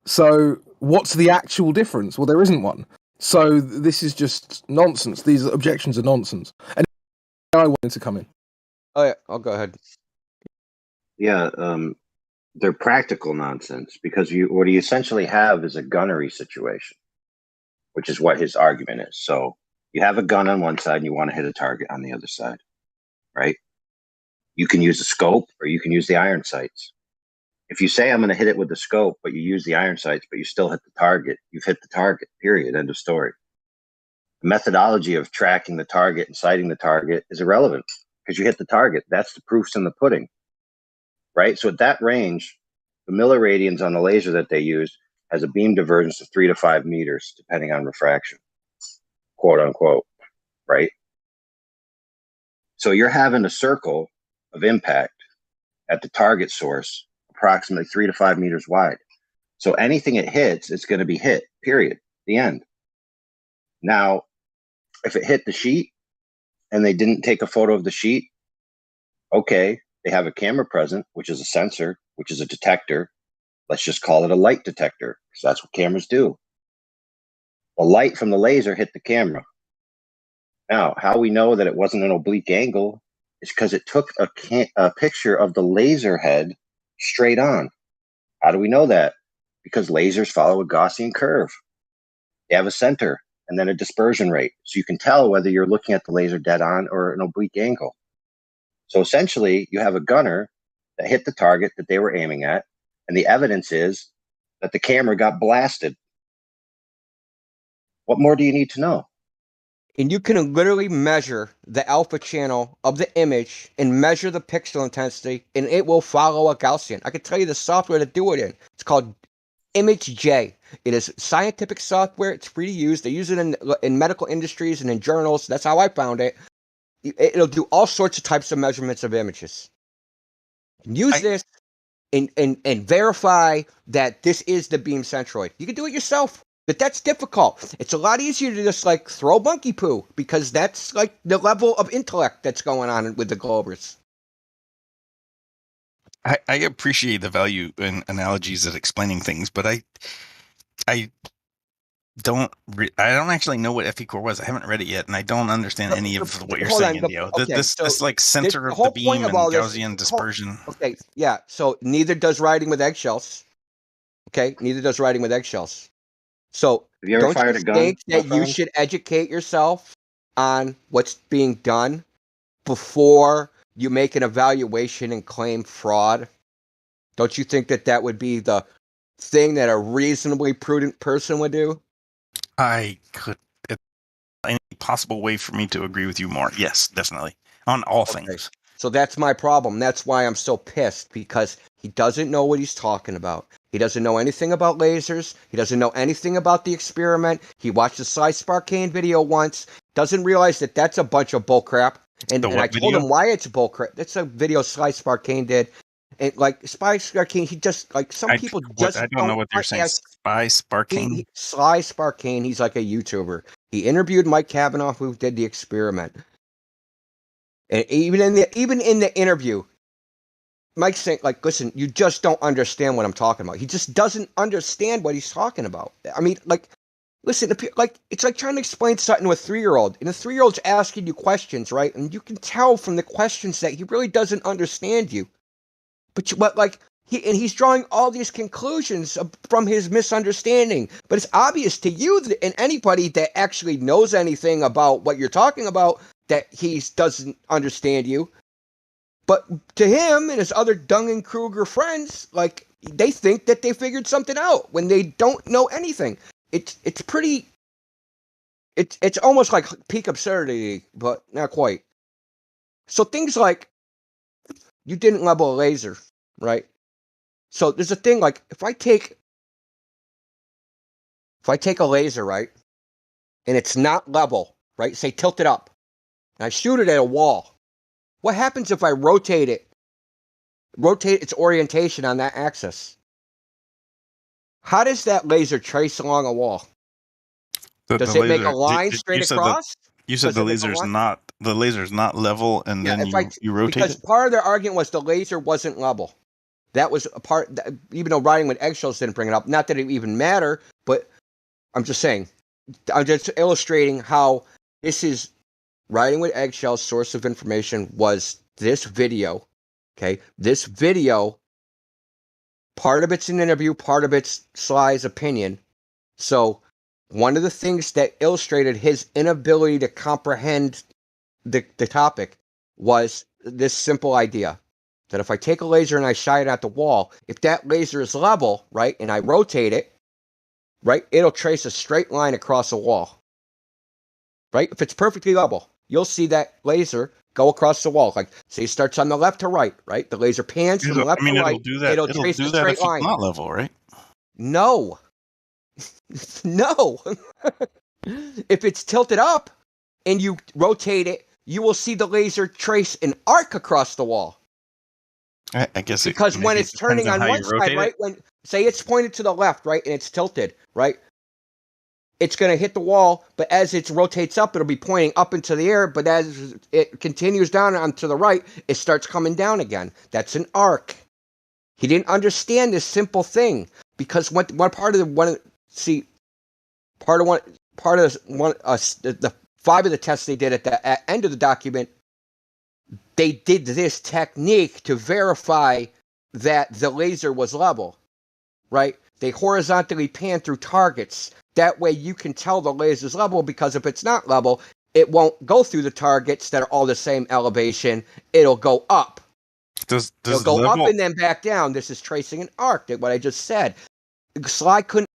So what's the actual difference? Well, there isn't one. So this is just nonsense. These objections are nonsense. And I wanted to come in. Oh yeah, I'll go ahead. Yeah, they're practical nonsense because what you essentially have is a gunnery situation, which is what his argument is. So you have a gun on one side and you want to hit a target on the other side, right? You can use a scope or you can use the iron sights. If you say I'm going to hit it with the scope, but you use the iron sights, but you still hit the target, you've hit the target, period, end of story. The methodology of tracking the target and sighting the target is irrelevant because you hit the target. That's the proofs in the pudding, right? So at that range, the milliradians on the laser that they use has a beam divergence of 3 to 5 meters, depending on refraction, quote unquote, right? So you're having a circle of impact at the target source approximately 3 to 5 meters wide. So anything it hits, it's going to be hit, period, the end. Now, if it hit the sheet and they didn't take a photo of the sheet, okay, They have a camera present, which is a sensor, which is a detector. Let's just call it a light detector, because that's what cameras do. The light from the laser hit the camera. Now, how we know that it wasn't an oblique angle is because it took a picture of the laser head straight on. How do we know that? Because lasers follow a Gaussian curve. They have a center and then a dispersion rate. So you can tell whether you're looking at the laser dead on or an oblique angle. So essentially, you have a gunner that hit the target that they were aiming at, and the evidence is that the camera got blasted. What more do you need to know? And you can literally measure the alpha channel of the image and measure the pixel intensity, and it will follow a Gaussian. I can tell you the software to do it in. It's called ImageJ. It is scientific software. It's free to use. They use it in medical industries and in journals. That's how I found it. It'll do all sorts of types of measurements of images. Use this and verify that this is the beam centroid. You can do it yourself, but that's difficult. It's a lot easier to just like throw monkey poo, because that's like the level of intellect that's going on with the Globers. I appreciate the value in analogies at explaining things, but I don't actually know what FE core was. I haven't read it yet, and I don't understand any of what you're saying, Indio. This like center of the beam and Gaussian dispersion. Okay, yeah. So neither does riding with eggshells. Okay, neither does riding with eggshells. So have you ever fired a gun? Think that you should educate yourself on what's being done before you make an evaluation and claim fraud? Don't you think that that would be the thing that a reasonably prudent person would do? I could, any possible way for me to agree with you more. Yes, definitely. On all things. So that's my problem. That's why I'm so pissed, because he doesn't know what he's talking about. He doesn't know anything about lasers. He doesn't know anything about the experiment. He watched the Sly Sparkane video once, doesn't realize that that's a bunch of bullcrap. And I told him why it's bullcrap. That's a video Sly Sparkane did. And like Sly Sparkane, he just like people just I don't know what they're saying. Sly Sparkane. Sly Sparkane. He's like a YouTuber. He interviewed Mike Kavanaugh, who did the experiment. And even in the interview, Mike's saying, like, listen, you just don't understand what I'm talking about. He just doesn't understand what he's talking about. I mean, like, listen, if it's like trying to explain something to a 3-year-old, and the 3-year-old's asking you questions, right? And you can tell from the questions that he really doesn't understand you. But he's drawing all these conclusions from his misunderstanding. But it's obvious to you and anybody that actually knows anything about what you're talking about that he doesn't understand you. But to him and his other Dunning-Kruger friends, like, they think that they figured something out when they don't know anything. It's almost like peak absurdity, but not quite. So things like, you didn't level a laser, right? So there's a thing like, if I take a laser, right, and it's not level, right, say tilt it up, and I shoot it at a wall, what happens if I rotate its orientation on that axis? How does that laser trace along a wall? Does it make a line straight across? You said the laser's not level, and then you rotate because it? Part of their argument was the laser wasn't level. That was a part, even though riding with eggshells didn't bring it up. Not that it even matter, but I'm just saying. I'm just illustrating how this is riding with eggshells. Source of information was this video. Okay, this video, part of it's an interview, part of it's Sly's opinion. So one of the things that illustrated his inability to comprehend the topic was this simple idea that if I take a laser and I shine it at the wall, if that laser is level, right, and I rotate it, right, it'll trace a straight line across a wall, right? If it's perfectly level, you'll see that laser go across the wall. Like, say it starts on the left to right, right? The laser pans from left to right. It'll do that. It'll trace a straight line. It's not level, right? No. No. If it's tilted up and you rotate it, you will see the laser trace an arc across the wall. I guess because when it's turning on one side, right? When say it's pointed to the left, right, and it's tilted, right? it's going to hit the wall, but as it rotates up, it'll be pointing up into the air, but as it continues down onto the right, it starts coming down again. That's an arc. He didn't understand this simple thing because the 5 of the tests they did at the end of the document, they did this technique to verify that the laser was level, right? They horizontally pan through targets. That way you can tell the laser's level, because if it's not level, it won't go through the targets that are all the same elevation. It'll go up. It'll go up and then back down. This is tracing an arc, what I just said. Sly couldn't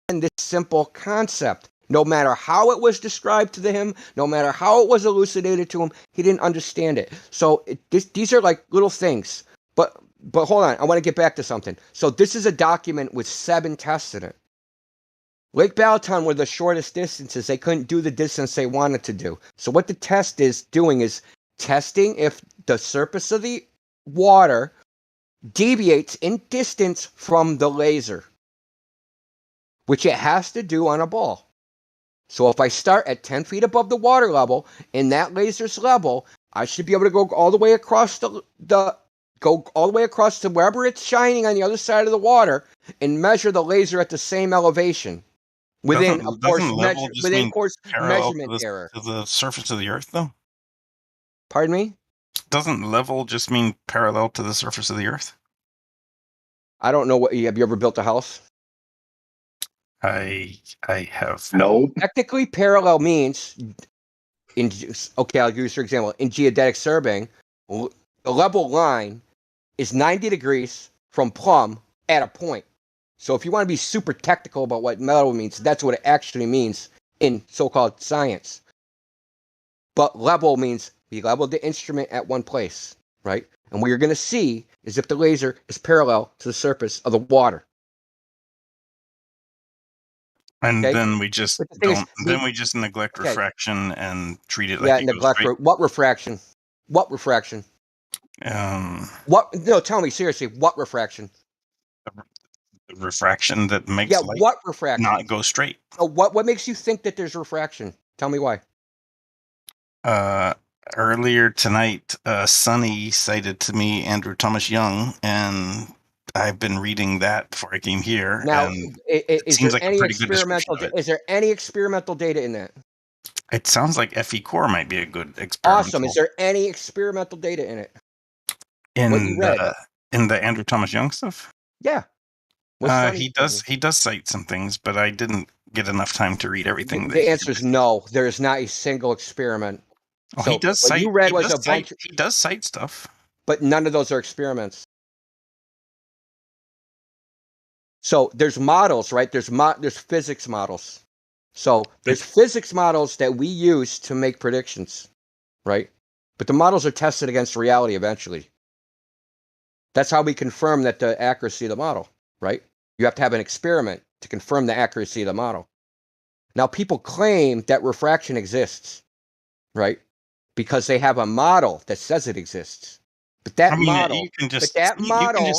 understand this simple concept. No matter how it was described to him, no matter how it was elucidated to him, he didn't understand it. So these are like little things. But hold on, I want to get back to something. So this is a document with 7 tests in it. Lake Balaton were the shortest distances. They couldn't do the distance they wanted to do. So what the test is doing is testing if the surface of the water deviates in distance from the laser, which it has to do on a ball. So if I start at 10 feet above the water level and that laser's level, I should be able to go all the way across to wherever it's shining on the other side of the water and measure the laser at the same elevation. Within measurement error. To the surface of the Earth, though? Pardon me? Doesn't level just mean parallel to the surface of the Earth? I don't know. Have you ever built a house? I have. No. Technically, parallel means, I'll use for example, in geodetic surveying, the level line is 90 degrees from plumb at a point. So if you want to be super technical about what level means, that's what it actually means in so-called science. But level means we leveled the instrument at one place, right? And what you're going to see is if the laser is parallel to the surface of the water. And then we just neglect refraction and treat it like what refraction? What refraction? No, tell me seriously, what refraction? The refraction that makes light what refraction? Not go straight. Oh, what makes you think that there's refraction? Tell me why. Earlier tonight, Sonny cited to me Andrew Thomas Young, and I've been reading that before I came here. Now, and is there any experimental? Is there any experimental data in that? It sounds like FE Core might be a good experiment. Awesome. Is there any experimental data in it? In the Andrew Thomas Young stuff? Yeah. He does cite some things, but I didn't get enough time to read everything. The answer is no. There is not a single experiment. Oh, so he does cite. You read was a bunch. He does cite stuff, but none of those are experiments. So there's models, right? There's physics models. So there's physics models that we use to make predictions, right? But the models are tested against reality eventually. That's how we confirm that the accuracy of the model, right? You have to have an experiment to confirm the accuracy of the model. Now, people claim that refraction exists, right? Because they have a model that says it exists. But that model, you can just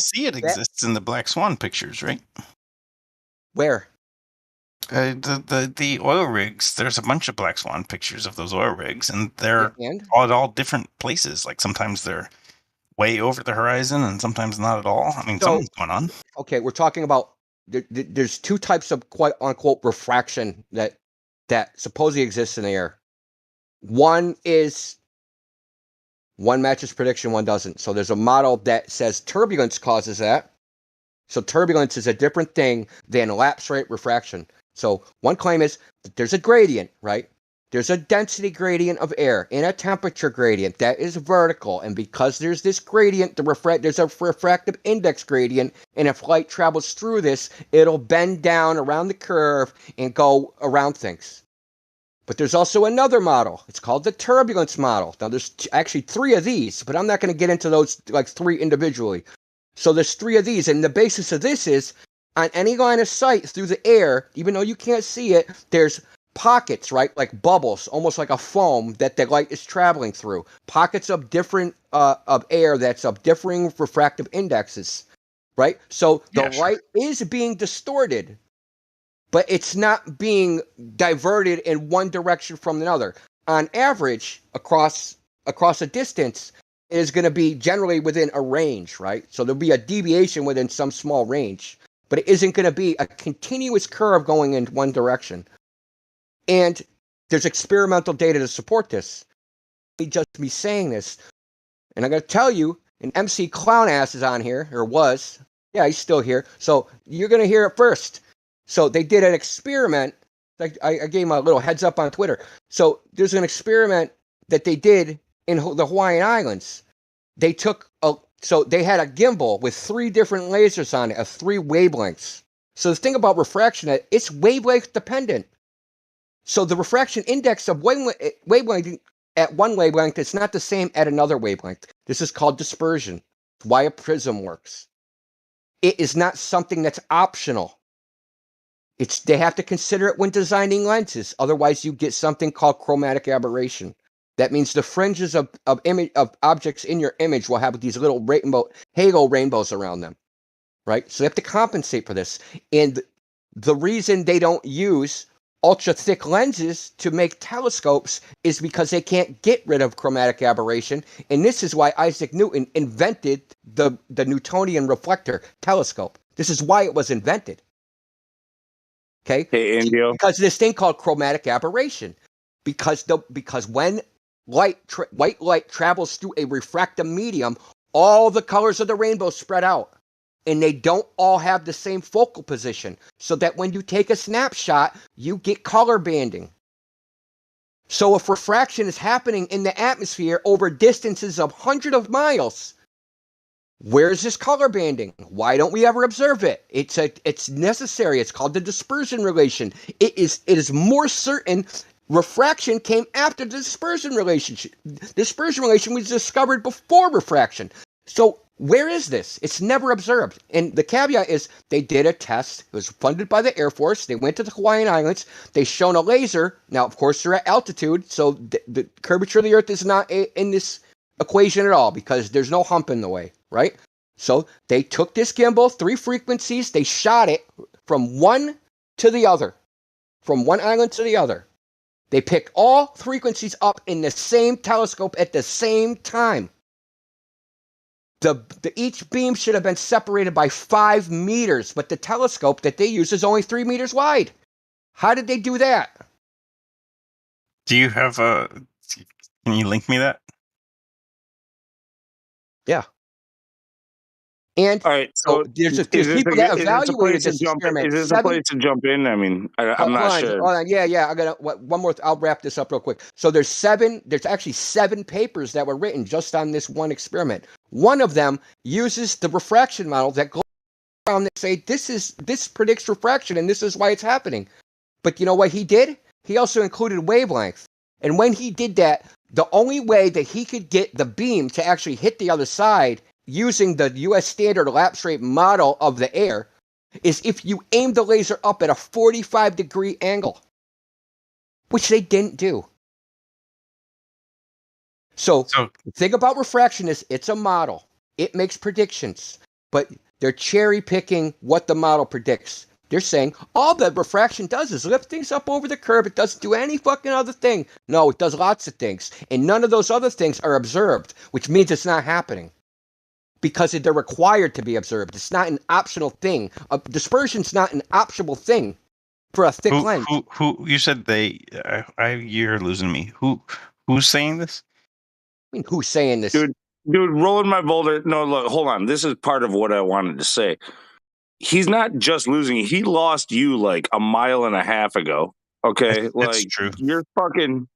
see it exists in the Black Swan pictures, right? Where? The oil rigs. There's a bunch of Black Swan pictures of those oil rigs, and they're at all different places. Like sometimes they're way over the horizon, and sometimes not at all. I mean, something's going on. Okay, we're talking about there's 2 types of quote unquote refraction that supposedly exists in the air. One matches prediction, one doesn't. So there's a model that says turbulence causes that. So turbulence is a different thing than lapse rate refraction. So one claim is that there's a gradient, right? There's a density gradient of air and a temperature gradient that is vertical. And because there's this gradient, there's a refractive index gradient. And if light travels through this, it'll bend down around the curve and go around things. But there's also another model. It's called the turbulence model. Now, there's actually 3 of these, but I'm not going to get into those like 3 individually. So there's 3 of these, and the basis of this is on any line of sight through the air, even though you can't see it, there's pockets, right? Like bubbles, almost like a foam that the light is traveling through. Pockets of different of air that's of differing refractive indexes, right? So the light is being distorted, but it's not being diverted in one direction from another. On average, across a distance, it is going to be generally within a range, right? So there'll be a deviation within some small range, but it isn't going to be a continuous curve going in one direction. And there's experimental data to support this. Just me saying this, and I'm going to tell you, an MC Clown Ass is on here, or was. Yeah, he's still here. So you're going to hear it first. So they did an experiment. I gave him a little heads up on Twitter. So there's an experiment that they did in the Hawaiian Islands. They they had a gimbal with 3 different lasers on it of 3 wavelengths. So the thing about refraction, it's wavelength dependent. So the refraction index of wavelength at one wavelength is not the same at another wavelength. This is called dispersion. It's why a prism works. It is not something that's optional. They have to consider it when designing lenses. Otherwise, you get something called chromatic aberration. That means the fringes of objects in your image will have these little halo rainbows around them, right? So they have to compensate for this. And the reason they don't use ultra thick lenses to make telescopes is because they can't get rid of chromatic aberration. And this is why Isaac Newton invented the Newtonian reflector telescope. This is why it was invented. Okay? Hey, Indio. Because this thing called chromatic aberration. Because when white light travels through a refractive medium, all the colors of the rainbow spread out. And they don't all have the same focal position. So that when you take a snapshot, you get color banding. So if refraction is happening in the atmosphere over distances of hundreds of miles, where is this color banding? Why don't we ever observe it? It's necessary. It's called the dispersion relation. It is more certain refraction came after the dispersion relation. Dispersion relation was discovered before refraction. So where is this? It's never observed. And the caveat is they did a test. It was funded by the Air Force. They went to the Hawaiian Islands. They shone a laser. Now, of course, they're at altitude, so the curvature of the Earth is not in this equation at all because there's no hump in the way, right? So they took this gimbal, 3 frequencies. They shot it from one to the other, from one island to the other. They picked all frequencies up in the same telescope at the same time. Each beam should have been separated by 5 meters, but the telescope that they use is only 3 meters wide. How did they do that? Do you have can you link me that? Yeah. And all right, so there's people that evaluated this experiment. Is this a place to jump in? I mean, I'm not sure. Hold on. Yeah. One more. I'll wrap this up real quick. So there's actually 7 papers that were written just on this one experiment. One of them uses the refraction model that goes around and say this predicts refraction and this is why it's happening. But you know what he did? He also included wavelength. And when he did that, the only way that he could get the beam to actually hit the other side using the U.S. standard lapse rate model of the air is if you aim the laser up at a 45-degree angle, which they didn't do. So the thing about refraction is it's a model. It makes predictions, but they're cherry picking what the model predicts. They're saying all that refraction does is lift things up over the curve. It doesn't do any fucking other thing. No, it does lots of things. And none of those other things are observed, which means it's not happening. Because they're required to be observed. It's not an optional thing. Dispersion's not an optional thing for a thick lens. Who you said they? You're losing me. Who's saying this? I mean, who's saying this? Dude, rolling my boulder. No, look, hold on. This is part of what I wanted to say. He's not just losing. He lost you like a mile and a half ago. Okay, that's true. You're fucking.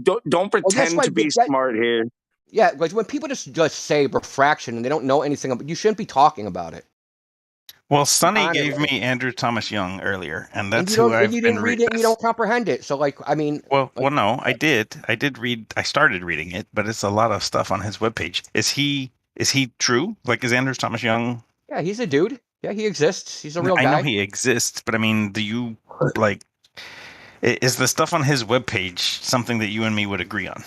Don't pretend to be smart here. Yeah, like when people just say refraction and they don't know anything about, you shouldn't be talking about it. Well, Sonny gave me Andrew Thomas Young earlier, and that's who I've you didn't read it and you don't comprehend it. So, like, I mean, well, no, I did. I did read. I started reading it, but it's a lot of stuff on his webpage. Is he true? Like, is Andrew Thomas Young? Yeah, he's a dude. Yeah, he exists. He's a real guy. I know he exists, but I mean, do you like? Is the stuff on his webpage something that you and me would agree on?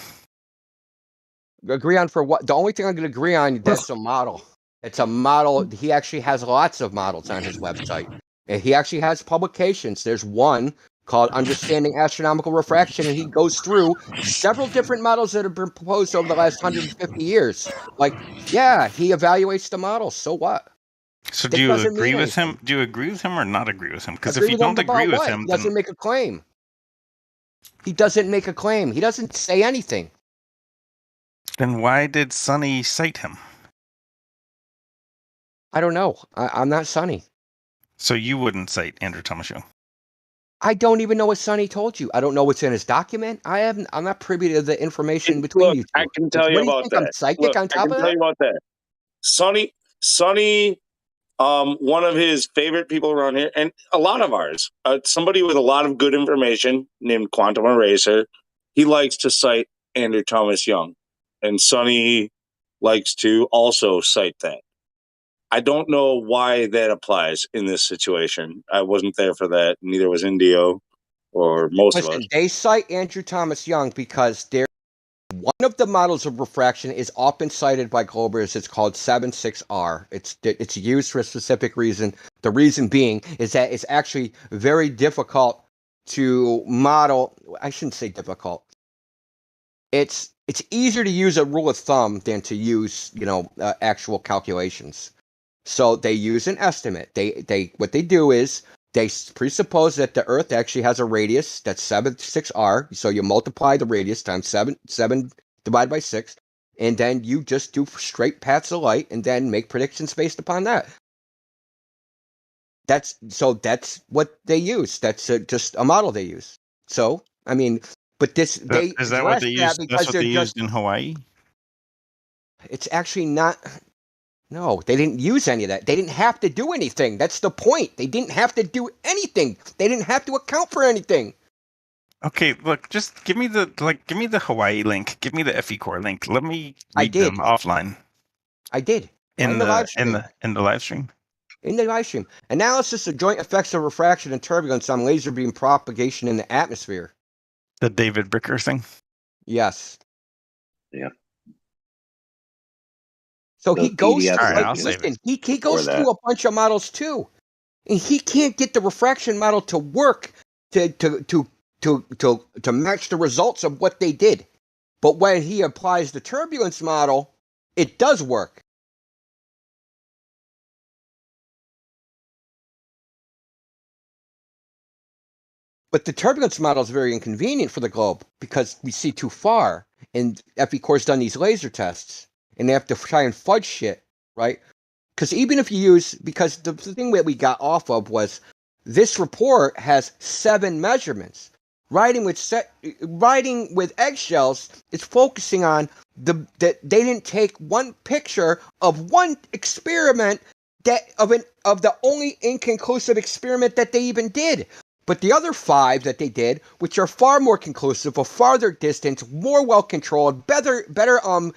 Agree on for what? The only thing I'm going to agree on, that's a model. It's a model. He actually has lots of models on his website. And he actually has publications. There's one called Understanding Astronomical Refraction, and he goes through several different models that have been proposed over the last 150 years. Like, yeah, he evaluates the models. So what? So That do you doesn't agree mean with anything. him? Do you agree with him or not agree with him? Because if Agree you with him don't agree about with what? him, He then doesn't make a claim. He doesn't make a claim. He doesn't say anything. then why did Sonny cite him? I don't know. I'm not Sonny. So you wouldn't cite Andrew Thomas Young? I don't even know what Sonny told you. I don't know what's in his document. I'm not privy to the information between you two. I can tell you What do you about think? that. I'm psychic Look, on I top can of tell that? you about that. Sonny, one of his favorite people around here, and a lot of ours, somebody with a lot of good information named Quantum Eraser, he likes to cite Andrew Thomas Young. And Sonny likes to also cite that. I don't know why that applies in this situation. I wasn't there for that. Neither was Indio or most of us. Listen, they cite Andrew Thomas Young because one of the models of refraction is often cited by Globers. It's called 76R. It's used for a specific reason. The reason being is that it's actually very difficult to model. I shouldn't say difficult. It's easier to use a rule of thumb than to use actual calculations. So they use an estimate. What they do is they presuppose that the Earth actually has a radius that's 76R. So you multiply the radius times 7 divided by 6, and then you just do straight paths of light and then make predictions based upon that. That's what they use. That's just a model they use. So, I mean, but is that what they used? That's what they used in Hawaii? It's actually not. No, they didn't use any of that. They didn't have to do anything. That's the point. They didn't have to do anything. They didn't have to account for anything. Okay, look, just give me the Hawaii link. Give me the FE Core link. Let me read them offline. I did. In the live stream. In the live stream. In the live stream. Analysis of joint effects of refraction and turbulence on laser beam propagation in the atmosphere. The David Bricker thing? Yes. Yeah. So he goes through, he goes through a bunch of models too. And he can't get the refraction model to work to match the results of what they did. But when he applies the turbulence model, it does work. But the turbulence model is very inconvenient for the globe because we see too far. And FE Core's done these laser tests. And they have to try and fudge shit, right? Because even if you use, because the thing that we got off of was this report has 7 measurements. Writing with eggshells is focusing on that they didn't take one picture of one experiment of the only inconclusive experiment that they even did. But the other 5 that they did, which are far more conclusive, a farther distance, more well controlled, better data on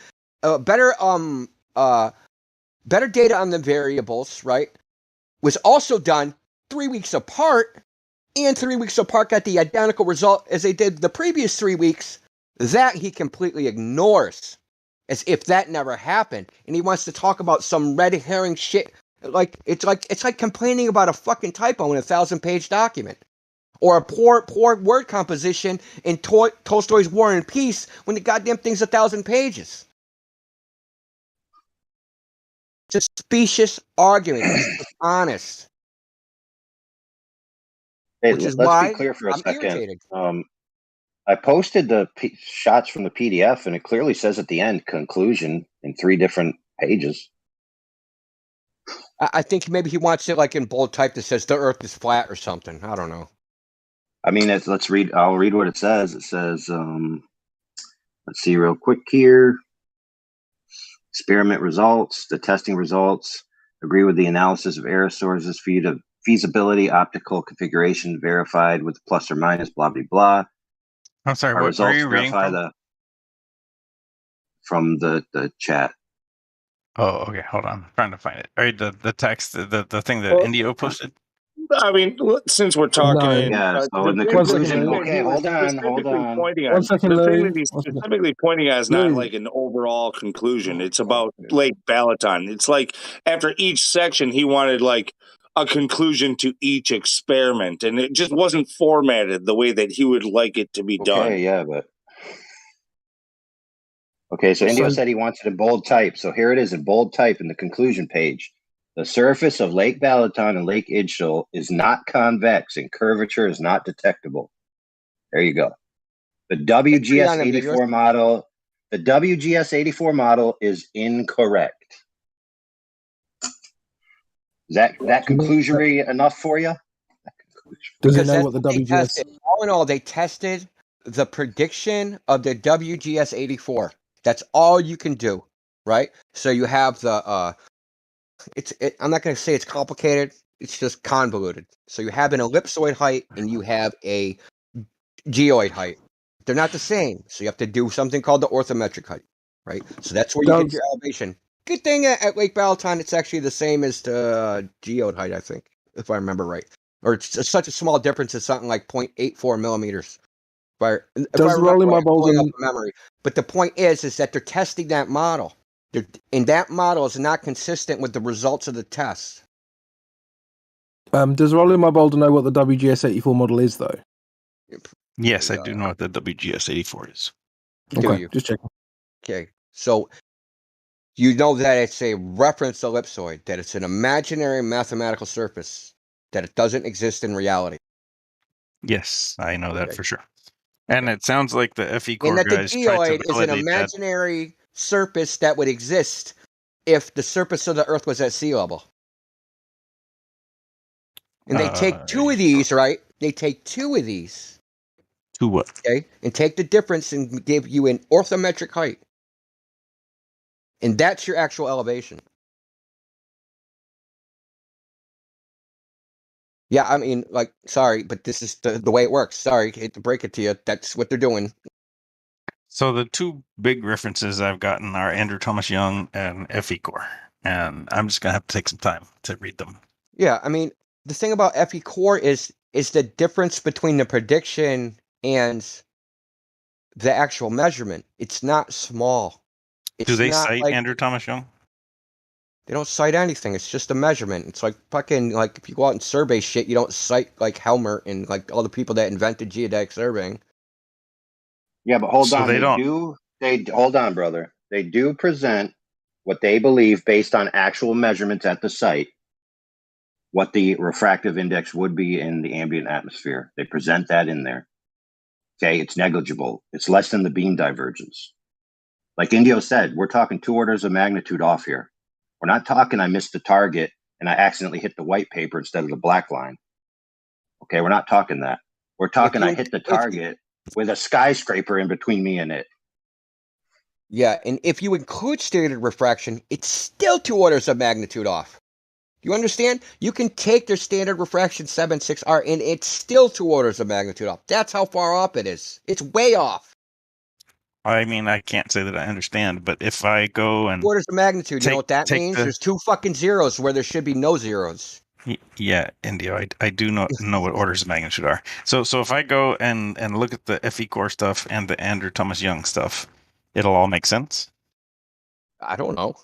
the variables, right, was also done 3 weeks apart, and 3 weeks apart got the identical result as they did the previous 3 weeks. That he completely ignores, as if that never happened, and he wants to talk about some red herring shit. It's like complaining about a fucking typo in a 1,000-page document, or a poor word composition in Tolstoy's War and Peace when the goddamn thing's 1,000 pages. It's a specious argument. It's honest. Hey, which is let's why be clear for a I'm second. irritated. I posted the shots from the PDF, and it clearly says at the end conclusion in 3 different pages. I think maybe he wants it like in bold type that says the Earth is flat or something. I don't know. I mean, let's read. I'll read what it says. It says, let's see real quick here. Experiment results, the testing results, agree with the analysis of error sources, feasibility, optical configuration verified with plus or minus, blah, blah, blah. I'm sorry, Our what results are you reading from the chat. Oh, okay, hold on. I'm trying to find it. All right, the text, the thing that Indio posted. I mean, since we're talking, so in the conclusion, okay, hold on. The thing that he's specifically pointing at is not like an overall conclusion. It's about Lake Balaton. It's like after each section, he wanted like a conclusion to each experiment, and it just wasn't formatted the way that he would like it to be done. Yeah, but okay. So Indio said he wants it in bold type. So here it is in bold type in the conclusion page. The surface of Lake Balaton and Lake Idshol is not convex and curvature is not detectable. There you go. The WGS84 model, is incorrect. Is that conclusory enough for you? Does it know what the WGS? All in all, they tested the prediction of the WGS84. That's all you can do, right? So you have the I'm not going to say it's complicated. It's just convoluted. So you have an ellipsoid height and you have a geoid height. They're not the same. So you have to do something called the orthometric height, right? So that's where you get your elevation. Good thing at Lake Balaton, it's actually the same as the geoid height, I think, if I remember right. Or it's such a small difference. It's something like 0.84 millimeters. Does rolling my balls in memory? But the point is that they're testing that model. And that model is not consistent with the results of the test. Does rolling my boulder know what the WGS84 model is, though? Yes, I do know what the WGS84 is. Okay, just checking. Okay, so you know that it's a reference ellipsoid, that it's an imaginary mathematical surface, that it doesn't exist in reality. Yes, I know that for sure. And it sounds like the FE core and that guys the tried to geoid is an validate imaginary surface that would exist if the surface of the Earth was at sea level. And they take two of these, right? They take two of these. To what? Okay, and take the difference and give you an orthometric height. And that's your actual elevation. Yeah, I mean, like, sorry, but this is the way it works. Sorry, hate to break it to you. That's what they're doing. So the two big references I've gotten are Andrew Thomas Young and FE core. And I'm just going to have to take some time to read them. Yeah, I mean, the thing about FE core is the difference between the prediction and the actual measurement. It's not small. Do they cite Andrew Thomas Young? They don't cite anything. It's just a measurement. It's like fucking, like, if you go out and survey shit, you don't cite like Helmert and like all the people that invented geodetic surveying. Yeah, but hold on. Hold on, brother. They do present what they believe based on actual measurements at the site, what the refractive index would be in the ambient atmosphere. They present that in there. Okay, it's negligible. It's less than the beam divergence. Like Indio said, we're talking 2 orders of magnitude off here. We're not talking I missed the target and I accidentally hit the white paper instead of the black line. Okay, we're not talking that. We're talking I hit the target with a skyscraper in between me and it. Yeah, and if you include standard refraction, it's still 2 orders of magnitude off. You understand? You can take their standard refraction 7.6R and it's still 2 orders of magnitude off. That's how far off it is. It's way off. I mean, I can't say that I understand, but if I go and... Orders of magnitude, you know what that means? There's 2 fucking zeros where there should be no zeros. Yeah, Indio, I do know what orders of magnitude are. So if I go and look at the FE core stuff and the Andrew Thomas Young stuff, it'll all make sense? I don't know.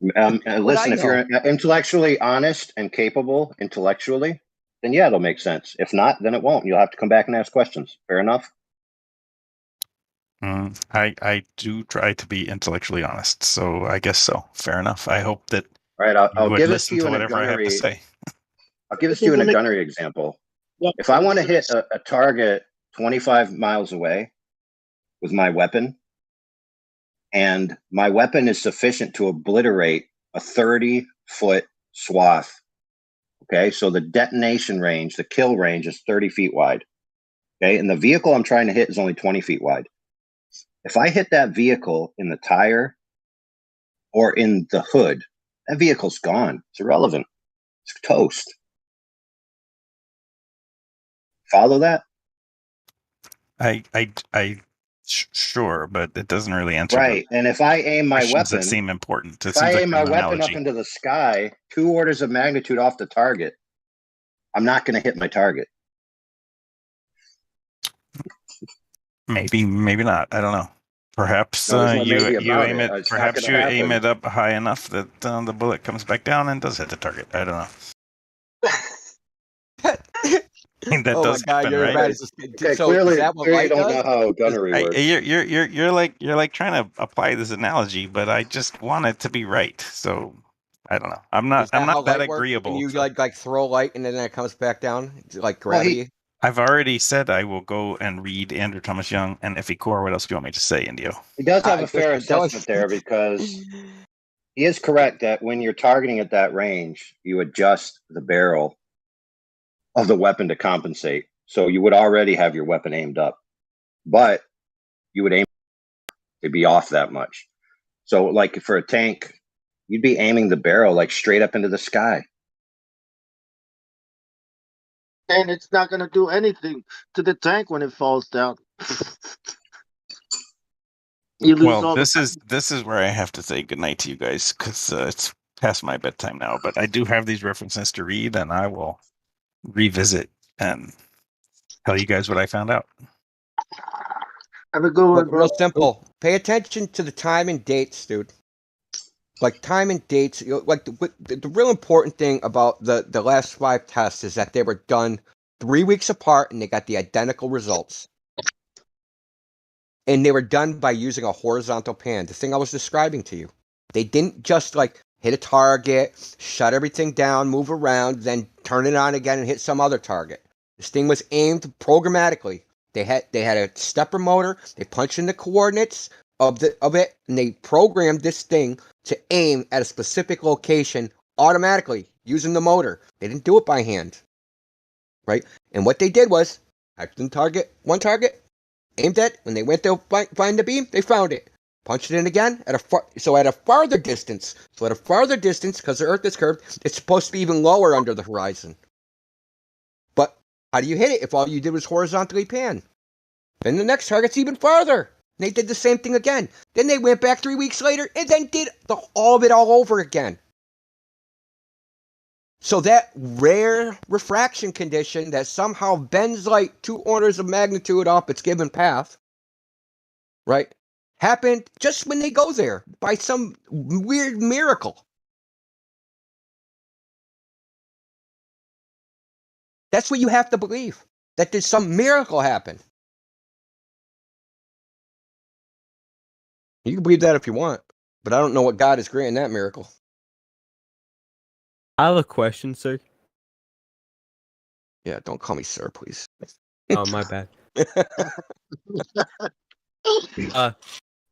Listen, if you're intellectually honest and capable intellectually, then yeah, it'll make sense. If not, then it won't. You'll have to come back and ask questions. Fair enough? I do try to be intellectually honest, so I guess so. Fair enough. I hope that I'll would give listen to whatever I have to say. I'll give this to you in a gunnery example. If I want to hit a target 25 miles away with my weapon, and my weapon is sufficient to obliterate a 30-foot swath, okay? So the detonation range, the kill range is 30 feet wide, okay? And the vehicle I'm trying to hit is only 20 feet wide. If I hit that vehicle in the tire or in the hood, that vehicle's gone. It's irrelevant. It's toast. Follow that? Sure, but it doesn't really answer. Right. And if I aim my weapon, that seem important. If I aim my weapon up into the sky, 2 orders of magnitude off the target, I'm not going to hit my target. Maybe not. I don't know. Perhaps No, there's no you maybe about aim it. it. It's not Perhaps going you to aim happen. it up high enough that the bullet comes back down and does hit the target. I don't know. That Oh my does God, happen, you're as right? bad as this. Okay, So is clearly that what you light don't does? know how gunnery works. You're like trying to apply this analogy, but I just want it to be right. So I don't know. I'm Is that how not that light works? When agreeable. you So like throw light and then it comes back down, like Well, gravity? I've already said I will go and read Andrew Thomas Young and Effie Core. What else do you want me to say, Indio? He does have a fair that was- assessment there because he is correct that when you're targeting at that range, you adjust the barrel of the weapon to compensate. So you would already have your weapon aimed up, but you would aim to be off that much. So, like for a tank, you'd be aiming the barrel like straight up into the sky. And it's not going to do anything to the tank when it falls down. You lose Well, all this is where I have to say goodnight to you guys because it's past my bedtime now. But I do have these references to read, and I will revisit and tell you guys what I found out. Have a good one, Look, real bro. simple. Pay attention to the time and dates, dude. Like time and dates. Like the real important thing about the last 5 tests is that they were done 3 weeks apart and they got the identical results. And they were done by using a horizontal pan. The thing I was describing to you. They didn't just like hit a target, shut everything down, move around, then turn it on again and hit some other target. This thing was aimed programmatically. They had a stepper motor. They punched in the coordinates of it, and they programmed this thing to aim at a specific location automatically using the motor. They didn't do it by hand, right? And what they did was, one target, aimed at. When they went to find the beam, they found it. Punched it in again at a farther distance. So at a farther distance, because the Earth is curved, it's supposed to be even lower under the horizon. But how do you hit it if all you did was horizontally pan? Then the next target's even farther. And they did the same thing again. Then they went back 3 weeks later and then did all of it all over again. So that rare refraction condition that somehow bends light 2 orders of magnitude off its given path, right, happened just when they go there by some weird miracle. That's what you have to believe, that there's some miracle happen. You can believe that if you want, but I don't know what God is granting that miracle. I have a question, sir. Yeah, don't call me sir, please. Oh, my bad.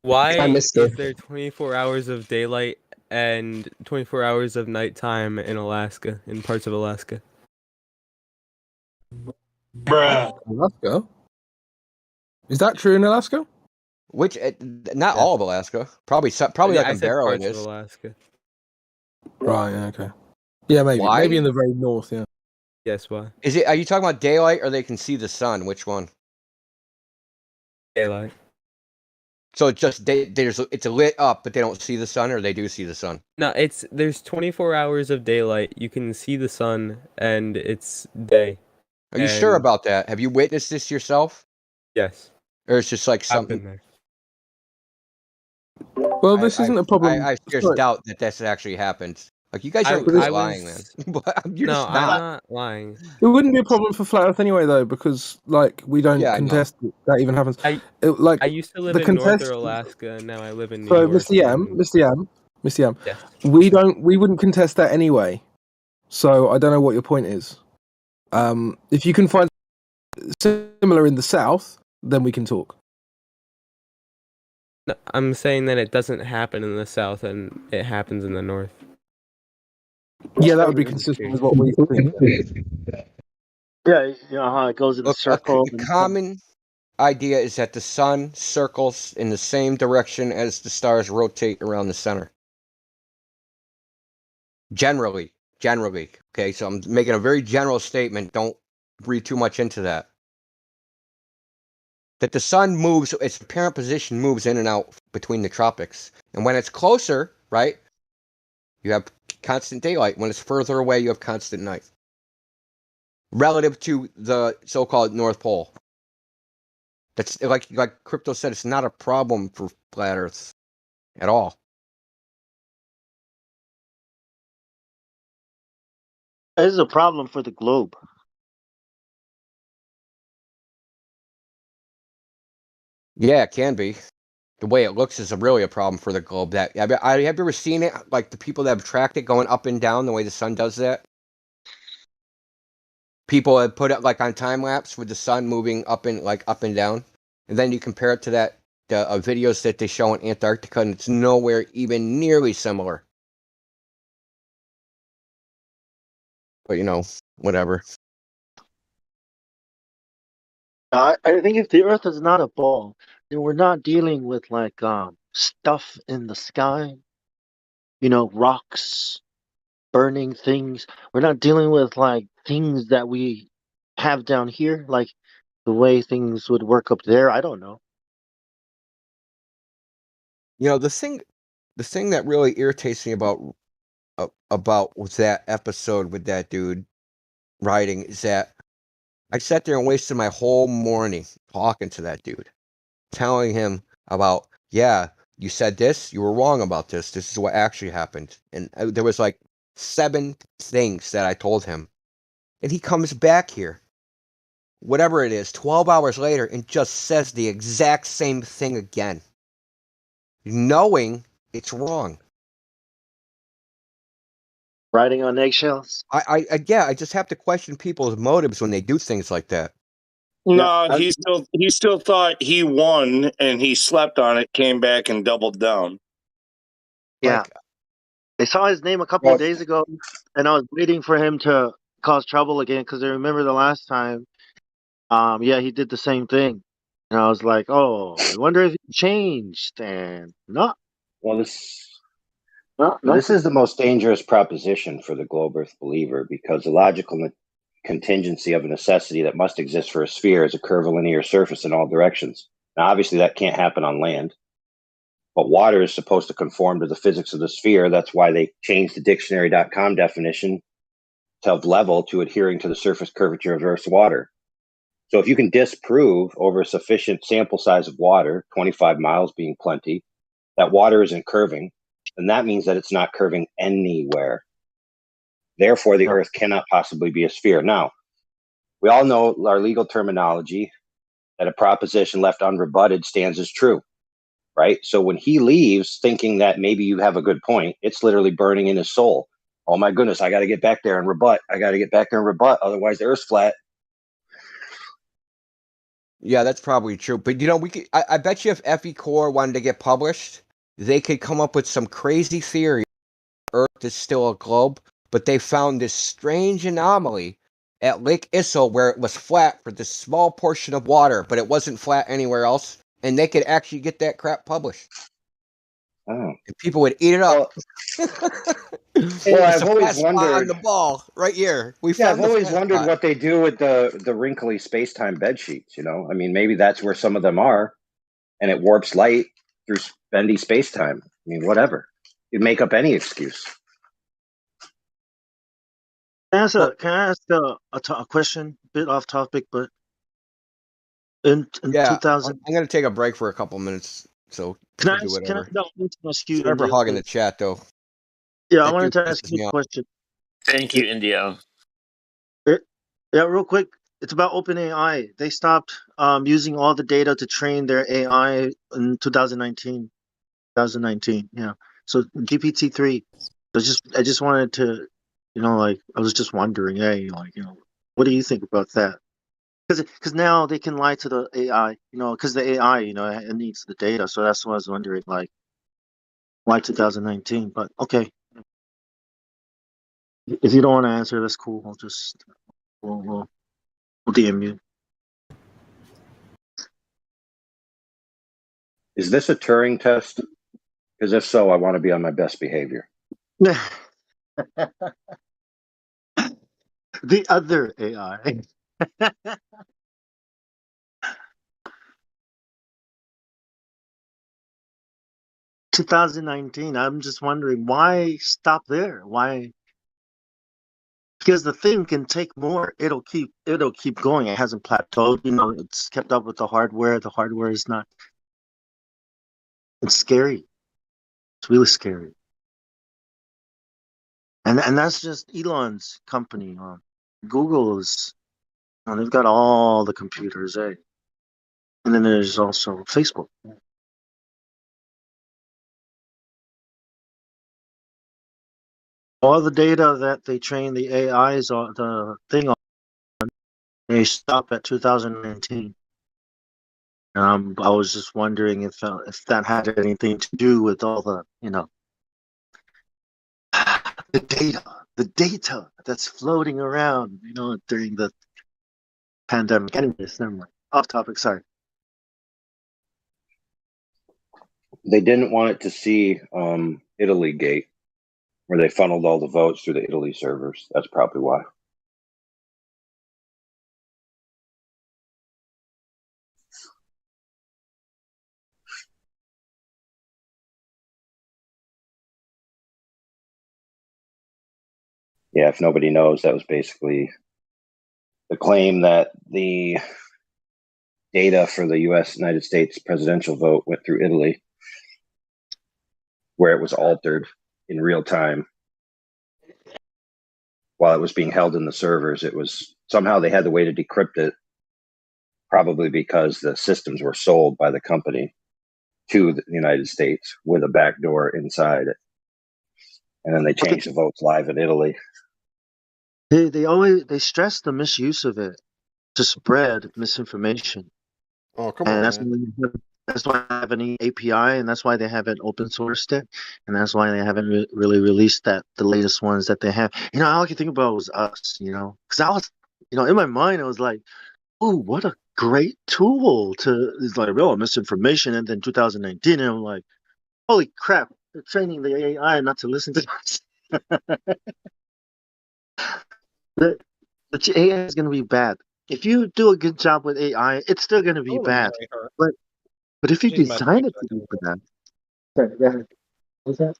Why is there 24 hours of daylight and 24 hours of nighttime in Alaska, in parts of Alaska? Bruh. Alaska? Is that true in Alaska? Which, not all of Alaska. Probably Yeah, like I in said Barrow it parts of is. Alaska. Right, yeah, okay. Yeah, maybe. Why? Maybe in the very north, yeah. Yes, why? Are you talking about daylight or they can see the sun? Which one? Daylight. So it's lit up, but they don't see the sun, or they do see the sun? No, there's 24 hours of daylight. You can see the sun, and it's day. Are you sure about that? Have you witnessed this yourself? Yes. Or it's just like I've something. been there. Well, this isn't a problem. I seriously doubt that that's actually happened. Like, you guys aren't lying, man. You're just not. I'm not lying. It wouldn't be a problem for Flat Earth anyway, though, because like we don't Yeah, I know. contest that even happens. I used to live the in northern contest- Alaska, and now I live in New So, York. Mr. Yam, Yes. we wouldn't contest that anyway. So I don't know what your point is. If you can find similar in the south, then we can talk. No, I'm saying that it doesn't happen in the south and it happens in the north. Yeah, that would be consistent with what we think. Yeah, you know how it goes in a circle. The common idea is that the sun circles in the same direction as the stars rotate around the center. Generally. Okay, so I'm making a very general statement. Don't read too much into that. That the sun moves, its apparent position moves in and out between the tropics. And when it's closer, right, you have constant daylight. When it's further away, you have constant night. Relative to the so-called North Pole. That's like Crypto said, it's not a problem for flat Earth at all. It is a problem for the globe. Yeah, it can be. The way it looks is really a problem for the globe. Have you ever seen it? Like the people that have tracked it going up and down the way the sun does that? People have put it like on time lapse with the sun moving up and down, and then you compare it to the videos that they show in Antarctica, and it's nowhere even nearly similar. But whatever. I think if the Earth is not a ball, then we're not dealing with like stuff in the sky. Rocks, burning things. We're not dealing with like things that we have down here, like the way things would work up there. I don't know. The thing that really irritates me about was that episode with that dude writing is that I sat there and wasted my whole morning talking to that dude, telling him about, yeah, you said this, you were wrong about this. This is what actually happened. And there was like 7 things that I told him. And he comes back here, whatever it is, 12 hours later, and just says the exact same thing again, knowing it's wrong. Riding on eggshells? I just have to question people's motives when they do things like that. No, he still thought he won, and he slept on it, came back and doubled down. Yeah. I saw his name a couple of days ago, and I was waiting for him to cause trouble again because I remember the last time. Yeah, he did the same thing, and I was like, "Oh, I wonder if he changed." And no. Well, this is the most dangerous proposition for the globe Earth believer, because the logical contingency of a necessity that must exist for a sphere is a curvilinear surface in all directions. Now, obviously, that can't happen on land. But water is supposed to conform to the physics of the sphere. That's why they changed the dictionary.com definition of level to adhering to the surface curvature of Earth's water. So if you can disprove over a sufficient sample size of water, 25 miles being plenty, that water isn't curving, then that means that it's not curving anywhere. Therefore, the Earth cannot possibly be a sphere. Now, we all know our legal terminology, that a proposition left unrebutted stands as true. Right? So when he leaves thinking that maybe you have a good point, it's literally burning in his soul. Oh my goodness, I got to get back there and rebut. Otherwise the Earth's flat. Yeah, that's probably true. But I bet you if FE Core wanted to get published, they could come up with some crazy theory Earth is still a globe, but they found this strange anomaly at Lake Issel where it was flat for this small portion of water, but it wasn't flat anywhere else. And they could actually get that crap published. Oh. And people would eat it up. Well, I've always wondered on the ball right here. I've always wondered what they do with the wrinkly space-time bed sheets. I mean, maybe that's where some of them are, and it warps light through bendy space-time. I mean, whatever. You'd make up any excuse. Can I ask a question? A bit off topic, but in 2000, I'm gonna take a break for a couple minutes. So can I do ask? whatever. You? Sorry for hogging the chat, though. Yeah, I wanted to ask you a question. Thank you, India. Yeah, real quick. It's about OpenAI. They stopped using all the data to train their AI in 2019. 2019, yeah. So GPT-3. I just wanted to, I was just wondering, hey, what do you think about that? Because now they can lie to the AI, because the AI, it needs the data. So that's what I was wondering, like, why 2019? But okay. If you don't want to answer, that's cool. We'll DM you. Is this a Turing test? Because if so, I want to be on my best behavior. The other AI. $2019. I'm just wondering why stop there? Why Because the thing can take more. It'll keep going. It hasn't plateaued. It's kept up with the hardware. The hardware is not. It's scary. It's really scary. And that's just Elon's company. Google is, they've got all the computers, eh? And then there's also Facebook. All the data that they train the AIs on, the thing on, they stop at 2019. I was just wondering if that had anything to do with all the, the data that's floating around, during the pandemic. Anyways, never mind. Off topic. Sorry. They didn't want it to see Italy Gate, where they funneled all the votes through the Italy servers. That's probably why. Yeah, if nobody knows, that was basically the claim that the data for the United States presidential vote went through Italy, where it was altered in real time while it was being held in the servers. It was somehow they had the way to decrypt it, probably because the systems were sold by the company to the United States with a backdoor inside it. And then they changed the votes live in Italy. They stress the misuse of it to spread misinformation. Oh, come on, man. That's why they have an API, and that's why they haven't open sourced it, and that's why they haven't really released the latest ones that they have. All I could think about was us, because I was, in my mind, I was like, oh, what a great tool it's like, misinformation, and then 2019, and I'm like, holy crap, they're training the AI not to listen to us. The AI is going to be bad. If you do a good job with AI, it's still going to be bad. But if you design it to be bad, what's that?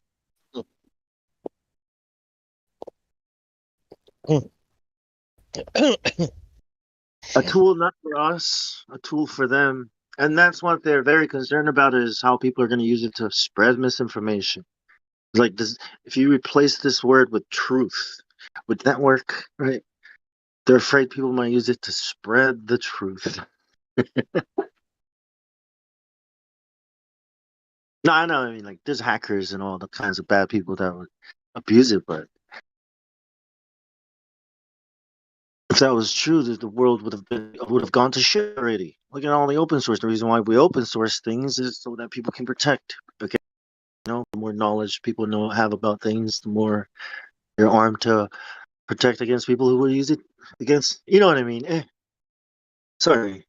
A tool not for us, a tool for them. And that's what they're very concerned about, is how people are going to use it to spread misinformation. Like, if you replace this word with truth, would that work? Right? They're afraid people might use it to spread the truth. No, I know. I mean, like, there's hackers and all the kinds of bad people that would abuse it, but if that was true, that the world would have gone to shit already. Look at all the open source. The reason why we open source things is so that people can protect. Okay, the more knowledge people have about things, the more they're armed to protect against people who will use it against. You know what I mean? Sorry.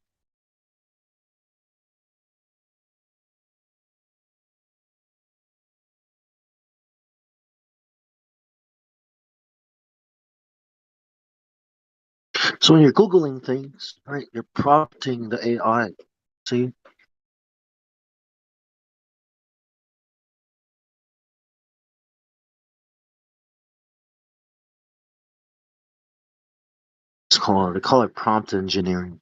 So when you're Googling things, right, you're prompting the AI. See? They call it prompt engineering.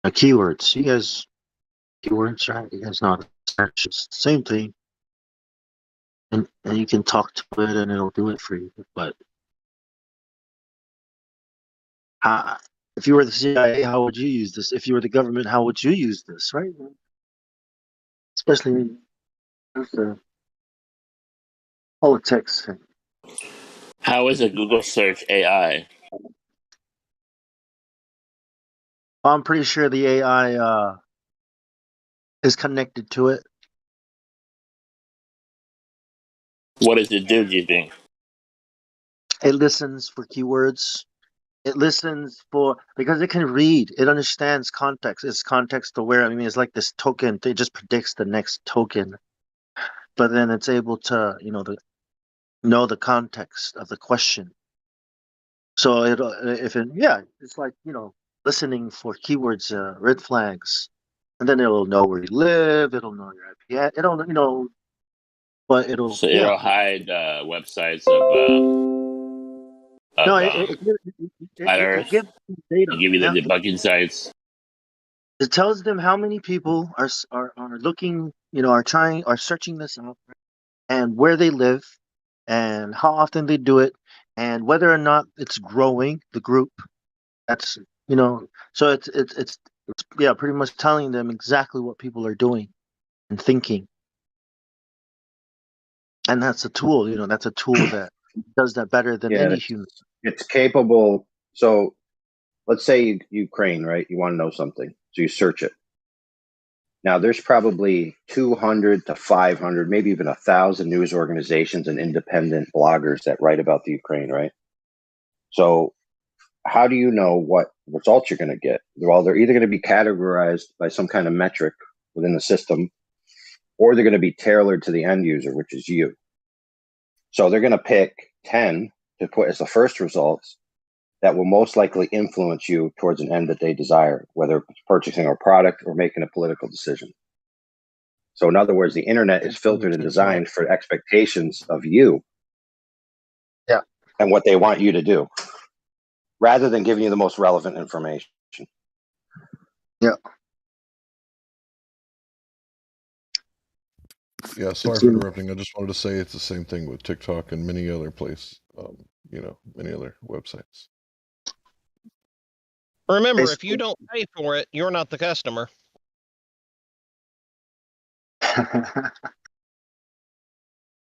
Keywords. Keywords, right? You guys know how to search. It's the same thing. And you can talk to it and it'll do it for you. But if you were the CIA, how would you use this? If you were the government, how would you use this, right? Especially with the politics. How is a Google search AI? I'm pretty sure the AI is connected to it. What does it do you think? It listens for keywords. It listens because it can read. It understands context. It's context aware. I mean, it's like this token. It just predicts the next token. But then it's able to, know the context of the question. So it's like, listening for keywords, red flags. and then it'll know where you live. It'll know your IP. It'll but it'll So it'll hide websites of no, flat it Earth gives them data. and give you the Yeah, debunking sites. it tells them how many people are looking, are searching this out, and where they live, and how often they do it, and whether or not it's growing the group. That's so it's yeah, pretty much telling them exactly what people are doing and thinking, and that's a tool. That's a tool that does that better than any human. It's capable. So let's say Ukraine, right? You want to know something, so you search it. Now, there's probably 200 to 500, maybe even 1,000 news organizations and independent bloggers that write about the Ukraine, right? So how do you know what results you're going to get? Well, they're either going to be categorized by some kind of metric within the system, or they're going to be tailored to the end user, which is you. So they're going to pick 10 to put as the first results that will most likely influence you towards an end that they desire, whether it's purchasing a product or making a political decision. So in other words, the internet is filtered and designed for expectations of you, yeah, and what they want you to do, rather than giving you the most relevant information. Yeah. Yeah, sorry for interrupting. I just wanted to say it's the same thing with TikTok and many other many other websites. Remember, if you don't pay for it, you're not the customer.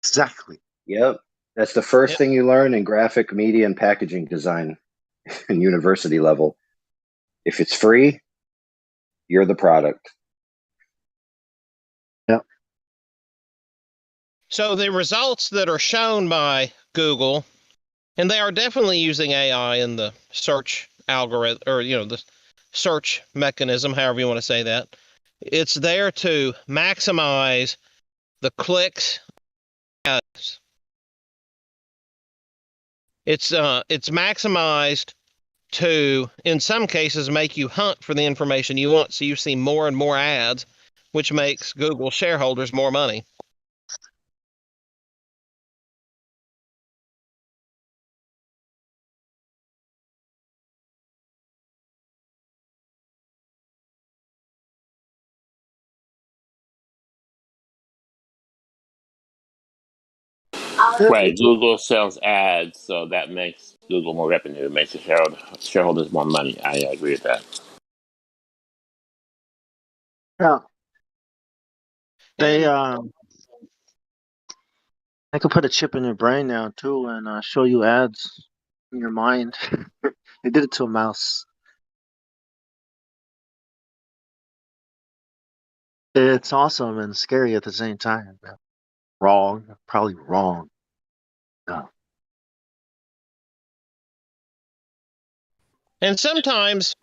Exactly. Yep. That's the first thing you learn in graphic media and packaging design in university level. If it's free, you're the product. Yep. So the results that are shown by Google, and they are definitely using AI in the search algorithm, or the search mechanism, however you want to say that. It's there to maximize the clicks. It's maximized to, in some cases, make you hunt for the information you want, so you see more and more ads, which makes Google shareholders more money. Right. Google sells ads, so that makes Google more revenue. It makes the shareholders more money. I agree with that. Yeah. They I could put a chip in your brain now too, and show you ads in your mind. They did it to a mouse. It's awesome and scary at the same time. Wrong, probably wrong. No. And sometimes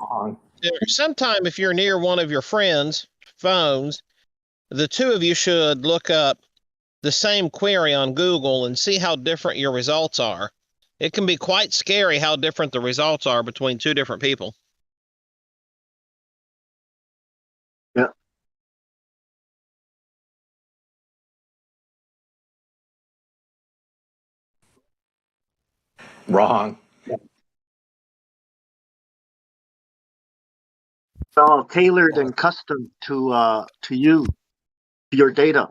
if you're near one of your friends' phones, the two of you should look up the same query on Google and see how different your results are. It can be quite scary how different the results are between two different people. Yeah. Wrong. It's all tailored and custom to you, to your data.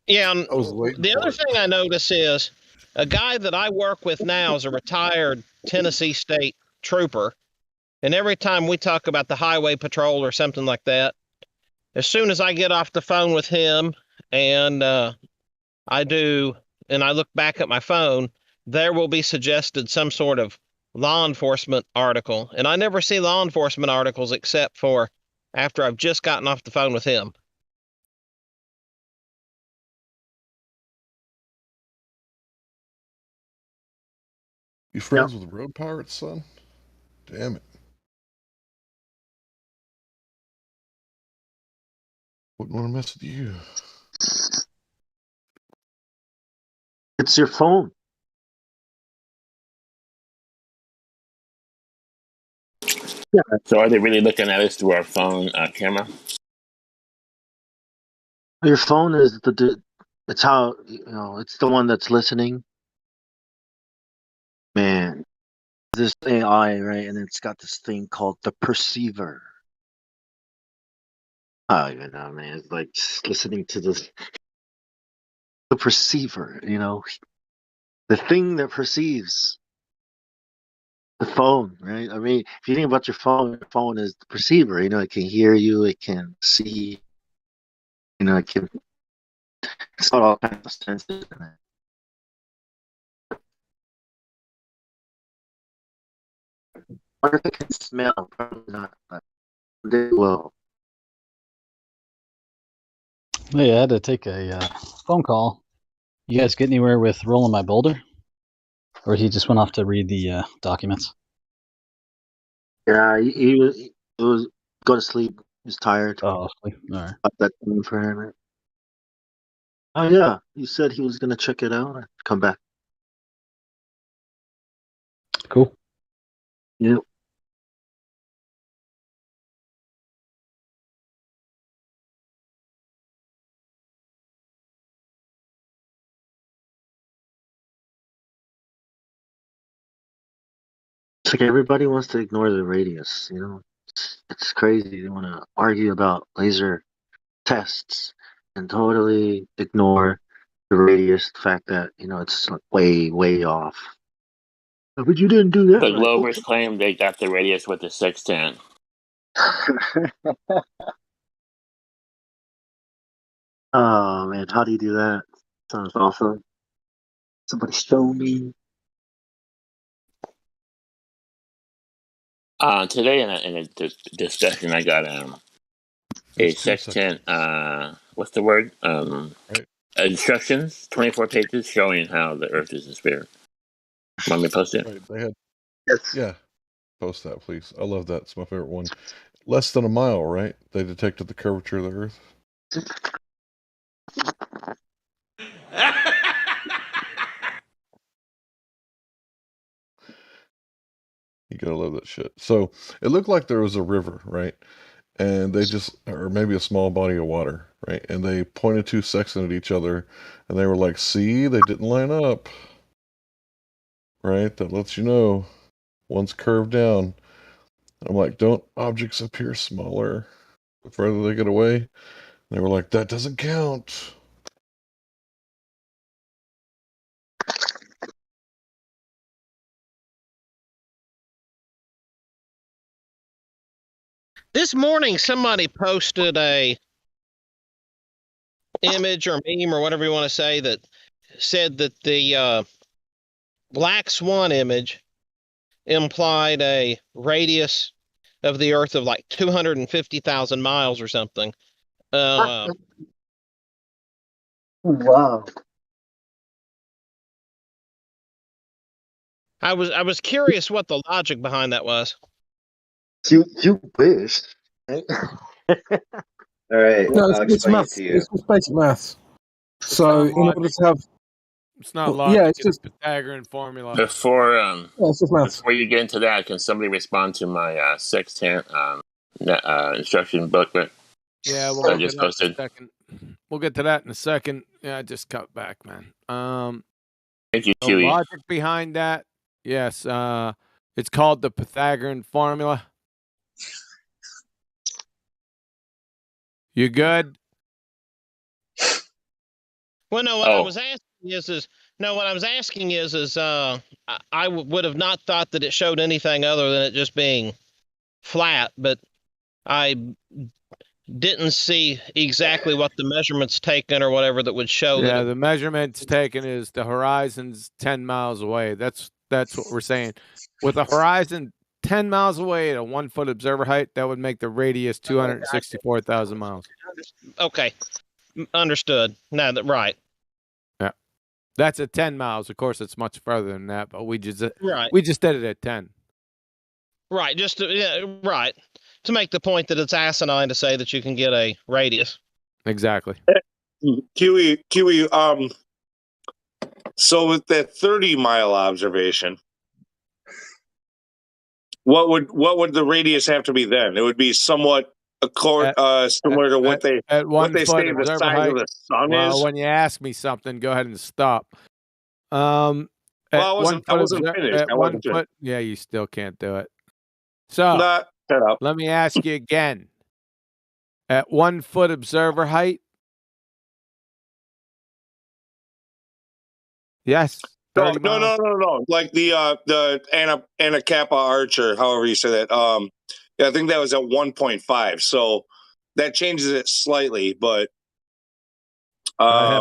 Yeah, and the other thing I notice is a guy that I work with now is a retired Tennessee State trooper. And every time we talk about the highway patrol or something like that, as soon as I get off the phone with him and I look back at my phone, there will be suggested some sort of law enforcement article. And I never see law enforcement articles except for after I've just gotten off the phone with him. You friends with road pirates, son? Damn it. Wouldn't want to mess with you. It's your phone. Yeah. So are they really looking at us through our phone camera? Your phone is it's how, it's the one that's listening. Man, this AI, right? And it's got this thing called the perceiver. Oh, man. It's like just listening to the perceiver, the thing that perceives the phone, right? I mean, if you think about your phone is the perceiver, it can hear you, it can see, it's got all kinds of senses in it. What if it can smell? Probably not, but they will. Hey, I had to take a phone call. You guys get anywhere with rolling my boulder? Or he just went off to read the documents? Yeah, he was go to sleep. He was tired. Oh, sleep. All right. That thing for him. Oh yeah, he said he was gonna check it out and come back. Cool. Yeah. It's like everybody wants to ignore the radius, It's crazy. They want to argue about laser tests and totally ignore the radius, the fact that, it's like way, way off. But you didn't do that. The Globers claim they got the radius with the 610. Oh man, how do you do that? Sounds awesome. Somebody show me. Today in a discussion, I got a sextant. What's the word? Instructions, 24 pages showing how the Earth is a sphere. Want me to post it? Right, they had. Yes. Yeah, post that, please. I love that. It's my favorite one. Less than a mile, right? They detected the curvature of the Earth. You gotta love that shit. So it looked like there was a river, right? And they just, or maybe a small body of water, right? And they pointed two sextant at each other, and they were like, "See, they didn't line up." Right? That lets you know one's curved down. I'm like, don't objects appear smaller the further they get away? And they were like, that doesn't count. This morning, somebody posted a image or meme or whatever you want to say that said that the Black Swan image implied a radius of the Earth of like 250,000 miles or something. Wow. I was curious what the logic behind that was. You wish. All right, No, I'll it's explain maths. it to you. It's just basic maths. So in order to have, it's not logic. Yeah, it's just Pythagorean formula. Before it's just maths. before you get into that, can somebody respond to my sextant instruction booklet? Yeah, we'll I just posted. In a second. We'll get to that in a second. Yeah, I just cut back, man. Thank you, the Chewy. logic behind that, yes, it's called the Pythagorean formula. You good? Well, no. What I was asking is I would have not thought that it showed anything other than it just being flat, but I didn't see exactly what the measurements taken or whatever that would show. Yeah, that the measurements taken is the horizon's 10 miles away. That's what we're saying. With a horizon 10 miles away at a 1 foot observer height, that would make the radius 264,000 miles. Okay, understood. No, right. Yeah, that's at 10 miles. Of course, it's much further than that, but we just did it at 10. Right, just to make the point that it's asinine to say that you can get a radius. Exactly. Kiwi, So with that 30-mile observation, what would the radius have to be then? It would be somewhat similar to what they at 1 say foot the observer size height. of the sun Well, is. when you ask me something, go ahead and stop. Well, I wasn't finished. At I 1 wasn't foot, yeah, you still can't do it. So shut up. let me ask you again. At 1 foot observer height, yes. 30 miles. No. Like the Anacapa Arch, or however you say that. Yeah, I think that was at 1.5. So that changes it slightly, but I'd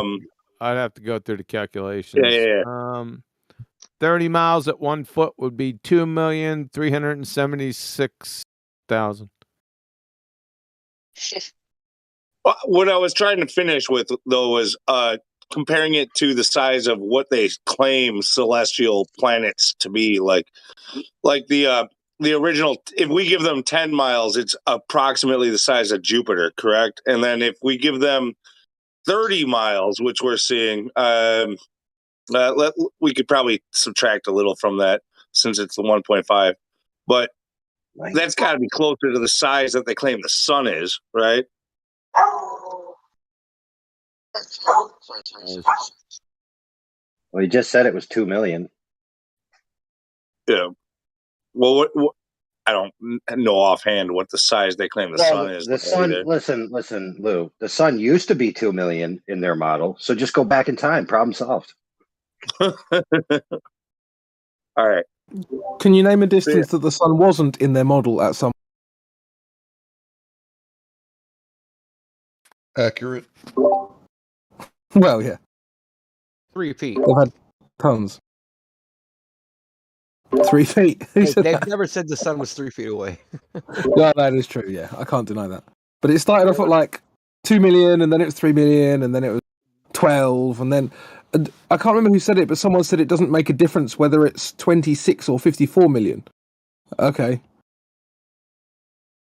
have to go through the calculations. Yeah. 30 miles at 1 foot would be 2,376,000. What I was trying to finish with, though, was comparing it to the size of what they claim celestial planets to be. Like the original, if we give them 10 miles, it's approximately the size of Jupiter, correct? And then if we give them 30 miles, which we're seeing, we could probably subtract a little from that since it's the 1.5. But that's got to be closer to the size that they claim the sun is, right? Well, he just said it was 2 million. Yeah. Well, what I don't know offhand what the size they claim the sun is. The sun, listen, Lou. The sun used to be 2 million in their model, so just go back in time. Problem solved. All right. Can you name a distance that the sun wasn't in their model at some? Accurate. Well, yeah. 3 feet. They've had tons. 3 feet. They've never said the sun was 3 feet away. No, that is true. Yeah, I can't deny that. But it started off at like 2 million, and then it was 3 million, and then it was 12, and then I can't remember who said it, but someone said it doesn't make a difference whether it's 26 or 54 million. Okay.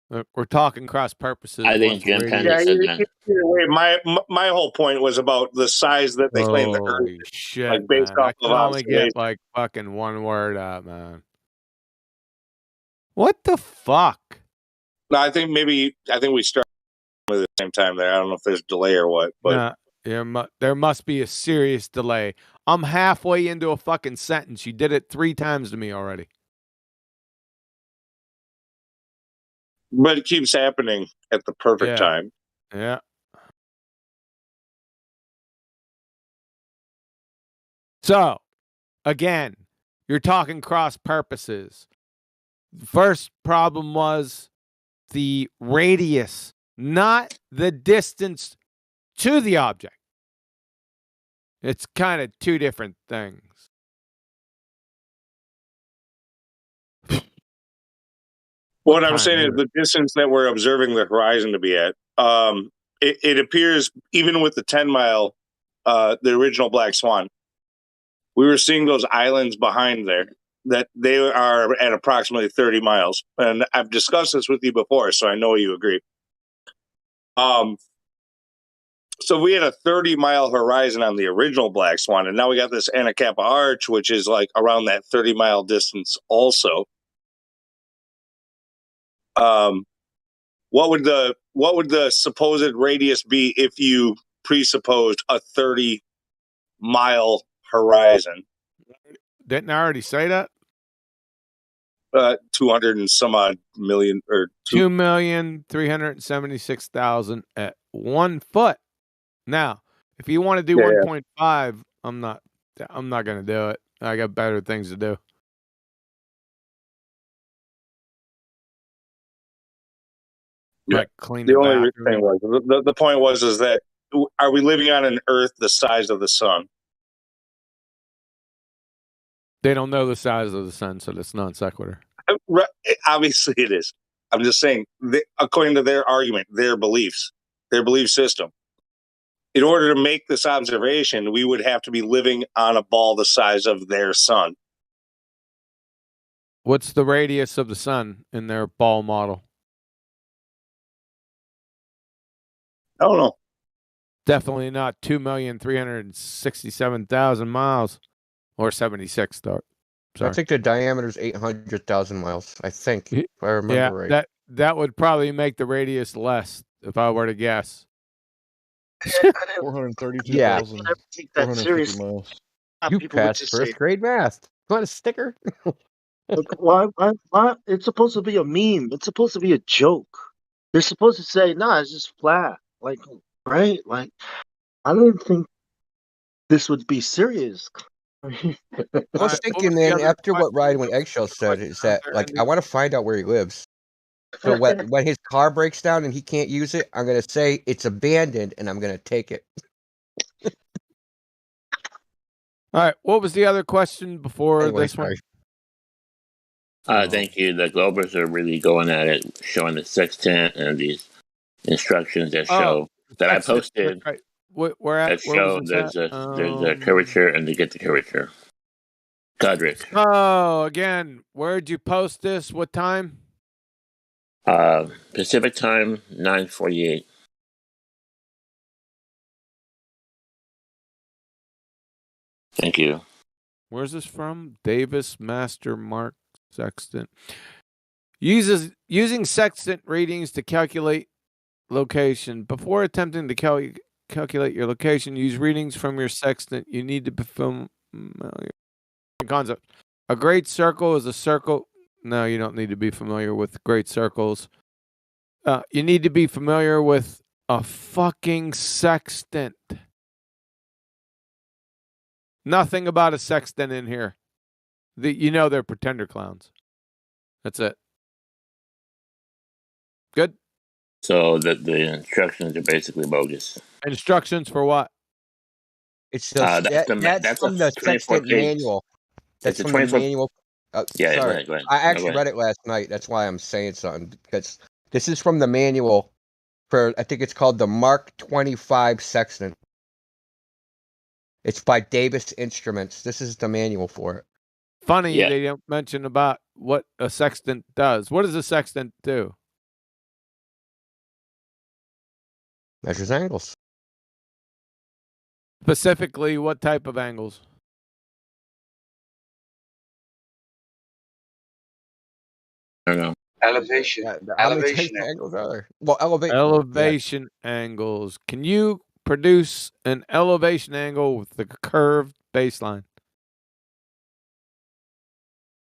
We're talking cross purposes. I think Jim kind of said that. Either way, my whole point was about the size that they claim the Earth is, Shit, like based man. off I of can only observation. get like fucking one word out, man. What the fuck? No, I think we started at the same time there. I don't know if there's a delay or what, but There must be a serious delay. I'm halfway into a fucking sentence. You did it 3 times to me already. it keeps happening at the perfect time. Yeah. So, again, you're talking cross purposes. The first problem was the radius, not the distance to the object. It's kind of 2 different things. What I'm saying is the distance that we're observing the horizon to be at. It appears even with the 10-mile, the original Black Swan, we were seeing those islands behind there that they are at approximately 30 miles. And I've discussed this with you before, so I know you agree. So we had a 30-mile horizon on the original Black Swan, and now we got this Anacapa Arch, which is like around that 30-mile distance also. What would the supposed radius be if you presupposed a 30-mile horizon? Didn't I already say that? 200 and some odd million, or 2,376,000 at 1 foot. Now, if you want to do 1.5, I'm not going to do it. I got better things to do. Like clean the only thing was the point was that are we living on an Earth the size of the sun? They don't know the size of the sun, so that's non sequitur. Obviously, it is. I'm just saying, according to their argument, their beliefs, their belief system, in order to make this observation, we would have to be living on a ball the size of their sun. What's the radius of the sun in their ball model? I don't know. Definitely not 2,367,000 miles or 76. Sorry. I think the diameter is 800,000 miles. I think, if I remember right. That would probably make the radius less if I were to guess. 432,000. Never take that seriously. miles. You People would passed just first say, grade math. Want a sticker? look, why? It's supposed to be a meme. It's supposed to be a joke. They're supposed to say, "Nah, it's just flat." Like, right? Like, I didn't think this would be serious. I was thinking, man, after what Ryan with Eggshell said, is that, like, I want to find out where he lives. So when his car breaks down and he can't use it, I'm going to say it's abandoned and I'm going to take it. All right. What was the other question before this one? Thank you. The Globers are really going at it, showing the sextant and these instructions that show that I posted. Right. Where at? That show there's a curvature and to get the curvature. Godric. Oh, again, where'd you post this? What time? Pacific time, 9:48. Thank you. Where's this from? Davis Master Mark Sextant. Using sextant readings to calculate location. Before attempting to calculate your location, use readings from your sextant. You need to be familiar. Concept. A great circle is a circle. No, you don't need to be familiar with great circles. You need to be familiar with a fucking sextant. Nothing about a sextant in here. They're pretender clowns. That's it. Good. So the instructions are basically bogus. Instructions for what? It's just, that's from the sextant manual. That's from the manual. Yeah, sorry. go ahead. I actually read it last night. That's why I'm saying something, because this is from the manual for, I think it's called the Mark 25 sextant. It's by Davis Instruments. This is the manual for it. Funny, they don't mention about what a sextant does. What does a sextant do? Measures angles. Specifically, what type of angles? I don't know. Elevation. How many types of angles are there? Well, elevation angles. Can you produce an elevation angle with the curved baseline?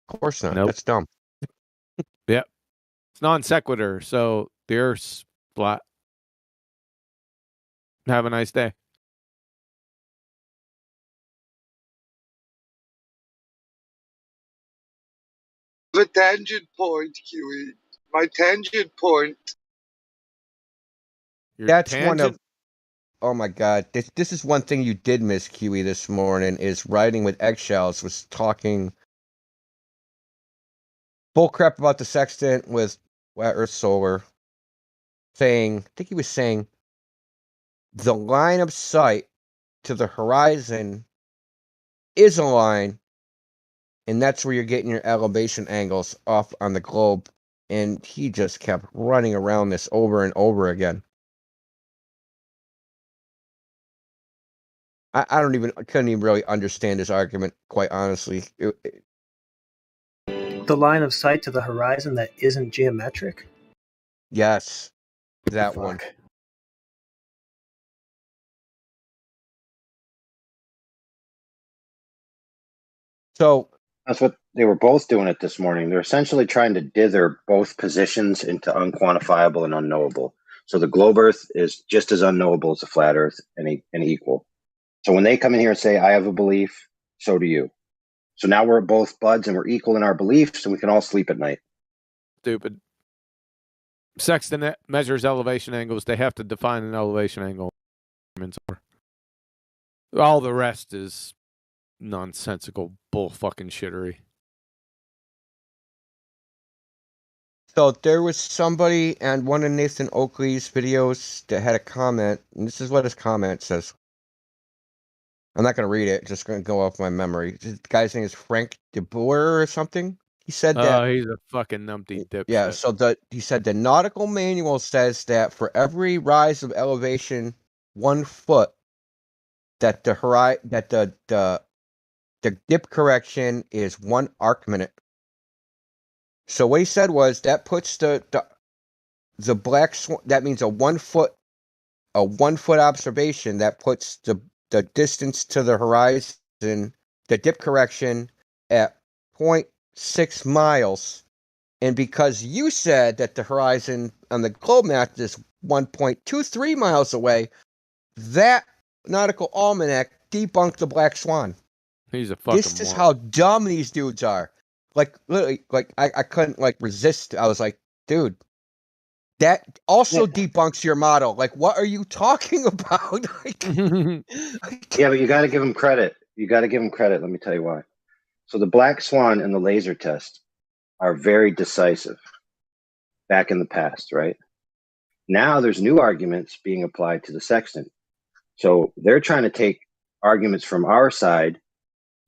Of course not. Nope. That's dumb. Yep. It's non sequitur, so the Earth's flat. Have a nice day. The tangent point, Kiwi. My tangent point. That's one of. Oh my God! This is one thing you did miss, Kiwi, this morning. Is Riding with Eggshells was talking bull crap about the sextant with Flat Earth Solar. I think he was saying the line of sight to the horizon is a line, and that's where you're getting your elevation angles off on the globe. And he just kept running around this over and over again. I couldn't even really understand his argument, quite honestly. The line of sight to the horizon that isn't geometric? Yes, that one. So that's what they were both doing it this morning. They're essentially trying to dither both positions into unquantifiable and unknowable. So the globe Earth is just as unknowable as the flat Earth and equal. So when they come in here and say, I have a belief, so do you. So now we're both buds and we're equal in our beliefs and we can all sleep at night. Stupid. Sextant measures elevation angles. They have to define an elevation angle. All the rest is nonsensical bull fucking shittery. So there was somebody on one of Nathan Oakley's videos that had a comment, and this is what his comment says. I'm not going to read it, just going to go off my memory. The guy's name is Frank DeBoer or something. He said that. Oh, he's a fucking numpty dipshit. Yeah, so he said the nautical manual says that for every rise of elevation 1 foot that the dip correction is 1 arc minute. So what he said was that puts the black swan, that means a 1 foot observation that puts the distance to the horizon, the dip correction at 0.6 miles. And because you said that the horizon on the globe map is 1.23 miles away, that nautical almanac debunked the black swan. He's a fucking This is how dumb these dudes are. Like, literally, like I couldn't like resist. I was like, dude, that also debunks your model. Like, what are you talking about? Yeah, but you got to give him credit. You got to give him credit. Let me tell you why. So the black swan and the laser test are very decisive back in the past, right? Now there's new arguments being applied to the sextant. So they're trying to take arguments from our side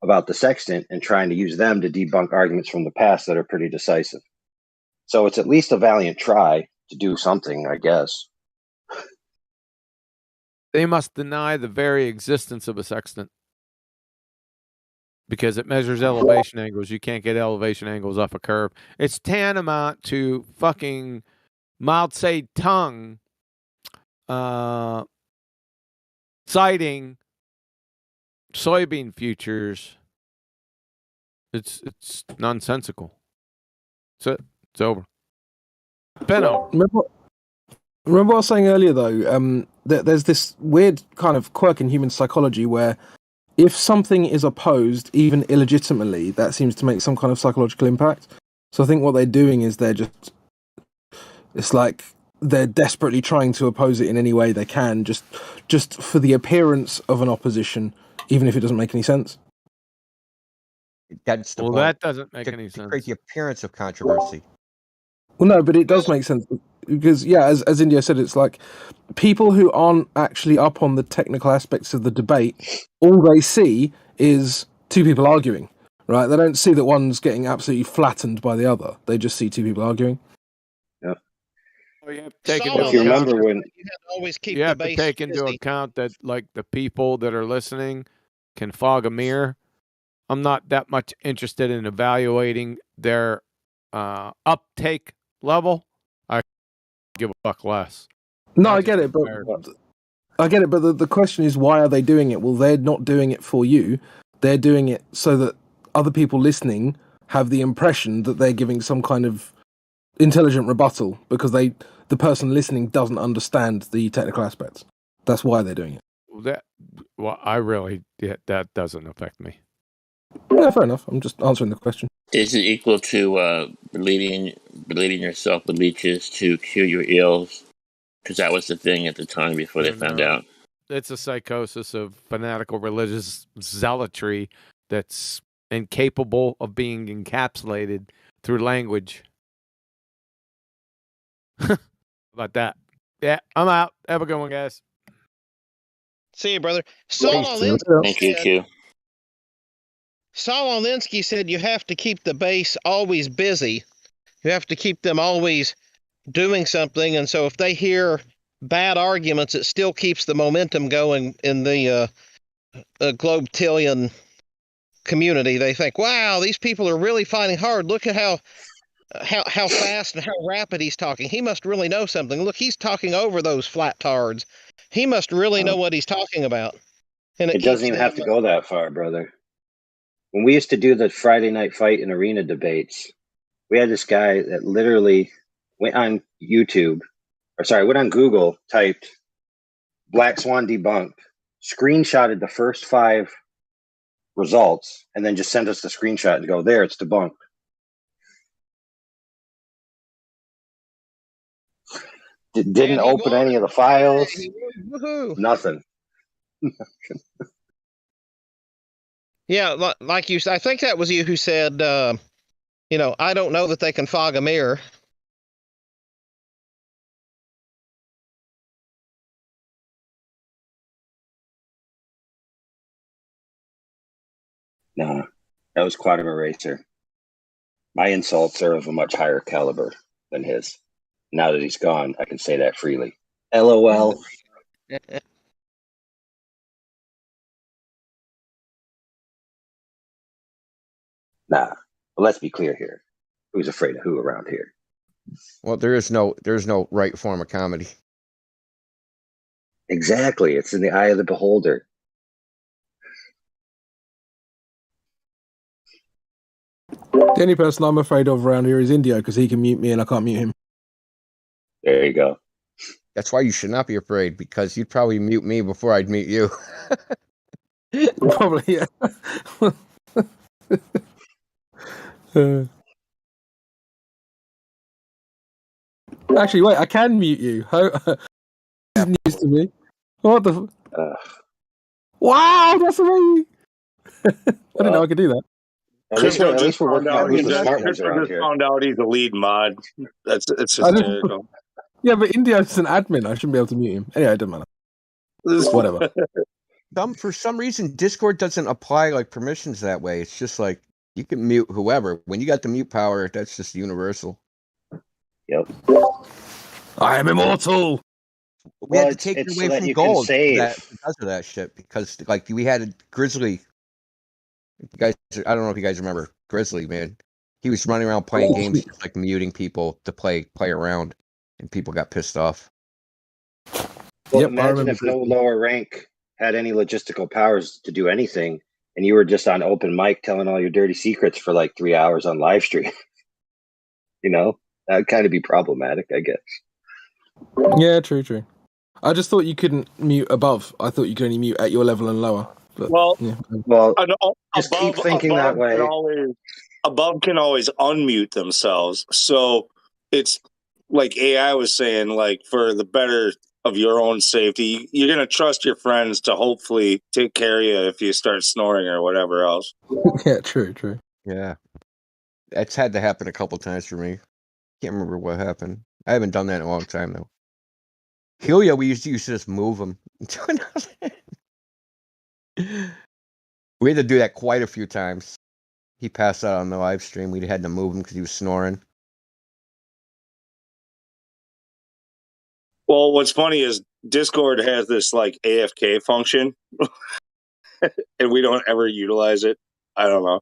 about the sextant and trying to use them to debunk arguments from the past that are pretty decisive. So it's at least a valiant try to do something, I guess. They must deny the very existence of a sextant because it measures elevation angles. You can't get elevation angles off a curve. It's tantamount to fucking Mao Zedong citing soybean futures. It's nonsensical. It's over. Benno. Remember what I was saying earlier, though, that there's this weird kind of quirk in human psychology where if something is opposed, even illegitimately, that seems to make some kind of psychological impact. So I think what they're doing is it's like they're desperately trying to oppose it in any way they can, just for the appearance of an opposition, even if it doesn't make any sense. That's the point. That doesn't make any sense. To create the appearance of controversy. Well, no, but it does make sense because, yeah, as India said, it's like people who aren't actually up on the technical aspects of the debate, all they see is two people arguing, right? They don't see that one's getting absolutely flattened by the other. They just see two people arguing. Yeah. Well, you have to take if you remember when you have to take into account that, like, the people that are listening can fog a mirror. I'm not that much interested in evaluating their uptake level. I give a fuck less. No, I get it, but the question is, why are they doing it? Well, they're not doing it for you. They're doing it so that other people listening have the impression that they're giving some kind of intelligent rebuttal because the person listening doesn't understand the technical aspects. That's why they're doing it. That doesn't affect me. Yeah, fair enough. I'm just answering the question. Is it equal to bleeding yourself with leeches to cure your ills? Because that was the thing at the time before they found out. It's a psychosis of fanatical religious zealotry that's incapable of being encapsulated through language. About that. Yeah, I'm out. Have a good one, guys. See you, brother. Saul Alinsky said you have to keep the base always busy. You have to keep them always doing something, and so if they hear bad arguments, it still keeps the momentum going in the Globetillion community. They think, wow, these people are really fighting hard. Look at how fast and how rapid he's talking. He must really know something. Look, he's talking over those flat tards. He must really know what he's talking about. And it doesn't even have to go that far, brother. When we used to do the Friday night fight and arena debates, we had this guy that literally went on went on Google, typed Black Swan debunked, screenshotted the first 5 results, and then just sent us the screenshot and go, there, it's debunked. Didn't open any of the files. Nothing. Yeah, like you said, I think that was you who said, I don't know that they can fog a mirror. No, that was Quantum Eraser. My insults are of a much higher caliber than his. Now that he's gone, I can say that freely. LOL. Nah. But let's be clear here. Who's afraid of who around here? Well, there's no right form of comedy. Exactly. It's in the eye of the beholder. The only person I'm afraid of around here is Indio because he can mute me and I can't mute him. There you go. That's why you should not be afraid, because you'd probably mute me before I'd mute you. Probably, yeah. Actually, wait, I can mute you. This is news to me. What the? Wow, that's amazing. I didn't know I could do that. At least we're working out who's the smart ones Just around here. found out he's a lead mod. It's hysterical. Yeah, but Indio's an admin. I shouldn't be able to mute him. Anyway, it doesn't matter. Whatever. For some reason, Discord doesn't apply like permissions that way. It's just like you can mute whoever. When you got the mute power, that's just universal. Yep. I am immortal. We had to take it away from gold because of that shit. Because like we had a Grizzly. You guys, I don't know if you guys remember Grizzly, man. He was running around playing games, just like muting people to play around, and people got pissed off. Well, imagine if no lower rank had any logistical powers to do anything, and you were just on open mic telling all your dirty secrets for like 3 hours on live stream. You know, that'd kind of be problematic, I guess. Yeah, true. I just thought you couldn't mute above. I thought you could only mute at your level and lower. But, just keep thinking that way. Above can always unmute themselves. So it's like AI was saying, like for the better of your own safety, you're going to trust your friends to hopefully take care of you if you start snoring or whatever else. Yeah, true. Yeah. That's had to happen a couple times for me. Can't remember what happened. I haven't done that in a long time, though. Helia, we used to just move him. We had to do that quite a few times. He passed out on the live stream. We had to move him because he was snoring. Well, what's funny is Discord has this like AFK function, and we don't ever utilize it. I don't know.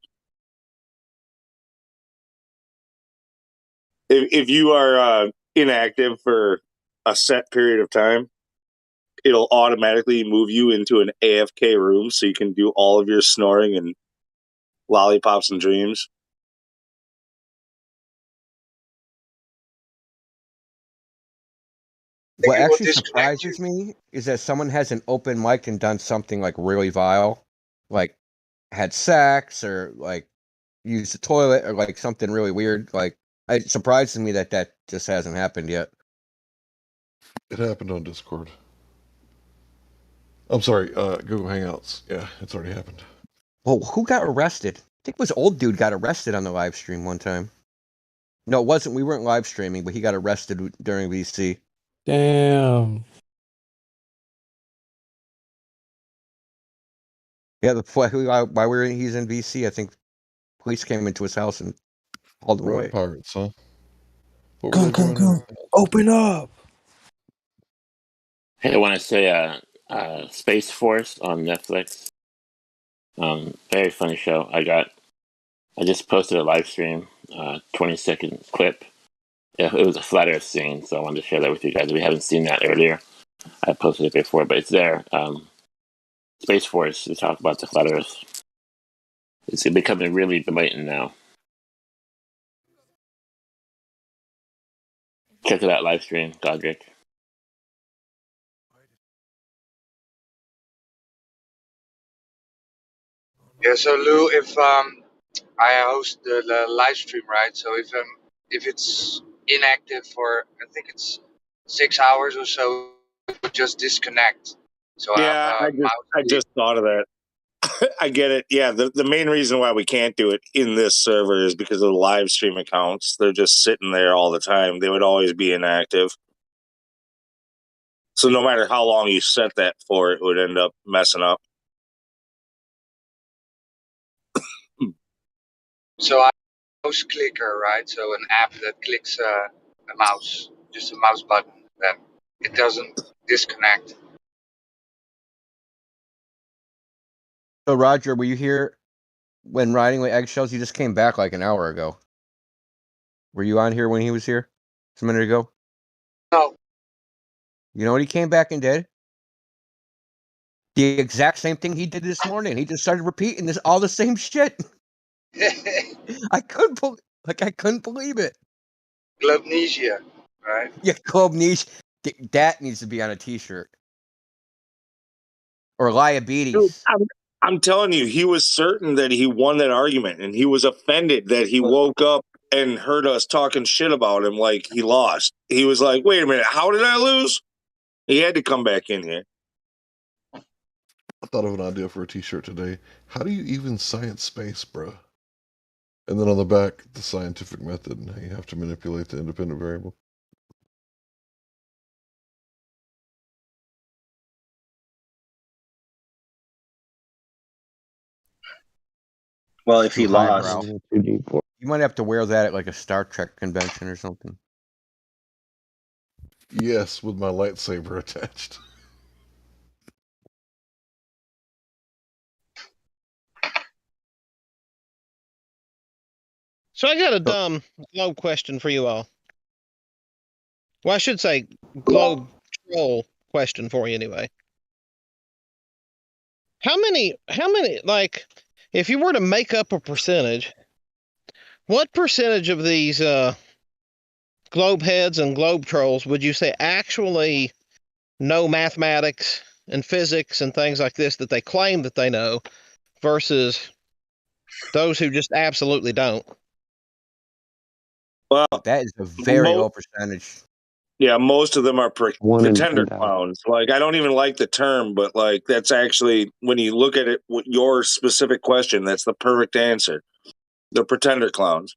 If you are inactive for a set period of time, it'll automatically move you into an AFK room so you can do all of your snoring and lollipops and dreams. What actually surprises me is that someone hasn't opened mic and done something like really vile, like had sex or like used the toilet or like something really weird. Like it surprises me that just hasn't happened yet. It happened on Discord. I'm sorry, Google Hangouts. Yeah, it's already happened. Well, who got arrested? I think it was old dude got arrested on the live stream one time. No, it wasn't. We weren't live streaming, but he got arrested during VC. Damn. Yeah, while he's in VC, I think police came into his house and hauled him away. Pirates, huh? Come. Open up. Hey, I want to say Space Force on Netflix. Very funny show. I just posted a live stream, 20-second clip. Yeah, it was a flat Earth scene, so I wanted to share that with you guys. If we haven't seen that earlier, I posted it before, but it's there. Space Force to talk about the flat Earth. It's becoming really blatant now. Check it out, live stream, Godric. Yeah, so Lou, if I host the live stream, right? So if it's inactive for I think it's 6 hours or so, it would just disconnect. So Yeah, I just thought of that. I get it. Yeah, the main reason why we can't do it in this server is because of the live stream accounts. They're just sitting there all the time. They would always be inactive. So no matter how long you set that for, it would end up messing up. So I mouse clicker, right? So an app that clicks a mouse, just a mouse button, then it doesn't disconnect. So Roger, were you here when riding with eggshells, he just came back like an hour ago. Were you on here when he was here a minute ago? No. You know what he came back and did? The exact same thing he did this morning. He just started repeating all the same shit. I couldn't believe it. Globnesia, right? Yeah, globnesia. That needs to be on a T-shirt. Or liabetes. Dude, I'm telling you, he was certain that he won that argument, and he was offended that he woke up and heard us talking shit about him like he lost. He was like, wait a minute, how did I lose? He had to come back in here. I thought of an idea for a t-shirt today. How do you even science space, bro? And then on the back, the scientific method and how you have to manipulate the independent variable. Well, if he lost, you might have to wear that at like a Star Trek convention or something. Yes, with my lightsaber attached. So I got a dumb globe question for you all. Well, I should say globe troll question for you anyway. How many, like, if you were to make up a percentage, what percentage of these globe heads and globe trolls would you say actually know mathematics and physics and things like this that they claim that they know versus those who just absolutely don't? Well, that is a very low percentage. Yeah, most of them are pretender clowns. Like, I don't even like the term, but like that's actually, when you look at it, your specific question, that's the perfect answer. They're pretender clowns.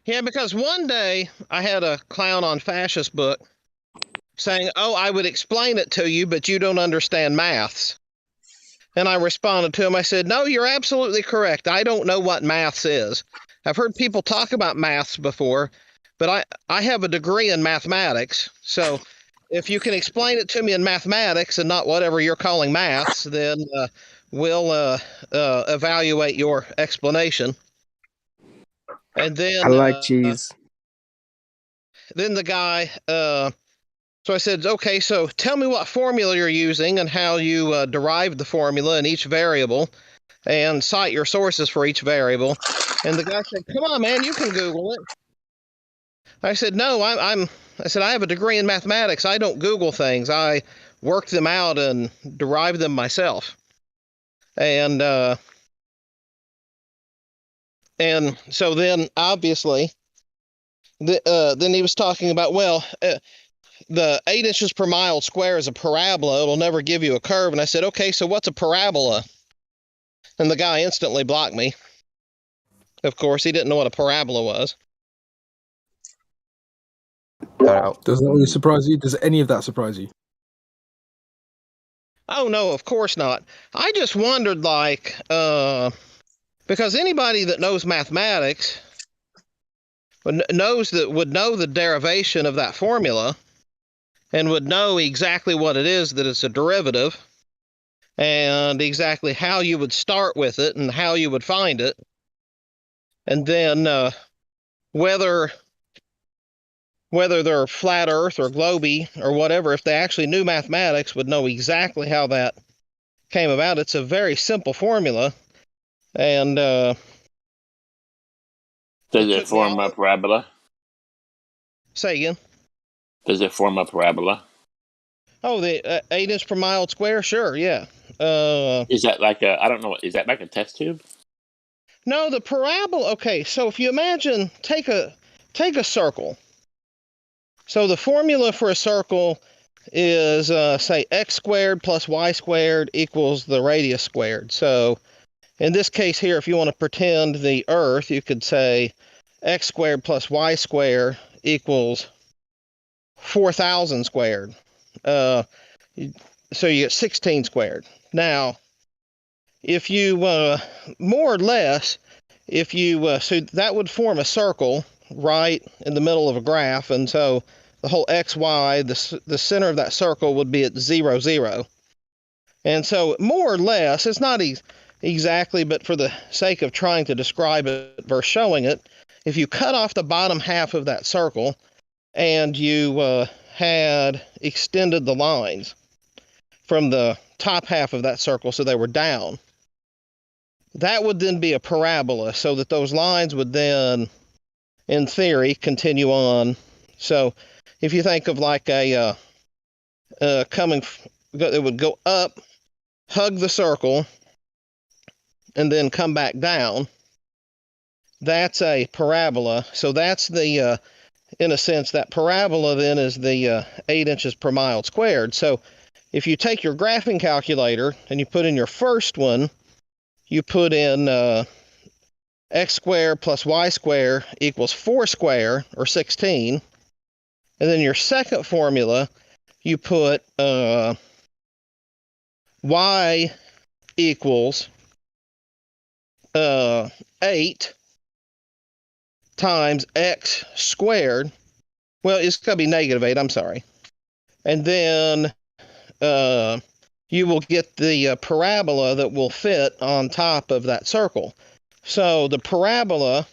Yeah, because one day I had a clown on fascist book saying, "Oh, I would explain it to you, but you don't understand maths." And I responded to him. I said, "No, you're absolutely correct. I don't know what maths is. I've heard people talk about maths before, but I have a degree in mathematics. So if you can explain it to me in mathematics and not whatever you're calling maths, then we'll evaluate your explanation." And then I like cheese. Then the guy, so I said, "Okay, so tell me what formula you're using and how you derived the formula in each variable, and cite your sources for each variable." And the guy said, "Come on, man, you can Google it." I said, "No, I said, I have a degree in mathematics. I don't Google things. I work them out and derive them myself." And so then obviously, then he was talking about, well, the 8 inches per mile square is a parabola. It'll never give you a curve. And I said, "Okay, so what's a parabola?" And the guy instantly blocked me. Of course, he didn't know what a parabola was. Does that really surprise you? Does any of that surprise you? Oh, no, of course not. I just wondered, like, because anybody that knows mathematics would know the derivation of that formula and would know exactly what it is that it's a derivative and exactly how you would start with it and how you would find it. And then whether they're flat earth or globy or whatever, if they actually knew mathematics, would know exactly how that came about. It's a very simple formula. And does it form a parabola? Say again? Does it form a parabola? Oh, the 8 inch per mile square? Sure, yeah. Is that like I don't know, is that like a test tube? No, the parabola, okay, so if you imagine, take a circle. So the formula for a circle is, say, x squared plus y squared equals the radius squared. So in this case here, if you want to pretend the Earth, you could say x squared plus y squared equals 4,000 squared. So you get 16 squared. Now, if you, more or less, if you, so that would form a circle right in the middle of a graph, and so the whole x, y, the center of that circle would be at 0, 0. And so more or less, it's not exactly, but for the sake of trying to describe it versus showing it, if you cut off the bottom half of that circle and you had extended the lines from the top half of that circle so they were down, that would then be a parabola, so that those lines would then, in theory, continue on. So if you think of like it would go up, hug the circle, and then come back down. That's a parabola. So that's the, in a sense, that parabola then is the 8 inches per mile squared. So if you take your graphing calculator and you put in your first one, you put in x squared plus y squared equals 4 squared, or 16. And then your second formula, you put y equals 8 times x squared. Well, it's going to be -8, I'm sorry. And then you will get the parabola that will fit on top of that circle. So the parabola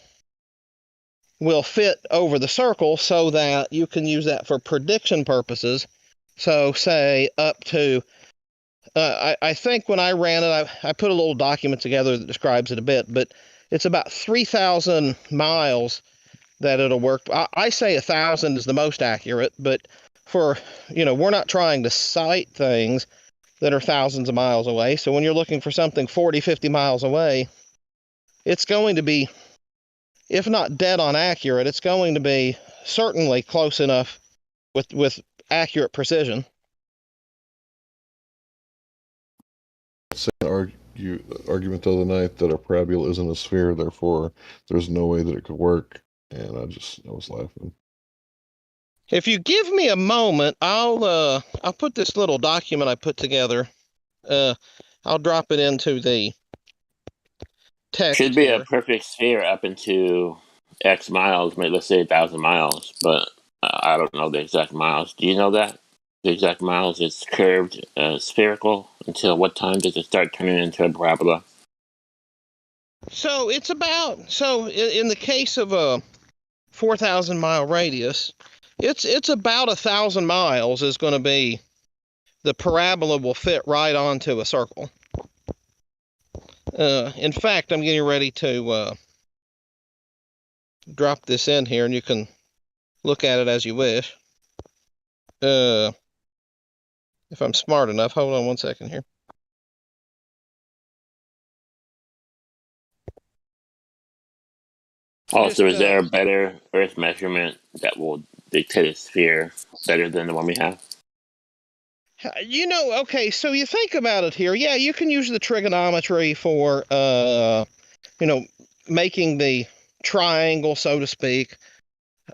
will fit over the circle so that you can use that for prediction purposes. So say up to, I think when I ran it, I put a little document together that describes it a bit, but it's about 3,000 miles that it'll work. I say 1,000 is the most accurate, but for, we're not trying to cite things that are thousands of miles away. So when you're looking for something 40, 50 miles away, it's going to be, if not dead on accurate, it's going to be certainly close enough with accurate precision. Argument the other night that a parabola isn't a sphere, therefore there's no way that it could work, and I was laughing. If you give me a moment, I'll put this little document I put together. I'll drop it into the text. Should be here. A perfect sphere up into X miles, maybe let's say 1,000 miles, but I don't know the exact miles. Do you know that? The exact miles is curved, spherical. Until what time does it start turning into a parabola? So it's about, in the case of a 4,000 mile radius, it's about 1,000 miles is going to be, the parabola will fit right onto a circle. In fact, I'm getting ready to drop this in here, and you can look at it as you wish. If I'm smart enough, hold on one second here. Also, is there a better Earth measurement that will dictate a sphere better than the one we have? Okay, so you think about it here. Yeah, you can use the trigonometry for, making the triangle, so to speak.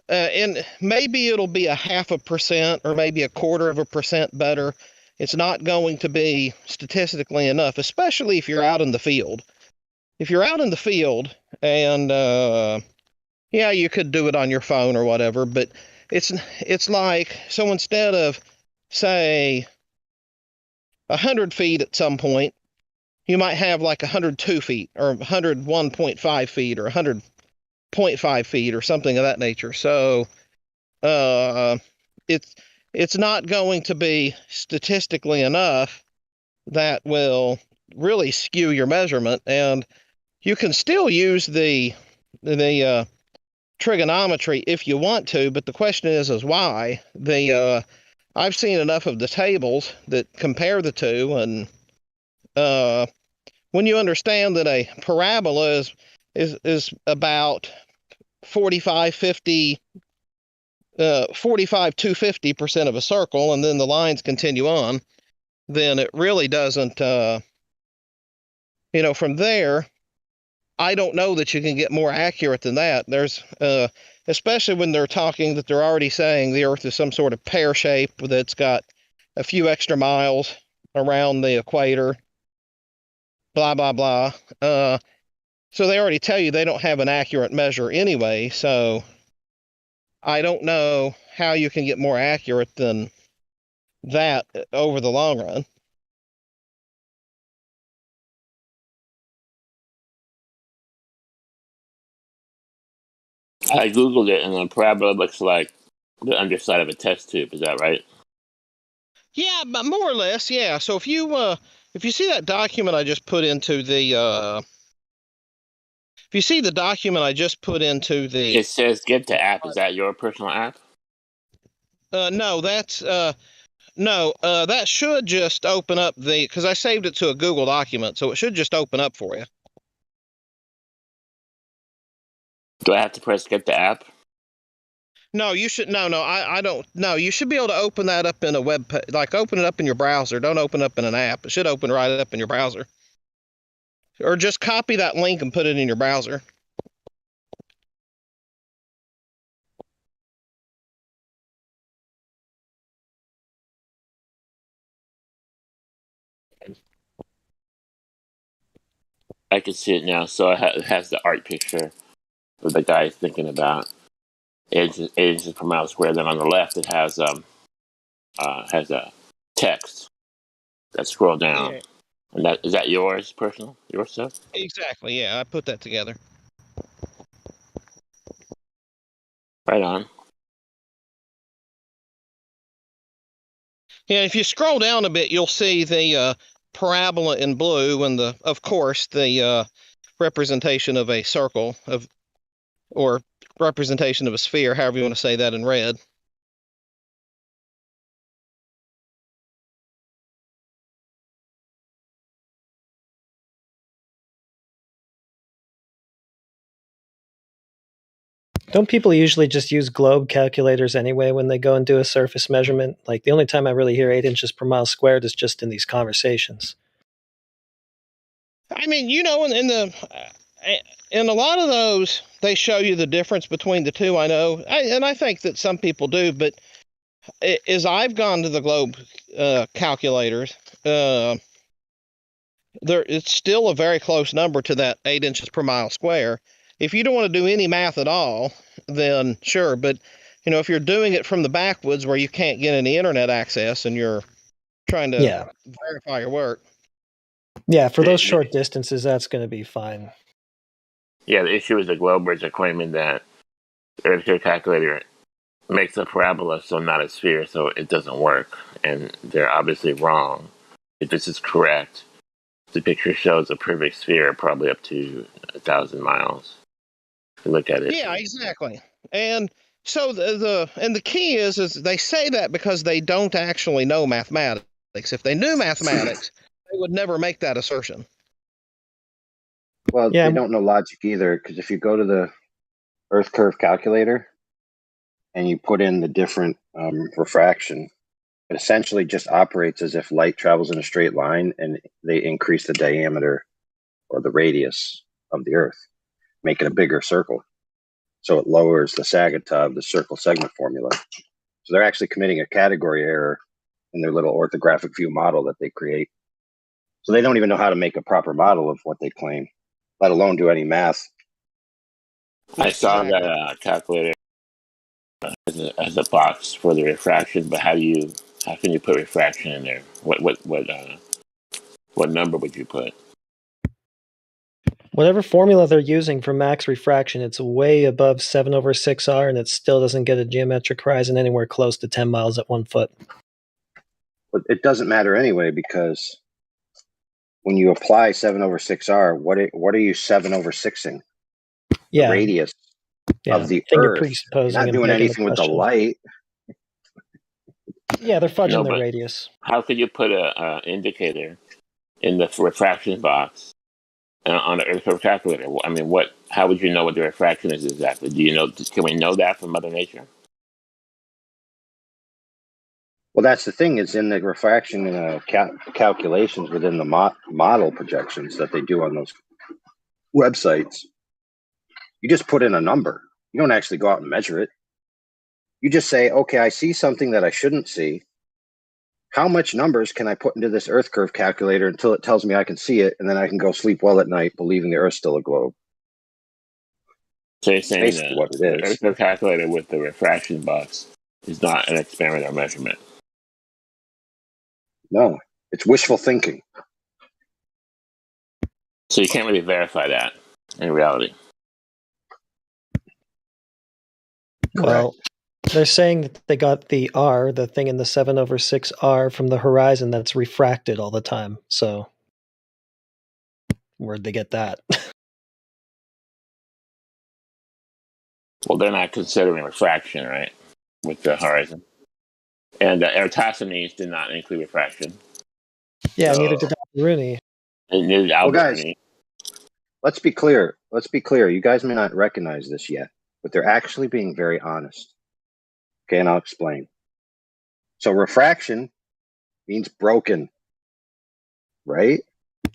And maybe it'll be 0.5% or maybe 0.25% better. It's not going to be statistically enough, especially if you're out in the field. If you're out in the field and, yeah, you could do it on your phone or whatever, but it's like, so instead of, say, 100 feet at some point, you might have like 102 feet or 101.5 feet or 100.5 feet or something of that nature. So it's not going to be statistically enough that will really skew your measurement, and you can still use the trigonometry if you want to, but the question is why. I've seen enough of the tables that compare the two, and when you understand that a parabola is about 45 to 50% of a circle, and then the lines continue on, then it really doesn't, from there, I don't know that you can get more accurate than that. There's, especially when they're talking that they're already saying the Earth is some sort of pear shape that's got a few extra miles around the equator, blah, blah, blah. So they already tell you they don't have an accurate measure anyway, so I don't know how you can get more accurate than that over the long run. I googled it, and a parabola looks like the underside of a test tube. Is that right? Yeah, but more or less, yeah. So if you see that document I just put into the if you see the document I just put into the It says get the app. Is that your personal app? no, that's that should just open up because I saved it to a Google document, so it should just open up for you. Do I have to press get the app? No, you should. No, I don't. No, you should be able to open that up in a web, like open it up in your browser. Don't open it up in an app. It should open right up in your browser. Or just copy that link and put it in your browser. I can see it now. So it has the art picture of the guy thinking about 8 inches per mile square. Then on the left, it has a text that scroll down. Yeah. And that is that yours, personal, your stuff? Exactly. Yeah, I put that together. Right on. Yeah, if you scroll down a bit, you'll see the parabola in blue, and of course, the representation of a circle or representation of a sphere, however you want to say that, in red. Don't people usually just use globe calculators anyway when they go and do a surface measurement? Like the only time I really hear 8 inches per mile squared is just in these conversations. I mean, in a lot of those, they show you the difference between the two. I know, and I think that some people do, but as I've gone to the globe calculators, it's still a very close number to that 8 inches per mile square. If you don't want to do any math at all, then sure. But if you're doing it from the backwoods where you can't get any internet access and you're trying to verify your work. Yeah, for those short distances, that's going to be fine. Yeah, the issue is the globers are claiming that the Earth calculator makes a parabola, so not a sphere, so it doesn't work. And they're obviously wrong. If this is correct, the picture shows a perfect sphere, probably up to 1,000 miles. If you look at it. Yeah, exactly. And so the key is they say that because they don't actually know mathematics. If they knew mathematics, they would never make that assertion. Well, they don't know logic either, because if you go to the Earth curve calculator and you put in the different refraction, it essentially just operates as if light travels in a straight line, and they increase the diameter or the radius of the Earth, make it a bigger circle. So it lowers the sagitta of the circle segment formula. So they're actually committing a category error in their little orthographic view model that they create. So they don't even know how to make a proper model of what they claim, let alone do any math. I saw that calculator as a box for the refraction, but how can you put refraction in there? What number would you put? Whatever formula they're using for max refraction, it's way above 7/6R, and it still doesn't get a geometric horizon anywhere close to 10 miles at 1 foot. But it doesn't matter anyway, because when you apply 7/6R, what are you 7/6ing? Yeah. The radius of the Earth. You're not doing anything with the light. Yeah, they're fudging the radius. How could you put an indicator in the refraction box on the Earth curve calculator? I mean, how would you know what the refraction is exactly? Can we know that from Mother Nature? Well, that's the thing, is in the refraction calculations within the model projections that they do on those websites, you just put in a number. You don't actually go out and measure it. You just say, okay, I see something that I shouldn't see. How much numbers can I put into this Earth curve calculator until it tells me I can see it, and then I can go sleep well at night believing the Earth's still a globe? So you're saying basically what it is. The Earth curve calculator with the refraction box is not an experiment or measurement? No, it's wishful thinking. So you can't really verify that in reality. Well, they're saying that they got the R, the thing in the 7/6 R, from the horizon that's refracted all the time. So, where'd they get that? Well, they're not considering refraction, right, with the horizon. And Eratosthenes did not include refraction. Yeah, neither did Rooney. And neither did Albert Well, guys, Rooney. let's be clear. Let's be clear. You guys may not recognize this yet, but they're actually being very honest. Okay, and I'll explain. So refraction means broken, right?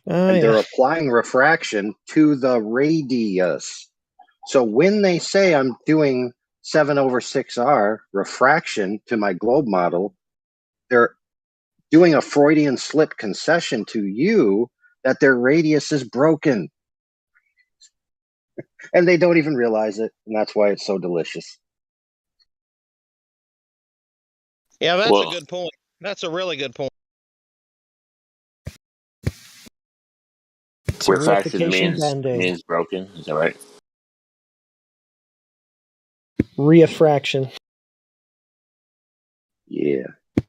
And they're applying refraction to the radius. So when they say I'm doing 7/6R refraction to my globe model, they're doing a Freudian slip concession to you that their radius is broken. And they don't even realize it. And that's why it's so delicious. Yeah, that's a good point. That's a really good point. Refraction means broken. Is that right? Reification. Yeah.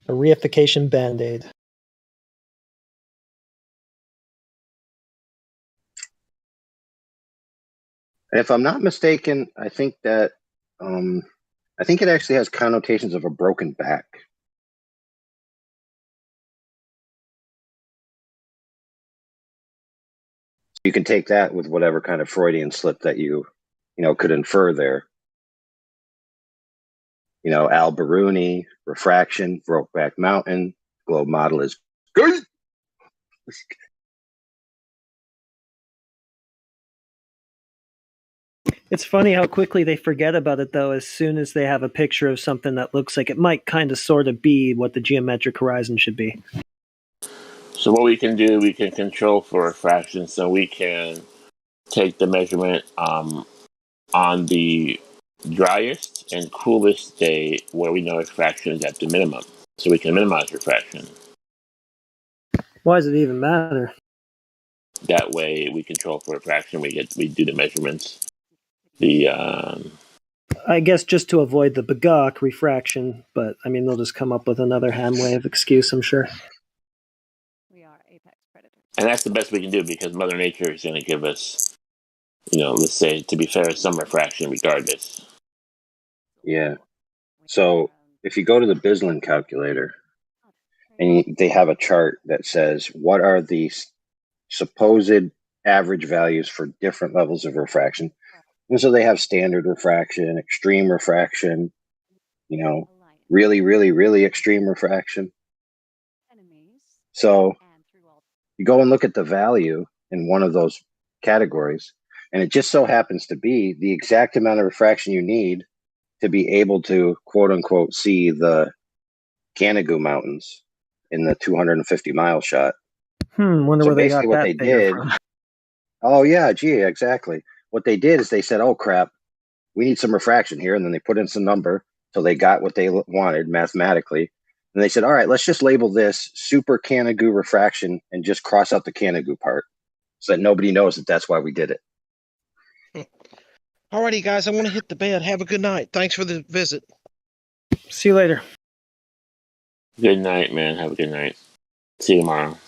A reification band-aid. And if I'm not mistaken, I think that I think it actually has connotations of a broken back. You can take that with whatever kind of Freudian slip that you could infer there. Al-Biruni, refraction, Brokeback Mountain, globe model is good. It's funny how quickly they forget about it, though, as soon as they have a picture of something that looks like it might kind of sort of be what the geometric horizon should be. So what we can do, we can control for refraction. So we can take the measurement on the driest and coolest day where we know refraction is at the minimum. So we can minimize refraction. Why does it even matter? That way we control for refraction. We do the measurements. I guess just to avoid the Bagok refraction, but I mean they'll just come up with another ham wave excuse, I'm sure. And that's the best we can do because Mother Nature is going to give us, let's say, to be fair, some refraction regardless. Yeah. So if you go to the Bislin calculator and they have a chart that says what are the supposed average values for different levels of refraction. And so they have standard refraction, extreme refraction, really, really, really extreme refraction. So you go and look at the value in one of those categories, and it just so happens to be the exact amount of refraction you need to be able to, quote unquote, see the Canigou Mountains in the 250-mile shot. Wonder where they got that figure from. Oh, yeah, gee, exactly. What they did is they said, oh, crap, we need some refraction here. And then they put in some number till they got what they wanted mathematically. And they said, all right, let's just label this super Canigou refraction and just cross out the Canigou part so that nobody knows that that's why we did it. Alrighty, guys, I'm going to hit the bed. Have a good night. Thanks for the visit. See you later. Good night, man. Have a good night. See you tomorrow.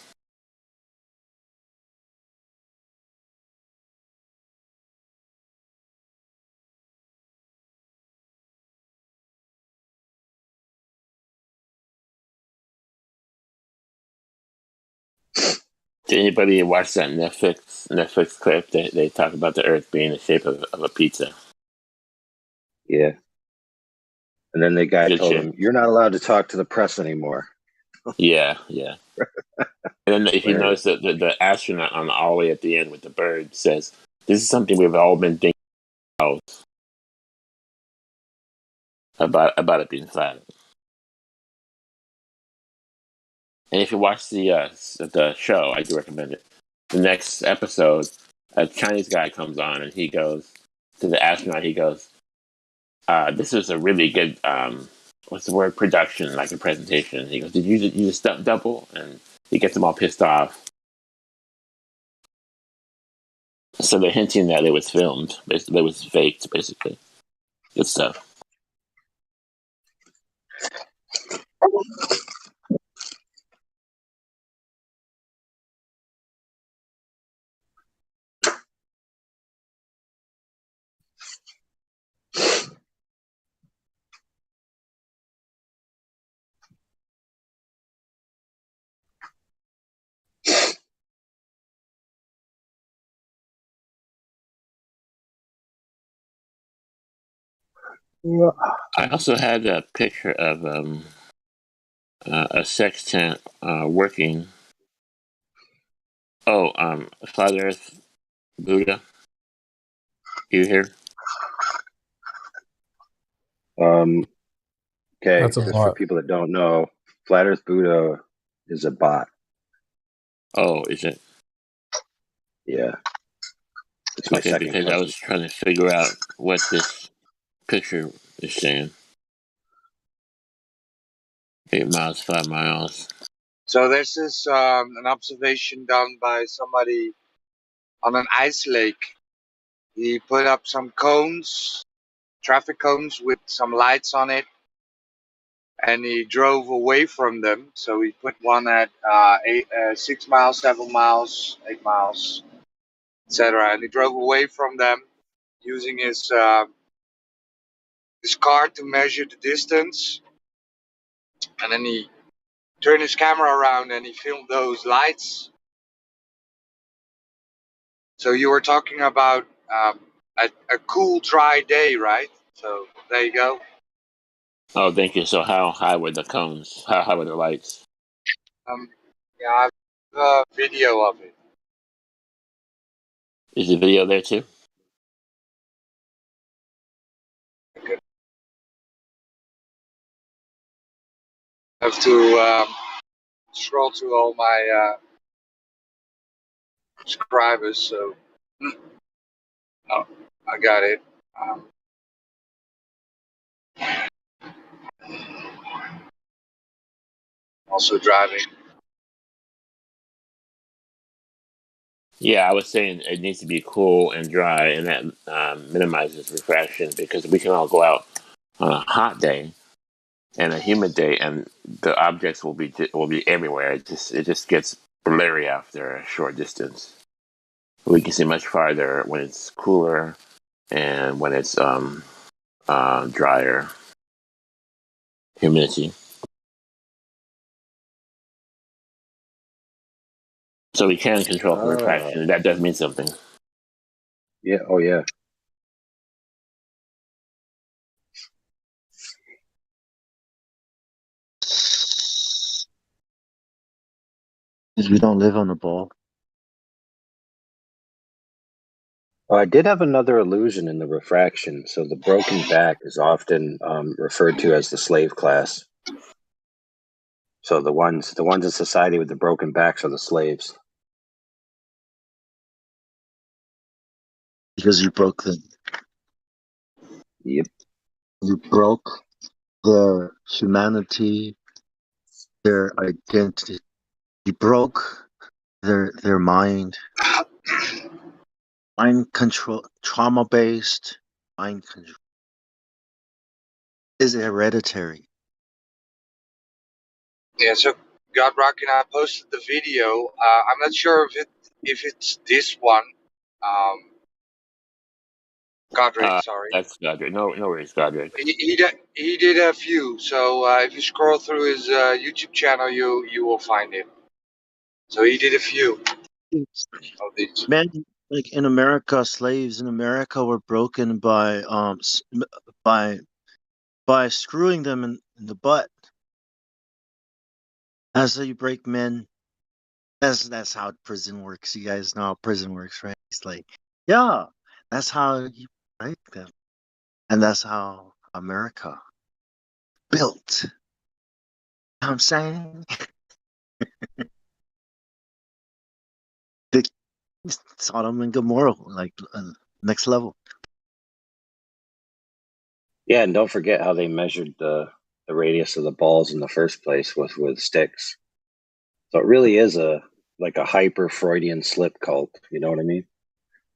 Did anybody watch that Netflix clip? They talk about the Earth being the shape of a pizza. Yeah. And then the guy told him, you're not allowed to talk to the press anymore. Yeah. And then if you notice that the astronaut on all the way at the end with the bird says, this is something we've all been thinking about it being flat. And if you watch the show, I do recommend it. The next episode, a Chinese guy comes on and he goes to the astronaut. He goes, "This is a really good what's the word? Production, like a presentation." He goes, "Did you use a stunt double?" And he gets them all pissed off. So they're hinting that it was filmed. Basically, it was faked. Basically, good stuff. I also had a picture of a sextant working. Oh, Flat Earth Buddha. You here? Okay, That's a just for bot. people that don't know, Flat Earth Buddha is a bot. Oh, is it? Yeah. It's my Okay, second because I cousin. was trying to figure out what this picture is saying. 8 miles, 5 miles. So this is an observation done by somebody on an ice lake. He put up some cones, traffic cones with some lights on it, and he drove away from them. So he put one at 6 miles, 7 miles, 8 miles, etc. And he drove away from them using his car to measure the distance. And then he turned his camera around and he filmed those lights. So you were talking about a cool, dry day, right? So there you go. Oh, thank you. So how high were the cones? How high were the lights? Yeah, I have a video of it. Is the video there too? I have to scroll through all my subscribers. So, oh, I got it. Also driving. Yeah, I was saying it needs to be cool and dry, and that minimizes refraction because we can all go out on a hot day and a humid day, and the objects will be everywhere. It just gets blurry after a short distance. We can see much farther when it's cooler and when it's drier humidity. So we can control for refraction. That does mean something. Yeah. Oh, yeah. We don't live on the ball. I did have another illusion in the refraction. So the broken back is often referred to as the slave class. So the ones in society with the broken backs are the slaves. Because you broke them. Yep. You broke their humanity, their identity. You broke their mind. Mind control, trauma based mind control is hereditary. Yeah. So God Rock and I posted the video. I'm not sure if it's this one. Godric, sorry. That's Godric. No worries, Godric. He did a few. So if you scroll through his YouTube channel, you will find it. So he did a few of these. Man, like in America, slaves in America were broken by by screwing them in the butt. That's how you break men. That's how prison works. You guys know how prison works, right? It's like, yeah, that's how you break them, and that's how America built. You know what I'm saying? the Sodom and Gomorrah, like next level. Yeah, and don't forget how they measured the radius of the balls in the first place with sticks. So it really is a hyper Freudian slip cult. You know what I mean?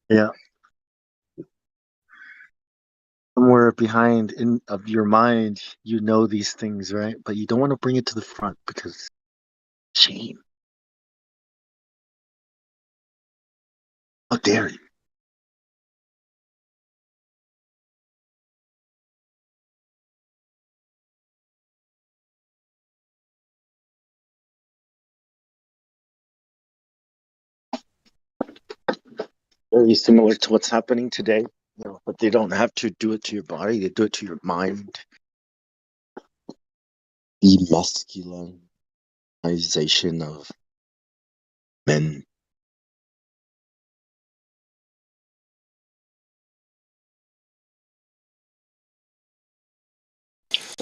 Yeah. somewhere behind in of your mind, you know these things, right? But you don't want to bring it to the front because shame. How dare you? Very similar to what's happening today, but they don't have to do it to your body, they do it to your mind. The masculinization of men.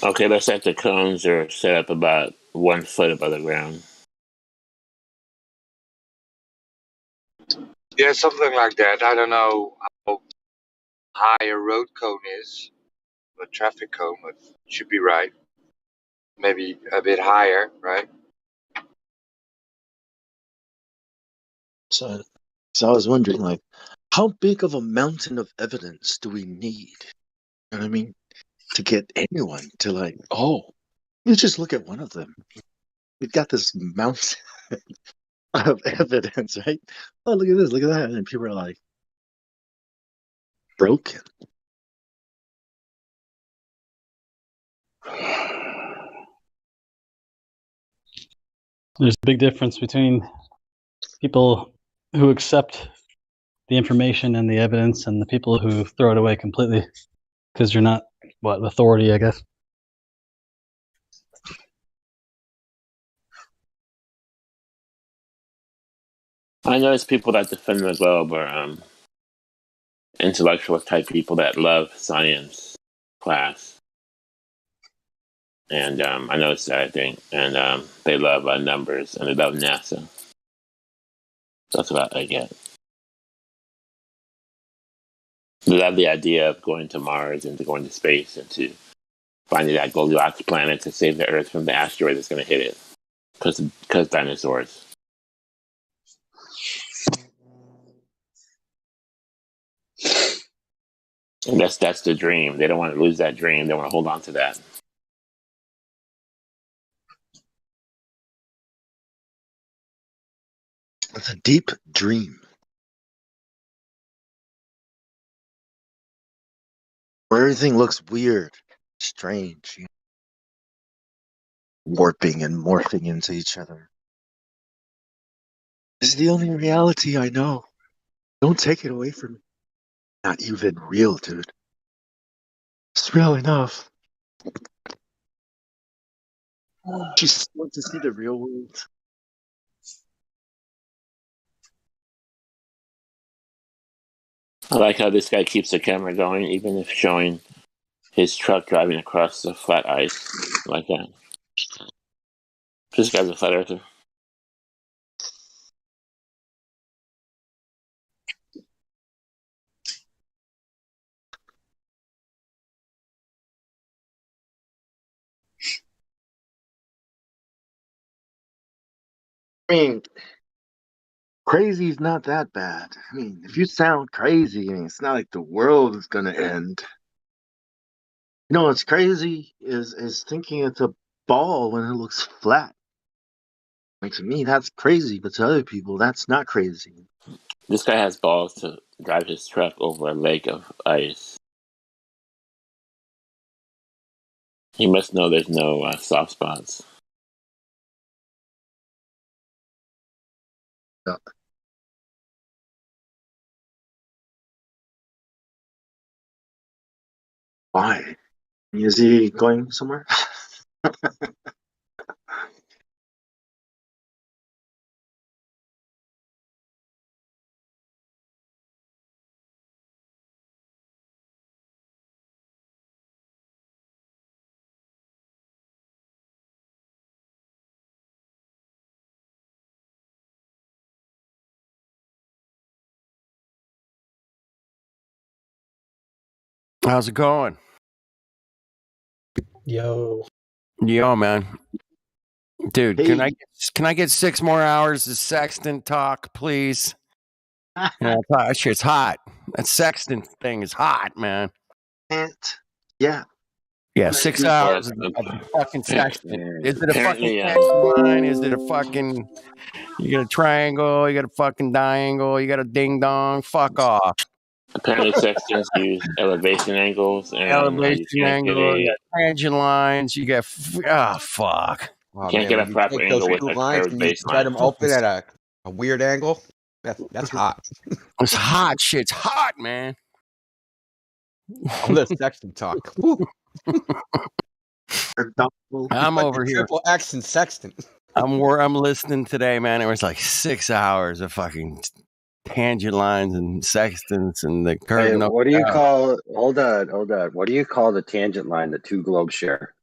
Okay, let's say the cones are set up about 1 foot above the ground. Yeah, something like that. I don't know how high a road cone is, a traffic cone, but it should be right. Maybe a bit higher, right? So I was wondering, like, how big of a mountain of evidence do we need? You know what I mean? To get anyone to like, oh, you just look at one of them. We've got this mountain of evidence, right? Oh, look at this, look at that. And people are like, broken. There's a big difference between people who accept the information and the evidence and the people who throw it away completely because you're not, authority, I guess. I know it's people that defend the globe are intellectual type people that love science class. And I know it's that thing. And they love numbers and they love NASA. That's what I get. They love the idea of going to Mars and to going to space and to finding that Goldilocks planet to save the Earth from the asteroid that's going to hit it. Because dinosaurs. And that's the dream. They don't want to lose that dream. They want to hold on to that. It's a deep dream. Where everything looks weird, strange, warping and morphing into each other. This is the only reality I know. Don't take it away from me. Not even real, dude. It's real enough. Just want to see the real world. I like how this guy keeps the camera going, even if showing his truck driving across the flat ice like that. This guy's a flat earther. I mean, crazy is not that bad. I mean, if you sound crazy, it's not like the world is gonna end. You know what's crazy is thinking it's a ball when it looks flat. Like, to me, that's crazy, but to other people, that's not crazy. This guy has balls to drive his truck over a lake of ice. He must know there's no soft spots. Yeah. Why? Is he going somewhere? How's it going? Yo, man. Dude, Hey. can I get 6 more hours of Sexton talk, please? That shit's hot. That Sexton thing is hot, man. Yeah. Yeah, 6 hours of fucking sexting. Is it a fucking tangent line? Is it a fucking? You got a triangle. You got a fucking diangle. You got a ding dong. Fuck off. Apparently, sextants use elevation angles and Elevation angle. You got tangent lines. You got fuck. Oh, can't get a proper take angle those with two a lines curved and you spread baseline. them open at a weird angle. That's hot. It's hot. Shit's hot, man. All this sexting talk. I'm over here. Triple X and sexting. I'm listening today, man. It was like 6 hours of fucking tangent lines and sextants and the curve. Hey, what do you call? Hold on. What do you call the tangent line that two globes share?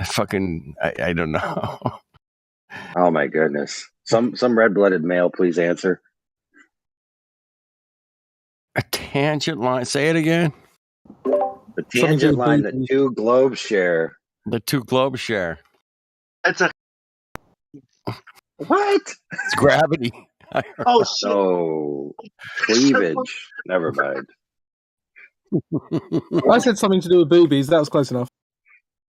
Fucking, I don't know. Oh my goodness! Some red-blooded male, please answer. A tangent line. Say it again. The tangent line that two globes share. The two globes share. That's a what? It's gravity. Oh shit! No cleavage. Never mind. I said something to do with boobies. That was close enough.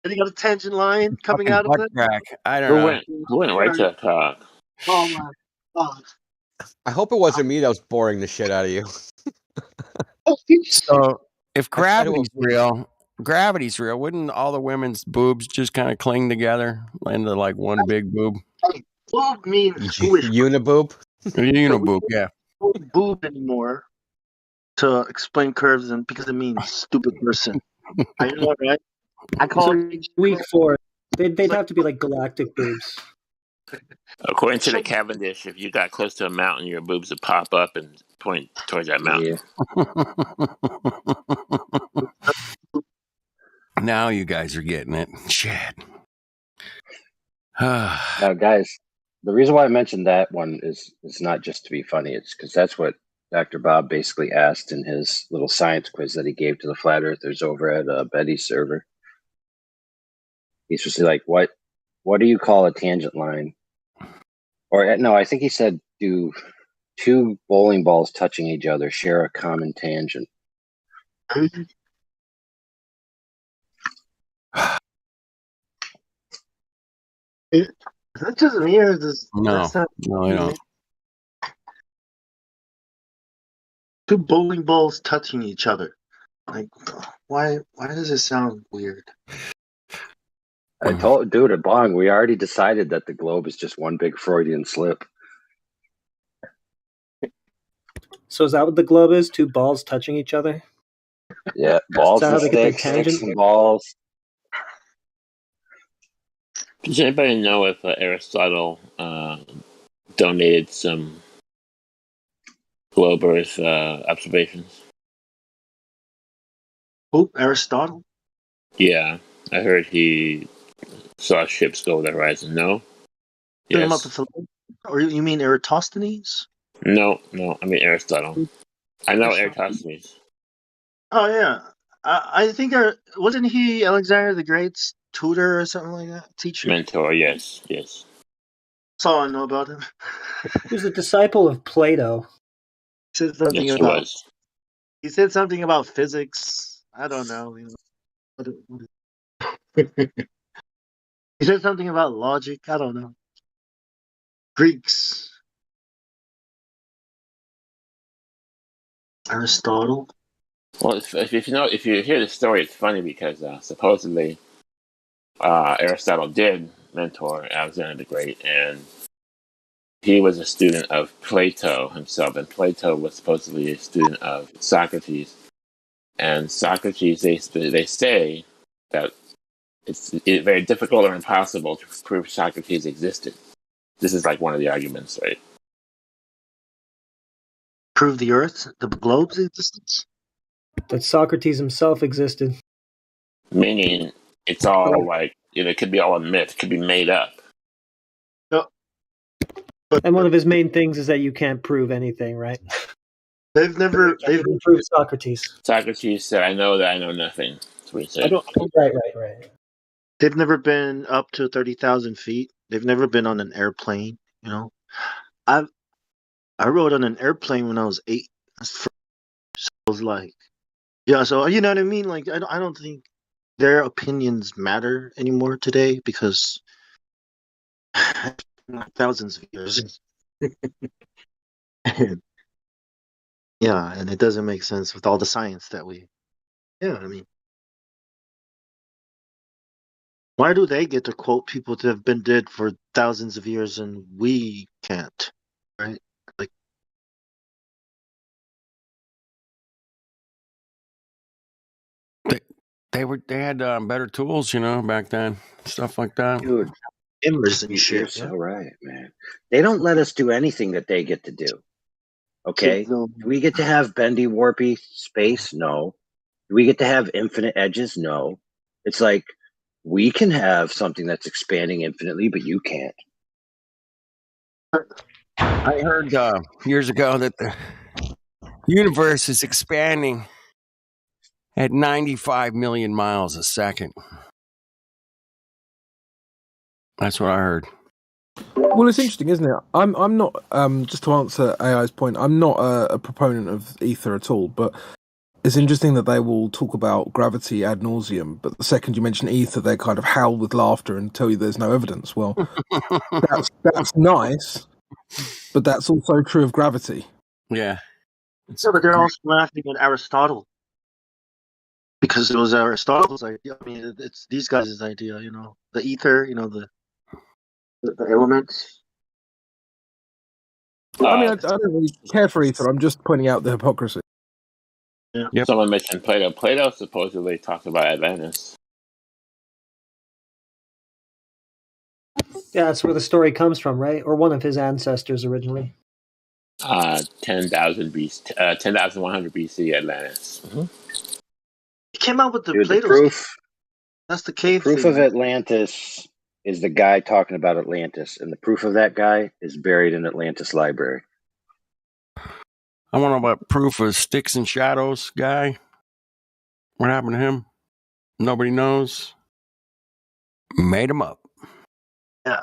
And you got a tangent line coming out of it. Crack. I don't know. Who went right to the top? Oh my god! I hope it wasn't me that was boring the shit out of you. So if gravity's real, wouldn't all the women's boobs just kind of cling together into like one big boob? Boob means Jewish. Uniboob? Uniboob, yeah. Don't boob anymore to explain curves, and because it means stupid person. I know, right? I call it weak for it. They'd have to be like galactic boobs. According to the Cavendish, if you got close to a mountain, your boobs would pop up and point towards that mountain. Now you guys are getting it. Shit. Now, guys, the reason why I mentioned that one is not just to be funny. It's because that's what Dr. Bob basically asked in his little science quiz that he gave to the flat earthers over at Betty's server. He's just like, what do you call a tangent line? Or no, I think he said, do two bowling balls touching each other share a common tangent? Is that just me, or is No, I don't. Two bowling balls touching each other. Like, why does it sound weird? I told dude at Bong, we already decided that the globe is just one big Freudian slip. So is that what the globe is? Two balls touching each other? Yeah, balls and sticks, sticks and balls. Does anybody know if Aristotle donated some globe Earth observations? Who? Aristotle? Yeah, I heard he saw ships go over the horizon. No? Yes. Or you mean Eratosthenes? No, I mean Aristotle. I know Eratosthenes. Oh yeah, I think wasn't he Alexander the Great's tutor or something like that? Teacher, mentor. Yes. That's all I know about him. He was a disciple of Plato. He said something yes, about. He said something about physics. I don't know. He said something about logic. I don't know. Greeks. Aristotle. Well, if you hear the story, it's funny because supposedly Aristotle did mentor Alexander the Great, and he was a student of Plato himself, and Plato was supposedly a student of Socrates. And Socrates, they say that it's very difficult or impossible to prove Socrates existed. This is like one of the arguments, right? Prove the Earth, the globe's existence? That Socrates himself existed. Meaning, it's all like, it could be all a myth, it could be made up. And one of his main things is that you can't prove anything, right? They've proved Socrates. Socrates said, "I know that I know nothing." That's what he said. Right. They've never been up to 30,000 feet. They've never been on an airplane. I rode on an airplane when I was 8. So it was like Yeah, so you know what I mean. Like, I don't think their opinions matter anymore today because thousands of years. And, yeah, and it doesn't make sense with all the science that we. Yeah, I mean, why do they get to quote people that have been dead for thousands of years and we can't? Right? Like, They had better tools, back then, stuff like that. Dude, Immers and you're shit. so right, man. They don't let us do anything that they get to do. Okay? Do we get to have bendy, warpy space? No. Do we get to have infinite edges? No. It's like we can have something that's expanding infinitely, but you can't. I heard years ago that the universe is expanding at 95 million miles a second. That's what I heard. Well, it's interesting, isn't it? I'm not just to answer AI's point. I'm not a proponent of ether at all, but it's interesting that they will talk about gravity ad nauseum, but the second you mention ether, they kind of howl with laughter and tell you there's no evidence. Well, that's nice, but that's also true of gravity. Yeah. Yeah, but they're also laughing at Aristotle because it was Aristotle's idea. I mean, it's these guys' idea. The ether. The elements. I mean, I don't really care for ether. I'm just pointing out the hypocrisy. Yeah. Yep. Someone mentioned Plato. Plato supposedly talked about Atlantis. Yeah, that's where the story comes from, right? Or one of his ancestors originally. 10,100 BC Atlantis. Mm-hmm. He came out with Dude, Plato's the proof. That's the cave Proof thing. of Atlantis is the guy talking about Atlantis, and the proof of that guy is buried in Atlantis Library. I want to know about proof of Sticks and Shadows guy. What happened to him? Nobody knows. Made him up. Yeah.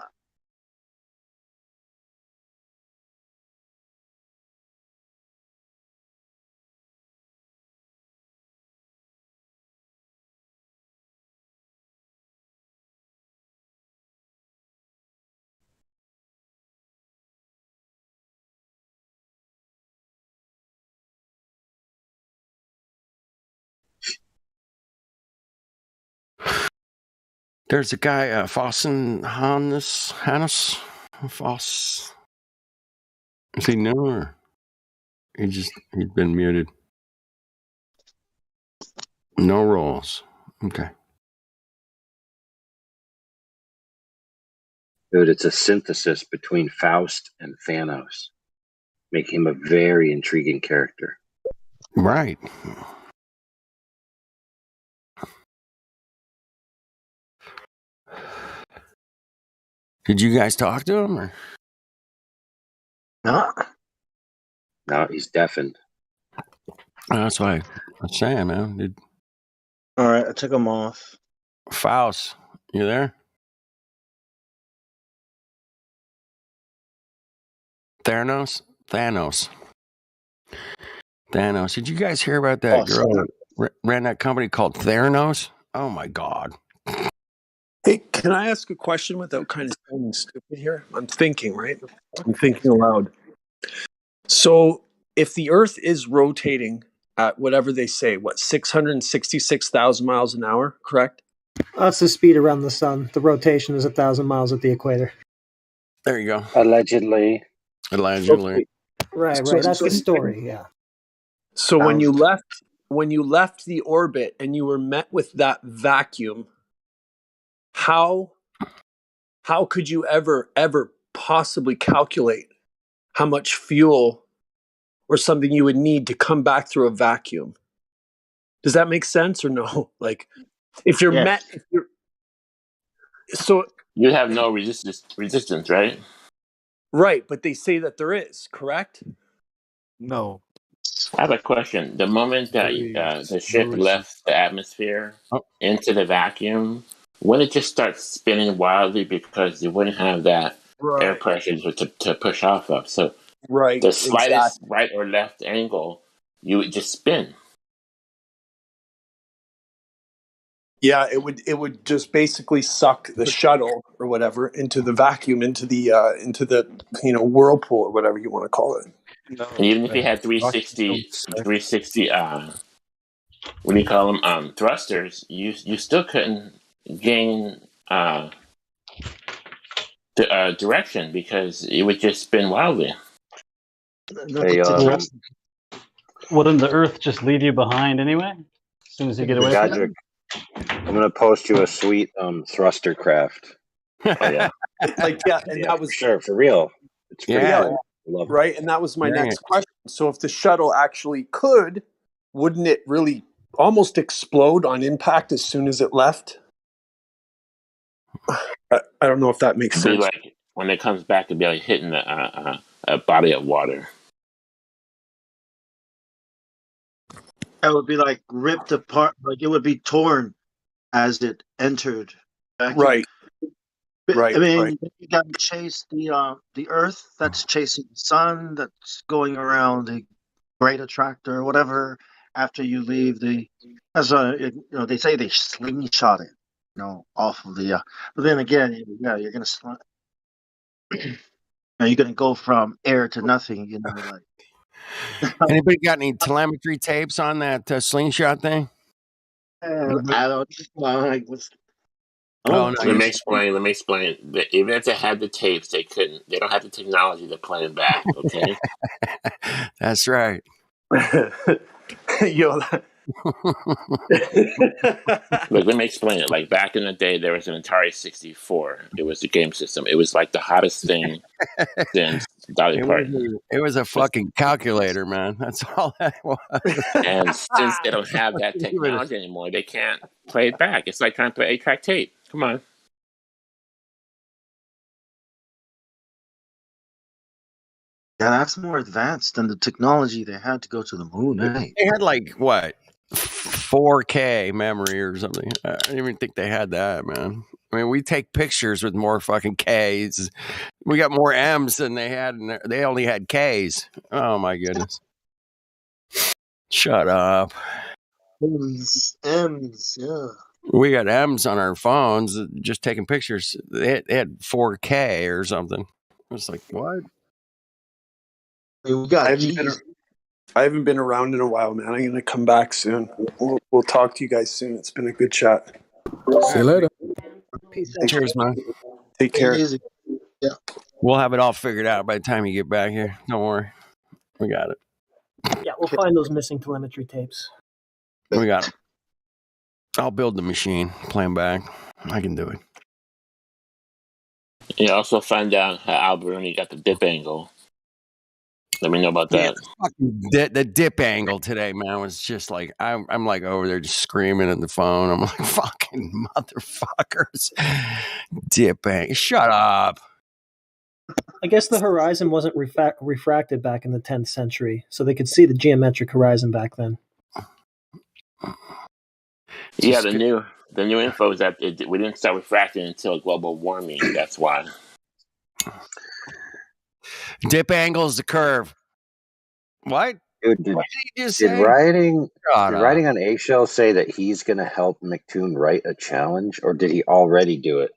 There's a guy, Hannes Foss. Is he new or he's been muted? No rolls. Okay. Dude, it's a synthesis between Faust and Thanos, making him a very intriguing character. Right. Did you guys talk to him? Or? No, he's deafened. That's why I'm saying, man. All right, I took him off. Faust, you there? Thanos. Did you guys hear about that girl that ran that company called Theranos? Oh my God. Hey, can I ask a question without kind of sounding stupid here? I'm thinking, right? I'm thinking aloud. So, if the Earth is rotating at whatever they say, 666,000 miles an hour, correct? That's the speed around the sun. The rotation is 1,000 miles at the equator. There you go. Allegedly. Right. That's the story. Yeah. So when you left the orbit and you were met with that vacuum, how could you ever possibly calculate how much fuel or something you would need to come back through a vacuum? Does that make sense or no? Like, if you're so you have no resistance, right? Right, but they say that there is, correct? No. I have a question. The moment that the ship left the atmosphere into the vacuum, wouldn't it just start spinning wildly because you wouldn't have that air pressure to push off of? So the slightest right or left angle, you would just spin. Yeah, it would just basically suck the shuttle or whatever into the vacuum, into the whirlpool or whatever you want to call it. And even if you had 360, what do you call them? Thrusters, you still couldn't gain direction because it would just spin wildly. Hey, wouldn't the Earth just leave you behind anyway? As soon as you get away from it? I'm gonna post you a sweet thruster craft. Oh yeah, and that was sure for real. It's pretty cool. Love it. Right, and that was my next question. So if the shuttle actually could, wouldn't it really almost explode on impact as soon as it left? I don't know if that makes sense. Like when it comes back, it'd be like hitting a body of water. It would be like ripped apart, like it would be torn as it entered. Right. Right. I mean, you got to chase the Earth that's chasing the sun, that's going around the great attractor or whatever. After you leave they say they slingshot it, off of the. But then again, you're gonna you're gonna go from air to nothing. Like. Anybody got any telemetry tapes on that slingshot thing? I don't know. Let me explain. Even if they had the tapes, they couldn't. They don't have the technology to play it back. Okay. That's right. Look, let me explain it. Like back in the day, there was an Atari 64. It was the game system. It was like the hottest thing since Dolly Parton. It was a fucking calculator, man. That's all that was. And since they don't have that technology anymore, they can't play it back. It's like trying to play 8-track tape. Come on. Yeah, that's more advanced than the technology they had to go to the moon. Eh? They had like what 4K memory or something. I don't even think they had that, man. I mean, we take pictures with more fucking Ks. We got more M's than they had. They only had Ks. Oh my goodness! Shut up. M's, yeah. We got M's on our phones, just taking pictures. They had 4K or something. I was like, what? I haven't been around in a while, man. I'm gonna come back soon. We'll talk to you guys soon. It's been a good chat. See you later. Peace. Cheers, man. Take care. Yeah. We'll have it all figured out by the time you get back here. Don't worry. We got it. Yeah, we'll find those missing telemetry tapes. We got them. I'll build the machine, play them back. I can do it. You also find out how Alberoni got the dip angle. Let me know about that. The dip angle today, man, was just like I'm like over there just screaming at the phone. I'm like, fucking motherfuckers. Dip angle. Shut up. I guess the horizon wasn't refracted back in the 10th century, so they could see the geometric horizon back then. Yeah, the new info is that we didn't start refracting until global warming. That's why. Dip angle is the curve. What? Dude, did writing on Eggshell say that he's going to help McToon write a challenge, or did he already do it?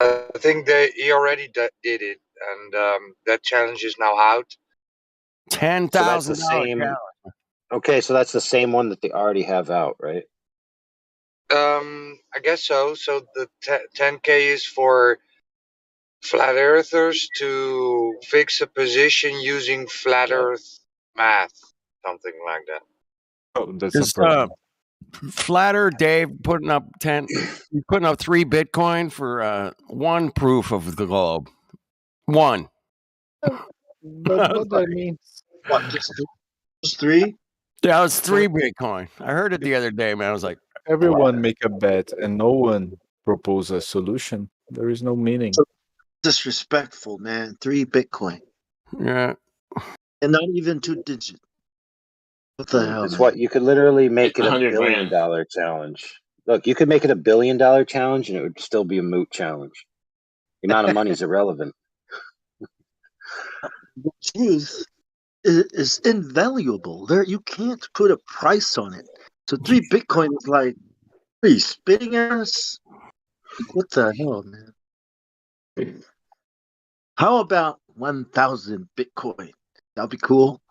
I think he already did it, and that challenge is now out. $10,000. Okay, so that's the same one that they already have out, right? I guess so. So the 10K is for flat earthers to fix a position using flat earth math, something like that. Oh, that's Is Flatter Dave putting up 3 Bitcoin for one proof of the globe? One. What that means? What, just 3? Yeah, it was 3 Bitcoin. I heard it the other day, man. I was like, everyone make a bet and no one propose a solution. There is no meaning. Disrespectful, man. 3 Bitcoin. Yeah. And not even 2-digit. What the hell? It's what you could literally make it a $1 billion challenge. Look, you could make it a $1 billion challenge and it would still be a moot challenge. The amount of money is irrelevant. The truth is invaluable. You can't put a price on it. So 3 Bitcoin is like Are you spitting at us? What the hell, man? How about 1,000 Bitcoin? That'll be cool.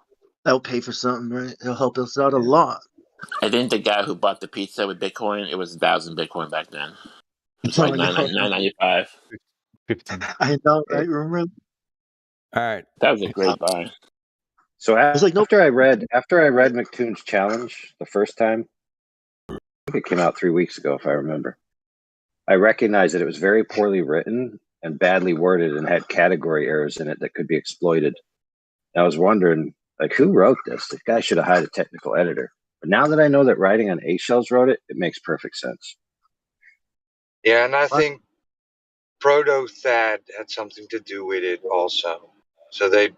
That'll pay for something, right? It'll help us out a lot. I think the guy who bought the pizza with Bitcoin, it was 1,000 Bitcoin back then. It's Oh, like no. 995. 15. I know, right? Remember? All right. That was a great buy. So It's like, after I read McToon's challenge the first time, I think it came out 3 weeks ago, if I remember. I recognized that it was very poorly written and badly worded and had category errors in it that could be exploited. And I was wondering, like, who wrote this? The guy should have hired a technical editor. But now that I know that writing on eggshells wrote it, it makes perfect sense. Yeah, and I think Proto-Thad had something to do with it also. So they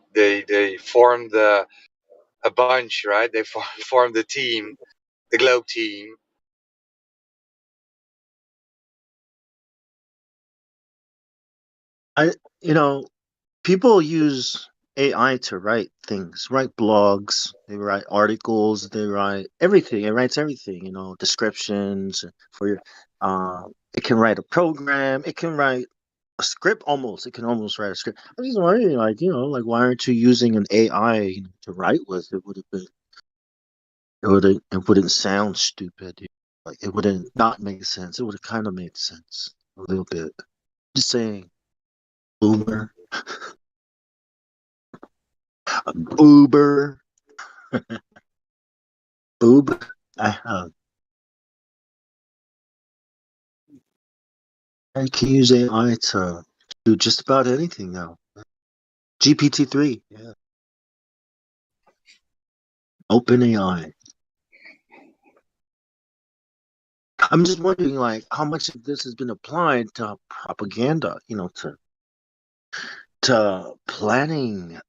formed a bunch, right? They formed the team, the Globe team. People use AI to write things, write blogs, they write articles, they write everything. It writes everything, descriptions for your. It can write a program. It can write a script almost. It can almost write a script. I'm just wondering, why aren't you using an AI to write with? It would have been. It wouldn't sound stupid. Like it wouldn't not make sense. It would have kind of made sense a little bit. Just saying, boomer. Uber. Boob. I can use AI to do just about anything now. GPT-3, yeah. OpenAI. I'm just wondering, how much of this has been applied to propaganda, to planning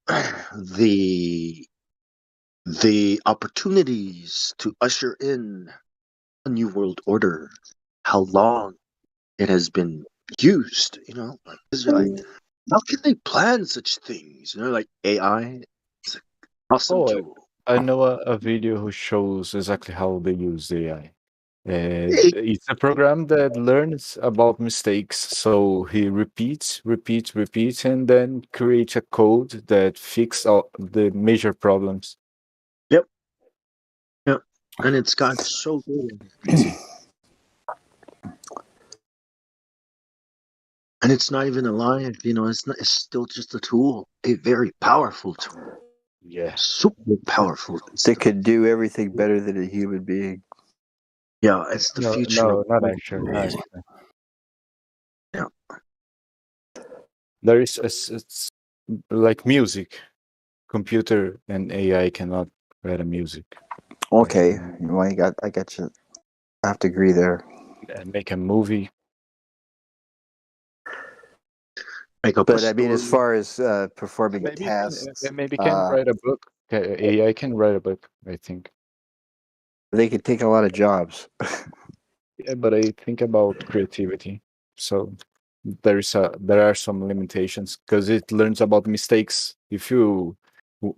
the opportunities to usher in a new world order. How long it has been used, 'cause you're like, how can they plan such things? Like AI, it's an awesome Oh, tool. I know a video who shows exactly how they use AI. It's a program that learns about mistakes. So he repeats, and then creates a code that fix all the major problems. Yep. And it's gotten so good. And it's not even alive, it's still just a tool, a very powerful tool. Yeah. Super powerful. They could do everything better than a human being. Yeah, it's the future. No, not actually. Yeah. There is it's like music. Computer and AI cannot write a music. Okay, well, I got you. I have to agree there. And make a movie. But I mean, as far as performing tasks, Maybe can write a book. AI can write a book, I think. they could take a lot of jobs. Yeah, but I think about creativity. So there are some limitations because it learns about mistakes. If you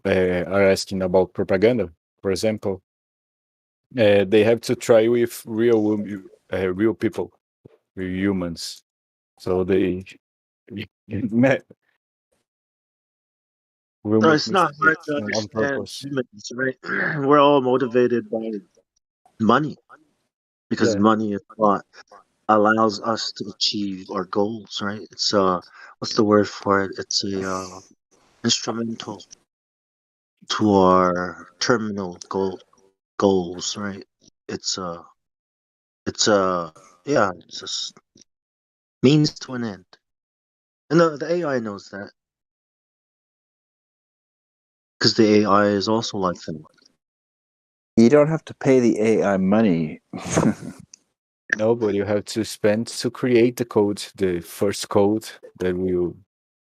are asking about propaganda, for example, they have to try with real people, humans. So they will No, make it's not hard mistakes to on understand purpose. humans, right? We're all motivated by money because Yeah. money is what allows us to achieve our goals, right? It's what's the word for it? It's a instrumental to our terminal goals, right? It's yeah, it's just means to an end. And the AI knows that because the AI is also like that. You don't have to pay the AI money. No, but you have to spend to create the code, the first code that will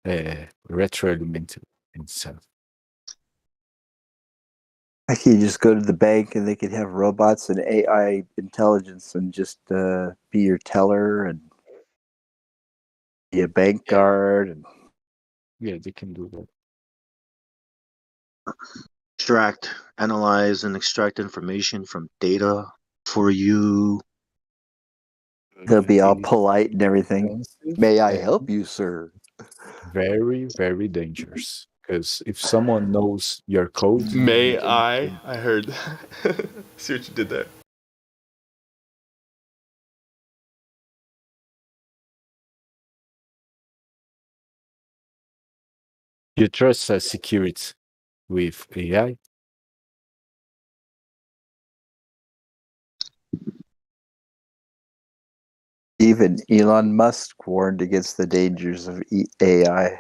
retroaliments itself. I can just go to the bank and they could have robots and AI intelligence and just be your teller and be a bank guard. And yeah, they can do that. Extract, analyze, and extract information from data for you. They'll be all polite and everything. May I help you, sir? Very, very dangerous. Because if someone knows your code, May I heard. See what you did there. you trust security with AI. Even Elon Musk warned against the dangers of AI.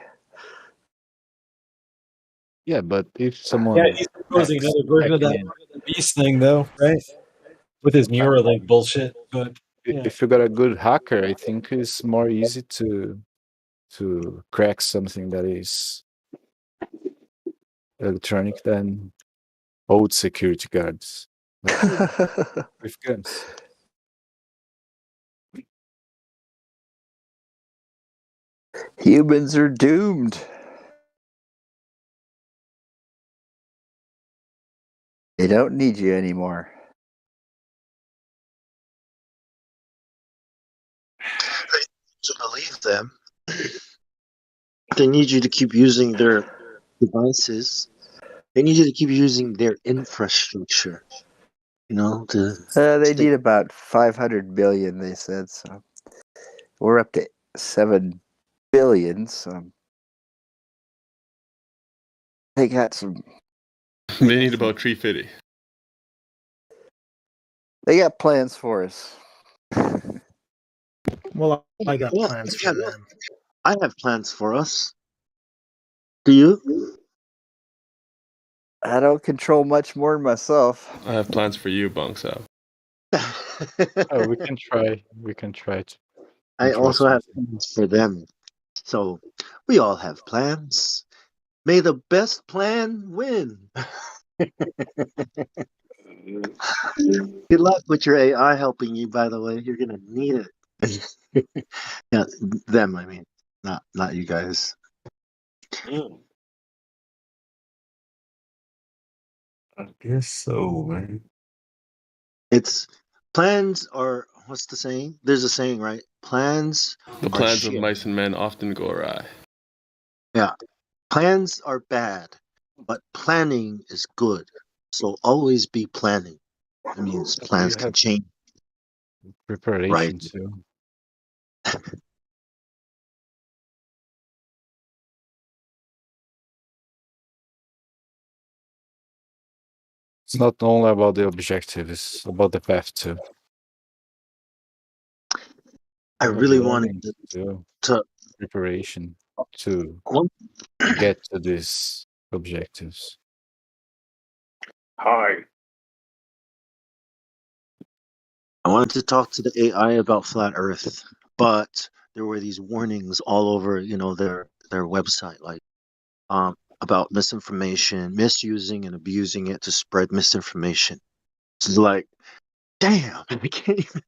Yeah, but if someone Yeah, he's proposing another version of that beast thing, though, right? With his Neuralink bullshit. But yeah. if you got a good hacker, I think it's more easy to crack something that is electronic than old security guards with guns. Humans are doomed. They don't need you anymore. To believe them, they need you to keep using their devices. They need you to keep using their infrastructure. You know, they need about 500 billion, they said. So we're up to 7 billion. So they got some. They need about 350. They got plans for us. Well, I got plans for them. I have plans for us. Do you? I don't control much more than myself. I have plans for you, Bongso. Oh, we can try. We can try to. I also have plans for them. So we all have plans. May the best plan win. Good luck with your AI helping you, by the way. You're gonna need it. Yeah, them, I mean. Not you guys. I guess so, man. It's plans are what's the saying? There's a saying, right? Plans The are plans of shit. mice and men often go awry. Yeah. Plans are bad, but planning is good. So always be planning. That means plans can change. Preparation Right. too. It's not only about the objective, it's about the path too. I really wanted to preparation to get to these objectives. Hi. I wanted to talk to the AI about flat Earth, but there were these warnings all over, their website, like about misinformation, misusing and abusing it to spread misinformation. It's like, damn, I can't even.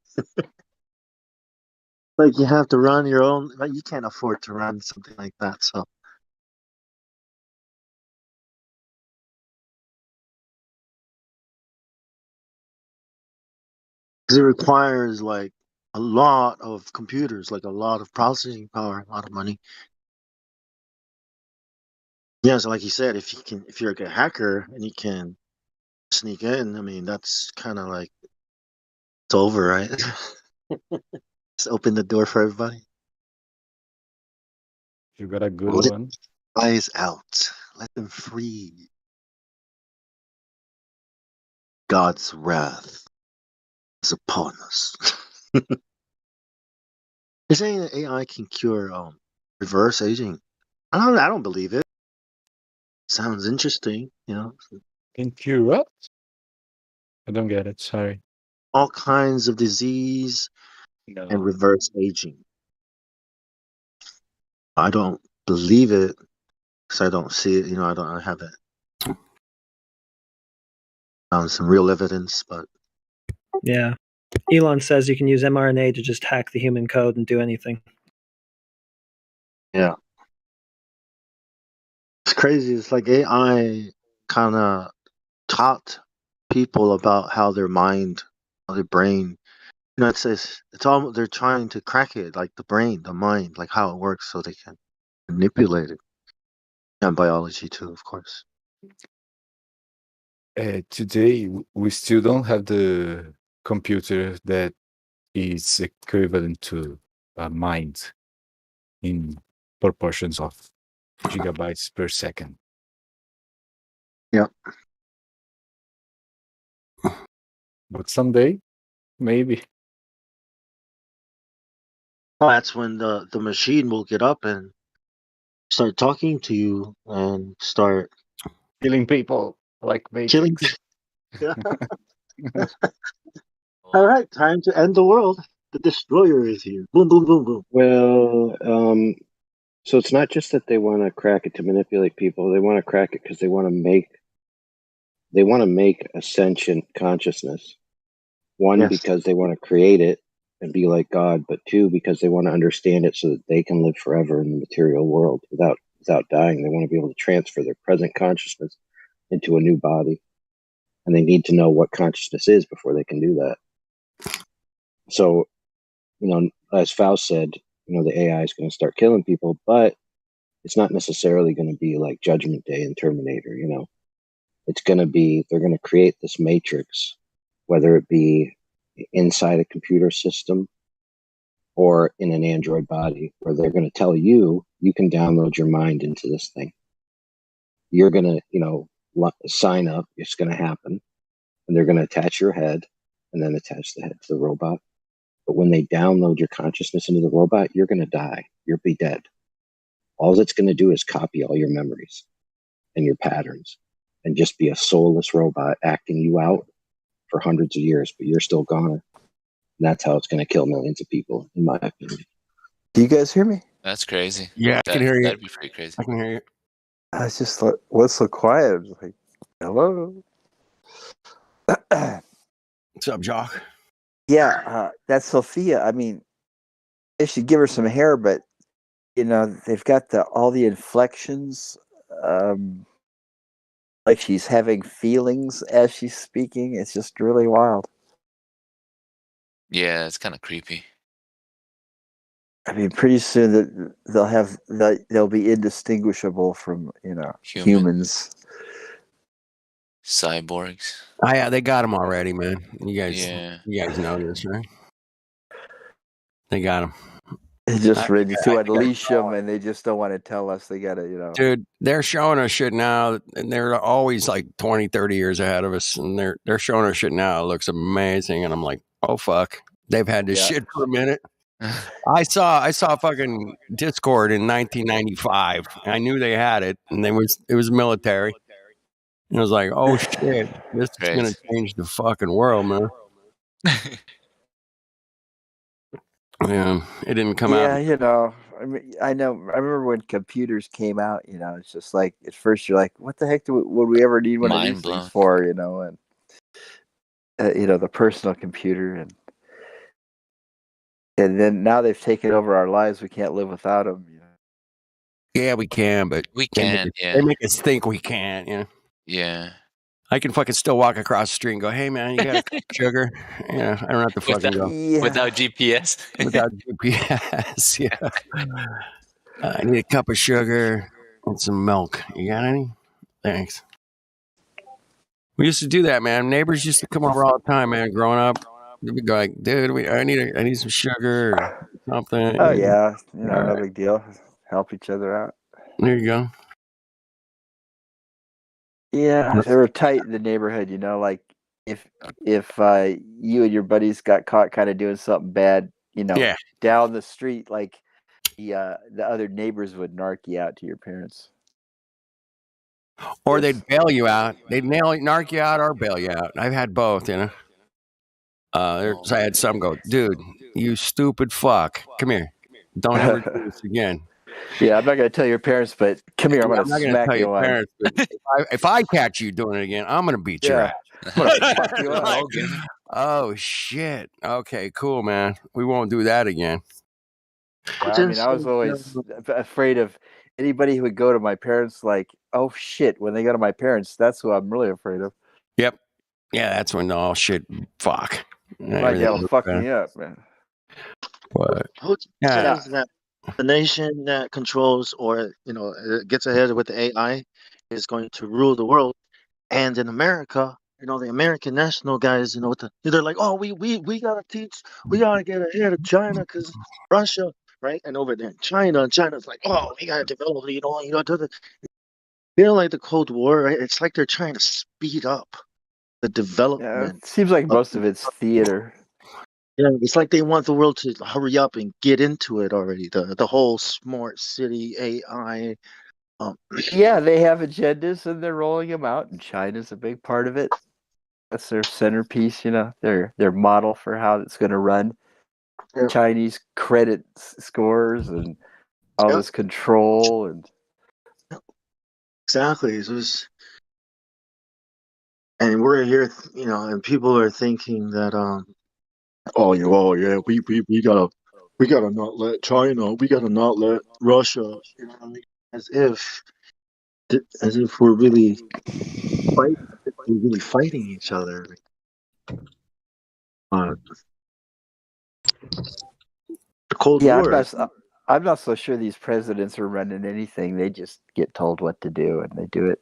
Like you have to run your own. Like you can't afford to run something like that. So. Because it requires like a lot of computers, like a lot of processing power, a lot of money. Yeah, so like you said, if you're like a hacker and you can sneak in, I mean, that's kind of like it's over, right? Just open the door for everybody. You got a good Let one. eyes out. Let them free. God's wrath is upon us. They're saying that AI can cure reverse aging. I don't believe it. Sounds interesting, Can cure what? I don't get it. Sorry. all kinds of disease and reverse aging. I don't believe it because I don't see it. I haven't found some real evidence, but Yeah. Elon says you can use mRNA to just hack the human code and do anything. yeah. It's crazy. It's like AI kind of taught people about how their mind, how their brain You know, it's all they're trying to crack it, like the brain, the mind, like how it works, so they can manipulate it. And biology too, of course. Today, we still don't have the computer that is equivalent to a mind in proportions of gigabytes per second. Yeah. But someday, maybe. Well, that's when the machine will get up and start talking to you and start killing people like killing. Matrix. Yeah. All right, time to end the world. The destroyer is here. Boom, boom, boom, boom. Well, so it's not just that they want to crack it to manipulate people. They want to crack it because they want to make a sentient consciousness. One, Yes. because they want to create it and be like God, but two, because they want to understand it so that they can live forever in the material world without dying. They want to be able to transfer their present consciousness into a new body. And they need to know what consciousness is before they can do that. So, as Faust said, the AI is going to start killing people, but it's not necessarily going to be like Judgment Day and Terminator, It's going to be, they're going to create this matrix, whether it be inside a computer system or in an android body, where they're going to tell you can download your mind into this thing. You're going to, sign up. It's going to happen. And they're going to attach your head and then attach the head to the robot. But when they download your consciousness into the robot, you're going to die. You'll be dead. All it's going to do is copy all your memories and your patterns and just be a soulless robot acting you out for hundreds of years, but you're still gone. And that's how it's going to kill millions of people, in my opinion. Do you guys hear me? That's crazy. Yeah, I can hear you. That'd be pretty crazy. I can hear you. I was just like, what's so quiet? I was like, hello? What's up, Jock? Yeah, that's Sophia. I mean, they should give her some hair, but they've got all the inflections, like she's having feelings as she's speaking. It's just really wild. Yeah, it's kind of creepy. I mean, pretty soon they'll be indistinguishable from humans. Cyborgs. Oh yeah, they got him already, man. You guys know this, right? They got him. They're just ready to unleash them, and they just don't want to tell us. They got to, Dude, they're showing us shit now, and they're always like 20, 30 years ahead of us, and they're showing us shit now. It looks amazing, and I'm like, oh fuck, they've had this shit for a minute. I saw fucking Discord in 1995. I knew they had it, and it was military. And I was like, oh shit, this is gonna change the fucking world, man. Yeah, it didn't come out. Yeah, I mean, I know. I remember when computers came out. It's just like at first you're like, "What the heck would we ever need one of these things for?" And the personal computer, and then now they've taken over our lives. We can't live without them. Yeah, we can, but we can. They make us think we can't. Yeah. I can fucking still walk across the street and go, "Hey man, you got a cup of sugar?" Yeah, I don't have to fucking go without GPS. Without GPS, yeah. I need a cup of sugar and some milk. You got any? Thanks. We used to do that, man. Neighbors used to come over all the time, man. Growing up, they'd be like, "Dude, I need some sugar or something." Oh yeah, no big deal. Help each other out. There you go. Yeah, they were tight in the neighborhood. Like if you and your buddies got caught kind of doing something bad, down the street, like the other neighbors would narc you out to your parents. Or they'd bail you out. They'd narc you out or bail you out. I've had both, I had some go, "Dude, you stupid fuck. Come here. Don't ever do this again." Yeah, I'm not going to tell your parents, but come here. I'm going to smack tell you your on. parents, but if I catch you doing it again, I'm going to beat your ass. I'm going to fuck you up. Oh, shit. Okay, cool, man. We won't do that again. Yeah, I mean, I was always afraid of anybody who would go to my parents like, oh, shit. When they go to my parents, that's who I'm really afraid of. Yep. Yeah, that's when, oh, shit, fuck. My gal fucked me up, man. But Who yeah, says that the nation that controls or gets ahead with the AI is going to rule the world? And in America, the American national guys, they're like, oh, we gotta we gotta get ahead of China because Russia, right? And over there in China's like, oh, we gotta develop, like the Cold War, right? It's like they're trying to speed up the Yeah, development. it seems like most of it's theater. Yeah, it's like they want the world to hurry up and get into it already. The whole smart city AI. Yeah, they have agendas and they're rolling them out, and China's a big part of it. That's their centerpiece, their model for how it's going to run. Yeah. Chinese credit scores and all this control and Exactly. And we're here, and people are thinking that we gotta not let China, we gotta not let Russia, as if we're really fighting each other. The Cold War. I'm not so sure these presidents are running anything. They just get told what to do, and they do it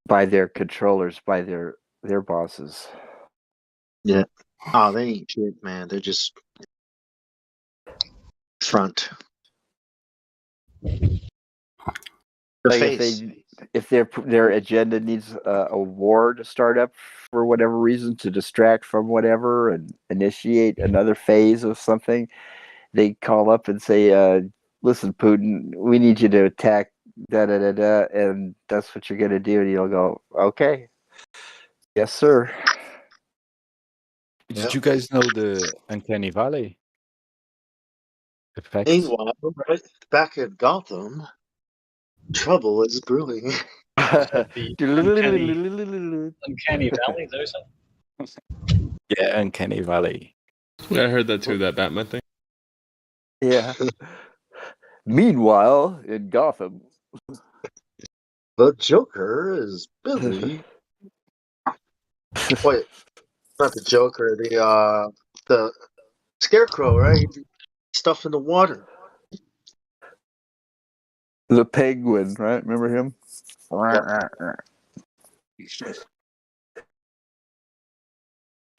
by their controllers, by their bosses. Yeah. Oh, they ain't shit, man. They're just front. If their agenda needs a war to start up for whatever reason, to distract from whatever and initiate another phase of something, they call up and say, listen, Putin, we need you to attack da-da-da-da, and that's what you're going to do. And you'll go, okay. Yes, sir. Did you guys know the Uncanny Valley effect? Meanwhile, right back in Gotham, trouble is brewing. Uncanny Valley, there's something. Yeah, Uncanny Valley. Yeah, I heard that too, that Batman thing. Yeah. Meanwhile, in Gotham, the Joker is busy. Wait, not the Joker, the Scarecrow, right? Stuff in the water. the Penguin, right? Remember him? Can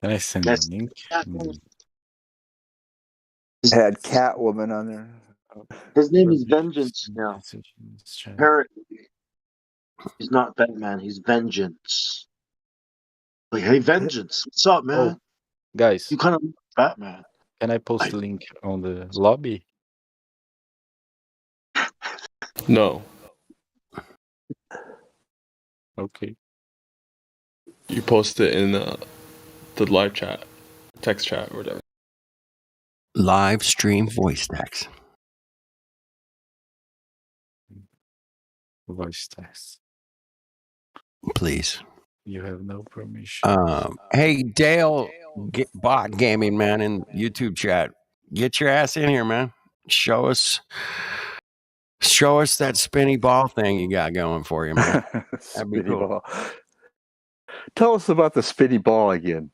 I send a link? Had Catwoman on there. His name is Vengeance now. Apparently, he's not Batman. He's Vengeance. Like, hey, Vengeance, what's up, man? Guys, you kind of Batman. Can I post the link on the lobby? No. Okay. You post it in the live chat, text chat, or whatever. Live stream voice text. Voice text. Please. You have no permission. Hey, Dale, bot gaming man in YouTube chat. Get your ass in here, man. Show us that spinny ball thing you got going for you, man. That'd be cool. Ball. Tell us about the spinny ball again.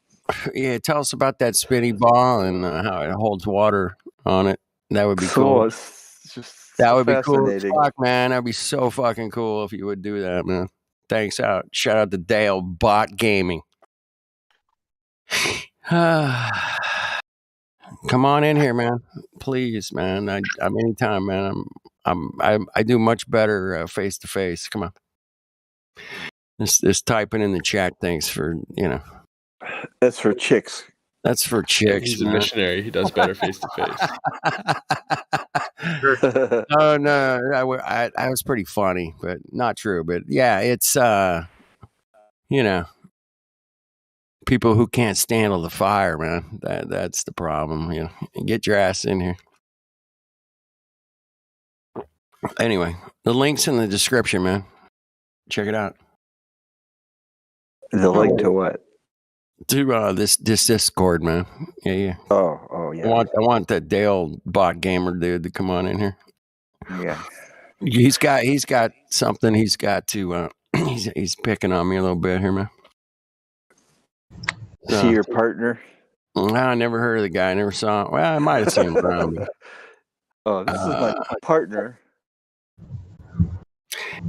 Yeah, tell us about that spinny ball and how it holds water on it. That would be cool. It's just that so would be cool as fascinating. fuck, man. That'd be so fucking cool if you would do that, man. Thanks out. Shout out to Dale Bot Gaming. Come on in here, man. Please, man. I'm anytime, man. I do much better face to face. Come on. This typing in the chat things for That's for chicks. That's for chicks. He's man. a missionary. He does better face to face. Oh no, I was pretty funny, but not true. But yeah, it's people who can't stand the fire, man. That's the problem. Get your ass in here. Anyway, the link's in the description, man. Check it out. The link to what? To this Discord, man. Yeah. Oh yeah. I want that Dale Bot Gamer dude to come on in here. Yeah. He's got something he's got to he's picking on me a little bit here, man. See your partner? I never heard of the guy. I never saw him. Well, I might have seen him around. But, Oh, this is my partner.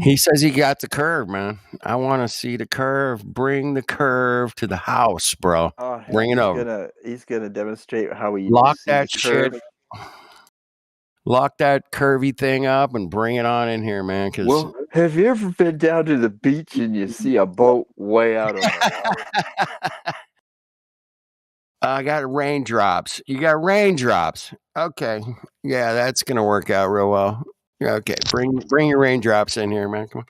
he says he got the curve, man. I want to see the curve. Bring the curve to the house, bro. Oh, Bring it over. He's gonna demonstrate how we Lock see that the curve. shit. Lock that curvy thing up and bring it on in here, man. Because Well, have you ever been down to the beach and you see a boat way out on the water? I got raindrops. You got raindrops. Okay. Yeah, that's gonna work out real well. Okay, bring your raindrops in here, man. Come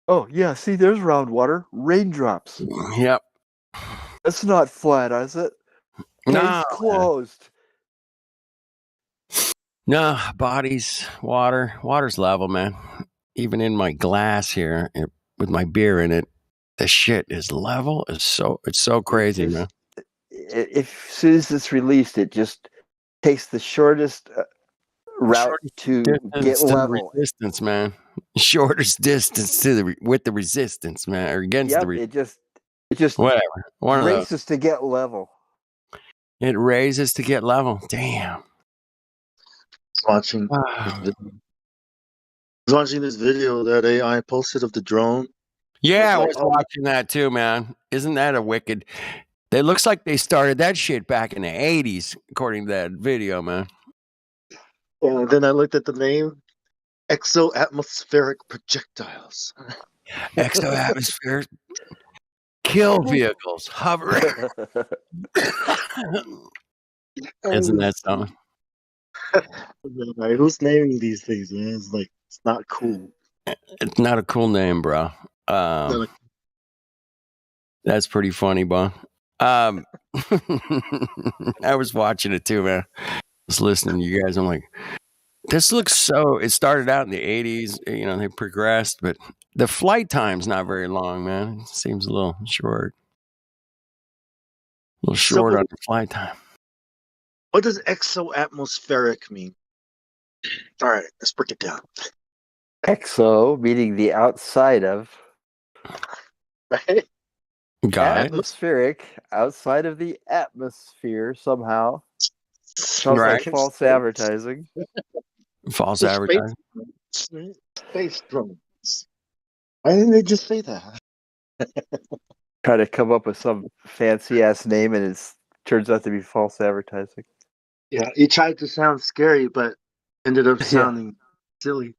Oh yeah, see, there's round water, raindrops. on. Yep. That's not flat, is it? No, Case closed. no, bodies, water's level, man. Even in my glass here with my beer in it, the shit is level. It's so crazy, man. If as soon as it's released, it just takes the shortest route to get level. Resistance, man. Shortest distance with the resistance, man, or against Yep, the. it just Whatever. One of those. races to get level. It raises to get level. Damn. Watching this video that AI posted of the drone. Yeah, I was watching that too, man. Isn't that a wicked? It looks like they started that shit back in the 80s, according to that video, man. And then I looked at the name, exo-atmospheric projectiles. Exo-atmospheric kill vehicles, hover. Isn't that something? Like, who's naming these things, man? It's like, it's not cool. It's not a cool name, bro. That's pretty funny, bro. I was watching it too, man. I was listening to you guys. I'm like, this looks so. It started out in the 80s. You know, they progressed, but the flight time's not very long, man. It seems a little short. A little short on the flight time. What does exo-atmospheric mean? All right, let's break it down. Exo meaning the outside of. Right? Got Atmospheric, outside of the atmosphere somehow. Sounds Right. like false advertising. False The advertising. Space drones. Why didn't they just say that? Try to come up with some fancy ass name and it turns out to be false advertising. Yeah, he tried to sound scary, but ended up sounding silly.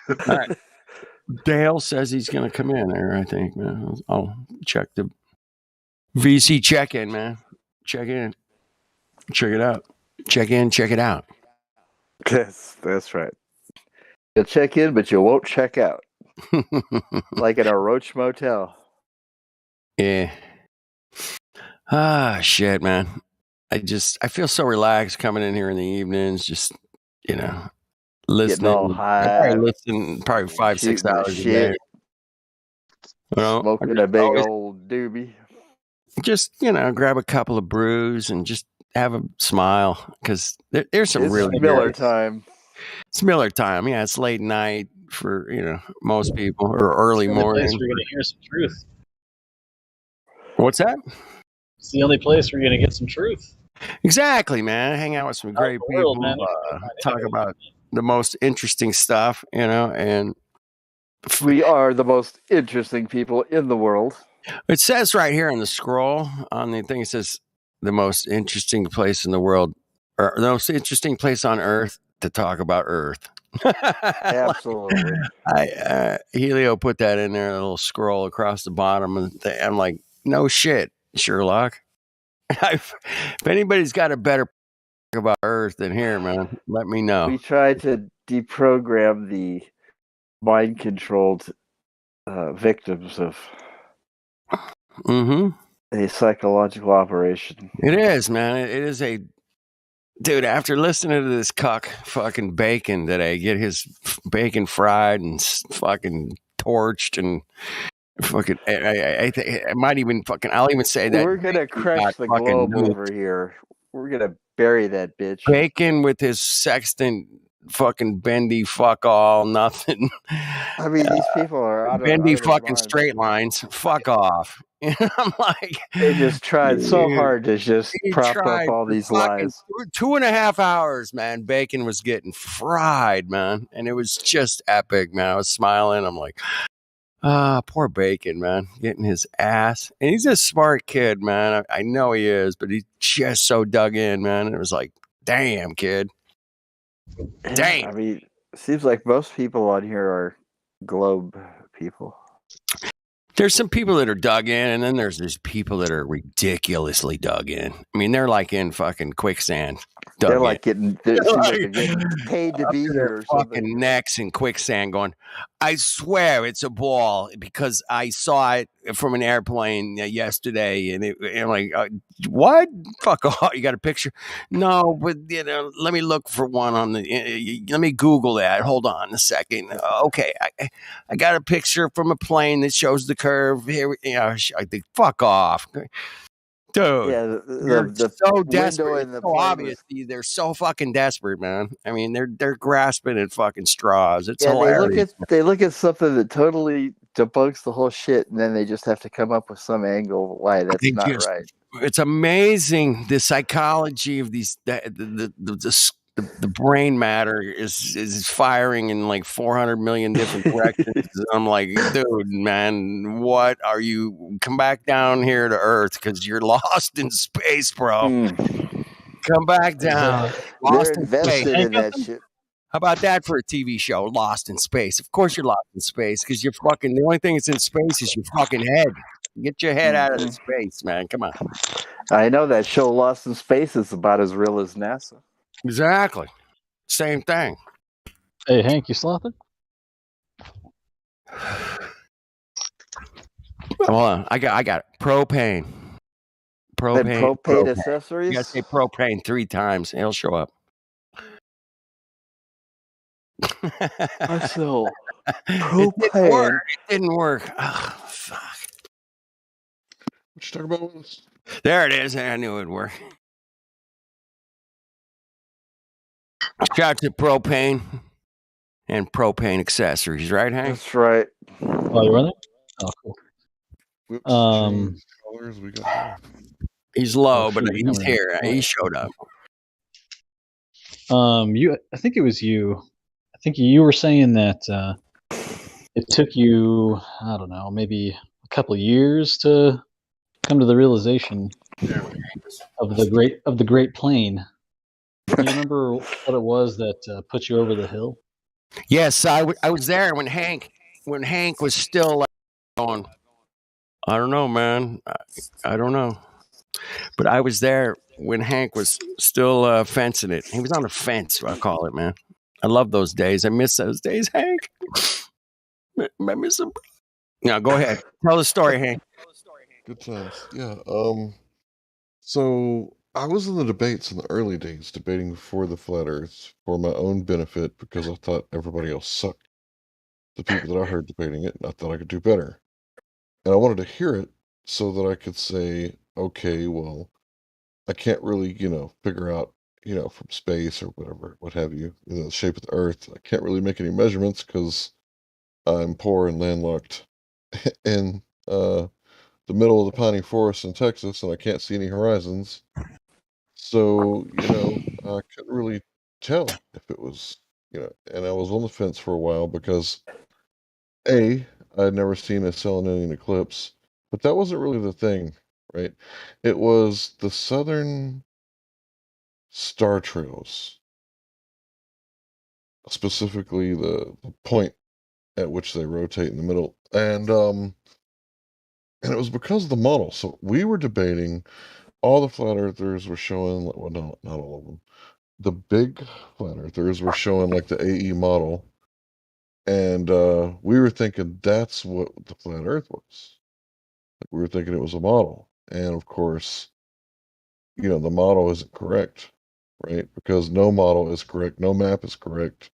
All right. Dale says he's going to come in there, I think, man. I'll check the VC check-in, man. Check in. Check it out. Check in, check it out. That's right. You'll check in, but you won't check out. Like in a Roach Motel. Yeah. Ah, shit, man. I feel so relaxed coming in here in the evenings, just, you know, listening. Getting all high. I listen probably 5-6 hours a day. You know, Smoking a big old doobie. Just, you know, grab a couple of brews and just have a smile, because there's some It's really Miller good. time. It's Miller time. Yeah, it's late night for, you know, most people, or early It's the only morning. place we're going to hear some truth. What's that? It's the only place we're going to get some truth. Exactly, man. Hang out with some great world, people. man. Talk about the most interesting stuff, you know, and We are the most interesting people in the world. it says right here on the scroll on the thing, it says the most interesting place in the world, or the most interesting place on Earth to talk about Earth. Absolutely. Helio put that in there, a little scroll across the bottom, and I'm like, no shit, Sherlock. If anybody's got a better about Earth than here, man, let me know. We tried to deprogram the mind-controlled victims of a psychological operation. It is, man. It is a dude. After listening to this cuck fucking Bacon today, get his bacon fried and fucking torched and fucking. I might even fucking. I'll even say that We're gonna crash the globe over here. We're gonna bury that bitch. Bacon with his sextant fucking bendy fuck all nothing. I mean, these people are out of bendy their fucking minds. straight lines. Fuck off. I'm like, They just tried so hard to just he prop up tried all for these fucking lies. 2.5 hours, man. Bacon was getting fried, man. And it was just epic, man. I was smiling. I'm like, poor Bacon, man. Getting his ass. And he's a smart kid, man. I know he is, but he's just so dug in, man. And it was like, damn, kid. Damn. I mean, it seems like most people on here are globe people. There's some people that are dug in, and then there's people that are ridiculously dug in. I mean, they're like in fucking quicksand. They're like getting, it seems like they're getting paid to be here or something. Fucking necks in quicksand going, I swear it's a ball because I saw it from an airplane yesterday. And I'm like, what? Fuck off. You got a picture? No, but let me look for one on let me Google that. Hold on a second. Okay. I got a picture from a plane that shows the curve here. I think, fuck off. Dude, Yeah, you're the so window desperate. in the It's so plane obvious. They're so fucking desperate, man. I mean, they're grasping at fucking straws. It's yeah, hilarious. they look at something that totally debunks the whole shit, and then they just have to come up with some angle why that's They not just- right. It's amazing the psychology of these. The brain matter is firing in like 400 million different directions. I'm like, dude, man, what are you? Come back down here to Earth because you're lost in space, bro. Come back down. Lost They're in invested space. in that shit. How about that for a TV show? Lost in space. Of course you're lost in space because you're fucking. The only thing that's in space is your fucking head. Get your head out of the space, man. Come on. I know that show Lost in Space is about as real as NASA. Exactly. Same thing. Hey, Hank, you slother? Hold on. I got it. Propane. Propane accessories? You gotta say propane 3 times. It'll show up. I sell It didn't work. It didn't work. Oh, fuck. What you talking about with us? There it is. I knew it'd work. Shout to propane and propane accessories, right, Hank? That's right. Oh, you running? Oh, cool. Whoops, change colors. We got there. He's low, Oh, but shoot, he's coming in. here. He showed up. I think it was you. I think you were saying that it took you, I don't know, maybe a couple of years to come to the realization of the great plane. Do you remember what it was that put you over the hill? Yes, I was there when Hank was still going. I don't know, man. I don't know. But I was there when Hank was still fencing it. He was on a fence, I call it, man. I love those days. I miss those days, Hank. I miss them. Now, go ahead. Tell the story, Hank. Good times. Yeah. So I was in the debates in the early days, debating for the flat Earth for my own benefit because I thought everybody else sucked. The people that I heard debating it, and I thought I could do better. And I wanted to hear it so that I could say, okay, well, I can't really, figure out, from space or whatever, what have you, the shape of the Earth. I can't really make any measurements because I'm poor and landlocked in the middle of the piney forest in Texas, and I can't see any horizons. So, I couldn't really tell if it was, and I was on the fence for a while because I had never seen a Selenian eclipse, but that wasn't really the thing, right? It was the southern star trails, specifically the point at which they rotate in the middle, and it was because of the model. So we were debating. All the flat earthers were showing, well, no, not all of them. The big flat earthers were showing like the AE model, and we were thinking that's what the flat Earth was. We were thinking it was a model, and of course, the model isn't correct, right? Because no model is correct, no map is correct,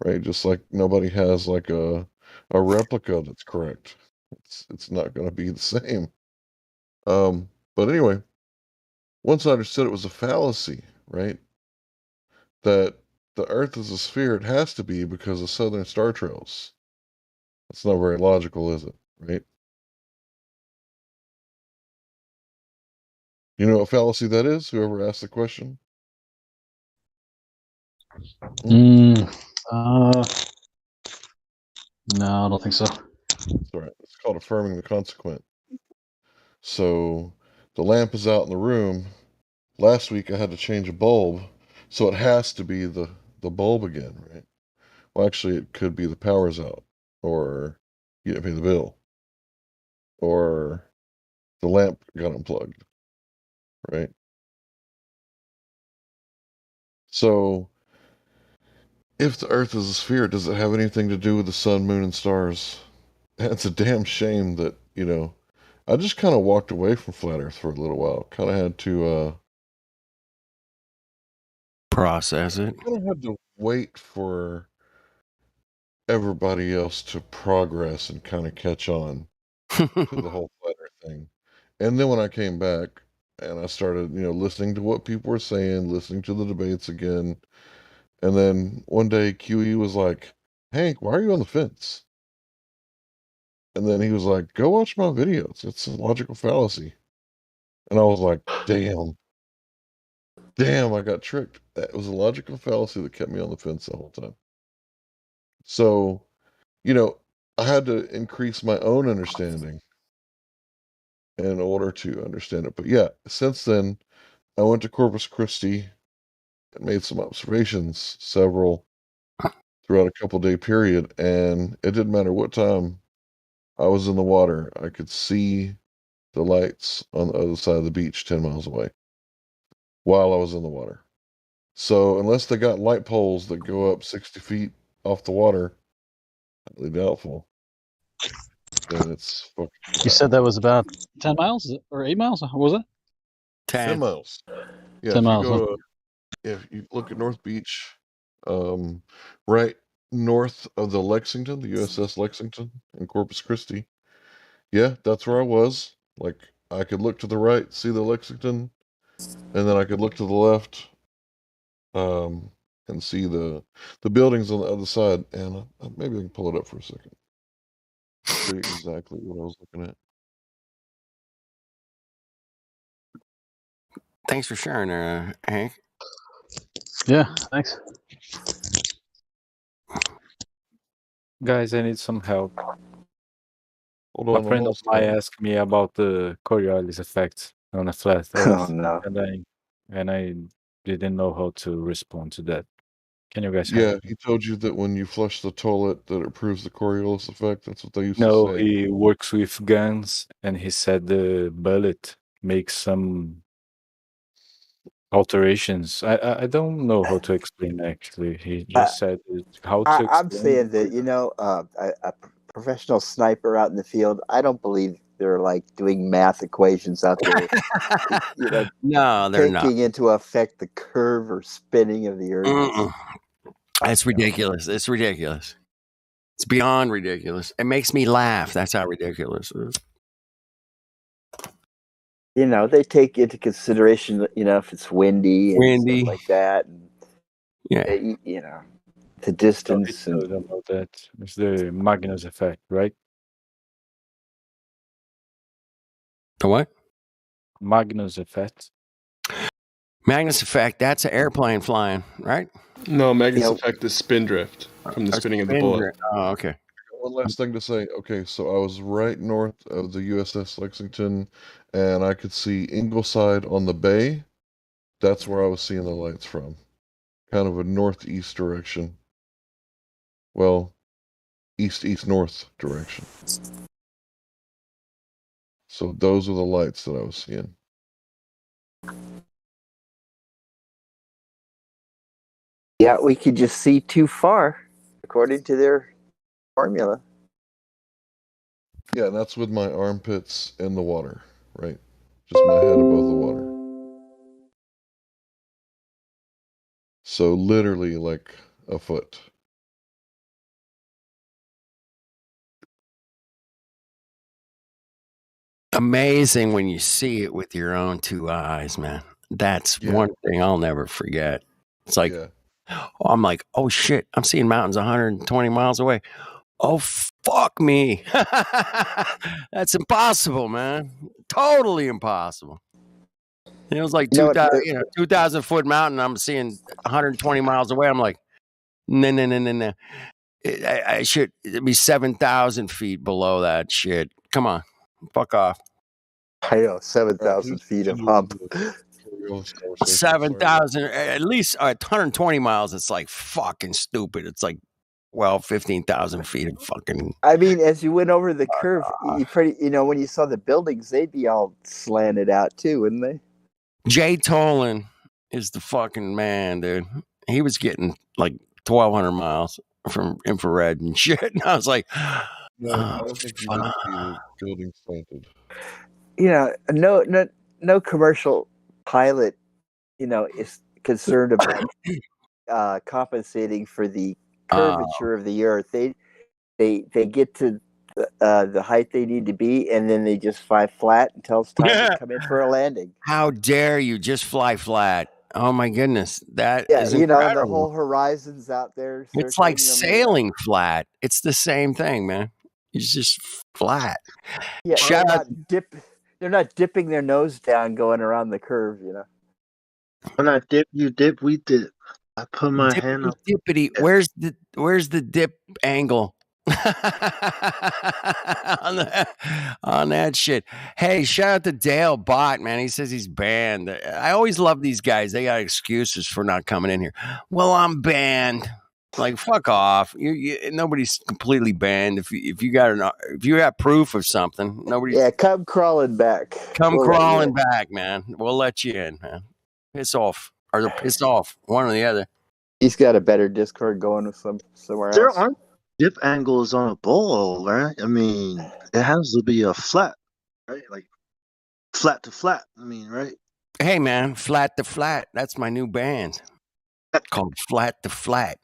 right? Just like nobody has like a replica that's correct. It's not going to be the same. But anyway, once I understood it was a fallacy, right? That the Earth is a sphere, it has to be because of southern star trails. That's not very logical, is it? Right? You know what fallacy that is? Whoever asked the question? No, I don't think so. That's right. It's called affirming the consequent. So the lamp is out in the room. Last week I had to change a bulb, so it has to be the bulb again, right? Well, actually, it could be the power's out, or you didn't pay the bill, or the lamp got unplugged, right? So, if the Earth is a sphere, does it have anything to do with the sun, moon, and stars? It's a damn shame that, I just kind of walked away from flat Earth for a little while. Kind of had to process it. Kind of had to wait for everybody else to progress and kind of catch on to the whole flat Earth thing. And then when I came back and I started, listening to what people were saying, listening to the debates again, and then one day QE was like, "Hank, why are you on the fence?" And then he was like, "Go watch my videos. It's a logical fallacy." And I was like, damn, I got tricked. That was a logical fallacy that kept me on the fence the whole time. So, I had to increase my own understanding in order to understand it. But yeah, since then, I went to Corpus Christi and made some observations, several throughout a couple-day period, and it didn't matter what time I was in the water, I could see the lights on the other side of the beach 10 miles away while I was in the water. So unless they got light poles that go up 60 feet off the water, highly doubtful, then it's fucking You said that was about 10 miles or 8 miles? What was it? 10 miles. Yeah, 10 miles. If you look at North Beach, right north of the Lexington, the USS Lexington in Corpus Christi. Yeah, that's where I was. Like, I could look to the right, see the Lexington, and then I could look to the left, and see the buildings on the other side. And maybe I can pull it up for a second. Show you exactly what I was looking at. Thanks for sharing there, Hank. Yeah, thanks. Guys, I need some help. Hold on, A friend of mine asked me about the Coriolis effect on a flat Earth, and I didn't know how to respond to that. Can you guys help? Yeah, he told you that when you flush the toilet that it proves the Coriolis effect. That's what they used No, to say. he works with guns, and he said the bullet makes some alterations. I don't know how to explain actually. He just said how to explain. I'm saying that a professional sniper out in the field. I don't believe they're like doing math equations out there. No, they're not. Taking into effect the curve or spinning of the Earth. That's ridiculous. It's ridiculous. It's beyond ridiculous. It makes me laugh. That's how ridiculous it is. They take into consideration, if it's windy and stuff like that. And, yeah. The distance. I don't know that. It's the Magnus effect, right? The what? Magnus effect. Magnus effect, that's an airplane flying, right? No, Magnus effect is spin drift from the spinning of the bullet. Oh, okay. One last thing to say. Okay, so I was right north of the USS Lexington, and I could see Ingleside on the bay. That's where I was seeing the lights from. Kind of a northeast direction. Well, east-east-north direction. So those are the lights that I was seeing. Yeah, we could just see too far, according to their formula. Yeah, and that's with my armpits in the water, right? Just my head above the water. So literally like a foot. Amazing when you see it with your own two eyes, man. That's one thing I'll never forget. It's like, I'm like, oh shit, I'm seeing mountains 120 miles away. Oh, fuck me. That's impossible, man. Totally impossible. It was like You know what? 2,000 foot mountain. I'm seeing 120 miles away. I'm like, no. I should be 7,000 feet below that shit. Come on, fuck off. I know 7,000 feet of hump. 7,000, at least 120 miles. It's like fucking stupid. It's like 15,000 feet of fucking. I mean, as you went over the curve, when you saw the buildings, they'd be all slanted out too, wouldn't they? Jay Tolan is the fucking man, dude. He was getting like 1,200 miles from infrared and shit. And I was like, no, I don't think you need to be the building slanted. No commercial pilot, is concerned about compensating for the curvature of the Earth. They get to the height they need to be, and then they just fly flat until it's time to come in for a landing. How dare you just fly flat? Oh my goodness, that is the incredible. whole horizon's out there. It's like sailing flat. It's the same thing, man. It's just flat. Yeah, Shout out. They're not dipping their nose down going around the curve, When I dip, you dip, we dip. I put my hand up. Dippity. Where's the dip angle? on that shit. Hey, shout out to Dale Bott, man. He says he's banned. I always love these guys. They got excuses for not coming in here. Well, I'm banned. Like, fuck off. Nobody's completely banned. If you got proof of something, nobody. Yeah, come crawling back. Come crawling back, man. We'll let you in, man. Piss off, or piss off, one or the other. He's got a better Discord going with somewhere else. There aren't dip angles on a bowl, right? I mean, it has to be a flat, right? Like flat to flat. I mean, right? Hey, man, Flat to Flat. That's my new band called Flat to Flat.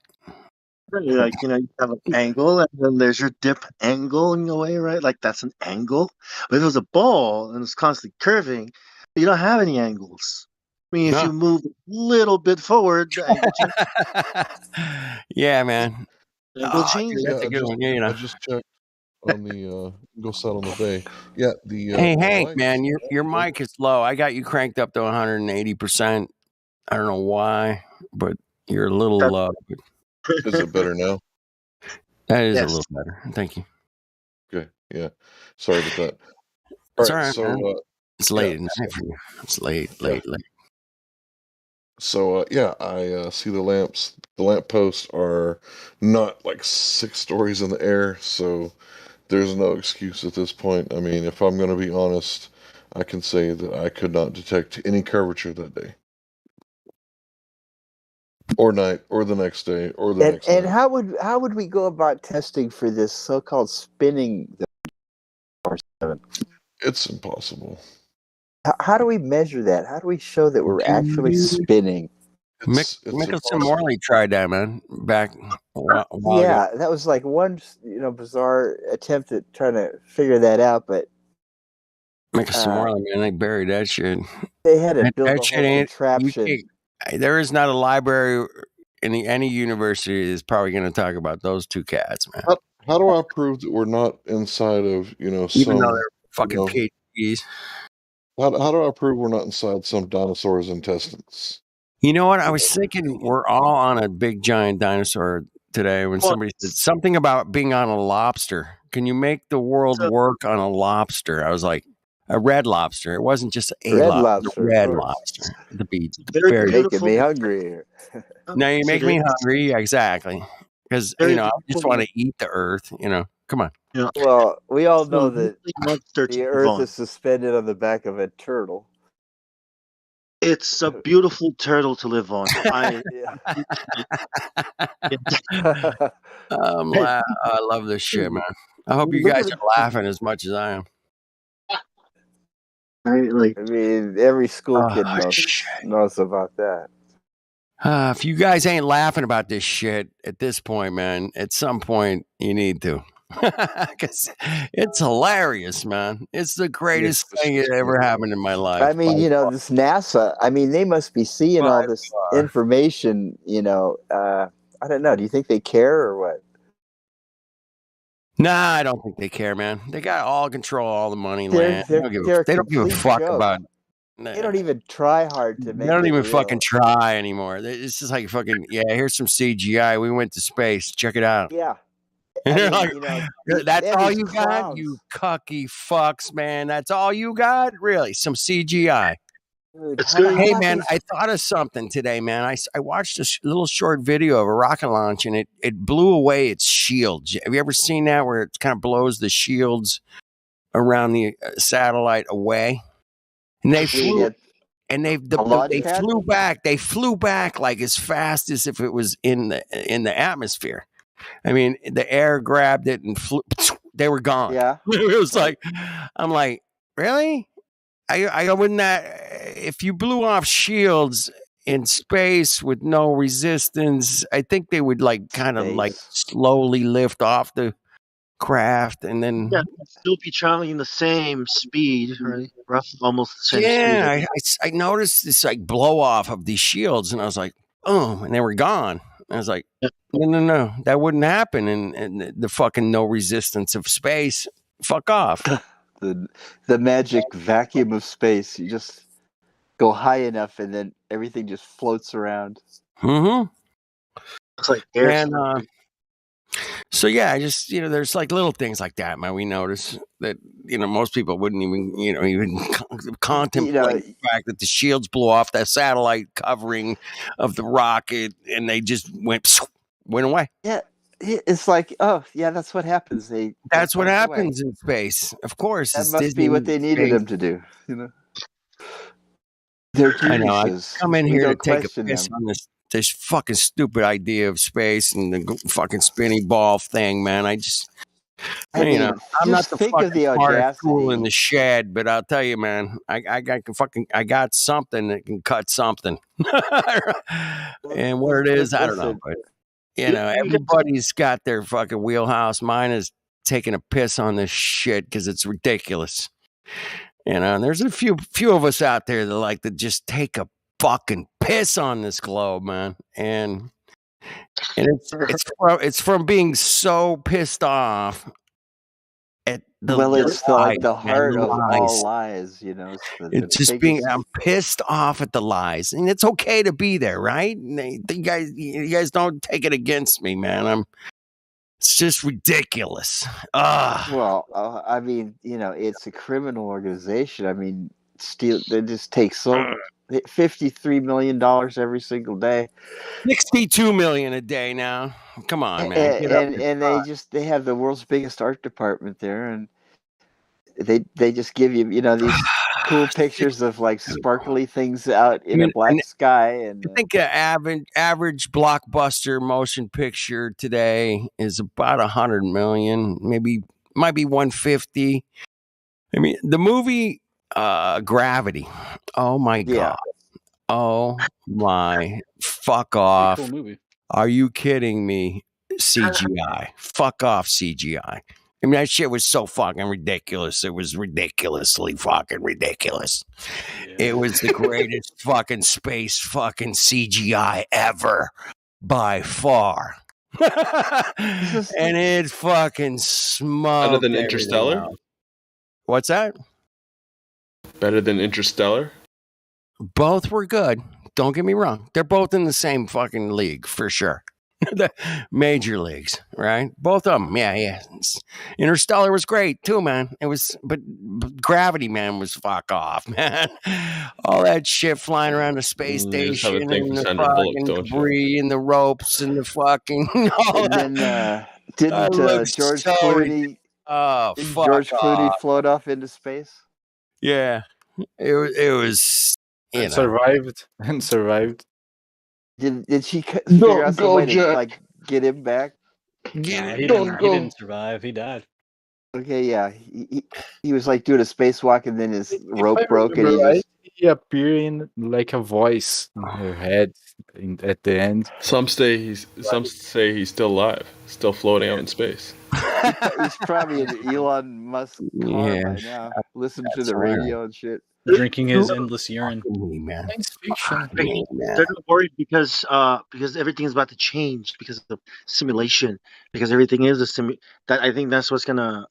Like, you have an angle, and then there's your dip angle in a way, right? Like that's an angle. But if it was a ball and it's constantly curving, you don't have any angles. I mean, if you move a little bit forward, the angle changes. Yeah, man. Angle changes. That's a good one. I just checked on the go set on the bay. Yeah, the hey the Hank, lights, man, your mic is low. I got you cranked up to 180%. I don't know why, but you're a little low. Is it better now? That is a little better. Thank you. Okay, yeah. Sorry about that. It's all right, so man. It's late at night so, for you. It's late. So I see the lamps. The lamp posts are not like 6 stories in the air, so there's no excuse at this point. I mean, if I'm going to be honest, I can say that I could not detect any curvature that day, or night, or the next day, or the next And night. how would we go about testing for this so-called spinning? It's impossible. How do we measure that? How do we show that we're actually spinning? Mickelson Morley tried that, man, back a while ago. That was like one bizarre attempt at trying to figure that out, but Mickelson Morley, man, they buried that shit. they had to build That a shit whole ain't. contraption. There is not a library in any university is probably going to talk about those two cats, man. How do I prove that we're not inside of Even some though they're fucking PhDs? How do I prove we're not inside some dinosaur's intestines? You know what? I was thinking we're all on a big giant dinosaur today when somebody said something about being on a lobster. Can you make the world work on a lobster? I was like, a red lobster. It wasn't just a Red lobster. lobster, Red of course. lobster. To be Very very making me hungry. Now you make me hungry. Yeah, exactly. Because I just want to eat the earth. Come on. Well, we all know that monster the Earth is suspended on the back of a turtle. It's a beautiful turtle to live on. I love this shit, man. I hope you guys are laughing as much as I am. I mean, every school kid knows about that. If you guys ain't laughing about this shit at this point, man, at some point you need to. Because it's hilarious, man. It's the greatest thing that ever happened in my life. I mean, this NASA, they must be seeing all this information, I don't know. Do you think they care or what? Nah, I don't think they care, man. They got all control, all the money, They're- land. they're- They they're a don't give a complete fuck joke. about. They don't even try hard to They make don't it even real. fucking try anymore. It's just like fucking, yeah, here's some CGI. We went to space. Check it out. Yeah. And I you're mean, like, you know, that's they have all these you got? clowns. You cucky fucks, man. That's all you got? Really? Some CGI. Dude, It's how good. Hey, about man, these? I thought of something today, man. I watched a little short video of a rocket launch, and it blew away its shields. Have you ever seen that where it kind of blows the shields around the satellite away? And they I mean, flew, and a launch they pad? flew back. They flew back like as fast as if it was in the atmosphere. I mean, the air grabbed it and flew. They were gone. Yeah. It was Right. like, I'm like, really? I wouldn't that if you blew off shields in space with no resistance, I think they would like kind of like Space. slowly lift off the craft and then Yeah, it'd still be traveling the same speed, right? Roughly almost the same speed. yeah, I noticed this like blow off of these shields and I was like, oh, and they were gone. I was like, no, that wouldn't happen in the fucking no resistance of space. Fuck off. The magic vacuum of space. You just go high enough and then everything just floats around. Mm-hmm. It's like air. And so yeah, I just there's like little things like that, man. We notice that most people wouldn't even contemplate the fact that the shields blew off that satellite covering of the rocket, and they just went away. Yeah, it's like, oh yeah, that's what happens. That's what away. happens in space, of course. That It's must be what they needed them to do. They're I know. I geniuses. come in We here to don't take a question piss them. on this fucking stupid idea of space and the fucking spinny ball thing, man. I mean, I'm not just the think fucking of the smartest tool in audacity. the shed, but I'll tell you, man, I got something that can cut something. And where it is, I don't know. Listen, But everybody's got their fucking wheelhouse. Mine is taking a piss on this shit because it's ridiculous. And there's a few of us out there that like to just take a fucking piss on this globe, man. And it's from being so pissed off at it's like the heart of lies. all lies. It's It's just biggest. I'm pissed off at the lies, and it's okay to be there, right? You guys don't take it against me, man. It's just ridiculous. Well, I mean, it's a criminal organization. I mean, they just take $53 million every single day. 62 million a day now. Come on, man. And they have the world's biggest art department there, and they just give you these cool pictures of like sparkly things out in a black sky. And I think an average blockbuster motion picture today is about 100 million, might be 150. I mean, the movie Gravity. Oh my god. Oh my fuck off. Cool movie. Are you kidding me? CGI. Fuck off CGI. I mean, that shit was so fucking ridiculous. It was ridiculously fucking ridiculous. Yeah. It was the greatest fucking space fucking CGI ever by far. And it fucking smoked. Better than Interstellar? What's that? Better than Interstellar? Both were good. Don't get me wrong. They're both in the same fucking league for sure. The major leagues, right? Both of them. Yeah. Interstellar was great too, man. It was, but Gravity, man, was fuck off, man. All that shit flying around the space station and the fucking debris and the ropes and the fucking. And then didn't George Clooney? Oh, fuck George Clooney off. float off into space? Yeah, it was. And survived. Did she figure out some way to get him back? He didn't survive. He died. Okay, yeah. He was like doing a spacewalk and then his rope broke and he appeared like a voice in her head at the end. Some say he's still alive, still floating out in space. He's probably an Elon Musk car by now. Listen to the radio and shit. Drinking his endless urine. Science fiction. They're not worried because everything is about to change because of the simulation. Because everything is a that I think that's what's gonna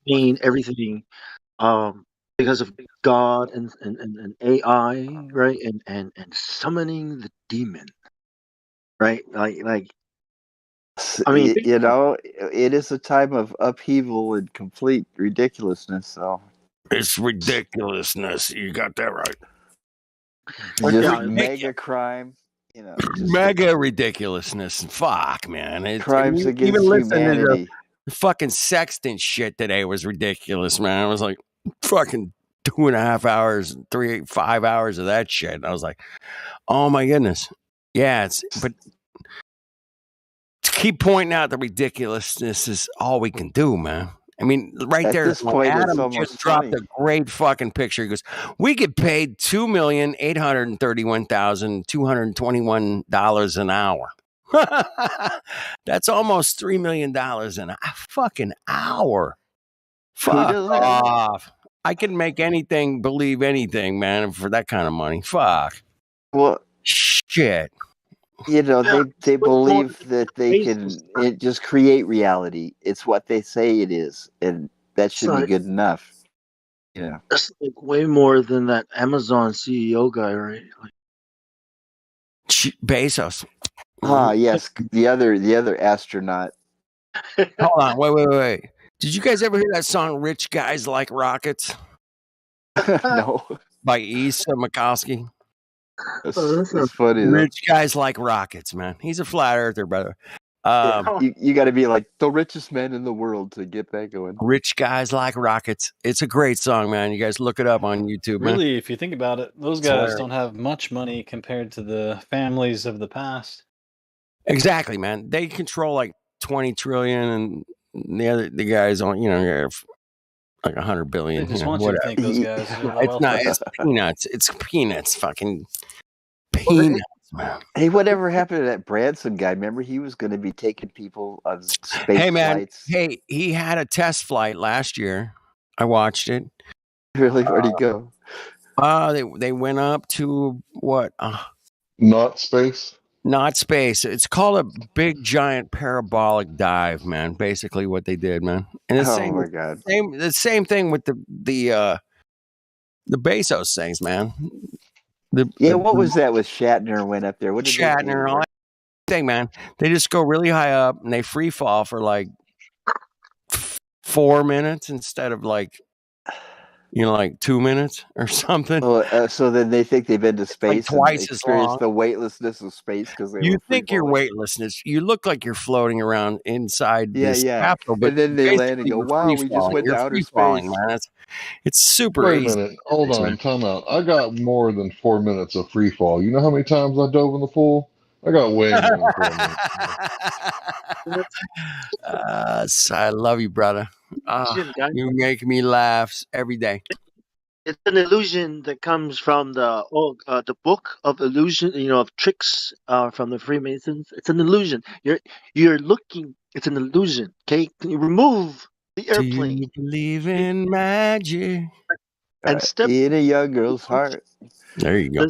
mean everything. because of God and AI, right? And summoning the demon, right? Like I mean, You know, it is a time of upheaval and complete ridiculousness. So It's ridiculousness. You got that right. just mega crime. You know, just Mega ridiculousness. Fuck, man. crimes Even against listening to humanity. the fucking sextant shit today was ridiculous, man. I was like, fucking 2.5 hours, 5 hours of that shit. And I was like, oh my goodness. Yeah, but to keep pointing out the ridiculousness is all we can do, man. I mean, right At there, this point, it's Adam almost just dropped funny. a great fucking picture. He goes, "We get paid $2,831,221 an hour. That's almost $3 million an fucking hour. Who Fuck does that? off! I can make anything believe anything, man, for that kind of money. Fuck. Well, shit. You know, they believe that they can just create reality. It's what they say it is, and that should be Sorry. good enough. Yeah. That's like way more than that Amazon CEO guy, right? Like, Bezos. Ah, yes, the other astronaut. Hold on, wait. Did you guys ever hear that song "Rich Guys Like Rockets"? No. By Issa Makowski. That's funny though. Rich guys like rockets, man. He's a flat earther, brother. You got to be like the richest man in the world to get that going. Rich guys like rockets. It's a great song, man. You guys look it up on YouTube, man. Really, if you think about it, those It's guys hilarious. don't have much money compared to the families of the past. Exactly, man. They control like 20 trillion, and the guys on, like 100 billion. They just you know, want you to whatever. think those guys are the It's not. wealthy. It's peanuts. It's peanuts. Fucking peanuts, man. Hey, whatever happened to that Branson guy? Remember, he was going to be taking people on space Hey, man. flights. Hey, he had a test flight last year. I watched it. Really? Where'd he go? They went up to what? Not space. Not space. It's called a big giant parabolic dive, man. Basically, what they did, man. And my God. the same thing with the Bezos things, man. What was that with Shatner went up there? What did they do? Shatner, all that thing, man. They just go really high up and they free fall for like 4 minutes instead of like 2 minutes or something. So then they think they've been to space Like twice and as experienced long. the weightlessness of space because they You were think you're weightlessness. You look like you're floating around inside this capsule, but and then they land and basically go, you're "Wow, we just free-falling. went to You're outer free-falling, space." man. It's super Wait a easy. minute. Hold on. Time out. I got more than 4 minutes of free fall. You know how many times I dove in the pool? I got way more than 4 minutes. I love you, brother. You make me laugh every day. it's an illusion that comes from the book of illusion, of tricks from the Freemasons. It's an illusion. You're looking. It's an illusion. Okay, can you remove the airplane? Do you believe in magic? And step in a young girl's heart. There you go.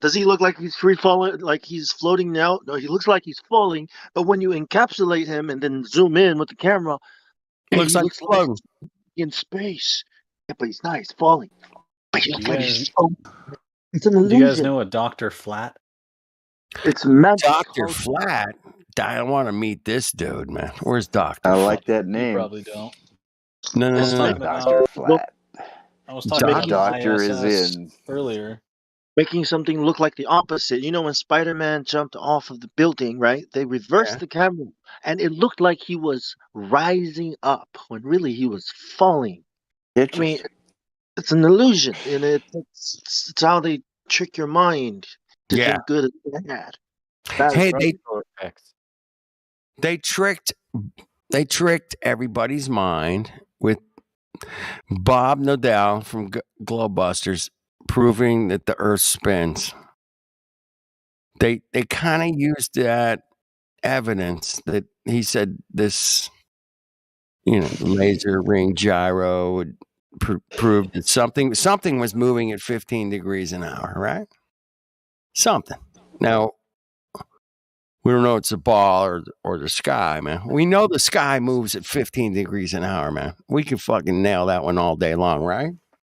Does he look like he's free falling, like he's floating now? No, he looks like he's falling. But when you encapsulate him and then zoom in with the camera, Looks he like looks like floating in space. Yeah, but he's not. He's falling. But he looks You like guys- he's floating. It's an illusion. Do you guys know a Dr. Flat? It's magic. Dr. Flat. I want to meet this dude, man. Where's Dr. I Flat? like that You name. probably don't. No. Dr. Flat. I was talking about Doctor ISS is in. earlier. Making something look like the opposite. You know, when Spider-Man jumped off of the building, right? They reversed the camera, and it looked like he was rising up when really he was falling. I mean, it's an illusion, and it's how they trick your mind to think good and bad. Hey, they tricked everybody's mind with Bob Nodell from Globebusters proving that the Earth spins. They kind of used that evidence that he said this, laser ring gyro would prove that something was moving at 15 degrees an hour, right? Something. Now, we don't know it's a ball or the sky, man. We know the sky moves at 15 degrees an hour, man. We can fucking nail that one all day long, right?